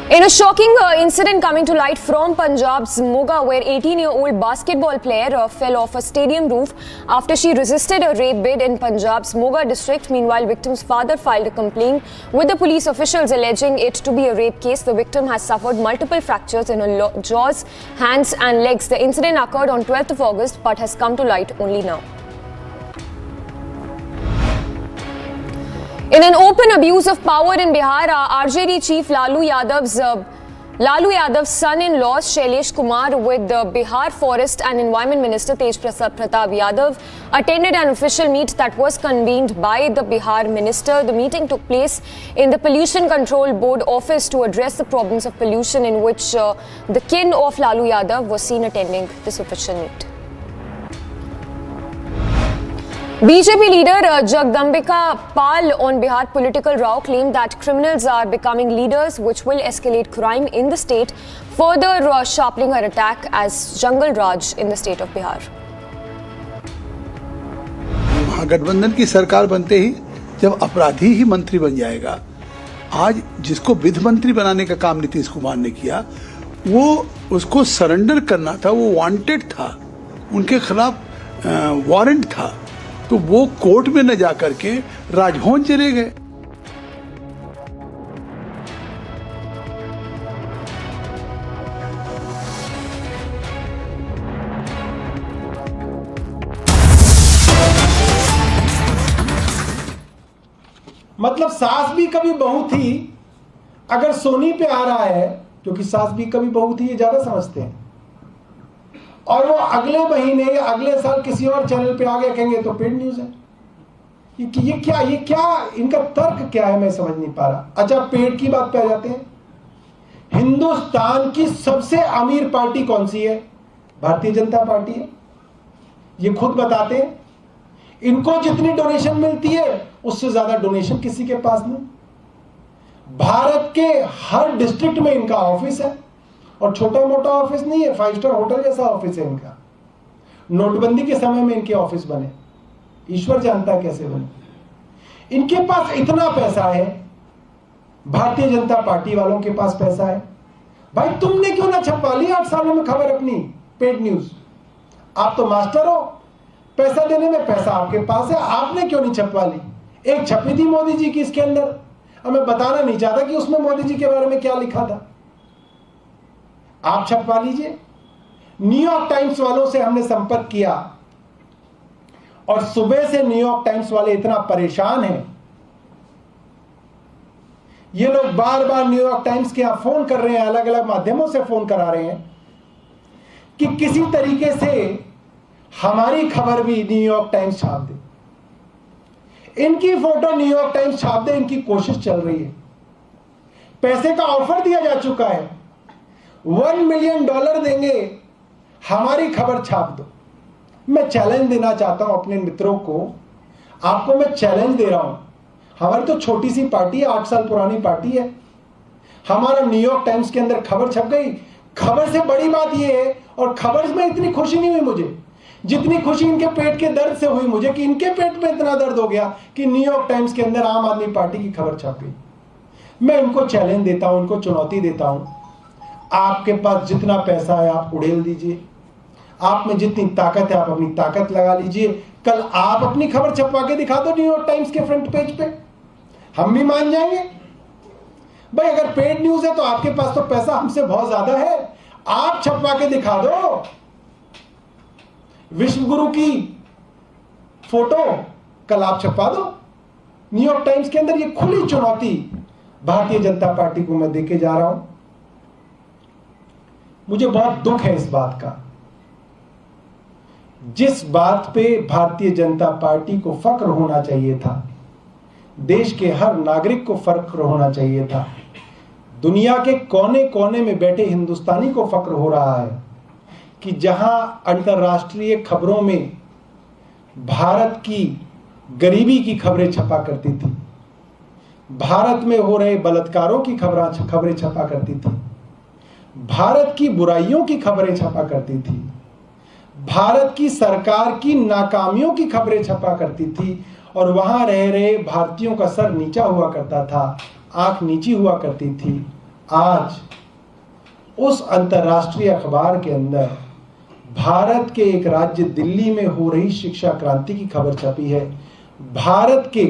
In a shocking incident coming to light from Punjab's Moga, where 18-year-old basketball player fell off a stadium roof after she resisted a rape bid in Punjab's Moga district. Meanwhile, victim's father filed a complaint with the police officials alleging it to be a rape case. The victim has suffered multiple fractures in her jaws, hands and legs. The incident occurred on 12th of August but has come to light only now. In an open abuse of power in Bihar, RJD chief Lalu Yadav's son-in-law Shailesh Kumar with the Bihar Forest and Environment Minister Tej Pratap Yadav attended an official meet that was convened by the Bihar minister. The meeting took place in the Pollution Control Board office to address the problems of pollution, in which the kin of Lalu Yadav was seen attending this official meet. BJP leader Jagdambika Pal on Bihar political row claimed that criminals are becoming leaders, which will escalate crime in the state, further sharpening her attack as Jungle Raj in the state of Bihar. महागठबंधन की सरकार बनते ही जब अपराधी ही मंत्री बन जाएगा, आज जिसको विधि मंत्री बनाने का काम नीतीश कुमार ने किया, वो उसको सरेंडर करना था, वो वांटेड था, उनके खिलाफ वारंट था, तो वो कोर्ट में न जाकर के राजभवन चले गए। मतलब सास भी कभी बहू थी, अगर सोनी पे आ रहा है, क्योंकि सास भी कभी बहू थी, ये ज्यादा समझते हैं, और वो अगले महीने या अगले साल किसी और चैनल पे आ गए कहेंगे तो पेड न्यूज है। ये क्या इनका तर्क क्या है, मैं समझ नहीं पा रहा। अच्छा, पेड की बात पे आ जाते हैं। हिंदुस्तान की सबसे अमीर पार्टी कौन सी है? भारतीय जनता पार्टी है, ये खुद बताते हैं। इनको जितनी डोनेशन मिलती है उससे ज्यादा डोनेशन किसी के पास नहीं। भारत के हर डिस्ट्रिक्ट में इनका ऑफिस है, और छोटा मोटा ऑफिस नहीं है, 5 स्टार होटल जैसा ऑफिस है इनका। नोटबंदी के समय में इनके ऑफिस बने, ईश्वर जानता है कैसे बने। इनके पास इतना पैसा है, भारतीय जनता पार्टी वालों के पास पैसा है। भाई तुमने क्यों ना छपवा ली 8 सालों में खबर अपनी पेड न्यूज? आप तो मास्टर हो, पैसा देने में पैसा आपके पास है, आपने क्यों नहीं छपवा ली? एक छपी थी मोदी जी की इसके अंदर, अब मैं बताना नहीं चाहता कि उसमें मोदी जी के बारे में क्या लिखा था, आप छपवा लीजिए। न्यूयॉर्क टाइम्स वालों से हमने संपर्क किया, और सुबह से न्यूयॉर्क टाइम्स वाले इतना परेशान हैं, ये लोग बार बार न्यूयॉर्क टाइम्स के यहां फोन कर रहे हैं, अलग अलग माध्यमों से फोन करा रहे हैं कि किसी तरीके से हमारी खबर भी न्यूयॉर्क टाइम्स छाप दे, इनकी फोटो न्यूयॉर्क टाइम्स छाप दे, इनकी कोशिश चल रही है। पैसे का ऑफर दिया जा चुका है, $1 मिलियन देंगे, हमारी खबर छाप दो। मैं चैलेंज देना चाहता हूं अपने मित्रों को, आपको मैं चैलेंज दे रहा हूं। हमारी तो छोटी सी पार्टी है, 8 साल पुरानी पार्टी है, हमारा न्यूयॉर्क टाइम्स के अंदर खबर छप गई। खबर से बड़ी बात यह है, और खबर में इतनी खुशी नहीं हुई मुझे जितनी खुशी इनके पेट के दर्द से हुई मुझे, कि इनके पेट में इतना दर्द हो गया कि न्यूयॉर्क टाइम्स के अंदर आम आदमी पार्टी की खबर छप गई। मैं इनको चैलेंज देता हूं, इनको चुनौती देता हूं, आपके पास जितना पैसा है आप उड़ेल दीजिए, आप में जितनी ताकत है आप अपनी ताकत लगा लीजिए। कल आप अपनी खबर छपवा के दिखा दो न्यूयॉर्क टाइम्स के फ्रंट पेज पे, हम भी मान जाएंगे। भाई अगर पेड न्यूज है तो आपके पास तो पैसा हमसे बहुत ज्यादा है, आप छपवा के दिखा दो विश्व गुरु की फोटो, कल आप छपवा दो न्यूयॉर्क टाइम्स के अंदर। ये खुली चुनौती भारतीय जनता पार्टी को मैं देके जा रहा हूं। मुझे बहुत दुख है इस बात का, जिस बात पे भारतीय जनता पार्टी को फक्र होना चाहिए था, देश के हर नागरिक को फक्र होना चाहिए था, दुनिया के कोने कोने में बैठे हिंदुस्तानी को फक्र हो रहा है कि जहां अंतर्राष्ट्रीय खबरों में भारत की गरीबी की खबरें छपा करती थी, भारत में हो रहे बलात्कारों की खबरें छपा करती थी, भारत की बुराइयों की खबरें छपा करती थी, भारत की सरकार की नाकामियों की खबरें छपा करती थी, और वहां रह रहे भारतीयों का सर नीचा हुआ करता था, आंख नीची हुआ करती थी, आज उस अंतर्राष्ट्रीय अखबार के अंदर भारत के एक राज्य दिल्ली में हो रही शिक्षा क्रांति की खबर छपी है। भारत के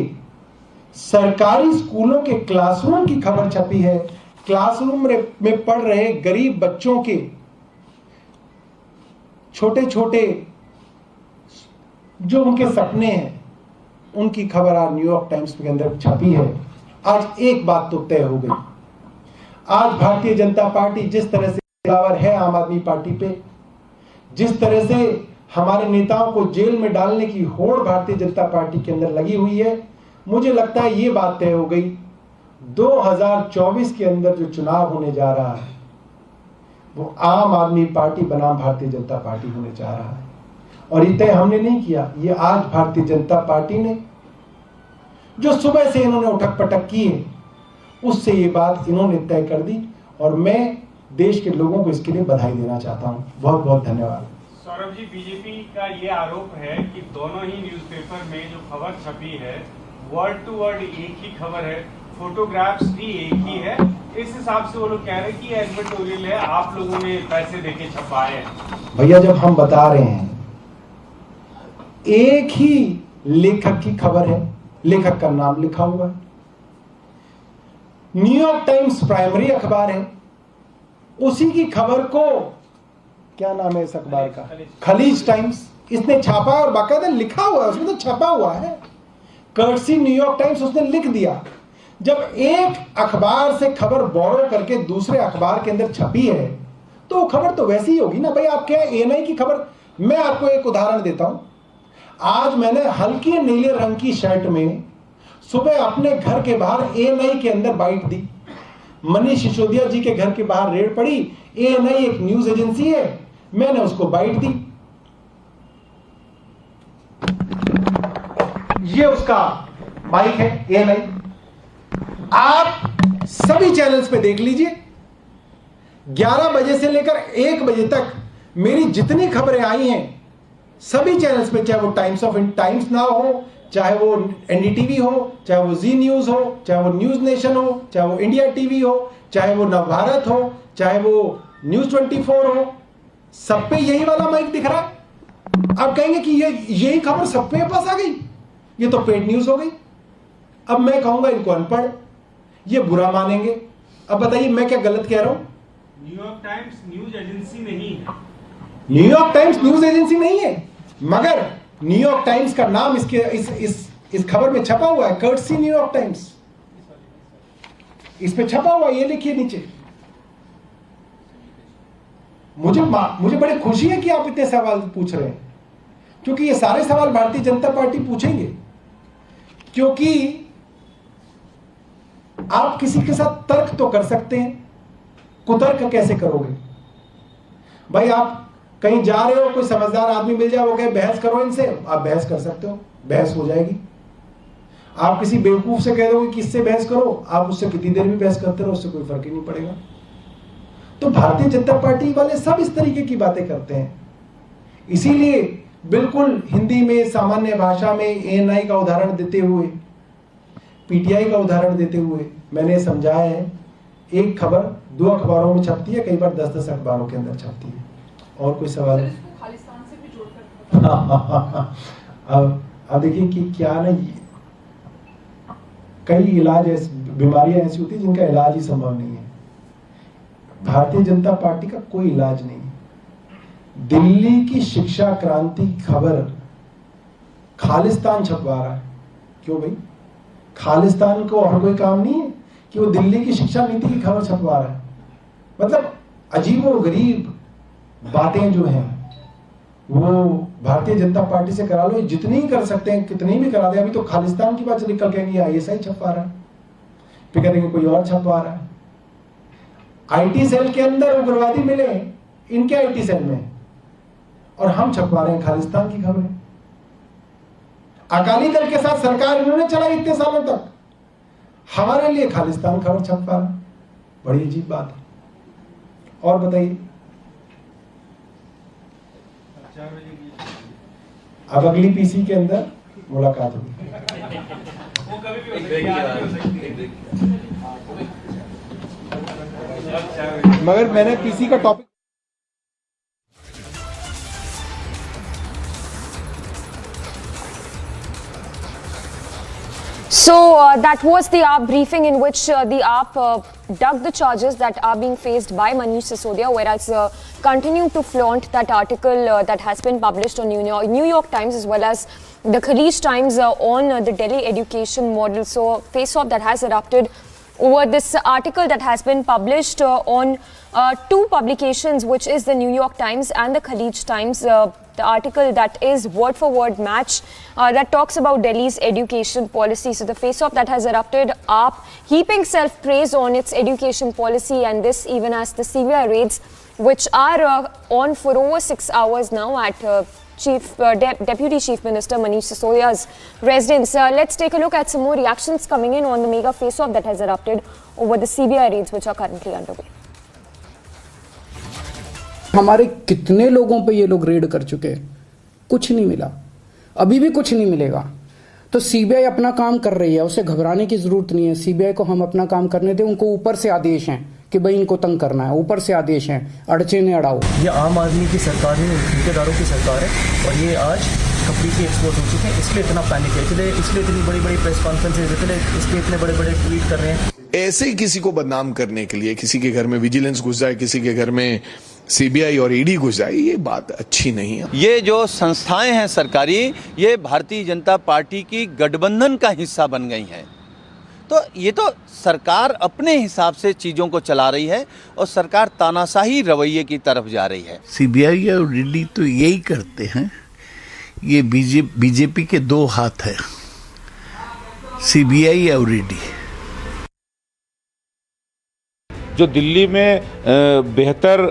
सरकारी स्कूलों के क्लासरूम की खबर छपी है। क्लासरूम में पढ़ रहे गरीब बच्चों के छोटे छोटे जो उनके सपने हैं उनकी खबर आज न्यूयॉर्क टाइम्स के अंदर छपी है। आज एक बात तो तय हो गई, आज भारतीय जनता पार्टी जिस तरह से हमलावर है आम आदमी पार्टी पे, जिस तरह से हमारे नेताओं को जेल में डालने की होड़ भारतीय जनता पार्टी के अंदर लगी हुई है, मुझे लगता है ये बात तय हो गई 2024 के अंदर जो चुनाव होने जा रहा है वो आम आदमी पार्टी बनाम भारतीय जनता पार्टी होने जा रहा है। और ये तय हमने नहीं किया, ये आज भारतीय जनता पार्टी ने जो सुबह से इन्होंने उठक पटक की है उससे ये बात इन्होंने तय कर दी और मैं देश के लोगों को इसके लिए बधाई देना चाहता हूं। बहुत बहुत धन्यवाद। सौरभ जी, बीजेपी का ये आरोप है कि दोनों ही न्यूज़पेपर में जो खबर छपी है वर्ड टू वर्ड एक ही खबर है, फोटोग्राफ्स भी एक ही है। इस हिसाब से वो लोग कह रहे हैं कि एडिटोरियल है, आप लोगों ने पैसे देके छपाए हैं। भैया जब हम बता रहे हैं एक ही लेखक की खबर है, लेखक का नाम लिखा हुआ है, न्यूयॉर्क टाइम्स प्राइमरी अखबार है, उसी की खबर को क्या नाम है इस अखबार का, खलीज टाइम्स, इसने छापा और बाकायदा लिखा हुआ है, उसमें तो छपा हुआ है कर्सी न्यूयॉर्क टाइम्स, उसने लिख दिया। जब एक अखबार से खबर बोरो करके दूसरे अखबार के अंदर छपी है तो खबर तो वैसी ही होगी ना भाई। आप क्या एएनआई की खबर, मैं आपको एक उदाहरण देता हूं। आज मैंने हल्की नीले रंग की शर्ट में सुबह अपने घर के बाहर एएनआई के अंदर बाइट दी। मनीष सिसोदिया जी के घर के बाहर रेड पड़ी, एएनआई एक न्यूज एजेंसी है, मैंने उसको बाइट दी। ये उसका बाइक है एएनआई। आप सभी चैनल्स पे देख लीजिए, 11 बजे से लेकर 1 बजे तक मेरी जितनी खबरें आई हैं सभी चैनल्स पे, चाहे वो टाइम्स नाउ हो, चाहे वो एनडीटीवी हो, चाहे वो जी न्यूज हो, चाहे वो न्यूज नेशन हो, चाहे वो इंडिया टीवी हो, चाहे वो नवभारत हो, चाहे वो न्यूज 24 हो, सब पे यही वाला माइक दिख रहा है। आप कहेंगे कि यही खबर सब पे पास आ गई, ये तो पेड न्यूज हो गई। अब मैं कहूंगा इनको अनपढ़, ये बुरा मानेंगे। अब बताइए मैं क्या गलत कह रहा हूं? न्यूयॉर्क टाइम्स न्यूज एजेंसी नहीं है। न्यूयॉर्क टाइम्स न्यूज एजेंसी नहीं है, मगर न्यूयॉर्क टाइम्स का नाम इसके इस खबर में छपा हुआ है, कर्टसी न्यूयॉर्क टाइम्स, इस पे छपा हुआ, ये लिखिए नीचे। मुझे बड़ी खुशी है कि आप इतने सवाल पूछ रहे हैं, क्योंकि ये सारे सवाल भारतीय जनता पार्टी पूछेंगे, क्योंकि आप किसी के साथ तर्क तो कर सकते हैं, कुतर्क कैसे करोगे भाई? आप कहीं जा रहे हो, कोई समझदार आदमी मिल जाए, वो कहे बहस करो इनसे, आप बहस कर सकते हो, बहस हो जाएगी। आप किसी बेवकूफ से कह दोगे कि इससे बहस करो, आप उससे कितनी देर में बहस करते रहो, उससे कोई फर्क ही नहीं पड़ेगा। तो भारतीय जनता पार्टी वाले सब इस तरीके की बातें करते हैं। इसीलिए बिल्कुल हिंदी में, सामान्य भाषा में एएनआई का उदाहरण देते हुए, पीटीआई का उदाहरण देते हुए मैंने समझाया है, एक खबर 2 अखबारों में छपती है, कई बार 10-10 अखबारों के अंदर छपती है। और कोई सवाल? खालिस्तान से भी जोड़कर अब देखिए कि क्या ना, कई इलाज बीमारियां ऐसी होती है जिनका इलाज ही संभव नहीं है। भारतीय जनता पार्टी का कोई इलाज नहीं है। दिल्ली की शिक्षा क्रांति खबर खालिस्तान छपवा रहा है। क्यों भाई? खालिस्तान को और कोई काम नहीं है कि वो दिल्ली की शिक्षा नीति की खबर छपवा रहा है? मतलब अजीबोगरीब बातें जो हैं वो भारतीय जनता पार्टी से करा लो, जितनी ही कर सकते हैं कितनी भी करा दे। अभी तो खालिस्तान की बात निकल कहेंगे आईएसआई छपवा रहा है, फिर कहेंगे कोई और छपवा रहा है। आईटी सेल के अंदर उग्रवादी मिले इनके आईटी सेल में, और हम छपवा रहे हैं खालिस्तान की खबरें। अकाली दल के साथ सरकार इन्होंने चलाई इतने सालों तक, हमारे लिए खालिस्तान खबर छपवा रहा, बड़ी अजीब बात है। और बताइए, अब अगली पीसी के अंदर मुलाकात होगी। वो कभी भी हो सकती है। मगर मैंने किसी का topic So that was the AAP briefing in which the AAP dug the charges that are being faced by Manish Sisodia, whereas continue to flaunt that article that has been published on New York Times as well as the Khalij Times on the Delhi education model. So face-off that has erupted over this article that has been published on two publications, which is the New York Times and the Khalij Times. The article that is word-for-word match that talks about Delhi's education policy. So the face-off that has erupted, AAP heaping self-praise on its education policy, and this even as the CBI raids, which are on for over 6 hours now at Deputy Chief Minister Manish Sisodia's residence. Let's take a look at some more reactions coming in on the mega face-off that has erupted over the CBI raids, which are currently underway. हमारे कितने लोगों पे ये लोग red कर चुके हैं, कुछ नहीं मिला, अभी भी कुछ नहीं मिलेगा। तो सीबीआई अपना काम कर रही है, उसे घबराने की जरूरत नहीं है। सीबीआई को हम अपना काम करने दें, उनको ऊपर से आदेश हैं कि भाई इनको तंग करना है, ऊपर से आदेश हैं, अड़चने अड़ाओ। ये आम आदमी की सरकार है, ठेकेदारों की सरकार है, और ये आज कंप्लीटली एक्सपोज हो चुके हैं। इसलिए इतना पैनिक है, इसलिए इतनी बड़ी बड़ी प्रेस कॉन्फ्रेंसेज, इसलिए इतने बड़े बड़े ट्वीट कर रहे हैं। ऐसे ही किसी को बदनाम करने के लिए किसी के घर में विजिलेंस घुस जाए, किसी के घर में सीबीआई और ईडी घुस जाए, ये बात अच्छी नहीं है। ये जो संस्थाएं हैं सरकारी, ये भारतीय जनता पार्टी की गठबंधन का हिस्सा बन गई हैं। तो ये तो सरकार अपने हिसाब से चीज़ों को चला रही है और सरकार तानाशाही रवैये की तरफ जा रही है। सीबीआई और ईडी तो यही करते हैं, ये बीजेपी के दो हाथ है, सीबीआई और ईडी। जो दिल्ली में बेहतर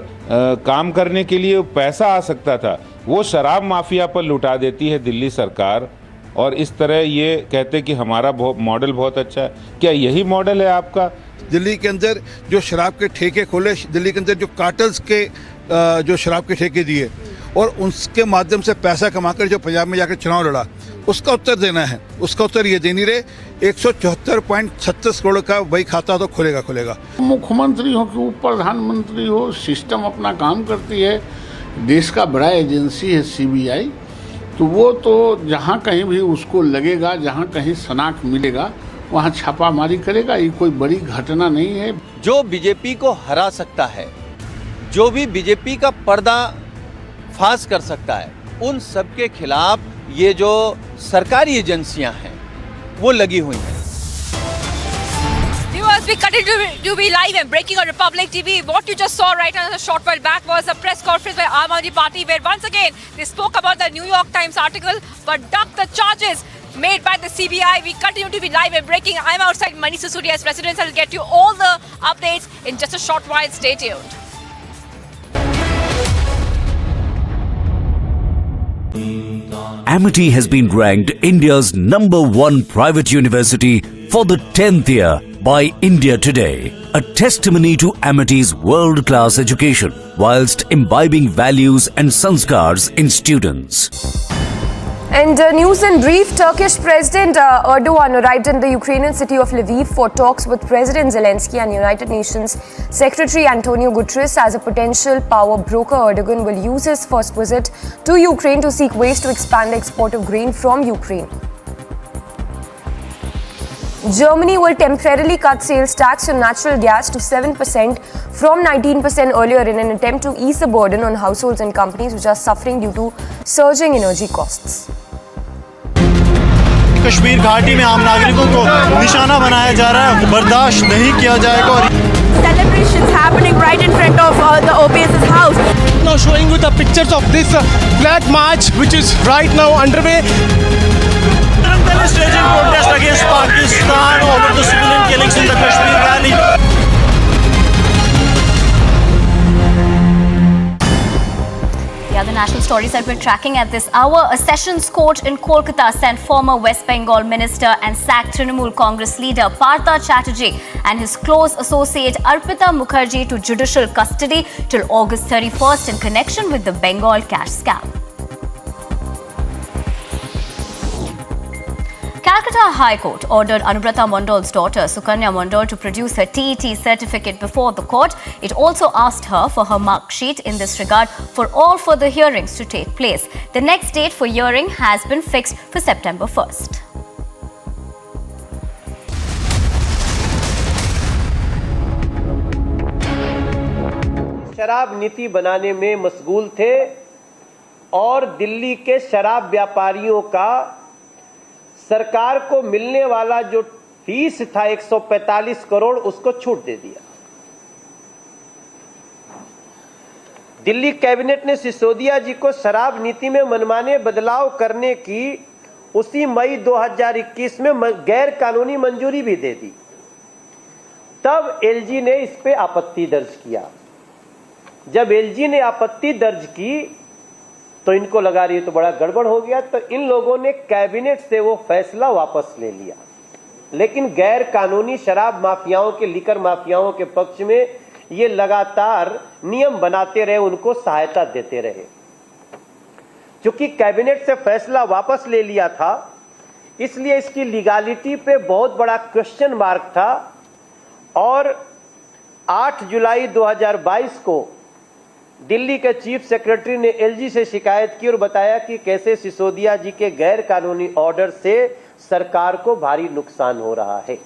काम करने के लिए पैसा आ सकता था, वो शराब माफिया पर लुटा देती है दिल्ली सरकार, और इस तरह ये कहते कि हमारा मॉडल बहुत अच्छा है। क्या यही मॉडल है आपका? दिल्ली के अंदर जो शराब के ठेके खोले, दिल्ली के अंदर जो कार्टल्स के जो शराब के ठेके दिए और उसके माध्यम से पैसा कमाकर जो पंजाब में जाकर चुनाव लड़ा, उसका उत्तर देना है। उसका उत्तर ये दे नहीं रहे। 174.36 करोड़ का वही खाता तो खुलेगा। मुख्यमंत्री हो कि उप प्रधानमंत्री हो, सिस्टम अपना काम करती है। देश का बड़ा एजेंसी है सीबीआई, तो वो तो जहाँ कहीं भी उसको लगेगा, जहाँ कहीं शनाख्त मिलेगा, वहाँ छापामारी करेगा। ये कोई बड़ी घटना नहीं है। जो बीजेपी को हरा सकता है, जो भी बीजेपी का पर्दा फाश कर सकता है, उन सब के खिलाफ ये जो सरकारी एजेंसियां हैं वो लगी हुई हैं। Viewers, we continue to be live and breaking on Republic TV. What you just saw right now, a short while back, was a press conference by Aam Aadmi Party, where once again they spoke about the New York Times article but ducked the charges made by the CBI. We continue to be live and breaking. I'm outside Manish Sisodia's residence. I'll get you all the updates in just a short while. Stay tuned. Amity has been ranked India's #1 private university for the 10th year by India Today, a testimony to Amity's world-class education whilst imbibing values and sanskars in students. And news in brief, Turkish President Erdogan arrived in the Ukrainian city of Lviv for talks with President Zelensky and United Nations Secretary Antonio Guterres. As a potential power broker, Erdogan will use his first visit to Ukraine to seek ways to expand the export of grain from Ukraine. Germany will temporarily cut sales tax on natural gas to 7% from 19% earlier in an attempt to ease the burden on households and companies which are suffering due to surging energy costs. Kashmir घाटी में आम नागरिकों को निशाना बनाया जा रहा है, बर्दाश्त नहीं किया जाएगा। और celebrations happening right in front of the OPS's house. Now showing you the pictures of this flag march which is right now underway. Staging protest against Pakistan over the civilian killings in the Kashmir Valley. The other national stories that we're tracking at this hour: a sessions court in Kolkata sent former West Bengal minister and sacked Trinamool Congress leader Partha Chatterjee and his close associate Arpita Mukherjee to judicial custody till August 31st in connection with the Bengal cash scam. Calcutta High Court ordered Anubrata Mondal's daughter Sukanya Mondal to produce her TET certificate before the court. It also asked her for her mark sheet in this regard for all further hearings to take place. The next date for hearing has been fixed for September 1st. शराब नीति बनाने में मशगूल थे और दिल्ली के शराब व्यापारियों का सरकार को मिलने वाला जो फीस था 145 करोड़ उसको छूट दे दिया। दिल्ली कैबिनेट ने सिसोदिया जी को शराब नीति में मनमाने बदलाव करने की उसी मई 2021 में गैर कानूनी मंजूरी भी दे दी। तब एलजी ने इस पे आपत्ति दर्ज किया। जब एलजी ने आपत्ति दर्ज की तो इनको लगा रही तो बड़ा गड़बड़ हो गया, तो इन लोगों ने कैबिनेट से वो फैसला वापस ले लिया। लेकिन गैर कानूनी शराब माफियाओं के, लीकर माफियाओं के पक्ष में ये लगातार नियम बनाते रहे, उनको सहायता देते रहे। क्योंकि कैबिनेट से फैसला वापस ले लिया था, इसलिए इसकी लीगैलिटी पे बहुत बड़ा क्वेश्चन मार्क था। और 8 जुलाई 2022 को दिल्ली के चीफ सेक्रेटरी ने एलजी से शिकायत की और बताया कि कैसे सिसोदिया जी के गैर कानूनी ऑर्डर से सरकार को भारी नुकसान हो रहा है।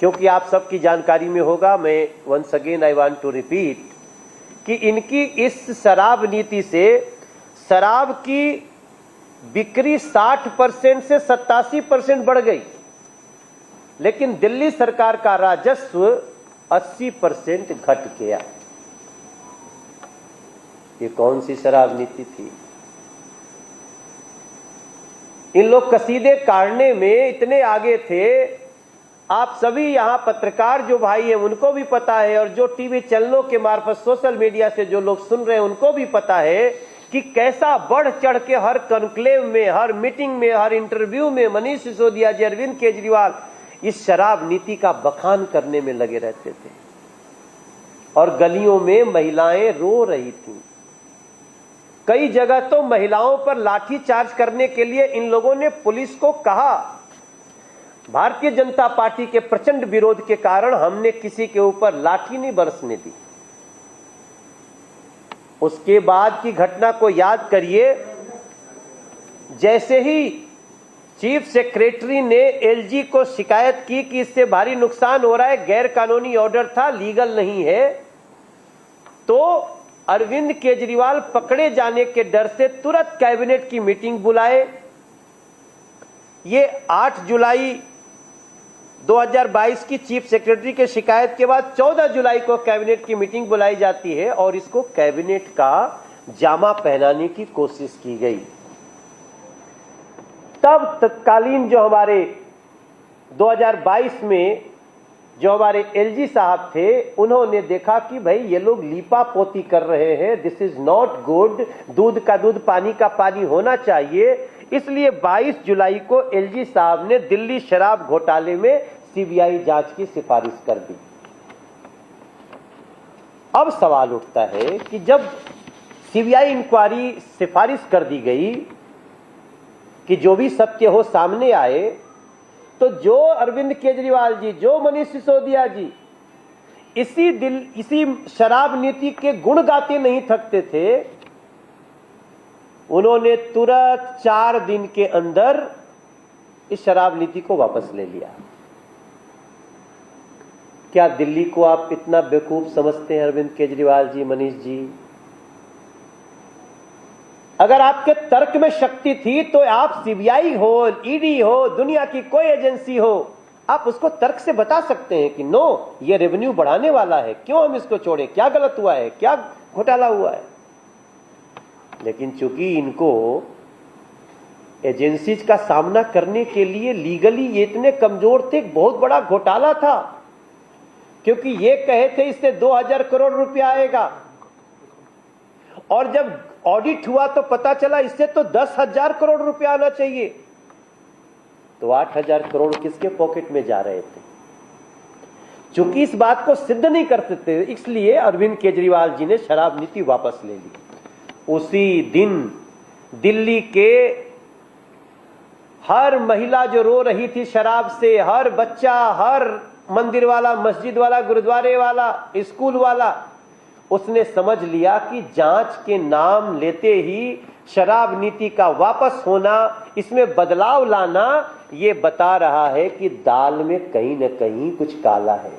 क्योंकि आप सबकी जानकारी में होगा, मैं once again I want to repeat कि इनकी इस शराब नीति से शराब की बिक्री 60% से 87% बढ़ गई, लेकिन दिल्ली सरकार का राजस्व 80% घट गया। ये कौन सी शराब नीति थी? इन लोग कसीदे काटने में इतने आगे थे। आप सभी यहां पत्रकार जो भाई हैं उनको भी पता है, और जो टीवी चैनलों के मार्फत सोशल मीडिया से जो लोग सुन रहे हैं उनको भी पता है कि कैसा बढ़ चढ़ के हर कॉन्क्लेव में, हर मीटिंग में, हर इंटरव्यू में मनीष सिसोदिया जी, अरविंद केजरीवाल इस शराब नीति का बखान करने में लगे रहते थे। और गलियों में महिलाएं रो रही थीं। कई जगह तो महिलाओं पर लाठी चार्ज करने के लिए इन लोगों ने पुलिस को कहा। भारतीय जनता पार्टी के प्रचंड विरोध के कारण हमने किसी के ऊपर लाठी नहीं बरसने दी। उसके बाद की घटना को याद करिए। जैसे ही चीफ सेक्रेटरी ने एलजी को शिकायत की कि इससे भारी नुकसान हो रहा है, गैर कानूनी ऑर्डर था, लीगल नहीं है, तो अरविंद केजरीवाल पकड़े जाने के डर से तुरंत कैबिनेट की मीटिंग बुलाए। ये 8 जुलाई 2022 की चीफ सेक्रेटरी के शिकायत के बाद 14 जुलाई को कैबिनेट की मीटिंग बुलाई जाती है और इसको कैबिनेट का जामा पहनाने की कोशिश की गई। तब तत्कालीन जो हमारे 2022 में जो हमारे एलजी साहब थे, उन्होंने देखा कि भाई ये लोग लीपा पोती कर रहे हैं, दिस इज नॉट गुड, दूध का दूध पानी का पानी होना चाहिए। इसलिए 22 जुलाई को एलजी साहब ने दिल्ली शराब घोटाले में सीबीआई जांच की सिफारिश कर दी। अब सवाल उठता है कि जब सीबीआई इंक्वायरी सिफारिश कर दी गई कि जो भी सत्य हो सामने आए, तो जो अरविंद केजरीवाल जी, जो मनीष सिसोदिया जी इसी शराब नीति के गुण गाते नहीं थकते थे, उन्होंने तुरंत 4 दिन के अंदर इस शराब नीति को वापस ले लिया। क्या दिल्ली को आप इतना बेवकूफ समझते हैं अरविंद केजरीवाल जी, मनीष जी? अगर आपके तर्क में शक्ति थी तो आप सीबीआई हो, ईडी हो, दुनिया की कोई एजेंसी हो, आप उसको तर्क से बता सकते हैं कि नो, ये रेवेन्यू बढ़ाने वाला है, क्यों हम इसको छोड़े, क्या गलत हुआ है, क्या घोटाला हुआ है। लेकिन चूंकि इनको एजेंसीज का सामना करने के लिए लीगली ये इतने कमजोर थे, बहुत बड़ा घोटाला था, क्योंकि ये कहे थे इससे 2000 करोड़ रुपया आएगा, और जब ऑडिट हुआ तो पता चला इससे तो 10,000 करोड़ रुपया आना चाहिए। तो 8,000 करोड़ किसके पॉकेट में जा रहे थे? चूंकि इस बात को सिद्ध नहीं करते थे, इसलिए अरविंद केजरीवाल जी ने शराब नीति वापस ले ली। उसी दिन दिल्ली के हर महिला जो रो रही थी शराब से, हर बच्चा, हर मंदिर वाला, मस्जिद वाला, गुरुद्वारे वाला, स्कूल वाला, उसने समझ लिया कि जांच के नाम लेते ही शराब नीति का वापस होना, इसमें बदलाव लाना, ये बता रहा है कि दाल में कहीं न कहीं कुछ काला है।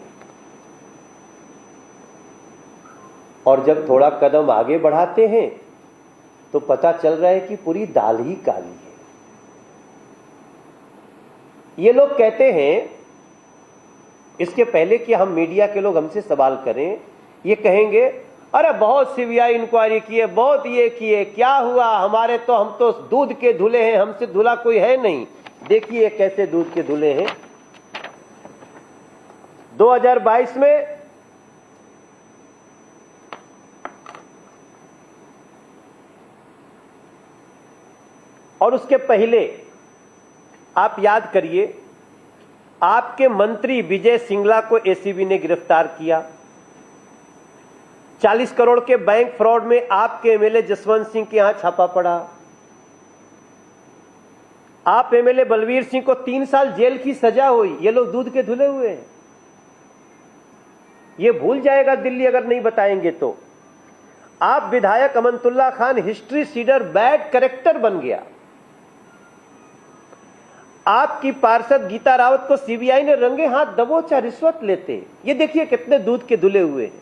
और जब थोड़ा कदम आगे बढ़ाते हैं तो पता चल रहा है कि पूरी दाल ही काली है। ये लोग कहते हैं, इसके पहले कि हम मीडिया के लोग हमसे सवाल करें, ये कहेंगे अरे बहुत सीबीआई इंक्वायरी की है, बहुत ये किए, क्या हुआ, हमारे तो हम तो दूध के धुले हैं, हमसे धुला कोई है नहीं। देखिए कैसे दूध के धुले हैं। 2022 में और उसके पहले आप याद करिए, आपके मंत्री विजय सिंगला को एसीबी ने गिरफ्तार किया। 40 करोड़ के बैंक फ्रॉड में आपके एमएलए जसवंत सिंह के यहां छापा पड़ा। आप एमएलए बलवीर सिंह को 3 साल जेल की सजा हुई। ये लोग दूध के धुले हुए हैं। ये भूल जाएगा दिल्ली अगर नहीं बताएंगे तो। आप विधायक Amanatullah Khan history sheeter bad character बन गया। आपकी पार्षद गीता रावत को सीबीआई ने रंगे हाथ दबोचा, रिश्वत लेते। ये देखिए कितने दूध के धुले हुए हैं।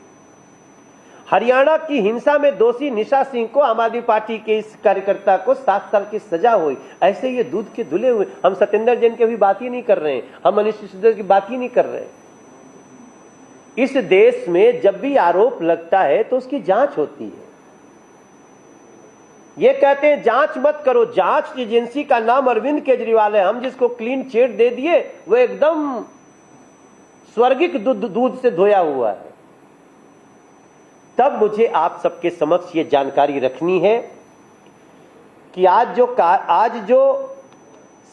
हरियाणा की हिंसा में दोषी निशा सिंह को, आम आदमी पार्टी के इस कार्यकर्ता को 7 साल की सजा हुई। ऐसे ये दूध के धुले हुए। हम सत्येंद्र जैन की भी बात ही नहीं कर रहे हैं, हम मनीष सिसोदिया की बात ही नहीं कर रहे हैं। इस देश में जब भी आरोप लगता है तो उसकी जांच होती है। ये कहते हैं जांच मत करो, जांच एजेंसी का नाम अरविंद केजरीवाल है। हम जिसको क्लीन चिट दे दिए वो एकदम स्वर्गिक दूध से धोया हुआ है। तब मुझे आप सबके समक्ष ये जानकारी रखनी है कि आज जो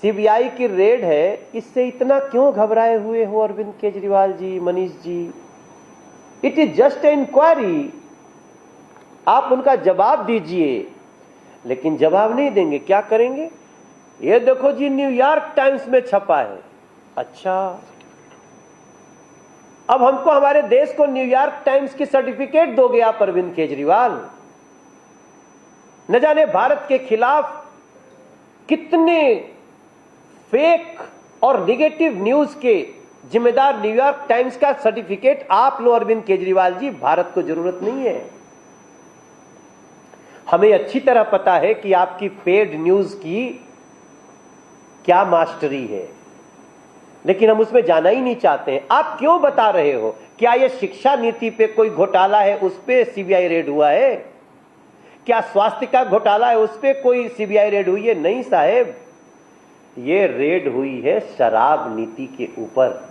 सीबीआई की रेड है, इससे इतना क्यों घबराए हुए हो Arvind Kejriwal ji, Manish ji? It is just a inquiry. आप उनका जवाब दीजिए, लेकिन जवाब नहीं देंगे। क्या करेंगे? ये देखो जी न्यूयॉर्क टाइम्स में छपा है। अच्छा, अब हमको, हमारे देश को न्यूयॉर्क टाइम्स की सर्टिफिकेट दोगे आप अरविंद केजरीवाल? न जाने भारत के खिलाफ कितने फेक और निगेटिव न्यूज के जिम्मेदार न्यूयॉर्क टाइम्स का सर्टिफिकेट आप लो अरविंद केजरीवाल जी। भारत को जरूरत नहीं है। हमें अच्छी तरह पता है कि आपकी पेड न्यूज की क्या मास्टरी है, लेकिन हम उसमें जाना ही नहीं चाहते हैं। आप क्यों बता रहे हो? क्या यह शिक्षा नीति पे कोई घोटाला है, उस पे सीबीआई रेड हुआ है? क्या स्वास्थ्य का घोटाला है, उस पे कोई सीबीआई रेड हुई है? नहीं साहेब, ये रेड हुई है शराब नीति के ऊपर,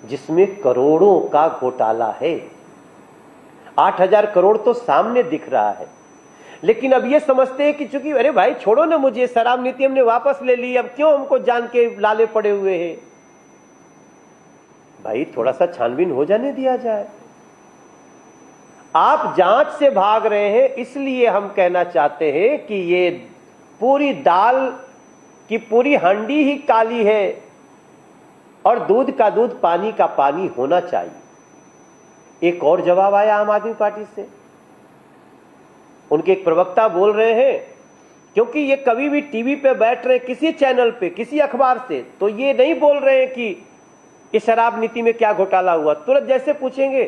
जिसमें करोड़ों का घोटाला है। 8,000 करोड़ तो सामने दिख रहा है, लेकिन अब ये समझते हैं कि चूंकि अरे भाई छोड़ो ना, मुझे शराब नीति हमने वापस ले ली, अब क्यों हमको जान के लाले पड़े हुए हैं? भाई थोड़ा सा छानबीन हो जाने दिया जाए। आप जांच से भाग रहे हैं, इसलिए हम कहना चाहते हैं कि ये पूरी दाल की पूरी हांडी ही काली है और दूध का दूध, पानी का पानी होना चाहिए। एक और जवाब आया आम आदमी पार्टी से। उनके एक प्रवक्ता बोल रहे हैं, क्योंकि ये कभी भी टीवी पे बैठ रहे, किसी चैनल पे, किसी अखबार से, तो ये नहीं बोल रहे हैं कि इस शराब नीति में क्या घोटाला हुआ। तुरंत जैसे पूछेंगे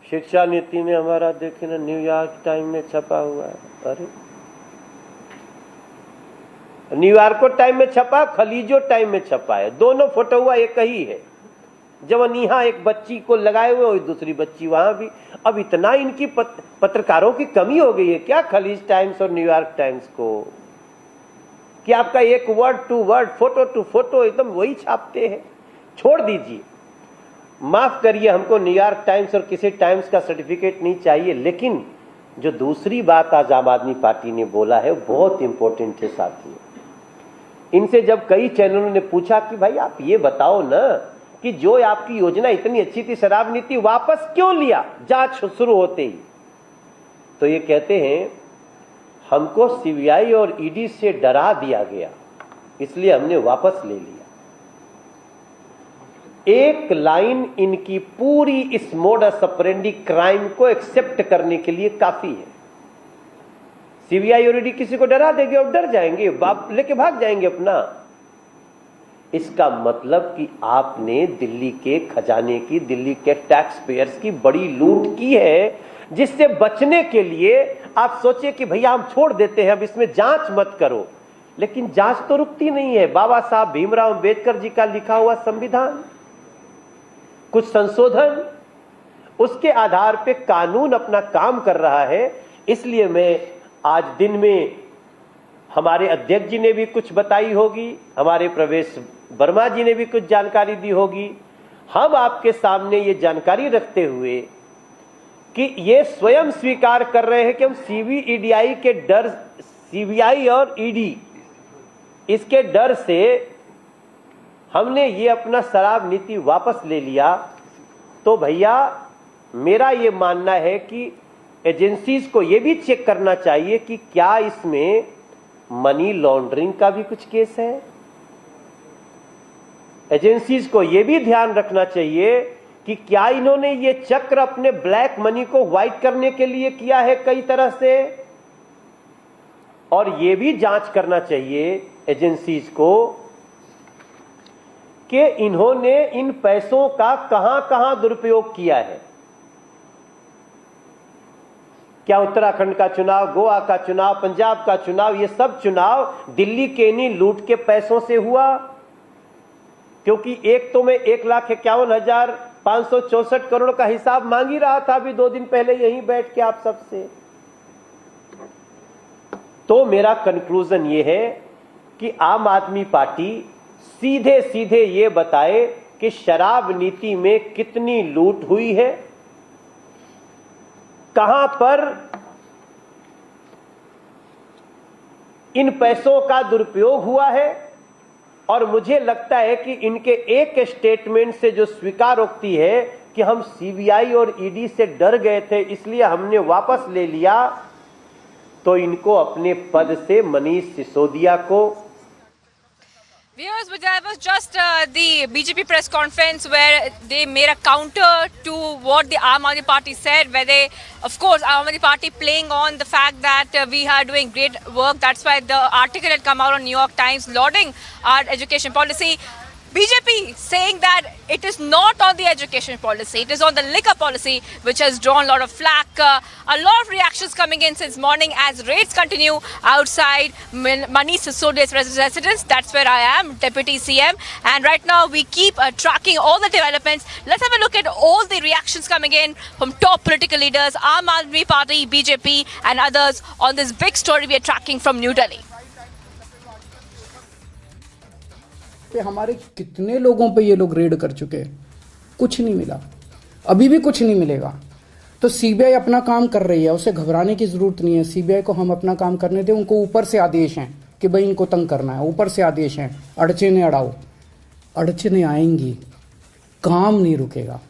शिक्षा नीति में हमारा देखे ना न्यूयॉर्क टाइम में छपा हुआ है। अरे न्यूयॉर्क टाइम में छपा, खलीजो टाइम में छपा है, दोनों फोटो हुआ एक ही है। जब यहाँ एक बच्ची को लगाए हुए और दूसरी बच्ची वहां भी। अब इतना इनकी पत्रकारों की कमी हो गई है क्या खलीज टाइम्स और न्यूयॉर्क टाइम्स को, कि आपका एक word to word, photo to photo एकदम वही छापते हैं? छोड़ दीजिए, माफ करिए, हमको न्यूयॉर्क टाइम्स और किसी टाइम्स का सर्टिफिकेट नहीं चाहिए। लेकिन जो दूसरी बात आज आम आदमी पार्टी ने बोला है वो बहुत इंपॉर्टेंट है साथियों। इनसे जब कई चैनलों ने पूछा कि भाई आप ये बताओ ना कि जो आपकी योजना इतनी अच्छी थी शराब नीति, वापस क्यों लिया जांच शुरू होते ही? तो ये कहते हैं हमको सीबीआई और ईडी से डरा दिया गया। इसलिए हमने वापस ले लिया। एक लाइन इनकी पूरी इस मोडस ऑपरेंडी क्राइम को एक्सेप्ट करने के लिए काफी है। सीबीआई और ईडी किसी को डरा देंगे और डर जाएंगे, बाप लेके भाग जाएंगे अपना। इसका मतलब कि आपने दिल्ली के खजाने की, दिल्ली के टैक्स पेयर्स की बड़ी लूट की है, जिससे बचने के लिए आप सोचिए कि भैया हम छोड़ देते हैं, अब इसमें जांच मत करो। लेकिन जांच तो रुकती नहीं है। बाबा साहब भीमराव अंबेडकर जी का लिखा हुआ संविधान, कुछ संशोधन, उसके आधार पे कानून अपना काम कर रहा है। इसलिए मैं आज दिन में, हमारे अध्यक्ष जी ने भी कुछ बताई होगी, हमारे प्रवेश वर्मा जी ने भी कुछ जानकारी दी होगी, हम आपके सामने ये जानकारी रखते हुए कि ये स्वयं स्वीकार कर रहे हैं कि हम सीबीईडीआई के डर, सीबीआई और ईडी, इसके डर से हमने ये अपना शराब नीति वापस ले लिया। तो भैया मेरा ये मानना है कि एजेंसीज को ये भी चेक करना चाहिए कि क्या इसमें मनी लॉन्ड्रिंग का भी कुछ केस है। एजेंसीज को ये भी ध्यान रखना चाहिए कि क्या इन्होंने ये चक्र अपने ब्लैक मनी को व्हाइट करने के लिए किया है कई तरह से, और ये भी जांच करना चाहिए एजेंसीज को कि इन्होंने इन पैसों का कहां कहां दुरुपयोग किया है। क्या उत्तराखंड का चुनाव, गोवा का चुनाव, पंजाब का चुनाव, ये सब चुनाव दिल्ली के इन्हीं लूट के पैसों से हुआ? क्योंकि एक तो मैं 1,51,564 करोड़ का हिसाब मांग ही रहा था अभी 2 दिन पहले यहीं बैठ के आप सबसे। तो मेरा कंक्लूजन ये है कि आम आदमी पार्टी सीधे सीधे ये बताए कि शराब नीति में कितनी लूट हुई है, कहां पर इन पैसों का दुरुपयोग हुआ है। और मुझे लगता है कि इनके एक स्टेटमेंट से जो स्वीकारोक्ति है कि हम सीबीआई और ईडी से डर गए थे इसलिए हमने वापस ले लिया, तो इनको अपने पद से मनीष सिसोदिया को। Viewers, but that was just the BJP press conference where they made a counter to what the Aam Aadmi Party said, where they, of course, Aam Aadmi Party playing on the fact that we are doing great work. That's why the article had come out on New York Times lauding our education policy. BJP saying that it is not on the education policy, it is on the liquor policy, which has drawn a lot of flack. A lot of reactions coming in since morning as raids continue outside Manish Sisodia's residence. That's where I am, Deputy CM. And right now we keep tracking all the developments. Let's have a look at all the reactions coming in from top political leaders, Aam Aadmi Party, BJP and others on this big story we are tracking from New Delhi. हमारे कितने लोगों पे ये लोग red कर चुके हैं, कुछ नहीं मिला, अभी भी कुछ नहीं मिलेगा। तो सीबीआई अपना काम कर रही है, उसे घबराने की जरूरत नहीं है। सीबीआई को हम अपना काम करने दें। उनको ऊपर से आदेश हैं कि भाई इनको तंग करना है, ऊपर से आदेश हैं, अड़चने अड़ाओ। अड़चने आएंगी, काम नहीं रुकेगा।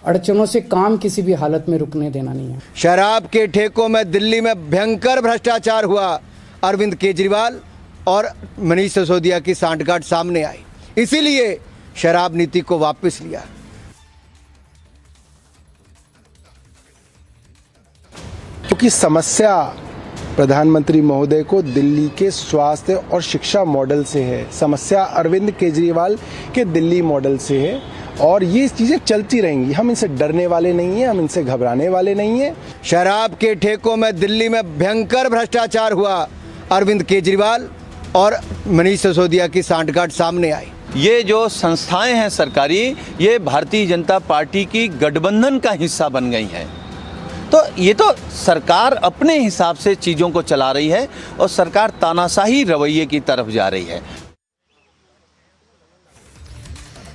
अड़चनों से काम किसी भी हालत में रुकने देना नहीं है। शराब के ठेकों में दिल्ली में भयंकर भ्रष्टाचार हुआ। अरविंद केजरीवाल और मनीष सिसोदिया की सांठगांठ सामने आई, इसीलिए शराब नीति को वापस लिया। क्योंकि समस्या प्रधानमंत्री महोदय को दिल्ली के स्वास्थ्य और शिक्षा मॉडल से है, समस्या अरविंद केजरीवाल के दिल्ली मॉडल से है, और ये चीजें चलती रहेंगी। हम इनसे डरने वाले नहीं हैं, हम इनसे घबराने वाले नहीं हैं। शराब के ठेकों में दिल्ली में भयंकर भ्रष्टाचार हुआ। अरविंद केजरीवाल और मनीष सिसोदिया की सांठगांठ सामने आई। ये जो संस्थाएं हैं सरकारी, ये भारतीय जनता पार्टी की गठबंधन का हिस्सा बन गई हैं। तो ये तो सरकार अपने हिसाब से चीज़ों को चला रही है और सरकार तानाशाही रवैये की तरफ जा रही है।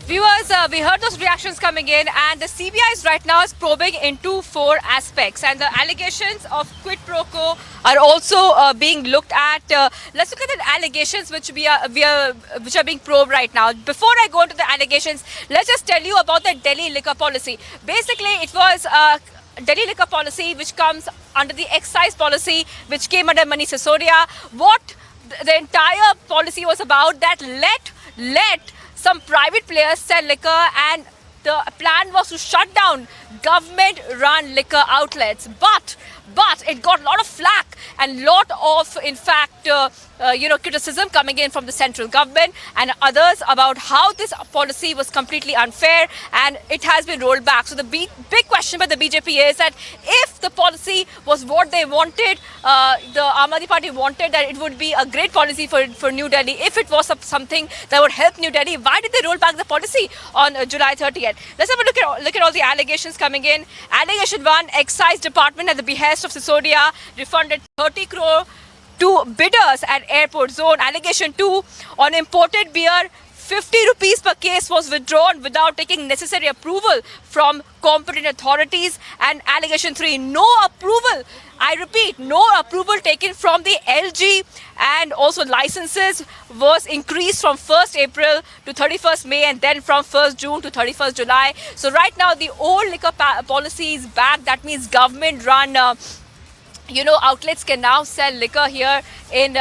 Viewers, we heard those reactions coming in, and the CBI is right now is probing into 4 aspects, and the allegations of quid pro quo are also being looked at. Let's look at the allegations which which are being probed right now. Before I go into the allegations, let's just tell you about the Delhi liquor policy. Basically, it was Delhi liquor policy which comes under the excise policy, which came under Manish Sisodia. What the entire policy was about that let some private players sell liquor, and the plan was to shut down government-run liquor outlets. But it got a lot of flack and lot of, in fact, criticism coming in from the central government and others about how this policy was completely unfair, and it has been rolled back. So the big question by the BJP is that if the policy was what they wanted, the Aam Aadmi Party wanted that it would be a great policy for New Delhi. If it was something that would help New Delhi, why did they roll back the policy on July 30th? Let's have a look at all the allegations coming in. Allegation 1, Excise Department at the behest of Sisodia refunded 30 crore to bidders at airport zone. Allegation 2, on imported beer, 50 rupees per case was withdrawn without taking necessary approval from competent authorities. And allegation 3, no approval, I repeat, no approval taken from the LG, and also licenses was increased from 1st April to 31st May and then from 1st June to 31st July. So right now the old liquor policy is back. That means government run outlets can now sell liquor here in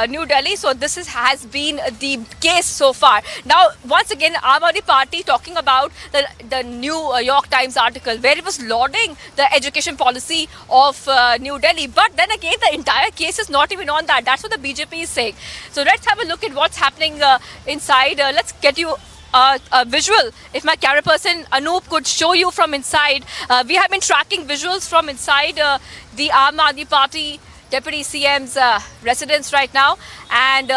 New Delhi. So this has been the case so far. Now, once again, Aam Aadmi Party talking about the New York Times article where it was lauding the education policy of New Delhi. But then again, the entire case is not even on that. That's what the BJP is saying. So let's have a look at what's happening inside. Let's get you a visual. If my camera person Anoop could show you from inside. We have been tracking visuals from inside the Aam Aadmi Party Deputy CM's residence right now, and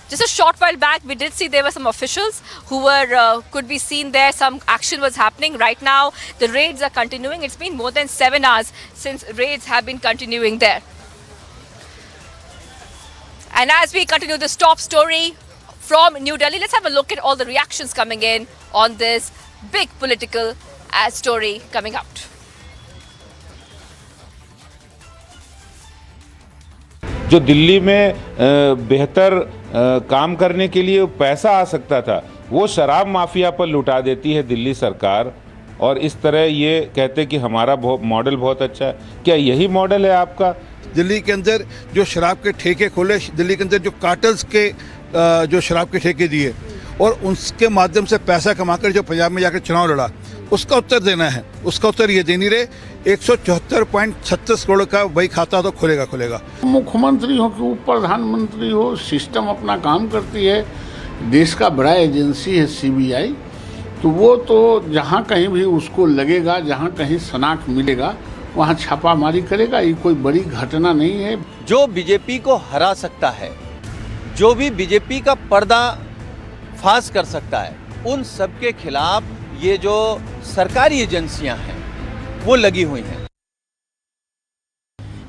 just a short while back we did see there were some officials who were could be seen there. Some action was happening. Right now the raids are continuing. It's been more than 7 hours since raids have been continuing there. And as we continue this top story from New Delhi, let's have a look at all the reactions coming in on this big political story coming out. जो दिल्ली में बेहतर काम करने के लिए पैसा आ सकता था, वो शराब माफिया पर लुटा देती है दिल्ली सरकार, और इस तरह ये कहते कि हमारा मॉडल बहुत अच्छा है। क्या यही मॉडल है आपका? दिल्ली के अंदर जो शराब के ठेके खोले, दिल्ली के अंदर जो कार्टल्स के जो शराब के ठेके दिए और उसके माध्यम से पैसा कमाकर जो पंजाब में जाकर चुनाव लड़ा, उसका उत्तर देना है। उसका उत्तर ये दे नहीं रहे। 174.36 करोड़ का वही खाता तो खुलेगा। मुख्यमंत्री हो कि उप प्रधानमंत्री हो, सिस्टम अपना काम करती है। देश का बड़ा एजेंसी है सीबीआई, तो वो तो जहाँ कहीं भी उसको लगेगा, जहाँ कहीं शनाख्त मिलेगा, वहाँ छापामारी करेगा। ये कोई बड़ी घटना नहीं है। जो बीजेपी को हरा सकता है, जो भी बीजेपी का पर्दा फाश कर सकता है, उन सब के खिलाफ ये जो सरकारी एजेंसियां हैं वो लगी हुई हैं।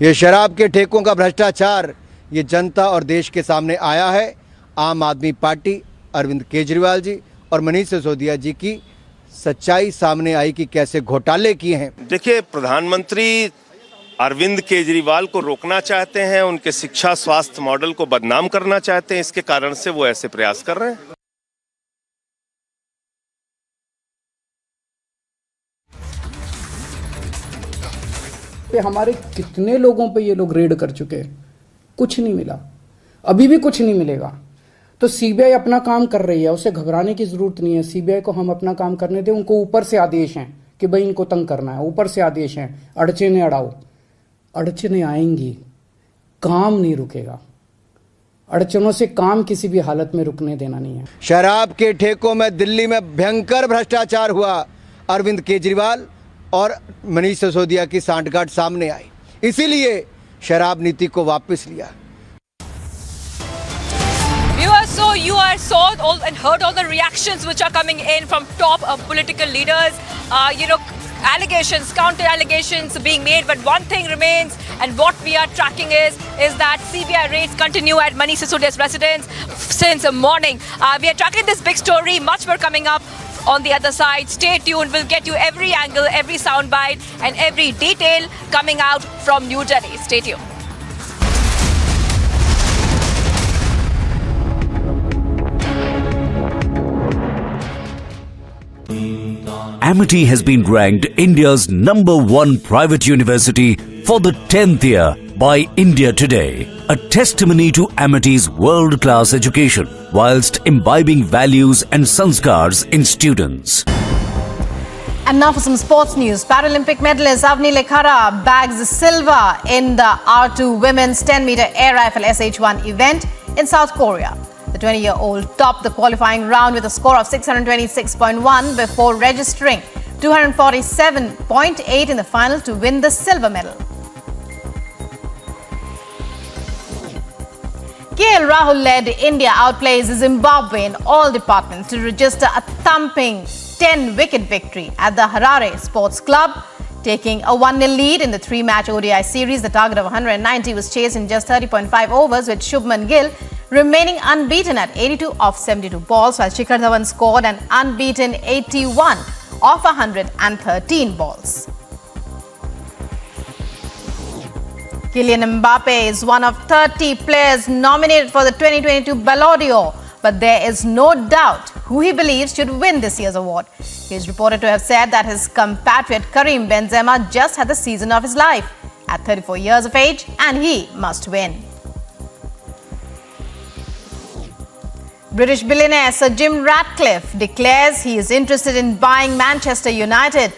ये शराब के ठेकों का भ्रष्टाचार ये जनता और देश के सामने आया है। आम आदमी पार्टी, अरविंद केजरीवाल जी और मनीष सिसोदिया जी की सच्चाई सामने आई कि कैसे घोटाले किए हैं। देखिए, प्रधानमंत्री अरविंद केजरीवाल को रोकना चाहते हैं, उनके शिक्षा स्वास्थ्य मॉडल को बदनाम करना चाहते हैं, इसके कारण से वो ऐसे प्रयास कर रहे हैं। पे हमारे कितने लोगों पे ये लोग रेड कर चुके हैं, कुछ नहीं मिला, अभी भी कुछ नहीं मिलेगा। तो सीबीआई अपना काम कर रही है, उसे घबराने की जरूरत नहीं है। सीबीआई को हम अपना काम करने दें। उनको ऊपर से आदेश हैं कि भाई इनको तंग करना है, ऊपर से आदेश हैं, अड़चने अड़ाओ। अड़चने आएंगी, काम नहीं रुकेगा। अड़चनों से काम किसी भी हालत में रुकने देना नहीं है। शराब के ठेकों में दिल्ली में भयंकर भ्रष्टाचार हुआ। अरविंद केजरीवाल और मनीष सिसोदिया की सांठगांठ सामने आई, इसीलिए शराब नीति को वापस लिया। So you saw and heard all the reactions which are coming in from top political leaders. Allegations, counter allegations being made, but one thing remains, and what we are tracking is that CBI raids continue at Manish Sisodia's residence since morning. We are tracking this big story, much more coming up on the other side. Stay tuned, we'll get you every angle, every soundbite and every detail coming out from New Delhi. Stay tuned. Amity has been ranked India's #1 private university for the 10th year by India Today, a testimony to Amity's world-class education whilst imbibing values and sanskars in students. And now for some sports news. Paralympic medalist Avni Lekhara bags silver in the R2 women's 10-meter air rifle SH1 event in South Korea. The 20-year-old topped the qualifying round with a score of 626.1 before registering 247.8 in the final to win the silver medal. KL Rahul-led India outplays Zimbabwe in all departments to register a thumping 10-wicket victory at the Harare Sports Club. Taking a 1-0 lead in the 3-match ODI series, the target of 190 was chased in just 30.5 overs, with Shubman Gill remaining unbeaten at 82 of 72 balls, while Shikhar Dhawan scored an unbeaten 81 of 113 balls. Kylian Mbappe is one of 30 players nominated for the 2022 Ballon d'Or, but there is no doubt who he believes should win this year's award. He is reported to have said that his compatriot Karim Benzema just had the season of his life at 34 years of age, and he must win. British billionaire Sir Jim Ratcliffe declares he is interested in buying Manchester United.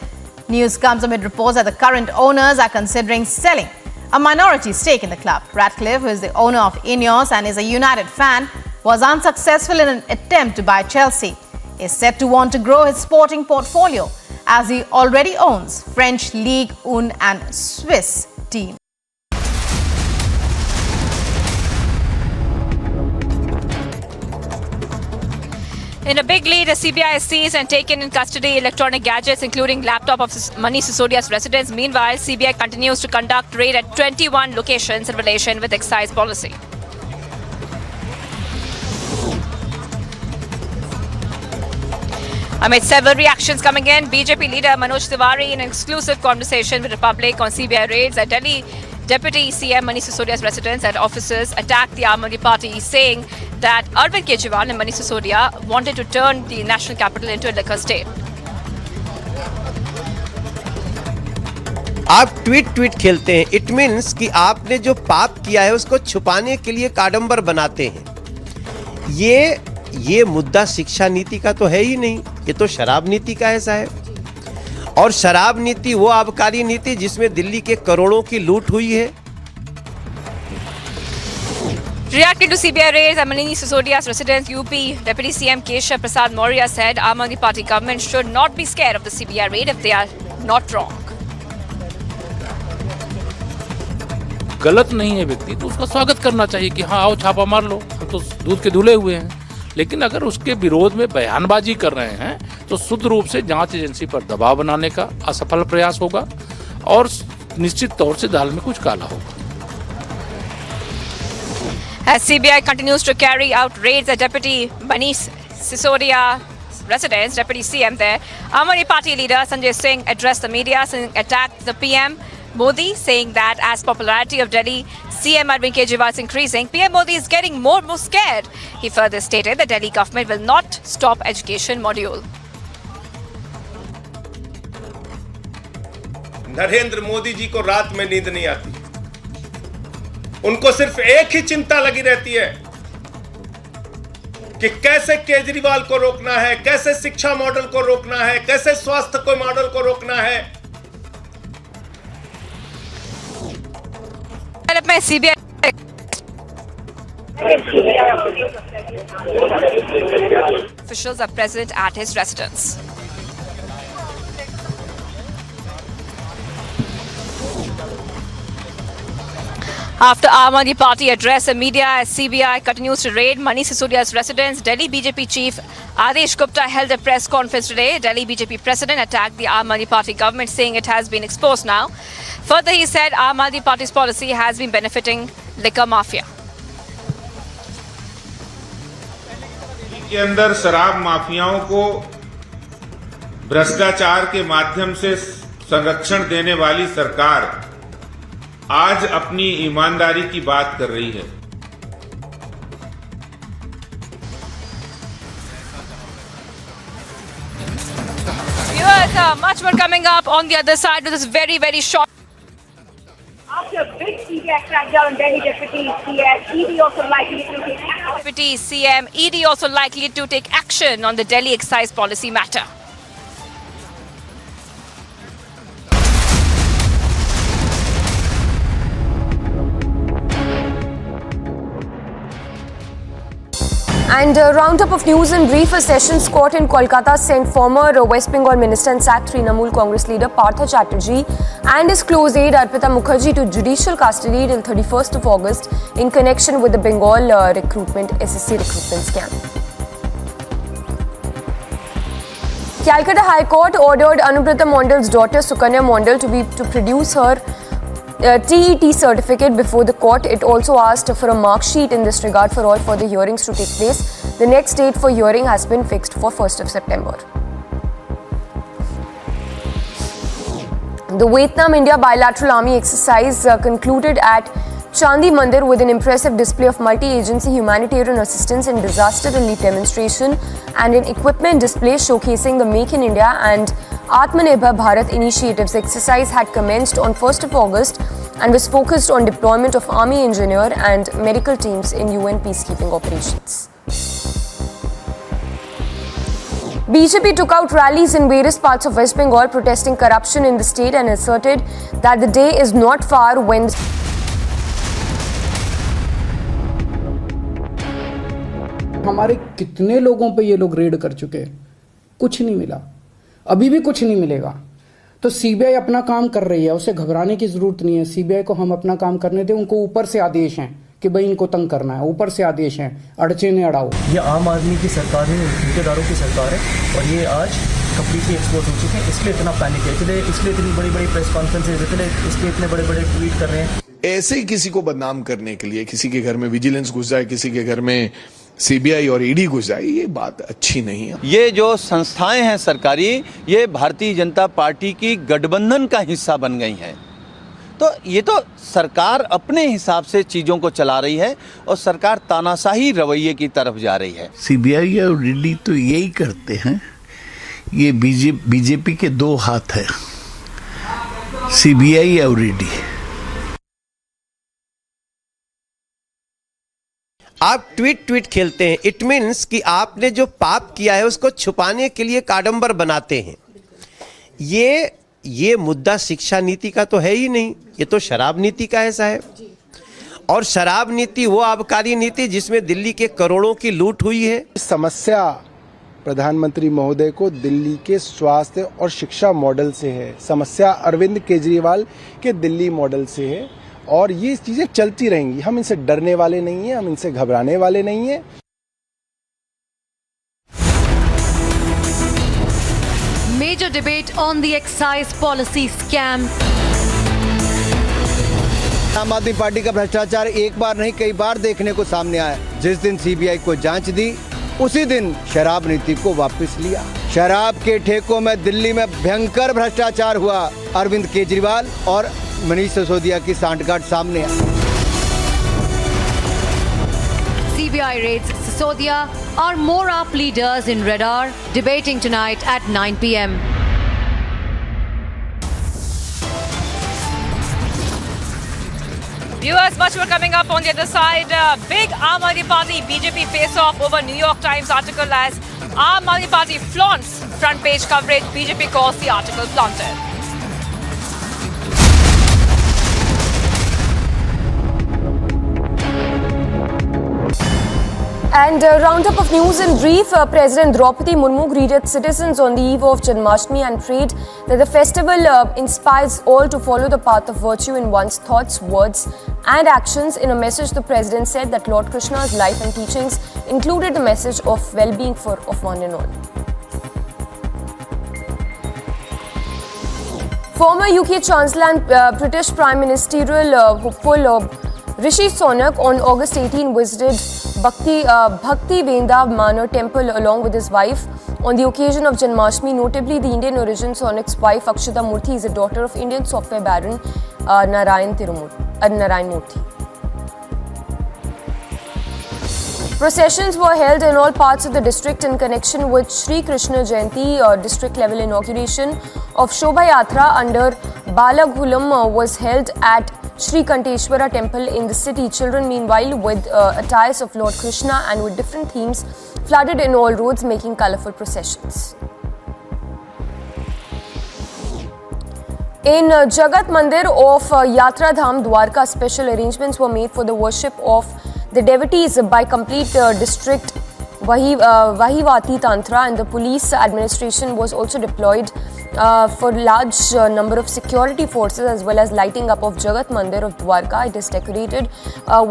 News comes amid reports that the current owners are considering selling a minority stake in the club. Ratcliffe, who is the owner of Ineos and is a United fan, was unsuccessful in an attempt to buy Chelsea. He is said to want to grow his sporting portfolio as he already owns French Ligue 1 and Swiss teams. In a big lead, the CBI has seized and taken in custody electronic gadgets, including laptop of Manish Sisodia's residence. Meanwhile, CBI continues to conduct raid at 21 locations in relation with excise policy. Amid several reactions coming in, BJP leader Manoj Tiwari in an exclusive conversation with Republic on CBI raids at Delhi Deputy CM Manish Sisodia's residence and offices attacked the Aam Aadmi Party, saying that Arvind Kejriwal and Manish Sisodia wanted to turn the national capital into a liquor state. आप tweet खेलते हैं, it means कि आपने जो पाप किया है उसको छुपाने के लिए काडंबर बनाते हैं। ये मुद्दा शिक्षा नीति का तो है ही नहीं, ये तो शराब नीति का ऐसा है। और शराब नीति वो आबकारी नीति जिसमें दिल्ली के करोड़ों की लूट हुई है। Reacting to CBI raids at Manish Sisodia's residence, UP Deputy CM Keshav Prasad Maurya said Aam Aadmi Party government should not be scared of the CBI raid if they are not wrong. गलत नहीं है व्यक्ति तो उसका स्वागत करना चाहिए कि हाँ आओ छापा मार लो, हम तो दूध के धुले हुए हैं। लेकिन अगर उसके विरोध में बयानबाजी कर रहे हैं तो शुद्ध रूप से जांच एजेंसी पर दबाव बनाने का असफल प्रयास होगा और निश्चित तौर से दाल में कुछ काला होगा। As CBI continues to carry out raids at Deputy Manish Sisodia residence, Deputy CM there, Aam Aadmi Party leader Sanjay Singh addressed the media and attacked the PM Modi, saying that as popularity of Delhi CM Arvind Kejriwal is increasing, PM Modi is getting more and more scared. He further stated the Delhi government will not stop education module. Narendra Modi ji को रात में नींद नहीं आती, उनको सिर्फ एक ही चिंता लगी रहती है कि कैसे केजरीवाल को रोकना है, कैसे शिक्षा मॉडल को रोकना है, कैसे स्वास्थ्य को मॉडल को रोकना है। CBI officials are present at his residence. After Aam Aadmi Party addressed the media as CBI continues to raid Manish Sisodia's residence, Delhi BJP chief Adesh Gupta held a press conference today. Delhi BJP president attacked the Aam Aadmi Party government, saying it has been exposed now. Further, he said Aam Aadmi Party's policy has been benefiting liquor mafia. के अंदर शराब माफियाओं को भ्रष्टाचार के माध्यम से संरक्षण देने वाली सरकार आज अपनी ईमानदारी की बात कर रही है। Viewers, much more coming up on the other side with this very, very short. After a big CBI crackdown on Delhi Deputy CM, ED also likely to take action. Deputy CM, ED also likely to take action on the Delhi excise policy matter. And a roundup of news in brief. A sessions court in Kolkata sent former West Bengal Minister and sacked Trinamool Congress leader Partha Chatterjee and his close aide Arpita Mukherjee to judicial custody till 31st of August in connection with the Bengal SSC recruitment scam. Calcutta High Court ordered Anubrata Mondal's daughter Sukanya Mondal to produce her TET certificate before the court. It also asked for a mark sheet in this regard for all further hearings to take place. The next date for hearing has been fixed for 1st of September. The Vietnam-India bilateral army exercise concluded at Chandi Mandir with an impressive display of multi-agency humanitarian assistance and disaster relief demonstration and an equipment display showcasing the Make in India and Atmanirbhar Bharat initiatives. The exercise had commenced on 1st of August and was focused on deployment of army engineer and medical teams in UN peacekeeping operations. BJP took out rallies in various parts of West Bengal protesting corruption in the state and asserted that the day is not far when हमारे कितने लोगों पे ये लोग red कर चुके हैं, कुछ नहीं मिला, अभी भी कुछ नहीं मिलेगा। तो सीबीआई अपना काम कर रही है, उसे घबराने की जरूरत नहीं है। सीबीआई को हम अपना काम करने दें। उनको ऊपर से आदेश हैं कि भाई इनको तंग करना है, ऊपर से आदेश हैं, अड़चे ने अड़ाओ। ये आम आदमी की सरकार है, ठेकेदारों की सरकार है और ये आज कम्प्लीटली एक्सपोज हो चुके हैं। इसलिए इतना पैनिक है, इसलिए इतनी बड़ी बड़ी प्रेस कॉन्फ्रेंसेज, इसलिए इतने बड़े बड़े ट्वीट कर रहे हैं। ऐसे ही किसी को बदनाम करने के लिए किसी के घर में विजिलेंस घुस जाए, किसी के घर में सीबीआई और ईडी घुस जाए, ये बात अच्छी नहीं है। ये जो संस्थाएं हैं सरकारी, ये भारतीय जनता पार्टी की गठबंधन का हिस्सा बन गई हैं। तो ये तो सरकार अपने हिसाब से चीज़ों को चला रही है और सरकार तानाशाही रवैये की तरफ जा रही है। सीबीआई और ईडी तो यही करते हैं। ये बीजेपी के दो हाथ है, सीबीआई और ईडी। आप ट्वीट खेलते हैं, इट मीन्स कि आपने जो पाप किया है उसको छुपाने के लिए काडंबर बनाते हैं। ये मुद्दा शिक्षा नीति का तो है ही नहीं, ये तो शराब नीति का ऐसा है। और शराब नीति वो आबकारी नीति जिसमें दिल्ली के करोड़ों की लूट हुई है। समस्या प्रधानमंत्री महोदय को दिल्ली के स्वास्थ्य और शिक्षा मॉडल से है, समस्या अरविंद केजरीवाल के दिल्ली मॉडल से है और ये चीजें चलती रहेंगी। हम इनसे डरने वाले नहीं हैं, हम इनसे घबराने वाले नहीं हैं। Major debate on the excise policy scam. आम आदमी पार्टी का भ्रष्टाचार एक बार नहीं कई बार देखने को सामने आया। जिस दिन सीबीआई को जांच दी उसी दिन शराब नीति को वापस लिया। शराब के ठेकों में दिल्ली में भयंकर भ्रष्टाचार हुआ। अरविंद केजरीवाल और मनीष सिसोदिया की सांठगांठ सामने आई। CBI raids Sisodia are more up leaders in radar, debating tonight at 9 p.m. Viewers, much more coming up on the other side. Big Aam Aadmi Party BJP face-off over New York Times article as Aam Aadmi Party flaunts front page coverage. BJP calls the article planted. And a roundup of news in brief. President Draupadi Murmu greeted citizens on the eve of Janmashtami and prayed that the festival inspires all to follow the path of virtue in one's thoughts, words and actions. In a message, the president said that Lord Krishna's life and teachings included the message of well-being of one and all. Former UK Chancellor and British Prime Ministerial hopeful Rishi Sunak on August 18 visited Bhakti Venda Manor Temple along with his wife on the occasion of Janmashtami. Notably, the Indian origin Sonak's wife Akshata Murthy is a daughter of Indian software baron Narayan Murthy. Processions were held in all parts of the district in connection with Sri Krishna Jayanti. District level inauguration of Shobha Yatra under Balaghulam was held at Sri Kanteshwara temple in the city. Children, meanwhile, with attires of Lord Krishna and with different themes, flooded in all roads, making colourful processions. In Jagat Mandir of Yatra Dham Dwarka, special arrangements were made for the worship of the devotees by complete district Vahivati Tantra, and the police administration was also deployed for large number of security forces, as well as lighting up of Jagat Mandir of Dwarka. It is decorated,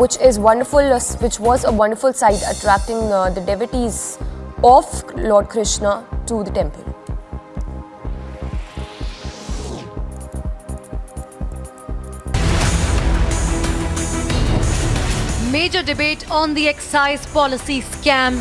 which is wonderful, which was a wonderful sight, attracting the devotees of Lord Krishna to the temple. Major debate on the excise policy scam.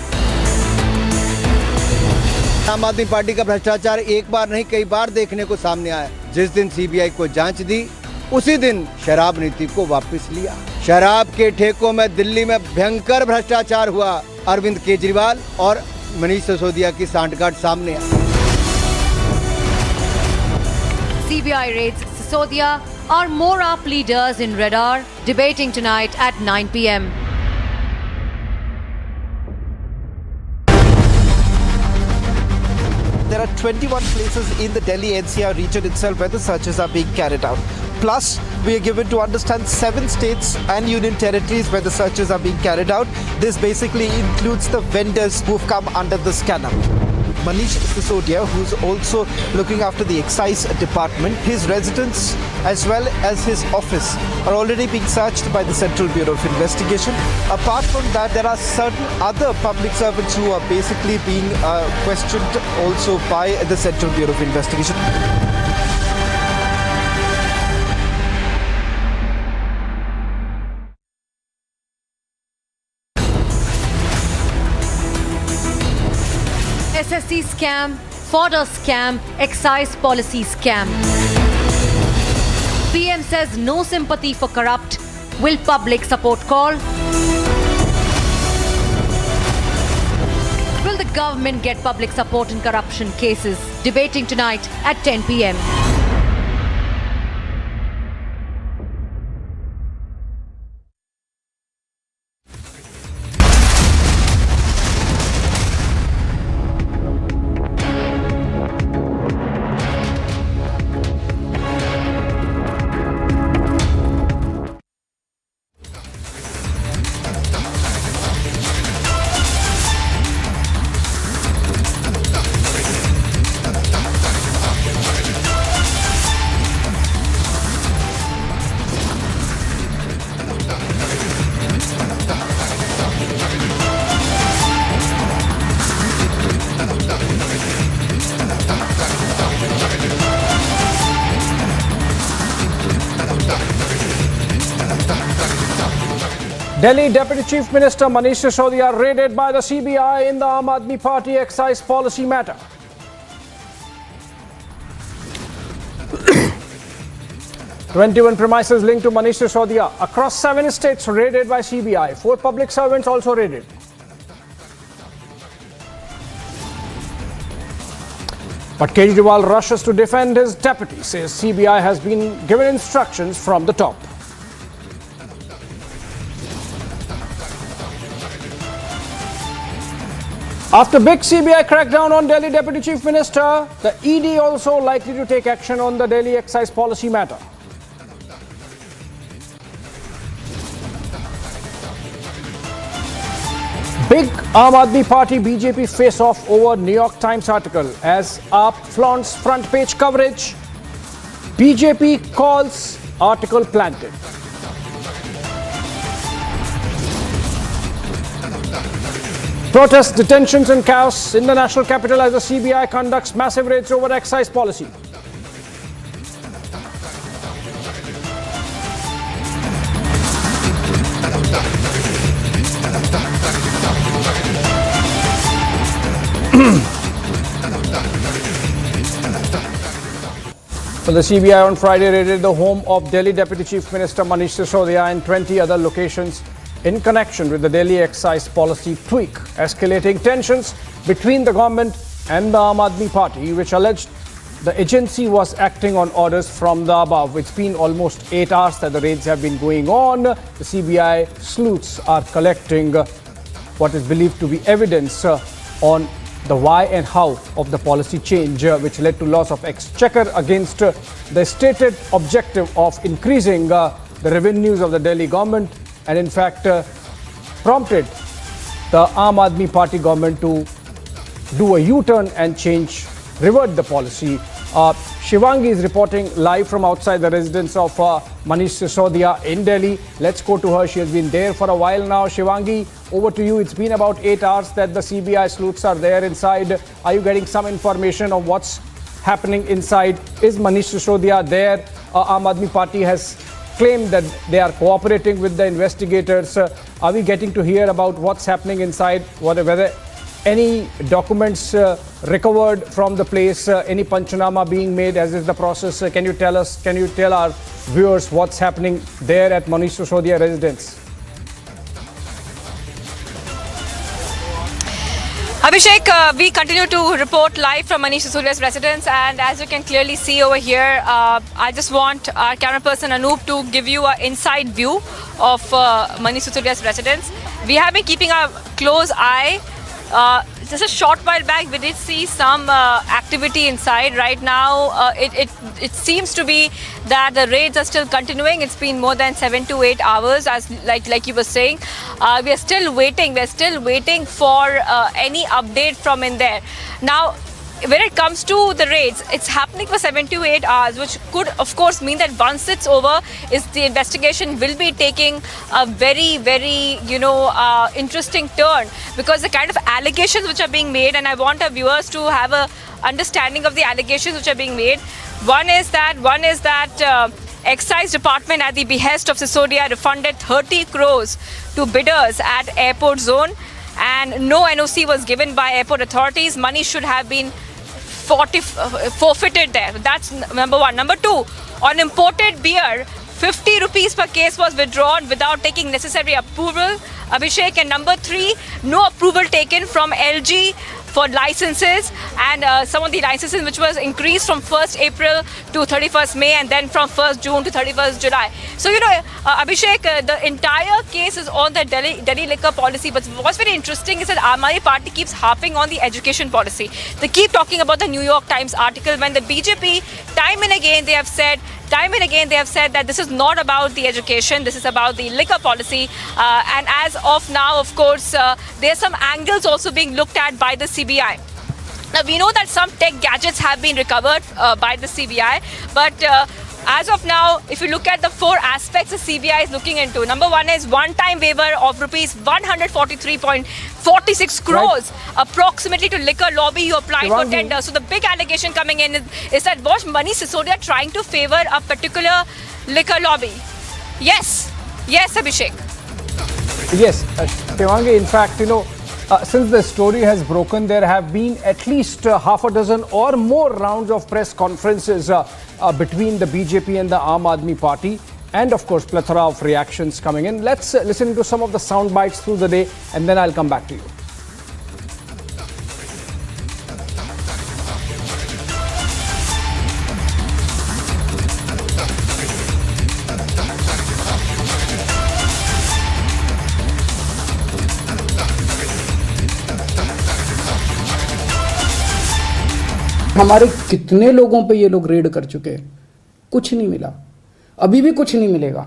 आम आदमी party का भ्रष्टाचार एक बार नहीं कई बार देखने को सामने आया। जिस दिन सीबीआई को जांच दी, उसी दिन शराब नीति को वापस लिया। शराब के ठेकों में दिल्ली में भयंकर भ्रष्टाचार हुआ। अरविंद केजरीवाल और मनीष सिसोदिया की सांठगांठ सामने आई। CBI raids Sisodia. Are more UP leaders in radar, debating tonight at 9 p.m. There are 21 places in the Delhi NCR region itself where the searches are being carried out. Plus, we are given to understand 7 states and union territories where the searches are being carried out. This basically includes the vendors who've come under the scanner. Manish Sisodia, who's also looking after the excise department, his residence as well as his office are already being searched by the Central Bureau of Investigation. Apart from that, there are certain other public servants who are basically being questioned also by the Central Bureau of Investigation. SSC scam, fodder scam, excise policy scam. PM says no sympathy for corrupt. Will public support call? Will the government get public support in corruption cases? Debating tonight at 10 p.m. Delhi Deputy Chief Minister Manish Sisodia raided by the CBI in the Aam Aadmi Party excise policy matter. "21 premises linked to Manish Sisodia across 7 states raided by CBI. 4 public servants also raided. But Kejriwal rushes to defend his deputy, says CBI has been given instructions from the top. After big CBI crackdown on Delhi Deputy Chief Minister, the ED also likely to take action on the Delhi excise policy matter. Big Aam Aadmi Party BJP face-off over New York Times article as AAP flaunts front page coverage. BJP calls article planted. Protests, detentions and chaos in the national capital as the CBI conducts massive raids over excise policy. So the CBI on Friday raided the home of Delhi Deputy Chief Minister Manish Sisodia and 20 other locations in connection with the Delhi excise policy tweak, escalating tensions between the government and the Aam Aadmi Party, which alleged the agency was acting on orders from the above. It's been almost 8 hours that the raids have been going on. The CBI sleuths are collecting what is believed to be evidence on the why and how of the policy change, which led to loss of exchequer against the stated objective of increasing the revenues of the Delhi government, and in fact prompted the Aam Aadmi Party government to do a U-turn and revert the policy. Shivangi is reporting live from outside the residence of Manish Sisodia in Delhi. Let's go to her. She has been there for a while now. Shivangi, over to you. It's been about 8 hours that the CBI sleuths are there inside. Are you getting some information on what's happening inside? Is Manish Sisodia there? Aam Aadmi Party has claimed that they are cooperating with the investigators. Are we getting to hear about what's happening inside? Whether any documents recovered from the place, any panchanama being made, as is the process? Can you tell our viewers what's happening there at Manish Sisodia residence? Abhishek, we continue to report live from Manish Sisodia's residence, and as you can clearly see over here, I just want our camera person Anoop to give you an inside view of Manish Sisodia's residence. We have been keeping a close eye. Just a short while back, we did see some activity inside. Right now, it seems to be that the raids are still continuing. It's been more than 7 to 8 hours, as like you were saying. We are still waiting. We're still waiting for any update from in there. Now, when it comes to the raids, it's happening for 7 to 8 hours, which could, of course, mean that once it's over, the investigation will be taking a very, very, interesting turn, because the kind of allegations which are being made, and I want our viewers to have a understanding of the allegations which are being made. One is that Excise Department, at the behest of Sisodia, refunded 30 crores to bidders at airport zone, and no NOC was given by airport authorities. Money should have been forfeited there. That's number one. Number two, on imported beer, 50 rupees per case was withdrawn without taking necessary approval, Abhishek. And number three, no approval taken from LG for licenses, and some of the licenses which was increased from 1st April to 31st May, and then from 1st June to 31st July. So, Abhishek, the entire case is on the Delhi liquor policy. But what's very interesting is that Aam Aadmi Party keeps harping on the education policy. They keep talking about the New York Times article, when the BJP, time and again they have said that this is not about the education, this is about the liquor policy. And as of now, of course, there are some angles also being looked at by the CBI. Now, we know that some tech gadgets have been recovered by the CBI, but as of now, if you look at the 4 aspects the CBI is looking into, number one is one-time waiver of rupees 143.46 crores, approximately, to liquor lobby who applied for tender. So the big allegation coming in is that was Manish Sisodia trying to favor a particular liquor lobby? Yes, Abhishek. Yes, Shivangi, in fact, since the story has broken, there have been at least half a dozen or more rounds of press conferences between the BJP and the Aam Aadmi Party, and of course plethora of reactions coming in. Let's listen to some of the sound bites through the day, and then I'll come back to you. हमारे कितने लोगों पे ये लोग red कर चुके हैं, कुछ नहीं मिला, अभी भी कुछ नहीं मिलेगा।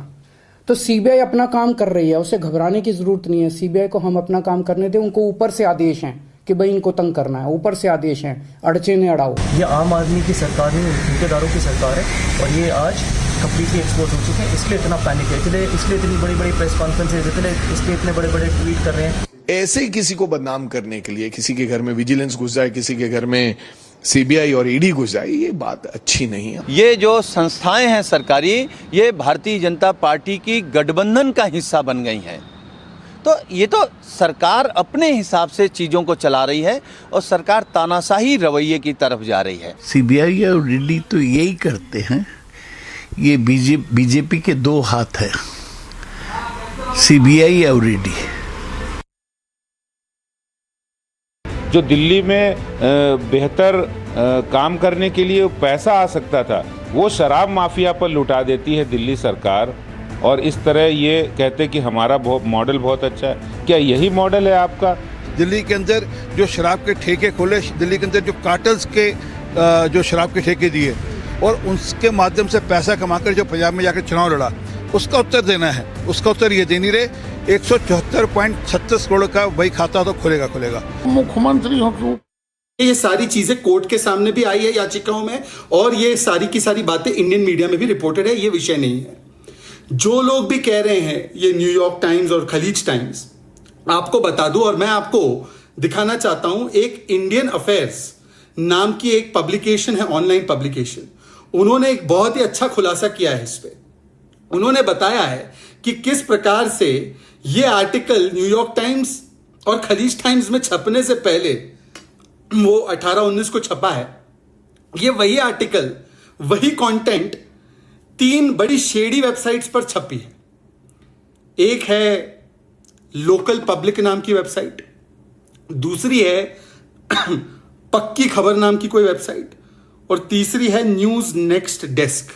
तो सीबीआई अपना काम कर रही है, उसे घबराने की जरूरत नहीं है। सीबीआई को हम अपना काम करने दें। उनको ऊपर से आदेश हैं कि भाई इनको तंग करना है, ऊपर से आदेश हैं, अड़चे ने अड़ाओ। ये आम आदमी की सरकार नहीं, ठेकेदारों की सरकार है, और ये आज कंप्लीटली एक्सपोज हो चुके हैं। इसलिए इतना पैनिक है, इसलिए इतनी बड़ी बड़ी प्रेस कॉन्फ्रेंसेज, इसलिए इतने बड़े बड़े ट्वीट कर रहे हैं। ऐसे ही किसी को बदनाम करने के लिए, किसी के घर में विजिलेंस घुस जाए, किसी के घर में सीबीआई और ईडी घुस जाए, ये बात अच्छी नहीं है। ये जो संस्थाएं हैं सरकारी, ये भारतीय जनता पार्टी की गठबंधन का हिस्सा बन गई हैं। तो ये तो सरकार अपने हिसाब से चीज़ों को चला रही है, और सरकार तानाशाही रवैये की तरफ जा रही है। सीबीआई और ईडी तो यही करते हैं। ये बीजेपी के 2 हाथ है, सीबीआई और ईडी। जो दिल्ली में बेहतर काम करने के लिए पैसा आ सकता था वो शराब माफिया पर लुटा देती है दिल्ली सरकार, और इस तरह ये कहते कि हमारा मॉडल बहुत अच्छा है। क्या यही मॉडल है आपका? दिल्ली के अंदर जो शराब के ठेके खोले, दिल्ली के अंदर जो कार्टल्स के जो शराब के ठेके दिए और उसके माध्यम से पैसा कमाकर जो पंजाब में जाकर चुनाव लड़ा, उसका उत्तर देना है। उसका उत्तर ये दे नहीं रहे। 174.36 करोड़ का वही खाता तो खोलेगा। मुख्यमंत्री हो क्यों? ये सारी चीजें कोर्ट के सामने भी आई है याचिकाओं में, और ये सारी की सारी बातें इंडियन मीडिया में भी रिपोर्टेड है। ये विषय नहीं है। जो लोग भी कह रहे हैं, ये न्यूयॉर्क टाइम्स और खलीज टाइम्स, आपको बता दूं और मैं आपको दिखाना चाहता हूं, एक इंडियन अफेयर्स नाम की एक पब्लिकेशन है, ऑनलाइन पब्लिकेशन। उन्होंने एक बहुत ही अच्छा खुलासा किया है इस पे। उन्होंने बताया है कि किस प्रकार से ये आर्टिकल न्यूयॉर्क टाइम्स और खलीज टाइम्स में छपने से पहले वो 18-19 को छपा है। ये वही आर्टिकल, वही कंटेंट 3 बड़ी शेडी वेबसाइट्स पर छपी है। एक है लोकल पब्लिक नाम की वेबसाइट, दूसरी है पक्की खबर नाम की कोई वेबसाइट, और तीसरी है न्यूज नेक्स्ट डेस्क।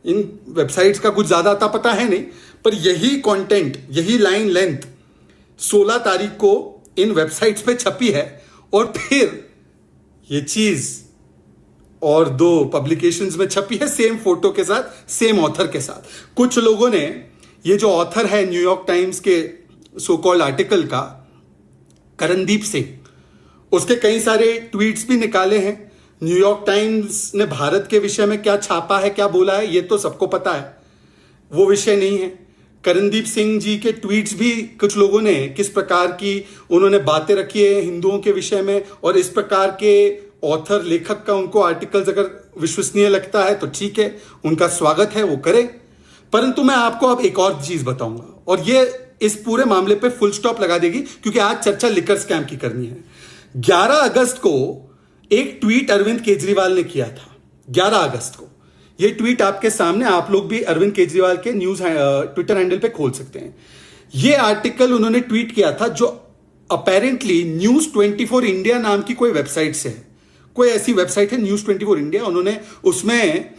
इन वेबसाइट्स का कुछ ज्यादा आता पता है नहीं, पर यही कंटेंट, यही लाइन लेंथ 16 तारीख को इन वेबसाइट्स पे छपी है। और फिर ये चीज और 2 पब्लिकेशंस में छपी है, सेम फोटो के साथ, सेम ऑथर के साथ। कुछ लोगों ने, ये जो ऑथर है न्यूयॉर्क टाइम्स के सो कॉल्ड आर्टिकल का, करणदीप सिंह, उसके कई सारे ट्वीट्स भी निकाले हैं। न्यूयॉर्क टाइम्स ने भारत के विषय में क्या छापा है, क्या बोला है, ये तो सबको पता है, वो विषय नहीं है। करणदीप सिंह जी के ट्वीट्स भी कुछ लोगों ने किस प्रकार की उन्होंने बातें रखी है हिंदुओं के विषय में, और इस प्रकार के ऑथर, लेखक का उनको आर्टिकल्स अगर विश्वसनीय लगता है तो ठीक है, उनका स्वागत है, वो करे। परंतु मैं आपको अब एक और चीज बताऊंगा, और ये इस पूरे मामले पे फुल स्टॉप लगा देगी, क्योंकि आज चर्चा लिकर स्कैम की करनी है। 11 अगस्त को एक ट्वीट अरविंद केजरीवाल ने किया था। 11 अगस्त को ये ट्वीट आपके सामने, आप लोग भी अरविंद केजरीवाल के न्यूज ट्विटर हैंडल पे खोल सकते हैं। ये आर्टिकल उन्होंने ट्वीट किया था, जो अपेरेंटली न्यूज 24 इंडिया नाम की कोई वेबसाइट से है। कोई ऐसी वेबसाइट है न्यूज 24 इंडिया, उन्होंने उसमें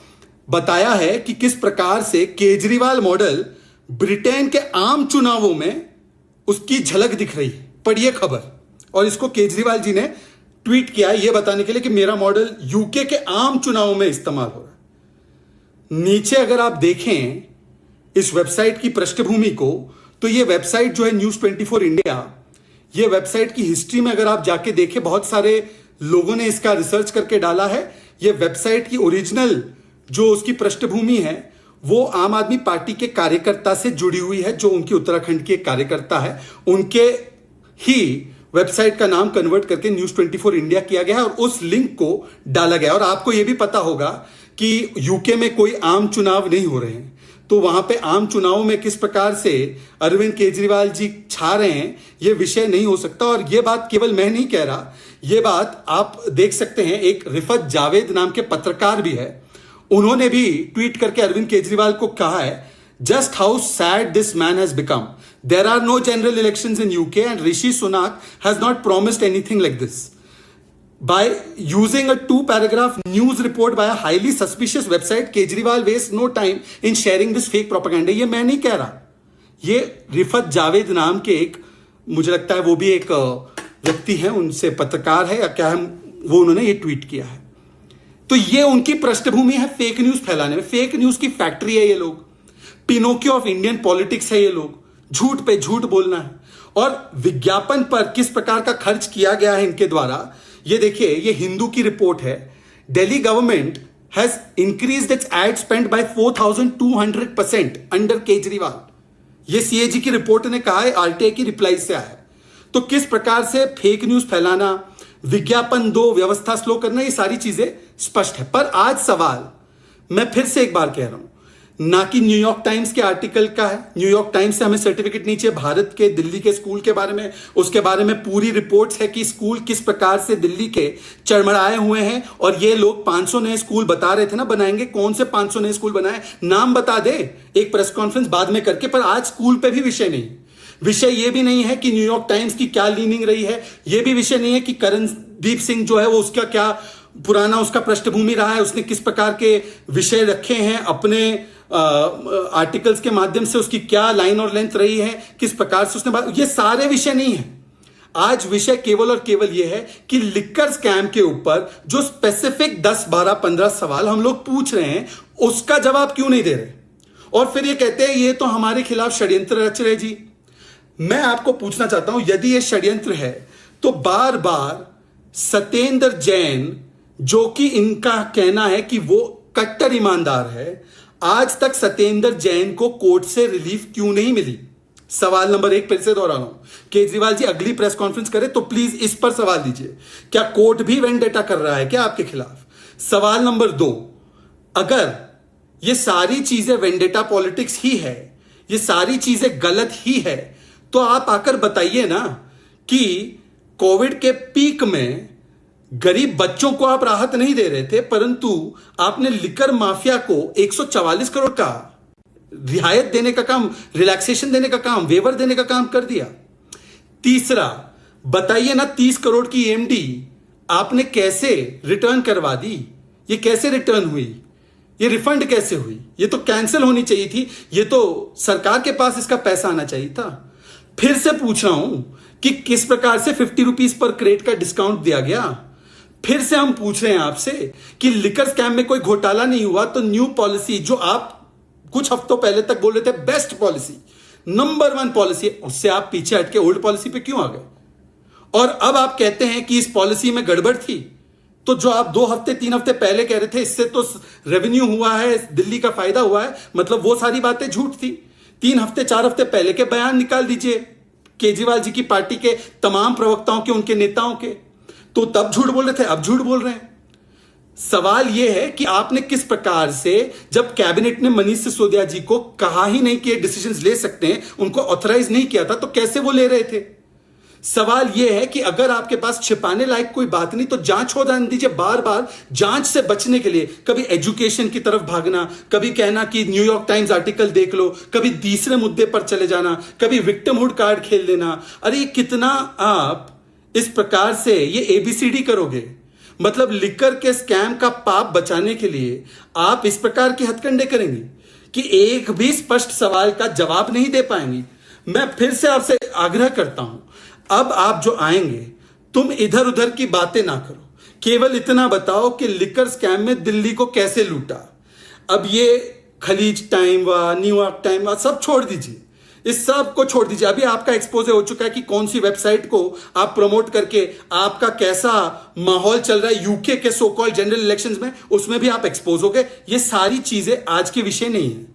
बताया है कि किस प्रकार से केजरीवाल मॉडल ब्रिटेन के आम चुनावों में उसकी झलक दिख रही है। पढ़िए खबर। और इसको केजरीवाल जी ने ट्वीट किया है, यह बताने के लिए कि मेरा मॉडल यूके के आम चुनावों में इस्तेमाल हो रहा है। नीचे अगर आप देखें इस वेबसाइट की पृष्ठभूमि को, तो यह वेबसाइट जो है न्यूज 24 इंडिया, यह वेबसाइट की हिस्ट्री में अगर आप जाके देखें, बहुत सारे लोगों ने इसका रिसर्च करके डाला है। यह वेबसाइट की ओरिजिनल जो उसकी पृष्ठभूमि है, वो आम आदमी पार्टी के कार्यकर्ता से जुड़ी हुई है, जो उनकी उत्तराखंड के एक कार्यकर्ता है। उनके ही वेबसाइट का नाम कन्वर्ट करके न्यूज 24 इंडिया किया गया है और उस लिंक को डाला गया। और आपको यह भी पता होगा कि यूके में कोई आम चुनाव नहीं हो रहे हैं, तो वहां पे आम चुनावों में किस प्रकार से अरविंद केजरीवाल जी छा रहे हैं, यह विषय नहीं हो सकता। और यह बात केवल मैं नहीं कह रहा, यह बात आप देख सकते हैं, एक रिफत जावेद नाम के पत्रकार भी है, उन्होंने भी ट्वीट करके अरविंद केजरीवाल को कहा है, just how sad this man has become, there are no general elections in UK and Rishi Sunak has not promised anything like this. By using a 2-paragraph news report by a highly suspicious website, Kejriwal wastes no time in sharing this fake propaganda। ये मैं नहीं कह रहा, ये रिफत जावेद नाम के एक, मुझे लगता है वो भी एक व्यक्ति है, उनसे पत्रकार है या क्या है, वो उन्होंने ये ट्वीट किया है। तो ये उनकी पृष्ठभूमि है फेक न्यूज फैलाने में। फेक न्यूज की फैक्ट्री है ये लोग, पिनोकियो ऑफ इंडियन पॉलिटिक्स है ये लोग, झूठ पे झूठ बोलना है। और विज्ञापन पर किस प्रकार का खर्च किया गया है इनके द्वारा, ये देखिए, ये हिंदू की रिपोर्ट है। Delhi government has increased it's ad spend by 4200% under Kejriwal. ये सीएजी की रिपोर्ट ने कहा है, आरटीआई की रिप्लाई से आया है। तो किस प्रकार से फेक न्यूज फैलाना, विज्ञापन दो, व्यवस्था स्लो करना, ये सारी चीजें स्पष्ट है। पर आज सवाल मैं फिर से एक बार कह रहा हूं, ना कि न्यूयॉर्क टाइम्स के आर्टिकल का है। न्यूयॉर्क टाइम्स से हमें सर्टिफिकेट नहीं चाहिए। भारत के दिल्ली के स्कूल के बारे में, उसके बारे में पूरी रिपोर्ट्स है कि स्कूल किस प्रकार से दिल्ली के चरमराए हुए हैं। और ये लोग 500 नए स्कूल बता रहे थे ना बनाएंगे, कौन से 500 नए स्कूल बनाए, नाम बता दे एक प्रेस कॉन्फ्रेंस बाद में करके। पर आज स्कूल पे भी विषय नहीं, विषय ये भी नहीं है कि न्यूयॉर्क टाइम्स की क्या लीनिंग रही है, ये भी विषय नहीं है कि करणदीप सिंह जो है वो उसका क्या पुराना उसका पृष्ठभूमि रहा है, उसने किस प्रकार के विषय रखे हैं अपने आर्टिकल्स के माध्यम से, उसकी क्या लाइन और लेंथ रही है, किस प्रकार से उसने बात, ये सारे विषय नहीं है। आज विषय केवल और केवल यह है कि लिकर स्कैम के ऊपर जो स्पेसिफिक 10, 12, 15 सवाल हम लोग पूछ रहे हैं उसका जवाब क्यों नहीं दे रहे, और फिर ये कहते हैं ये तो हमारे खिलाफ षड्यंत्र रच रहे जी। मैं आपको पूछना चाहता हूं, यदि ये षड्यंत्र है तो बार बार सत्येंद्र जैन, जो कि इनका कहना है कि वो कट्टर ईमानदार है, आज तक सत्येंद्र जैन को कोर्ट से रिलीफ क्यों नहीं मिली? सवाल नंबर 1 फिर से दोहरा रहा हूं, केजरीवाल जी अगली प्रेस कॉन्फ्रेंस करें तो प्लीज इस पर सवाल दीजिए, क्या कोर्ट भी वेंडेटा कर रहा है क्या आपके खिलाफ? सवाल नंबर 2, अगर ये सारी चीजें वेंडेटा पॉलिटिक्स ही है, ये सारी चीजें गलत ही है, तो आप आकर बताइए ना कि कोविड के पीक में गरीब बच्चों को आप राहत नहीं दे रहे थे, परंतु आपने लिकर माफिया को 144 करोड़ का रियायत देने का काम, रिलैक्सेशन देने का काम, वेवर देने का काम कर दिया। तीसरा, बताइए ना 30 करोड़ की एमडी आपने कैसे रिटर्न करवा दी? ये कैसे रिटर्न हुई? ये रिफंड कैसे हुई? ये तो कैंसिल होनी चाहिए थी, ये तो सरकार के पास इसका पैसा आना चाहिए था। फिर से पूछ रहा हूं कि किस प्रकार से 50 रुपीज पर क्रेट का डिस्काउंट दिया गया। फिर से हम पूछ रहे हैं आपसे कि लिकर स्कैम में कोई घोटाला नहीं हुआ तो न्यू पॉलिसी, जो आप कुछ हफ्तों पहले तक बोल रहे थे बेस्ट पॉलिसी, नंबर 1 पॉलिसी, उससे आप पीछे हटके ओल्ड पॉलिसी पे क्यों आ गए? और अब आप कहते हैं कि इस पॉलिसी में गड़बड़ थी, तो जो आप 2 हफ्ते 3 हफ्ते पहले कह रहे थे इससे तो रेवेन्यू हुआ है, दिल्ली का फायदा हुआ है, मतलब वो सारी बातें झूठ थी। 3 हफ्ते 4 हफ्ते पहले के बयान निकाल दीजिए केजरीवाल जी की पार्टी के तमाम प्रवक्ताओं के, उनके नेताओं के, तो तब झूठ बोल रहे थे, अब झूठ बोल रहे हैं। सवाल यह है कि आपने किस प्रकार से, जब कैबिनेट ने मनीष सिसोदिया जी को कहा ही नहीं कि डिसीजंस ले सकते हैं, उनको ऑथराइज नहीं किया था, तो कैसे वो ले रहे थे? सवाल यह है कि अगर आपके पास छिपाने लायक कोई बात नहीं तो जांच हो जाने दीजिए। बार बार जांच से बचने के लिए कभी एजुकेशन की तरफ भागना, कभी कहना कि न्यूयॉर्क टाइम्स आर्टिकल देख लो, कभी तीसरे मुद्दे पर चले जाना, कभी विक्टिमहुड कार्ड खेल लेना। अरे कितना आप इस प्रकार से ये एबीसीडी करोगे? मतलब लिकर के स्कैम का पाप बचाने के लिए आप इस प्रकार के हथकंडे करेंगे कि एक भी स्पष्ट सवाल का जवाब नहीं दे पाएंगी। मैं फिर से आपसे आग्रह करता हूं, अब आप जो आएंगे तुम इधर उधर की बातें ना करो, केवल इतना बताओ कि लिकर स्कैम में दिल्ली को कैसे लूटा। अब ये खलीज टाइम व न्यूयॉर्क टाइम व सब छोड़ दीजिए, इस सब को छोड़ दीजिए। अभी आपका एक्सपोजे हो चुका है कि कौन सी वेबसाइट को आप प्रमोट करके आपका कैसा माहौल चल रहा है यूके के सो कॉल्ड जनरल इलेक्शंस में, उसमें भी आप एक्सपोज हो गए। ये सारी चीजें आज के विषय नहीं है।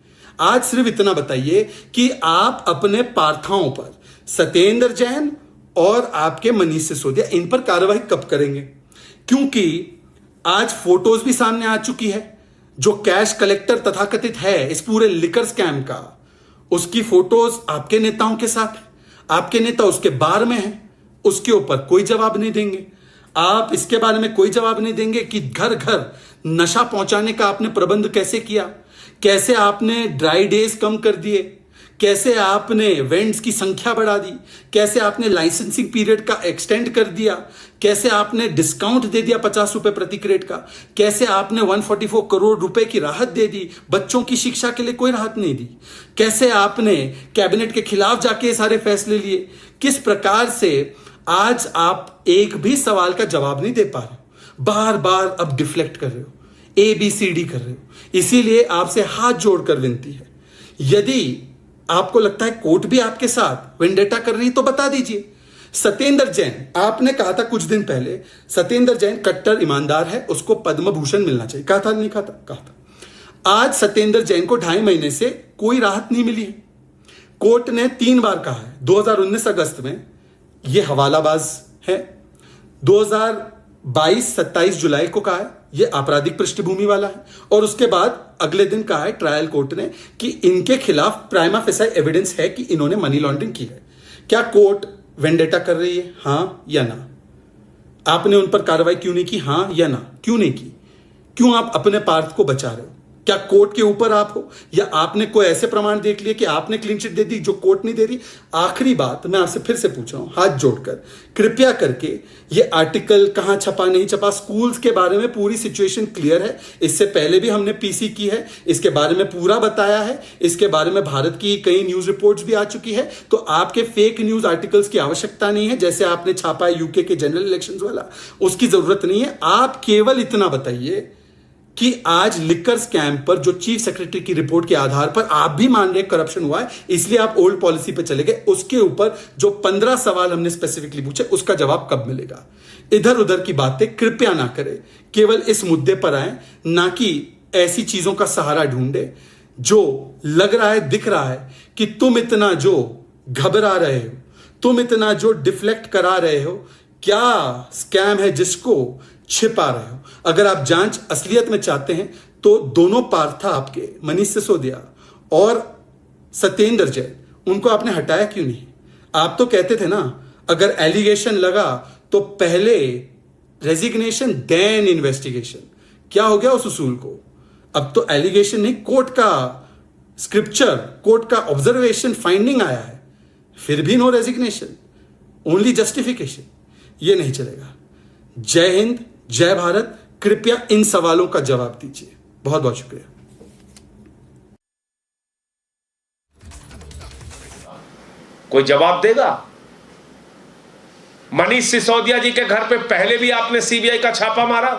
आज सिर्फ इतना बताइए कि आप अपने पार्थाओं पर, सत्येंद्र जैन और आपके मनीष सिसोदिया, इन पर कार्रवाई कब करेंगे? क्योंकि आज फोटोज भी सामने आ चुकी है। जो कैश कलेक्टर तथाकथित है इस पूरे लिकर स्कैम का, उसकी फोटोज आपके नेताओं के साथ है, आपके नेता उसके बार में है, उसके ऊपर कोई जवाब नहीं देंगे। आप इसके बारे में कोई जवाब नहीं देंगे कि घर घर नशा पहुंचाने का आपने प्रबंध कैसे किया, कैसे आपने ड्राई डेज कम कर दिए, कैसे आपने वेंट्स की संख्या बढ़ा दी, कैसे आपने लाइसेंसिंग पीरियड का एक्सटेंड कर दिया, कैसे आपने डिस्काउंट दे दिया 50 रुपए प्रति क्रेट का, कैसे आपने 144 करोड़ रुपए की राहत दे दी, बच्चों की शिक्षा के लिए कोई राहत नहीं दी, कैसे आपने कैबिनेट के खिलाफ जाके ये सारे फैसले लिए। किस प्रकार से आज आप एक भी सवाल का जवाब नहीं दे पा रहे हो, बार बार अब डिफ्लेक्ट कर रहे हो, ABCD कर रहे हो। इसीलिए आपसे हाथ जोड़कर विनती है, यदि आपको लगता है कोर्ट भी आपके साथ वेंडेटा कर रही है तो बता दीजिए। सत्येंद्र जैन, आपने कहा था कुछ दिन पहले सत्येंद्र जैन कट्टर ईमानदार है, उसको पद्म भूषण मिलना चाहिए, कहा था नहीं कहा था? कहा था। आज सत्येंद्र जैन को 2.5 महीने से कोई राहत नहीं मिली है। कोर्ट ने 3 बार कहा है, 2019 अगस्त में यह हवालाबाज है, 2022-27 जुलाई को कहा है यह आपराधिक पृष्ठभूमि वाला है, और उसके बाद अगले दिन कहा है ट्रायल कोर्ट ने कि इनके खिलाफ प्राइमा फेसाई एविडेंस है कि इन्होंने मनी लॉन्ड्रिंग की है। क्या कोर्ट वेंडेटा कर रही है, हां या ना? आपने उन पर कार्रवाई क्यों नहीं की, हां या ना? क्यों नहीं की? क्यों आप अपने पार्थ को बचा रहे हो? क्या कोर्ट के ऊपर आप हो, या आपने कोई ऐसे प्रमाण देख लिए कि आपने क्लीन चिट दे दी जो कोर्ट नहीं दे रही? आखिरी बात मैं आपसे फिर से पूछ रहा हूं, हाथ जोड़कर, कृपया करके ये आर्टिकल कहां छपा नहीं छपा, स्कूल्स के बारे में पूरी सिचुएशन क्लियर है। इससे पहले भी हमने पीसी की है, इसके बारे में पूरा बताया है, इसके बारे में भारत की कई न्यूज रिपोर्ट्स भी आ चुकी है। तो आपके फेक न्यूज आर्टिकल्स की आवश्यकता नहीं है, जैसे आपने छापा है यूके के जनरल इलेक्शंस वाला, उसकी जरूरत नहीं है। आप केवल इतना बताइए कि आज लिकर स्कैम पर जो चीफ सेक्रेटरी की रिपोर्ट के आधार पर आप भी मान रहे करप्शन हुआ है, इसलिए आप ओल्ड पॉलिसी पे चले गए, उसके ऊपर जो 15 सवाल हमने स्पेसिफिकली पूछे उसका जवाब कब मिलेगा? इधर उधर की बातें कृपया ना करें, केवल इस मुद्दे पर आए, ना कि ऐसी चीजों का सहारा ढूंढे जो लग रहा है, दिख रहा है कि तुम इतना जो घबरा रहे हो, तुम इतना जो डिफ्लेक्ट करा रहे हो, क्या स्कैम है जिसको छिपा रहे हो। अगर आप जांच असलियत में चाहते हैं तो दोनों पार्थ था आपके, मनीष सिसोदिया और सत्येंद्र जैन, उनको आपने हटाया क्यों नहीं? आप तो कहते थे ना, अगर एलिगेशन लगा तो पहले रेजिग्नेशन देन इन्वेस्टिगेशन। क्या हो गया उस उसूल को? अब तो एलिगेशन नहीं, कोर्ट का स्क्रिप्चर, कोर्ट का ऑब्जर्वेशन फाइंडिंग आया है, फिर भी नो रेजिग्नेशन, ओनली जस्टिफिकेशन। ये नहीं चलेगा। जय हिंद, जय भारत। कृपया इन सवालों का जवाब दीजिए। बहुत बहुत शुक्रिया। कोई जवाब देगा? मनीष सिसोदिया जी के घर पे पहले भी आपने सीबीआई का छापा मारा,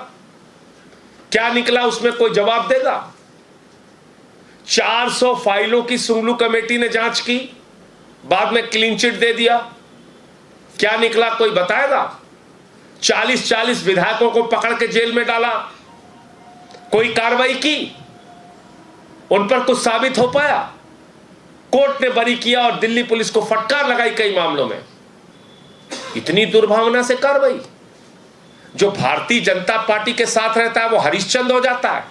क्या निकला उसमें? कोई जवाब देगा? 400 फाइलों की सुंगलू कमेटी ने जांच की, बाद में क्लीन चिट दे दिया, क्या निकला? कोई बताएगा? 40-40 विधायकों को पकड़ के जेल में डाला, कोई कार्रवाई की? उन पर कुछ साबित हो पाया? कोर्ट ने बरी किया और दिल्ली पुलिस को फटकार लगाई कई मामलों में। इतनी दुर्भावना से कार्रवाई। जो भारतीय जनता पार्टी के साथ रहता है वो हरिश्चंद्र हो जाता है।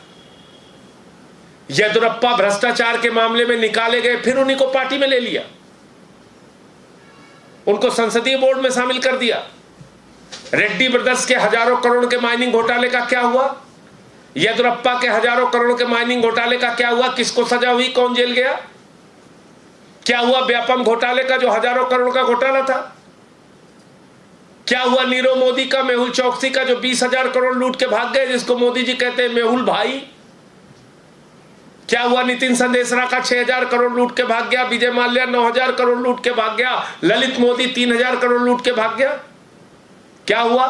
येदुरप्पा भ्रष्टाचार के मामले में निकाले गए, फिर उन्हीं को पार्टी में ले लिया, उनको संसदीय बोर्ड में शामिल कर दिया। रेड्डी ब्रदर्स के हजारों करोड़ के माइनिंग घोटाले का क्या हुआ? येदुरप्पा के हजारों करोड़ के माइनिंग घोटाले का क्या हुआ? किसको सजा हुई? कौन जेल गया? क्या हुआ व्यापम घोटाले का, जो हजारों करोड़ का घोटाला था? क्या हुआ नीरव मोदी का, मेहुल चौकसी का, जो 20,000 करोड़ लूट के भाग गए, जिसको मोदी जी कहते हैं मेहुल भाई? क्या हुआ नितिन संदेशरा का 6,000 करोड़ लूट के भाग गया, विजय माल्या 9,000 करोड़ लूट के भाग गया, ललित मोदी 3,000 करोड़ लूट के भाग गया? क्या हुआ?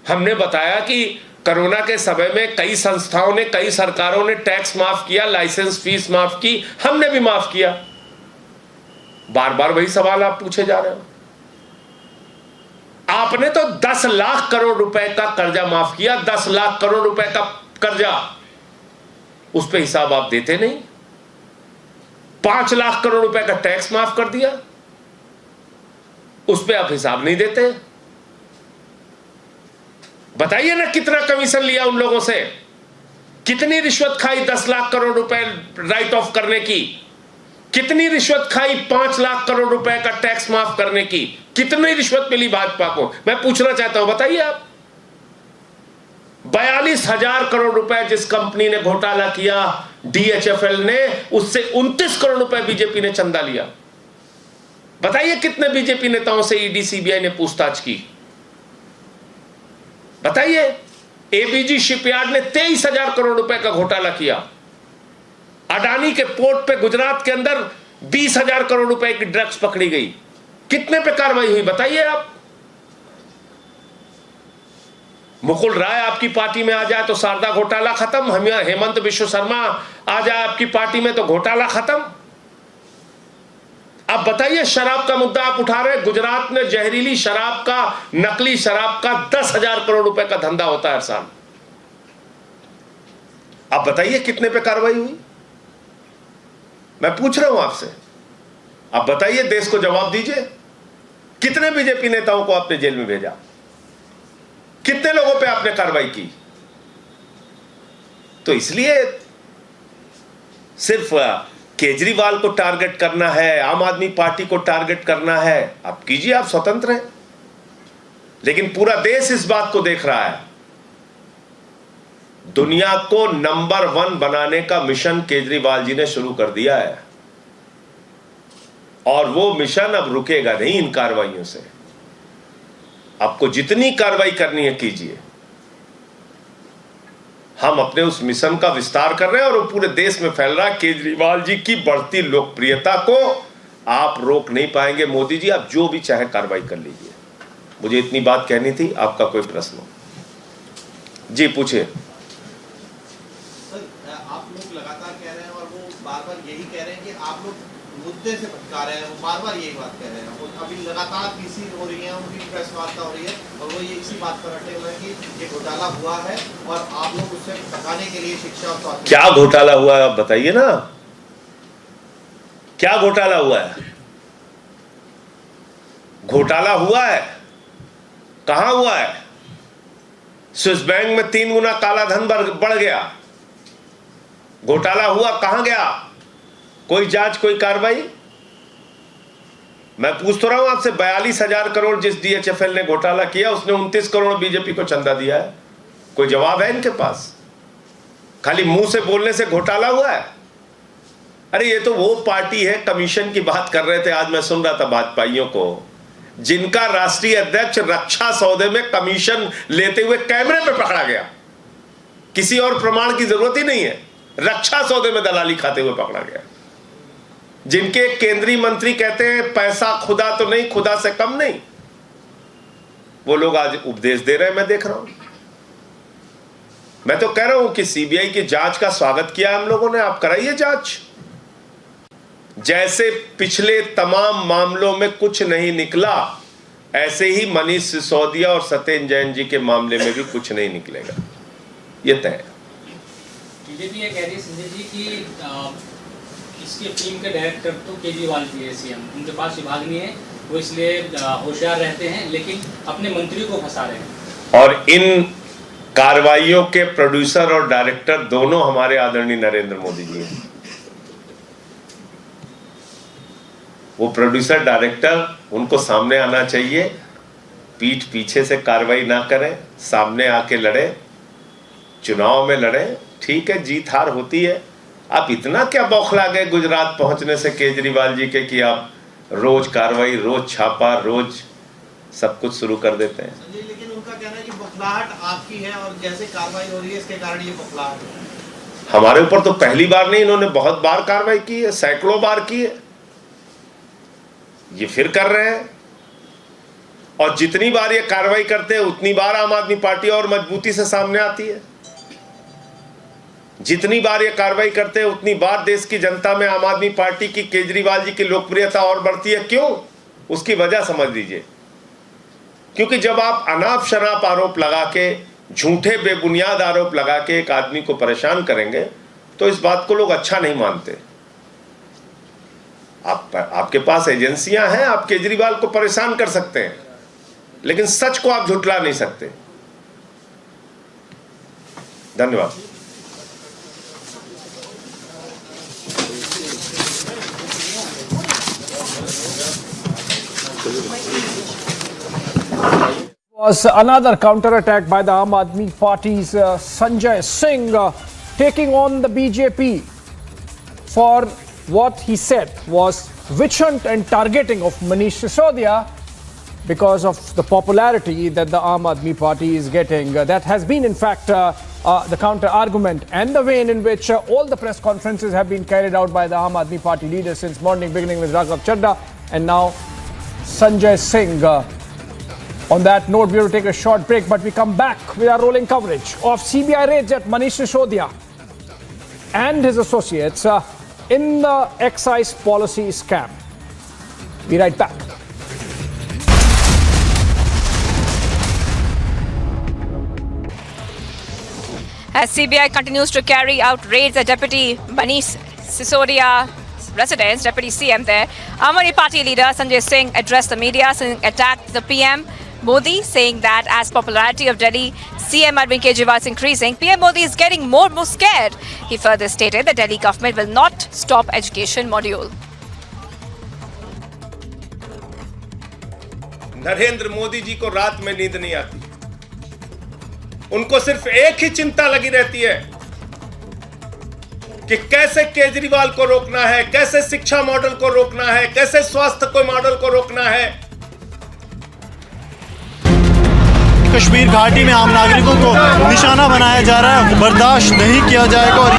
हमने बताया कि कोरोना के समय में कई संस्थाओं ने, कई सरकारों ने टैक्स माफ किया, लाइसेंस फीस माफ की, हमने भी माफ किया। बार बार वही सवाल आप पूछे जा रहे हो। आपने तो 10 लाख करोड़ रुपए का कर्जा माफ किया, 10 लाख करोड़ रुपए का कर्जा, उस पर हिसाब आप देते नहीं। 5 लाख करोड़ रुपए का टैक्स माफ कर दिया, उस पर आप हिसाब नहीं देते। बताइए ना कितना कमीशन लिया उन लोगों से, कितनी रिश्वत खाई 10 लाख करोड़ रुपए राइट ऑफ करने की, कितनी रिश्वत खाई 5 लाख करोड़ रुपए का टैक्स माफ करने की, कितनी रिश्वत मिली भाजपा को? मैं पूछना चाहता हूं, बताइए आप। 42,000 करोड़ रुपए जिस कंपनी ने घोटाला किया, DHFL ने, उससे 29 करोड़ रुपए बीजेपी ने चंदा लिया। बताइए कितने बीजेपी नेताओं से ईडी सीबीआई ने पूछताछ की? बताइए। एबीजी शिपयार्ड ने 23,000 करोड़ रुपए का घोटाला किया। अडानी के पोर्ट पे गुजरात के अंदर 20,000 करोड़ रुपए की ड्रग्स पकड़ी गई, कितने पे कार्रवाई हुई? बताइए आप। मुकुल राय आपकी पार्टी में आ जाए तो शारदा घोटाला खत्म, हेमंत बिश्व शर्मा आ जाए आपकी पार्टी में तो घोटाला खत्म। अब बताइए, शराब का मुद्दा आप उठा रहे हैं। गुजरात में जहरीली शराब का, नकली शराब का 10,000 करोड़ रुपए का धंधा होता है हर साल। आप बताइए कितने पे कार्रवाई हुई? मैं पूछ रहा हूं आपसे, आप बताइए, देश को जवाब दीजिए। कितने बीजेपी नेताओं को आपने जेल में भेजा? कितने लोगों पे आपने कार्रवाई की? तो इसलिए सिर्फ केजरीवाल को टारगेट करना है, आम आदमी पार्टी को टारगेट करना है, आप कीजिए, आप स्वतंत्र हैं। लेकिन पूरा देश इस बात को देख रहा है दुनिया को नंबर 1 बनाने का मिशन केजरीवाल जी ने शुरू कर दिया है और वो मिशन अब रुकेगा नहीं इन कार्रवाइयों से। आपको जितनी कार्रवाई करनी है कीजिए। हम अपने उस मिशन का विस्तार कर रहे हैं और वो पूरे देश में फैल रहा है। केजरीवाल जी की बढ़ती लोकप्रियता को आप रोक नहीं पाएंगे। मोदी जी आप जो भी चाहे कार्रवाई कर लीजिए। मुझे इतनी बात कहनी थी। आपका कोई प्रश्न हो जी पूछिए। आप लोग लगातार कह रहे हैं और वो बार-बार यही कह रहे हैं कि आप लोग मुद्दे से भटका रहे हैं। वो बार-बार यही बात कह रहे हैं। वो अभी लगातार पीसी हो रही है, उनकी प्रेस वार्ता हो रही है और वो ये इसी बात पर अटे हुए हैं कि ये घोटाला हुआ है और आप लोग उससे भटकाने के लिए शिक्षा और स्वास्थ्य। क्या घोटाला हुआ है आप बताइए ना। क्या घोटाला हुआ है? घोटाला हुआ है, कहां हुआ है? स्विस बैंक में 3 गुना काला धन बढ़ गया। घोटाला हुआ, कहां गया? कोई जांच, कोई कार्रवाई? मैं पूछ तो रहा हूं आपसे। 42,000 करोड़ जिस DHFL ने घोटाला किया उसने 29 करोड़ बीजेपी को चंदा दिया है। कोई जवाब है इनके पास? खाली मुंह से बोलने से घोटाला हुआ है? अरे ये तो वो पार्टी है, कमीशन की बात कर रहे थे आज मैं सुन रहा था भाजपाइयों को, जिनका राष्ट्रीय अध्यक्ष रक्षा सौदे में कमीशन लेते हुए कैमरे पे पकड़ा गया। किसी और प्रमाण की जरूरत ही नहीं है, रक्षा सौदे में दलाली खाते हुए पकड़ा गया। जिनके केंद्रीय मंत्री कहते हैं पैसा खुदा तो नहीं, खुदा से कम नहीं, वो लोग आज उपदेश दे रहे हैं। मैं देख रहा हूं। मैं तो कह रहा हूं कि सीबीआई की जांच का स्वागत किया हम लोगों ने। आप कराइए जांच। जैसे पिछले तमाम मामलों में कुछ नहीं निकला, ऐसे ही मनीष सिसोदिया और सत्येंद्र जैन जी के मामले में भी कुछ नहीं निकलेगा, ये तय है। बीजेपी ये कह रही है संजय जी कि इसके फिल्म के डायरेक्टर तो केजरीवाल जी है, सीएम, उनके पास विभाग नहीं है, वो इसलिए होशियार रहते हैं लेकिन अपने मंत्री को फंसा रहे हैं। और इन कार्रवाइयों के प्रोड्यूसर और डायरेक्टर दोनों हमारे आदरणीय नरेंद्र मोदी जी हैं। वो प्रोड्यूसर डायरेक्टर, उनको सामने आना चाहिए, पीठ पीछे से कार्रवाई ना करें, सामने आके लड़े, चुनाव में लड़े। ठीक है, जीत हार होती है। आप इतना क्या बौखला गए गुजरात पहुंचने से केजरीवाल जी के कि आप रोज कार्रवाई, रोज छापा, रोज सब कुछ शुरू कर देते हैं। लेकिन उनका कहना है कि बौखलाहट आपकी है और जैसे कार्रवाई हो रही है इसके कारण ये बौखलाहट है। हमारे ऊपर तो पहली बार नहीं, इन्होंने बहुत बार कार्रवाई की है, सैकड़ों बार की है। ये फिर कर रहे हैं और जितनी बार ये कार्रवाई करते हैं उतनी बार आम आदमी पार्टी और मजबूती से सामने आती है। जितनी बार ये कार्रवाई करते हैं उतनी बार देश की जनता में आम आदमी पार्टी की, केजरीवाल जी की लोकप्रियता और बढ़ती है। क्यों? उसकी वजह समझ लीजिए। क्योंकि जब आप अनाप शनाप आरोप लगा के, झूठे बेबुनियाद आरोप लगा के एक आदमी को परेशान करेंगे तो इस बात को लोग अच्छा नहीं मानते। आपके पास एजेंसियां हैं, आप केजरीवाल को परेशान कर सकते हैं, लेकिन सच को आप झुठला नहीं सकते। धन्यवाद। Was another counter-attack by the Aam Aadmi Party's Sanjay Singh taking on the BJP for what he said was witch hunt and targeting of Manish Sisodia because of the popularity that the Aam Aadmi Party is getting. That has been in fact the counter-argument and the way in which all the press conferences have been carried out by the Aam Aadmi Party leaders since morning, beginning with Raghav Chadha and now Sanjay Singh. On that note, we will take a short break, but we come back with our rolling coverage of CBI raids at Manish Sisodia and his associates in the excise policy scam. Be right back. As CBI continues to carry out raids at Deputy Manish Sisodia residence, Deputy CM there, Aam Aadmi Party leader Sanjay Singh addressed the media. Singh attacked the PM Modi, saying that as popularity of Delhi CM Arvind Kejriwal is increasing, PM Modi is getting more and more scared. He further stated the Delhi government will not stop education module. Narendra Modi ji को रात में नींद नहीं आती। उनको सिर्फ एक ही चिंता लगी रहती है कि कैसे केजरीवाल को रोकना है, कैसे शिक्षा मॉडल को रोकना है, कैसे स्वास्थ्य को मॉडल को रोकना है। कश्मीर घाटी में आम नागरिकों को निशाना बनाया जा रहा है, बर्दाश्त नहीं किया जाएगा। और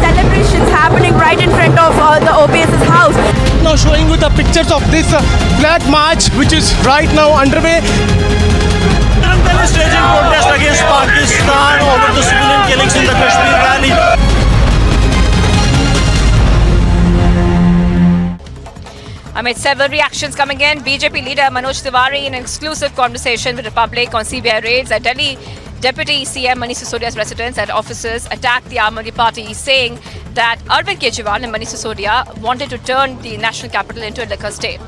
celebrations happening right in front of the OPS's house. Now showing you the pictures of this flag march which is right now underway. Staging protest against Pakistan over the civilian killings in the Kashmir Valley. Amid several reactions coming in, BJP leader Manoj Tiwari in an exclusive conversation with Republic on CBI raids at Delhi, Deputy CM Manish Sisodia's residence and offices attacked the Aam Aadmi Party, saying that Arvind Kejriwal and Manish Sisodia wanted to turn the national capital into a liquor state.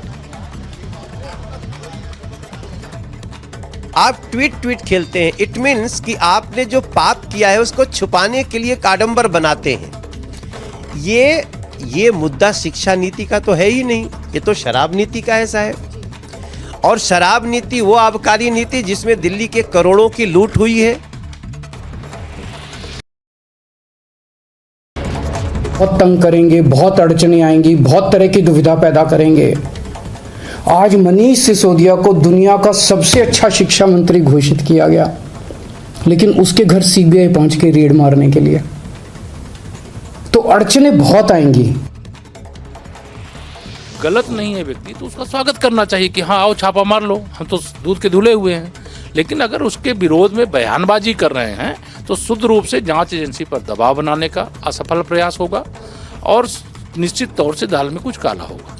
आप tweet खेलते हैं, it means कि आपने जो पाप किया है उसको छुपाने के लिए काडंबर बनाते हैं। ये मुद्दा शिक्षा नीति का तो है ही नहीं, ये तो शराब नीति का ऐसा है। और शराब नीति वो आबकारी नीति जिसमें दिल्ली के करोड़ों की लूट हुई है। बहुत तंग करेंगे, बहुत अड़चने आएंगी, बहुत तरह की दुविधा पैदा करेंगे। आज मनीष सिसोदिया को दुनिया का सबसे अच्छा शिक्षा मंत्री घोषित किया गया, लेकिन उसके घर सीबीआई पहुंच के रेड मारने के लिए, तो अड़चने बहुत आएंगी। गलत नहीं है व्यक्ति तो उसका स्वागत करना चाहिए कि हाँ आओ छापा मार लो, हम तो दूध के धुले हुए हैं। लेकिन अगर उसके विरोध में बयानबाजी कर रहे हैं तो शुद्ध रूप से जांच एजेंसी पर दबाव बनाने का असफल प्रयास होगा और निश्चित तौर से दाल में कुछ काला होगा।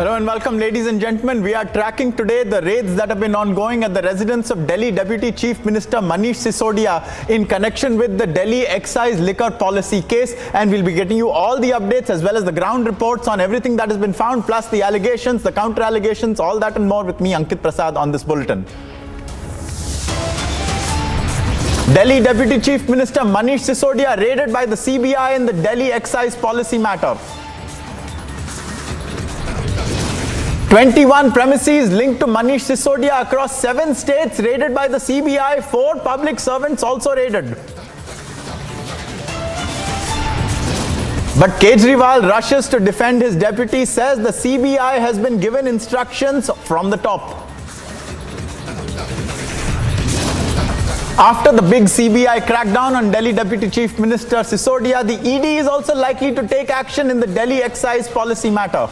Hello and welcome, ladies and gentlemen. We are tracking today the raids that have been ongoing at the residence of Delhi Deputy Chief Minister Manish Sisodia in connection with the Delhi excise liquor policy case, and we'll be getting you all the updates as well as the ground reports on everything that has been found, plus the allegations, the counter allegations, all that and more with me, Ankit Prasad, on this bulletin. Delhi Deputy Chief Minister Manish Sisodia raided by the CBI in the Delhi excise policy matter. 21 premises linked to Manish Sisodia across 7 states raided by the CBI, 4 public servants also raided. But Kejriwal rushes to defend his deputy, says the CBI has been given instructions from the top. After the big CBI crackdown on Delhi Deputy Chief Minister Sisodia, the ED is also likely to take action in the Delhi excise policy matter.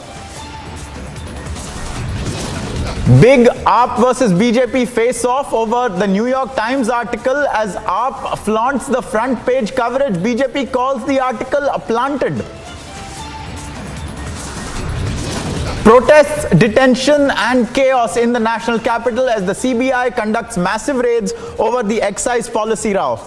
Big AAP versus BJP face-off over the New York Times article as AAP flaunts the front page coverage. BJP calls the article planted. Protests, detention and chaos in the national capital as the CBI conducts massive raids over the excise policy row.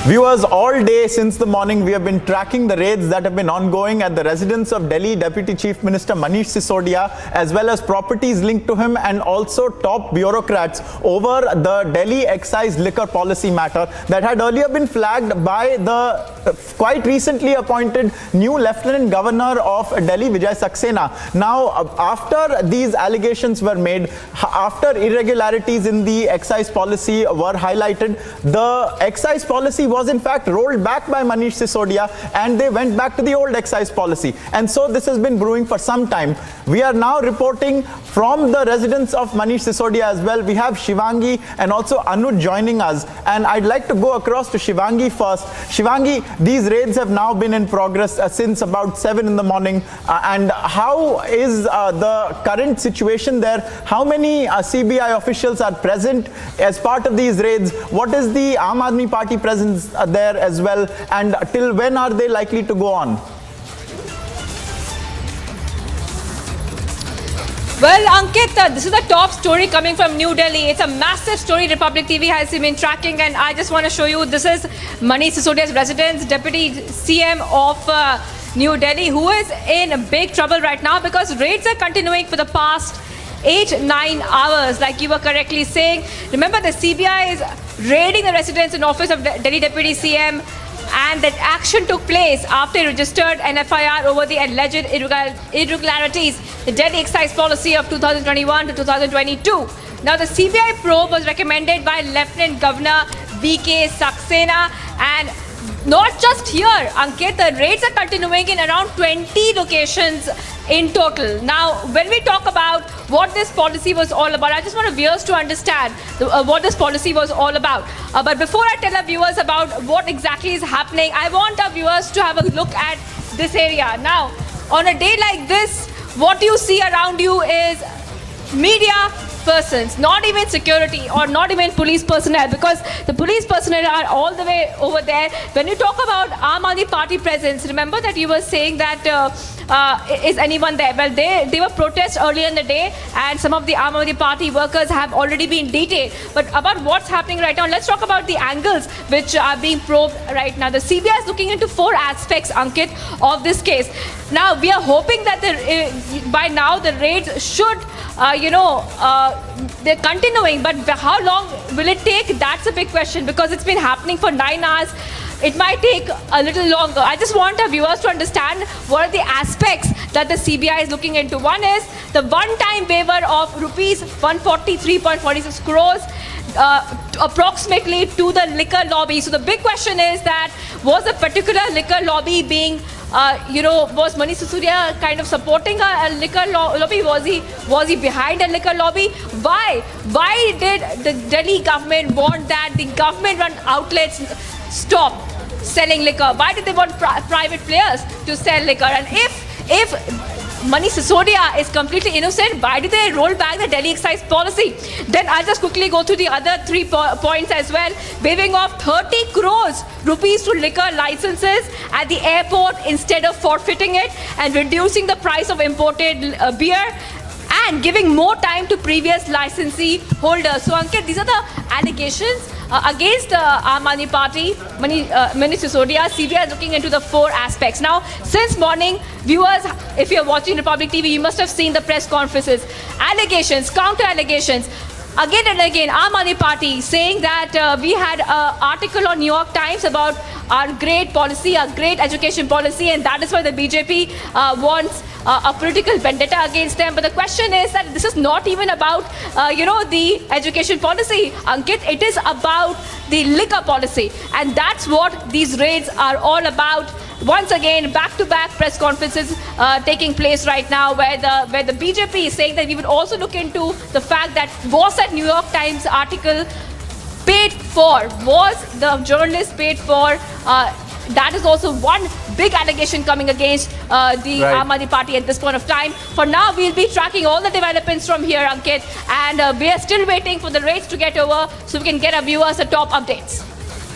Viewers, all day since the morning we have been tracking the raids that have been ongoing at the residence of Delhi Deputy Chief Minister Manish Sisodia, as well as properties linked to him and also top bureaucrats over the Delhi excise liquor policy matter that had earlier been flagged by the quite recently appointed new Lieutenant Governor of Delhi, Vijay Saxena. Now, after these allegations were made, after irregularities in the excise policy were highlighted, the excise policy was in fact rolled back by Manish Sisodia and they went back to the old excise policy. And so this has been brewing for some time. We are now reporting from the residence of Manish Sisodia as well. We have Shivangi and also Anuj joining us. And I'd like to go across to Shivangi first. Shivangi, these raids have now been in progress since about 7 in the morning. And how is the current situation there? How many CBI officials are present as part of these raids? What is the Aam Aadmi Party presence there as well, and till when are they likely to go on? Well, Ankit, this is the top story coming from New Delhi. It's a massive story Republic TV has been tracking, and I just want to show you. This is Manish Sisodia's residence, Deputy CM of New Delhi, who is in big trouble right now because raids are continuing for the past 8-9 hours, like you were correctly saying. Remember, the CBI is raiding the residence and office of Delhi Deputy CM, and that action took place after it registered an FIR over the alleged irregularities, the Delhi excise policy of 2021 to 2022. Now, the CBI probe was recommended by Lieutenant Governor Bilkis Bano, and not just here, Ankit, the raids are continuing in around 20 locations in total. Now, when we talk about what this policy was all about, I just want our viewers to understand what this policy was all about. But before I tell our viewers about what exactly is happening, I want our viewers to have a look at this area. Now, on a day like this, what you see around you is media persons, not even security or not even police personnel, because the police personnel are all the way over there. When you talk about Aam Aadmi Party presence, remember that you were saying that is anyone there? Well, they were protests earlier in the day, and some of the Aam Aadmi Party workers have already been detained. But about what's happening right now, let's talk about the angles which are being probed right now. The CBI is looking into 4 aspects, Ankit, of this case. Now, we are hoping that by now the raids should, they're continuing, but how long will it take? That's a big question, because it's been happening for 9 hours. It might take a little longer. I just want our viewers to understand what are the aspects that the CBI is looking into. One is the one-time waiver of rupees 143.46 crores approximately to the liquor lobby. So the big question is that was a particular liquor lobby being was Manish Sisodia kind of supporting a liquor lobby? Was he behind a liquor lobby? Why did the Delhi government want that the government-run outlets stop selling liquor? Why did they want private players to sell liquor? And if Manish Sisodia is completely innocent, why did they roll back the Delhi excise policy? Then I'll just quickly go through the other 3 points as well. Waiving off 30 crores rupees to liquor licenses at the airport instead of forfeiting it, and reducing the price of imported beer, and giving more time to previous licensee holders. So, Ankit, these are the allegations against Aam Aadmi Party, Manish Sisodia. CBI is looking into the 4 aspects. Now, since morning, viewers, if you're watching Republic TV, you must have seen the press conferences. Allegations, counter allegations. Again and again, Aam Aadmi Party saying that we had an article on New York Times about our great policy, our great education policy, and that is why the BJP wants a political vendetta against them. But the question is that this is not even about, the education policy, Ankit. It is about the liquor policy. And that's what these raids are all about. Once again, back-to-back press conferences taking place right now, where the BJP is saying that we would also look into the fact that was that New York Times article paid for? Was the journalist paid for? That is also one big allegation coming against the Aam Aadmi Party at this point of time. For now, we'll be tracking all the developments from here, Ankit, and we are still waiting for the raids to get over so we can get our viewers the top updates.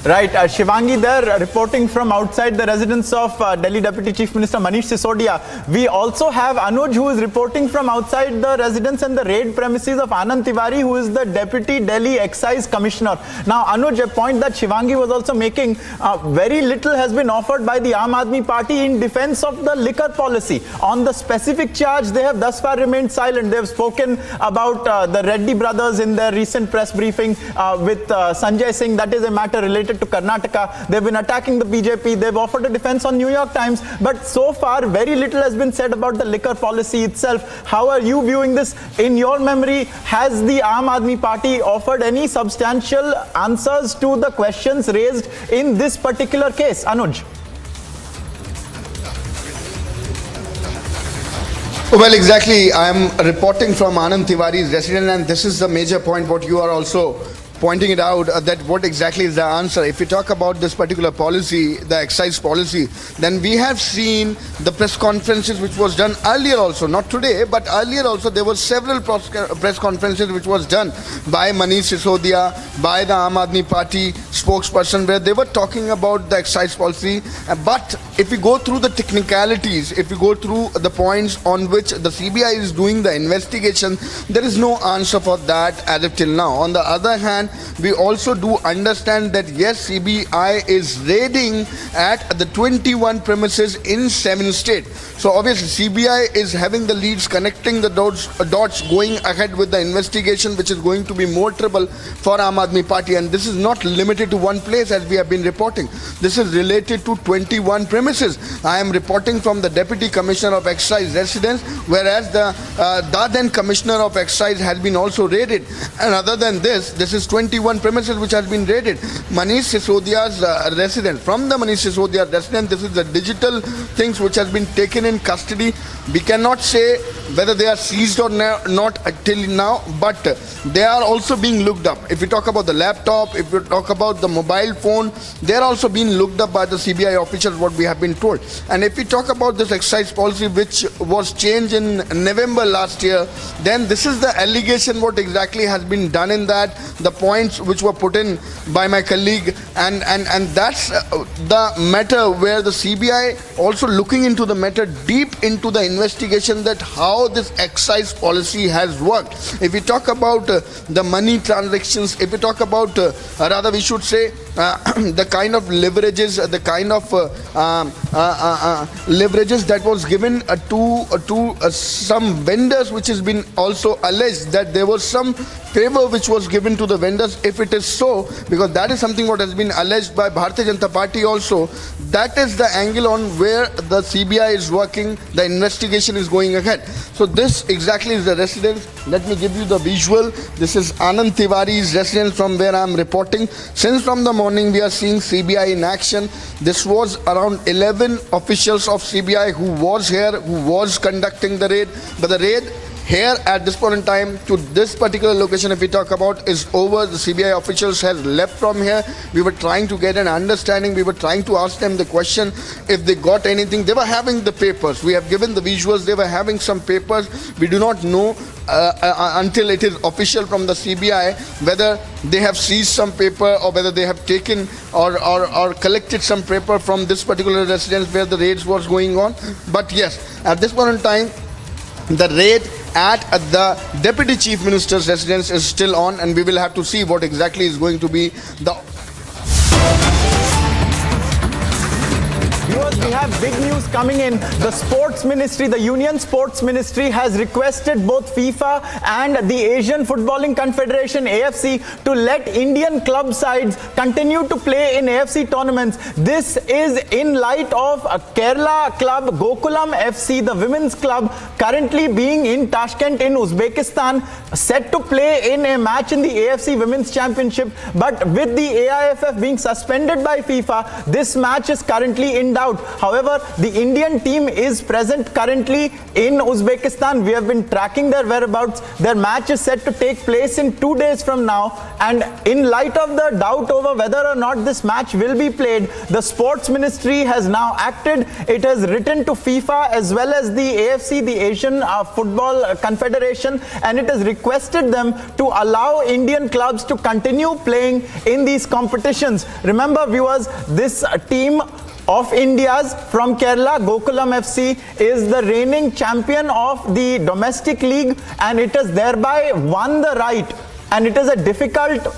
Right, Shivangi there reporting from outside the residence of Delhi Deputy Chief Minister Manish Sisodia. We also have Anuj, who is reporting from outside the residence and the raid premises of Anand Tiwari, who is the Deputy Delhi Excise Commissioner. Now, Anuj, a point that Shivangi was also making, very little has been offered by the Aam Aadmi Party in defense of the liquor policy. On the specific charge, they have thus far remained silent. They have spoken about the Reddy brothers in their recent press briefing with Sanjay Singh. That is a matter related to Karnataka. They've been attacking the BJP. They've offered a defense on New York Times. But so far, very little has been said about the liquor policy itself. How are you viewing this? In your memory, has the Aam Aadmi Party offered any substantial answers to the questions raised in this particular case? Anuj. Well, exactly. I am reporting from Anand Tiwari's residence, and this is the major point what you are also pointing it out that what exactly is the answer. If we talk about this particular policy, the excise policy, then we have seen the press conferences which was done earlier also, not today, but earlier also there were several press conferences which was done by Manish Sisodia, by the Aam Aadmi Party spokesperson, where they were talking about the excise policy. But if we go through the technicalities, if we go through the points on which the CBI is doing the investigation, there is no answer for that as of till now. On the other hand, we also do understand that yes, CBI is raiding at the 21 premises in 7 states. So obviously CBI is having the leads, connecting the dots, going ahead with the investigation, which is going to be more trouble for Aam Aadmi Party. And this is not limited to one place as we have been reporting. This is related to 21 premises. I am reporting from the Deputy Commissioner of Excise residence, whereas the then Commissioner of Excise has been also raided. And other than this is 21 premises which has been raided. Manish Sisodia's residence. From the Manish Sisodia residence, this is the digital things which has been taken in custody. We cannot say whether they are seized or not till now, but they are also being looked up. If we talk about the laptop, if we talk about the mobile phone, they are also being looked up by the CBI officials, what we have been told. And if we talk about this excise policy which was changed in November last year, then this is the allegation what exactly has been done in that, the points which were put in by my colleague, and that's the matter where the CBI also looking into the matter, deep into the investigation, that how this excise policy has worked. If we talk about the money transactions, if we talk about rather we should say the kind of leverages, the kind of leverages that was given to some vendors, which has been also alleged that there was some favor which was given to the vendors. If it is so, because that is something what has been alleged by Bharatiya Janata Party also, that is the angle on where the CBI is working, the investigation is going ahead. So this exactly is the residence. Let me give you the visual. This is Anand Tiwari's residence from where I am reporting. Since from the morning we are seeing CBI in action. This was around 11 officials of CBI who was here, who was conducting the raid. But the raid here at this point in time to this particular location, if we talk about, is over. The CBI officials has left from here. We were trying to get an understanding. We were trying to ask them the question if they got anything. They were having the papers. We have given the visuals. They were having some papers. We do not know until it is official from the CBI whether they have seized some paper or whether they have taken or collected some paper from this particular residence where the raids was going on. But yes, at this point in time, the raid at the Deputy Chief Minister's residence is still on, and we will have to see what exactly is going to be the... Viewers, we have big news coming in. The Sports Ministry, the Union Sports Ministry has requested both FIFA and the Asian Footballing Confederation, AFC, to let Indian club sides continue to play in AFC tournaments. This is in light of Kerala club Gokulam FC, the women's club, currently being in Tashkent in Uzbekistan, set to play in a match in the AFC Women's Championship. But with the AIFF being suspended by FIFA, this match is currently in doubt. However, the Indian team is present currently in Uzbekistan. We have been tracking their whereabouts. Their match is set to take place in 2 days from now. And in light of the doubt over whether or not this match will be played, the Sports Ministry has now acted. It has written to FIFA as well as the AFC, the Asian Football Confederation, and it has requested them to allow Indian clubs to continue playing in these competitions. Remember, viewers, this team of India's from Kerala, Gokulam FC, is the reigning champion of the domestic league, and it has thereby won the right, and it is a difficult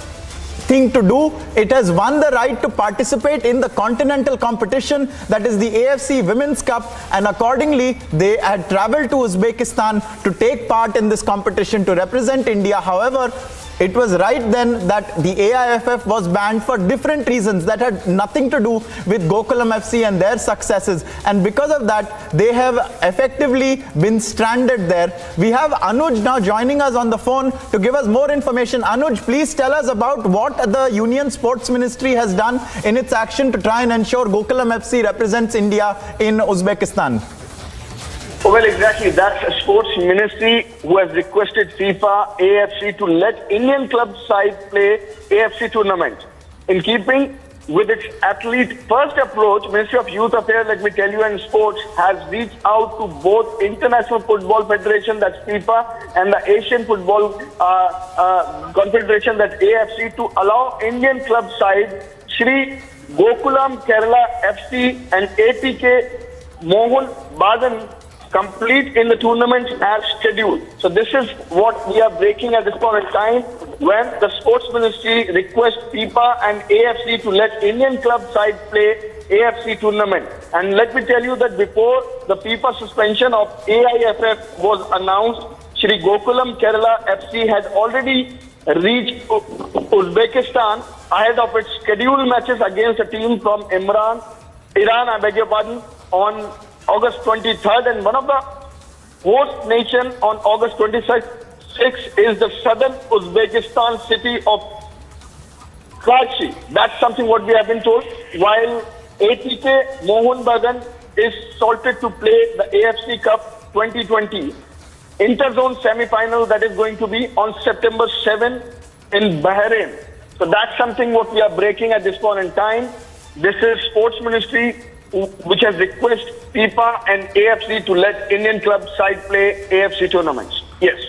thing to do. It has won the right to participate in the continental competition, that is the AFC Women's Cup, and accordingly they had traveled to Uzbekistan to take part in this competition to represent India. However, it was right then that the AIFF was banned for different reasons that had nothing to do with Gokulam FC and their successes, and because of that they have effectively been stranded there. We have Anuj now joining us on the phone to give us more information. Anuj, please tell us about what the Union Sports Ministry has done in its action to try and ensure Gokulam FC represents India in Uzbekistan. Well, exactly. That's a sports ministry who has requested FIFA, AFC to let Indian club side play AFC tournament. In keeping with its athlete-first approach, Ministry of Youth Affairs, let me tell you, and Sports has reached out to both International Football Federation, that's FIFA, and the Asian Football Confederation, that's AFC, to allow Indian club side Shri Gokulam Kerala FC and ATK Mohun Bagan complete in the tournament as scheduled. So this is what we are breaking at this point in time when the sports ministry requests FIFA and AFC to let Indian club side play AFC tournament. And let me tell you that before the FIFA suspension of AIFF was announced, Shri Gokulam Kerala FC had already reached Uzbekistan ahead of its scheduled matches against a team from Iran, I beg your pardon, on August 23rd, and one of the host nation on August 26th is the southern Uzbekistan city of Karachi. That's something what we have been told. While ATK Mohun Bagan is salted to play the AFC Cup 2020 interzone semi-final that is going to be on September 7 in Bahrain. So that's something what we are breaking at this point in time. This is Sports Ministry which has requested FIFA and AFC to let Indian club side play AFC tournaments. Yes.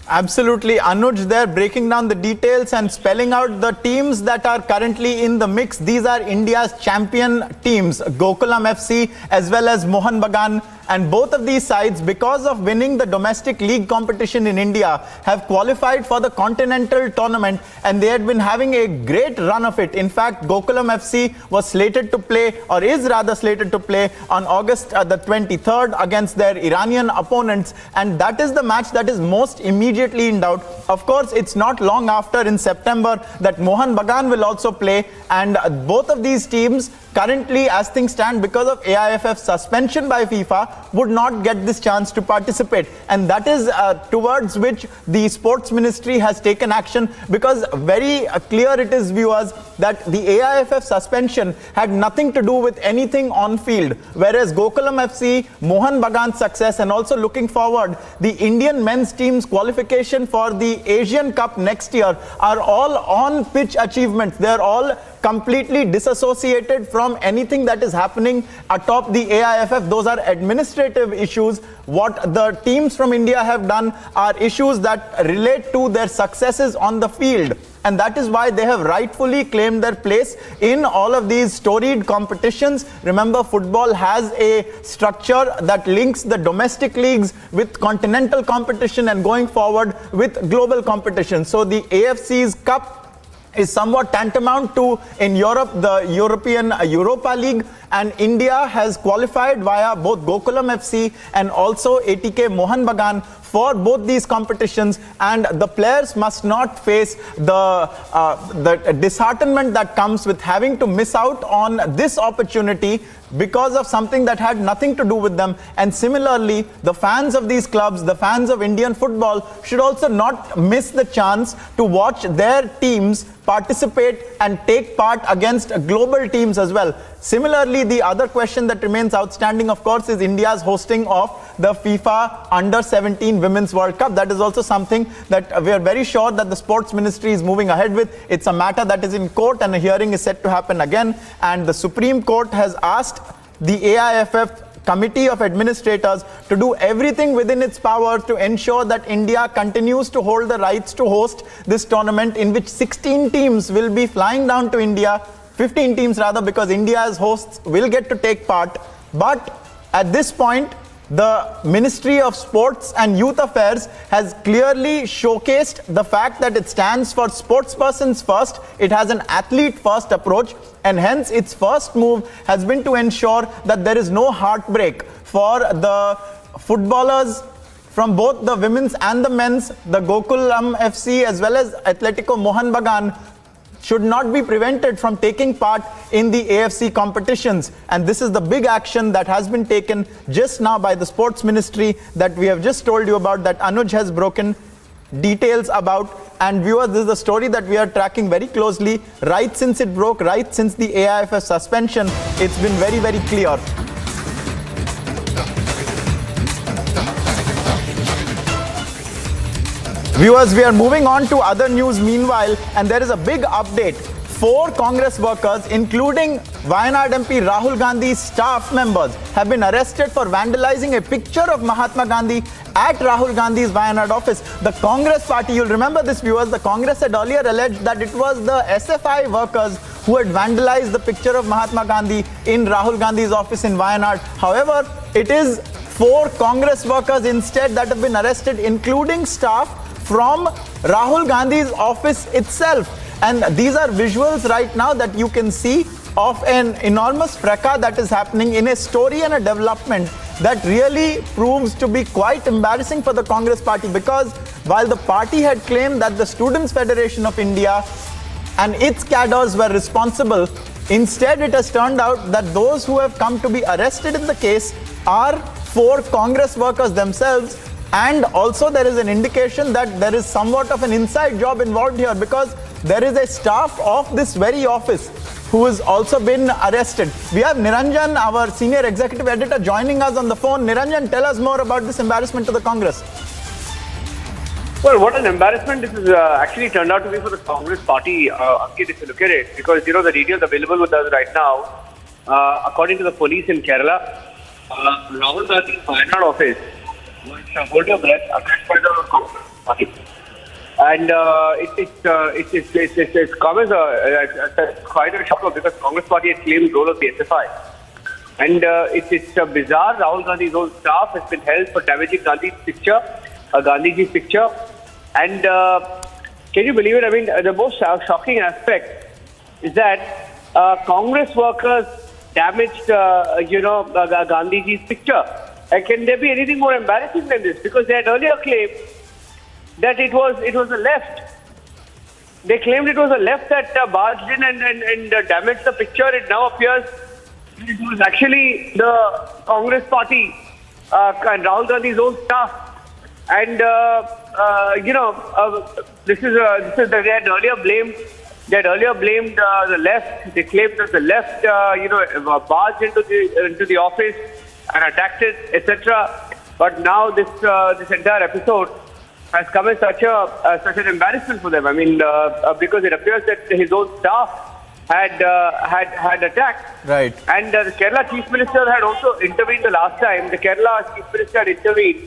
Absolutely. Anuj there breaking down the details and spelling out the teams that are currently in the mix. These are India's champion teams, Gokulam FC as well as Mohun Bagan. And both of these sides, because of winning the domestic league competition in India, have qualified for the continental tournament, and they had been having a great run of it. In fact, Gokulam FC was slated to play, or is rather slated to play, on August the 23rd against their Iranian opponents, and that is the match that is most immediately in doubt. Of course, it's not long after, in September, that Mohun Bagan will also play, and both of these teams currently, as things stand, because of AIFF's suspension by FIFA, would not get this chance to participate. And that is towards which the sports ministry has taken action, because very clear it is, viewers, that the AIFF suspension had nothing to do with anything on field. Whereas Gokulam FC, Mohun Bagan's success, and also looking forward, the Indian men's team's qualification for the Asian Cup next year are all on-pitch achievements. They're all completely disassociated from anything that is happening atop the AIFF. Those are administrative issues. What the teams from India have done are issues that relate to their successes on the field. And that is why they have rightfully claimed their place in all of these storied competitions. Remember, football has a structure that links the domestic leagues with continental competition and going forward with global competition. So the AFC's Cup is somewhat tantamount to, in Europe, the European Europa League, and India has qualified via both Gokulam FC and also ATK Mohun Bagan for both these competitions, and the players must not face the disheartenment that comes with having to miss out on this opportunity because of something that had nothing to do with them. And similarly, the fans of these clubs, the fans of Indian football, should also not miss the chance to watch their teams participate and take part against global teams as well. Similarly, the other question that remains outstanding, of course, is India's hosting of the FIFA Under-17 Women's World Cup. That is also something that we are very sure that the sports ministry is moving ahead with. It's a matter that is in court, and a hearing is set to happen again. And the Supreme Court has asked the AIFF Committee of Administrators to do everything within its power to ensure that India continues to hold the rights to host this tournament, in which 16 teams will be flying down to India, 15 teams rather, because India as hosts will get to take part. But at this point, the Ministry of Sports and Youth Affairs has clearly showcased the fact that it stands for sportspersons first. It has an athlete first approach, and hence its first move has been to ensure that there is no heartbreak for the footballers from both the women's and the men's. The Gokulam FC as well as Atletico Mohun Bagan should not be prevented from taking part in the AFC competitions. And this is the big action that has been taken just now by the sports ministry that we have just told you about, that Anuj has broken details about. And viewers, this is a story that we are tracking very closely. Right since it broke, right since the AIFF suspension, it's been very, very clear. Viewers, we are moving on to other news meanwhile, and there is a big update. 4 Congress workers, including Wayanad MP Rahul Gandhi's staff members, have been arrested for vandalizing a picture of Mahatma Gandhi at Rahul Gandhi's Wayanad office. The Congress party, you'll remember this, viewers, the Congress had earlier alleged that it was the SFI workers who had vandalized the picture of Mahatma Gandhi in Rahul Gandhi's office in Wayanad. However, it is 4 Congress workers instead that have been arrested, including staff from Rahul Gandhi's office itself. And these are visuals right now that you can see of an enormous fracas that is happening in a story and a development that really proves to be quite embarrassing for the Congress party, because while the party had claimed that the Students' Federation of India and its cadres were responsible, instead it has turned out that those who have come to be arrested in the case are 4 Congress workers themselves. And also there is an indication that there is somewhat of an inside job involved here, because there is a staff of this very office who has also been arrested. We have Niranjan, our senior executive editor, joining us on the phone. Niranjan, tell us more about this embarrassment to the Congress. Well, what an embarrassment this is actually turned out to be for the Congress party, Ankit, if you look at it, because, you know, the details available with us right now, according to the police in Kerala, Rahul Gandhi's Wayanad office was hold your breath attacked by the Congress party. And it's come as quite a shocker, because Congress party has claimed role of the SFI. And it's bizarre. Rahul Gandhi's own staff has been held for damaging Gandhi's picture, Gandhiji's picture. And can you believe it? I mean, the most shocking aspect is that Congress workers damaged, Gandhiji's picture. And can there be anything more embarrassing than this? Because they had earlier claimed that it was the left. They claimed it was the left that barged in and damaged the picture. It now appears it was actually the Congress party and Rahul Gandhi's own staff. And this is they had earlier blamed the left. They claimed that the left barged into the office and attacked it, etc. But now this entire episode has come as such an embarrassment for them. I mean, because it appears that his own staff had attacked. Right. And the Kerala Chief Minister had also intervened the last time. The Kerala Chief Minister had intervened,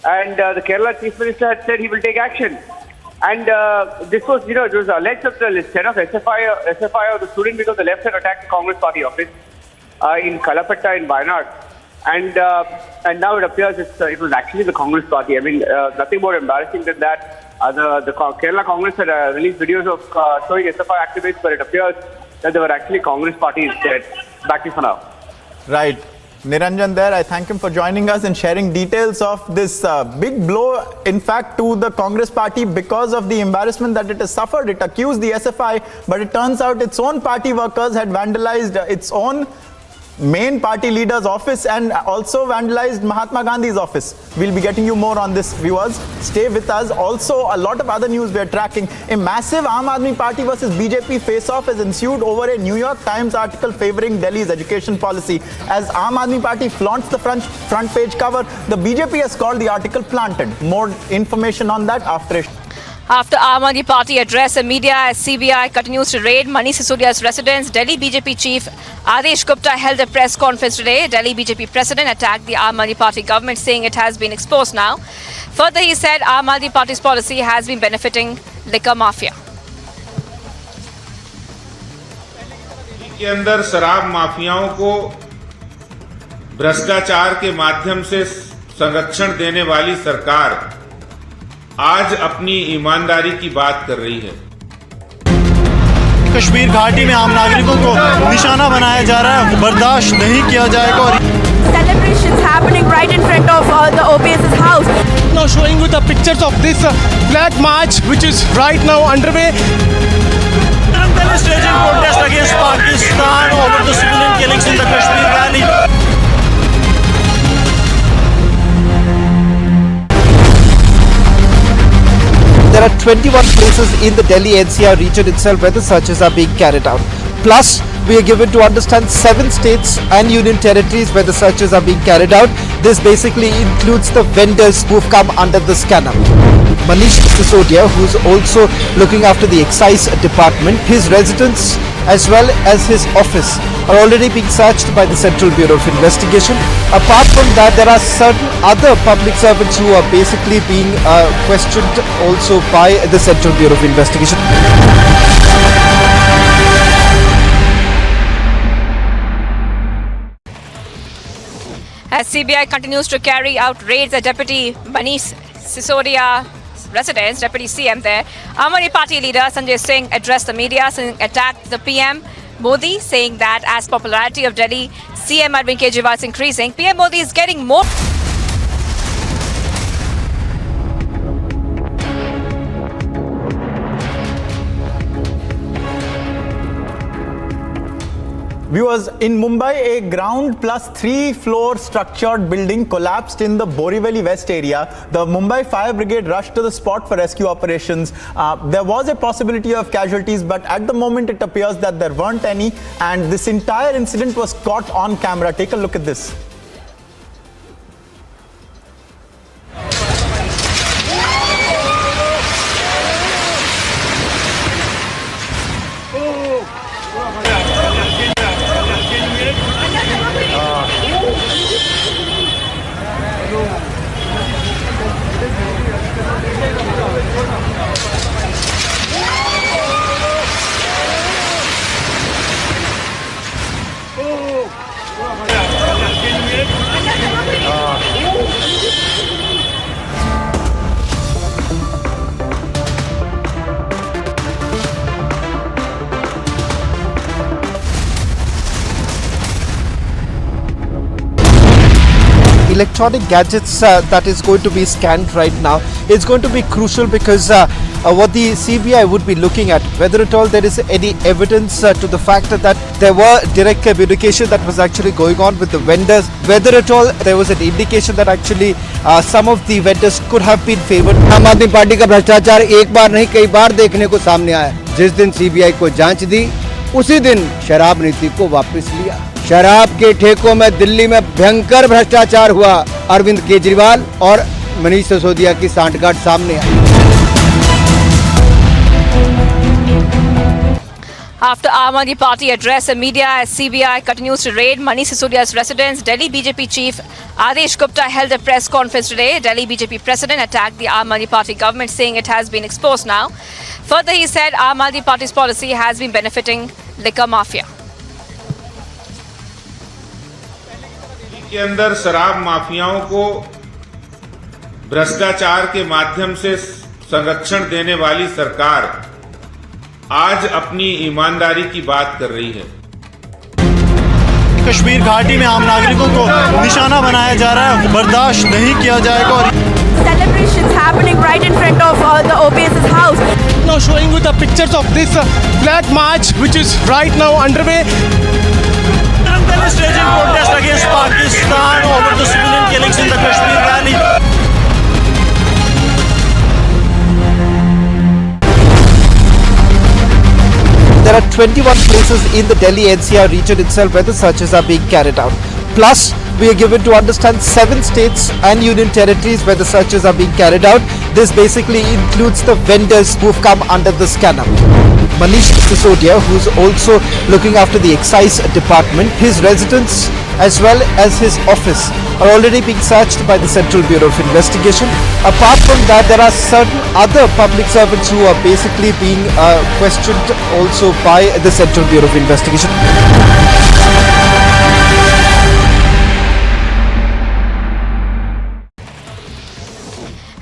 and the Kerala Chief Minister had said he will take action. And this was, it was alleged that the set of SFI or the student wing of the left had attacked the Congress party office in Kalapatta in Wayanad. And now it appears it was actually the Congress party. I mean, nothing more embarrassing than that. The Kerala Congress had released videos of showing SFI activists, but it appears that they were actually Congress party instead. Back to you for now. Right. Niranjan there, I thank him for joining us and sharing details of this big blow, in fact, to the Congress party because of the embarrassment that it has suffered. It accused the SFI, but it turns out its own party workers had vandalized its own main party leader's office and also vandalized Mahatma Gandhi's office. We'll be getting you more on this, viewers. Stay with us. Also, a lot of other news we are tracking. A massive Aam Aadmi Party versus BJP face-off has ensued over a New York Times article favoring Delhi's education policy. As Aam Aadmi Party flaunts the front page cover, the BJP has called the article planted. More information on that after a After Aam Aadmi Party addressed the media as CBI continues to raid Manish Sisodia's residence, Delhi BJP chief Adesh Gupta held a press conference today. Delhi BJP president attacked the Aam Aadmi Party government, saying it has been exposed now. Further, he said Aam Aadmi Party's policy has been benefiting liquor mafia. के अंदर शराब माफियाओं को भ्रष्टाचार के माध्यम से संरक्षण देने वाली सरकार आज अपनी ईमानदारी की बात कर रही है। कश्मीर घाटी में आम नागरिकों को निशाना बनाया जा रहा है, बर्दाश्त नहीं किया जाएगा। और celebrations happening right in front of the OPS's house. Now showing you the pictures of this flag march which is right now underway. Staging protest against Pakistan over the civilian killings in the Kashmir Valley. There are 21 places in the Delhi NCR region itself where the searches are being carried out. Plus, we are given to understand 7 states and union territories where the searches are being carried out. This basically includes the vendors who've come under the scanner. Manish Sisodia, who's also looking after the excise department, his residence as well as his office are already being searched by the Central Bureau of Investigation. Apart from that, there are certain other public servants who are basically being questioned also by the Central Bureau of Investigation. As CBI continues to carry out raids at Deputy Manish Sisodia residence, Deputy CM there, Aam Aadmi Party leader Sanjay Singh addressed the media, attacked the PM Modi, saying that as popularity of Delhi CM Arvind Kejriwal is increasing, PM Modi is getting more. Viewers, in Mumbai, a ground plus 3-floor structured building collapsed in the Borivali West area. The Mumbai Fire Brigade rushed to the spot for rescue operations. There was a possibility of casualties, but at the moment it appears that there weren't any, and this entire incident was caught on camera. Take a look at this. Electronic gadgets that is going to be scanned right now is going to be crucial, because what the CBI would be looking at, whether at all there is any evidence to the fact that there were direct communication that was actually going on with the vendors, whether at all there was an indication that actually some of the vendors could have been favored. आम आदमी party का भ्रष्टाचार एक बार नहीं कई बार देखने को सामने आया। जिस दिन सीबीआई को जांच दी, उसी दिन शराब नीति को वापस लिया। शराब के ठेकों में दिल्ली में भयंकर भ्रष्टाचार हुआ। अरविंद केजरीवाल और मनीष सिसोदिया की सांठगांठ सामने आई। After Aam Aadmi Party addressed the media as CBI continues to raid Manish Sisodia's residence, Delhi BJP chief Adesh Gupta held a press conference today. Delhi BJP president attacked the Aam Aadmi Party government, saying it has been exposed now. Further, he said Aam Aadmi Party's policy has been benefiting liquor mafia. के अंदर शराब माफियाओं को भ्रष्टाचार के माध्यम से संरक्षण देने वाली सरकार आज अपनी ईमानदारी की बात कर रही है। कश्मीर घाटी में आम नागरिकों को निशाना बनाया जा रहा है, बर्दाश्त नहीं किया जाएगा। और Celebrations happening right in front of the Oppn's house. Now showing you the pictures of this flag march which is right now underway. Staging protest against Pakistan over the civilian killings in the Kashmir Valley. There are 21 places in the Delhi NCR region itself where the searches are being carried out. Plus, we are given to understand 7 states and union territories where the searches are being carried out. This basically includes the vendors who've come under the scanner. Manish Sisodia, who's also looking after the excise department, his residence as well as his office are already being searched by the Central Bureau of Investigation. Apart from that, there are certain other public servants who are basically being questioned also by the Central Bureau of Investigation.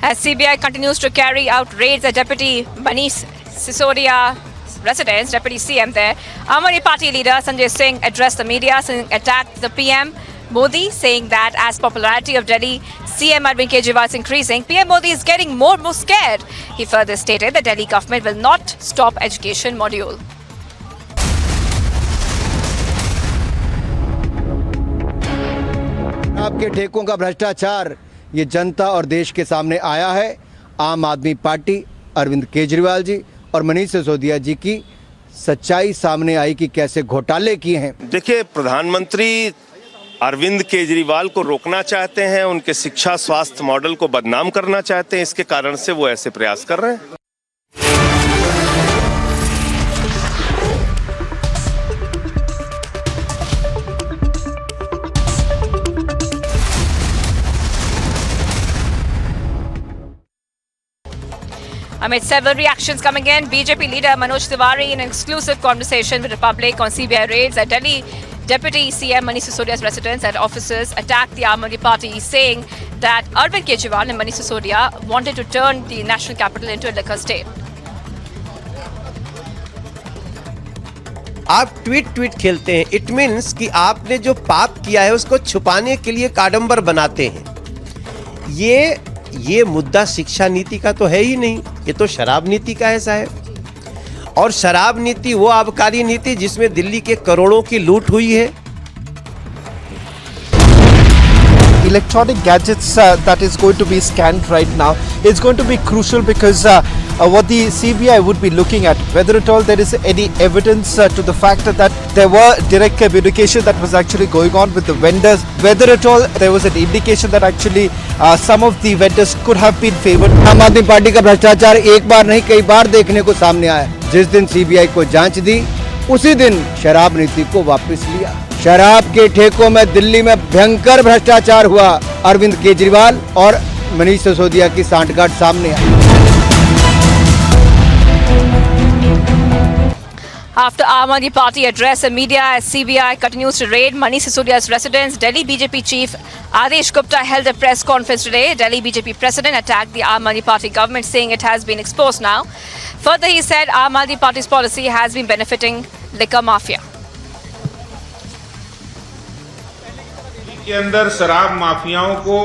As CBI continues to carry out raids at Deputy Manish Sisodia residence, Deputy CM there, Aam Aadmi Party leader Sanjay Singh addressed the media, attacked the PM Modi, saying that as popularity of Delhi CM Arvind Kejriwal is increasing, PM Modi is getting more and more scared. He further stated the Delhi government will not stop education module. आपके ठेकों का भ्रष्टाचार ये जनता और देश के सामने आया है। आम आदमी पार्टी, अरविंद केजरीवाल जी और मनीष सिसोदिया जी की सच्चाई सामने आई कि कैसे घोटाले किए हैं। देखिए, प्रधानमंत्री अरविंद केजरीवाल को रोकना चाहते हैं, उनके शिक्षा स्वास्थ्य मॉडल को बदनाम करना चाहते हैं। इसके कारण से वो ऐसे प्रयास कर रहे हैं। Amid several reactions coming in, BJP leader Manoj Tiwari in an exclusive conversation with Republic on CBI raids at Delhi, Deputy CM Manish Sisodia's residence and offices attacked the Aam Aadmi Party, saying that Arvind Kejriwal and Manish Sisodia wanted to turn the national capital into a liquor state. आप tweet खेलते हैं, it means कि आपने जो पाप किया है उसको छुपाने के लिए काडंबर बनाते हैं। ये मुद्दा शिक्षा नीति का तो है ही नहीं, ये तो शराब नीति का है साहब। और शराब नीति वो आबकारी नीति जिसमें दिल्ली के करोड़ों की लूट हुई है। Electronic gadgets that is going to be scanned right now. It's going to be crucial because what the CBI would be looking at, whether at all there is any evidence to the fact that there were direct communication that was actually going on with the vendors, whether at all there was an indication that actually some of the vendors could have been favored. आम आदमी party का भ्रष्टाचार एक बार नहीं कई बार देखने को सामने आया। जिस दिन सीबीआई को जांच दी उसी दिन शराब नीति को वापस लिया। शराब के ठेकों में दिल्ली में भयंकर भ्रष्टाचार हुआ। अरविंद केजरीवाल और मनीष सिसोदिया की सांठगांठ सामने आई। After Aam Aadmi Party address the media as CBI continues to raid Manish Sisodia's residence, Delhi BJP chief Adesh Gupta held a press conference today. Delhi BJP president attacked the Aam Aadmi Party government, saying it has been exposed now. Further, he said Aam Aadmi Party's policy has been benefiting liquor mafia. के अंदर शराब माफियाओं को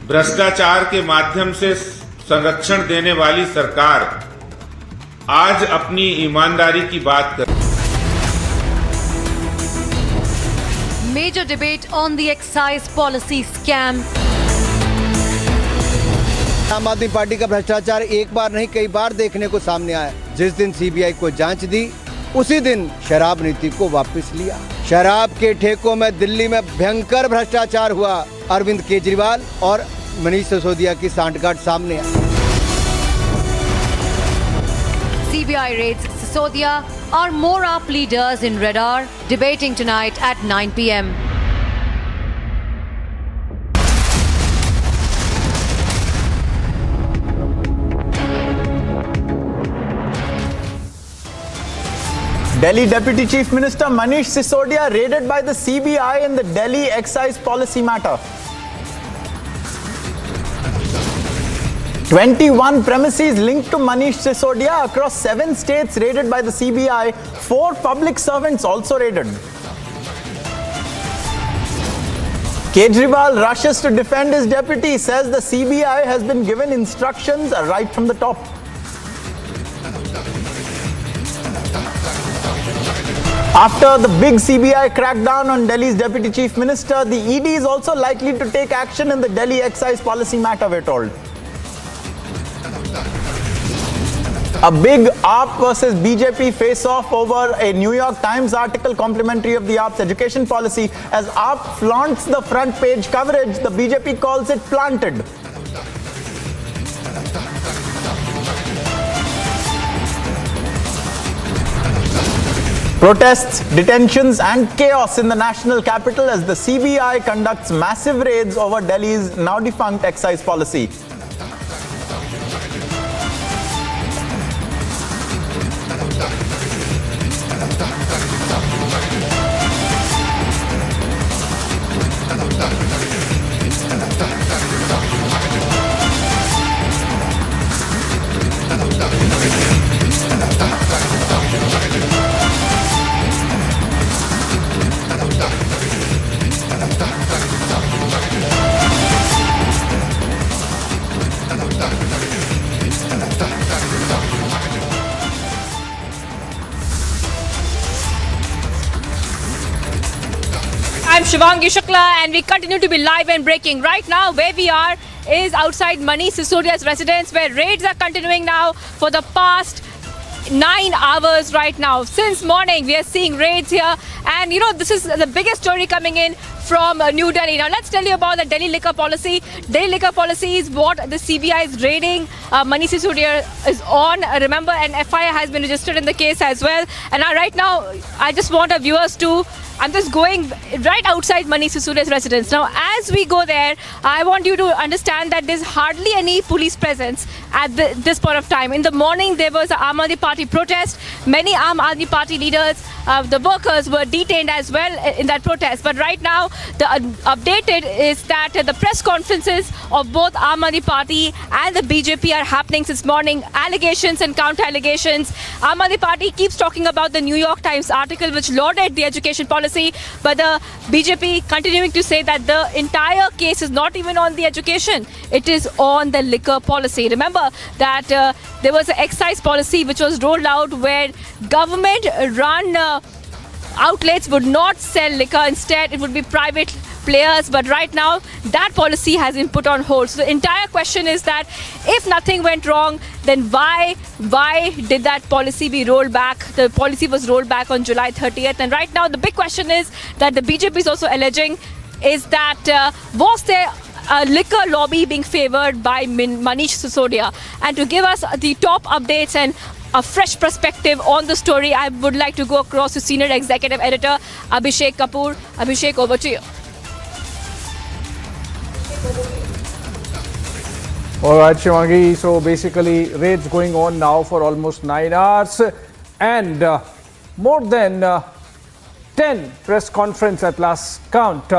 भ्रष्टाचार के माध्यम से संरक्षण देने वाली सरकार आज अपनी ईमानदारी की बात कर। Major debate on the excise policy scam. आम आदमी पार्टी का भ्रष्टाचार एक बार नहीं कई बार देखने को सामने आया। जिस दिन सीबीआई को जांच दी उसी दिन शराब नीति को वापस लिया। शराब के ठेकों में दिल्ली में भयंकर भ्रष्टाचार हुआ। अरविंद केजरीवाल और मनीष सिसोदिया की सांठगांठ सामने आई। CBI raids Sisodia. Are more AAP leaders in radar? Debating tonight at 9 p.m. Delhi Deputy Chief Minister Manish Sisodia raided by the CBI in the Delhi excise policy matter. 21 premises linked to Manish Sisodia across 7 states raided by the CBI. 4 public servants also raided. Kejriwal rushes to defend his deputy, says the CBI has been given instructions right from the top. After the big CBI crackdown on Delhi's Deputy Chief Minister, the ED is also likely to take action in the Delhi excise policy matter, we're told. A big AAP versus BJP face-off over a New York Times article complimentary of the AAP's education policy. As AAP flaunts the front page coverage, the BJP calls it planted. Protests, detentions and chaos in the national capital as the CBI conducts massive raids over Delhi's now defunct excise policy. I'm Shivangi Shukla and we continue to be live and breaking. Right now where we are is outside Manish Sisodia's residence where raids are continuing now for the past 9 hours right now. Since morning, we are seeing raids here. And, you know, this is the biggest story coming in from New Delhi. Now, let's tell you about the Delhi liquor policy. Delhi liquor policy is what the CBI is raiding. Manish Sisodia is on. Remember, an FIR has been registered in the case as well. And right now, I just want our viewers to... I'm just going right outside Manish Sisodia's residence. Now, as we go there, I want you to understand that there's hardly any police presence at this point of time. In the morning, there was an Aam Aadmi Party protest. Many Aam Aadmi Party leaders, the workers were detained as well in that protest. But right now, the updated is that the press conferences of both Aam Aadmi Party and the BJP are happening since morning. Allegations and counter-allegations. Aam Aadmi Party keeps talking about the New York Times article which lauded the education policy. But the BJP continuing to say that the entire case is not even on the education, it is on the liquor policy. Remember that there was an excise policy which was rolled out where government run outlets would not sell liquor. Instead, it would be private players. But right now, that policy has been put on hold. So the entire question is that if nothing went wrong, then why did that policy be rolled back? The policy was rolled back on July 30th. And right now, the big question is that the BJP is also alleging is that was there a liquor lobby being favored by Manish Sisodia? And to give us the top updates and a fresh perspective on the story, I would like to go across to Senior Executive Editor Abhishek Kapoor. Abhishek, over to you. All right, Shivangi. So basically, raids going on now for almost 9 hours, and more than 10 press conferences at last count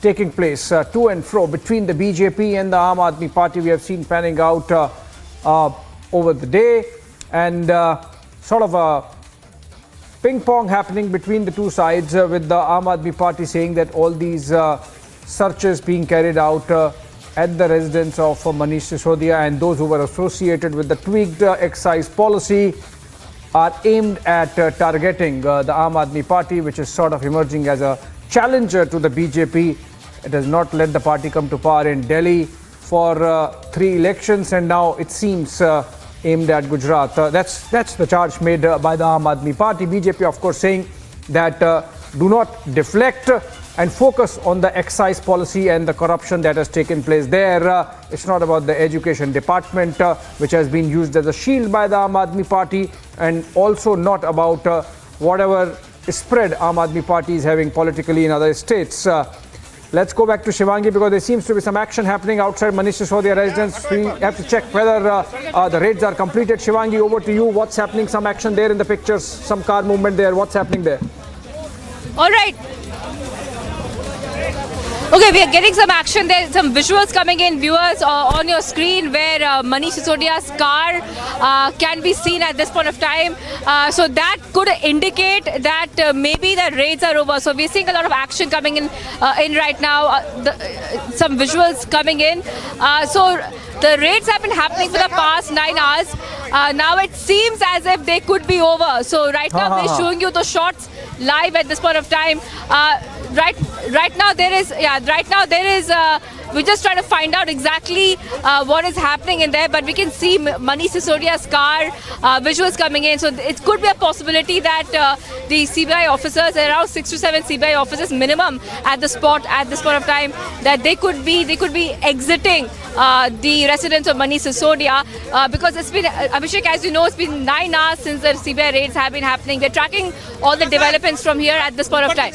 taking place to and fro between the BJP and the Aam Aadmi Party. We have seen panning out over the day, and sort of a ping pong happening between the two sides, with the Aam Aadmi Party saying that all these searches being carried out at the residence of Manish Sisodia and those who were associated with the tweaked excise policy are aimed at targeting the Aam Aadmi Party, which is sort of emerging as a challenger to the BJP. It has not let the party come to power in Delhi for 3 elections, and now it seems aimed at Gujarat. That's the charge made by the Aam Aadmi Party. BJP, of course, saying that do not deflect and focus on the excise policy and the corruption that has taken place there. It's not about the education department, which has been used as a shield by the Aam Aadmi Party, and also not about whatever spread Aam Aadmi Party is having politically in other states. Let's go back to Shivangi, because there seems to be some action happening outside Manish Sisodia residence. We have to check whether the raids are completed. Shivangi, over to you. What's happening? Some action there in the pictures, some car movement there. What's happening there? All right. Okay, we are getting some action there, some visuals coming in, viewers, on your screen, where Manish Sisodia's car can be seen at this point of time. So that could indicate that maybe the raids are over. So we're seeing a lot of action coming in right now, some visuals coming in. So the raids have been happening for the past 9 hours. Now it seems as if they could be over. So right now they're showing you the shots live at this point of time. Right now there is we're just trying to find out exactly what is happening in there, but we can see Manish Sisodia's car visuals coming in. So it could be a possibility that the CBI officers, around 6 to 7 CBI officers minimum at the spot at this point of time, that they could be exiting the residence of Manish Sisodia, because it's been, Abhishek, as you know, it's been 9 hours since the CBI raids have been happening. We're tracking all the developments from here at this point of time.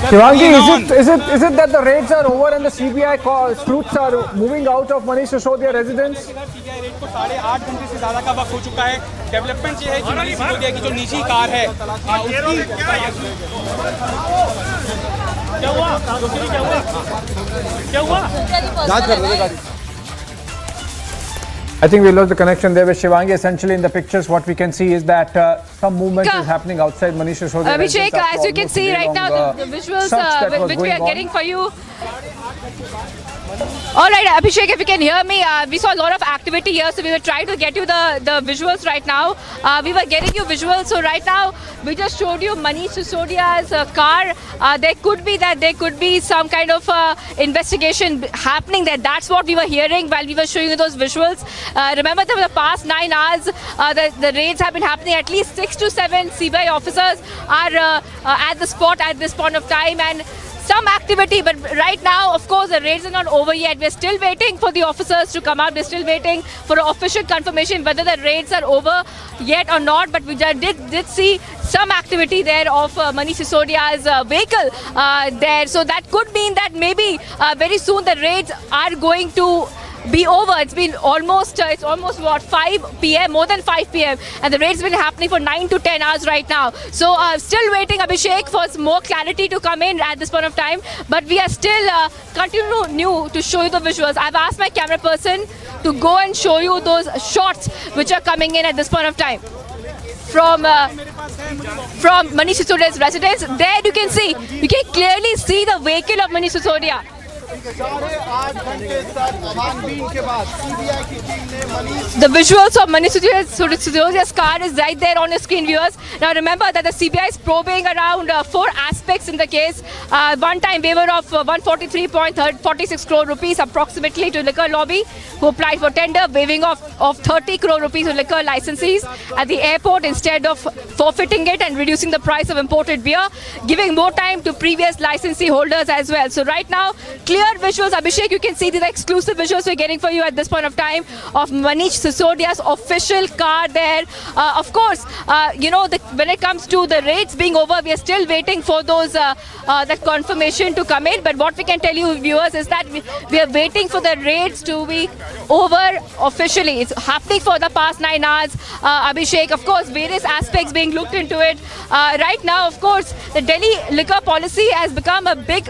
Shivangi, is it that the raids are over and the CBI sleuths are moving out of Manish Sisodia residence? को 8.5 घंटे से ज़्यादा का वक्त हो चुका है। Development ये है कि मनीष सिसोदिया की जो निजी कार है I think we lost the connection there with Shivangi. Essentially, in the pictures, what we can see is that some movement is happening outside Manish Sisodia. Abhishek, as you can see right now, the visuals which we are getting for you. All right, Abhishek, if you can hear me, we saw a lot of activity here, so we were trying to get you the visuals right now. We were getting you visuals, so right now we just showed you Manish Sisodia's car. There could be some kind of investigation happening there. That's what we were hearing while we were showing you those visuals. Remember, for the past 9 hours, the raids have been happening. At least 6 to 7 CBI officers are at the spot at this point of time, and some activity, but right now, of course, the raids are not over yet. We're still waiting for the officers to come out. We're still waiting for an official confirmation whether the raids are over yet or not. But we did see some activity there of Manish Sisodia's vehicle there. So that could mean that maybe very soon the raids are going to be over. It's almost what, 5 p.m., more than 5 p.m. and the raid's been happening for 9 to 10 hours right now. So still waiting, Abhishek, for some more clarity to come in at this point of time. But we are still continue to show you the visuals. I've asked my camera person to go and show you those shots which are coming in at this point of time from Manish Sisodia's residence. There you can clearly see the vehicle of Manish Sisodia. The visuals of Manish Sisodia's car is right there on your screen, viewers. Now remember that the CBI is probing around 4 aspects in the case. One-time waiver of 143.46 crore rupees approximately to liquor lobby who applied for tender, waiving of 30 crore rupees to liquor licensees at the airport instead of forfeiting it and reducing the price of imported beer, giving more time to previous licensee holders as well. So right now, clear visuals, Abhishek, you can see these exclusive visuals we're getting for you at this point of time of Manish Sisodia's official car there. Of course, when it comes to the raids being over, we are still waiting for those that confirmation to come in. But what we can tell you, viewers, is that we are waiting for the raids to be over officially. It's happening for the past 9 hours. Abhishek, of course, various aspects being looked into it. Right now, of course, the Delhi liquor policy has become a big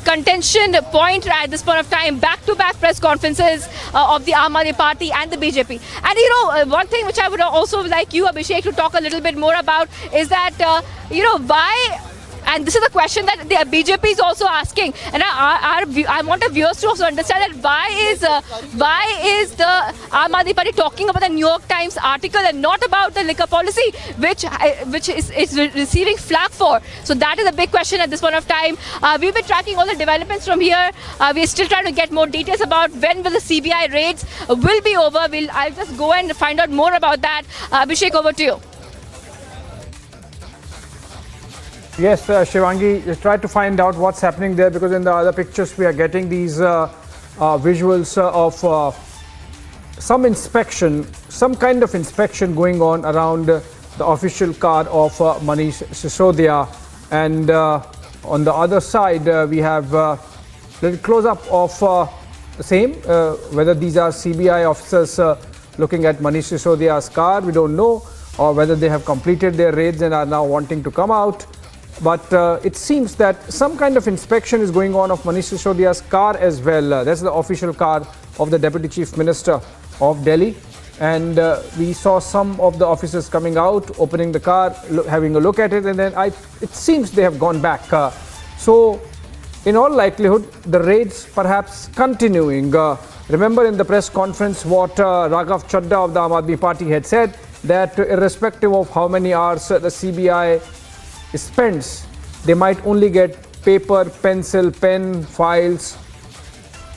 contention point at this point of time. Back-to-back press conferences of the Aam Aadmi Party and the BJP. And one thing which I would also like you, Abhishek, to talk a little bit more about is that why. And this is a question that the BJP is also asking, and I want the viewers to also understand that why is the Aam Aadmi Party talking about the New York Times article and not about the liquor policy, which is receiving flack for. So that is a big question at this point of time. We've been tracking all the developments from here. We're still trying to get more details about when will the CBI raids will be over. I'll just go and find out more about that. Abhishek, over to you. Yes, Shivangi, try to find out what's happening there, because in the other pictures we are getting these visuals of some inspection, some kind of inspection going on around the official car of Manish Sisodia. And on the other side, we have a little close-up of the same, whether these are CBI officers looking at Manish Sisodia's car, we don't know, or whether they have completed their raids and are now wanting to come out. But it seems that some kind of inspection is going on of Manish Sisodia's car as well. That's the official car of the Deputy Chief Minister of Delhi. And we saw some of the officers coming out, opening the car, having a look at it, and then it seems they have gone back. So in all likelihood, the raids perhaps continuing. Remember in the press conference what Raghav Chadda of the Aam Aadmi Party had said, that irrespective of how many hours the CBI spends, they might only get paper, pencil, pen, files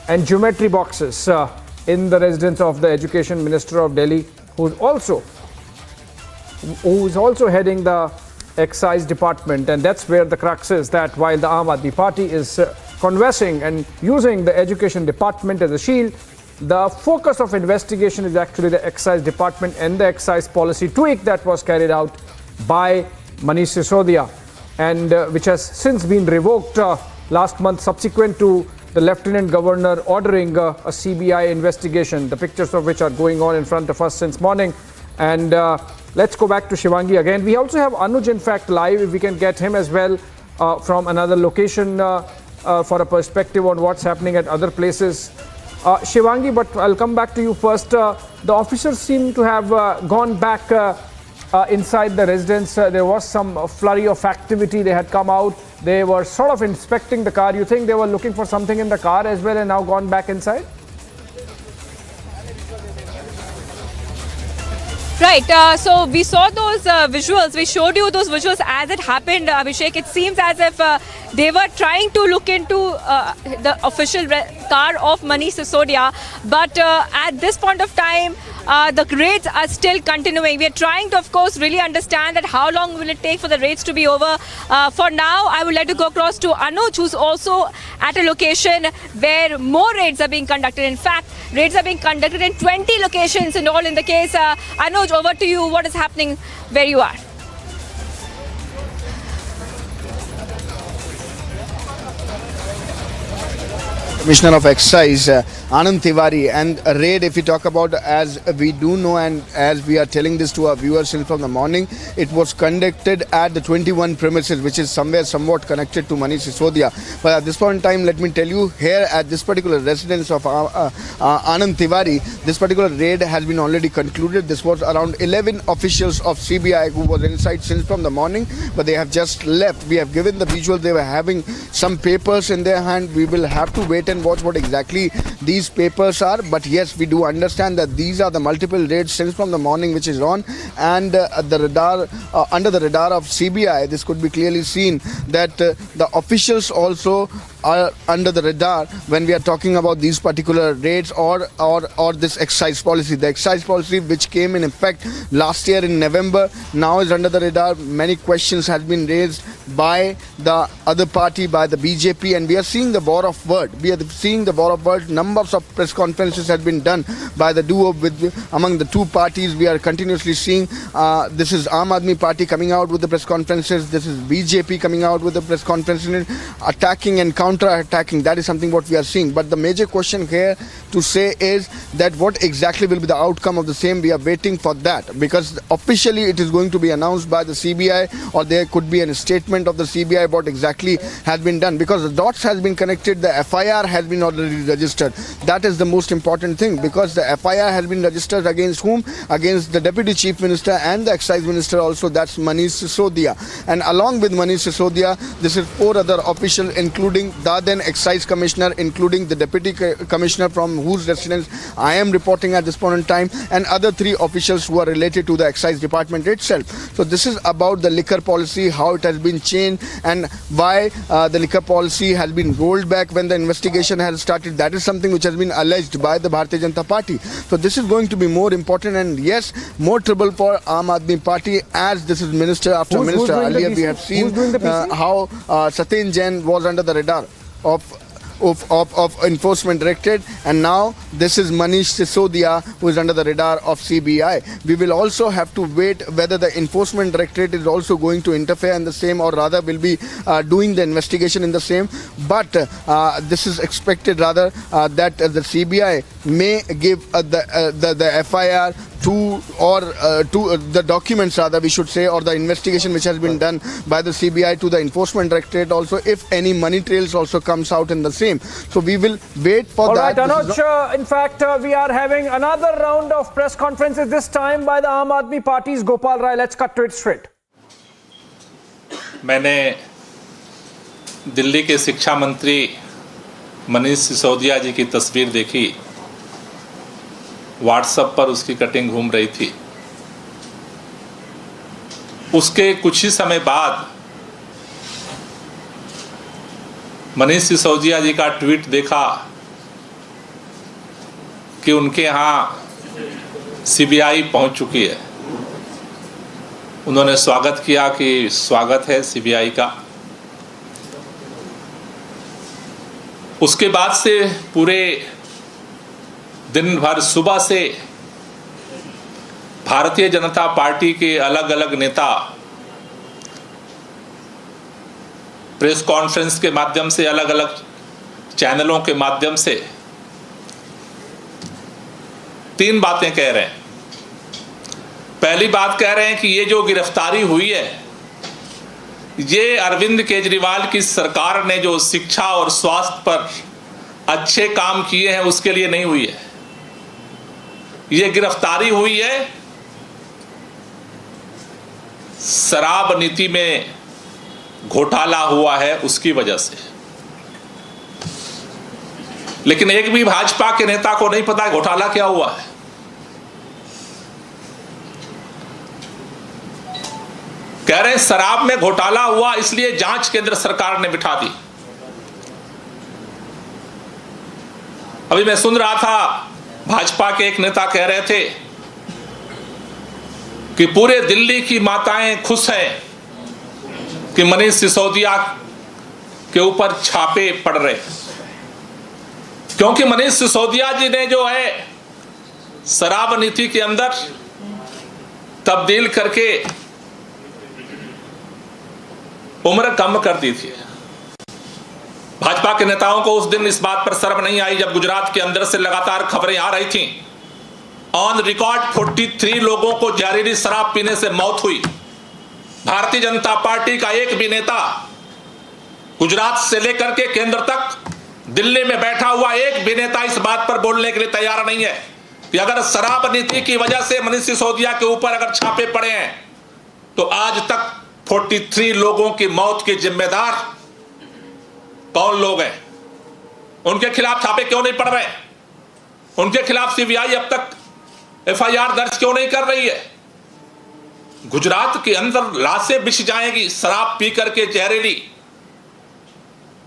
and geometry boxes in the residence of the Education Minister of Delhi, who is also heading the Excise Department. And that's where the crux is, that while the Aam Aadmi Party is conversing and using the Education Department as a shield, the focus of investigation is actually the Excise Department and the excise policy tweak that was carried out by Manish Sisodia, and which has since been revoked last month, subsequent to the Lieutenant Governor ordering a CBI investigation, the pictures of which are going on in front of us since morning. And let's go back to Shivangi again. We also have Anuj, in fact, live, if we can get him as well from another location for a perspective on what's happening at other places. Shivangi, but I'll come back to you first. The officers seem to have gone back inside the residence. There was some flurry of activity. They had come out. They were sort of inspecting the car. You think they were looking for something in the car as well and now gone back inside? Right, so we saw those visuals, we showed you those visuals as it happened, Abhishek. It seems as if they were trying to look into the official car of Manish Sisodia, but at this point of time, the raids are still continuing. We are trying to, of course, really understand that how long will it take for the raids to be over. For now, I would like to go across to Anuj, who's also at a location where more raids are being conducted. In fact, raids are being conducted in 20 locations and all in the case. Anuj, over to you. What is happening where you are? Commissioner of Excise Anand Tiwari, and a raid, if we talk about, as we do know and as we are telling this to our viewers since from the morning, it was conducted at the 21 premises, which is somewhat connected to Manish Sisodia. But at this point in time, let me tell you, here at this particular residence of Anand Tiwari, this particular raid has been already concluded. This was around 11 officials of CBI who was inside since from the morning, but they have just left. We have given the visual. They were having some papers in their hand. We will have to wait and watch what exactly these papers are, but yes, we do understand that these are the multiple raids since from the morning which is on, and the radar under the radar of CBI, this could be clearly seen that the officials also are under the radar when we are talking about these particular raids or this excise policy. The excise policy which came in effect last year in November now is under the radar. Many questions have been raised by the other party, by the BJP, and we are seeing the war of word. We are seeing the war of word. Numbers of press conferences have been done by the duo among the two parties. We are continuously seeing this is Aam Aadmi Party coming out with the press conferences. This is BJP coming out with the press conferences, attacking and counter-attacking. That is something what we are seeing. But the major question here to say is that what exactly will be the outcome of the same. We are waiting for that, because officially it is going to be announced by the CBI, or there could be a statement of the CBI what exactly has been done, because the dots has been connected, the FIR has been already registered. That is the most important thing, because the FIR has been registered against whom? Against the Deputy Chief Minister and the Excise Minister also, that's Manish Sisodia. And along with Manish Sisodia, this is 4 other officials, including the then Excise Commissioner, including the Deputy Commissioner from whose residence I am reporting at this point in time, and other 3 officials who are related to the Excise Department itself. So this is about the liquor policy, how it has been changed, and why the liquor policy has been rolled back when the investigation has started. That is something which has been alleged by the Bharatiya Janata Party. So this is going to be more important, and yes, more trouble for Aam Aadmi Party, as this is minister after minister. Earlier we have seen how Satyen Jain was under the radar of Enforcement Directorate, and now this is Manish Sisodia who is under the radar of CBI. We will also have to wait whether the Enforcement Directorate is also going to interfere in the same, or rather will be doing the investigation in the same. But this is expected rather that the CBI may give the FIR to the documents rather we should say, or the investigation which has been done by the CBI to the Enforcement Directorate also, if any money trails also comes out in the same. So we will wait for that. All right, Anuj, in fact we are having another round of press conferences, this time by the Aam Aadmi Party's Gopal Rai. Let's cut to it straight. मैंने दिल्ली के शिक्षा मंत्री मनीष सिसोदिया जी की तस्वीर देखी, WhatsApp पर उसकी cutting घूम रही थी। उसके कुछ ही समय बाद मनीष सिसोदिया जी का ट्वीट देखा कि उनके यहाँ सीबीआई पहुंच चुकी है। उन्होंने स्वागत किया कि स्वागत है सीबीआई का। उसके बाद से पूरे दिन भर सुबह से भारतीय जनता पार्टी के अलग अलग नेता प्रेस कॉन्फ्रेंस के माध्यम से, अलग अलग चैनलों के माध्यम से 3 बातें कह रहे हैं। पहली बात कह रहे हैं कि ये जो गिरफ्तारी हुई है, ये अरविंद केजरीवाल की सरकार ने जो शिक्षा और स्वास्थ्य पर अच्छे काम किए हैं उसके लिए नहीं हुई है। ये गिरफ्तारी हुई है शराब नीति में घोटाला हुआ है उसकी वजह से। लेकिन एक भी भाजपा के नेता को नहीं पता घोटाला क्या हुआ है। कह रहे हैं शराब में घोटाला हुआ इसलिए जांच केंद्र सरकार ने बिठा दी। अभी मैं सुन रहा था भाजपा के एक नेता कह रहे थे कि पूरे दिल्ली की माताएं खुश हैं कि मनीष सिसोदिया के ऊपर छापे पड़ रहे हैं, क्योंकि मनीष सिसोदिया जी ने जो है शराब नीति के अंदर तब्दील करके उम्र कम कर दी थी। भाजपा के नेताओं को उस दिन इस बात पर शर्म नहीं आई जब गुजरात के अंदर से लगातार खबरें आ रही थीं। ऑन रिकॉर्ड 43 लोगों को जहरीली शराब पीने से मौत हुई। भारतीय जनता पार्टी का एक भी नेता गुजरात से लेकर के केंद्र तक दिल्ली में बैठा हुआ एक भी नेता इस बात पर बोलने के लिए तैयार नहीं है कि अगर शराब नीति की वजह से मनीष सिसोदिया के ऊपर अगर छापे पड़े हैं तो आज तक 43 लोगों की मौत के जिम्मेदार कौन लोग हैं? उनके खिलाफ छापे क्यों नहीं पड़ रहे? उनके खिलाफ सीबीआई अब तक एफआईआर दर्ज क्यों नहीं कर रही है? गुजरात के अंदर लाशें बिछ जाएंगी शराब पी करके जहरीली,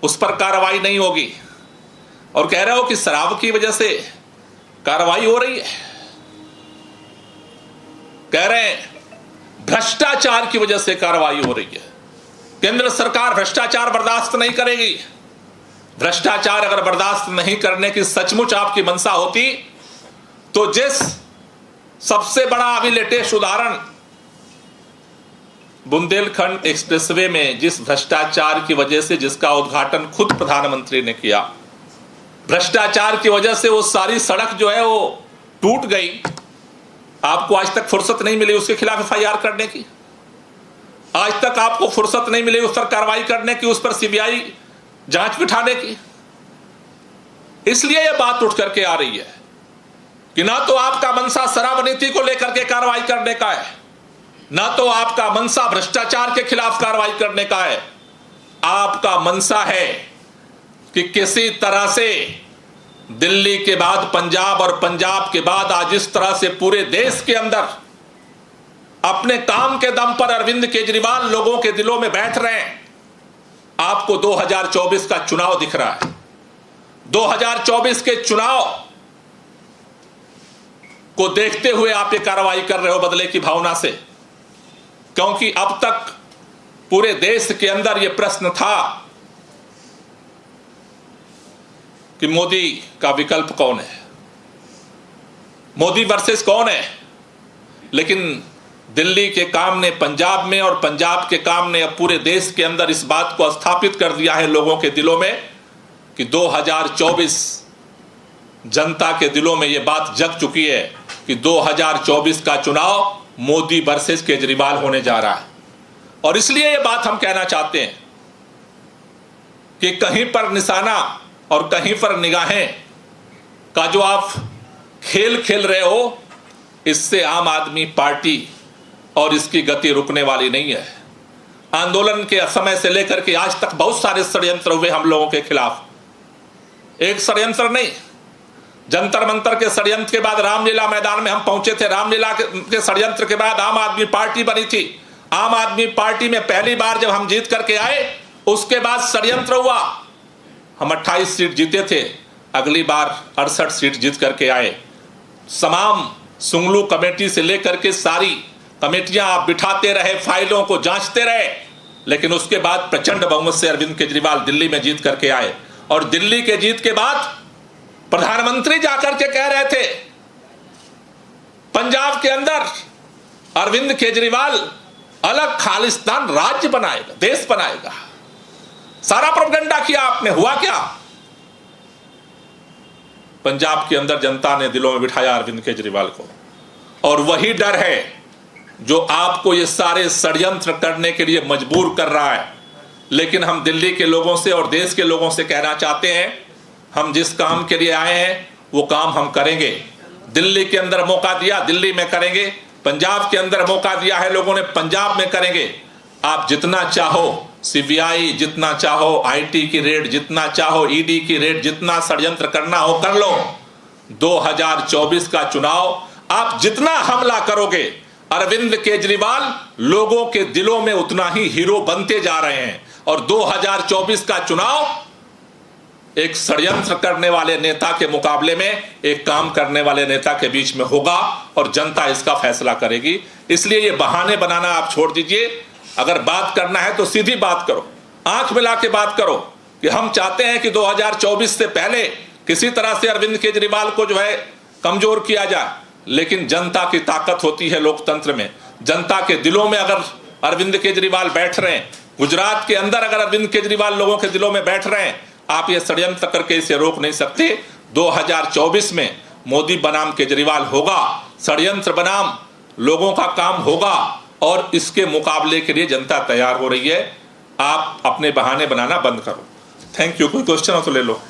उस पर कार्रवाई नहीं होगी और कह रहे हो कि शराब की वजह से कार्रवाई हो रही है। कह रहे हैं भ्रष्टाचार की वजह से कार्रवाई हो रही है। केंद्र सरकार भ्रष्टाचार बर्दाश्त नहीं करेगी। भ्रष्टाचार अगर बर्दाश्त नहीं करने की सचमुच आपकी मंशा होती तो जिस सबसे बड़ा अभी लेटेस्ट उदाहरण बुंदेलखंड एक्सप्रेसवे में जिस भ्रष्टाचार की वजह से जिसका उद्घाटन खुद प्रधानमंत्री ने किया, भ्रष्टाचार की वजह से वो सारी सड़क जो है वो टूट गई, आपको आज तक फुर्सत नहीं मिली उसके खिलाफ एफआईआर करने की। आज तक आपको फुर्सत नहीं मिली उस पर कार्रवाई करने की, उस पर सीबीआई जांच बिठाने की। इसलिए यह बात उठ करके आ रही है कि ना तो आपका मनसा शराब नीति को लेकर के कार्रवाई करने का है, ना तो आपका मनसा भ्रष्टाचार के खिलाफ कार्रवाई करने का है। आपका मनसा है कि किसी तरह से दिल्ली के बाद पंजाब और पंजाब के बाद आज इस तरह से पूरे देश के अंदर अपने काम के दम पर अरविंद केजरीवाल लोगों के दिलों में बैठ रहे हैं। आपको 2024 का चुनाव दिख रहा है। 2024 के चुनाव को देखते हुए आप ये कार्रवाई कर रहे हो बदले की भावना से, क्योंकि अब तक पूरे देश के अंदर यह प्रश्न था कि मोदी का विकल्प कौन है, मोदी वर्सेस कौन है। लेकिन दिल्ली के काम ने पंजाब में और पंजाब के काम ने अब पूरे देश के अंदर इस बात को स्थापित कर दिया है लोगों के दिलों में कि 2024 जनता के दिलों में यह बात जग चुकी है कि 2024 का चुनाव मोदी वर्सेस केजरीवाल होने जा रहा है। और इसलिए यह बात हम कहना चाहते हैं कि कहीं पर निशाना और कहीं पर निगाहें का जो आप खेल खेल रहे हो, इससे आम आदमी पार्टी और इसकी गति रुकने वाली नहीं है। आंदोलन के समय से लेकर के आज तक बहुत सारे षड्यंत्र हुए हम लोगों के खिलाफ। एक षड्यंत्र नहीं, जंतर मंतर के षड्यंत्र के बाद रामलीला मैदान में हम पहुंचे थे। रामलीला के षड्यंत्र के बाद आम आदमी पार्टी बनी थी। आम आदमी पार्टी में पहली बार जब हम जीत करके आए, उसके बाद षड्यंत्र हुआ। हम 28 सीट जीते थे, अगली बार 68 सीट जीत करके आए। तमाम सुंगलू कमेटी से लेकर के सारी कमेटियां आप बिठाते रहे, फाइलों को जांचते रहे, लेकिन उसके बाद प्रचंड बहुमत से अरविंद केजरीवाल दिल्ली में जीत करके आए। और दिल्ली के जीत के बाद प्रधानमंत्री जाकर के कह रहे थे पंजाब के अंदर अरविंद केजरीवाल अलग खालिस्तान राज्य बनाएगा, देश बनाएगा। सारा प्रोपेगेंडा किया आपने, हुआ क्या? पंजाब के अंदर जनता ने दिलों में बिठाया अरविंद केजरीवाल को। और वही डर है जो आपको ये सारे षड्यंत्र करने के लिए मजबूर कर रहा है। लेकिन हम दिल्ली के लोगों से और देश के लोगों से कहना चाहते हैं, हम जिस काम के लिए आए हैं वो काम हम करेंगे। दिल्ली के अंदर मौका दिया, दिल्ली में करेंगे। पंजाब के अंदर मौका दिया है लोगों ने, पंजाब में करेंगे। आप जितना चाहो सीबीआई, जितना चाहो आईटी की रेड, जितना चाहो ईडी की रेड, जितना षड्यंत्र करना हो कर लो। 2024 का चुनाव आप जितना हमला करोगे, अरविंद केजरीवाल लोगों के दिलों में उतना ही हीरो बनते जा रहे हैं। और 2024 का चुनाव एक षड्यंत्र करने वाले नेता के मुकाबले में एक काम करने वाले नेता के बीच में होगा और जनता इसका फैसला करेगी। इसलिए ये बहाने बनाना आप छोड़ दीजिए। अगर बात करना है तो सीधी बात करो, आंख मिला के बात करो कि हम चाहते हैं कि 2024 से पहले किसी तरह से अरविंद केजरीवाल को जो है कमजोर किया जाए। लेकिन जनता की ताकत होती है लोकतंत्र में। जनता के दिलों में अगर अरविंद केजरीवाल बैठ रहे हैं, गुजरात के अंदर अगर अरविंद केजरीवाल लोगों के दिलों में बैठ रहे हैं, आप ये षड्यंत्र करके इसे रोक नहीं सकते। 2024 में मोदी बनाम केजरीवाल होगा, षड्यंत्र बनाम लोगों का काम होगा और इसके मुकाबले के लिए जनता तैयार हो रही है। आप अपने बहाने बनाना बंद करो। Thank you. कोई क्वेश्चन हो तो ले लो।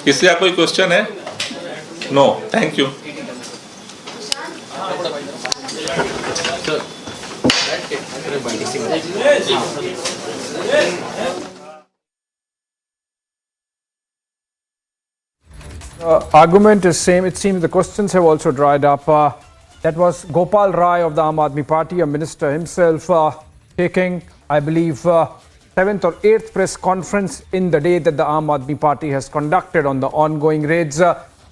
किसी का कोई क्वेश्चन है? No, thank you. Argument is same. It seems the questions have also dried up. That was Gopal Rai of the Aam Aadmi Party, a minister himself, taking, I believe, 7th or 8th press conference in the day that the Aam Aadmi Party has conducted on the ongoing raids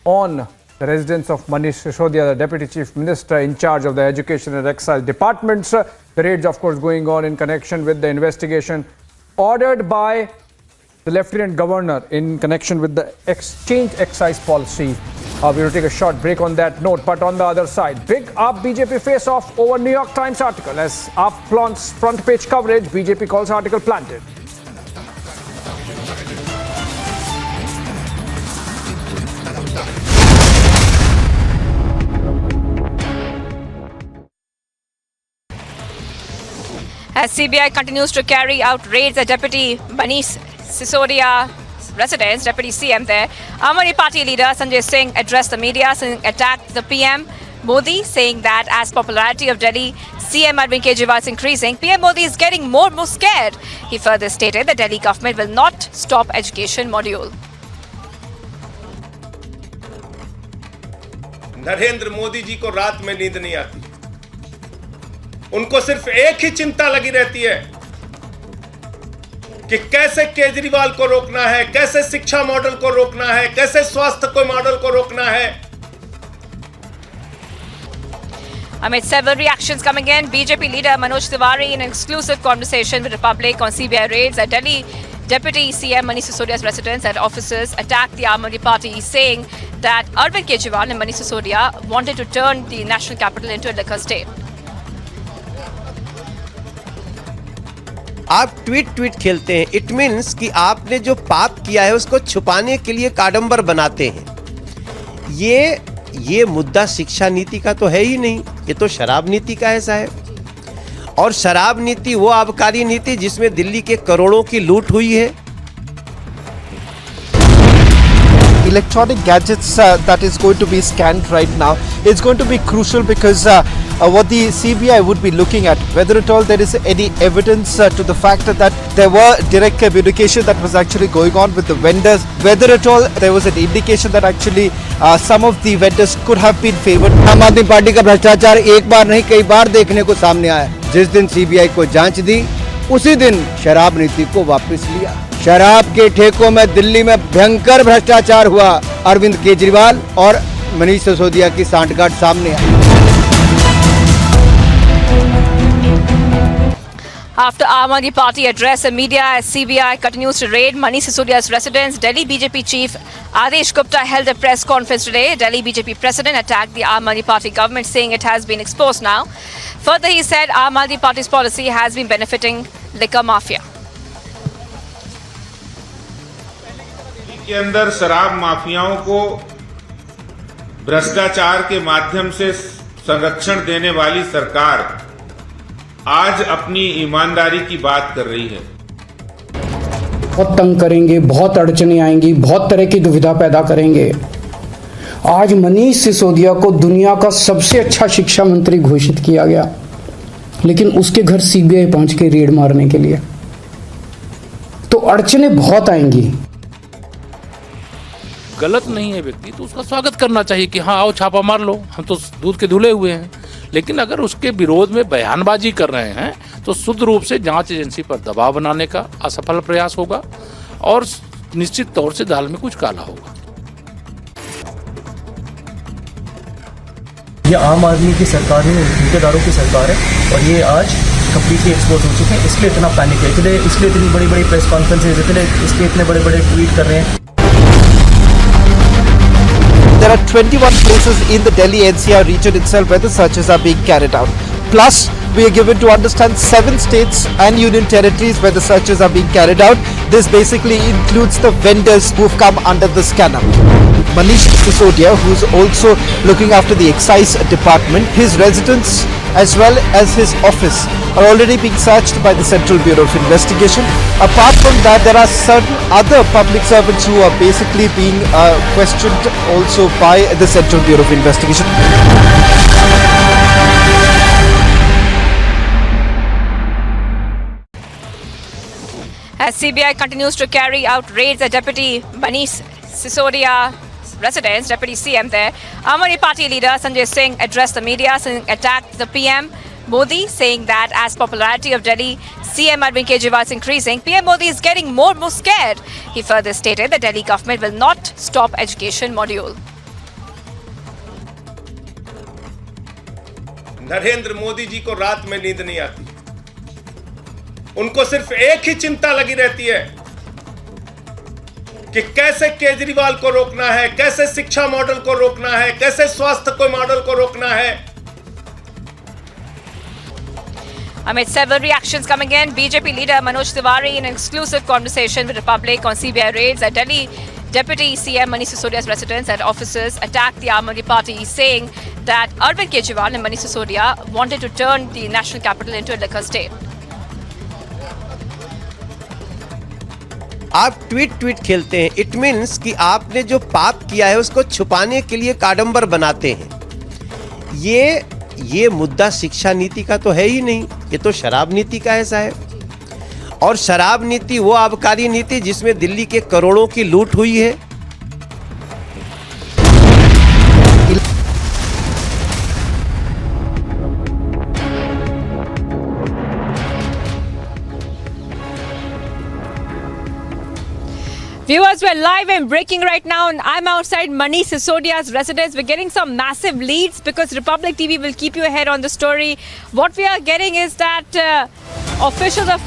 on the residence of Manish Sisodia, the Deputy Chief Minister in charge of the Education and Excise departments. The raids, of course, going on in connection with the investigation ordered by the Lieutenant Governor in connection with the exchange excise policy. We will take a short break on that note. But on the other side, big up BJP face-off over New York Times article. As up flaunts front page coverage, BJP calls article planted. As CBI continues to carry out raids at Deputy Manish Sisodia residence, Deputy CM there, Aam Aadmi Party leader Sanjay Singh addressed the media, attacked the PM Modi, saying that as popularity of Delhi CM Arvind Kejriwal is increasing, PM Modi is getting more and more scared. He further stated the Delhi government will not stop education module. Narendra Modi ji को रात में नींद नहीं आती। उनको सिर्फ एक ही चिंता लगी रहती है कि कैसे केजरीवाल को रोकना है, कैसे शिक्षा मॉडल को रोकना है, कैसे स्वास्थ्य को मॉडल को रोकना है। Amid several reactions coming in, BJP leader Manoj Tiwari in an exclusive conversation with Republic on CBI raids at Delhi, Deputy CM Manish Sisodia's residence and offices attacked the Aam Aadmi Party, saying that Arvind Kejriwal and Manish Sisodia wanted to turn the national capital into a liquor state. आप tweet खेलते हैं, it means कि आपने जो पाप किया है उसको छुपाने के लिए काडंबर बनाते हैं। ये मुद्दा शिक्षा नीति का तो है ही नहीं, ये तो शराब नीति का है साहब। और शराब नीति वो आबकारी नीति जिसमें दिल्ली के करोड़ों की लूट हुई है। Electronic gadgets that is going to be scanned right now, it's going to be crucial because what the CBI would be looking at, whether at all there is any evidence to the fact that there were direct communication that was actually going on with the vendors, whether at all there was an indication that actually some of the vendors could have been favored. आम आदमी party का भ्रष्टाचार एक बार नहीं कई बार देखने को सामने आया। जिस दिन सीबीआई को जांच दी, उसी दिन शराब नीति को वापस लिया। शराब के ठेकों में दिल्ली में भयंकर भ्रष्टाचार हुआ। अरविंद केजरीवाल और मनीष सिसोदिया की सांठगांठ सामने आई। After Aam Aadmi Party addressed the media as CBI continues to raid Manish Sisodia's residence, Delhi BJP chief Adesh Gupta held a press conference today. Delhi BJP president attacked the Aam Aadmi Party government, saying it has been exposed now. Further, he said Aam Aadmi Party's policy has been benefiting liquor mafia. के अंदर शराब माफियाओं को भ्रष्टाचार के माध्यम से संरक्षण देने वाली सरकार आज अपनी ईमानदारी की बात कर रही है। बहुत तंग करेंगे, बहुत अड़चने आएंगी, बहुत तरह की दुविधा पैदा करेंगे। आज मनीष सिसोदिया को दुनिया का सबसे अच्छा शिक्षा मंत्री घोषित किया गया, लेकिन उसके घर सीबीआई पहुंच के रेड मारने के लिए। तो अड़चने बहुत आएंगी। गलत नहीं है व्यक्ति तो उसका स्वागत करना चाहिए कि हाँ आओ छापा मार लो, हम तो दूध के धुले हुए हैं। लेकिन अगर उसके विरोध में बयानबाजी कर रहे हैं तो शुद्ध रूप से जांच एजेंसी पर दबाव बनाने का असफल प्रयास होगा और निश्चित तौर से दाल में कुछ काला होगा। ये आम आदमी की सरकार है, ठेकेदारों की सरकार है और ये आज कंप्लीटली एक्सपोज हो चुके हैं। इसलिए इतना पैनिक है, इसलिए इतनी बड़ी बड़ी प्रेस कॉन्फ्रेंसेज, इसलिए इतने बड़े बड़े ट्वीट कर रहे हैं। There are 21 places in the Delhi NCR region itself where the searches are being carried out. Plus, we are given to understand 7 states and union territories where the searches are being carried out. This basically includes the vendors who've come under the scanner. Manish Sisodia, who's also looking after the excise department, his residence as well as his office are already being searched by the Central Bureau of Investigation. Apart from that, there are certain other public servants who are basically being questioned also by the Central Bureau of Investigation. As CBI continues to carry out raids at Deputy Manish Sisodia residence, Deputy CM there, Aam Aadmi Party leader Sanjay Singh addressed the media, attacked the PM Modi, saying that as popularity of Delhi CM Arvind Kejriwal is increasing, PM Modi is getting more and more scared. He further stated the Delhi government will not stop education module. Narendra Modi ji को रात में नींद नहीं आती, उनको सिर्फ एक ही चिंता लगी रहती है कि कैसे केजरीवाल को रोकना है, कैसे शिक्षा मॉडल को रोकना है, कैसे स्वास्थ्य को मॉडल को रोकना है। Amid several reactions coming in, BJP leader Manoj Tiwari in an exclusive conversation with Republic on CBI raids at Delhi, Deputy CM Manish Sisodia's residence and offices attacked the Aam Aadmi Party, saying that Arvind Kejriwal and Manish Sisodia wanted to turn the national capital into a liquor state. आप tweet खेलते हैं, it means कि आपने जो पाप किया है उसको छुपाने के लिए काडंबर बनाते हैं। ये मुद्दा शिक्षा नीति का तो है ही नहीं, ये तो शराब नीति का है साहब। और शराब नीति वो आबकारी नीति जिसमें दिल्ली के करोड़ों की लूट हुई है। Viewers, we're live and breaking right now, and I'm outside Manish Sisodia's residence. We're getting some massive leads because Republic TV will keep you ahead on the story. What we are getting is that officials have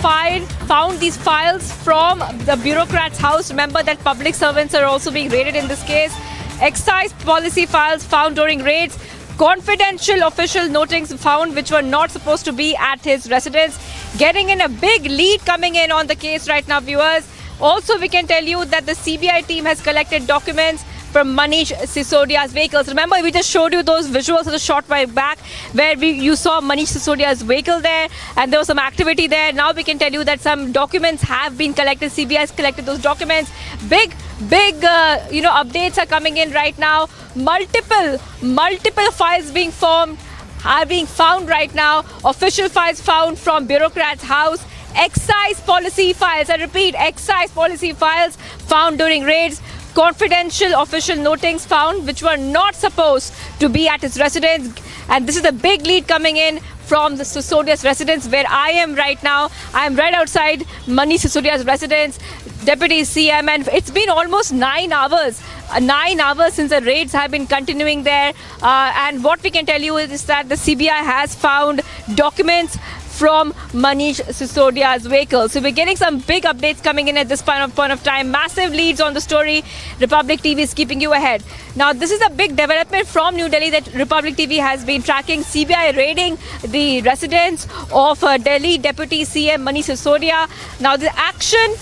found these files from the bureaucrat's house. Remember that public servants are also being raided in this case. Excise policy files found during raids. Confidential official notings found which were not supposed to be at his residence. Getting in a big lead coming in on the case right now, viewers. Also, we can tell you that the CBI team has collected documents from Manish Sisodia's vehicles. Remember, we just showed you those visuals of the short while back where you saw Manish Sisodia's vehicle there and there was some activity there. Now we can tell you that some documents have been collected. CBI has collected those documents. Big updates are coming in right now. Multiple files are being found right now. Official files found from bureaucrat's house. Excise policy files, I repeat, excise policy files found during raids. Confidential official notings found which were not supposed to be at his residence. And this is a big lead coming in from the Sisodia's residence where I am right now. I am right outside Manish Sisodia's residence, Deputy CM, and it's been almost 9 hours. 9 hours since the raids have been continuing there. And what we can tell you is that the CBI has found documents from Manish Sisodia's vehicle. So we're getting some big updates coming in at this point of time. Massive leads on the story. Republic TV is keeping you ahead. Now, this is a big development from New Delhi that Republic TV has been tracking. CBI raiding the residence of Delhi Deputy CM Manish Sisodia. Now, the action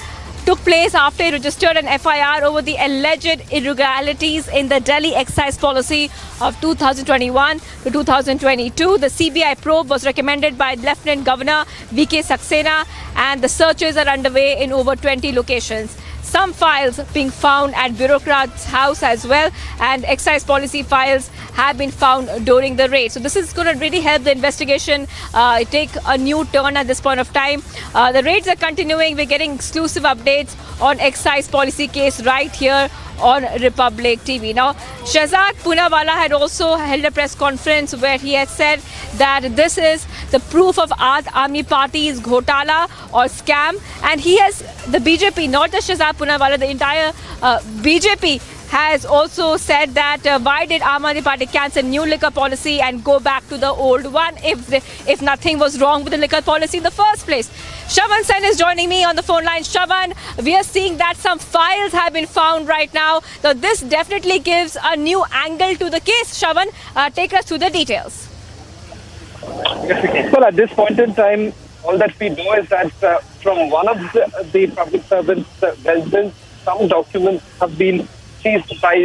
took place after he registered an FIR over the alleged irregularities in the Delhi excise policy of 2021 to 2022. The CBI probe was recommended by Lieutenant Governor Bilkis Bano, and the searches are underway in over 20 locations. Some files being found at bureaucrats' house as well, and excise policy files have been found during the raid. So this is going to really help the investigation take a new turn at this point of time. The raids are continuing. We're getting exclusive updates on excise policy case right here on Republic TV. Now, Shahzad Poonawalla had also held a press conference where he had said that this is the proof of Aam Aadmi Party's ghotala or scam, and he has, the BJP, not just Shahzad Poonawalla, the entire BJP has also said that why did Aam Aadmi Party cancel new liquor policy and go back to the old one if nothing was wrong with the liquor policy in the first place. Shravan Sen is joining me on the phone line. Shravan, we are seeing that some files have been found right now. So this definitely gives a new angle to the case. Shravan, take us through the details. Well, at this point in time, all that we know is that from one of the public servants' residence, some documents have been seized by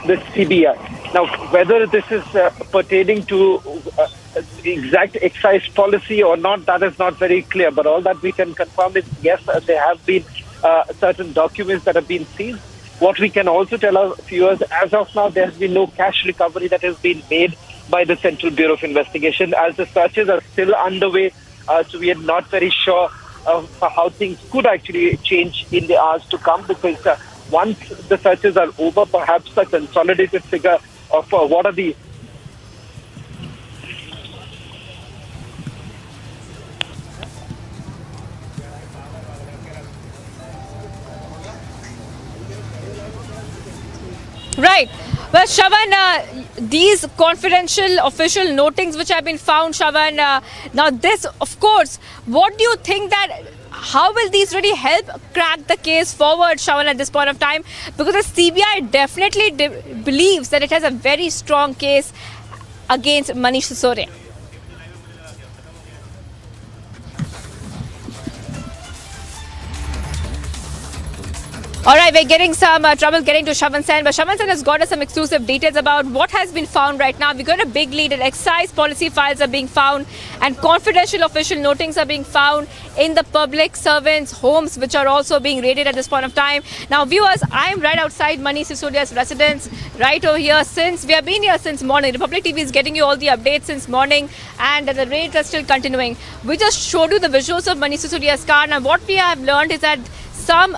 the CBI. Now, whether this is pertaining to the exact excise policy or not, that is not very clear. But all that we can confirm is, yes, there have been certain documents that have been seized. What we can also tell our viewers, as of now, there has been no cash recovery that has been made by the Central Bureau of Investigation, as the searches are still underway. So we are not very sure of how things could actually change in the hours to come, because once the searches are over, perhaps a consolidated figure of what are the Right. Well, Shravan, these confidential official notings which have been found, Shravan, now this, of course, what do you think that, how will these really help crack the case forward, Shravan, at this point of time? Because the CBI definitely believes that it has a very strong case against Manish Sisodia. All right, we're getting some trouble getting to Shravan Sen, but Shravan Sen has got us some exclusive details about what has been found right now. We got a big lead that excise policy files are being found and confidential official notings are being found in the public servants' homes, which are also being raided at this point of time. Now, viewers, I am right outside Manish Sisodia's residence, right over here. Since we have been here since morning, Republic TV is getting you all the updates since morning, and the raids are still continuing. We just showed you the visuals of Manish Sisodia's car. Now, what we have learned is that some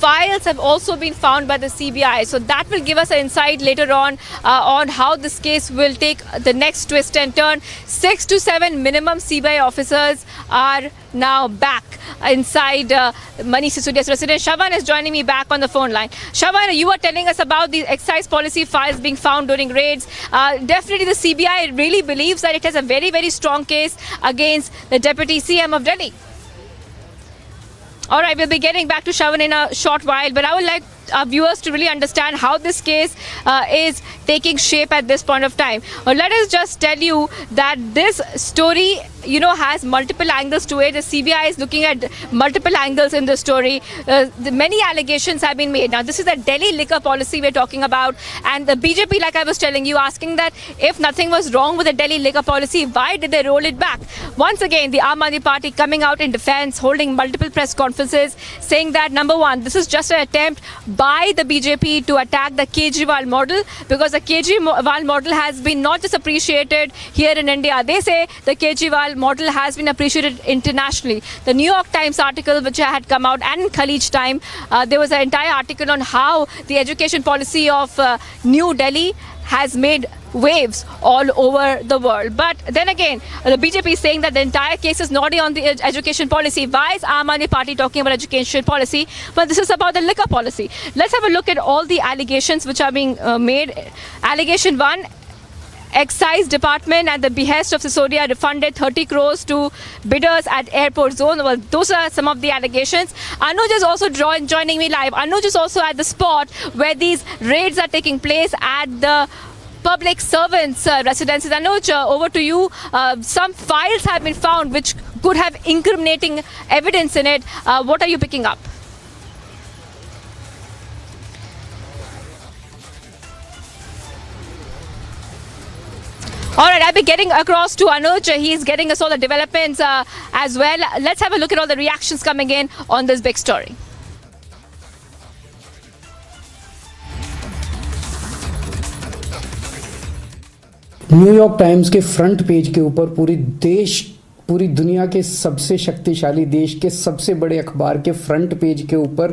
files have also been found by the CBI. So that will give us an insight later on how this case will take the next twist and turn. 6 to 7 minimum CBI officers are now back inside Manish Sisodia's residence. Shravan is joining me back on the phone line. Shravan, you were telling us about the excise policy files being found during raids. Definitely the CBI really believes that it has a very, very strong case against the Deputy CM of Delhi. All right, we'll be getting back to Shravan in a short while, but I would like our viewers to really understand how this case is taking shape at this point of time. Let us just tell you that this story, has multiple angles to it. The CBI is looking at multiple angles in the story. Many allegations have been made. Now, this is the Delhi liquor policy we're talking about, and the BJP, like I was telling you, asking that if nothing was wrong with the Delhi liquor policy, why did they roll it back? Once again, the Aam Aadmi Party coming out in defense, holding multiple press conferences, saying that, number one, this is just an attempt by the BJP to attack the Kejriwal model, because the Kejriwal model has been not just appreciated here in India. They say the Kejriwal model has been appreciated internationally. The New York Times article which had come out, and in Khaleej Time, there was an entire article on how the education policy of New Delhi has made waves all over the world. But then again, the BJP is saying that the entire case is not on the education policy. Why is Aam Aadmi Party talking about education policy? But this is about the liquor policy. Let's have a look at all the allegations which are being made. Allegation 1, Excise Department at the behest of Sisodia refunded 30 crores to bidders at airport zone. Well, those are some of the allegations. Anuj is also joining me live. Anuj is also at the spot where these raids are taking place at the public servants' residences. Anuj, over to you. Some files have been found which could have incriminating evidence in it. What are you picking up? All right, I'll be getting across to Anuj. He's getting us all the developments as well. Let's have a look at all the reactions coming in on this big story. New York times के front page के ऊपर पूरी दुनिया के सबसे शक्तिशाली देश के सबसे बड़े अखबार के फ्रंट पेज के ऊपर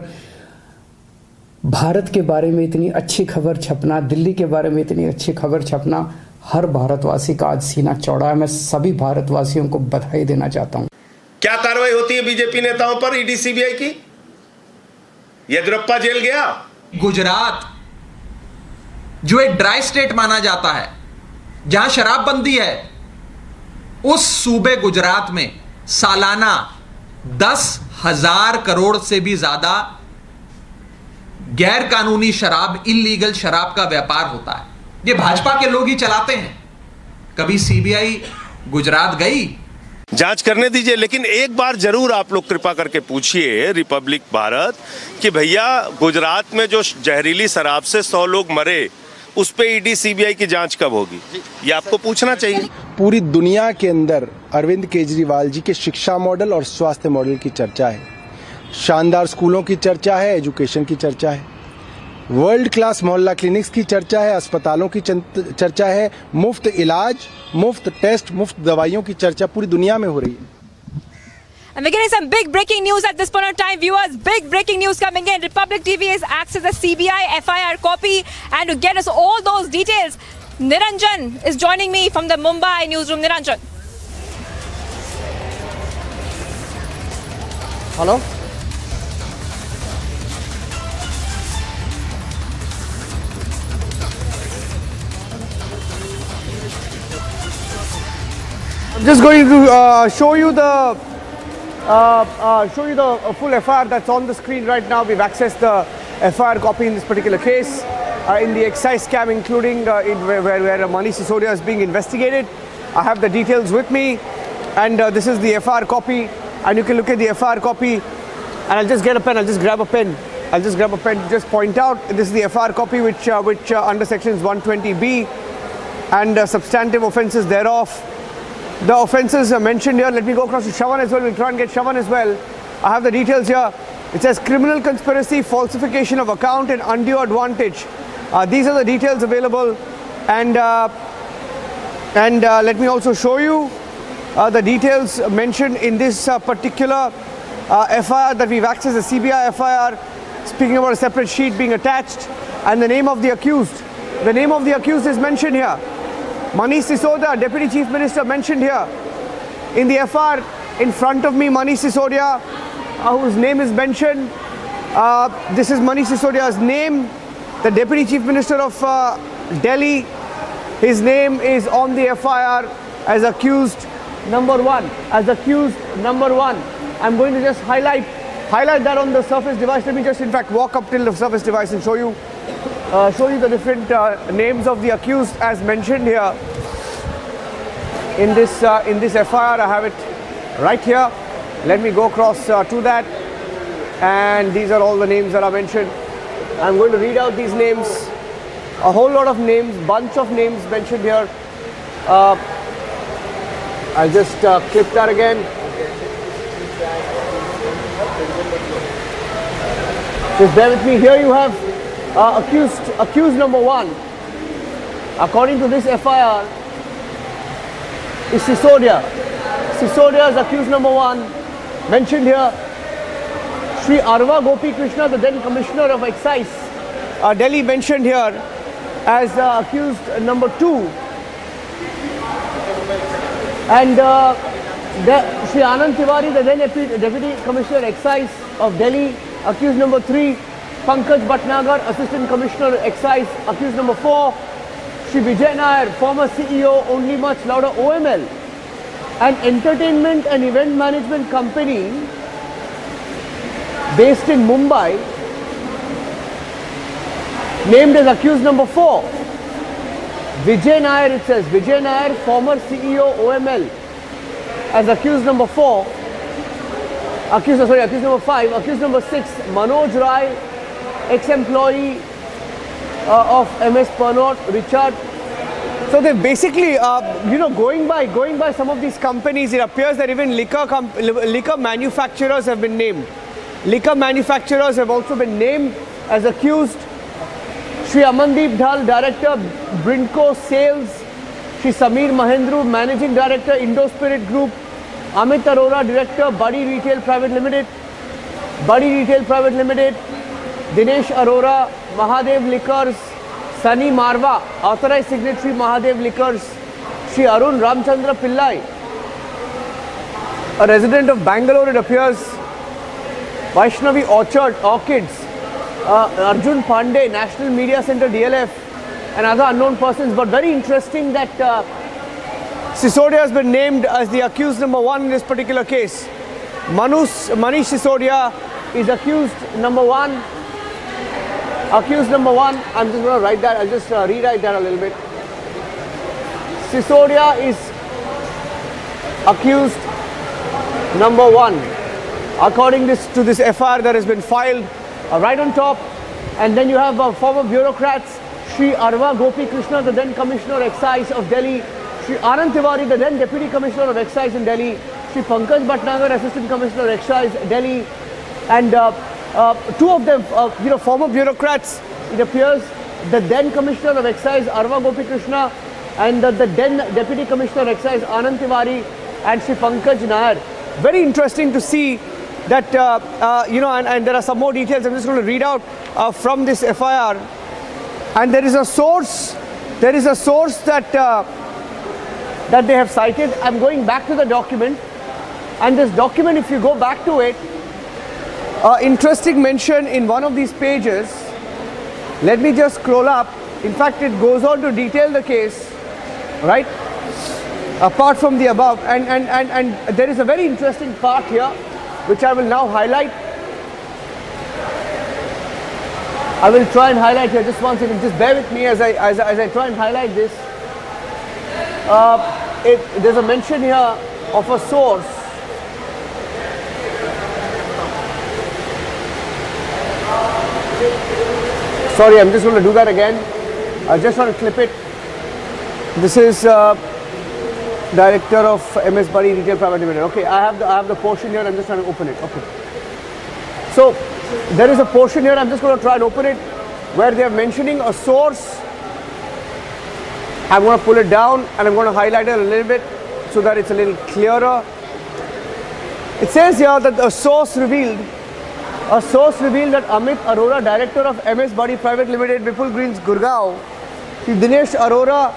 भारत के बारे में इतनी अच्छी खबर छपना, दिल्ली के बारे में इतनी अच्छी खबर छपना, हर भारतवासी का आज सीना चौड़ा है। मैं सभी भारतवासियों को बधाई देना चाहता हूं। क्या कार्रवाई होती है बीजेपी नेताओं पर ईडी सीबीआई की? येदियुरप्पा जेल गया। गुजरात जो एक ड्राई स्टेट माना जाता है, जहां शराबबंदी है, उस सूबे गुजरात में सालाना 10,000 करोड़ से भी ज्यादा गैर कानूनी शराब, इल्लीगल शराब का व्यापार होता है। ये भाजपा के लोग ही चलाते हैं। कभी सीबीआई गुजरात गई? जांच करने दीजिए, लेकिन एक बार जरूर आप लोग कृपा करके पूछिए रिपब्लिक भारत कि भैया गुजरात में जो जहरीली शराब से 100 लोग मरे, उस पे ईडी सीबीआई की जांच कब होगी? ये आपको पूछना चाहिए। पूरी दुनिया के अंदर अरविंद केजरीवाल जी के शिक्षा मॉडल और स्वास्थ्य मॉडल की चर्चा है, शानदार स्कूलों की चर्चा है, एजुकेशन की चर्चा है, वर्ल्ड क्लास मोहल्ला क्लिनिक्स की चर्चा है, अस्पतालों की चर्चा है, मुफ्त इलाज, मुफ्त टेस्ट, मुफ्त दवाइयों की चर्चा पूरी दुनिया में हो रही है। And we're getting some big breaking news at this point of time, viewers. Big breaking news coming in. Republic TV has accessed the CBI FIR copy, and to get us all those details, Niranjan is joining me from the Mumbai newsroom. Niranjan. Hello. I'm just going to show you the full FIR that's on the screen right now. We've accessed the FIR copy in this particular case, in the excise scam, including where Manish Sisodia is being investigated. I have the details with me, and this is the FIR copy, and you can look at the FIR copy. And I'll just get a pen. I'll just grab a pen. I'll just grab a pen to just point out this is the FIR copy, which under sections 120B and substantive offences thereof. The offences are mentioned here. Let me go across to Shravan as well. We'll try and get Shravan as well. I have the details here. It says criminal conspiracy, falsification of account and undue advantage. These are the details available. And let me also show you the details mentioned in this particular FIR that we've accessed, the CBI FIR, speaking about a separate sheet being attached, and the name of the accused. The name of the accused is mentioned here. Manish Sisodia, Deputy Chief Minister, mentioned here in the FIR. In front of me, Manish Sisodia, whose name is mentioned. This is Manish Sisodia's name. The Deputy Chief Minister of Delhi, his name is on the FIR as accused number 1. As accused number 1. I'm going to just highlight that on the Surface device. Let me just, in fact, walk up till the Surface device and show you the different names of the accused as mentioned here in this FIR. I have it right here. Let me go across to that, and these are all the names that are mentioned. I'm going to read out these names. A whole lot of names, bunch of names mentioned here. I'll just clip that again. Just bear with me. Here you have accused number 1. According to this FIR, is Sisodia. Sisodia is accused number 1. Mentioned here, Sri Arva Gopi Krishna, the then Commissioner of Excise, Delhi, mentioned here as accused number 2. And Sri Anand Tiwari, the then Deputy Commissioner Excise of Delhi, accused number 3. Pankaj Bhatnagar, Assistant Commissioner Excise, accused number 4. Sri Vijay Nair, former CEO, Only Much Louder OML, an entertainment and event management company based in Mumbai, named as accused number 4. Vijay Nair, it says, Vijay Nair, former CEO OML, as accused number 4. Accused number 5. Accused number 6, Manoj Rai, ex-employee of MS Pernod, Richard So they basically, going by some of these companies, it appears that even liquor manufacturers have been named. Liquor manufacturers have also been named as accused. Shri Amandeep Dhal, Director, Brinco Sales. Shri Samir Mahendru, Managing Director, Indo-Spirit Group. Amit Arora, Director, Buddy Retail Private Limited. Dinesh Arora, Mahadev Liquors. Sunny Marwa, Authorized Signatory, Mahadev Liquors. Shri Arun Ramchandra Pillai, a resident of Bangalore, it appears. Vaishnavi Orchids, Arjun Pandey, National Media Center, DLF, and other unknown persons. But very interesting that Sisodia has been named as the accused number one in this particular case. Manish Sisodia is accused number one. I'm just going to write that. I'll just rewrite that a little bit. Sisodia is accused number one. According to this FIR that has been filed, right on top. And then you have former bureaucrats, Shri Arva Gopi Krishna, the then Commissioner of Excise of Delhi, Shri Anand Tiwari, the then Deputy Commissioner of Excise in Delhi, Shri Pankaj Bhatnagar, Assistant Commissioner of Excise, Delhi, and two of them, former bureaucrats, it appears, the then Commissioner of Excise, Arva Gopi Krishna, and the then Deputy Commissioner of Excise, Anand Tiwari, and Shri Pankaj Nair. Very interesting to see that, and there are some more details. I'm just going to read out from this FIR. And there is a source that they have cited. I'm going back to the document. And this document, if you go back to it, interesting mention in one of these pages. Let me just scroll up. In fact, it goes on to detail the case, right? Apart from the above. And there is a very interesting part here, which I will now highlight. I will try and highlight here. Just one second. Just bear with me as I try and highlight this. There's a mention here of a source. Sorry, I'm just going to do that again. I just want to clip it. This is Director of MS Buddy Retail Private Limited. Okay, I have the portion here. I'm just trying to open it. Okay. So there is a portion here. I'm just going to try and open it where they are mentioning a source. I'm going to pull it down and I'm going to highlight it a little bit so that it's a little clearer. It says here that a source revealed that Amit Arora, Director of MS Buddy Private Limited, Vipul Greens, Gurgaon, Shri Dinesh Arora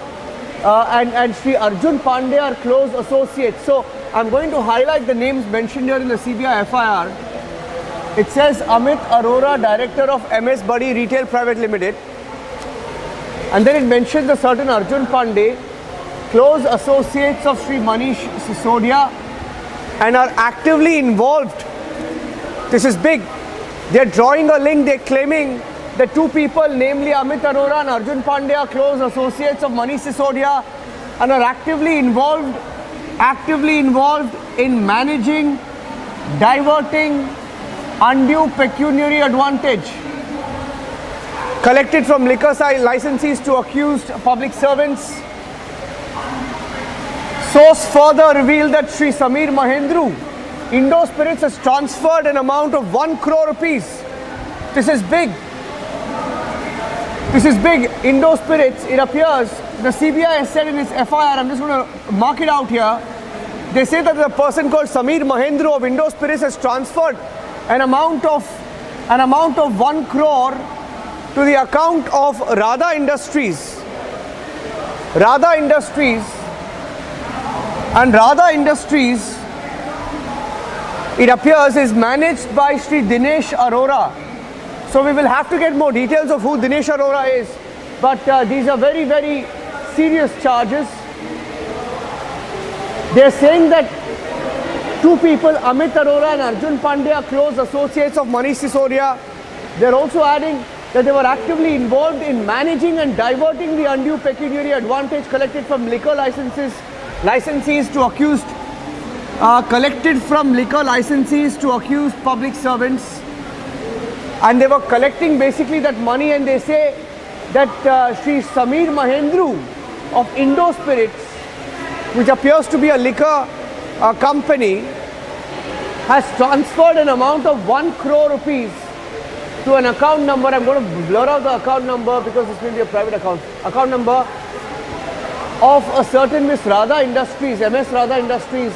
and Shri Arjun Pandey are close associates. So I'm going to highlight the names mentioned here in the CBI FIR. It says Amit Arora, Director of MS Buddy Retail Private Limited. And then it mentions a certain Arjun Pandey, close associates of Shri Manish Sisodia, and are actively involved. This is big. They're drawing a link. They're claiming that two people, namely Amit Arora and Arjun Pandey, are close associates of Manish Sisodia and are actively involved in managing, diverting undue pecuniary advantage collected from liquor licensees to accused public servants. Source further revealed that Shri Samir Mahendru, Indo Spirits, has transferred an amount of 1 crore rupees. This is big. Indo Spirits, it appears, the CBI has said in its FIR, I'm just going to mark it out here. They say that the person called Samir Mahendru of Indo Spirits has transferred an amount of 1 crore to the account of Radha Industries. And Radha Industries, it appears, is managed by Shri Dinesh Arora. So we will have to get more details of who Dinesh Arora is. But these are very, very serious charges. They are saying that two people, Amit Arora and Arjun Pandey, are close associates of Manish Sisodia. They are also adding that they were actively involved in managing and diverting the undue pecuniary advantage collected from liquor licensees to accused public servants. And they were collecting basically that money, and they say that Shri Samir Mahendru of Indo Spirits, which appears to be a liquor company, has transferred an amount of 1 crore rupees to an account number. I'm going to blur out the account number because this will be a private account. Account number of a certain Miss Radha Industries, MS Radha Industries,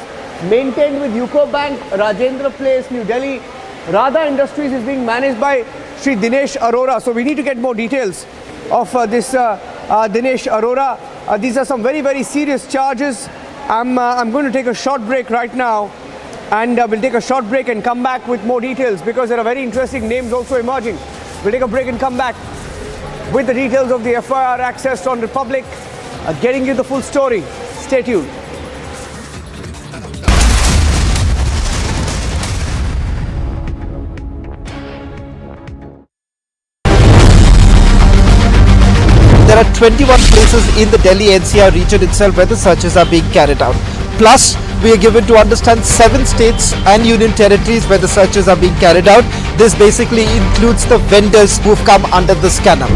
maintained with UCO Bank, Rajendra Place, New Delhi. Radha Industries is being managed by Shri Dinesh Arora. So we need to get more details of this Dinesh Arora. These are some very, very serious charges. I'm going to take a short break right now, and we'll take a short break and come back with more details because there are very interesting names also emerging. We'll take a break and come back with the details of the FIR accessed on Republic, getting you the full story. Stay tuned. There are 21 places in the Delhi NCR region itself where the searches are being carried out. Plus, we are given to understand 7 states and union territories where the searches are being carried out. This basically includes the vendors who've come under the scanner.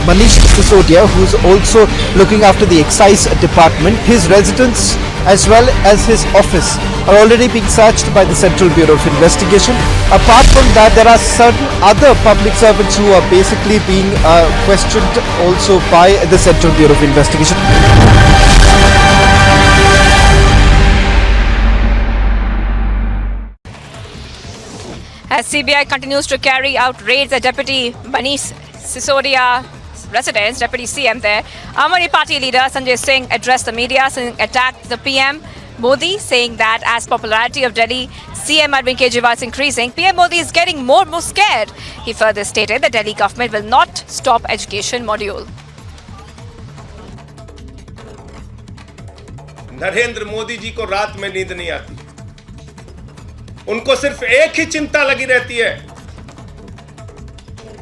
Manish Sisodia, who's also looking after the excise department, his residence as well as his office are already being searched by the Central Bureau of Investigation. Apart from that, there are certain other public servants who are basically being questioned also by the Central Bureau of Investigation. As CBI continues to carry out raids at Deputy Manish Sisodia residence, Deputy CM there, Aam Aadmi Party leader Sanjay Singh addressed the media, attacked the PM Modi, saying that as popularity of Delhi CM Arvind Kejriwal is increasing, PM Modi is getting more and more scared. He further stated the Delhi government will not stop education module. Narendra Modi ji को रात में नींद नहीं आती, उनको सिर्फ एक ही चिंता लगी रहती है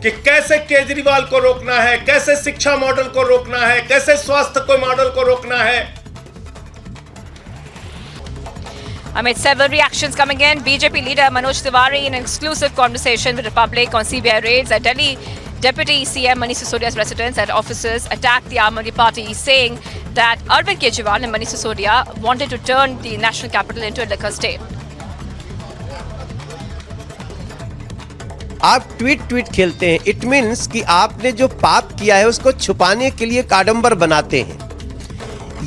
कि कैसे केजरीवाल को रोकना है, कैसे शिक्षा मॉडल को रोकना है, कैसे स्वास्थ्य को मॉडल को रोकना है. Amid several reactions coming in, BJP leader Manoj Tiwari in an exclusive conversation with Republic on CBI raids at Delhi, Deputy CM Manish Sisodia's residence and offices attacked the Aam Aadmi Party, saying that Arvind Kejriwal and Manish Sisodia wanted to turn the national capital into a liquor state. आप tweet खेलते हैं, it means कि आपने जो पाप किया है उसको छुपाने के लिए काडंबर बनाते हैं.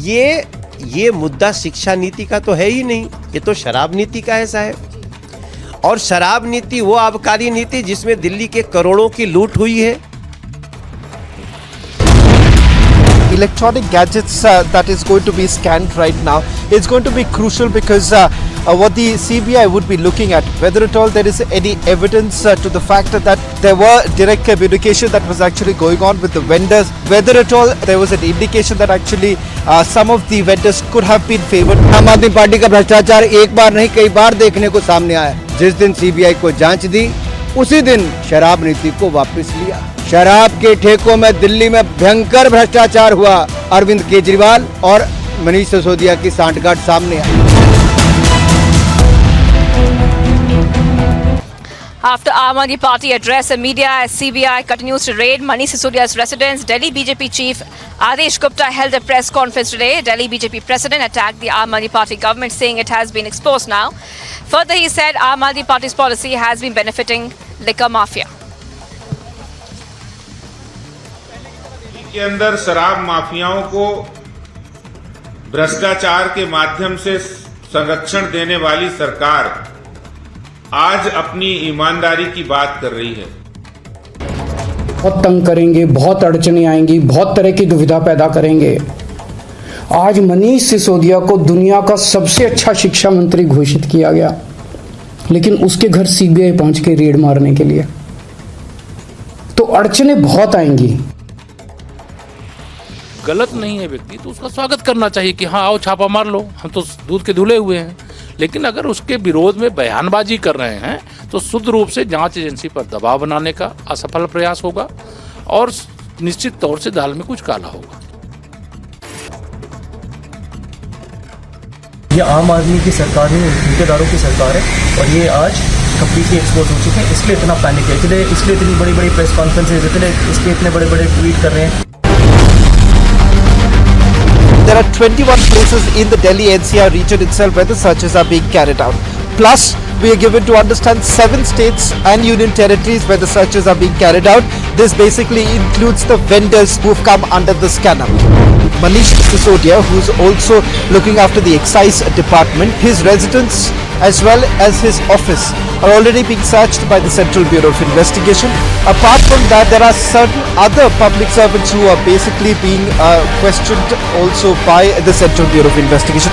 ये मुद्दा शिक्षा नीति का तो है ही नहीं, ये तो शराब नीति का है साहब. और शराब नीति वो आबकारी नीति जिसमें दिल्ली के करोड़ों की लूट हुई है. Electronic gadgets that is going to be scanned right now is going to be crucial because what the CBI would be looking at, whether at all there is any evidence to the fact that there were direct communication that was actually going on with the vendors, whether at all there was an indication that actually some of the vendors could have been favored. आम आदमी party का भ्रष्टाचार एक बार नहीं कई बार देखने को सामने आया. जिस दिन सीबीआई को जांच दी उसी दिन शराब नीति को वापस लिया. शराब के ठेकों में दिल्ली में भयंकर भ्रष्टाचार हुआ. अरविंद केजरीवाल और मनीष सिसोदिया की सांठगांठ सामने आई. After Aam Aadmi Party addressed the media as CBI continues to raid Manish Sisodia's residence, Delhi BJP chief Adesh Gupta held a press conference today. Delhi BJP president attacked the Aam Aadmi Party government, saying it has been exposed now. Further, he said Aam Aadmi Party's policy has been benefiting liquor mafia. के अंदर शराब माफियाओं को भ्रष्टाचार के माध्यम से संरक्षण देने वाली सरकार आज अपनी ईमानदारी की बात कर रही है. बहुत तंग करेंगे, बहुत अड़चने आएंगी, बहुत तरह की दुविधा पैदा करेंगे. आज मनीष सिसोदिया को दुनिया का सबसे अच्छा शिक्षा मंत्री घोषित किया गया, लेकिन उसके घर सीबीआई पहुंच के रेड मारने के लिए. तो अड़चने बहुत आएंगी. गलत नहीं है व्यक्ति तो उसका स्वागत करना चाहिए कि हाँ आओ छापा मार लो, हम तो दूध के धुले हुए हैं. लेकिन अगर उसके विरोध में बयानबाजी कर रहे हैं तो शुद्ध रूप से जांच एजेंसी पर दबाव बनाने का असफल प्रयास होगा और निश्चित तौर से दाल में कुछ काला होगा. ये आम आदमी की सरकार है, ठेकेदारों की सरकार है और ये आज कंप्लीटली एक्सपोज हो चुके हैं. इसलिए इतना पैनिक है, इसलिए इतनी बड़ी बड़ी प्रेस कॉन्फ्रेंसेज, इसलिए इतने बड़े बड़े ट्वीट कर रहे हैं. there are 21 places in the Delhi NCR region itself where the searches are being carried out. Plus, we are given to understand 7 states and union territories where the searches are being carried out. This basically includes the vendors who've come under the scanner. Manish Sisodia, who's also looking after the excise department, his residence as well as his office are already being searched by the Central Bureau of Investigation. Apart from that, there are certain other public servants who are basically being questioned also by the Central Bureau of Investigation.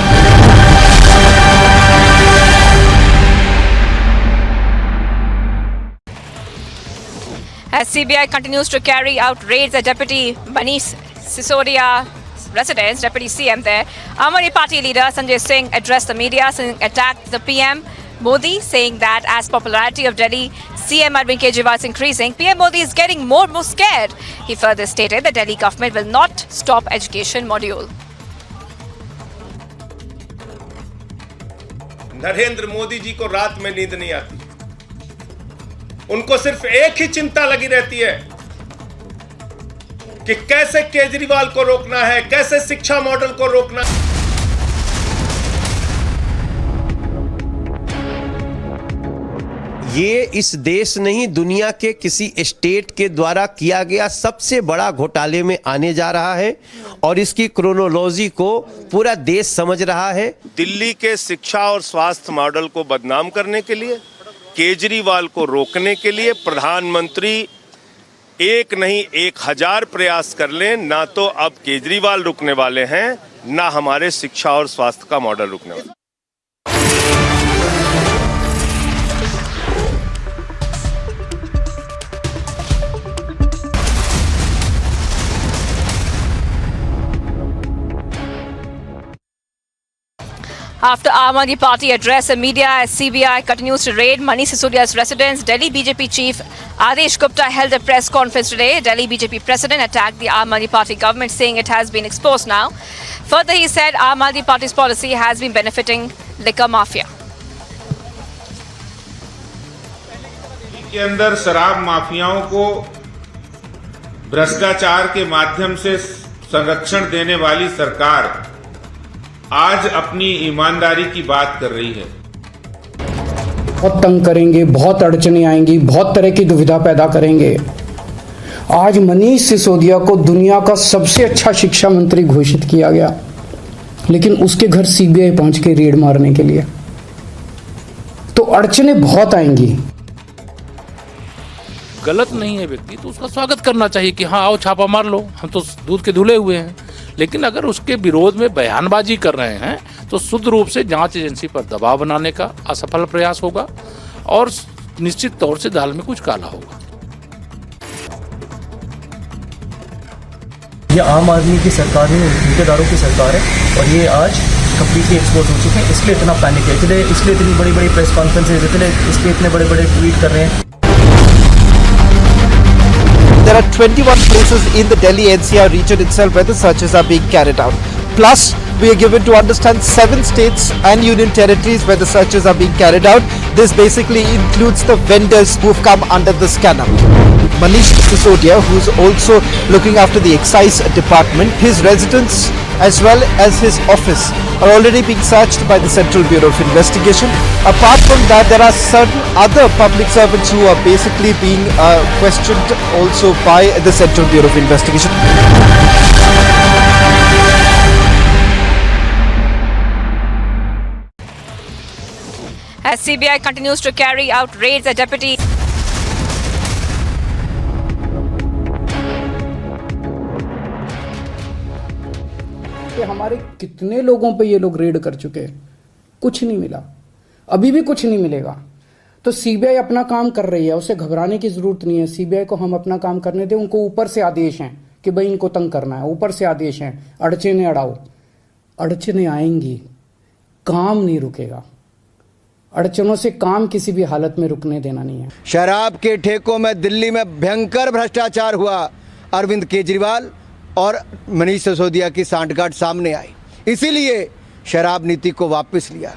As CBI continues to carry out raids at Deputy Manish Sisodia residence, Deputy CM there, Aam Aadmi Party leader Sanjay Singh addressed the media, attacked the PM Modi, saying that as popularity of Delhi CM Arvind Kejriwal is increasing, PM Modi is getting more and more scared. He further stated the Delhi government will not stop education module. Narendra Modi ji को रात में नींद नहीं आती, उनको सिर्फ एक ही चिंता लगी रहती है कि कैसे केजरीवाल को रोकना है, कैसे शिक्षा मॉडल को रोकना है। ये इस देश नहीं दुनिया के किसी स्टेट के द्वारा किया गया सबसे बड़ा घोटाले में आने जा रहा है और इसकी क्रोनोलॉजी को पूरा देश समझ रहा है। दिल्ली के शिक्षा और स्वास्थ्य मॉडल को बदनाम करने के लिए, केजरीवाल को रोकने के लिए प्रधानमंत्री एक नहीं 1000 प्रयास कर लें, ना तो अब केजरीवाल रुकने वाले हैं, ना हमारे शिक्षा और स्वास्थ्य का मॉडल रुकने वाला। After Aam Aadmi Party address the media as CBI continues to raid Manish Sisodia's residence, Delhi BJP chief Adesh Gupta held a press conference today. Delhi BJP president attacked the Aam Aadmi Party government, saying it has been exposed now. Further, he said Aam Aadmi Party's policy has been benefiting liquor mafia. के अंदर शराब माफियाओं को भ्रष्टाचार के माध्यम से संरक्षण देने वाली सरकार आज अपनी ईमानदारी की बात कर रही है। बहुत तंग करेंगे, बहुत अड़चने आएंगी, बहुत तरह की दुविधा पैदा करेंगे। आज मनीष सिसोदिया को दुनिया का सबसे अच्छा शिक्षा मंत्री घोषित किया गया, लेकिन उसके घर सीबीआई पहुंच के रेड मारने के लिए, तो अड़चने बहुत आएंगी। गलत नहीं है व्यक्ति तो उसका स्वागत करना चाहिए कि हाँ आओ छापा मार लो, हम तो दूध के धुले हुए हैं। लेकिन अगर उसके विरोध में बयानबाजी कर रहे हैं तो शुद्ध रूप से जांच एजेंसी पर दबाव बनाने का असफल प्रयास होगा और निश्चित तौर से दाल में कुछ काला होगा। ये आम आदमी की सरकार है, ठेकेदारों की सरकार है और ये आज कंप्लीटली एक्सपोज हो चुके हैं। इसलिए इतना पैनिक है, इसलिए इतनी बड़ी बड़ी प्रेस कॉन्फ्रेंसेज, इसलिए इतने बड़े बड़े ट्वीट कर रहे हैं। There are 21 places in the Delhi NCR region itself where the searches are being carried out. Plus, we are given to understand 7 states and union territories where the searches are being carried out. This basically includes the vendors who've come under the scanner. Manish Sisodia, who's also looking after the excise department, his residence as well as his office are already being searched by the Central Bureau of Investigation. Apart from that, there are certain other public servants who are basically being questioned also by the Central Bureau of Investigation. As CBI continues to carry out raids at Deputy हमारे कितने लोगों पे ये लोग red कर चुके हैं, कुछ नहीं मिला, अभी भी कुछ नहीं मिलेगा। तो सीबीआई अपना काम कर रही है, उसे घबराने की जरूरत नहीं है। सीबीआई को हम अपना काम करने दें। उनको ऊपर से आदेश हैं कि भाई इनको तंग करना है, ऊपर से आदेश हैं, अड़चने अड़ाओ। अड़चने आएंगी, काम नहीं रुकेगा। अड़चनों से काम किसी भी हालत में रुकने देना नहीं है। शराब के ठेकों में दिल्ली में भयंकर भ्रष्टाचार हुआ। अरविंद केजरीवाल और मनीष सिसोदिया की सांठगांठ सामने आई, इसीलिए शराब नीति को वापस लिया।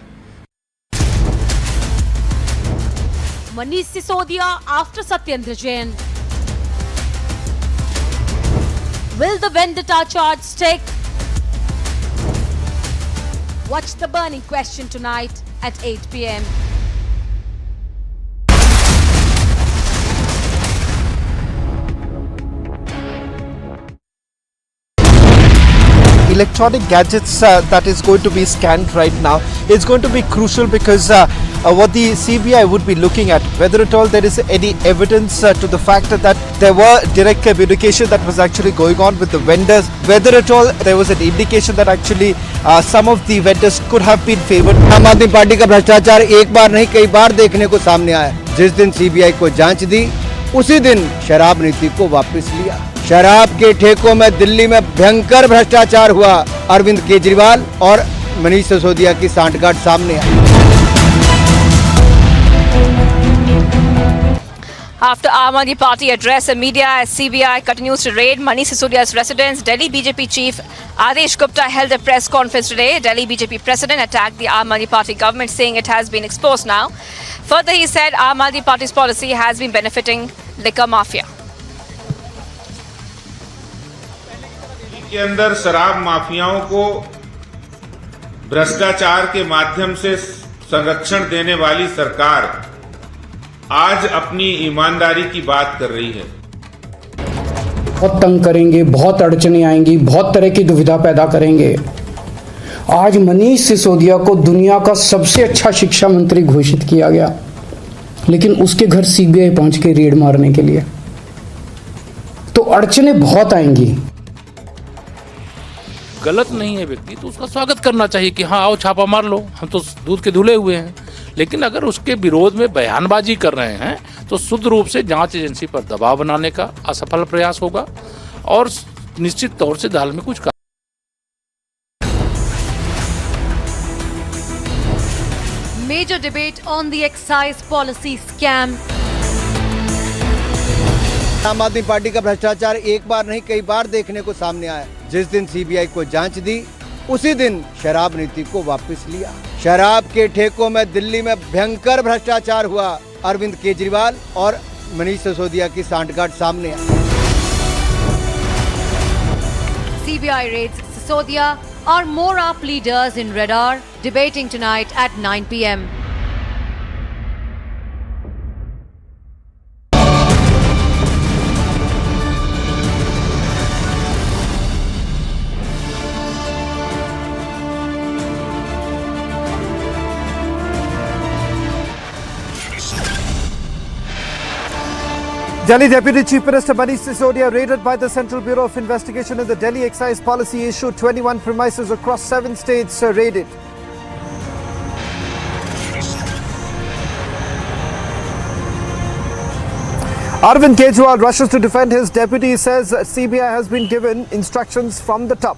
Manish Sisodia after Satyendra Jain. Will the vendetta charge stick? Watch The Burning Question tonight at 8 p.m. Electronic gadgets that is going to be scanned right now is going to be crucial because what the CBI would be looking at, whether at all there is any evidence to the fact that there were direct communication that was actually going on with the vendors, whether at all there was an indication that actually some of the vendors could have been favored. आम आदमी party का भ्रष्टाचार एक बार नहीं कई बार देखने को सामने आया। जिस दिन सीबीआई को जांच दी उसी दिन शराब नीति को वापस लिया। शराब के ठेकों में दिल्ली में भयंकर भ्रष्टाचार हुआ। अरविंद केजरीवाल और मनीष सिसोदिया की सांठगांठ सामने आई। After Aam Aadmi Party addressed the media as CBI continues to raid Manish Sisodia's residence, Delhi BJP chief Adesh Gupta held a press conference today. Delhi BJP president attacked the Aam Aadmi Party government, saying it has been exposed now. Further, he said Aam Aadmi Party's policy has been benefiting liquor mafia. के अंदर शराब माफियाओं को भ्रष्टाचार के माध्यम से संरक्षण देने वाली सरकार आज अपनी ईमानदारी की बात कर रही है। बहुत तंग करेंगे, बहुत अड़चने आएंगी, बहुत तरह की दुविधा पैदा करेंगे। आज मनीष सिसोदिया को दुनिया का सबसे अच्छा शिक्षा मंत्री घोषित किया गया, लेकिन उसके घर सीबीआई पहुंच के रेड मारने के लिए, तो अड़चने बहुत आएंगी। गलत नहीं है व्यक्ति तो उसका स्वागत करना चाहिए कि हाँ आओ छापा मार लो, हम तो दूध के धुले हुए हैं। लेकिन अगर उसके विरोध में बयानबाजी कर रहे हैं तो शुद्ध रूप से जांच एजेंसी पर दबाव बनाने का असफल प्रयास होगा और निश्चित तौर से दाल में कुछ Major debate on the excise policy scam. आम आदमी पार्टी का भ्रष्टाचार एक बार नहीं कई बार देखने को सामने आया। जिस दिन सीबीआई को जांच दी उसी दिन शराब नीति को वापस लिया। शराब के ठेकों में दिल्ली में भयंकर भ्रष्टाचार हुआ। अरविंद केजरीवाल और मनीष सिसोदिया की सांठगांठ सामने आई। CBI raids Sisodia or more AAP leaders in radar, debating tonight at 9 p.m. Delhi Deputy Chief Minister Manish Sisodia raided by the Central Bureau of Investigation in the Delhi excise policy issue. 21 premises across 7 states raided. Arvind Kejriwal rushes to defend his deputy. He says CBI has been given instructions from the top.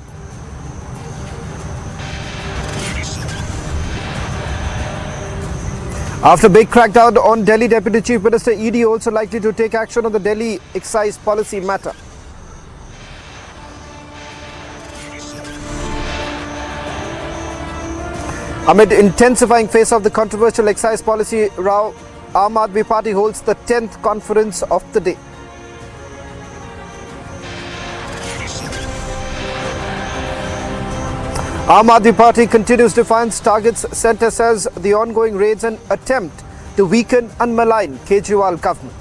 After big crackdown on Delhi Deputy Chief Minister, ED also likely to take action on the Delhi excise policy matter. Amid intensifying face of the controversial excise policy row, Aam Aadmi Party holds the 10th conference of the day. Aam Aadmi Party continues defiance, targets centre, says the ongoing raids an attempt to weaken and malign Kejriwal government.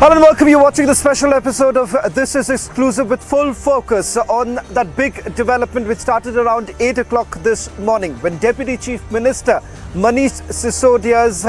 Hello and welcome. You're watching the special episode of This Is Exclusive with full focus on that big development which started around 8 o'clock this morning when Deputy Chief Minister Manish Sisodia's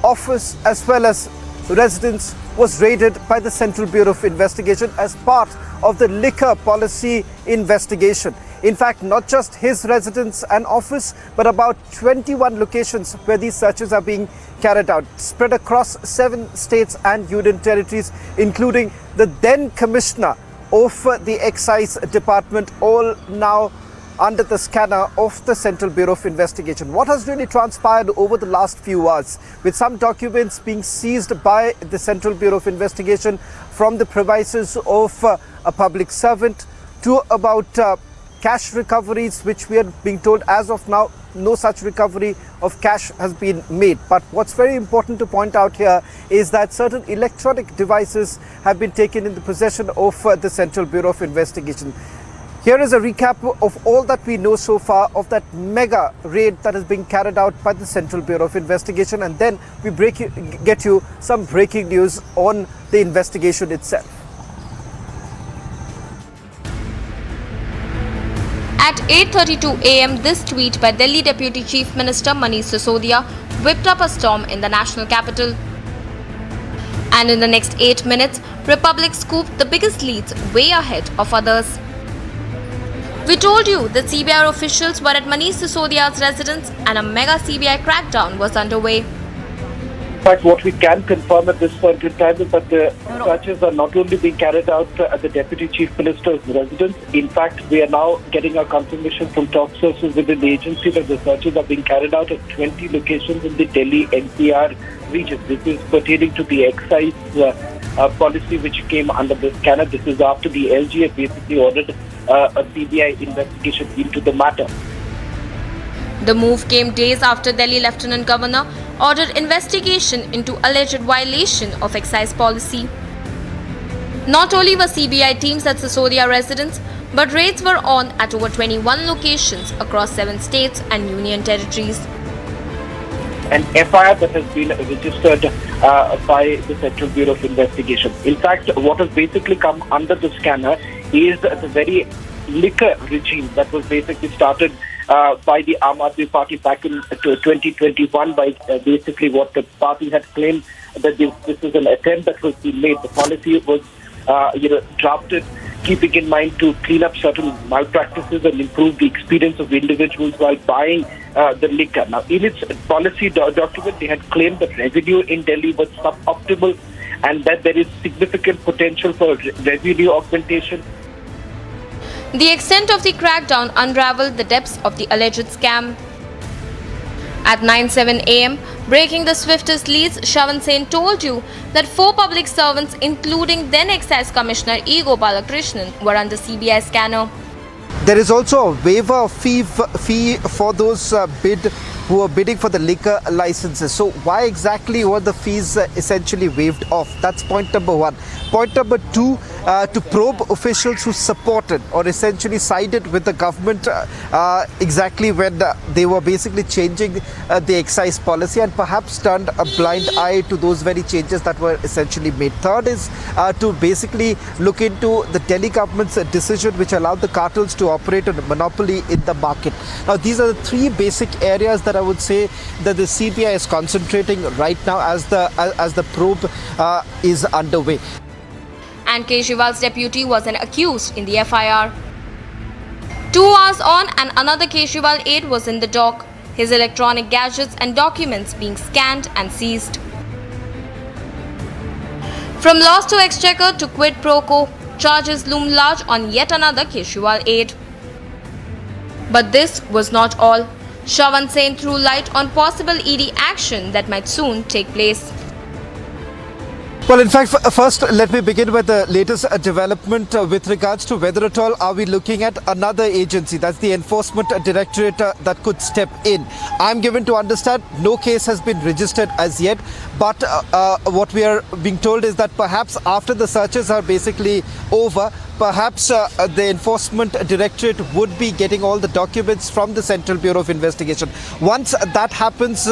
office as well as residence was raided by the Central Bureau of Investigation as part of the liquor policy investigation. In fact, not just his residence and office, but about 21 locations where these searches are being carried out, spread across 7 states and union territories, including the then Commissioner of the Excise Department, all now under the scanner of the Central Bureau of Investigation. What has really transpired over the last few hours, with some documents being seized by the Central Bureau of Investigation from the premises of a public servant to about cash recoveries, which we are being told as of now, no such recovery of cash has been made. But what's very important to point out here is that certain electronic devices have been taken into possession of the Central Bureau of Investigation. Here is a recap of all that we know so far of that mega raid that is being carried out by the Central Bureau of Investigation, and then we get you some breaking news on the investigation itself. At 8:32 a.m., this tweet by Delhi Deputy Chief Minister Manish Sisodia whipped up a storm in the national capital. And in the next 8 minutes, Republic scooped the biggest leads way ahead of others. We told you that CBI officials were at Manish Sisodia's residence and a mega CBI crackdown was underway. In fact, what we can confirm at this point in time is that the searches are not only being carried out at the Deputy Chief Minister's residence. In fact, we are now getting a confirmation from top sources within the agency that the searches are being carried out at 20 locations in the Delhi NCR region. This is pertaining to the excise policy which came under the scanner. This is after the LG had basically ordered a CBI investigation into the matter. The move came days after Delhi Lieutenant Governor ordered investigation into alleged violation of excise policy. Not only were CBI teams at Sisodia residence, but raids were on at over 21 locations across 7 states and union territories. An FIR that has been registered by the Central Bureau of Investigation. In fact, what has basically come under the scanner is the very liquor regime that was basically started by the Aam Aadmi Party back in 2021 by basically what the party had claimed that this is an attempt that was being made. The policy was drafted keeping in mind to clean up certain malpractices and improve the experience of individuals while buying the liquor. Now, in its policy document, they had claimed that revenue in Delhi was suboptimal and that there is significant potential for revenue augmentation. The extent of the crackdown unraveled the depths of the alleged scam. At 9:07 a.m., breaking the swiftest leads, Shravan Sen told you that 4 public servants, including then Excise Commissioner E. Gopalakrishnan, were under CBI scanner. There is also a waiver of fee for those who are bidding for the liquor licenses. So why exactly were the fees essentially waived off? That's point number 1. Point number 2, to probe officials who supported or essentially sided with the government exactly when they were basically changing the excise policy and perhaps turned a blind eye to those very changes that were essentially made. Third is to basically look into the Delhi government's decision which allowed the cartels to operate on a monopoly in the market. Now, these are the 3 basic areas that I would say that the CBI is concentrating right now as the probe is underway. And Kejriwal's deputy was an accused in the FIR. 2 hours on and another Kejriwal aide was in the dock, his electronic gadgets and documents being scanned and seized. From loss to exchequer to quid pro quo, charges loom large on yet another Kejriwal aide. But this was not all. Shravan Sen threw light on possible ED action that might soon take place. Well, in fact, first let me begin with the latest development with regards to whether at all are we looking at another agency, that's the Enforcement Directorate that could step in. I'm given to understand no case has been registered as yet, but what we are being told is that perhaps after the searches are basically over, perhaps the Enforcement Directorate would be getting all the documents from the Central Bureau of Investigation. Once that happens,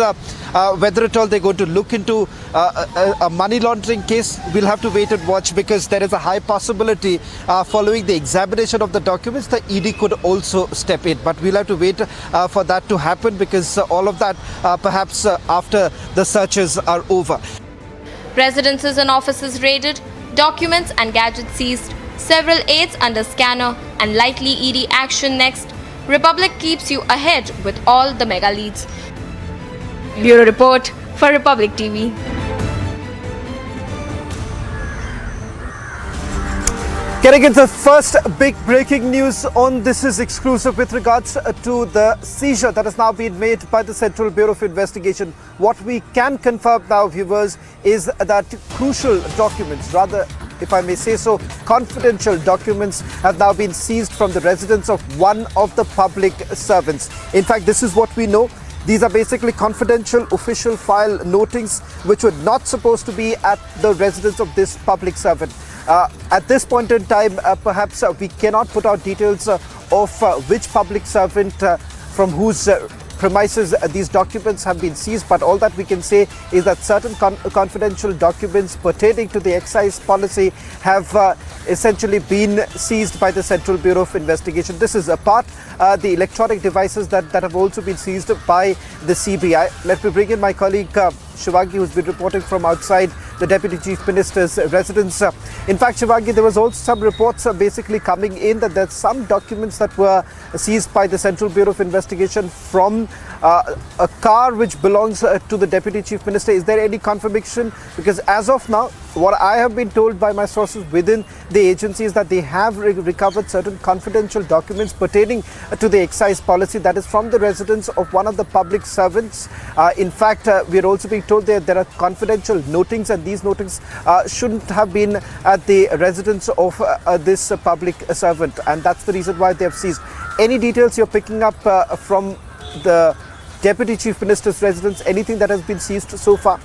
whether at all they're going to look into a money laundering case, we'll have to wait and watch, because there is a high possibility following the examination of the documents, the ED could also step in. But we'll have to wait for that to happen, because all of that perhaps after the searches are over. Residences and offices raided, documents and gadgets seized, several aides under scanner, and likely ED action next. Republic keeps you ahead with all the mega leads. Bureau Report for Republic TV. Getting into the first big breaking news on This Is Exclusive with regards to the seizure that has now been made by the Central Bureau of Investigation. What we can confirm now, viewers, is that crucial documents, rather if I may say so, confidential documents have now been seized from the residence of one of the public servants. In fact, this is what we know. These are basically confidential official file notings which were not supposed to be at the residence of this public servant. At this point in time, perhaps we cannot put out details of which public servant from whose premises these documents have been seized, but all that we can say is that certain confidential documents pertaining to the excise policy have essentially been seized by the Central Bureau of Investigation. This is apart the electronic devices that have also been seized by the CBI. Let me bring in my colleague Shivangi, who's been reporting from outside the Deputy Chief Minister's residence. In fact, Shivangi, there was also some reports basically coming in that there's some documents that were seized by the Central Bureau of Investigation from a car which belongs to the Deputy Chief Minister. Is there any confirmation? Because as of now, what I have been told by my sources within the agency is that they have recovered certain confidential documents pertaining to the excise policy that is from the residence of one of the public servants. In fact, we are also being told that there are confidential notings, and these notings shouldn't have been at the residence of this public servant, and that's the reason why they have seized. Any details you're picking up from the Deputy Chief Minister's residence, anything that has been seized so far?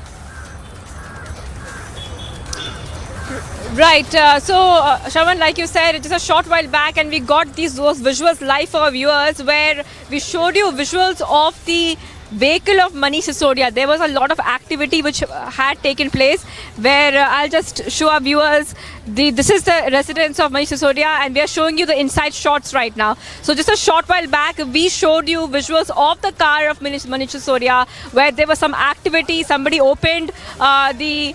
Right. Shravan, like you said, just a short while back, and we got those visuals live for our viewers, where we showed you visuals of the vehicle of Manish Sisodia. There was a lot of activity which had taken place, where I'll just show our viewers. This is the residence of Manish Sisodia, and we are showing you the inside shots right now. So just a short while back, we showed you visuals of the car of Manish Sisodia, where there was some activity. Somebody opened the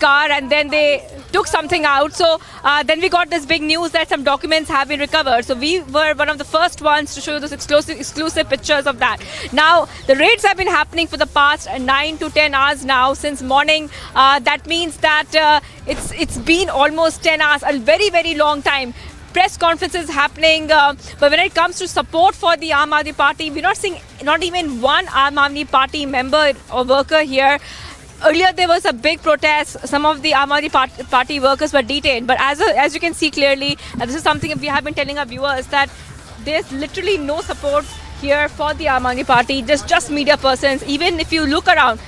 car, and then they took something out. So then we got this big news that some documents have been recovered. So we were one of the first ones to show you those exclusive pictures of that. Now, the raids have been happening for the past 9 to 10 hours now, since morning. That means that it's been almost 10 hours, a very, very long time. Press conferences happening, but when it comes to support for the Aam Aadmi Party, we're not seeing not even one Aam Aadmi Party member or worker here. Earlier there was a big protest. Some of the Aam Aadmi Party workers were detained. But as you can see clearly, and this is something we have been telling our viewers, that there's literally no support here for the Aam Aadmi Party. Just media persons. Even if you look around,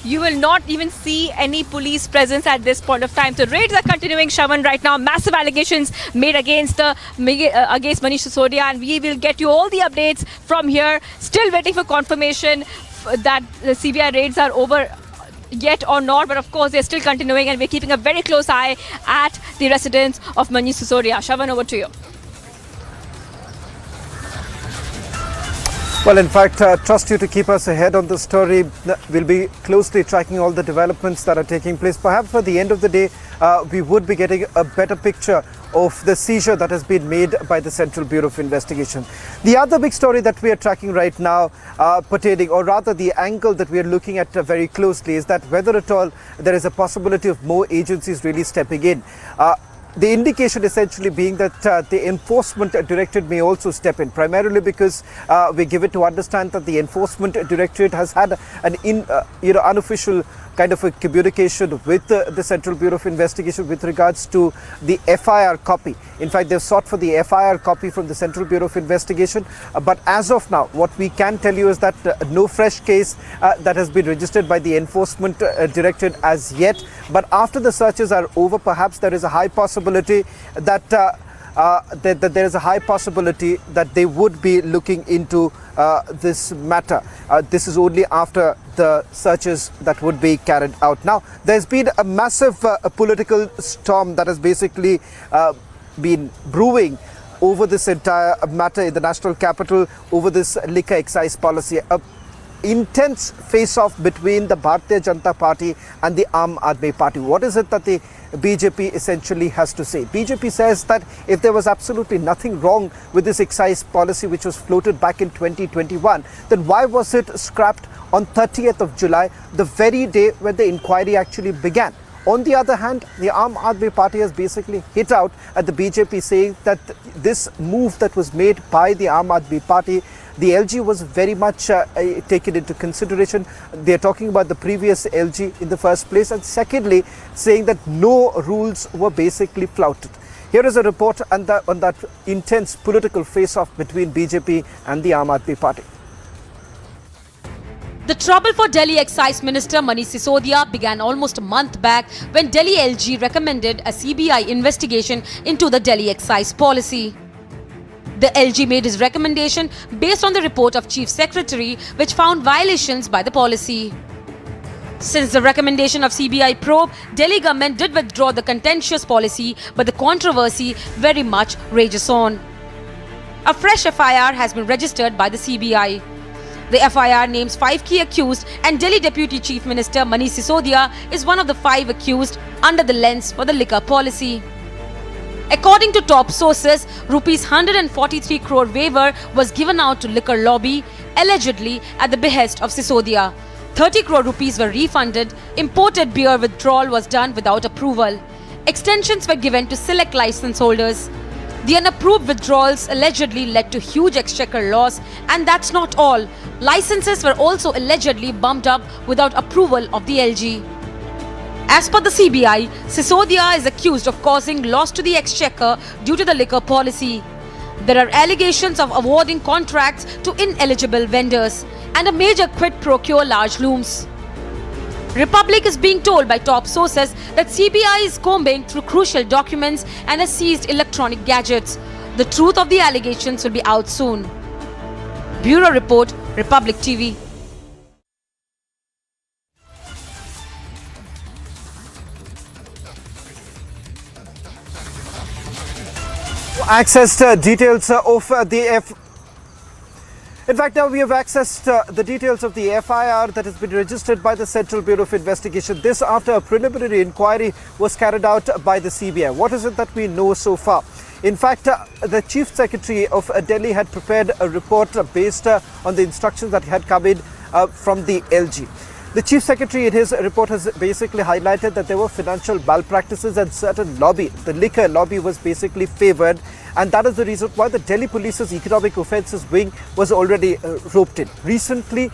you will not even see any police presence at this point of time. So raids are continuing, Shravan, right now. Massive allegations made against Manish Sisodia, and we will get you all the updates from here. Still waiting for confirmation that the CBI raids are over yet or not, but of course they're still continuing, and we're keeping a very close eye at the residence of Manish Sisodia. Shravan, over to you. Well, in fact, trust you to keep us ahead on the story. We'll be closely tracking all the developments that are taking place. Perhaps by the end of the day, we would be getting a better picture of the seizure that has been made by the Central Bureau of Investigation. The other big story that we are tracking right now pertaining, or rather the angle that we are looking at very closely, is that whether at all there is a possibility of more agencies really stepping in. The indication essentially being that the enforcement directorate may also step in, primarily because we give it to understand that the enforcement directorate has had an unofficial kind of a communication with the Central Bureau of Investigation with regards to the FIR copy. In fact, they've sought for the FIR copy from the Central Bureau of Investigation. But as of now, what we can tell you is that no fresh case that has been registered by the Enforcement Directorate as yet. But after the searches are over, perhaps there is a high possibility that there is a high possibility that they would be looking into this matter. This is only after the searches that would be carried out. Now, there's been a massive political storm that has basically been brewing over this entire matter in the national capital, over this liquor excise policy. Intense face-off between the Bharatiya Janata Party and the Aam Aadmi Party. What is it that the BJP essentially has to say? BJP says that if there was absolutely nothing wrong with this excise policy which was floated back in 2021, then why was it scrapped on 30th of July, the very day when the inquiry actually began? On the other hand, the Aam Aadmi Party has basically hit out at the BJP, saying that this move that was made by the Aam Aadmi Party, the LG was very much taken into consideration. They are talking about the previous LG in the first place, and secondly, saying that no rules were basically flouted. Here is a report on that intense political face-off between BJP and the Aam Aadmi Party. The trouble for Delhi Excise Minister Manish Sisodia began almost a month back when Delhi LG recommended a CBI investigation into the Delhi excise policy. The LG made his recommendation based on the report of Chief Secretary, which found violations by the policy. Since the recommendation of CBI probe, Delhi government did withdraw the contentious policy, but the controversy very much rages on. A fresh FIR has been registered by the CBI. The FIR names 5 key accused, and Delhi Deputy Chief Minister Manish Sisodia is one of the 5 accused under the lens for the liquor policy. According to top sources, rupees 143 crore waiver was given out to liquor lobby, allegedly at the behest of Sisodia. 30 crore rupees were refunded, imported beer withdrawal was done without approval. Extensions were given to select license holders. The unapproved withdrawals allegedly led to huge exchequer loss, and that's not all. Licenses were also allegedly bumped up without approval of the LG. As per the CBI, Sisodia is accused of causing loss to the exchequer due to the liquor policy. There are allegations of awarding contracts to ineligible vendors and a major quid pro quo large looms. Republic is being told by top sources that CBI is combing through crucial documents and has seized electronic gadgets. The truth of the allegations will be out soon. Bureau Report, Republic TV. Accessed details of the In fact, now we have accessed the details of the FIR that has been registered by the Central Bureau of Investigation. This after a preliminary inquiry was carried out by the CBI. What is it that we know so far? In fact, the Chief Secretary of Delhi had prepared a report based on the instructions that had come in from the LG. The Chief Secretary in his report has basically highlighted that there were financial malpractices and certain lobby, the liquor lobby was basically favoured, and that is the reason why the Delhi Police's Economic Offences Wing was already roped in. Recently,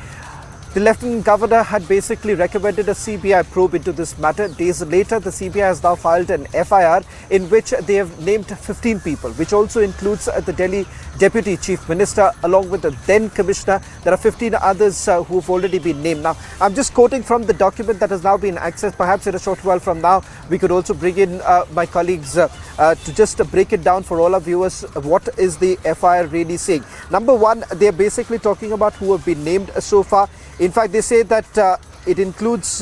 the Lieutenant Governor had basically recommended a CBI probe into this matter. Days later, the CBI has now filed an FIR in which they have named 15 people, which also includes the Delhi Deputy Chief Minister along with the then Commissioner. There are 15 others who have already been named. Now, I'm just quoting from the document that has now been accessed. Perhaps in a short while from now, we could also bring in my colleagues to just break it down for all our viewers. What is the FIR really saying? Number one, they're basically talking about who have been named so far. In fact, they say that it includes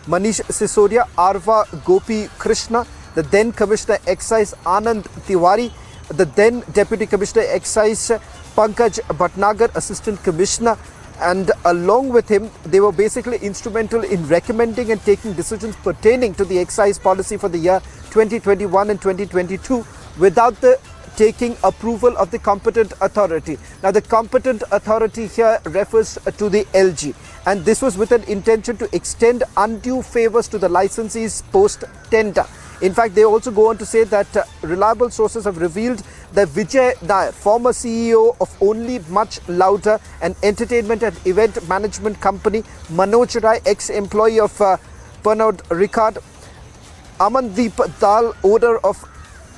Manish Sisodia, Arva Gopi Krishna, the then Commissioner Excise Anand Tiwari, the then Deputy Commissioner Excise Pankaj Bhatnagar, Assistant Commissioner, and along with him, they were basically instrumental in recommending and taking decisions pertaining to the excise policy for the year 2021 and 2022 without the taking approval of the competent authority. Now, the competent authority here refers to the LG, and this was with an intention to extend undue favors to the licensees post-tender. In fact, they also go on to say that reliable sources have revealed that Vijay Nair, former CEO of Only Much Louder, an entertainment and event management company, Manoj Rai, ex-employee of Pernod Ricard, Amandeep Dal, owner of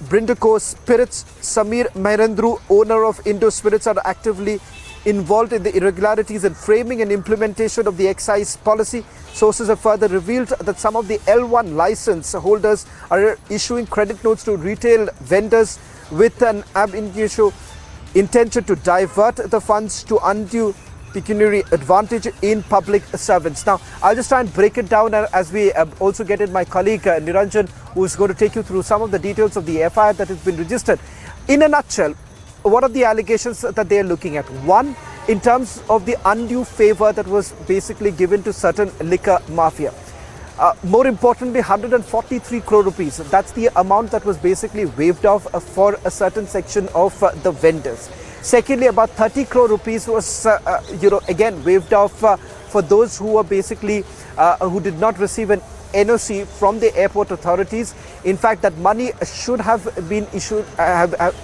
Brindaco Spirits, Samir Mahendru, owner of Indo Spirits, are actively involved in the irregularities in framing and implementation of the excise policy. Sources have further revealed that some of the L1 license holders are issuing credit notes to retail vendors with an ambitious intention to divert the funds to undue pecuniary advantage in public servants. Now, I'll just try and break it down as we also get in my colleague Niranjan, who is going to take you through some of the details of the FIR that has been registered. In a nutshell, what are the allegations that they are looking at? One, in terms of the undue favor that was basically given to certain liquor mafia. More importantly, 143 crore rupees. That's the amount that was basically waived off for a certain section of the vendors. Secondly, about 30 crore rupees was, again waived off for those who were basically, who did not receive an NOC from the airport authorities. In fact, that money should have been issued,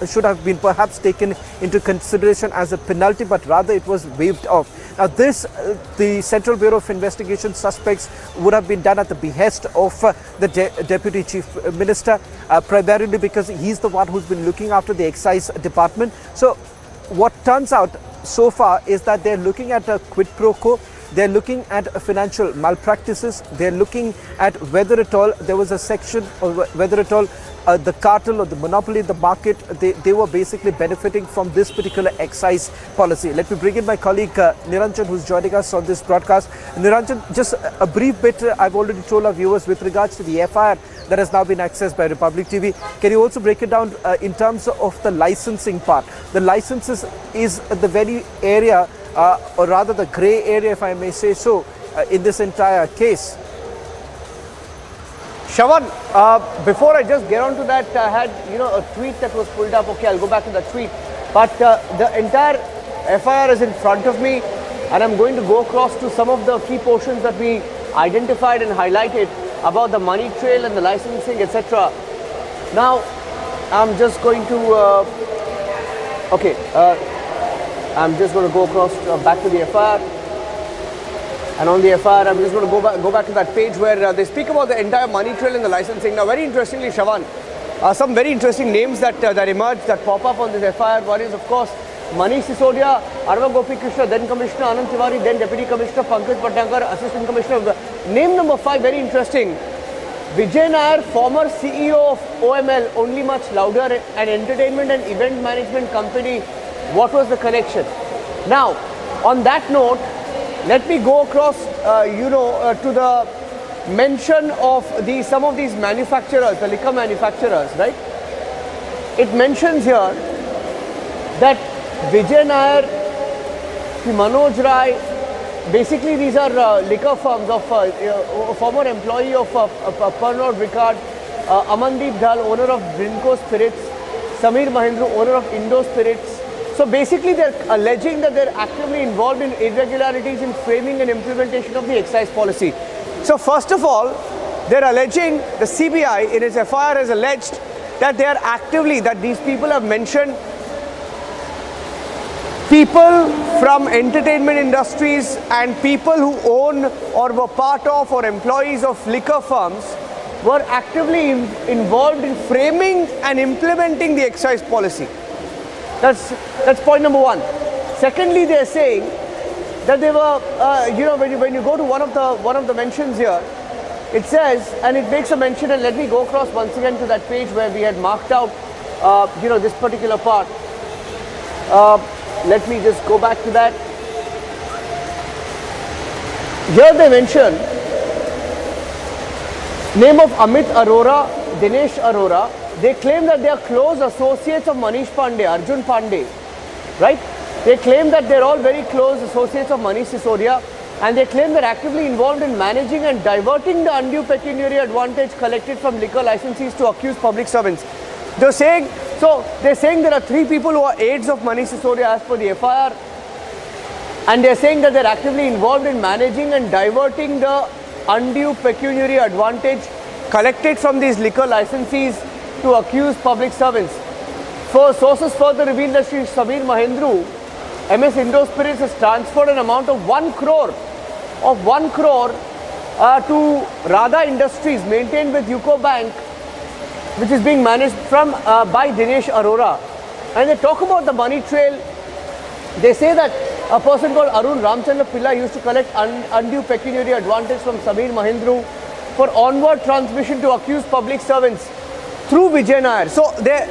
should have been perhaps taken into consideration as a penalty, but rather it was waived off. Now this, the Central Bureau of Investigation suspects would have been done at the behest of the Deputy Chief Minister, primarily because he's the one who's been looking after the excise department. So what turns out so far is that they're looking at a quid pro quo. They're looking at financial malpractices. They're looking at whether at all there was a section, or whether at all the cartel or the monopoly in the market, they were basically benefiting from this particular excise policy. Let me bring in my colleague Niranjan, who's joining us on this broadcast. Niranjan, just a brief bit, I've already told our viewers with regards to the FIR that has now been accessed by Republic TV. Can you also break it down in terms of the licensing part? The licenses is the very area, or rather the grey area, if I may say so, in this entire case. Shravan, before I just get on to that, I had a tweet that was pulled up. Okay, I'll go back to the tweet. But the entire FIR is in front of me, and I'm going to go across to some of the key portions that we identified and highlighted about the money trail and the licensing, etc. Now, I'm just going to I'm just going to go across back to the FIR. And on the FIR, I'm just going to go back to that page where they speak about the entire money trail and the licensing. Now, very interestingly, Shravan, some very interesting names that emerge, that pop up on this FIR. One is, of course, Manish Sisodia, Arva Gopi Krishna, then Commissioner Anand Tiwari, then Deputy Commissioner Pankaj Patnagar, Assistant Commissioner. Name number 5, very interesting. Vijay Nair, former CEO of OML, only much louder, an entertainment and event management company. What was the connection? Now, on that note, let me go across, to the mention of some of these manufacturers, the liquor manufacturers, right? It mentions here that Vijay Nair, Manoj Rai, basically these are liquor firms of a former employee of Pernod Ricard, Amandeep Dhal, owner of Brinco Spirits, Samir Mahindra, owner of Indo Spirits. So basically they're alleging that they're actively involved in irregularities in framing and implementation of the excise policy. So first of all, they're alleging, the CBI in its FIR has alleged that they are actively, that these people have mentioned people from entertainment industries and people who own or were part of or employees of liquor firms were actively involved in framing and implementing the excise policy. That's point number 1. Secondly, they are saying that they were, when you go to one of the mentions here, it says, and it makes a mention, and let me go across once again to that page where we had marked out, this particular part. Let me just go back to that. Here they mention name of Amit Arora, Dinesh Arora. They claim that they are close associates of Manish Pandey, Arjun Pandey, right? They claim that they're all very close associates of Manish Sisodia, and they claim they're actively involved in managing and diverting the undue pecuniary advantage collected from liquor licensees to accused public servants. They're saying there are 3 people who are aides of Manish Sisodia as per the FIR, and they're saying that they're actively involved in managing and diverting the undue pecuniary advantage collected from these liquor licensees to accuse public servants. Sources further reveal that Sri Samir Mahindra, MS Indo Spirits, has transferred an amount of 1 crore to Radha Industries maintained with UCO Bank, which is being managed by Dinesh Arora. And they talk about the money trail. They say that a person called Arun Ramchandra Pillai used to collect undue pecuniary advantage from Samir Mahindra for onward transmission to accused public servants through Vijay Nair. So they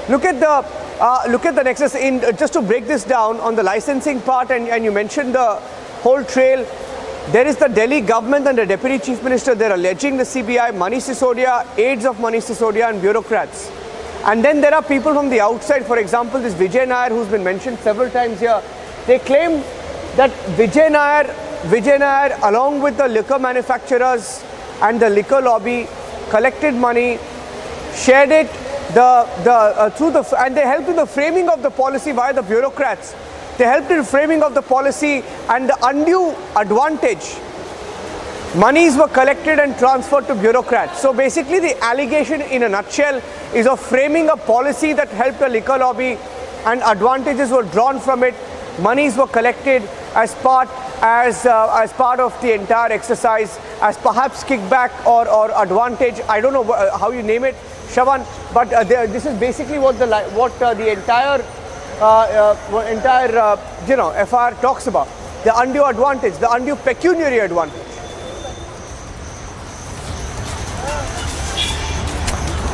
look at the nexus. Just to break this down on the licensing part, and you mentioned the whole trail. There is the Delhi government and the Deputy Chief Minister. They're alleging the CBI, Manish Sisodia, aides of Manish Sisodia, and bureaucrats. And then there are people from the outside. For example, this Vijay Nair, who's been mentioned several times here. They claim that Vijay Nair, along with the liquor manufacturers and the liquor lobby, collected money, shared it and they helped in the framing of the policy via the bureaucrats. They helped in framing of the policy, and the undue advantage Monies were collected and transferred to bureaucrats. So basically the allegation in a nutshell is of framing a policy that helped the liquor lobby and advantages were drawn from it. Monies were collected as part of the entire exercise, as perhaps kickback or advantage. I don't know how you name it, Shavan, but this is basically what the entire FIR talks about: the undue advantage, the undue pecuniary advantage.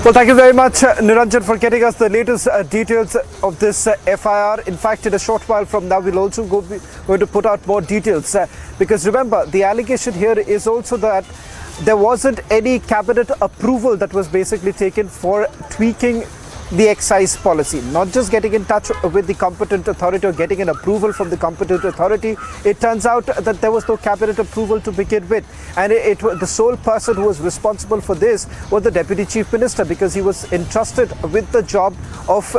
Well, thank you very much, Niranjan, for getting us the latest details of this FIR. In fact, in a short while from now, we'll also going to put out more details. Because remember, the allegation here is also that there wasn't any cabinet approval that was basically taken for tweaking the excise policy, not just getting in touch with the competent authority or getting an approval from the competent authority. It turns out that there was no cabinet approval to begin with, and the sole person who was responsible for this was the Deputy Chief Minister, because he was entrusted with the job of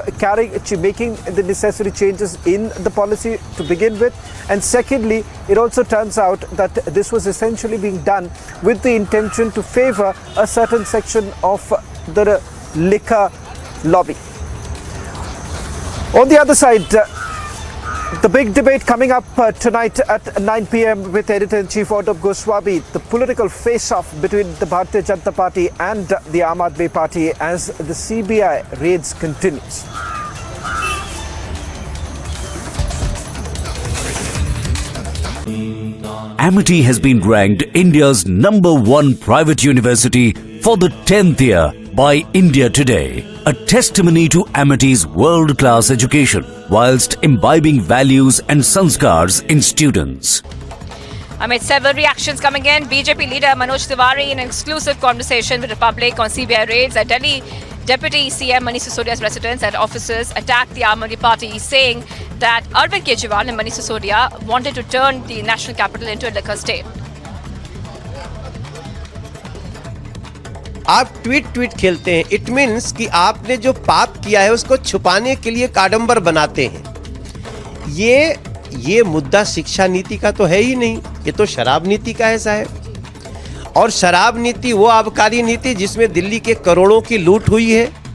making the necessary changes in the policy to begin with. And secondly, it also turns out that this was essentially being done with the intention to favor a certain section of the liquor lobby. On the other side, the big debate coming up tonight at 9 p.m. with Editor-in-Chief Roundup Goswami, the political face-off between the Bharatiya Janata Party and the Aam Aadmi Party as the CBI raids continues. Amity has been ranked India's #1 private university for the 10th year by India Today, a testimony to Amity's world-class education whilst imbibing values and sanskars in students. Amid several reactions coming in, BJP leader Manoj Tiwari in an exclusive conversation with Republic on CBI raids at Delhi, Deputy CM Manish Sisodia's residence and offices attacked the Aam Aadmi Party, saying that Arvind Kejriwal and Manish Sisodia wanted to turn the national capital into a liquor state. आप tweet खेलते हैं, it means कि आपने जो पाप किया है उसको छुपाने के लिए काडंबर बनाते हैं। ये मुद्दा शिक्षा नीति का तो है ही नहीं, ये तो शराब नीति का है साहब। और शराब नीति वो आबकारी नीति जिसमें दिल्ली के करोड़ों की लूट हुई है।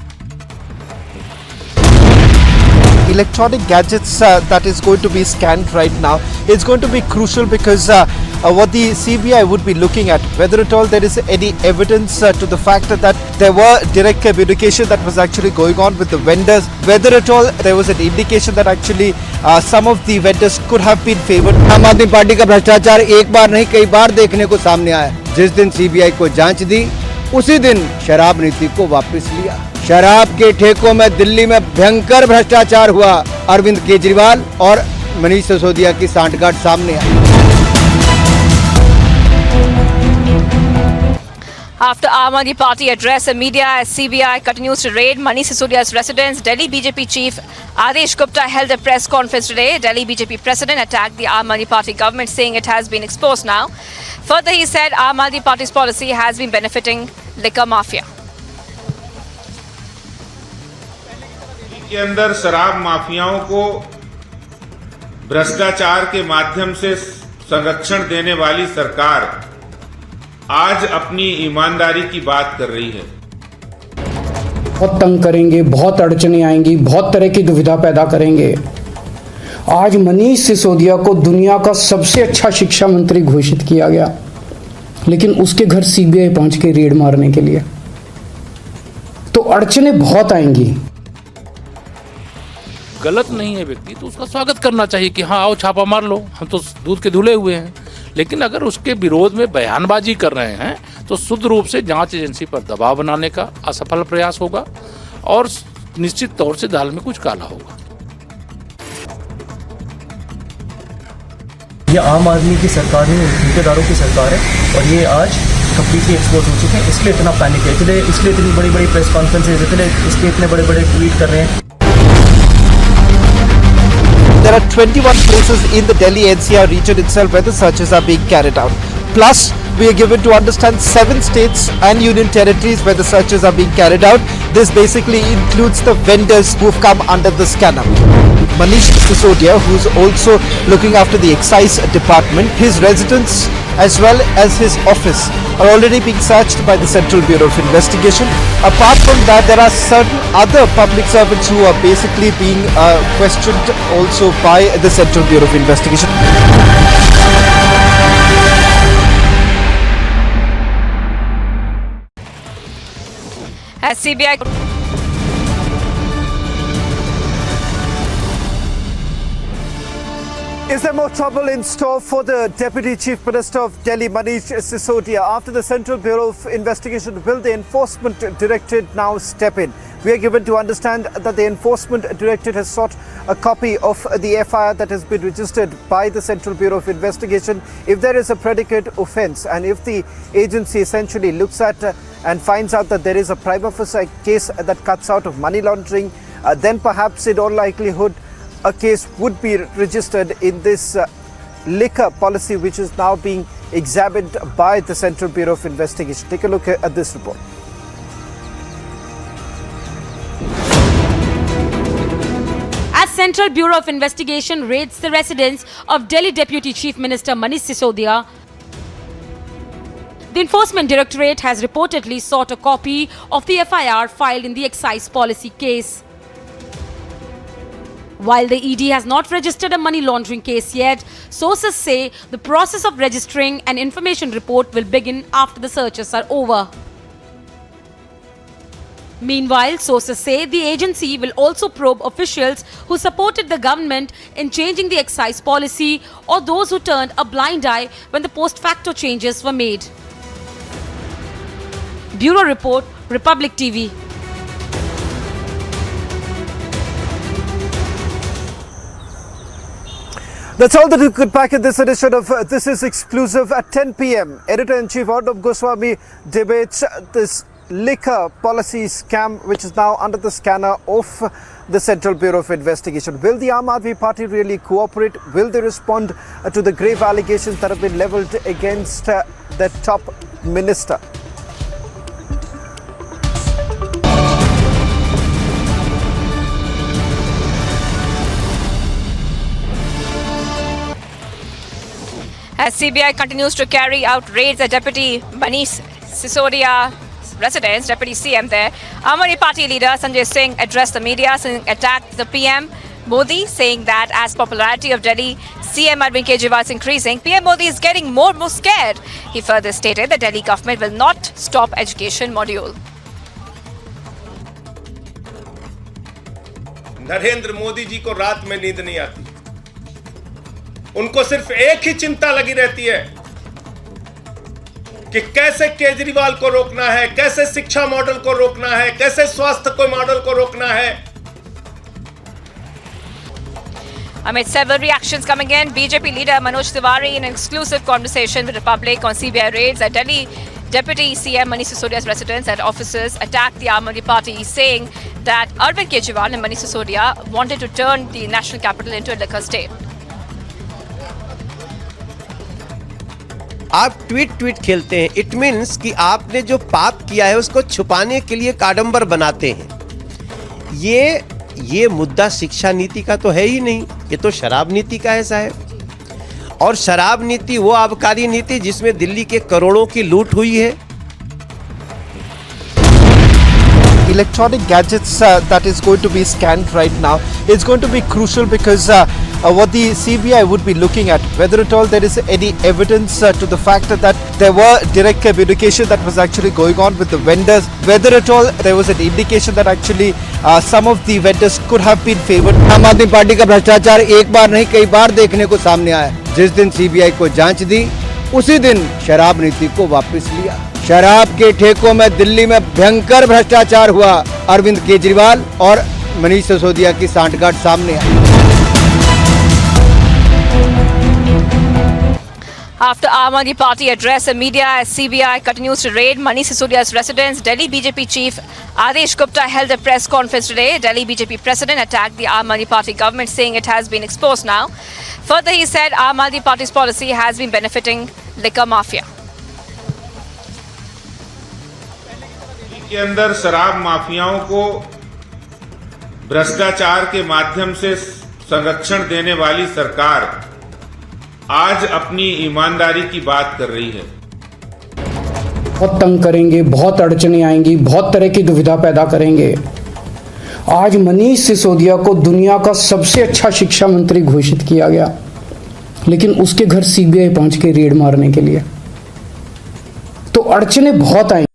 Electronic gadgets that is going to be scanned right now is going to be crucial, because what the CBI would be looking at, whether at all there is any evidence to the fact that there were direct communication that was actually going on with the vendors, whether at all there was an indication that actually some of the vendors could have been favored. आम आदमी party का भ्रष्टाचार एक बार नहीं कई बार देखने को सामने आया। जिस दिन सीबीआई को जांच दी, उसी दिन शराब नीति को वापस लिया। शराब के ठेकों में दिल्ली में भयंकर भ्रष्टाचार हुआ। अरविंद केजरीवाल और मनीष सिसोदिया की सांठगांठ सामने आई। After Aam Aadmi Party addressed the media as CBI continues to raid Manish Sisodia's residence, Delhi BJP chief Adesh Gupta held a press conference today. Delhi BJP president attacked the Aam Aadmi Party government, saying it has been exposed now. Further, he said Aam Aadmi Party's policy has been benefiting liquor mafia. के अंदर शराब माफियाओं को भ्रष्टाचार के माध्यम से संरक्षण देने वाली सरकार आज अपनी ईमानदारी की बात कर रही है। बहुत तंग करेंगे, बहुत अड़चने आएंगी, बहुत तरह की दुविधा पैदा करेंगे। आज मनीष सिसोदिया को दुनिया का सबसे अच्छा शिक्षा मंत्री घोषित किया गया, लेकिन उसके घर सीबीआई पहुंच के रेड मारने के लिए, तो अड़चने बहुत आएंगी। गलत नहीं है व्यक्ति तो उसका स्वागत करना चाहिए कि हाँ आओ छापा मार लो, हम तो दूध के धुले हुए हैं। लेकिन अगर उसके विरोध में बयानबाजी कर रहे हैं तो शुद्ध रूप से जांच एजेंसी पर दबाव बनाने का असफल प्रयास होगा और निश्चित तौर से दाल में कुछ काला होगा। ये आम आदमी की सरकार है, ठेकेदारों की सरकार है और ये आज कंप्लीटली एक्सपोज हो चुके हैं। इसलिए इतना पैनिक है, इसलिए इतनी बड़ी बड़ी प्रेस कॉन्फ्रेंसेज, इसलिए इतने बड़े बड़े ट्वीट कर रहे हैं। There are 21 places in the Delhi NCR region itself where the searches are being carried out. Plus, we are given to understand 7 states and union territories where the searches are being carried out. This basically includes the vendors who've come under the scanner. Manish Sisodia, who is also looking after the excise department. His residence as well as his office are already being searched by the Central Bureau of Investigation. Apart from that, there are certain other public servants who are basically being questioned also by the Central Bureau of Investigation. As CBI Is there more trouble in store for the Deputy Chief Minister of Delhi, Manish Sisodia? After the Central Bureau of Investigation, will the Enforcement Directorate now step in? We are given to understand that the Enforcement Directorate has sought a copy of the FIR that has been registered by the Central Bureau of Investigation. If there is a predicate offence and if the agency essentially looks at and finds out that there is a prima facie case that cuts out of money laundering, then perhaps in all likelihood a case would be registered in this liquor policy, which is now being examined by the Central Bureau of Investigation. Take a look at this report. As Central Bureau of Investigation raids the residence of Delhi Deputy Chief Minister Manish Sisodia, the Enforcement Directorate has reportedly sought a copy of the FIR filed in the excise policy case. While the ED has not registered a money laundering case yet, sources say the process of registering an information report will begin after the searches are over. Meanwhile, sources say the agency will also probe officials who supported the government in changing the excise policy or those who turned a blind eye when the post facto changes were made. Bureau Report, Republic TV. That's all that we could pack in this edition of This Is Exclusive at 10 p.m. Editor-in-Chief Roundup Goswami debates this liquor policy scam, which is now under the scanner of the Central Bureau of Investigation. Will the Aam Aadmi Party really cooperate? Will they respond to the grave allegations that have been levelled against their top minister? As CBI continues to carry out raids at Deputy Manish Sisodia residence, Deputy CM there, Aam Aadmi Party leader Sanjay Singh addressed the media and attacked the PM Modi, saying that as popularity of Delhi CM Arvind Kejriwal is increasing, PM Modi is getting more and more scared. He further stated the Delhi government will not stop education module. Narendra Modi ji को रात में नींद नहीं आती, उनको सिर्फ एक ही चिंता लगी रहती है कि कैसे केजरीवाल को रोकना है, कैसे शिक्षा मॉडल को रोकना है, कैसे स्वास्थ्य को मॉडल को रोकना है. Amid several reactions coming in, BJP leader Manoj Tiwari in an exclusive conversation with Republic on CBI raids at Delhi Deputy CM Manish Sisodia's residence and offices attacked the Aam Aadmi Party, saying that Arvind Kejriwal and Manish Sisodia wanted to turn the national capital into a liquor state. आप tweet खेलते हैं, it means कि आपने जो पाप किया है उसको छुपाने के लिए काडंबर बनाते हैं. ये मुद्दा शिक्षा नीति का तो है ही नहीं, ये तो शराब नीति का है साहब. और शराब नीति वो आबकारी नीति जिसमें दिल्ली के करोड़ों की लूट हुई है. Electronic gadgets that is going to be scanned right now is going to be crucial because what the CBI would be looking at, whether at all there is any evidence to the fact that there were direct communication that was actually going on with the vendors, whether at all there was an indication that actually some of the vendors could have been favored. आम आदमी party का भ्रष्टाचार एक बार नहीं कई बार देखने को सामने आया. जिस दिन सीबीआई को जांच दी उसी दिन शराब नीति को वापस लिया. शराब के ठेकों में दिल्ली में भयंकर भ्रष्टाचार हुआ. अरविंद केजरीवाल और मनीष सिसोदिया की सांठगांठ सामने आई. After Aam Aadmi Party addressed the media as CBI continues to raid Manish Sisodia's residence, Delhi BJP chief Adesh Gupta held a press conference today. Delhi BJP president attacked the Aam Aadmi Party government, saying it has been exposed now. Further, he said Aam Aadmi Party's policy has been benefiting liquor mafia. के अंदर शराब माफियाओं को भ्रष्टाचार के माध्यम से संरक्षण देने वाली सरकार आज अपनी ईमानदारी की बात कर रही है। बहुत तंग करेंगे, बहुत अड़चने आएंगी, बहुत तरह की दुविधा पैदा करेंगे। आज मनीष सिसोदिया को दुनिया का सबसे अच्छा शिक्षा मंत्री घोषित किया गया, लेकिन उसके घर सीबीआई पहुंच के रेड मारने के लिए, तो अड़चने बहुत आएंगी।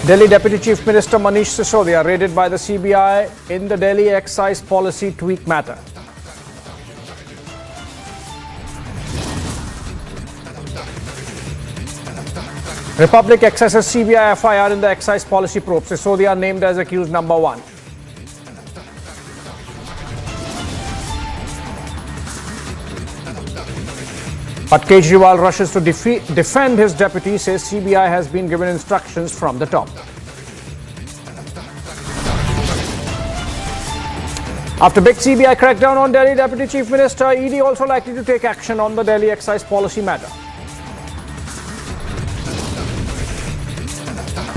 Delhi Deputy Chief Minister Manish Sisodia raided by the CBI in the Delhi excise policy tweak matter. Republic accesses CBI FIR in the excise policy probe. Sisodia named as accused number 1. But Kejriwal rushes to defend his deputy, says CBI has been given instructions from the top. After big CBI crackdown on Delhi Deputy Chief Minister, ED also likely to take action on the Delhi excise policy matter.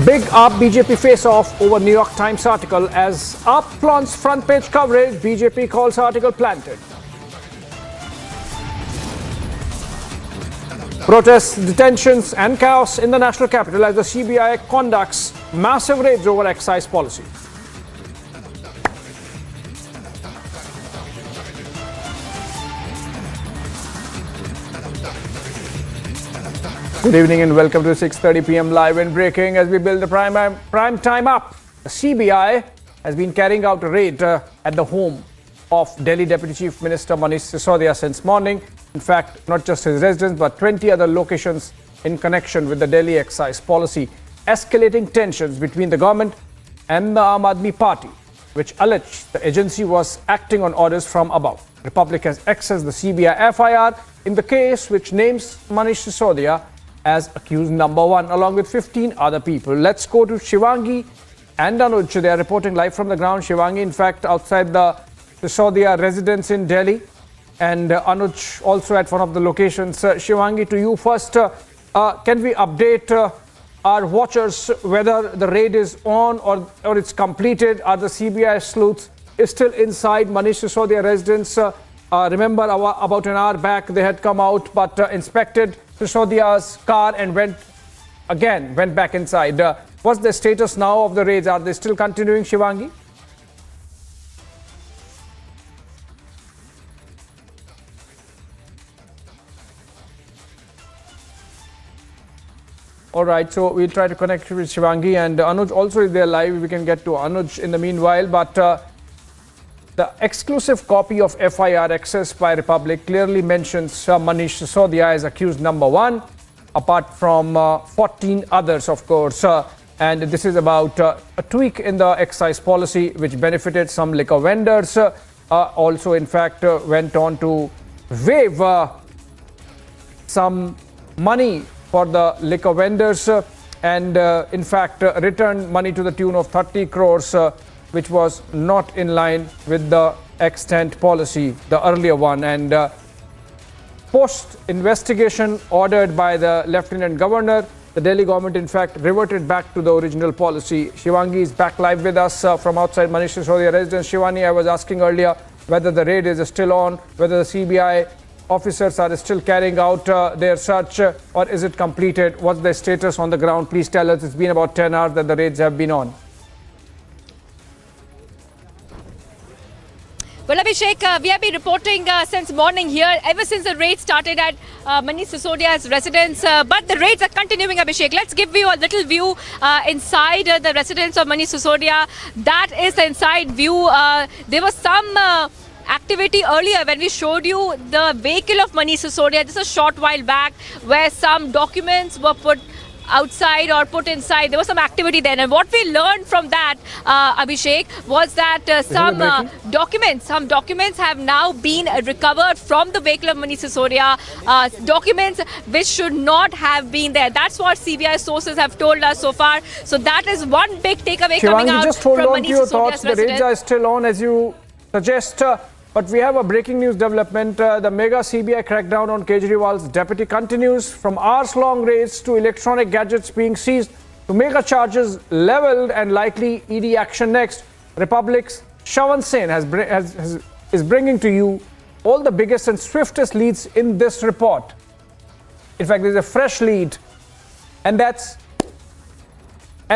Big AAP BJP face-off over New York Times article as AAP flaunts front page coverage, BJP calls article planted. Protests, detentions and chaos in the national capital as the CBI conducts massive raids over excise policy. Good evening and welcome to 6:30 p.m. live and breaking. As we build the prime time up, the CBI has been carrying out a raid at the home of Delhi Deputy Chief Minister Manish Sisodia since morning. In fact, not just his residence, but 20 other locations in connection with the Delhi excise policy, escalating tensions between the government and the Aam Aadmi Party, which alleged the agency was acting on orders from above. Republic has accessed the CBI FIR in the case which names Manish Sisodia as accused number 1, along with 15 other people. Let's go to Shivangi and Anuj. They are reporting live from the ground. Shivangi, in fact, outside the Sisodia residence in Delhi, and Anuj also at one of the locations. Shivangi, to you first, can we update our watchers whether the raid is on or it's completed? Are the CBI sleuths still inside Manish Sisodia residence? Remember, about an hour back, they had come out but inspected Sisodia's car and went back inside. What's the status now of the raids? Are they still continuing, Shivangi? All right, so we'll try to connect with Shivangi, and Anuj also is there live. We can get to Anuj in the meanwhile, but the exclusive copy of FIR accessed by Republic clearly mentions Manish Sisodia as accused number 1, apart from 14 others, of course. And this is about a tweak in the excise policy which benefited some liquor vendors. Also, in fact, went on to waive some money for the liquor vendors and in fact returned money to the tune of 30 crores which was not in line with the extant policy, the earlier one. And post investigation ordered by the Lieutenant Governor, the Delhi government in fact reverted back to the original policy. Shivangi is back live with us from outside Manish Sisodia residence. Shivangi, I was asking earlier whether the raid is still on, whether the CBI officers are still carrying out their search, or is it completed? What's the status on the ground? Please tell us. It's been about 10 hours that the raids have been on. Well, Abhishek, we have been reporting since morning here, ever since the raid started at Manish Sisodia's residence. But the raids are continuing, Abhishek. Let's give you a little view inside the residence of Manish Sisodia. That is the inside view. There was some activity earlier when we showed you the vehicle of Manish Sisodia just a short while back, where some documents were put outside or put inside. There was some activity then, and what we learned from that, Abhishek, was that some documents have now been recovered from the vehicle of Manish Sisodia, documents which should not have been there. That's what CBI sources have told us so far. So that is one big takeaway coming out just hold from on Manish to your Sisodia's thoughts. The raids are still on, as you suggest. But we have a breaking news development. The mega CBI crackdown on Kejriwal's deputy continues, from hours-long raids to electronic gadgets being seized to mega charges leveled and likely ED action next. Republic's Shravan Sen is bringing to you all the biggest and swiftest leads in this report. In fact, there's a fresh lead, and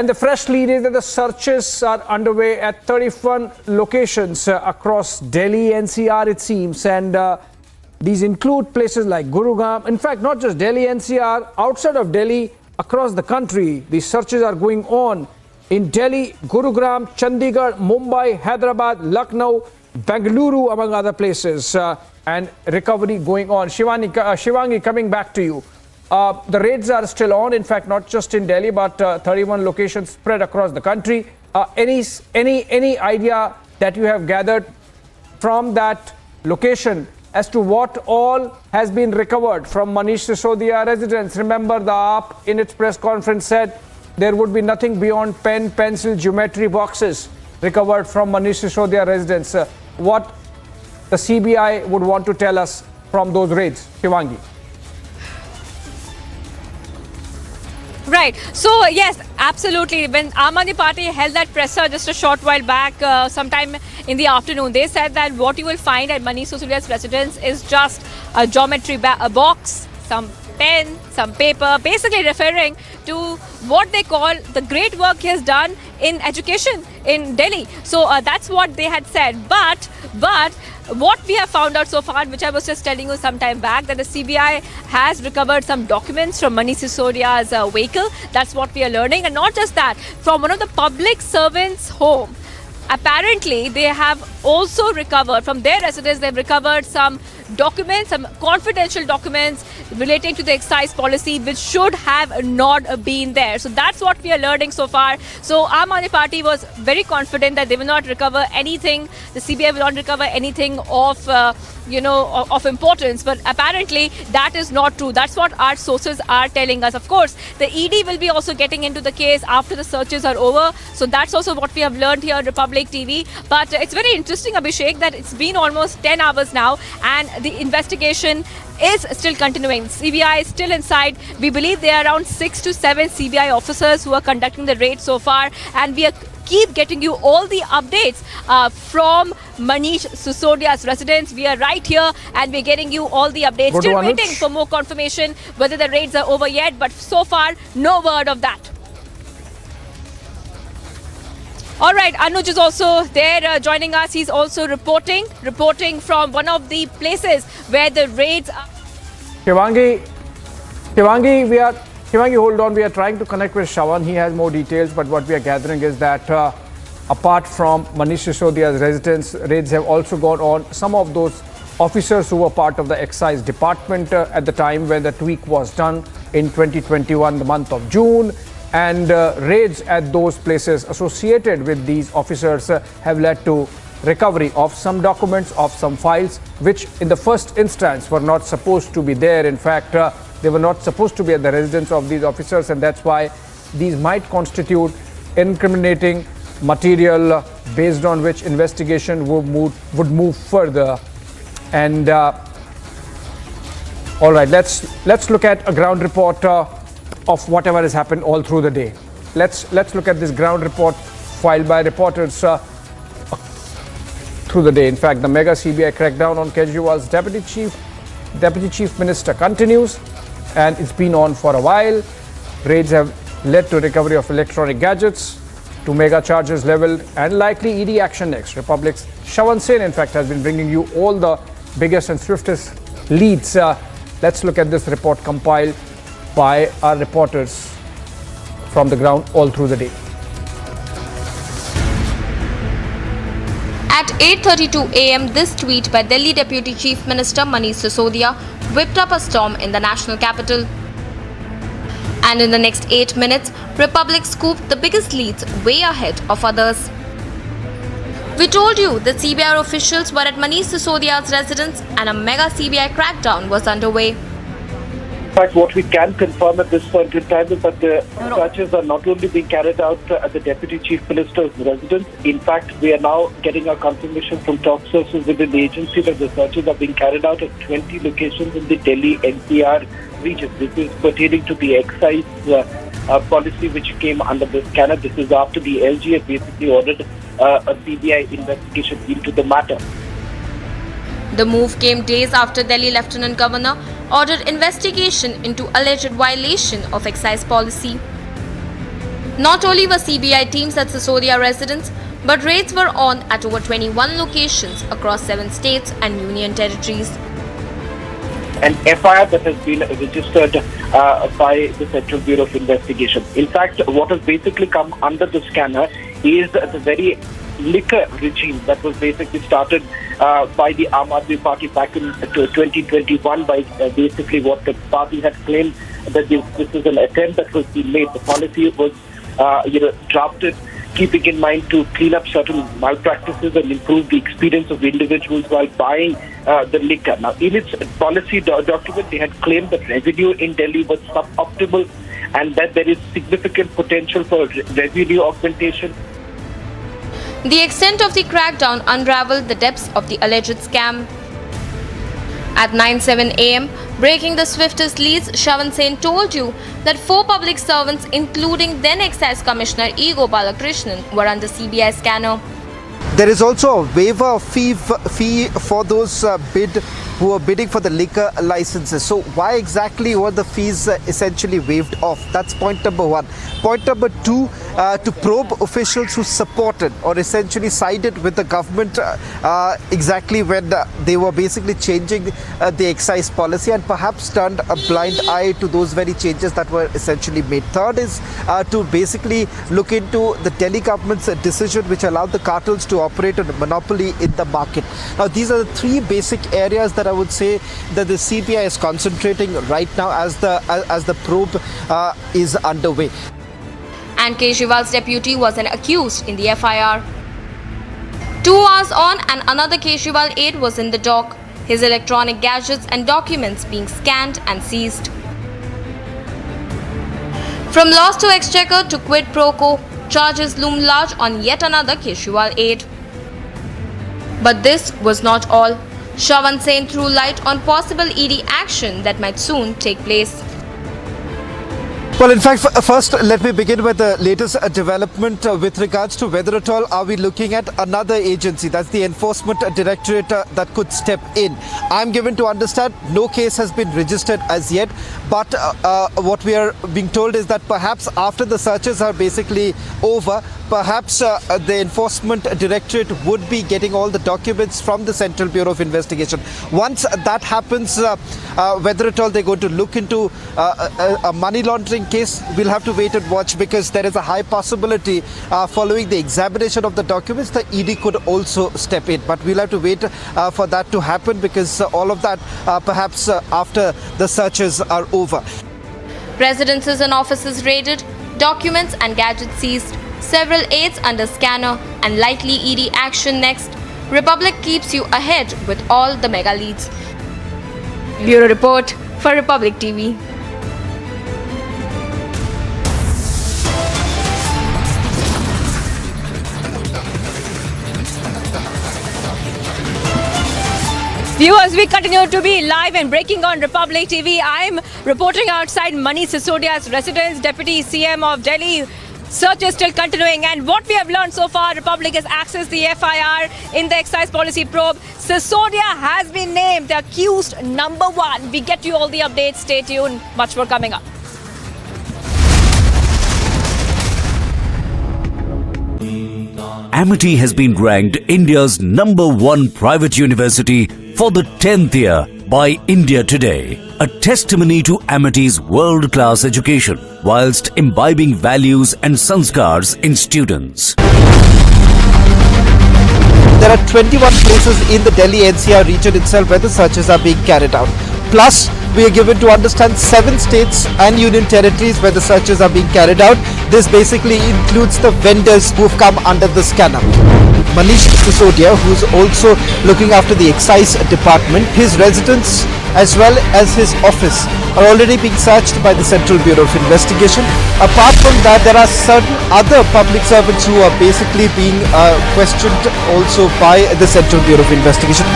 the fresh lead is that the searches are underway at 31 locations across Delhi, NCR, it seems. And these include places like Gurugram. In fact, not just Delhi, NCR, outside of Delhi, across the country, these searches are going on. In Delhi, Gurugram, Chandigarh, Mumbai, Hyderabad, Lucknow, Bengaluru, among other places. And recovery going on. Shivangi, coming back to you. The raids are still on, in fact, not just in Delhi, but 31 locations spread across the country. Any idea that you have gathered from that location as to what all has been recovered from Manish Sisodia residence? Remember, the AAP in its press conference said there would be nothing beyond pen, pencil, geometry boxes recovered from Manish Sisodia residence. What the CBI would want to tell us from those raids, Shivangi? Right. So, yes, absolutely. When Aam Aadmi Party held that presser just a short while back, sometime in the afternoon, they said that what you will find at Manish Sisodia's residence is just a geometry box, some pen, some paper, basically referring to what they call the great work he has done in education in Delhi. So that's what they had said. But what we have found out so far, which I was just telling you some time back, that the CBI has recovered some documents from Manish Sisodia's vehicle. That's what we are learning. And not just that, from one of the public servants' home. Apparently, they have also recovered, from their residence, they've recovered some documents, some confidential documents relating to the excise policy, which should have not been there. So that's what we are learning so far. So Aam Aadmi Party was very confident that they will not recover anything. The CBI will not recover anything of of importance. But apparently that is not true. That's what our sources are telling us. Of course, the ED will be also getting into the case after the searches are over. So that's also what we have learned here on Republic TV. But it's very interesting, Abhishek, that it's been almost 10 hours now and the investigation is still continuing. CBI is still inside. We believe there are around 6 to 7 CBI officers who are conducting the raid so far, and we keep getting you all the updates from Manish Sisodia's residence. We are right here and we're getting you all the updates. Still waiting for more confirmation whether the raids are over yet, but so far no word of that. All right, Anuj is also there joining us. He's also reporting from one of the places where the raids are. Shivangi, hold on. We are trying to connect with Shravan. He has more details, but what we are gathering is that apart from Manish Sisodia's residence, raids have also gone on. Some of those officers who were part of the excise department at the time when the tweak was done in 2021, the month of June. And raids at those places associated with these officers have led to recovery of some documents, of some files, which in the first instance were not supposed to be there. In fact, they were not supposed to be at the residence of these officers, and that's why these might constitute incriminating material based on which investigation would move further. And all right, let's look at a ground report of whatever has happened all through the day. Let's look at this ground report filed by reporters through the day. In fact, the mega CBI crackdown on Kejriwal's deputy chief minister continues, and it's been on for a while. Raids have led to recovery of electronic gadgets, to mega charges leveled, and likely ED action next. Republic's Shravan Sen, in fact, has been bringing you all the biggest and swiftest leads. Let's look at this report compiled by our reporters from the ground all through the day. At 8:32 a.m., this tweet by Delhi Deputy Chief Minister Manish Sisodia whipped up a storm in the national capital. And in the next 8 minutes, Republic scooped the biggest leads way ahead of others. We told you that CBI officials were at Manish Sisodia's residence and a mega CBI crackdown was underway. In fact, what we can confirm at this point in time is that the searches are not only being carried out at the Deputy Chief Minister's residence. In fact, we are now getting a confirmation from top sources within the agency that the searches are being carried out at 20 locations in the Delhi NCR region. This is pertaining to the excise policy which came under the scanner. This is after the LG had basically ordered a CBI investigation into the matter. The move came days after Delhi Lieutenant Governor ordered investigation into alleged violation of excise policy. Not only were CBI teams at Sisodia residence, but raids were on at over 21 locations across 7 states and union territories. An FIR that has been registered by the Central Bureau of Investigation. In fact, what has basically come under the scanner is the very liquor regime that was basically started by the Aam Aadmi Party back in 2021 by basically what the party had claimed that this is an attempt that was being made. The policy was drafted keeping in mind to clean up certain malpractices and improve the experience of individuals while buying the liquor. Now, in its policy document, they had claimed that revenue in Delhi was suboptimal and that there is significant potential for revenue augmentation. The extent of the crackdown unraveled the depths of the alleged scam. At 9:07 a.m., breaking the swiftest leads, Shravan Sen told you that 4 public servants, including then Excise Commissioner E. Gopalakrishnan, were under CBI scanner. There is also a waiver of fee for those who are bidding for the liquor licenses. So why exactly were the fees essentially waived off? That's point number 1. Point number 2, to probe officials who supported or essentially sided with the government exactly when they were basically changing the excise policy and perhaps turned a blind eye to those very changes that were essentially made. Third is to basically look into the Delhi government's decision which allowed the cartels to operate a monopoly in the market. Now, these are the 3 basic areas that I would say that the CBI is concentrating right now as the probe is underway. And Kejriwal's deputy was an accused in the FIR. 2 hours on and another Kejriwal aide was in the dock, his electronic gadgets and documents being scanned and seized. From loss to exchequer to quid pro quo, charges loom large on yet another Kejriwal aide. But this was not all. Shravan Sen threw light on possible ED action that might soon take place. Well, in fact, first let me begin with the latest development with regards to whether at all are we looking at another agency, that's the Enforcement Directorate that could step in. I'm given to understand no case has been registered as yet, but what we are being told is that perhaps after the searches are basically over, perhaps the Enforcement Directorate would be getting all the documents from the Central Bureau of Investigation. Once that happens, whether at all they're going to look into a money laundering case, we'll have to wait and watch, because there is a high possibility following the examination of the documents, the ED could also step in. But we'll have to wait for that to happen, because all of that perhaps after the searches are over. Residences and offices raided, documents and gadgets seized, several aides under scanner, and likely ED action next. Republic keeps you ahead with all the mega leads. Bureau Report for Republic TV. Viewers, we continue to be live and breaking on Republic TV. I'm reporting outside Manish Sisodia's residence, Deputy CM of Delhi. Search is still continuing, and what we have learned so far, Republic has accessed the FIR in the excise policy probe. Sisodia has been named the accused number 1. We get you all the updates. Stay tuned. Much more coming up. Amity has been ranked India's #1 private university for the 10th year by India Today, a testimony to Amity's world-class education whilst imbibing values and sanskars in students. There are 21 places in the Delhi NCR region itself where the searches are being carried out. Plus, we are given to understand 7 states and union territories where the searches are being carried out. This basically includes the vendors who've come under the scanner. Manish Sisodia, who's also looking after the excise department, his residence as well as his office are already being searched by the Central Bureau of Investigation. Apart from that, there are certain other public servants who are basically being questioned also by the Central Bureau of Investigation.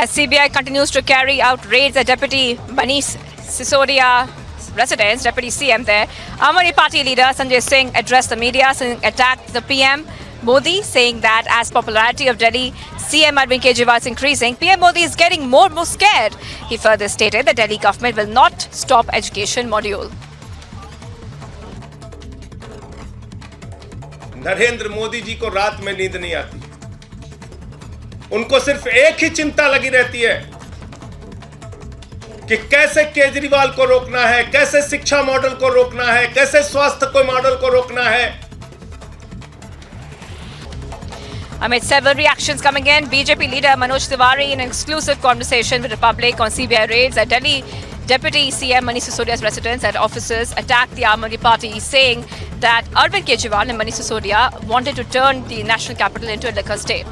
As CBI continues to carry out raids at Deputy Manish Sisodia residence, Deputy CM there, Aam Aadmi Party leader Sanjay Singh addressed the media, attacked the PM Modi, saying that as popularity of Delhi CM Arvind Kejriwal is increasing, PM Modi is getting more and more scared. He further stated the Delhi government will not stop education module. Narendra Modi ji को रात में नींद नहीं आती, उनको सिर्फ एक ही चिंता लगी रहती है कि कैसे केजरीवाल को रोकना है, कैसे शिक्षा मॉडल को रोकना है, कैसे स्वास्थ्य को मॉडल को रोकना है. Amid several reactions coming in, BJP leader Manoj Tiwari in an exclusive conversation with Republic on CBI raids at Delhi, Deputy CM Manish Sisodia's residence and offices attacked the Aam Aadmi Party, saying that Arvind Kejriwal and Manish Sisodia wanted to turn the national capital into a liquor state.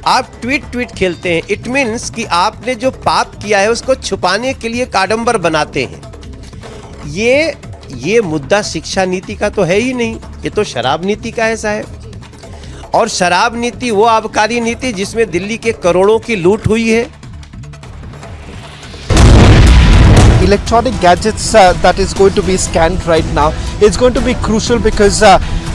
आप tweet खेलते हैं, it means कि आपने जो पाप किया है उसको छुपाने के लिए काडंबर बनाते हैं. ये मुद्दा शिक्षा नीति का तो है ही नहीं, ये तो शराब नीति का है साहब. और शराब नीति वो आबकारी नीति जिसमें दिल्ली के करोड़ों की लूट हुई है. Electronic gadgets that is going to be scanned right now, it's going to be crucial because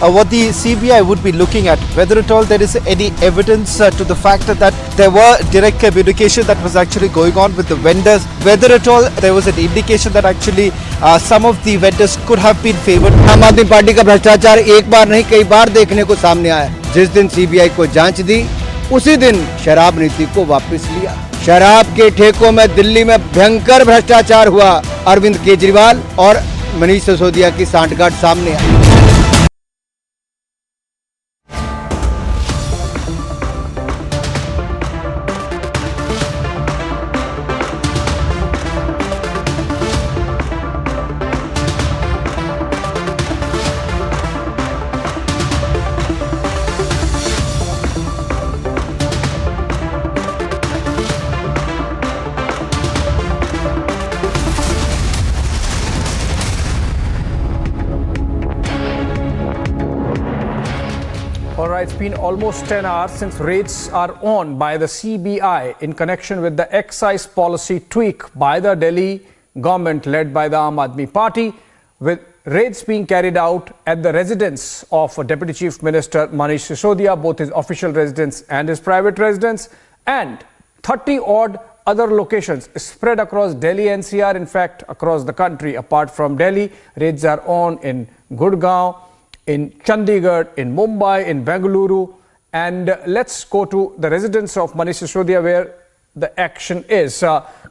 what the CBI would be looking at, whether at all there is any evidence to the fact that there were direct communication that was actually going on with the vendors, whether at all there was an indication that actually some of the vendors could have been favored. आम आदमी party का भ्रष्टाचार एक बार नहीं कई बार देखने को सामने आया. जिस दिन सीबीआई को जांच दी, उसी दिन शराब नीति को वापस लिया. शराब के ठेकों में दिल्ली में भयंकर भ्रष्टाचार हुआ. अरविंद केजरीवाल और मनीष सिसोदिया की सांठगांठ सामने आई. It's been almost 10 hours since raids are on by the CBI in connection with the excise policy tweak by the Delhi government led by the Aam Aadmi Party, with raids being carried out at the residence of Deputy Chief Minister Manish Sisodia, both his official residence and his private residence, and 30 odd other locations spread across Delhi NCR, in fact across the country. Apart from Delhi, raids are on in Gurgaon, in Chandigarh, in Mumbai, in Bengaluru. And let's go to the residence of Manish Sisodia where the action is,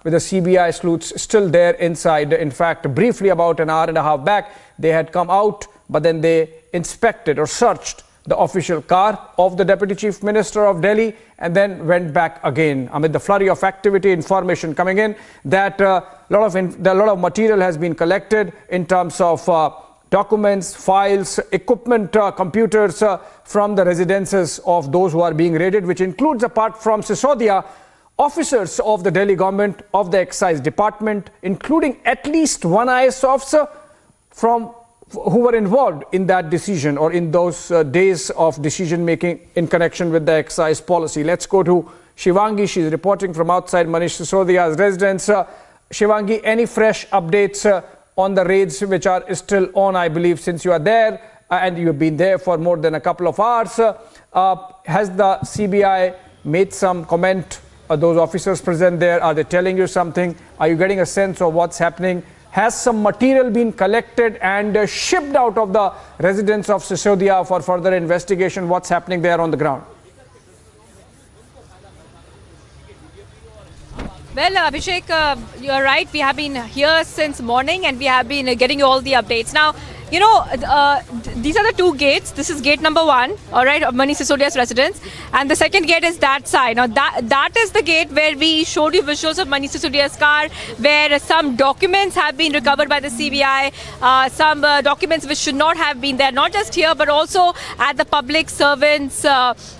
with the CBI sleuths still there inside. In fact, briefly about an hour and a half back, they had come out, but then they inspected or searched the official car of the Deputy Chief Minister of Delhi and then went back again. Amid the flurry of activity, information coming in that a lot of material has been collected in terms of documents, files, equipment, computers from the residences of those who are being raided, which includes, apart from Sisodia, officers of the Delhi government, of the excise department, including at least one IS officer who were involved in that decision or in those days of decision making in connection with the excise policy. Let's go to Shivangi. She's reporting from outside Manish Sisodia's residence. Shivangi, any fresh updates on the raids which are still on, I believe, since you are there and you've been there for more than a couple of hours? Has the CBI made some comment? Are those officers present there? Are they telling you something? Are you getting a sense of what's happening? Has some material been collected and shipped out of the residence of Sisodia for further investigation? What's happening there on the ground? Well, Abhishek, you're right. We have been here since morning and we have been getting you all the updates. Now, these are the two gates. This is gate number 1, all right, of Manish Sisodia's residence, and the second gate is that side. Now that is the gate where we showed you visuals of Manish Sisodia's car, where some documents have been recovered by the CBI, some documents which should not have been there, not just here but also at the public servants'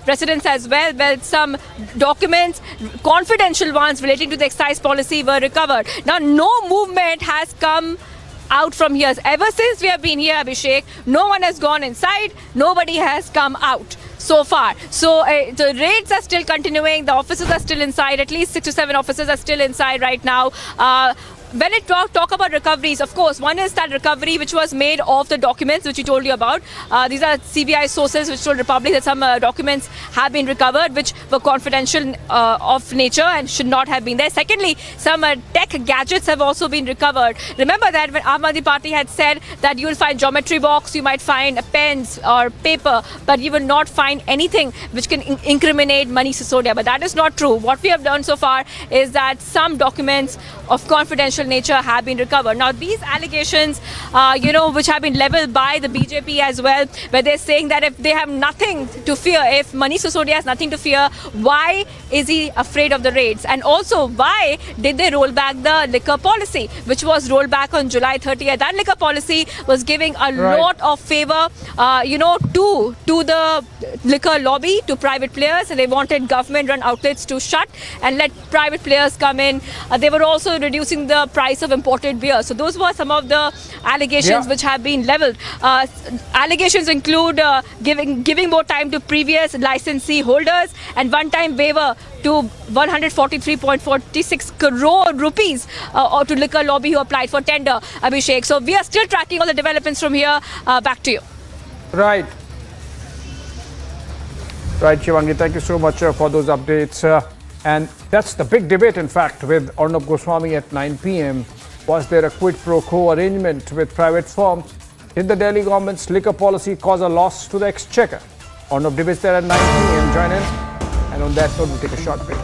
residence as well, where some documents, confidential ones relating to the excise policy, were recovered. Now no movement has come out from here. Ever since we have been here, Abhishek, no one has gone inside, nobody has come out so far. So the raids are still continuing, the officers are still inside, at least 6 to 7 officers are still inside right now. When it talk about recoveries, of course, one is that recovery which was made of the documents which we told you about. These are CBI sources which told Republic that some documents have been recovered which were confidential of nature and should not have been there. Secondly, some tech gadgets have also been recovered. Remember that when Aam Aadmi Party had said that you will find geometry box, you might find pens or paper, but you will not find anything which can incriminate Manish Sisodia. But that is not true. What we have done so far is that some documents of confidential nature have been recovered. Now these allegations, which have been leveled by the BJP as well, where they're saying that if they have nothing to fear, if Manish Sisodia has nothing to fear, why is he afraid of the raids? And also, why did they roll back the liquor policy, which was rolled back on July 30th? That liquor policy was giving a lot of favor, to the liquor lobby, to private players, and they wanted government-run outlets to shut and let private players come in. They were also reducing the price of imported beer. So those were some of the allegations which have been leveled. Allegations include giving more time to previous licensee holders and one-time waiver to 143.46 crore rupees or to liquor lobby who applied for tender, Abhishek. So we are still tracking all the developments from here. Back to you. Right, Shivangi, thank you so much for those updates. And that's the big debate, in fact, with Arnab Goswami at 9 p.m. Was there a quid pro quo arrangement with private firm? Did the Delhi government's liquor policy cause a loss to the exchequer? Arnab debates there at 9 p.m. Join in. And on that note, we'll take a short break.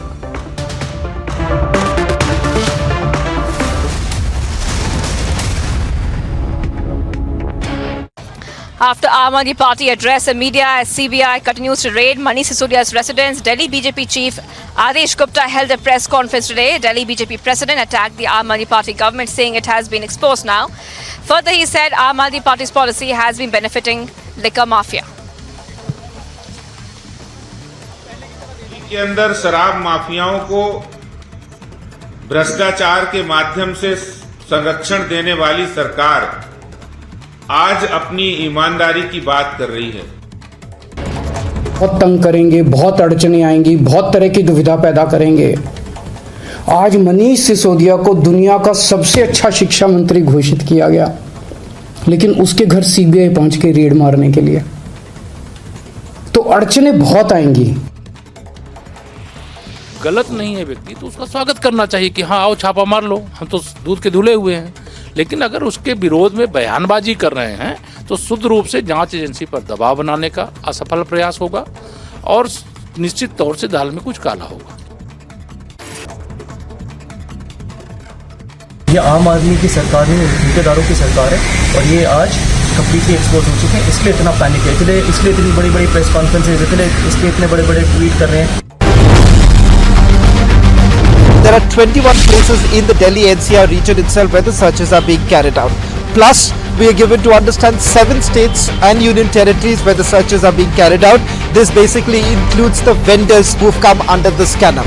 After Aam Aadmi Party address the media as CBI continues to raid Manish Sisodia's residence, Delhi BJP chief Adesh Gupta held a press conference today. Delhi BJP president attacked the Aam Aadmi Party government, saying it has been exposed now. Further, he said Aam Aadmi Party's policy has been benefiting liquor mafia. के अंदर शराब माफियाओं को भ्रष्टाचार के माध्यम से संरक्षण देने वाली सरकार आज अपनी ईमानदारी की बात कर रही है। बहुत तंग करेंगे, बहुत अड़चने आएंगी, बहुत तरह की दुविधा पैदा करेंगे। आज मनीष सिसोदिया को दुनिया का सबसे अच्छा शिक्षा मंत्री घोषित किया गया, लेकिन उसके घर सीबीआई पहुंच के रेड मारने के लिए, तो अड़चने बहुत आएंगी। गलत नहीं है व्यक्ति तो उसका स्वागत करना चाहिए कि हाँ आओ छापा मार लो, हम तो दूध के धुले हुए हैं। लेकिन अगर उसके विरोध में बयानबाजी कर रहे हैं तो शुद्ध रूप से जांच एजेंसी पर दबाव बनाने का असफल प्रयास होगा और निश्चित तौर से दाल में कुछ काला होगा। ये आम आदमी की सरकार है, ठेकेदारों की सरकार है और ये आज कंप्लीटली एक्सपोज हो चुके हैं। इसलिए इतना पैनिक है, इसलिए इतनी बड़ी बड़ी प्रेस कॉन्फ्रेंसेज, इसलिए इतने बड़े बड़े ट्वीट कर रहे हैं। There are 21 places in the Delhi NCR region itself where the searches are being carried out. Plus, we are given to understand 7 states and union territories where the searches are being carried out. This basically includes the vendors who've come under the scanner.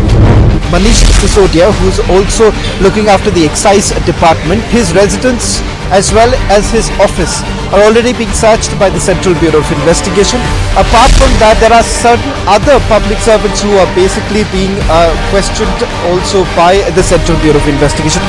Manish Sisodia, who's also looking after the excise department, his residence as well as his office are already being searched by the Central Bureau of Investigation. Apart from that, there are certain other public servants who are basically being questioned also by the Central Bureau of Investigation.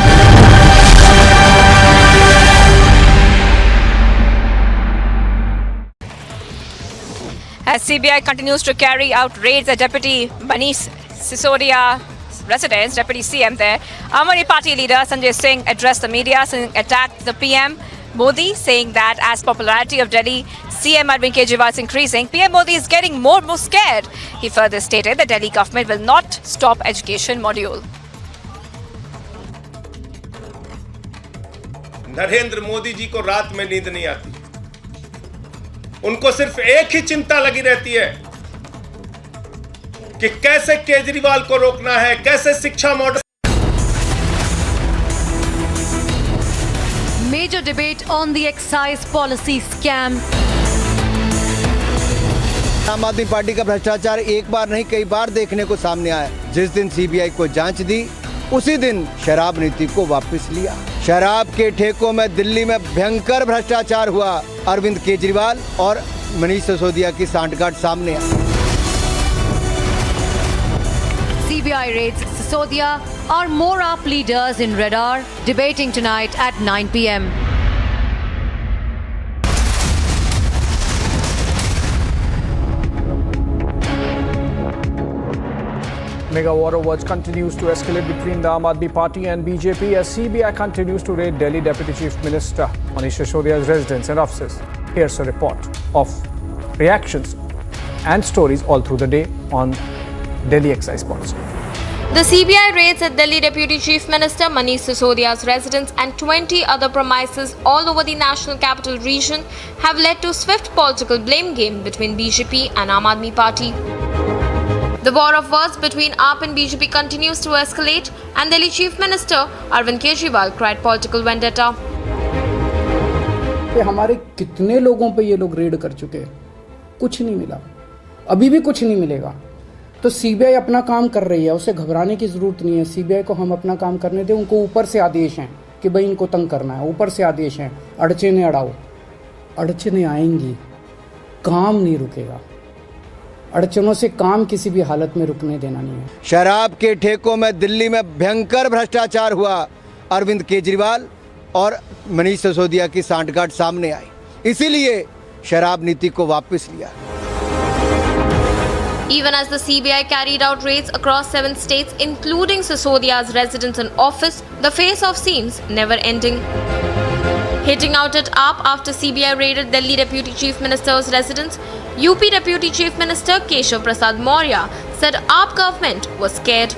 As CBI continues to carry out raids at Deputy Manish Sisodia residence, Deputy CM there, Aam Aadmi Party leader Sanjay Singh addressed the media and attacked the PM Modi, saying that as popularity of Delhi CM Arvind Kejriwal is increasing, PM Modi is getting more and more scared. He further stated the Delhi government will not stop education module. Narendra Modi ji को रात में नींद नहीं आती, उनको सिर्फ एक ही चिंता लगी रहती है कि कैसे केजरीवाल को रोकना है, कैसे शिक्षा model. Major debate on the excise policy scam. आम आदमी पार्टी का भ्रष्टाचार एक बार नहीं कई बार देखने को सामने आया। जिस दिन सीबीआई को जांच दी उसी दिन शराब नीति को वापस लिया। शराब के ठेकों में दिल्ली में भयंकर भ्रष्टाचार हुआ। अरविंद केजरीवाल और मनीष सिसोदिया की सांठगांठ सामने आई। CBI raids Sisodia, are more AAP leaders in radar, debating tonight at 9 p.m. Mega war of words continues to escalate between the Aam Aadmi Party and BJP as CBI continues to raid Delhi Deputy Chief Minister Manish Sisodia's residence and offices. Here's a report of reactions and stories all through the day on Delhi excise policy. The CBI raids at Delhi Deputy Chief Minister Manish Sisodia's residence and 20 other premises all over the national capital region have led to swift political blame game between BJP and Aam Aadmi Party. The war of words between AAP and BJP continues to escalate, and Delhi Chief Minister Arvind Kejriwal cried political vendetta. हमारे कितने लोगों पे ये लोग red कर चुके हैं, कुछ नहीं मिला, अभी भी कुछ नहीं मिलेगा। तो सीबीआई अपना काम कर रही है, उसे घबराने की जरूरत नहीं है। सीबीआई को हम अपना काम करने दें। उनको ऊपर से आदेश हैं कि भाई इनको तंग करना है, ऊपर से आदेश हैं, अड़चने अड़ाओ। अड़चने आएंगी, काम नहीं रुकेगा। अड़चनों से काम किसी भी हालत में रुकने देना नहीं है। शराब के ठेकों में दिल्ली में भयंकर भ्रष्टाचार हुआ। अरविंद केजरीवाल और मनीष सिसोदिया की सांठगांठ सामने आई, इसीलिए शराब नीति को वापस लिया। Even as the CBI carried out raids across 7 states, including Sisodia's residence and office, the face off seems never ending. Hitting out at AAP after CBI raided Delhi Deputy Chief Minister's residence, UP Deputy Chief Minister Keshav Prasad Maurya said AAP government was scared.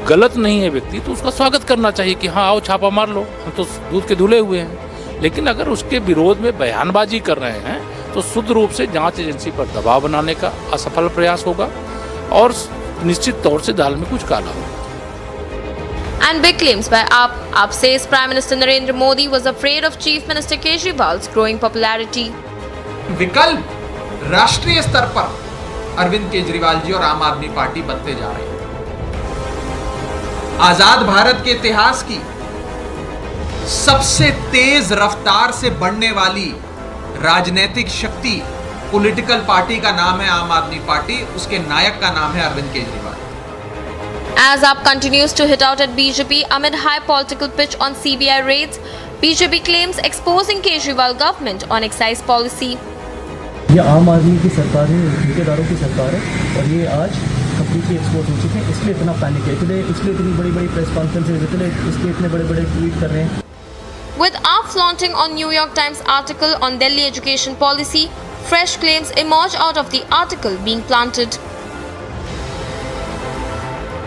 गलत नहीं है व्यक्ति तो उसका स्वागत करना चाहिए कि हाँ आओ छापा मार लो, हम तो दूध के धुले हुए हैं। लेकिन अगर उसके विरोध में बयानबाजी कर रहे हैं तो शुद्ध रूप से जांच एजेंसी पर दबाव बनाने का असफल प्रयास होगा और निश्चित तौर से दाल में कुछ काला होगा। And big claims by AAP. AAP says Prime Minister Narendra Modi was afraid of Chief Minister Kejriwal's growing popularity. विकल्प राष्ट्रीय स्तर पर अरविंद केजरीवाल जी और आम आदमी पार्टी बनते जा रहे हैं। आजाद भारत के इतिहास की सबसे तेज रफ्तार से बढ़ने वाली राजनीतिक शक्ति पॉलिटिकल पार्टी का नाम है आम आदमी पार्टी, उसके नायक का नाम है Arvind Kejriwal. As AAP continues to hit out at BJP amid high political pitch on CBI raids, BJP claims exposing Kejriwal government on excise policy. ये आम आदमी की सरकार है, ठेकेदारों की सरकार है और ये आज कंप्लीटली एक्सपोज हो चुके हैं। इसलिए इतना पैनिक है, इसलिए इतनी बड़ी बड़ी प्रेस कॉन्फ्रेंसेज, इसलिए इतने बड़े बड़े ट्वीट कर रहे हैं। With AAP flaunting on New York Times article on Delhi education policy, fresh claims emerge out of the article being planted.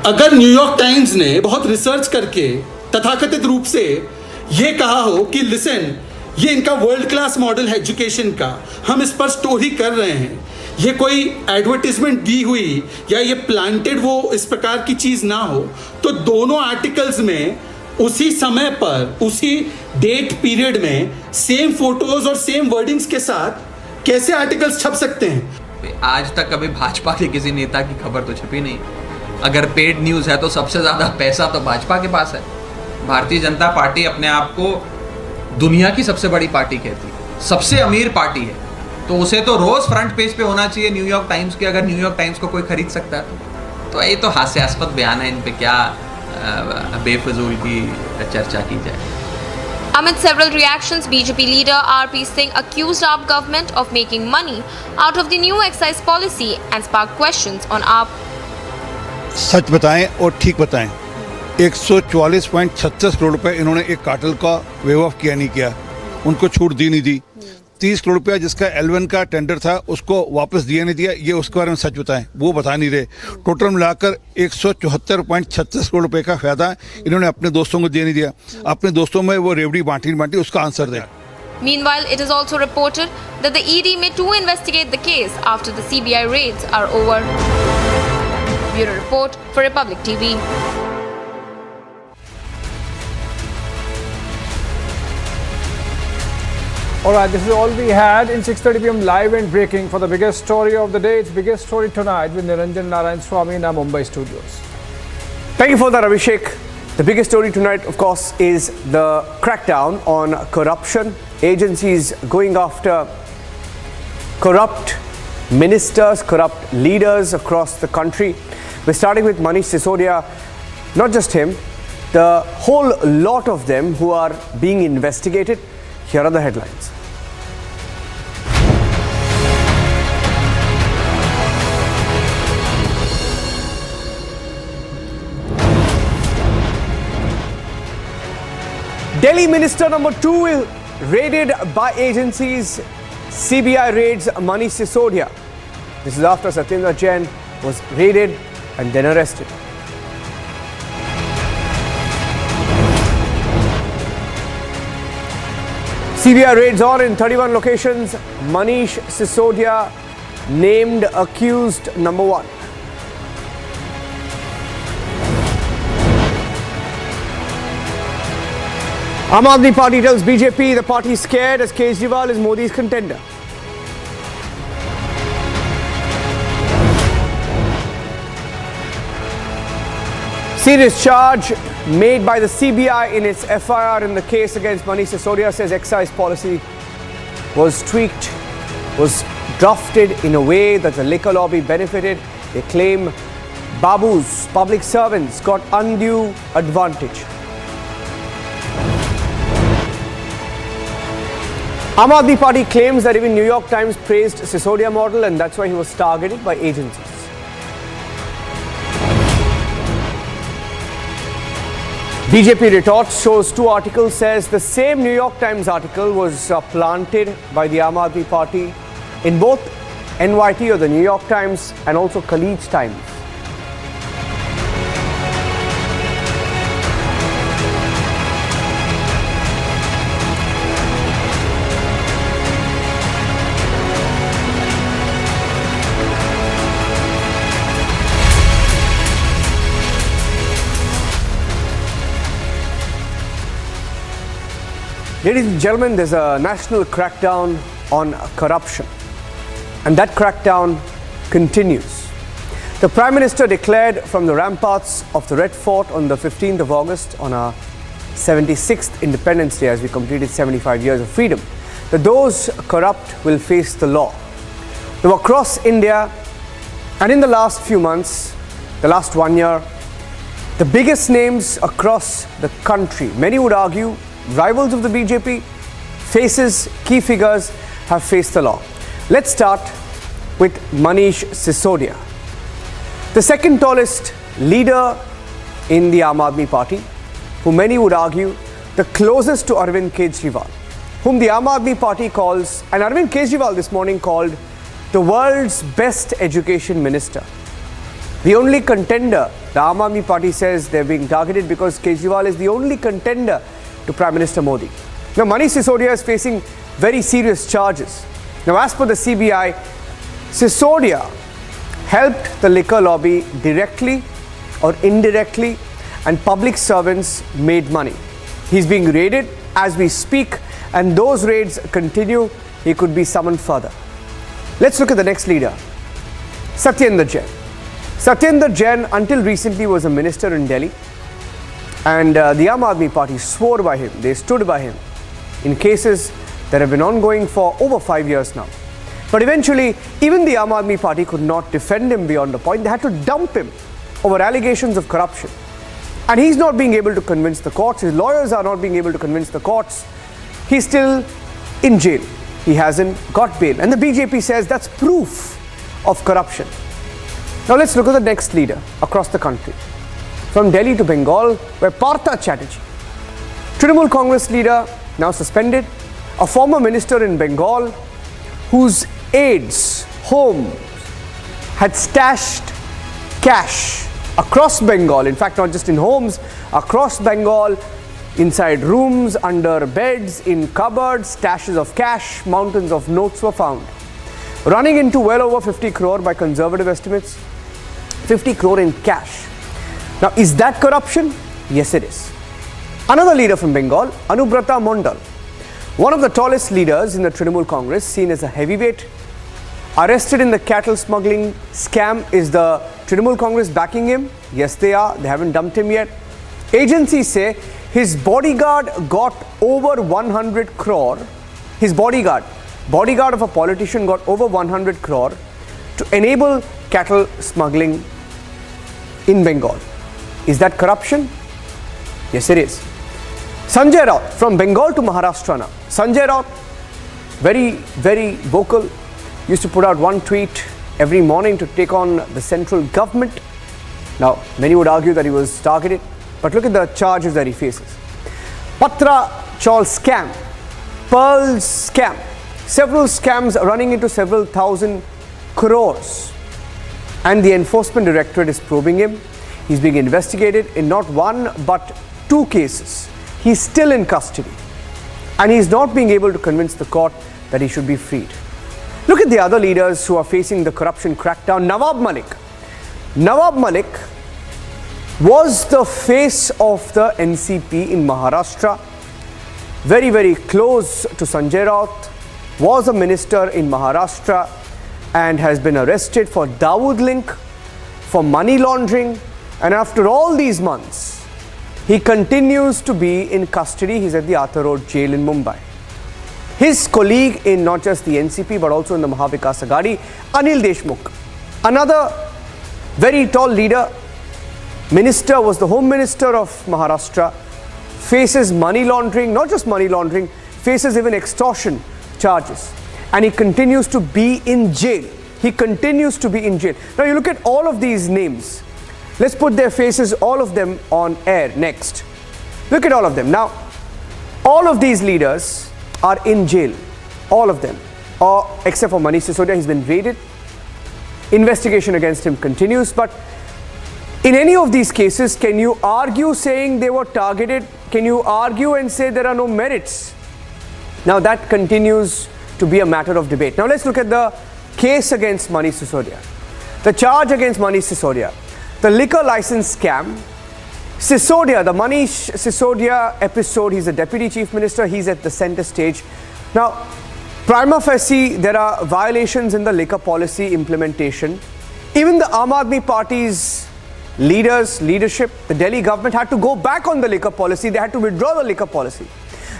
अगर न्यूयॉर्क टाइम्स ने बहुत रिसर्च करके तथाकथित रूप से ये कहा हो कि लिसन, ये इनका वर्ल्ड क्लास मॉडल है एजुकेशन का, हम इस पर स्टोरी कर रहे हैं, ये कोई एडवर्टीजमेंट दी हुई या ये प्लांटेड वो इस प्रकार की चीज ना हो, तो दोनों आर्टिकल्स में उसी समय पर उसी डेट पीरियड में सेम फोटोज और सेम वर्डिंग्स के साथ कैसे आर्टिकल्स छप सकते हैं? आज तक कभी भाजपा के किसी नेता की खबर तो छपी नहीं। अगर पेड न्यूज़ है तो सबसे ज़्यादा पैसा तो भाजपा के पास है। भारतीय जनता पार्टी अपने आप को दुनिया की सबसे बड़ी पार्टी कहती है, सबसे अमीर पार्टी है, तो उसे तो रोज़ फ्रंट पेज पे होना चाहिए न्यूयॉर्क टाइम्स के। अगर न्यूयॉर्क टाइम्स को कोई खरीद सकता है तो ये तो हास्यास्पद बयान है, इन पे क्या बेफजूल की चर्चा की जाए। Amid several reactions, BJP leader RP Singh accused AAP government of making money out of the new excise policy and sparked questions on AAP. सच बताएं और ठीक बताएं, 144.36 करोड़ रुपए इन्होंने एक कार्टेल का वेव ऑफ किया नहीं किया, उनको छूट दी नहीं दी। 30 करोड़ रुपया जिसका L1 का टेंडर था उसको वापस दिया नहीं दिया, ये उसके बारे में सच बताएं, वो बता नहीं रहे। टोटल मिलाकर 174.36 करोड़ रुपए का फायदा इन्होंने अपने दोस्तों को दिया नहीं दिया, अपने दोस्तों में वो रेवड़ी बांटी नहीं बांटी, उसका आंसर दें। Meanwhile, it is also reported that the ED may too investigate the case after the CBI raids are over. Bureau Report for Republic TV. Alright, this is all we had in 6:30 p.m. live and breaking for the biggest story of the day. It's biggest story tonight with Niranjan Narayan Swamy in our Mumbai studios. Thank you for that, Abhishek. The biggest story tonight, of course, is the crackdown on corruption. Agencies going after corrupt ministers, corrupt leaders across the country. We're starting with Manish Sisodia. Not just him, the whole lot of them who are being investigated. Here are the headlines. Delhi Minister number 2 is raided by agencies. CBI raids Manish Sisodia. This is after Satyendra Jain was raided and then arrested. CBI raids on in 31 locations. Manish Sisodia named accused number 1. Aam Aadmi Party tells BJP the party is scared as Kejriwal is Modi's contender. Serious charge made by the CBI in its FIR in the case against Manish Sisodia, says excise policy was tweaked, was drafted in a way that the liquor lobby benefited. They claim Babus, public servants, got undue advantage. Aam Aadmi Party claims that even New York Times praised Sisodia model and that's why he was targeted by agencies. BJP retorts, shows 2 articles, says the same New York Times article was planted by the Aam Aadmi Party in both NYT or the New York Times and also Khalij Times. Ladies and gentlemen, there's a national crackdown on corruption, and that crackdown continues. The Prime Minister declared from the ramparts of the Red Fort on the 15th of August, on our 76th Independence Day, as we completed 75 years of freedom, that those corrupt will face the law. Now, across India, and in the last few months, the last 1 year, the biggest names across the country, many would argue, rivals of the BJP, faces, key figures have faced the law. Let's start with Manish Sisodia, the second tallest leader in the Aam Aadmi Party, who many would argue the closest to Arvind Kejriwal, whom the Aam Aadmi Party calls, and Arvind Kejriwal this morning called, the world's best education minister. The only contender, the Aam Aadmi Party says they're being targeted because Kejriwal is the only contender to Prime Minister Modi. Now, Manish Sisodia is facing very serious charges. Now, as per the CBI, Sisodia helped the liquor lobby directly or indirectly, and public servants made money. He's being raided as we speak, and those raids continue. He could be summoned further. Let's look at the next leader, Satyendra Jain. Satyendra Jain, until recently, was a minister in Delhi. And the Aam Aadmi Party swore by him, they stood by him in cases that have been ongoing for over 5 years now. But eventually, even the Aam Aadmi Party could not defend him beyond a point. They had to dump him over allegations of corruption. And he's not being able to convince the courts, his lawyers are not being able to convince the courts. He's still in jail. He hasn't got bail. And the BJP says that's proof of corruption. Now let's look at the next leader across the country. From Delhi to Bengal, where Partha Chatterjee, Trinamool Congress leader, now suspended, a former minister in Bengal whose aides' homes had stashed cash across Bengal, in fact not just in homes, across Bengal, Inside rooms, under beds, in cupboards, stashes of cash, mountains of notes were found. Running into well over 50 crore by conservative estimates. 50 crore in cash. Now, is that corruption? Yes, it is. Another leader from Bengal, Anubrata Mondal, one of the tallest leaders in the Trinamool Congress, seen as a heavyweight, arrested in the cattle smuggling scam. Is the Trinamool Congress backing him? Yes, they are. They haven't dumped him yet. Agencies say his bodyguard got over 100 crore. His bodyguard of a politician got over 100 crore to enable cattle smuggling in Bengal. Is that corruption? Yes, it is. Sanjay Raut, from Bengal to Maharashtra now. Sanjay Raut, very, very vocal, used to put out one tweet every morning to take on the central government. Now, many would argue that he was targeted, but look at the charges that he faces. Patra Chawl scam, Pearls scam, several scams running into several thousand crores. And the Enforcement Directorate is probing him. He's being investigated in not one but two cases. He's still in custody. And he's not being able to convince the court that he should be freed. Look at the other leaders who are facing the corruption crackdown. Nawab Malik. Nawab Malik was the face of the NCP in Maharashtra. Very, very close to Sanjay Raut. Was a minister in Maharashtra and has been arrested for Dawood link, for money laundering. And after all these months, he continues to be in custody. He's at the Arthur Road jail in Mumbai. His colleague in not just the NCP but also in the Mahavikas Aghadi, Anil Deshmukh, another very tall leader, minister, was the Home Minister of Maharashtra, faces money laundering, not just money laundering, faces even extortion charges. And he continues to be in jail. He continues to be in jail. Now you look at all of these names. Let's put their faces, all of them, on air next. Look at all of them. Now, all of these leaders are in jail. All of them. Except for Manish Sisodia, he's been raided. Investigation against him continues. But in any of these cases, can you argue saying they were targeted? Can you argue and say there are no merits? Now, that continues to be a matter of debate. Now, let's look at the case against Manish Sisodia. The charge against Manish Sisodia. The liquor license scam. Sisodia, the Manish Sisodia episode, he's a deputy chief minister, he's at the center stage. Now, prima facie, there are violations in the liquor policy implementation. Even the Aam Aadmi Party's leadership, the Delhi government had to go back on the liquor policy. They had to withdraw the liquor policy.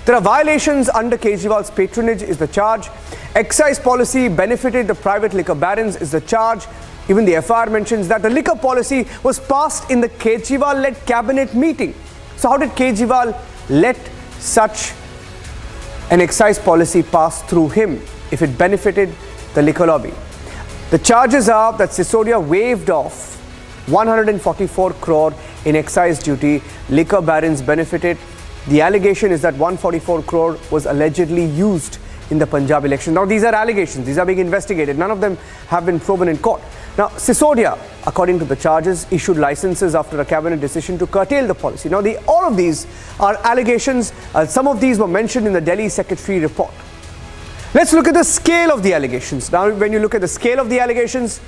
There are violations under Kejriwal's patronage is the charge. Excise policy benefited the private liquor barons is the charge. Even the FIR mentions that the liquor policy was passed in the Kejriwal-led cabinet meeting. So how did Kejriwal let such an excise policy pass through him if it benefited the liquor lobby? The charges are that Sisodia waived off 144 crore in excise duty. Liquor barons benefited. The allegation is that 144 crore was allegedly used in the Punjab election. Now, these are allegations. These are being investigated. None of them have been proven in court. Now, Sisodia, according to the charges, issued licenses after a cabinet decision to curtail the policy. Now, all of these are allegations. Some of these were mentioned in the Delhi Secretary report. Let's look at the scale of the allegations. Now, when you look at the scale of the allegations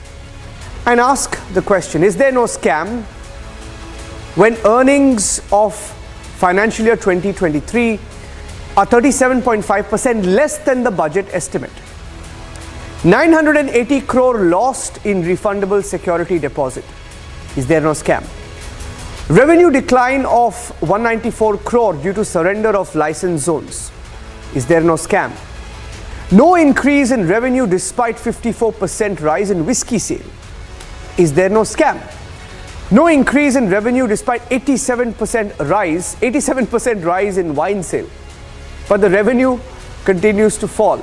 and ask the question, is there no scam when earnings of financial year 2023 are 37.5% less than the budget estimate? 980 crore lost in refundable security deposit. Is there no scam? Revenue decline of 194 crore due to surrender of license zones. Is there no scam? No increase in revenue despite 54% rise in whiskey sale. Is there no scam? No increase in revenue despite 87% rise in wine sale. But the revenue continues to fall.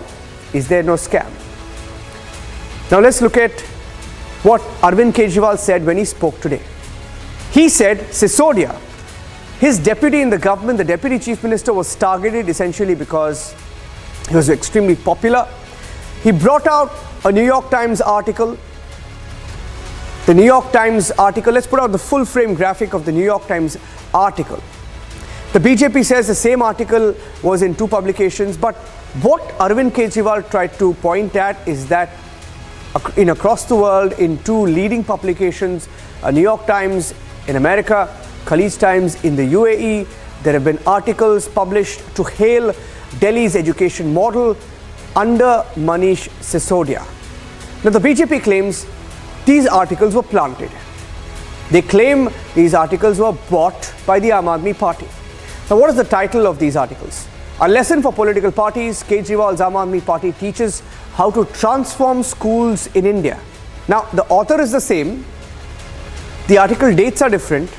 Is there no scam? Now let's look at what Arvind Kejriwal said when he spoke today. He said Sisodia, his deputy in the government, the deputy chief minister, was targeted essentially because he was extremely popular. He brought out a New York Times article. The New York Times article, let's put out the full frame graphic of the New York Times article. The BJP says the same article was in 2 publications, but what Arvind Kejriwal tried to point at is that across the world, in 2 leading publications, New York Times in America, Khaleej Times in the UAE, there have been articles published to hail Delhi's education model under Manish Sisodia. Now the BJP claims these articles were planted. They claim these articles were bought by the Aam Aadmi Party. Now what is the title of these articles? A lesson for political parties. Kejriwal's Aam Aadmi Party teaches how to transform schools in India. Now the author is the same, the article dates are different,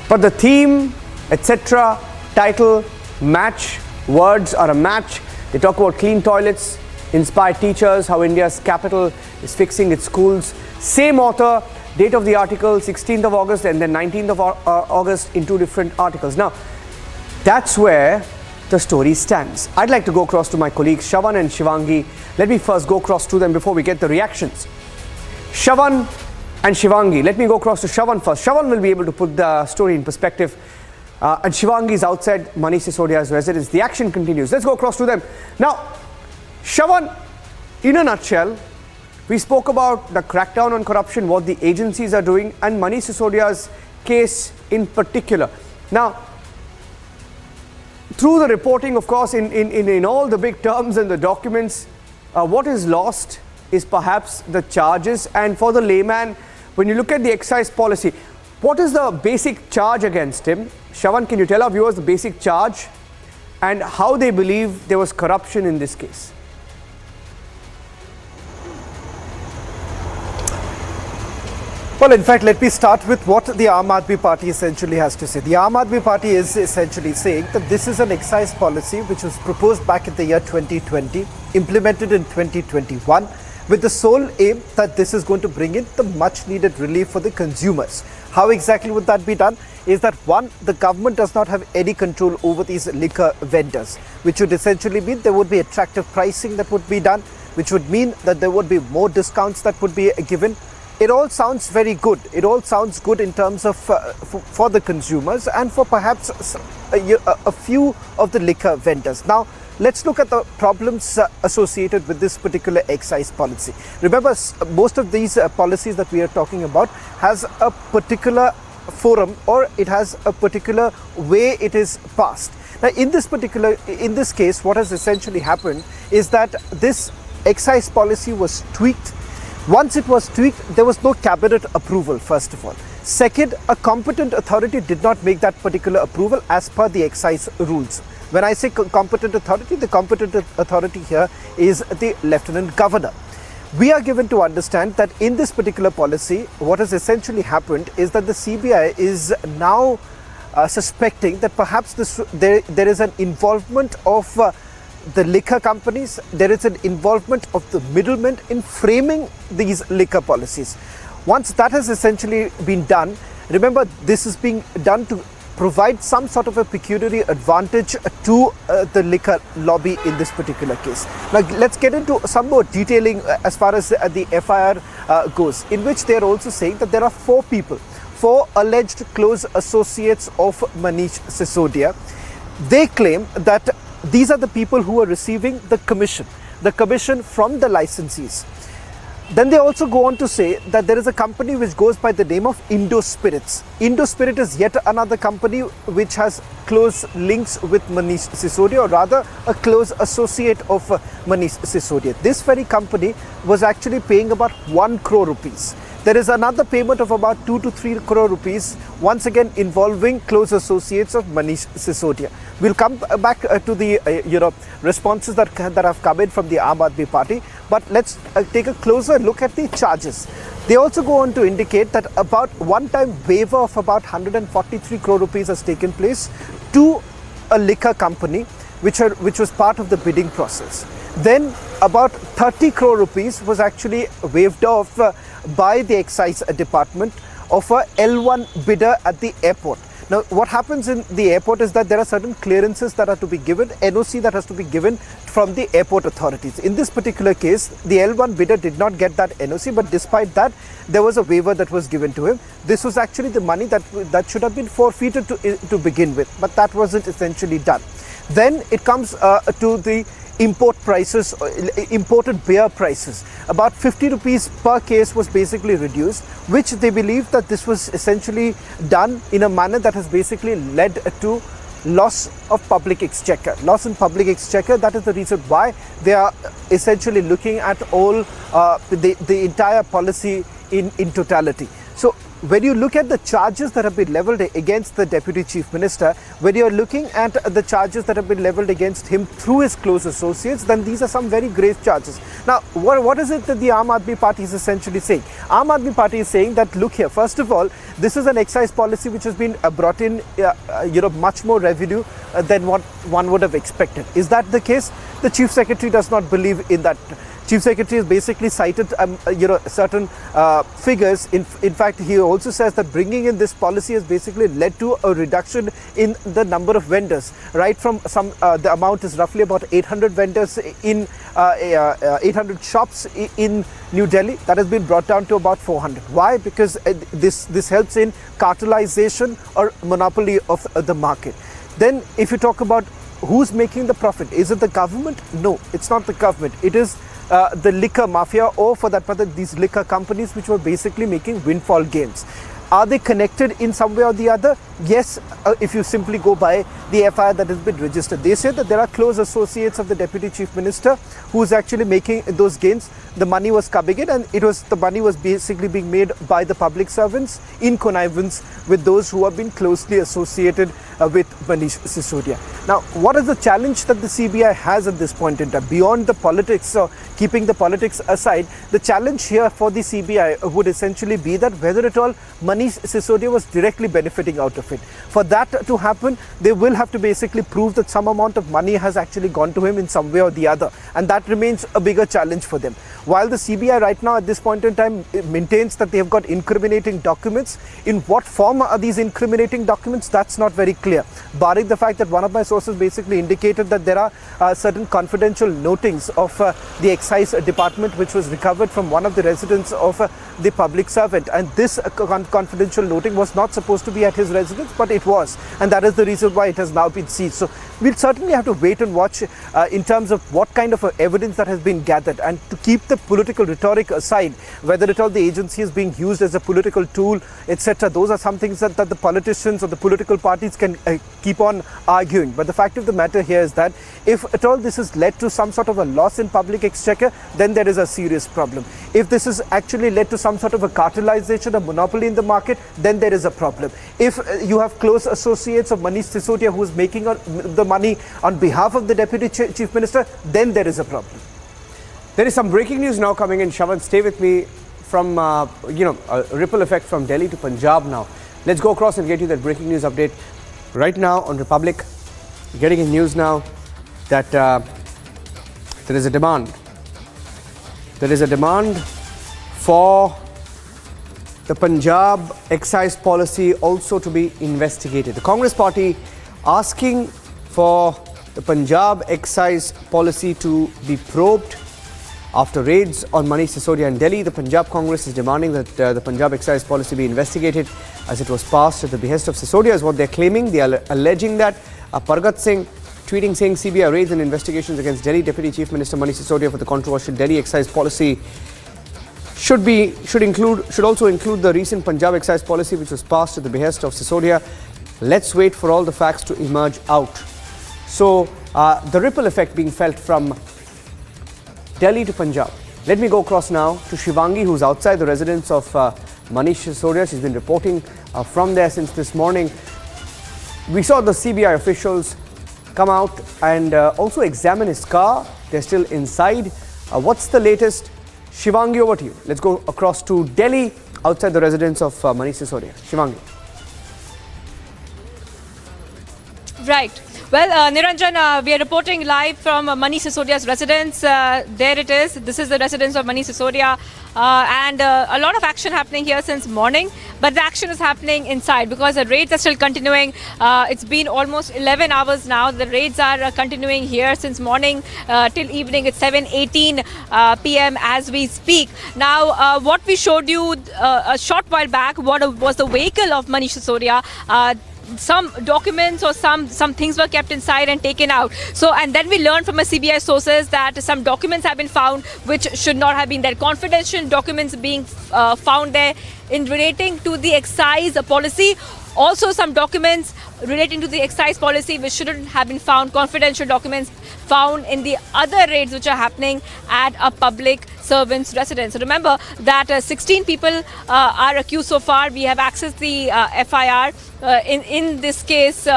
but the theme, etc., title match, words are a match. They talk about clean toilets, inspired teachers, how India's capital is fixing its schools. Same author, date of the article 16th of August and then 19th of August in 2 different articles. Now that's where the story stands. I'd like to go across to my colleagues Shravan and Shivangi. Let me first go across to them before we get the reactions. Shravan and Shivangi, let me go across to Shravan first. Shravan will be able to put the story in perspective. And Shivangi is outside Manish Sisodia's residence. The action continues. Let's go across to them. Now, Shravan, in a nutshell, we spoke about the crackdown on corruption, what the agencies are doing, and Manish Sisodia's case in particular. Now, through the reporting, of course, in all the big terms and the documents, what is lost is perhaps the charges. And for the layman, when you look at the excise policy, what is the basic charge against him? Shravan, can you tell our viewers the basic charge and how they believe there was corruption in this case? Well, in fact, let me start with what the Aam Aadmi Party essentially has to say. The Aam Aadmi Party is essentially saying that this is an excise policy which was proposed back in the year 2020, implemented in 2021, with the sole aim that this is going to bring in the much needed relief for the consumers. How exactly would that be done? Is that one, the government does not have any control over these liquor vendors, which would essentially mean there would be attractive pricing that would be done, which would mean that there would be more discounts that would be given. It all sounds very good. It all sounds good in terms of for the consumers and for perhaps a few of the liquor vendors. Now, let's look at the problems associated with this particular excise policy. Remember, most of these policies that we are talking about has a particular forum, or it has a particular way it is passed. Now, in this case, what has essentially happened is that this excise policy was tweaked. Once it was tweaked, there was no cabinet approval, first of all. Second, a competent authority did not make that particular approval as per the excise rules. When I say competent authority, the competent authority here is the Lieutenant Governor. We are given to understand that in this particular policy, what has essentially happened is that the CBI is now suspecting that perhaps there is an involvement of the liquor companies, there is an involvement of the middlemen in framing these liquor policies. Once that has essentially been done, remember, this is being done to provide some sort of a pecuniary advantage to the liquor lobby in this particular case. Now, let's get into some more detailing as far as the FIR goes, in which they are also saying that there are 4 people, 4 alleged close associates of Manish Sisodia. They claim that these are the people who are receiving the commission from the licensees. Then they also go on to say that there is a company which goes by the name of Indo Spirits. Indo Spirit is yet another company which has close links with Manish Sisodia, or rather a close associate of Manish Sisodia. This very company was actually paying about 1 crore rupees. There is another payment of about 2 to 3 crore rupees, once again involving close associates of Manish Sisodia. We'll come back to the responses that have come in from the Aam Aadmi Party, but let's take a closer look at the charges. They also go on to indicate that about one-time waiver of about 143 crore rupees has taken place to a liquor company which was part of the bidding process. Then about 30 crore rupees was actually waived off by the excise department of a L1 bidder at the airport. Now, what happens in the airport is that there are certain clearances that are to be given, NOC that has to be given from the airport authorities. In this particular case, the L1 bidder did not get that NOC, but despite that, there was a waiver that was given to him. This was actually the money that should have been forfeited to begin with, but that wasn't essentially done. Then it comes to the import prices, imported beer prices. About 50 rupees per case was basically reduced, which they believe that this was essentially done in a manner that has basically led to loss of public exchequer. Loss in public exchequer, that is the reason why they are essentially looking at all the entire policy in totality. So when you look at the charges that have been leveled against the Deputy Chief Minister, when you are looking at the charges that have been leveled against him through his close associates, then these are some very grave charges. Now, what is it that the Aam Aadmi Party is essentially saying? Aam Aadmi Party is saying that, look here, first of all, this is an excise policy which has been brought in, much more revenue than what one would have expected. Is that the case? The Chief Secretary does not believe in that. Chief Secretary has basically cited, certain figures. In fact, he also says that bringing in this policy has basically led to a reduction in the number of vendors. Right from the amount is roughly about 800 vendors in 800 shops in New Delhi. That has been brought down to about 400. Why? Because this helps in cartelization or monopoly of the market. Then, if you talk about who's making the profit, is it the government? No, it's not the government. It is the liquor mafia, or for that matter these liquor companies which were basically making windfall gains. Are they connected in some way or the other? Yes, if you simply go by the FIR that has been registered. They say that there are close associates of the Deputy Chief Minister who is actually making those gains. The money was coming in, and the money was basically being made by the public servants in connivance with those who have been closely associated with Manish Sisodia. Now, what is the challenge that the CBI has at this point in time? Beyond the politics, or keeping the politics aside, the challenge here for the CBI would essentially be that whether at all Manish Sisodia was directly benefiting out of it. For that to happen, they will have to basically prove that some amount of money has actually gone to him in some way or the other, and that remains a bigger challenge for them. While the CBI right now at this point in time maintains that they have got incriminating documents, in what form are these incriminating documents? That's not very clear, barring the fact that one of my sources basically indicated that there are certain confidential notings of the excise department which was recovered from one of the residents of the public servant, and this confidential noting was not supposed to be at his residence, but it was, and that is the reason why it has now been seized. So we'll certainly have to wait and watch in terms of what kind of evidence that has been gathered, and to keep the political rhetoric aside, whether at all the agency is being used as a political tool, etc. Those are some things that the politicians or the political parties can keep on arguing. But the fact of the matter here is that if at all this has led to some sort of a loss in public exchequer, then there is a serious problem. If this has actually led to some sort of a cartelization, a monopoly in the market, then there is a problem. If you have close associates of Manish Sisodia who is making the money on behalf of the Deputy Chief Minister, then there is a problem. There is some breaking news now coming in. Shavan, stay with me from, a ripple effect from Delhi to Punjab now. Let's go across and get you that breaking news update right now on Republic. Getting in news now that there is a demand. There is a demand for the Punjab excise policy also to be investigated. The Congress party asking for the Punjab excise policy to be probed after raids on Manish Sisodia in Delhi. The Punjab Congress is demanding that the Punjab excise policy be investigated as it was passed at the behest of Sisodia, is what they're claiming. They are alleging that Pargat Singh tweeting saying CBI raids and investigations against Delhi Deputy Chief Minister Manish Sisodia for the controversial Delhi excise policy should also include the recent Punjab excise policy which was passed at the behest of Sisodia. Let's wait for all the facts to emerge out. So the ripple effect being felt from Delhi to Punjab. Let me go across now to Shivangi, who's outside the residence of Manish Sisodia. She's been reporting from there since this morning. We saw the CBI officials come out and also examine his car. They're still inside. What's the latest? Shivangi, over to you. Let's go across to Delhi, outside the residence of Manish Sisodia. Shivangi. Right. Well, Niranjan, we are reporting live from Manish Sisodia's residence. There it is. This is the residence of Manish Sisodia. And a lot of action happening here since morning. but the action is happening inside because the raids are still continuing. It's been almost 11 hours now. The raids are continuing here since morning till evening. It's 7:18 p.m. as we speak. Now, what we showed you a short while back was the vehicle of Manish Sisodia. Some documents or some things were kept inside and taken out. So, and then we learned from a CBI sources that some documents have been found which should not have been there. Confidential documents being found there in relating to the excise policy. Also, some documents relating to the excise policy which shouldn't have been found. Confidential documents found in the other raids which are happening at a public servant's residence. So remember that 16 people are accused so far. We have accessed the FIR in this case.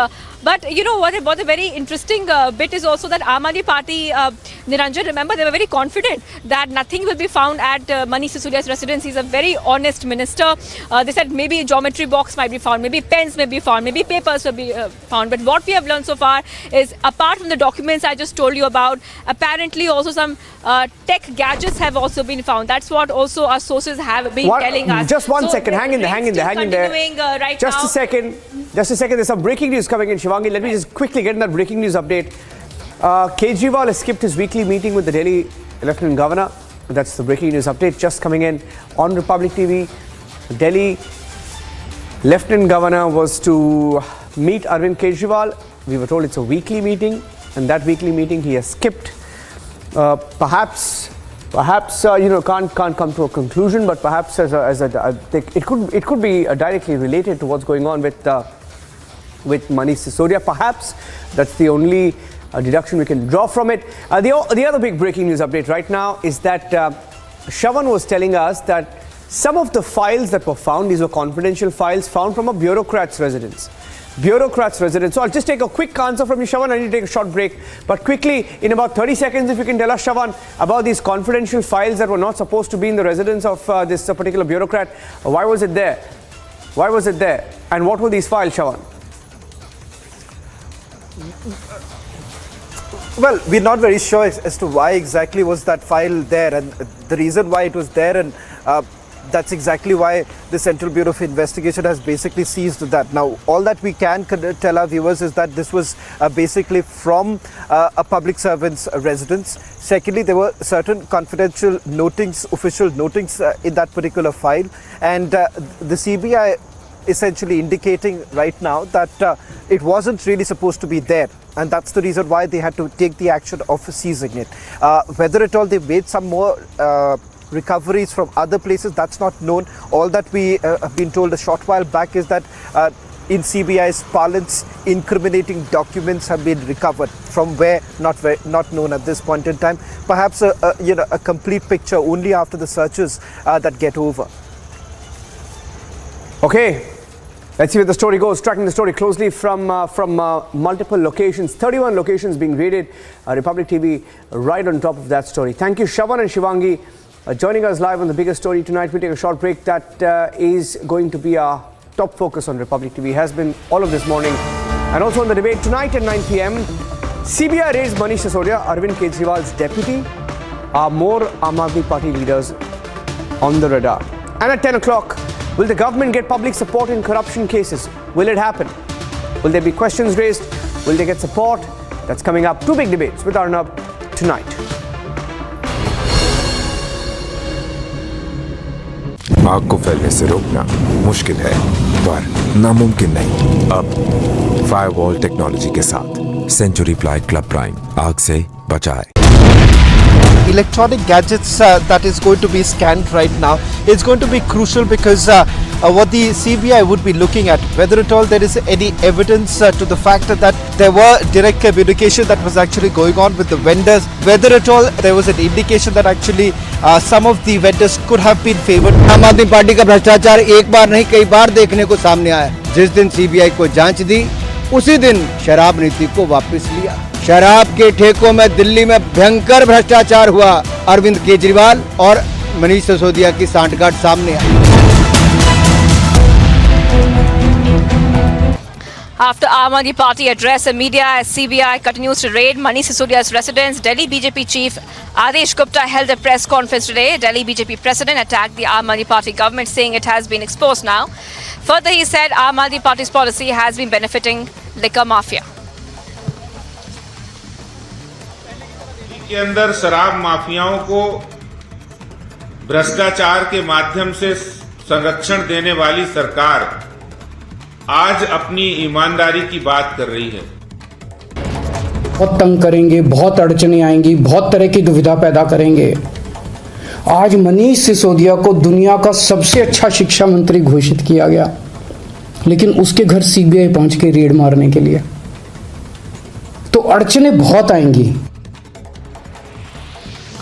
But you know what a very interesting bit is also that Aam Aadmi Party, Niranjan, remember they were very confident that nothing will be found at Manish Sisodia's residence. He's a very honest minister. They said maybe a geometry box might be found, maybe pens may be found, maybe papers will be found. But what we have learned so far is, apart from the documents I just told you about, apparently also some tech gadgets have also been found. That's what also our sources have been telling us. Just one second, hang in there. Right just now. Just a second, there's some breaking news coming in, Shivangi. Let me just quickly get in that breaking news update. Kejriwal has skipped his weekly meeting with the Delhi Lieutenant Governor. That's the breaking news update just coming in on Republic TV. Delhi Lieutenant Governor was to meet Arvind Kejriwal. We were told it's a weekly meeting, and that weekly meeting he has skipped. Perhaps can't come to a conclusion, but perhaps it could be directly related to what's going on with Manish Sisodia. Perhaps that's the only deduction we can draw from it. The other big breaking news update right now is that Shravan was telling us that some of the files that were found, these were confidential files found from a bureaucrat's residence. So I'll just take a quick answer from you, Shravan. I need to take a short break. But quickly, in about 30 seconds, if you can tell us, Shravan, about these confidential files that were not supposed to be in the residence of this particular bureaucrat. Why was it there? And what were these files, Shravan? Well, we're not very sure as to why exactly was that file there and the reason why it was there, and that's exactly why the Central Bureau of Investigation has basically seized that. Now, all that we can tell our viewers is that this was basically from a public servant's residence. Secondly, there were certain confidential notings, official notings in that particular file, and the CBI essentially indicating right now that it wasn't really supposed to be there, and that's the reason why they had to take the action of seizing it. Whether at all they made some more recoveries from other places, that's not known. All that we have been told a short while back is that in CBI's parlance, incriminating documents have been recovered from where, not known at this point in time. Perhaps a complete picture only after the searches that get over. Okay, let's see where the story goes. Tracking the story closely from multiple locations, 31 locations being raided. Republic TV right on top of that story. Thank you, Shravan and Shivangi, joining us live on the biggest story tonight. We'll take a short break. That is going to be our top focus on Republic TV. Has been all of this morning, and also on the debate tonight at 9 p.m. CBI raids Manish Sisodia, Arvind Kejriwal's deputy. Are more Aam Aadmi Party leaders on the radar? And at 10 o'clock, will the government get public support in corruption cases? Will it happen? Will there be questions raised? Will they get support? That's coming up. Two big debates with Arnab tonight. आग को फैलने से रोकना मुश्किल है, पर नामुमकिन नहीं। अब फायरवॉल टेक्नोलॉजी के साथ सेंचुरी प्लाई क्लब प्राइम आग से बचाए। Electronic gadgets that is going to be scanned right now is going to be crucial because what the CBI would be looking at, whether at all there is any evidence to the fact that there were direct communication that was actually going on with the vendors, whether at all there was an indication that actually some of the vendors could have been favored. आम आदमी party का भ्रष्टाचार एक बार नहीं कई बार देखने को सामने आया। जिस दिन सीबीआई को जांच दी, उसी दिन शराब नीति को वापस लिया। शराब के ठेकों में दिल्ली में भयंकर भ्रष्टाचार हुआ। अरविंद केजरीवाल और मनीष सिसोदिया की सांठगांठ सामने आई। After Aam Aadmi Party addressed the media as CBI continues to raid Manish Sisodia's residence, Delhi BJP chief Adesh Gupta held a press conference today. Delhi BJP president attacked the Aam Aadmi Party government, saying it has been exposed now. Further, he said Aam Aadmi Party's policy has been benefiting liquor mafia. के अंदर शराब माफियाओं को भ्रष्टाचार के माध्यम से संरक्षण देने वाली सरकार आज अपनी ईमानदारी की बात कर रही है। बहुत तंग करेंगे, बहुत अड़चने आएंगी, बहुत तरह की दुविधा पैदा करेंगे। आज मनीष सिसोदिया को दुनिया का सबसे अच्छा शिक्षा मंत्री घोषित किया गया, लेकिन उसके घर सीबीआई पहुंच के रेड मारने के लिए। तो अड़चने बहुत आएंगी।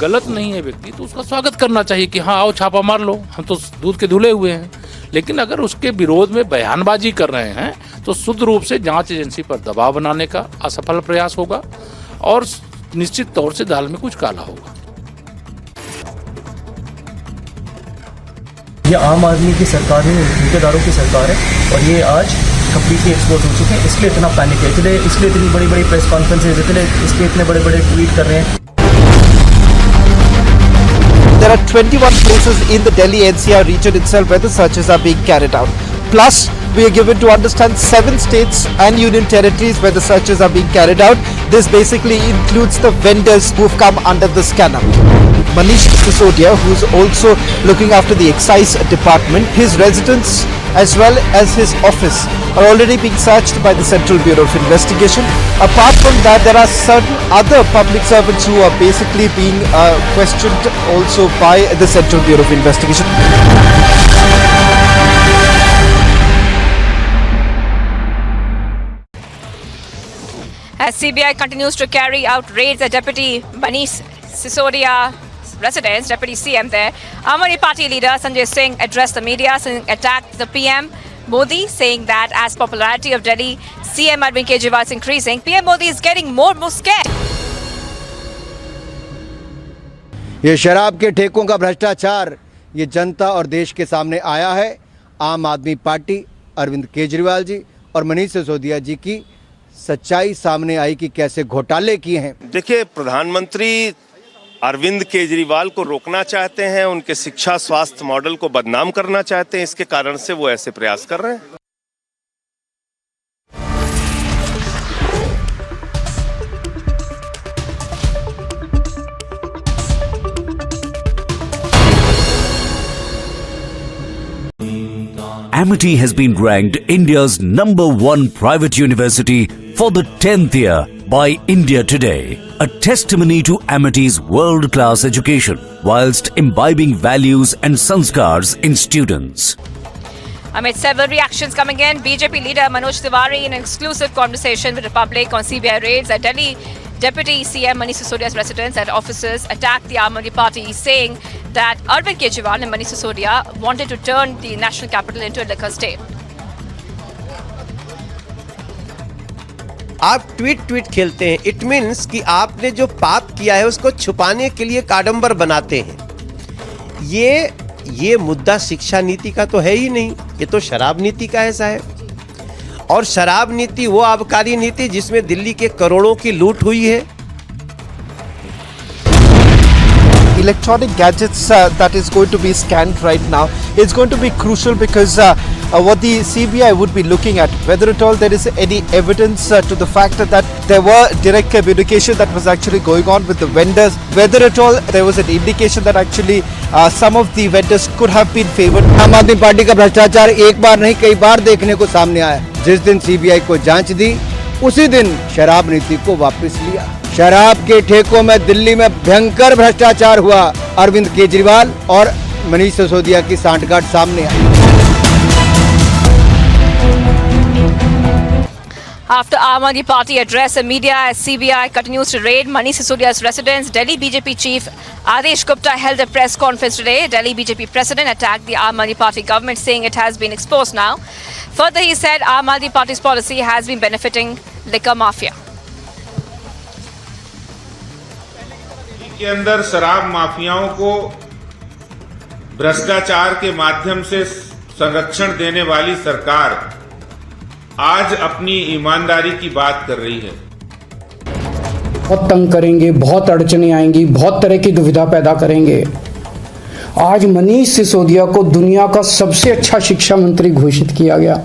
गलत नहीं है व्यक्ति तो उसका स्वागत करना चाहिए कि हाँ आओ छापा मार लो, हम तो दूध के धुले हुए हैं। लेकिन अगर उसके विरोध में बयानबाजी कर रहे हैं तो शुद्ध रूप से जांच एजेंसी पर दबाव बनाने का असफल प्रयास होगा और निश्चित तौर से दाल में कुछ काला होगा। ये आम आदमी की सरकार है, ठेकेदारों की सरकार है और ये आज कंप्लीटली एक्सपोज हो चुके हैं। इसलिए इतना पैनिक है, इसलिए इतनी बड़ी बड़ी प्रेस कॉन्फ्रेंसेज, इसलिए इतने बड़े बड़े ट्वीट कर रहे हैं। There are 21 places in the Delhi NCR region itself where the searches are being carried out. Plus, we are given to understand 7 states and union territories where the searches are being carried out. This basically includes the vendors who've come under the scanner. Manish Sisodia, who's also looking after the excise department, his residence as well as his office are already being searched by the Central Bureau of Investigation. Apart from that, there are certain other public servants who are basically being questioned also by the Central Bureau of Investigation. As CBI continues to carry out raids at Deputy Manish Sisodia residence, Deputy CM there, Aam Aadmi Party leader Sanjay Singh addressed the media, attacked the PM Modi, saying that as popularity of Delhi CM Arvind Kejriwal is increasing, PM Modi is getting more and more scared. ये शराब के ठेकों का भ्रष्टाचार ये जनता और देश के सामने आया है। आम आदमी पार्टी, अरविंद केजरीवाल जी और मनीष सिसोदिया जी की सच्चाई सामने आई कि कैसे घोटाले किए हैं। देखिए, प्रधानमंत्री अरविंद केजरीवाल को रोकना चाहते हैं, उनके शिक्षा स्वास्थ्य मॉडल को बदनाम करना चाहते हैं, इसके कारण से वो ऐसे प्रयास कर रहे हैं। Amity has been ranked India's #1 private university for the 10th year by India Today, a testimony to Amity's world-class education whilst imbibing values and sanskars in students. Amid several reactions coming in, BJP leader Manoj Tiwari in an exclusive conversation with Republic on CBI raids at Delhi Deputy CM Manish Sisodia's residence and offices attacked the Aam Aadmi Party, saying that Arvind Kejriwal and Manish Sisodia wanted to turn the national capital into a liquor state. आप tweet खेलते हैं, it means कि आपने जो पाप किया है उसको छुपाने के लिए काडंबर बनाते हैं। ये मुद्दा शिक्षा नीति का तो है ही नहीं, ये तो शराब नीति का है साहब। और शराब नीति वो आबकारी नीति जिसमें दिल्ली के करोड़ों की लूट हुई है। Electronic gadgets that is going to be scanned right now is going to be crucial because what the CBI would be looking at, whether at all there is any evidence to the fact that there were direct communication that was actually going on with the vendors, whether at all there was an indication that actually some of the vendors could have been favored. आम आदमी party का भ्रष्टाचार एक बार नहीं कई बार देखने को सामने आया। जिस दिन सीबीआई को जांच दी उसी दिन शराब नीति को वापस लिया। शराब के ठेकों में दिल्ली में भयंकर भ्रष्टाचार हुआ। अरविंद केजरीवाल और मनीष सिसोदिया की सांठगांठ सामने आई। After Aam Aadmi Party addressed the media as CBI continues to raid Manish Sisodia's residence, Delhi BJP chief Adesh Gupta held a press conference today. Delhi BJP president attacked the Aam Aadmi Party government, saying it has been exposed now. Further, he said Aam Aadmi Party's policy has been benefiting liquor mafia. के अंदर शराब माफियाओं को भ्रष्टाचार के माध्यम से संरक्षण देने वाली सरकार आज अपनी ईमानदारी की बात कर रही है। बहुत तंग करेंगे, बहुत अड़चने आएंगी, बहुत तरह की दुविधा पैदा करेंगे। आज मनीष सिसोदिया को दुनिया का सबसे अच्छा शिक्षा मंत्री घोषित किया गया,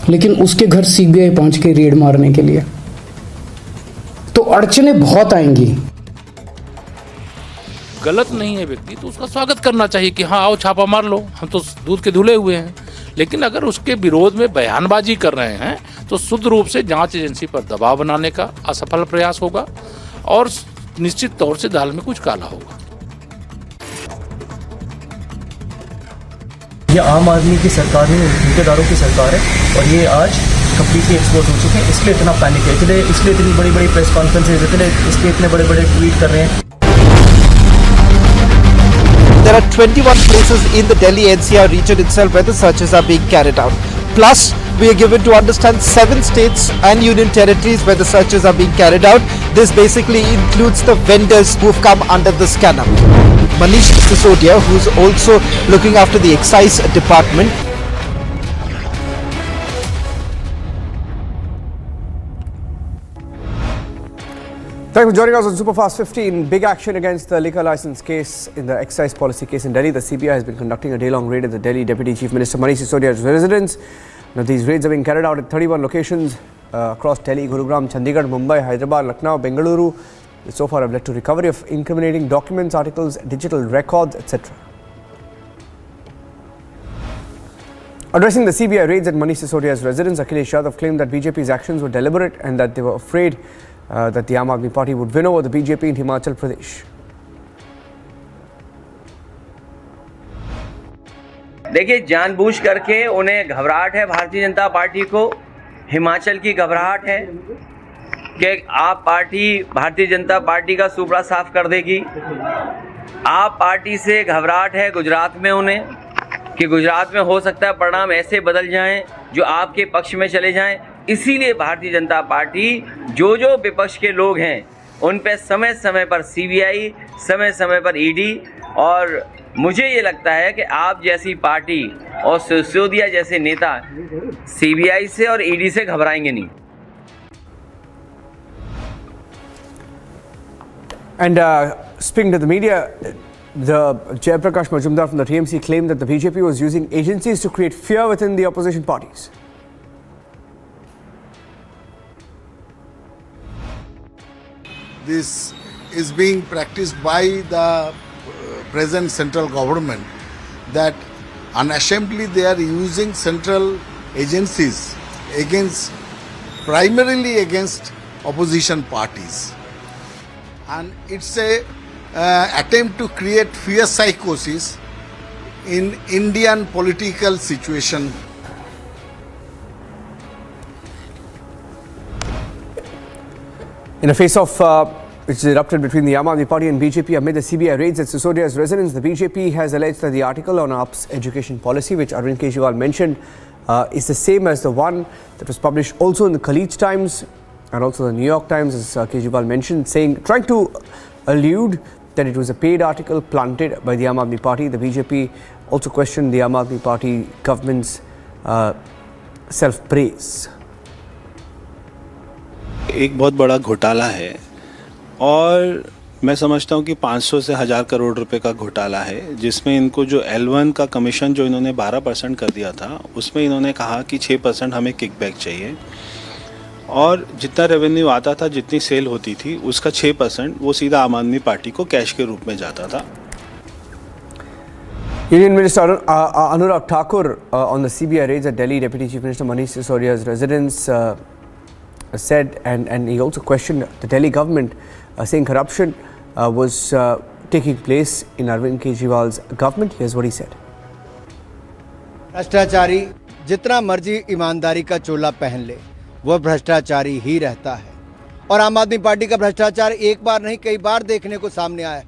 लेकिन उसके घर सीबीआई पहुंच के रेड मारने के लिए। तो अड़चने बहुत आएंगी। गलत नहीं है व्यक्ति तो उसका स्वागत करना चाहिए कि हाँ आओ छापा मार लो, हम तो दूध के धुले हुए हैं। लेकिन अगर उसके विरोध में बयानबाजी कर रहे हैं तो शुद्ध रूप से जांच एजेंसी पर दबाव बनाने का असफल प्रयास होगा और निश्चित तौर से दाल में कुछ काला होगा। ये आम आदमी की सरकार है, ठेकेदारों की सरकार है और ये आज कंप्लीटली एक्सपोज हो चुके हैं। इसलिए इतना पैनिक है, इसलिए इतनी बड़ी बड़ी प्रेस कॉन्फ्रेंसेज, इसलिए इतने बड़े बड़े ट्वीट कर रहे हैं। There are 21 places in the Delhi NCR region itself where the searches are being carried out. Plus, we are given to understand 7 states and union territories where the searches are being carried out. This basically includes the vendors who've come under the scanner. Manish Sisodia, who's also looking after the excise department. Thanks for joining us on Superfast 15. Big action against the liquor license case in the excise policy case in Delhi. The CBI has been conducting a day-long raid at the Delhi Deputy Chief Minister Manish Sisodia's residence. Now, these raids are being carried out at 31 locations across Delhi, Gurugram, Chandigarh, Mumbai, Hyderabad, Lucknow, Bengaluru. Which so far have led to recovery of incriminating documents, articles, digital records, etc. Addressing the CBI raids at Manish Sisodia's residence, Akhilesh Yadav claimed that BJP's actions were deliberate and that they were afraid that the Aam Aadmi Party would win over the BJP in Himachal Pradesh. देखिए, जानबूझ करके उन्हें घबराहट है Bharatiya Janata party को। हिमाचल की घबराहट है कि आप पार्टी भारतीय जनता पार्टी का सुपड़ा साफ कर देगी। आप पार्टी से घबराहट है गुजरात में उन्हें कि गुजरात में हो सकता है परिणाम ऐसे बदल जाएं जो आपके पक्ष में चले जाएं। इसीलिए भारतीय जनता पार्टी जो विपक्ष के लोग हैं उन पे समय समय पर सीबीआई, समय समय पर ईडी, और मुझे ये लगता है कि आप जैसी पार्टी और सिसोदिया जैसे नेता सीबीआई से और ईडी से घबराएंगे नहीं। And speaking to the media, the Jayaprakash Majumdar from the TMC claimed that the BJP was using agencies to create fear within the opposition parties. This is being practiced by the present central government, that unashamedly they are using central agencies primarily against opposition parties. And it's a attempt to create fear psychosis in Indian political situation. In a face-off which is erupted between the Aam Aadmi Party and BJP amid the CBI raids at Sisodia's residence, the BJP has alleged that the article on AAP's education policy, which Arvind Kejriwal mentioned, is the same as the one that was published also in the Khaleej Times and also the New York Times, as Kejriwal mentioned, trying to allude that it was a paid article planted by the Aam Aadmi Party. The BJP also questioned the Aam Aadmi Party government's self-praise. एक बहुत बड़ा घोटाला है और मैं समझता हूँ कि 500 से 1000 करोड़ रुपए का घोटाला है, जिसमें इनको जो L1 का कमीशन जो इन्होंने 12% कर दिया था, उसमें इन्होंने कहा कि 6% हमें किकबैक चाहिए और जितना रेवेन्यू आता था, जितनी सेल होती थी, उसका 6% वो सीधा आम आदमी पार्टी को कैश के रूप में जाता था। Union Minister Anurag Thakur on the CBI raids at Delhi, Deputy Chief Minister Manish Sisodia's residence said, and he also questioned the Delhi government, saying corruption was taking place in Arvind Kejriwal's government. Here's what he said. भ्रष्टाचारी जितना मर्जी ईमानदारी का चोला पहन ले, वह भ्रष्टाचारी ही रहता है। और आम आदमी पार्टी का भ्रष्टाचार एक बार नहीं कई बार देखने को सामने आया।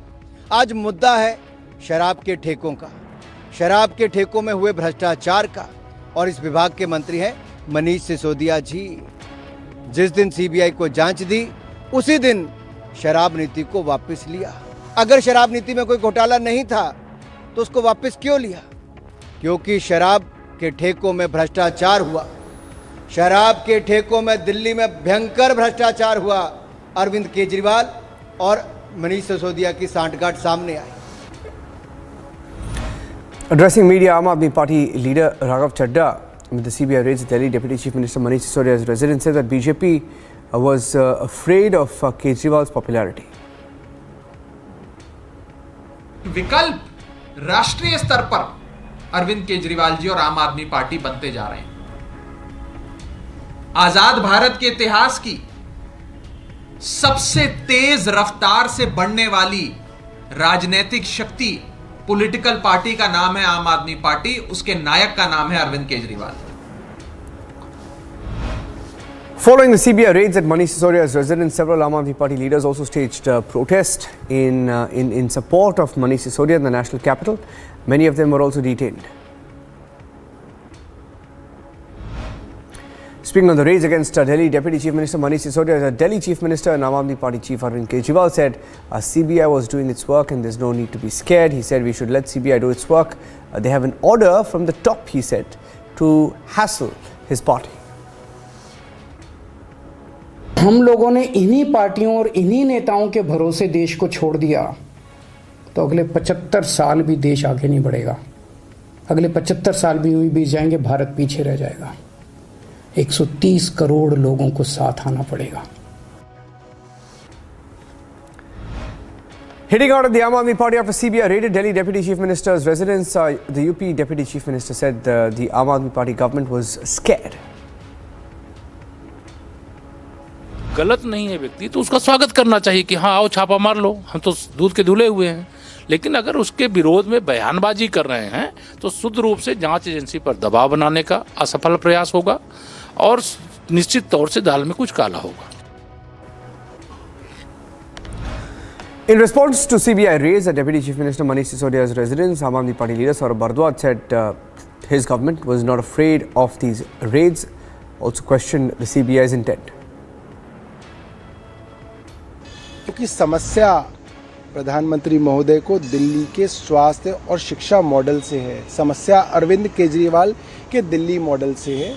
आज मुद्दा है शराब के ठेकों का, शराब के ठेकों में हुए भ्रष्टाचार का, और इस विभाग के मंत्री हैं मनीष सिसोदिया जी। जिस दिन सीबीआई को जांच दी, उसी दिन शराब नीति को वापस लिया। अगर शराब नीति में कोई घोटाला नहीं था तो उसको वापस क्यों लिया? क्योंकि शराब के ठेकों में भ्रष्टाचार हुआ। शराब के ठेकों में दिल्ली में भयंकर भ्रष्टाचार हुआ, अरविंद केजरीवाल और मनीष सिसोदिया की सांठगांठ सामने आई। Addressing media, Aam Aadmi Party leader Raghav Chadha, with the CBI raids, Delhi Deputy Chief Minister Manish Sisodia's residence, said that BJP was afraid of Kejriwal's popularity. विकल्प राष्ट्रीय स्तर पर अरविंद केजरीवाल जी और आम आदमी पार्टी बनते जा रहे हैं। आजाद भारत के इतिहास की सबसे तेज रफ्तार से बढ़ने वाली राजनीतिक शक्ति पॉलिटिकल पार्टी का नाम है आम आदमी पार्टी, उसके नायक का नाम है Arvind Kejriwal. Following the CBI raids at Manish Sisodia's residence, several Aam Aadmi Party leaders also staged protest in support of Manish Sisodia in the national capital. Many of them were also detained. Speaking on the raids against Delhi Deputy Chief Minister Manish Sisodia, the Delhi Chief Minister and Aam Aadmi Party Chief Arvind Kejriwal said CBI was doing its work and there's no need to be scared. He said we should let CBI do its work. They have an order from the top, he said, to hassle his party. हम लोगों ने इन्हीं पार्टियों और इन्हीं नेताओं के भरोसे देश को छोड़ दिया तो अगले 75 साल भी देश आगे नहीं बढ़ेगा। अगले 75 साल भी यूं ही बीत जाएंगे, भारत पीछे रह जाएगा। 130 करोड़ लोगों को साथ आना पड़ेगा। Hitting out at the Aam Aadmi Party after CBI raided Delhi Deputy Chief Minister's residence, the UP Deputy Chief Minister said the Aam Aadmi Party government was scared. गलत नहीं है व्यक्ति तो उसका स्वागत करना चाहिए कि हाँ आओ छापा मार लो, हम तो दूध के धुले हुए हैं। लेकिन अगर उसके विरोध में बयानबाजी कर रहे हैं तो शुद्ध रूप से जांच एजेंसी पर दबाव बनाने का असफल प्रयास होगा और निश्चित तौर से दाल में कुछ काला होगा। In response to CBI raids at Deputy Chief Minister Manish Sisodia's residence, Aam Aadmi Party leader Saurabh Bardwaj said his government was not afraid of these raids, also questioned the CBI's intent. क्योंकि समस्या प्रधानमंत्री महोदय को दिल्ली के स्वास्थ्य और शिक्षा model से है, समस्या अरविंद केजरीवाल के दिल्ली मॉडल से है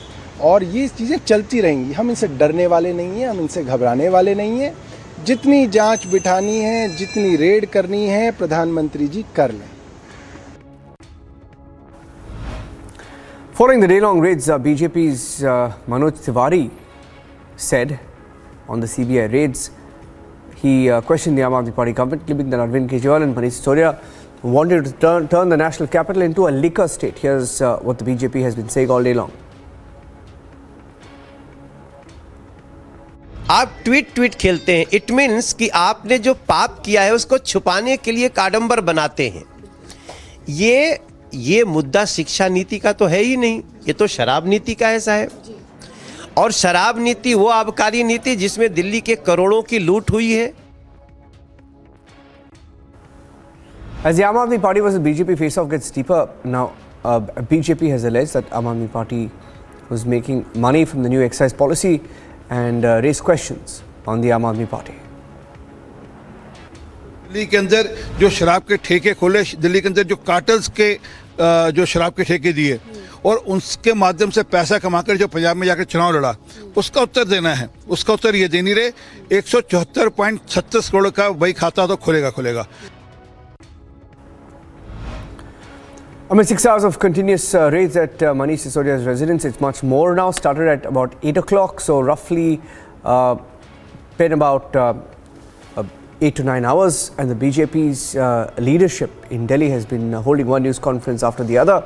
और ये चीज़ें चलती रहेंगी। हम इनसे डरने वाले नहीं हैं, हम इनसे घबराने वाले नहीं हैं। जितनी जांच बिठानी है, जितनी रेड करनी है, प्रधानमंत्री जी कर लें। Following the day-long raids, BJP's Manoj Tiwari said on the CBI raids, he questioned the Aam Aadmi Party government, claiming that Arvind Kejriwal and Manish Sisodia wanted to turn the national capital into a liquor state. Here's what the BJP has been saying all day long. आप tweet खेलते हैं, it means कि आपने जो पाप किया है उसको छुपाने के लिए काडंबर बनाते हैं। ये मुद्दा शिक्षा नीति का तो है ही नहीं, ये तो शराब नीति का ऐसा है। और शराब नीति वो आबकारी नीति जिसमें दिल्ली के करोड़ों की लूट हुई है। As the Aam Aadmi Party versus BJP face-off gets deeper, now BJP has alleged that Aam Aadmi Party was making money from the new excise policy and raised questions on the Aam Aadmi Party. Delhi के अंदर जो शराब के ठेके खोले, दिल्ली के अंदर जो कार्टल्स के जो शराब के ठेके दिए और उसके माध्यम से पैसा कमाकर जो पंजाब में जाकर चुनाव लड़ा, उसका उत्तर देना है। उसका उत्तर ये दे नहीं रहे। 174.36 करोड़ का वही खाता तो खुलेगा। Amid 6 hours of continuous raids at Manish Sisodia's residence, it's much more now. Started at about 8 o'clock, so roughly been about 8 to 9 hours. And the BJP's leadership in Delhi has been holding one news conference after the other,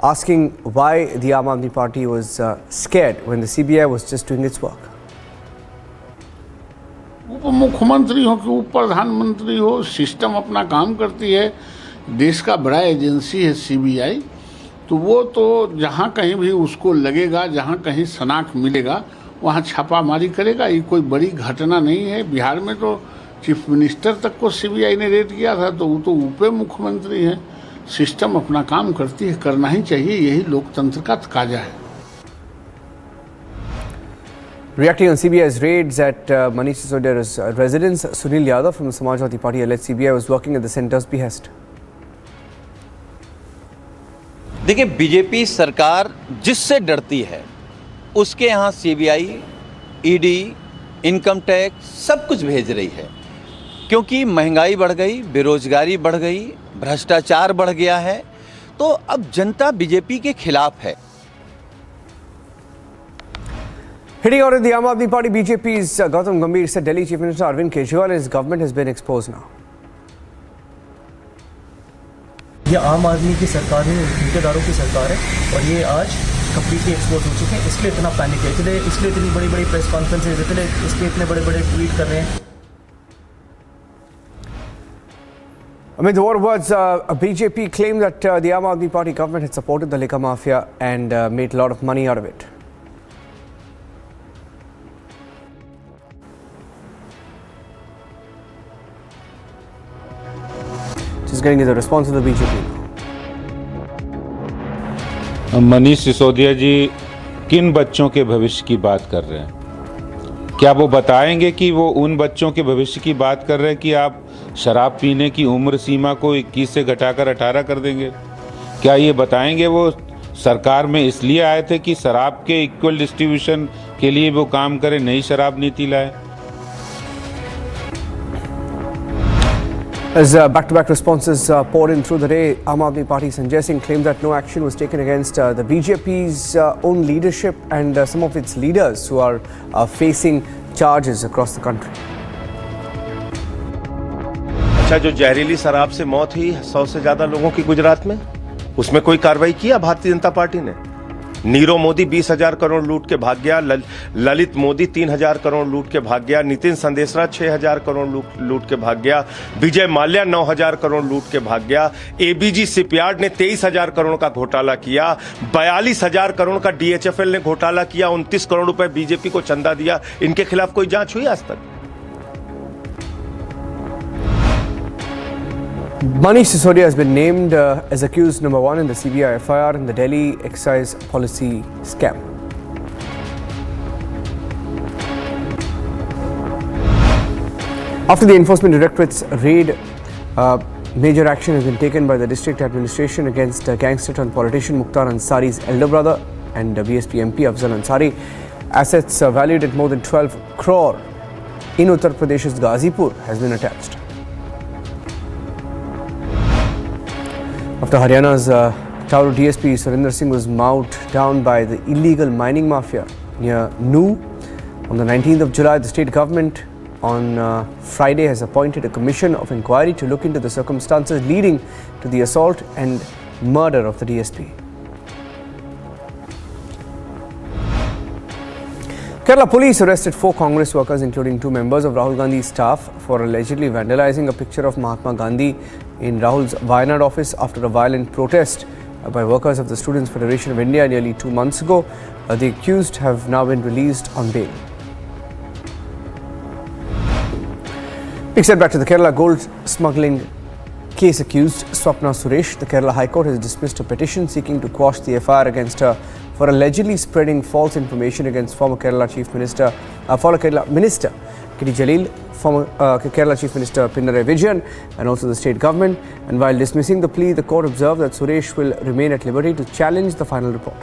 asking why the Aam Aadmi Party was scared when the CBI was just doing its work. उप मुख्यमंत्री हो कि उप प्रधानमंत्री हो, system अपना काम करती है। देश का बड़ा एजेंसी है सीबीआई, तो वो तो जहाँ कहीं भी उसको लगेगा, जहाँ कहीं शनाख्त मिलेगा वहाँ छापामारी करेगा। ये कोई बड़ी घटना नहीं है। बिहार में तो चीफ मिनिस्टर तक को सीबीआई ने रेड किया था, तो वो तो उप मुख्यमंत्री हैं। सिस्टम अपना काम करती है, करना ही चाहिए, यही लोकतंत्र का तकाजा है। Reacting on CBI's raids at Manish Sisodia's residence, Sunil Yadav from the Samajwadi Party alleged CBI was working at the centre's behest. देखिए, बीजेपी सरकार जिससे डरती है उसके यहाँ CBI, ED, इनकम टैक्स सब कुछ भेज रही है, क्योंकि महंगाई बढ़ गई, बेरोजगारी बढ़ गई, भ्रष्टाचार बढ़ गया है। तो अब जनता बीजेपी के खिलाफ है। Hitting out at the Aam Aadmi Party, BJP's Gautam Gambhir said Delhi Chief Minister Arvind Kejriwal and his government has been exposed now. ये आम आदमी की सरकार है, ठेकेदारों की सरकार है और ये आज कंप्लीटली एक्सपोज हो चुके हैं। इसलिए इतना पैनिक है, इसलिए इतनी बड़ी बड़ी प्रेस कॉन्फ्रेंसेज, इसलिए इतने बड़े बड़े ट्वीट कर रहे हैं। Amid the war words, BJP claimed that the Aam Aadmi Party government had supported the liquor mafia and made a lot of money out of it. Just getting the response of the BJP. Manish Sisodia जी किन बच्चों के भविष्य की बात कर रहे हैं? क्या वो बताएंगे कि वो उन बच्चों के भविष्य की बात कर रहे हैं कि आप शराब पीने की उम्र सीमा को 21 से घटाकर 18 कर देंगे? क्या ये बताएंगे वो सरकार में इसलिए आए थे कि शराब के इक्वल डिस्ट्रीब्यूशन के लिए वो काम करें, नई शराब नीति लाए? As back-to-back responses poured in through the day, Aam Aadmi Party Sanjay Singh claimed that no action was taken against the BJP's own leadership and some of its leaders who are facing charges across the country. अच्छा, जो जहरीली शराब से मौत हुई 100 से ज्यादा लोगों की गुजरात में, उसमें कोई कार्रवाई किया भारतीय जनता पार्टी ने? नीरव मोदी 20,000 करोड़ लूट के भाग गया, ललित मोदी 3,000 करोड़ लूट के भाग गया, नितिन संदेशरा 6,000 करोड़ लूट के भाग गया, विजय माल्या 9,000 करोड़ लूट के भाग गया, एबीजी शिपयार्ड ने 23,000 करोड़ का घोटाला किया, 42,000 करोड़ का DHFL ने घोटाला किया, 29 करोड़ रुपए बीजेपी को चंदा दिया। इनके खिलाफ कोई जांच हुई आज तक? Manish Sisodia has been named as accused number 1 in the CBI FIR in the Delhi excise policy scam. After the Enforcement Directorate's raid, major action has been taken by the district administration against gangster turned politician Mukhtar Ansari's elder brother and BSP MP Afzal Ansari. Assets valued at more than 12 crore in Uttar Pradesh's Ghazipur has been attached. After Haryana's Tauru DSP Surinder Singh was mowed down by the illegal mining mafia near New on the 19th of July, the state government on Friday has appointed a commission of inquiry to look into the circumstances leading to the assault and murder of the DSP. Kerala police arrested 4 Congress workers, including 2 members of Rahul Gandhi's staff, for allegedly vandalizing a picture of Mahatma Gandhi in Rahul's Wayanad office after a violent protest by workers of the Students' Federation of India nearly 2 months ago. The accused have now been released on bail. Big setback to the Kerala gold smuggling case accused Swapna Suresh. The Kerala High Court has dismissed a petition seeking to quash the FIR against her for allegedly spreading false information against former Kerala Minister Kitty Jalil, former Kerala Chief Minister Pinarayi Vijayan and also the state government. And while dismissing the plea, the court observed that Suresh will remain at liberty to challenge the final report.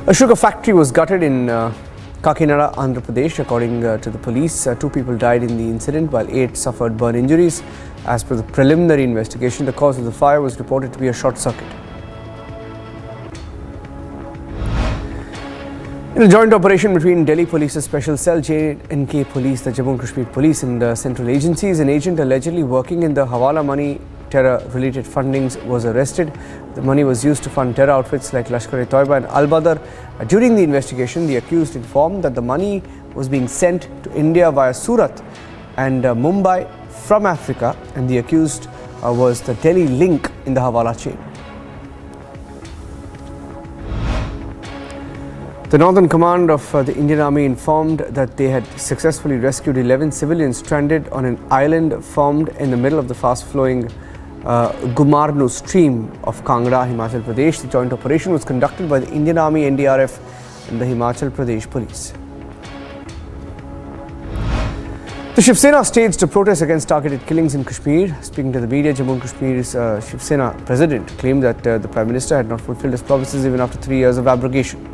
A sugar factory was gutted in Kakinada, Andhra Pradesh. According to the police, 2 people died in the incident while 8 suffered burn injuries. As per the preliminary investigation, the cause of the fire was reported to be a short circuit. In a joint operation between Delhi Police's Special Cell, J&K Police, the Jammu and Kashmir Police and central agencies, an agent allegedly working in the Hawala money terror-related fundings was arrested. The money was used to fund terror outfits like Lashkar-e-Toiba and Al-Badr. During the investigation, the accused informed that the money was being sent to India via Surat and Mumbai from Africa, and the accused was the Delhi link in the Hawala chain. The Northern Command of the Indian Army informed that they had successfully rescued 11 civilians stranded on an island formed in the middle of the fast-flowing Gumarnu stream of Kangra, Himachal Pradesh. The joint operation was conducted by the Indian Army, NDRF and the Himachal Pradesh Police. The Shiv Sena staged a protest against targeted killings in Kashmir. Speaking to the media, Jammu and Kashmir's Shiv Sena president claimed that the Prime Minister had not fulfilled his promises even after 3 years of abrogation.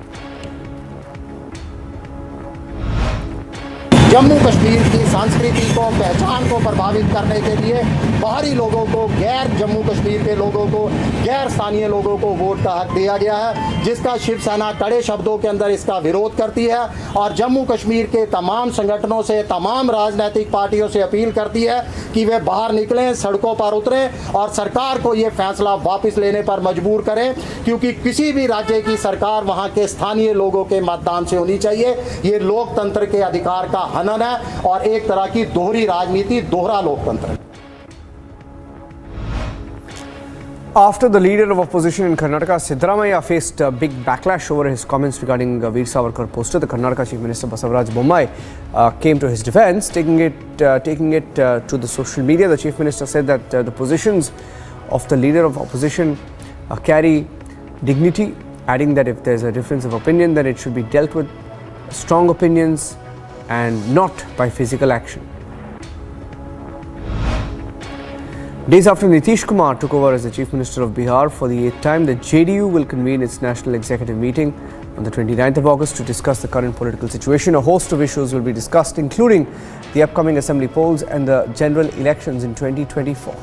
Jammu Kashmir की संस्कृति को, पहचान को प्रभावित करने के लिए बाहरी लोगों को, गैर जम्मू कश्मीर के लोगों को, गैर स्थानीय लोगों को वोट का हक दिया गया है, जिसका शिवसेना कड़े शब्दों के अंदर इसका विरोध करती है और जम्मू कश्मीर के तमाम संगठनों से, तमाम राजनीतिक पार्टियों से अपील करती है कि वे बाहर निकलें, सड़कों पर उतरें और सरकार को ये फैसला वापस लेने पर मजबूर करें, क्योंकि किसी भी राज्य की सरकार वहाँ के स्थानीय लोगों के मतदान से होनी चाहिए। ये लोकतंत्र के अधिकार का हनन है और एक तरह की दोहरी राजनीति, दोहरा लोकतंत्र है। After the leader of opposition in Karnataka, Siddaramaiah, faced a big backlash over his comments regarding Veer Savarkar poster, the Karnataka Chief Minister Basavaraj Bommai came to his defense, taking it to the social media. The Chief Minister said that the positions of the leader of opposition carry dignity, adding that if there's a difference of opinion, then it should be dealt with strong opinions and not by physical action. Days after Nitish Kumar took over as the Chief Minister of Bihar for the 8th time, the JDU will convene its National Executive Meeting on the 29th of August to discuss the current political situation. A host of issues will be discussed, including the upcoming assembly polls and the general elections in 2024.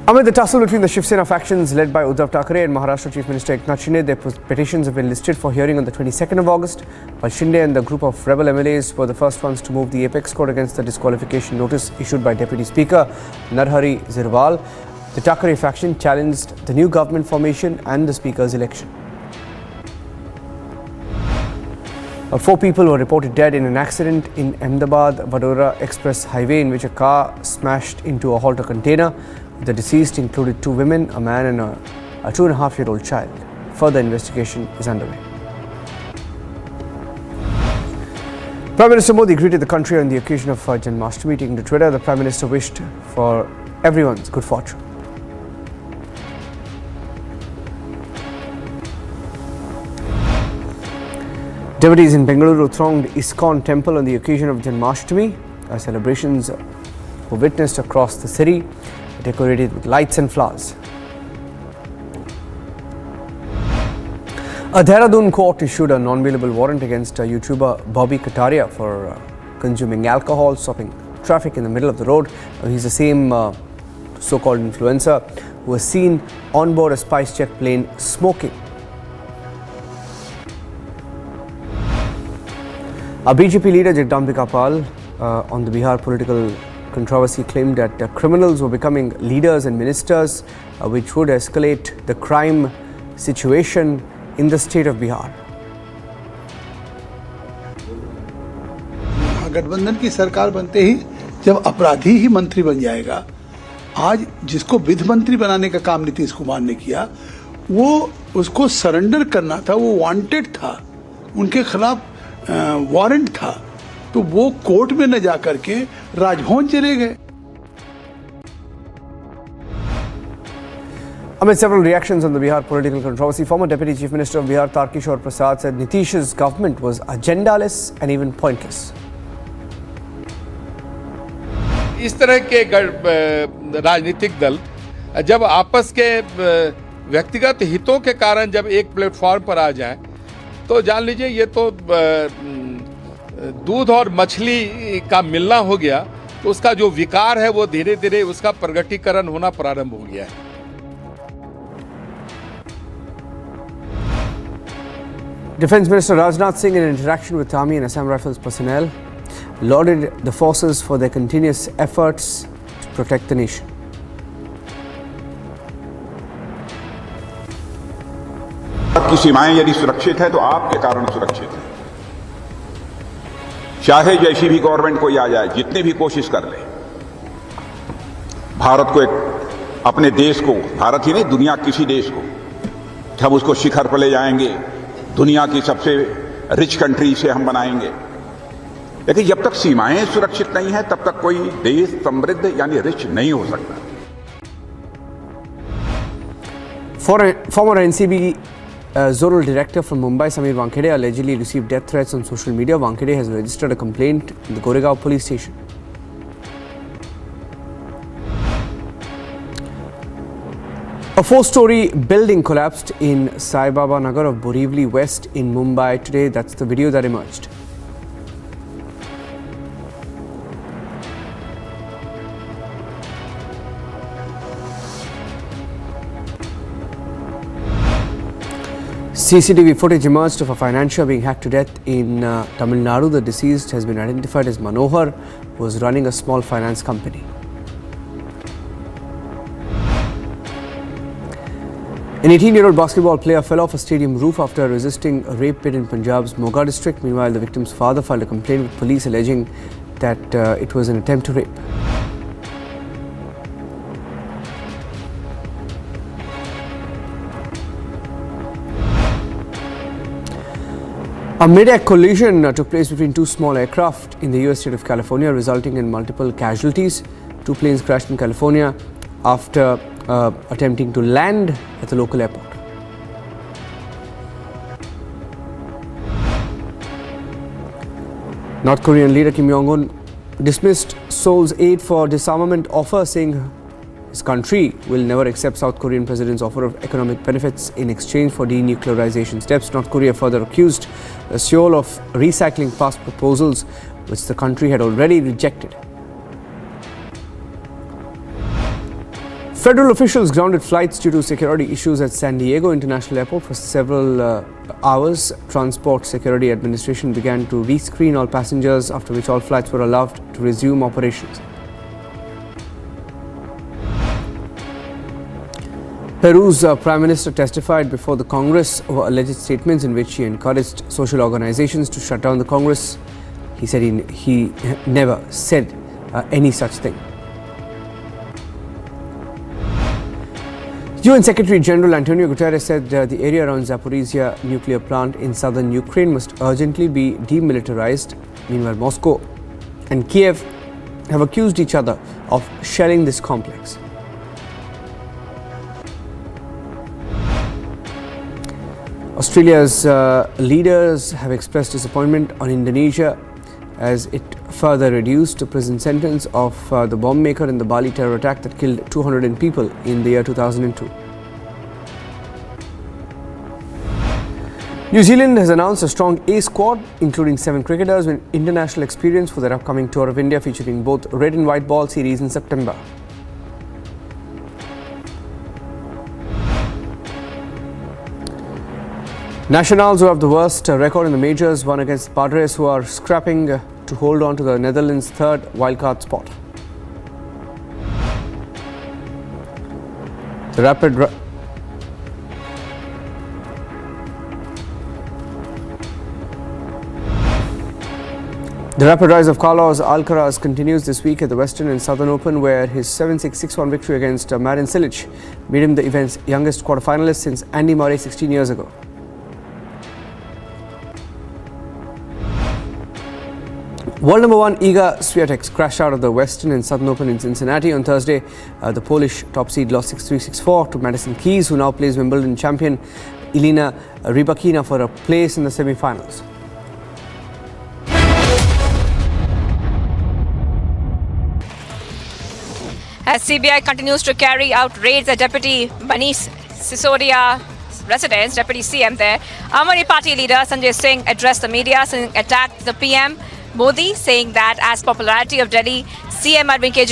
Amid the tussle between the Shiv Sena factions led by Uddhav Thackeray and Maharashtra Chief Minister Eknath Shinde, their petitions have been listed for hearing on the 22nd of August. While Shinde and the group of rebel MLAs were the first ones to move the apex court against the disqualification notice issued by Deputy Speaker Narhari Zirwal, the Thackeray faction challenged the new government formation and the Speaker's election. 4 people were reported dead in an accident in Ahmedabad-Vadodara Express Highway in which a car smashed into a halter container. The deceased included 2 women, a man and a 2.5-year-old child. Further investigation is underway. Prime Minister Modi greeted the country on the occasion of Janmashtami. Taking to Twitter, the Prime Minister wished for everyone's good fortune. Devotees in Bengaluru thronged ISKCON temple on the occasion of Janmashtami. Celebrations were witnessed across the city, decorated with lights and flowers. A Dehradun court issued a non-bailable warrant against YouTuber Bobby Kataria for consuming alcohol, stopping traffic in the middle of the road. He's the same so-called influencer who was seen on board a SpiceJet plane smoking. A BJP leader, Jagdambika Pal, on the Bihar political controversy, claimed that criminals were becoming leaders and ministers, which would escalate the crime situation in the state of Bihar. गठबंधन की सरकार बनते ही जब अपराधी ही मंत्री बन जाएगा, आज जिसको विधि मंत्री बनाने का काम नीतीश कुमार ने किया, वो उसको सरेंडर करना था, वो वांटेड था, उनके खिलाफ वारंट था, तो वो कोर्ट में न जा करके राजभवन चले गए. Amid several reactions on the Bihar political controversy, former Deputy Chief Minister of Bihar Tarkishore Prasad said Nitish's government was agendaless and even pointless. इस तरह के राजनीतिक दल जब आपस के व्यक्तिगत हितों के कारण जब एक प्लेटफॉर्म पर आ जाएं, तो जान लीजिए ये तो दूध और मछली का मिलना हो गया, तो उसका जो विकार है वो धीरे धीरे उसका प्रगटीकरण होना प्रारंभ हो गया है. Defence Minister Rajnath Singh, in an interaction with Army and Assam Rifles personnel, lauded the forces for their continuous efforts to protect the nation. की सीमाएं यदि सुरक्षित है तो आपके कारण सुरक्षित है. चाहे जैसी भी गवर्नमेंट कोई आ जाए, जितनी भी कोशिश कर ले, भारत को एक अपने देश को, भारत ही नहीं दुनिया किसी देश को, जब उसको शिखर पर ले जाएंगे, दुनिया की सबसे रिच कंट्री से हम बनाएंगे. लेकिन जब तक सीमाएं सुरक्षित नहीं है, तब तक कोई देश समृद्ध यानी रिच नहीं हो सकता. Former NCB zonal director from Mumbai, Sameer Wankhede, allegedly received death threats on social media. Wankhede has registered a complaint in the Goregaon police station. A 4-story building collapsed in Sai Baba Nagar of Borivali West in Mumbai today. That's the video that emerged. CCTV footage emerged of a financier being hacked to death in Tamil Nadu. The deceased has been identified as Manohar, who was running a small finance company. An 18-year-old basketball player fell off a stadium roof after resisting a rape bid in Punjab's Moga district. Meanwhile, the victim's father filed a complaint with police alleging that it was an attempt to rape. A mid-air collision took place between two small aircraft in the US state of California, resulting in multiple casualties. Two planes crashed in California after attempting to land at the local airport. North Korean leader Kim Jong-un dismissed Seoul's aid for disarmament offer, saying his country will never accept South Korean president's offer of economic benefits in exchange for denuclearization steps. North Korea further accused Seoul of recycling past proposals which the country had already rejected. Federal officials grounded flights due to security issues at San Diego International Airport for several hours. Transport Security Administration began to rescreen all passengers, after which all flights were allowed to resume operations. Peru's Prime Minister testified before the Congress over alleged statements in which he encouraged social organizations to shut down the Congress. He said he never said any such thing. UN Secretary General Antonio Guterres said the area around Zaporizhia nuclear plant in southern Ukraine must urgently be demilitarized. Meanwhile, Moscow and Kiev have accused each other of shelling this complex. Australia's leaders have expressed disappointment on Indonesia as it further reduced the prison sentence of the bomb maker in the Bali terror attack that killed 200 people in the year 2002. New Zealand has announced a strong A squad, including 7 cricketers with international experience for their upcoming tour of India, featuring both red and white ball series in September. Nationals, who have the worst record in the majors, won against Padres, who are scrapping to hold on to the Netherlands' third wildcard spot. The rapid rise of Carlos Alcaraz continues this week at the Western and Southern Open, where his 7-6, 6-1 victory against Marin Cilic made him the event's youngest quarterfinalist since Andy Murray 16 years ago. World number 1 Iga Swiatek crashed out of the Western and Southern Open in Cincinnati on Thursday. The Polish top seed lost 6-3, 6-4 to Madison Keys, who now plays Wimbledon champion Elena Rybakina for a place in the semi-finals. As CBI continues to carry out raids at Deputy Manish Sisodia residence, Deputy CM there, Aam Aadmi Party leader Sanjay Singh addressed the media, attacked the PM Modi, saying that as popularity of Delhi CM Arvind Kejriwal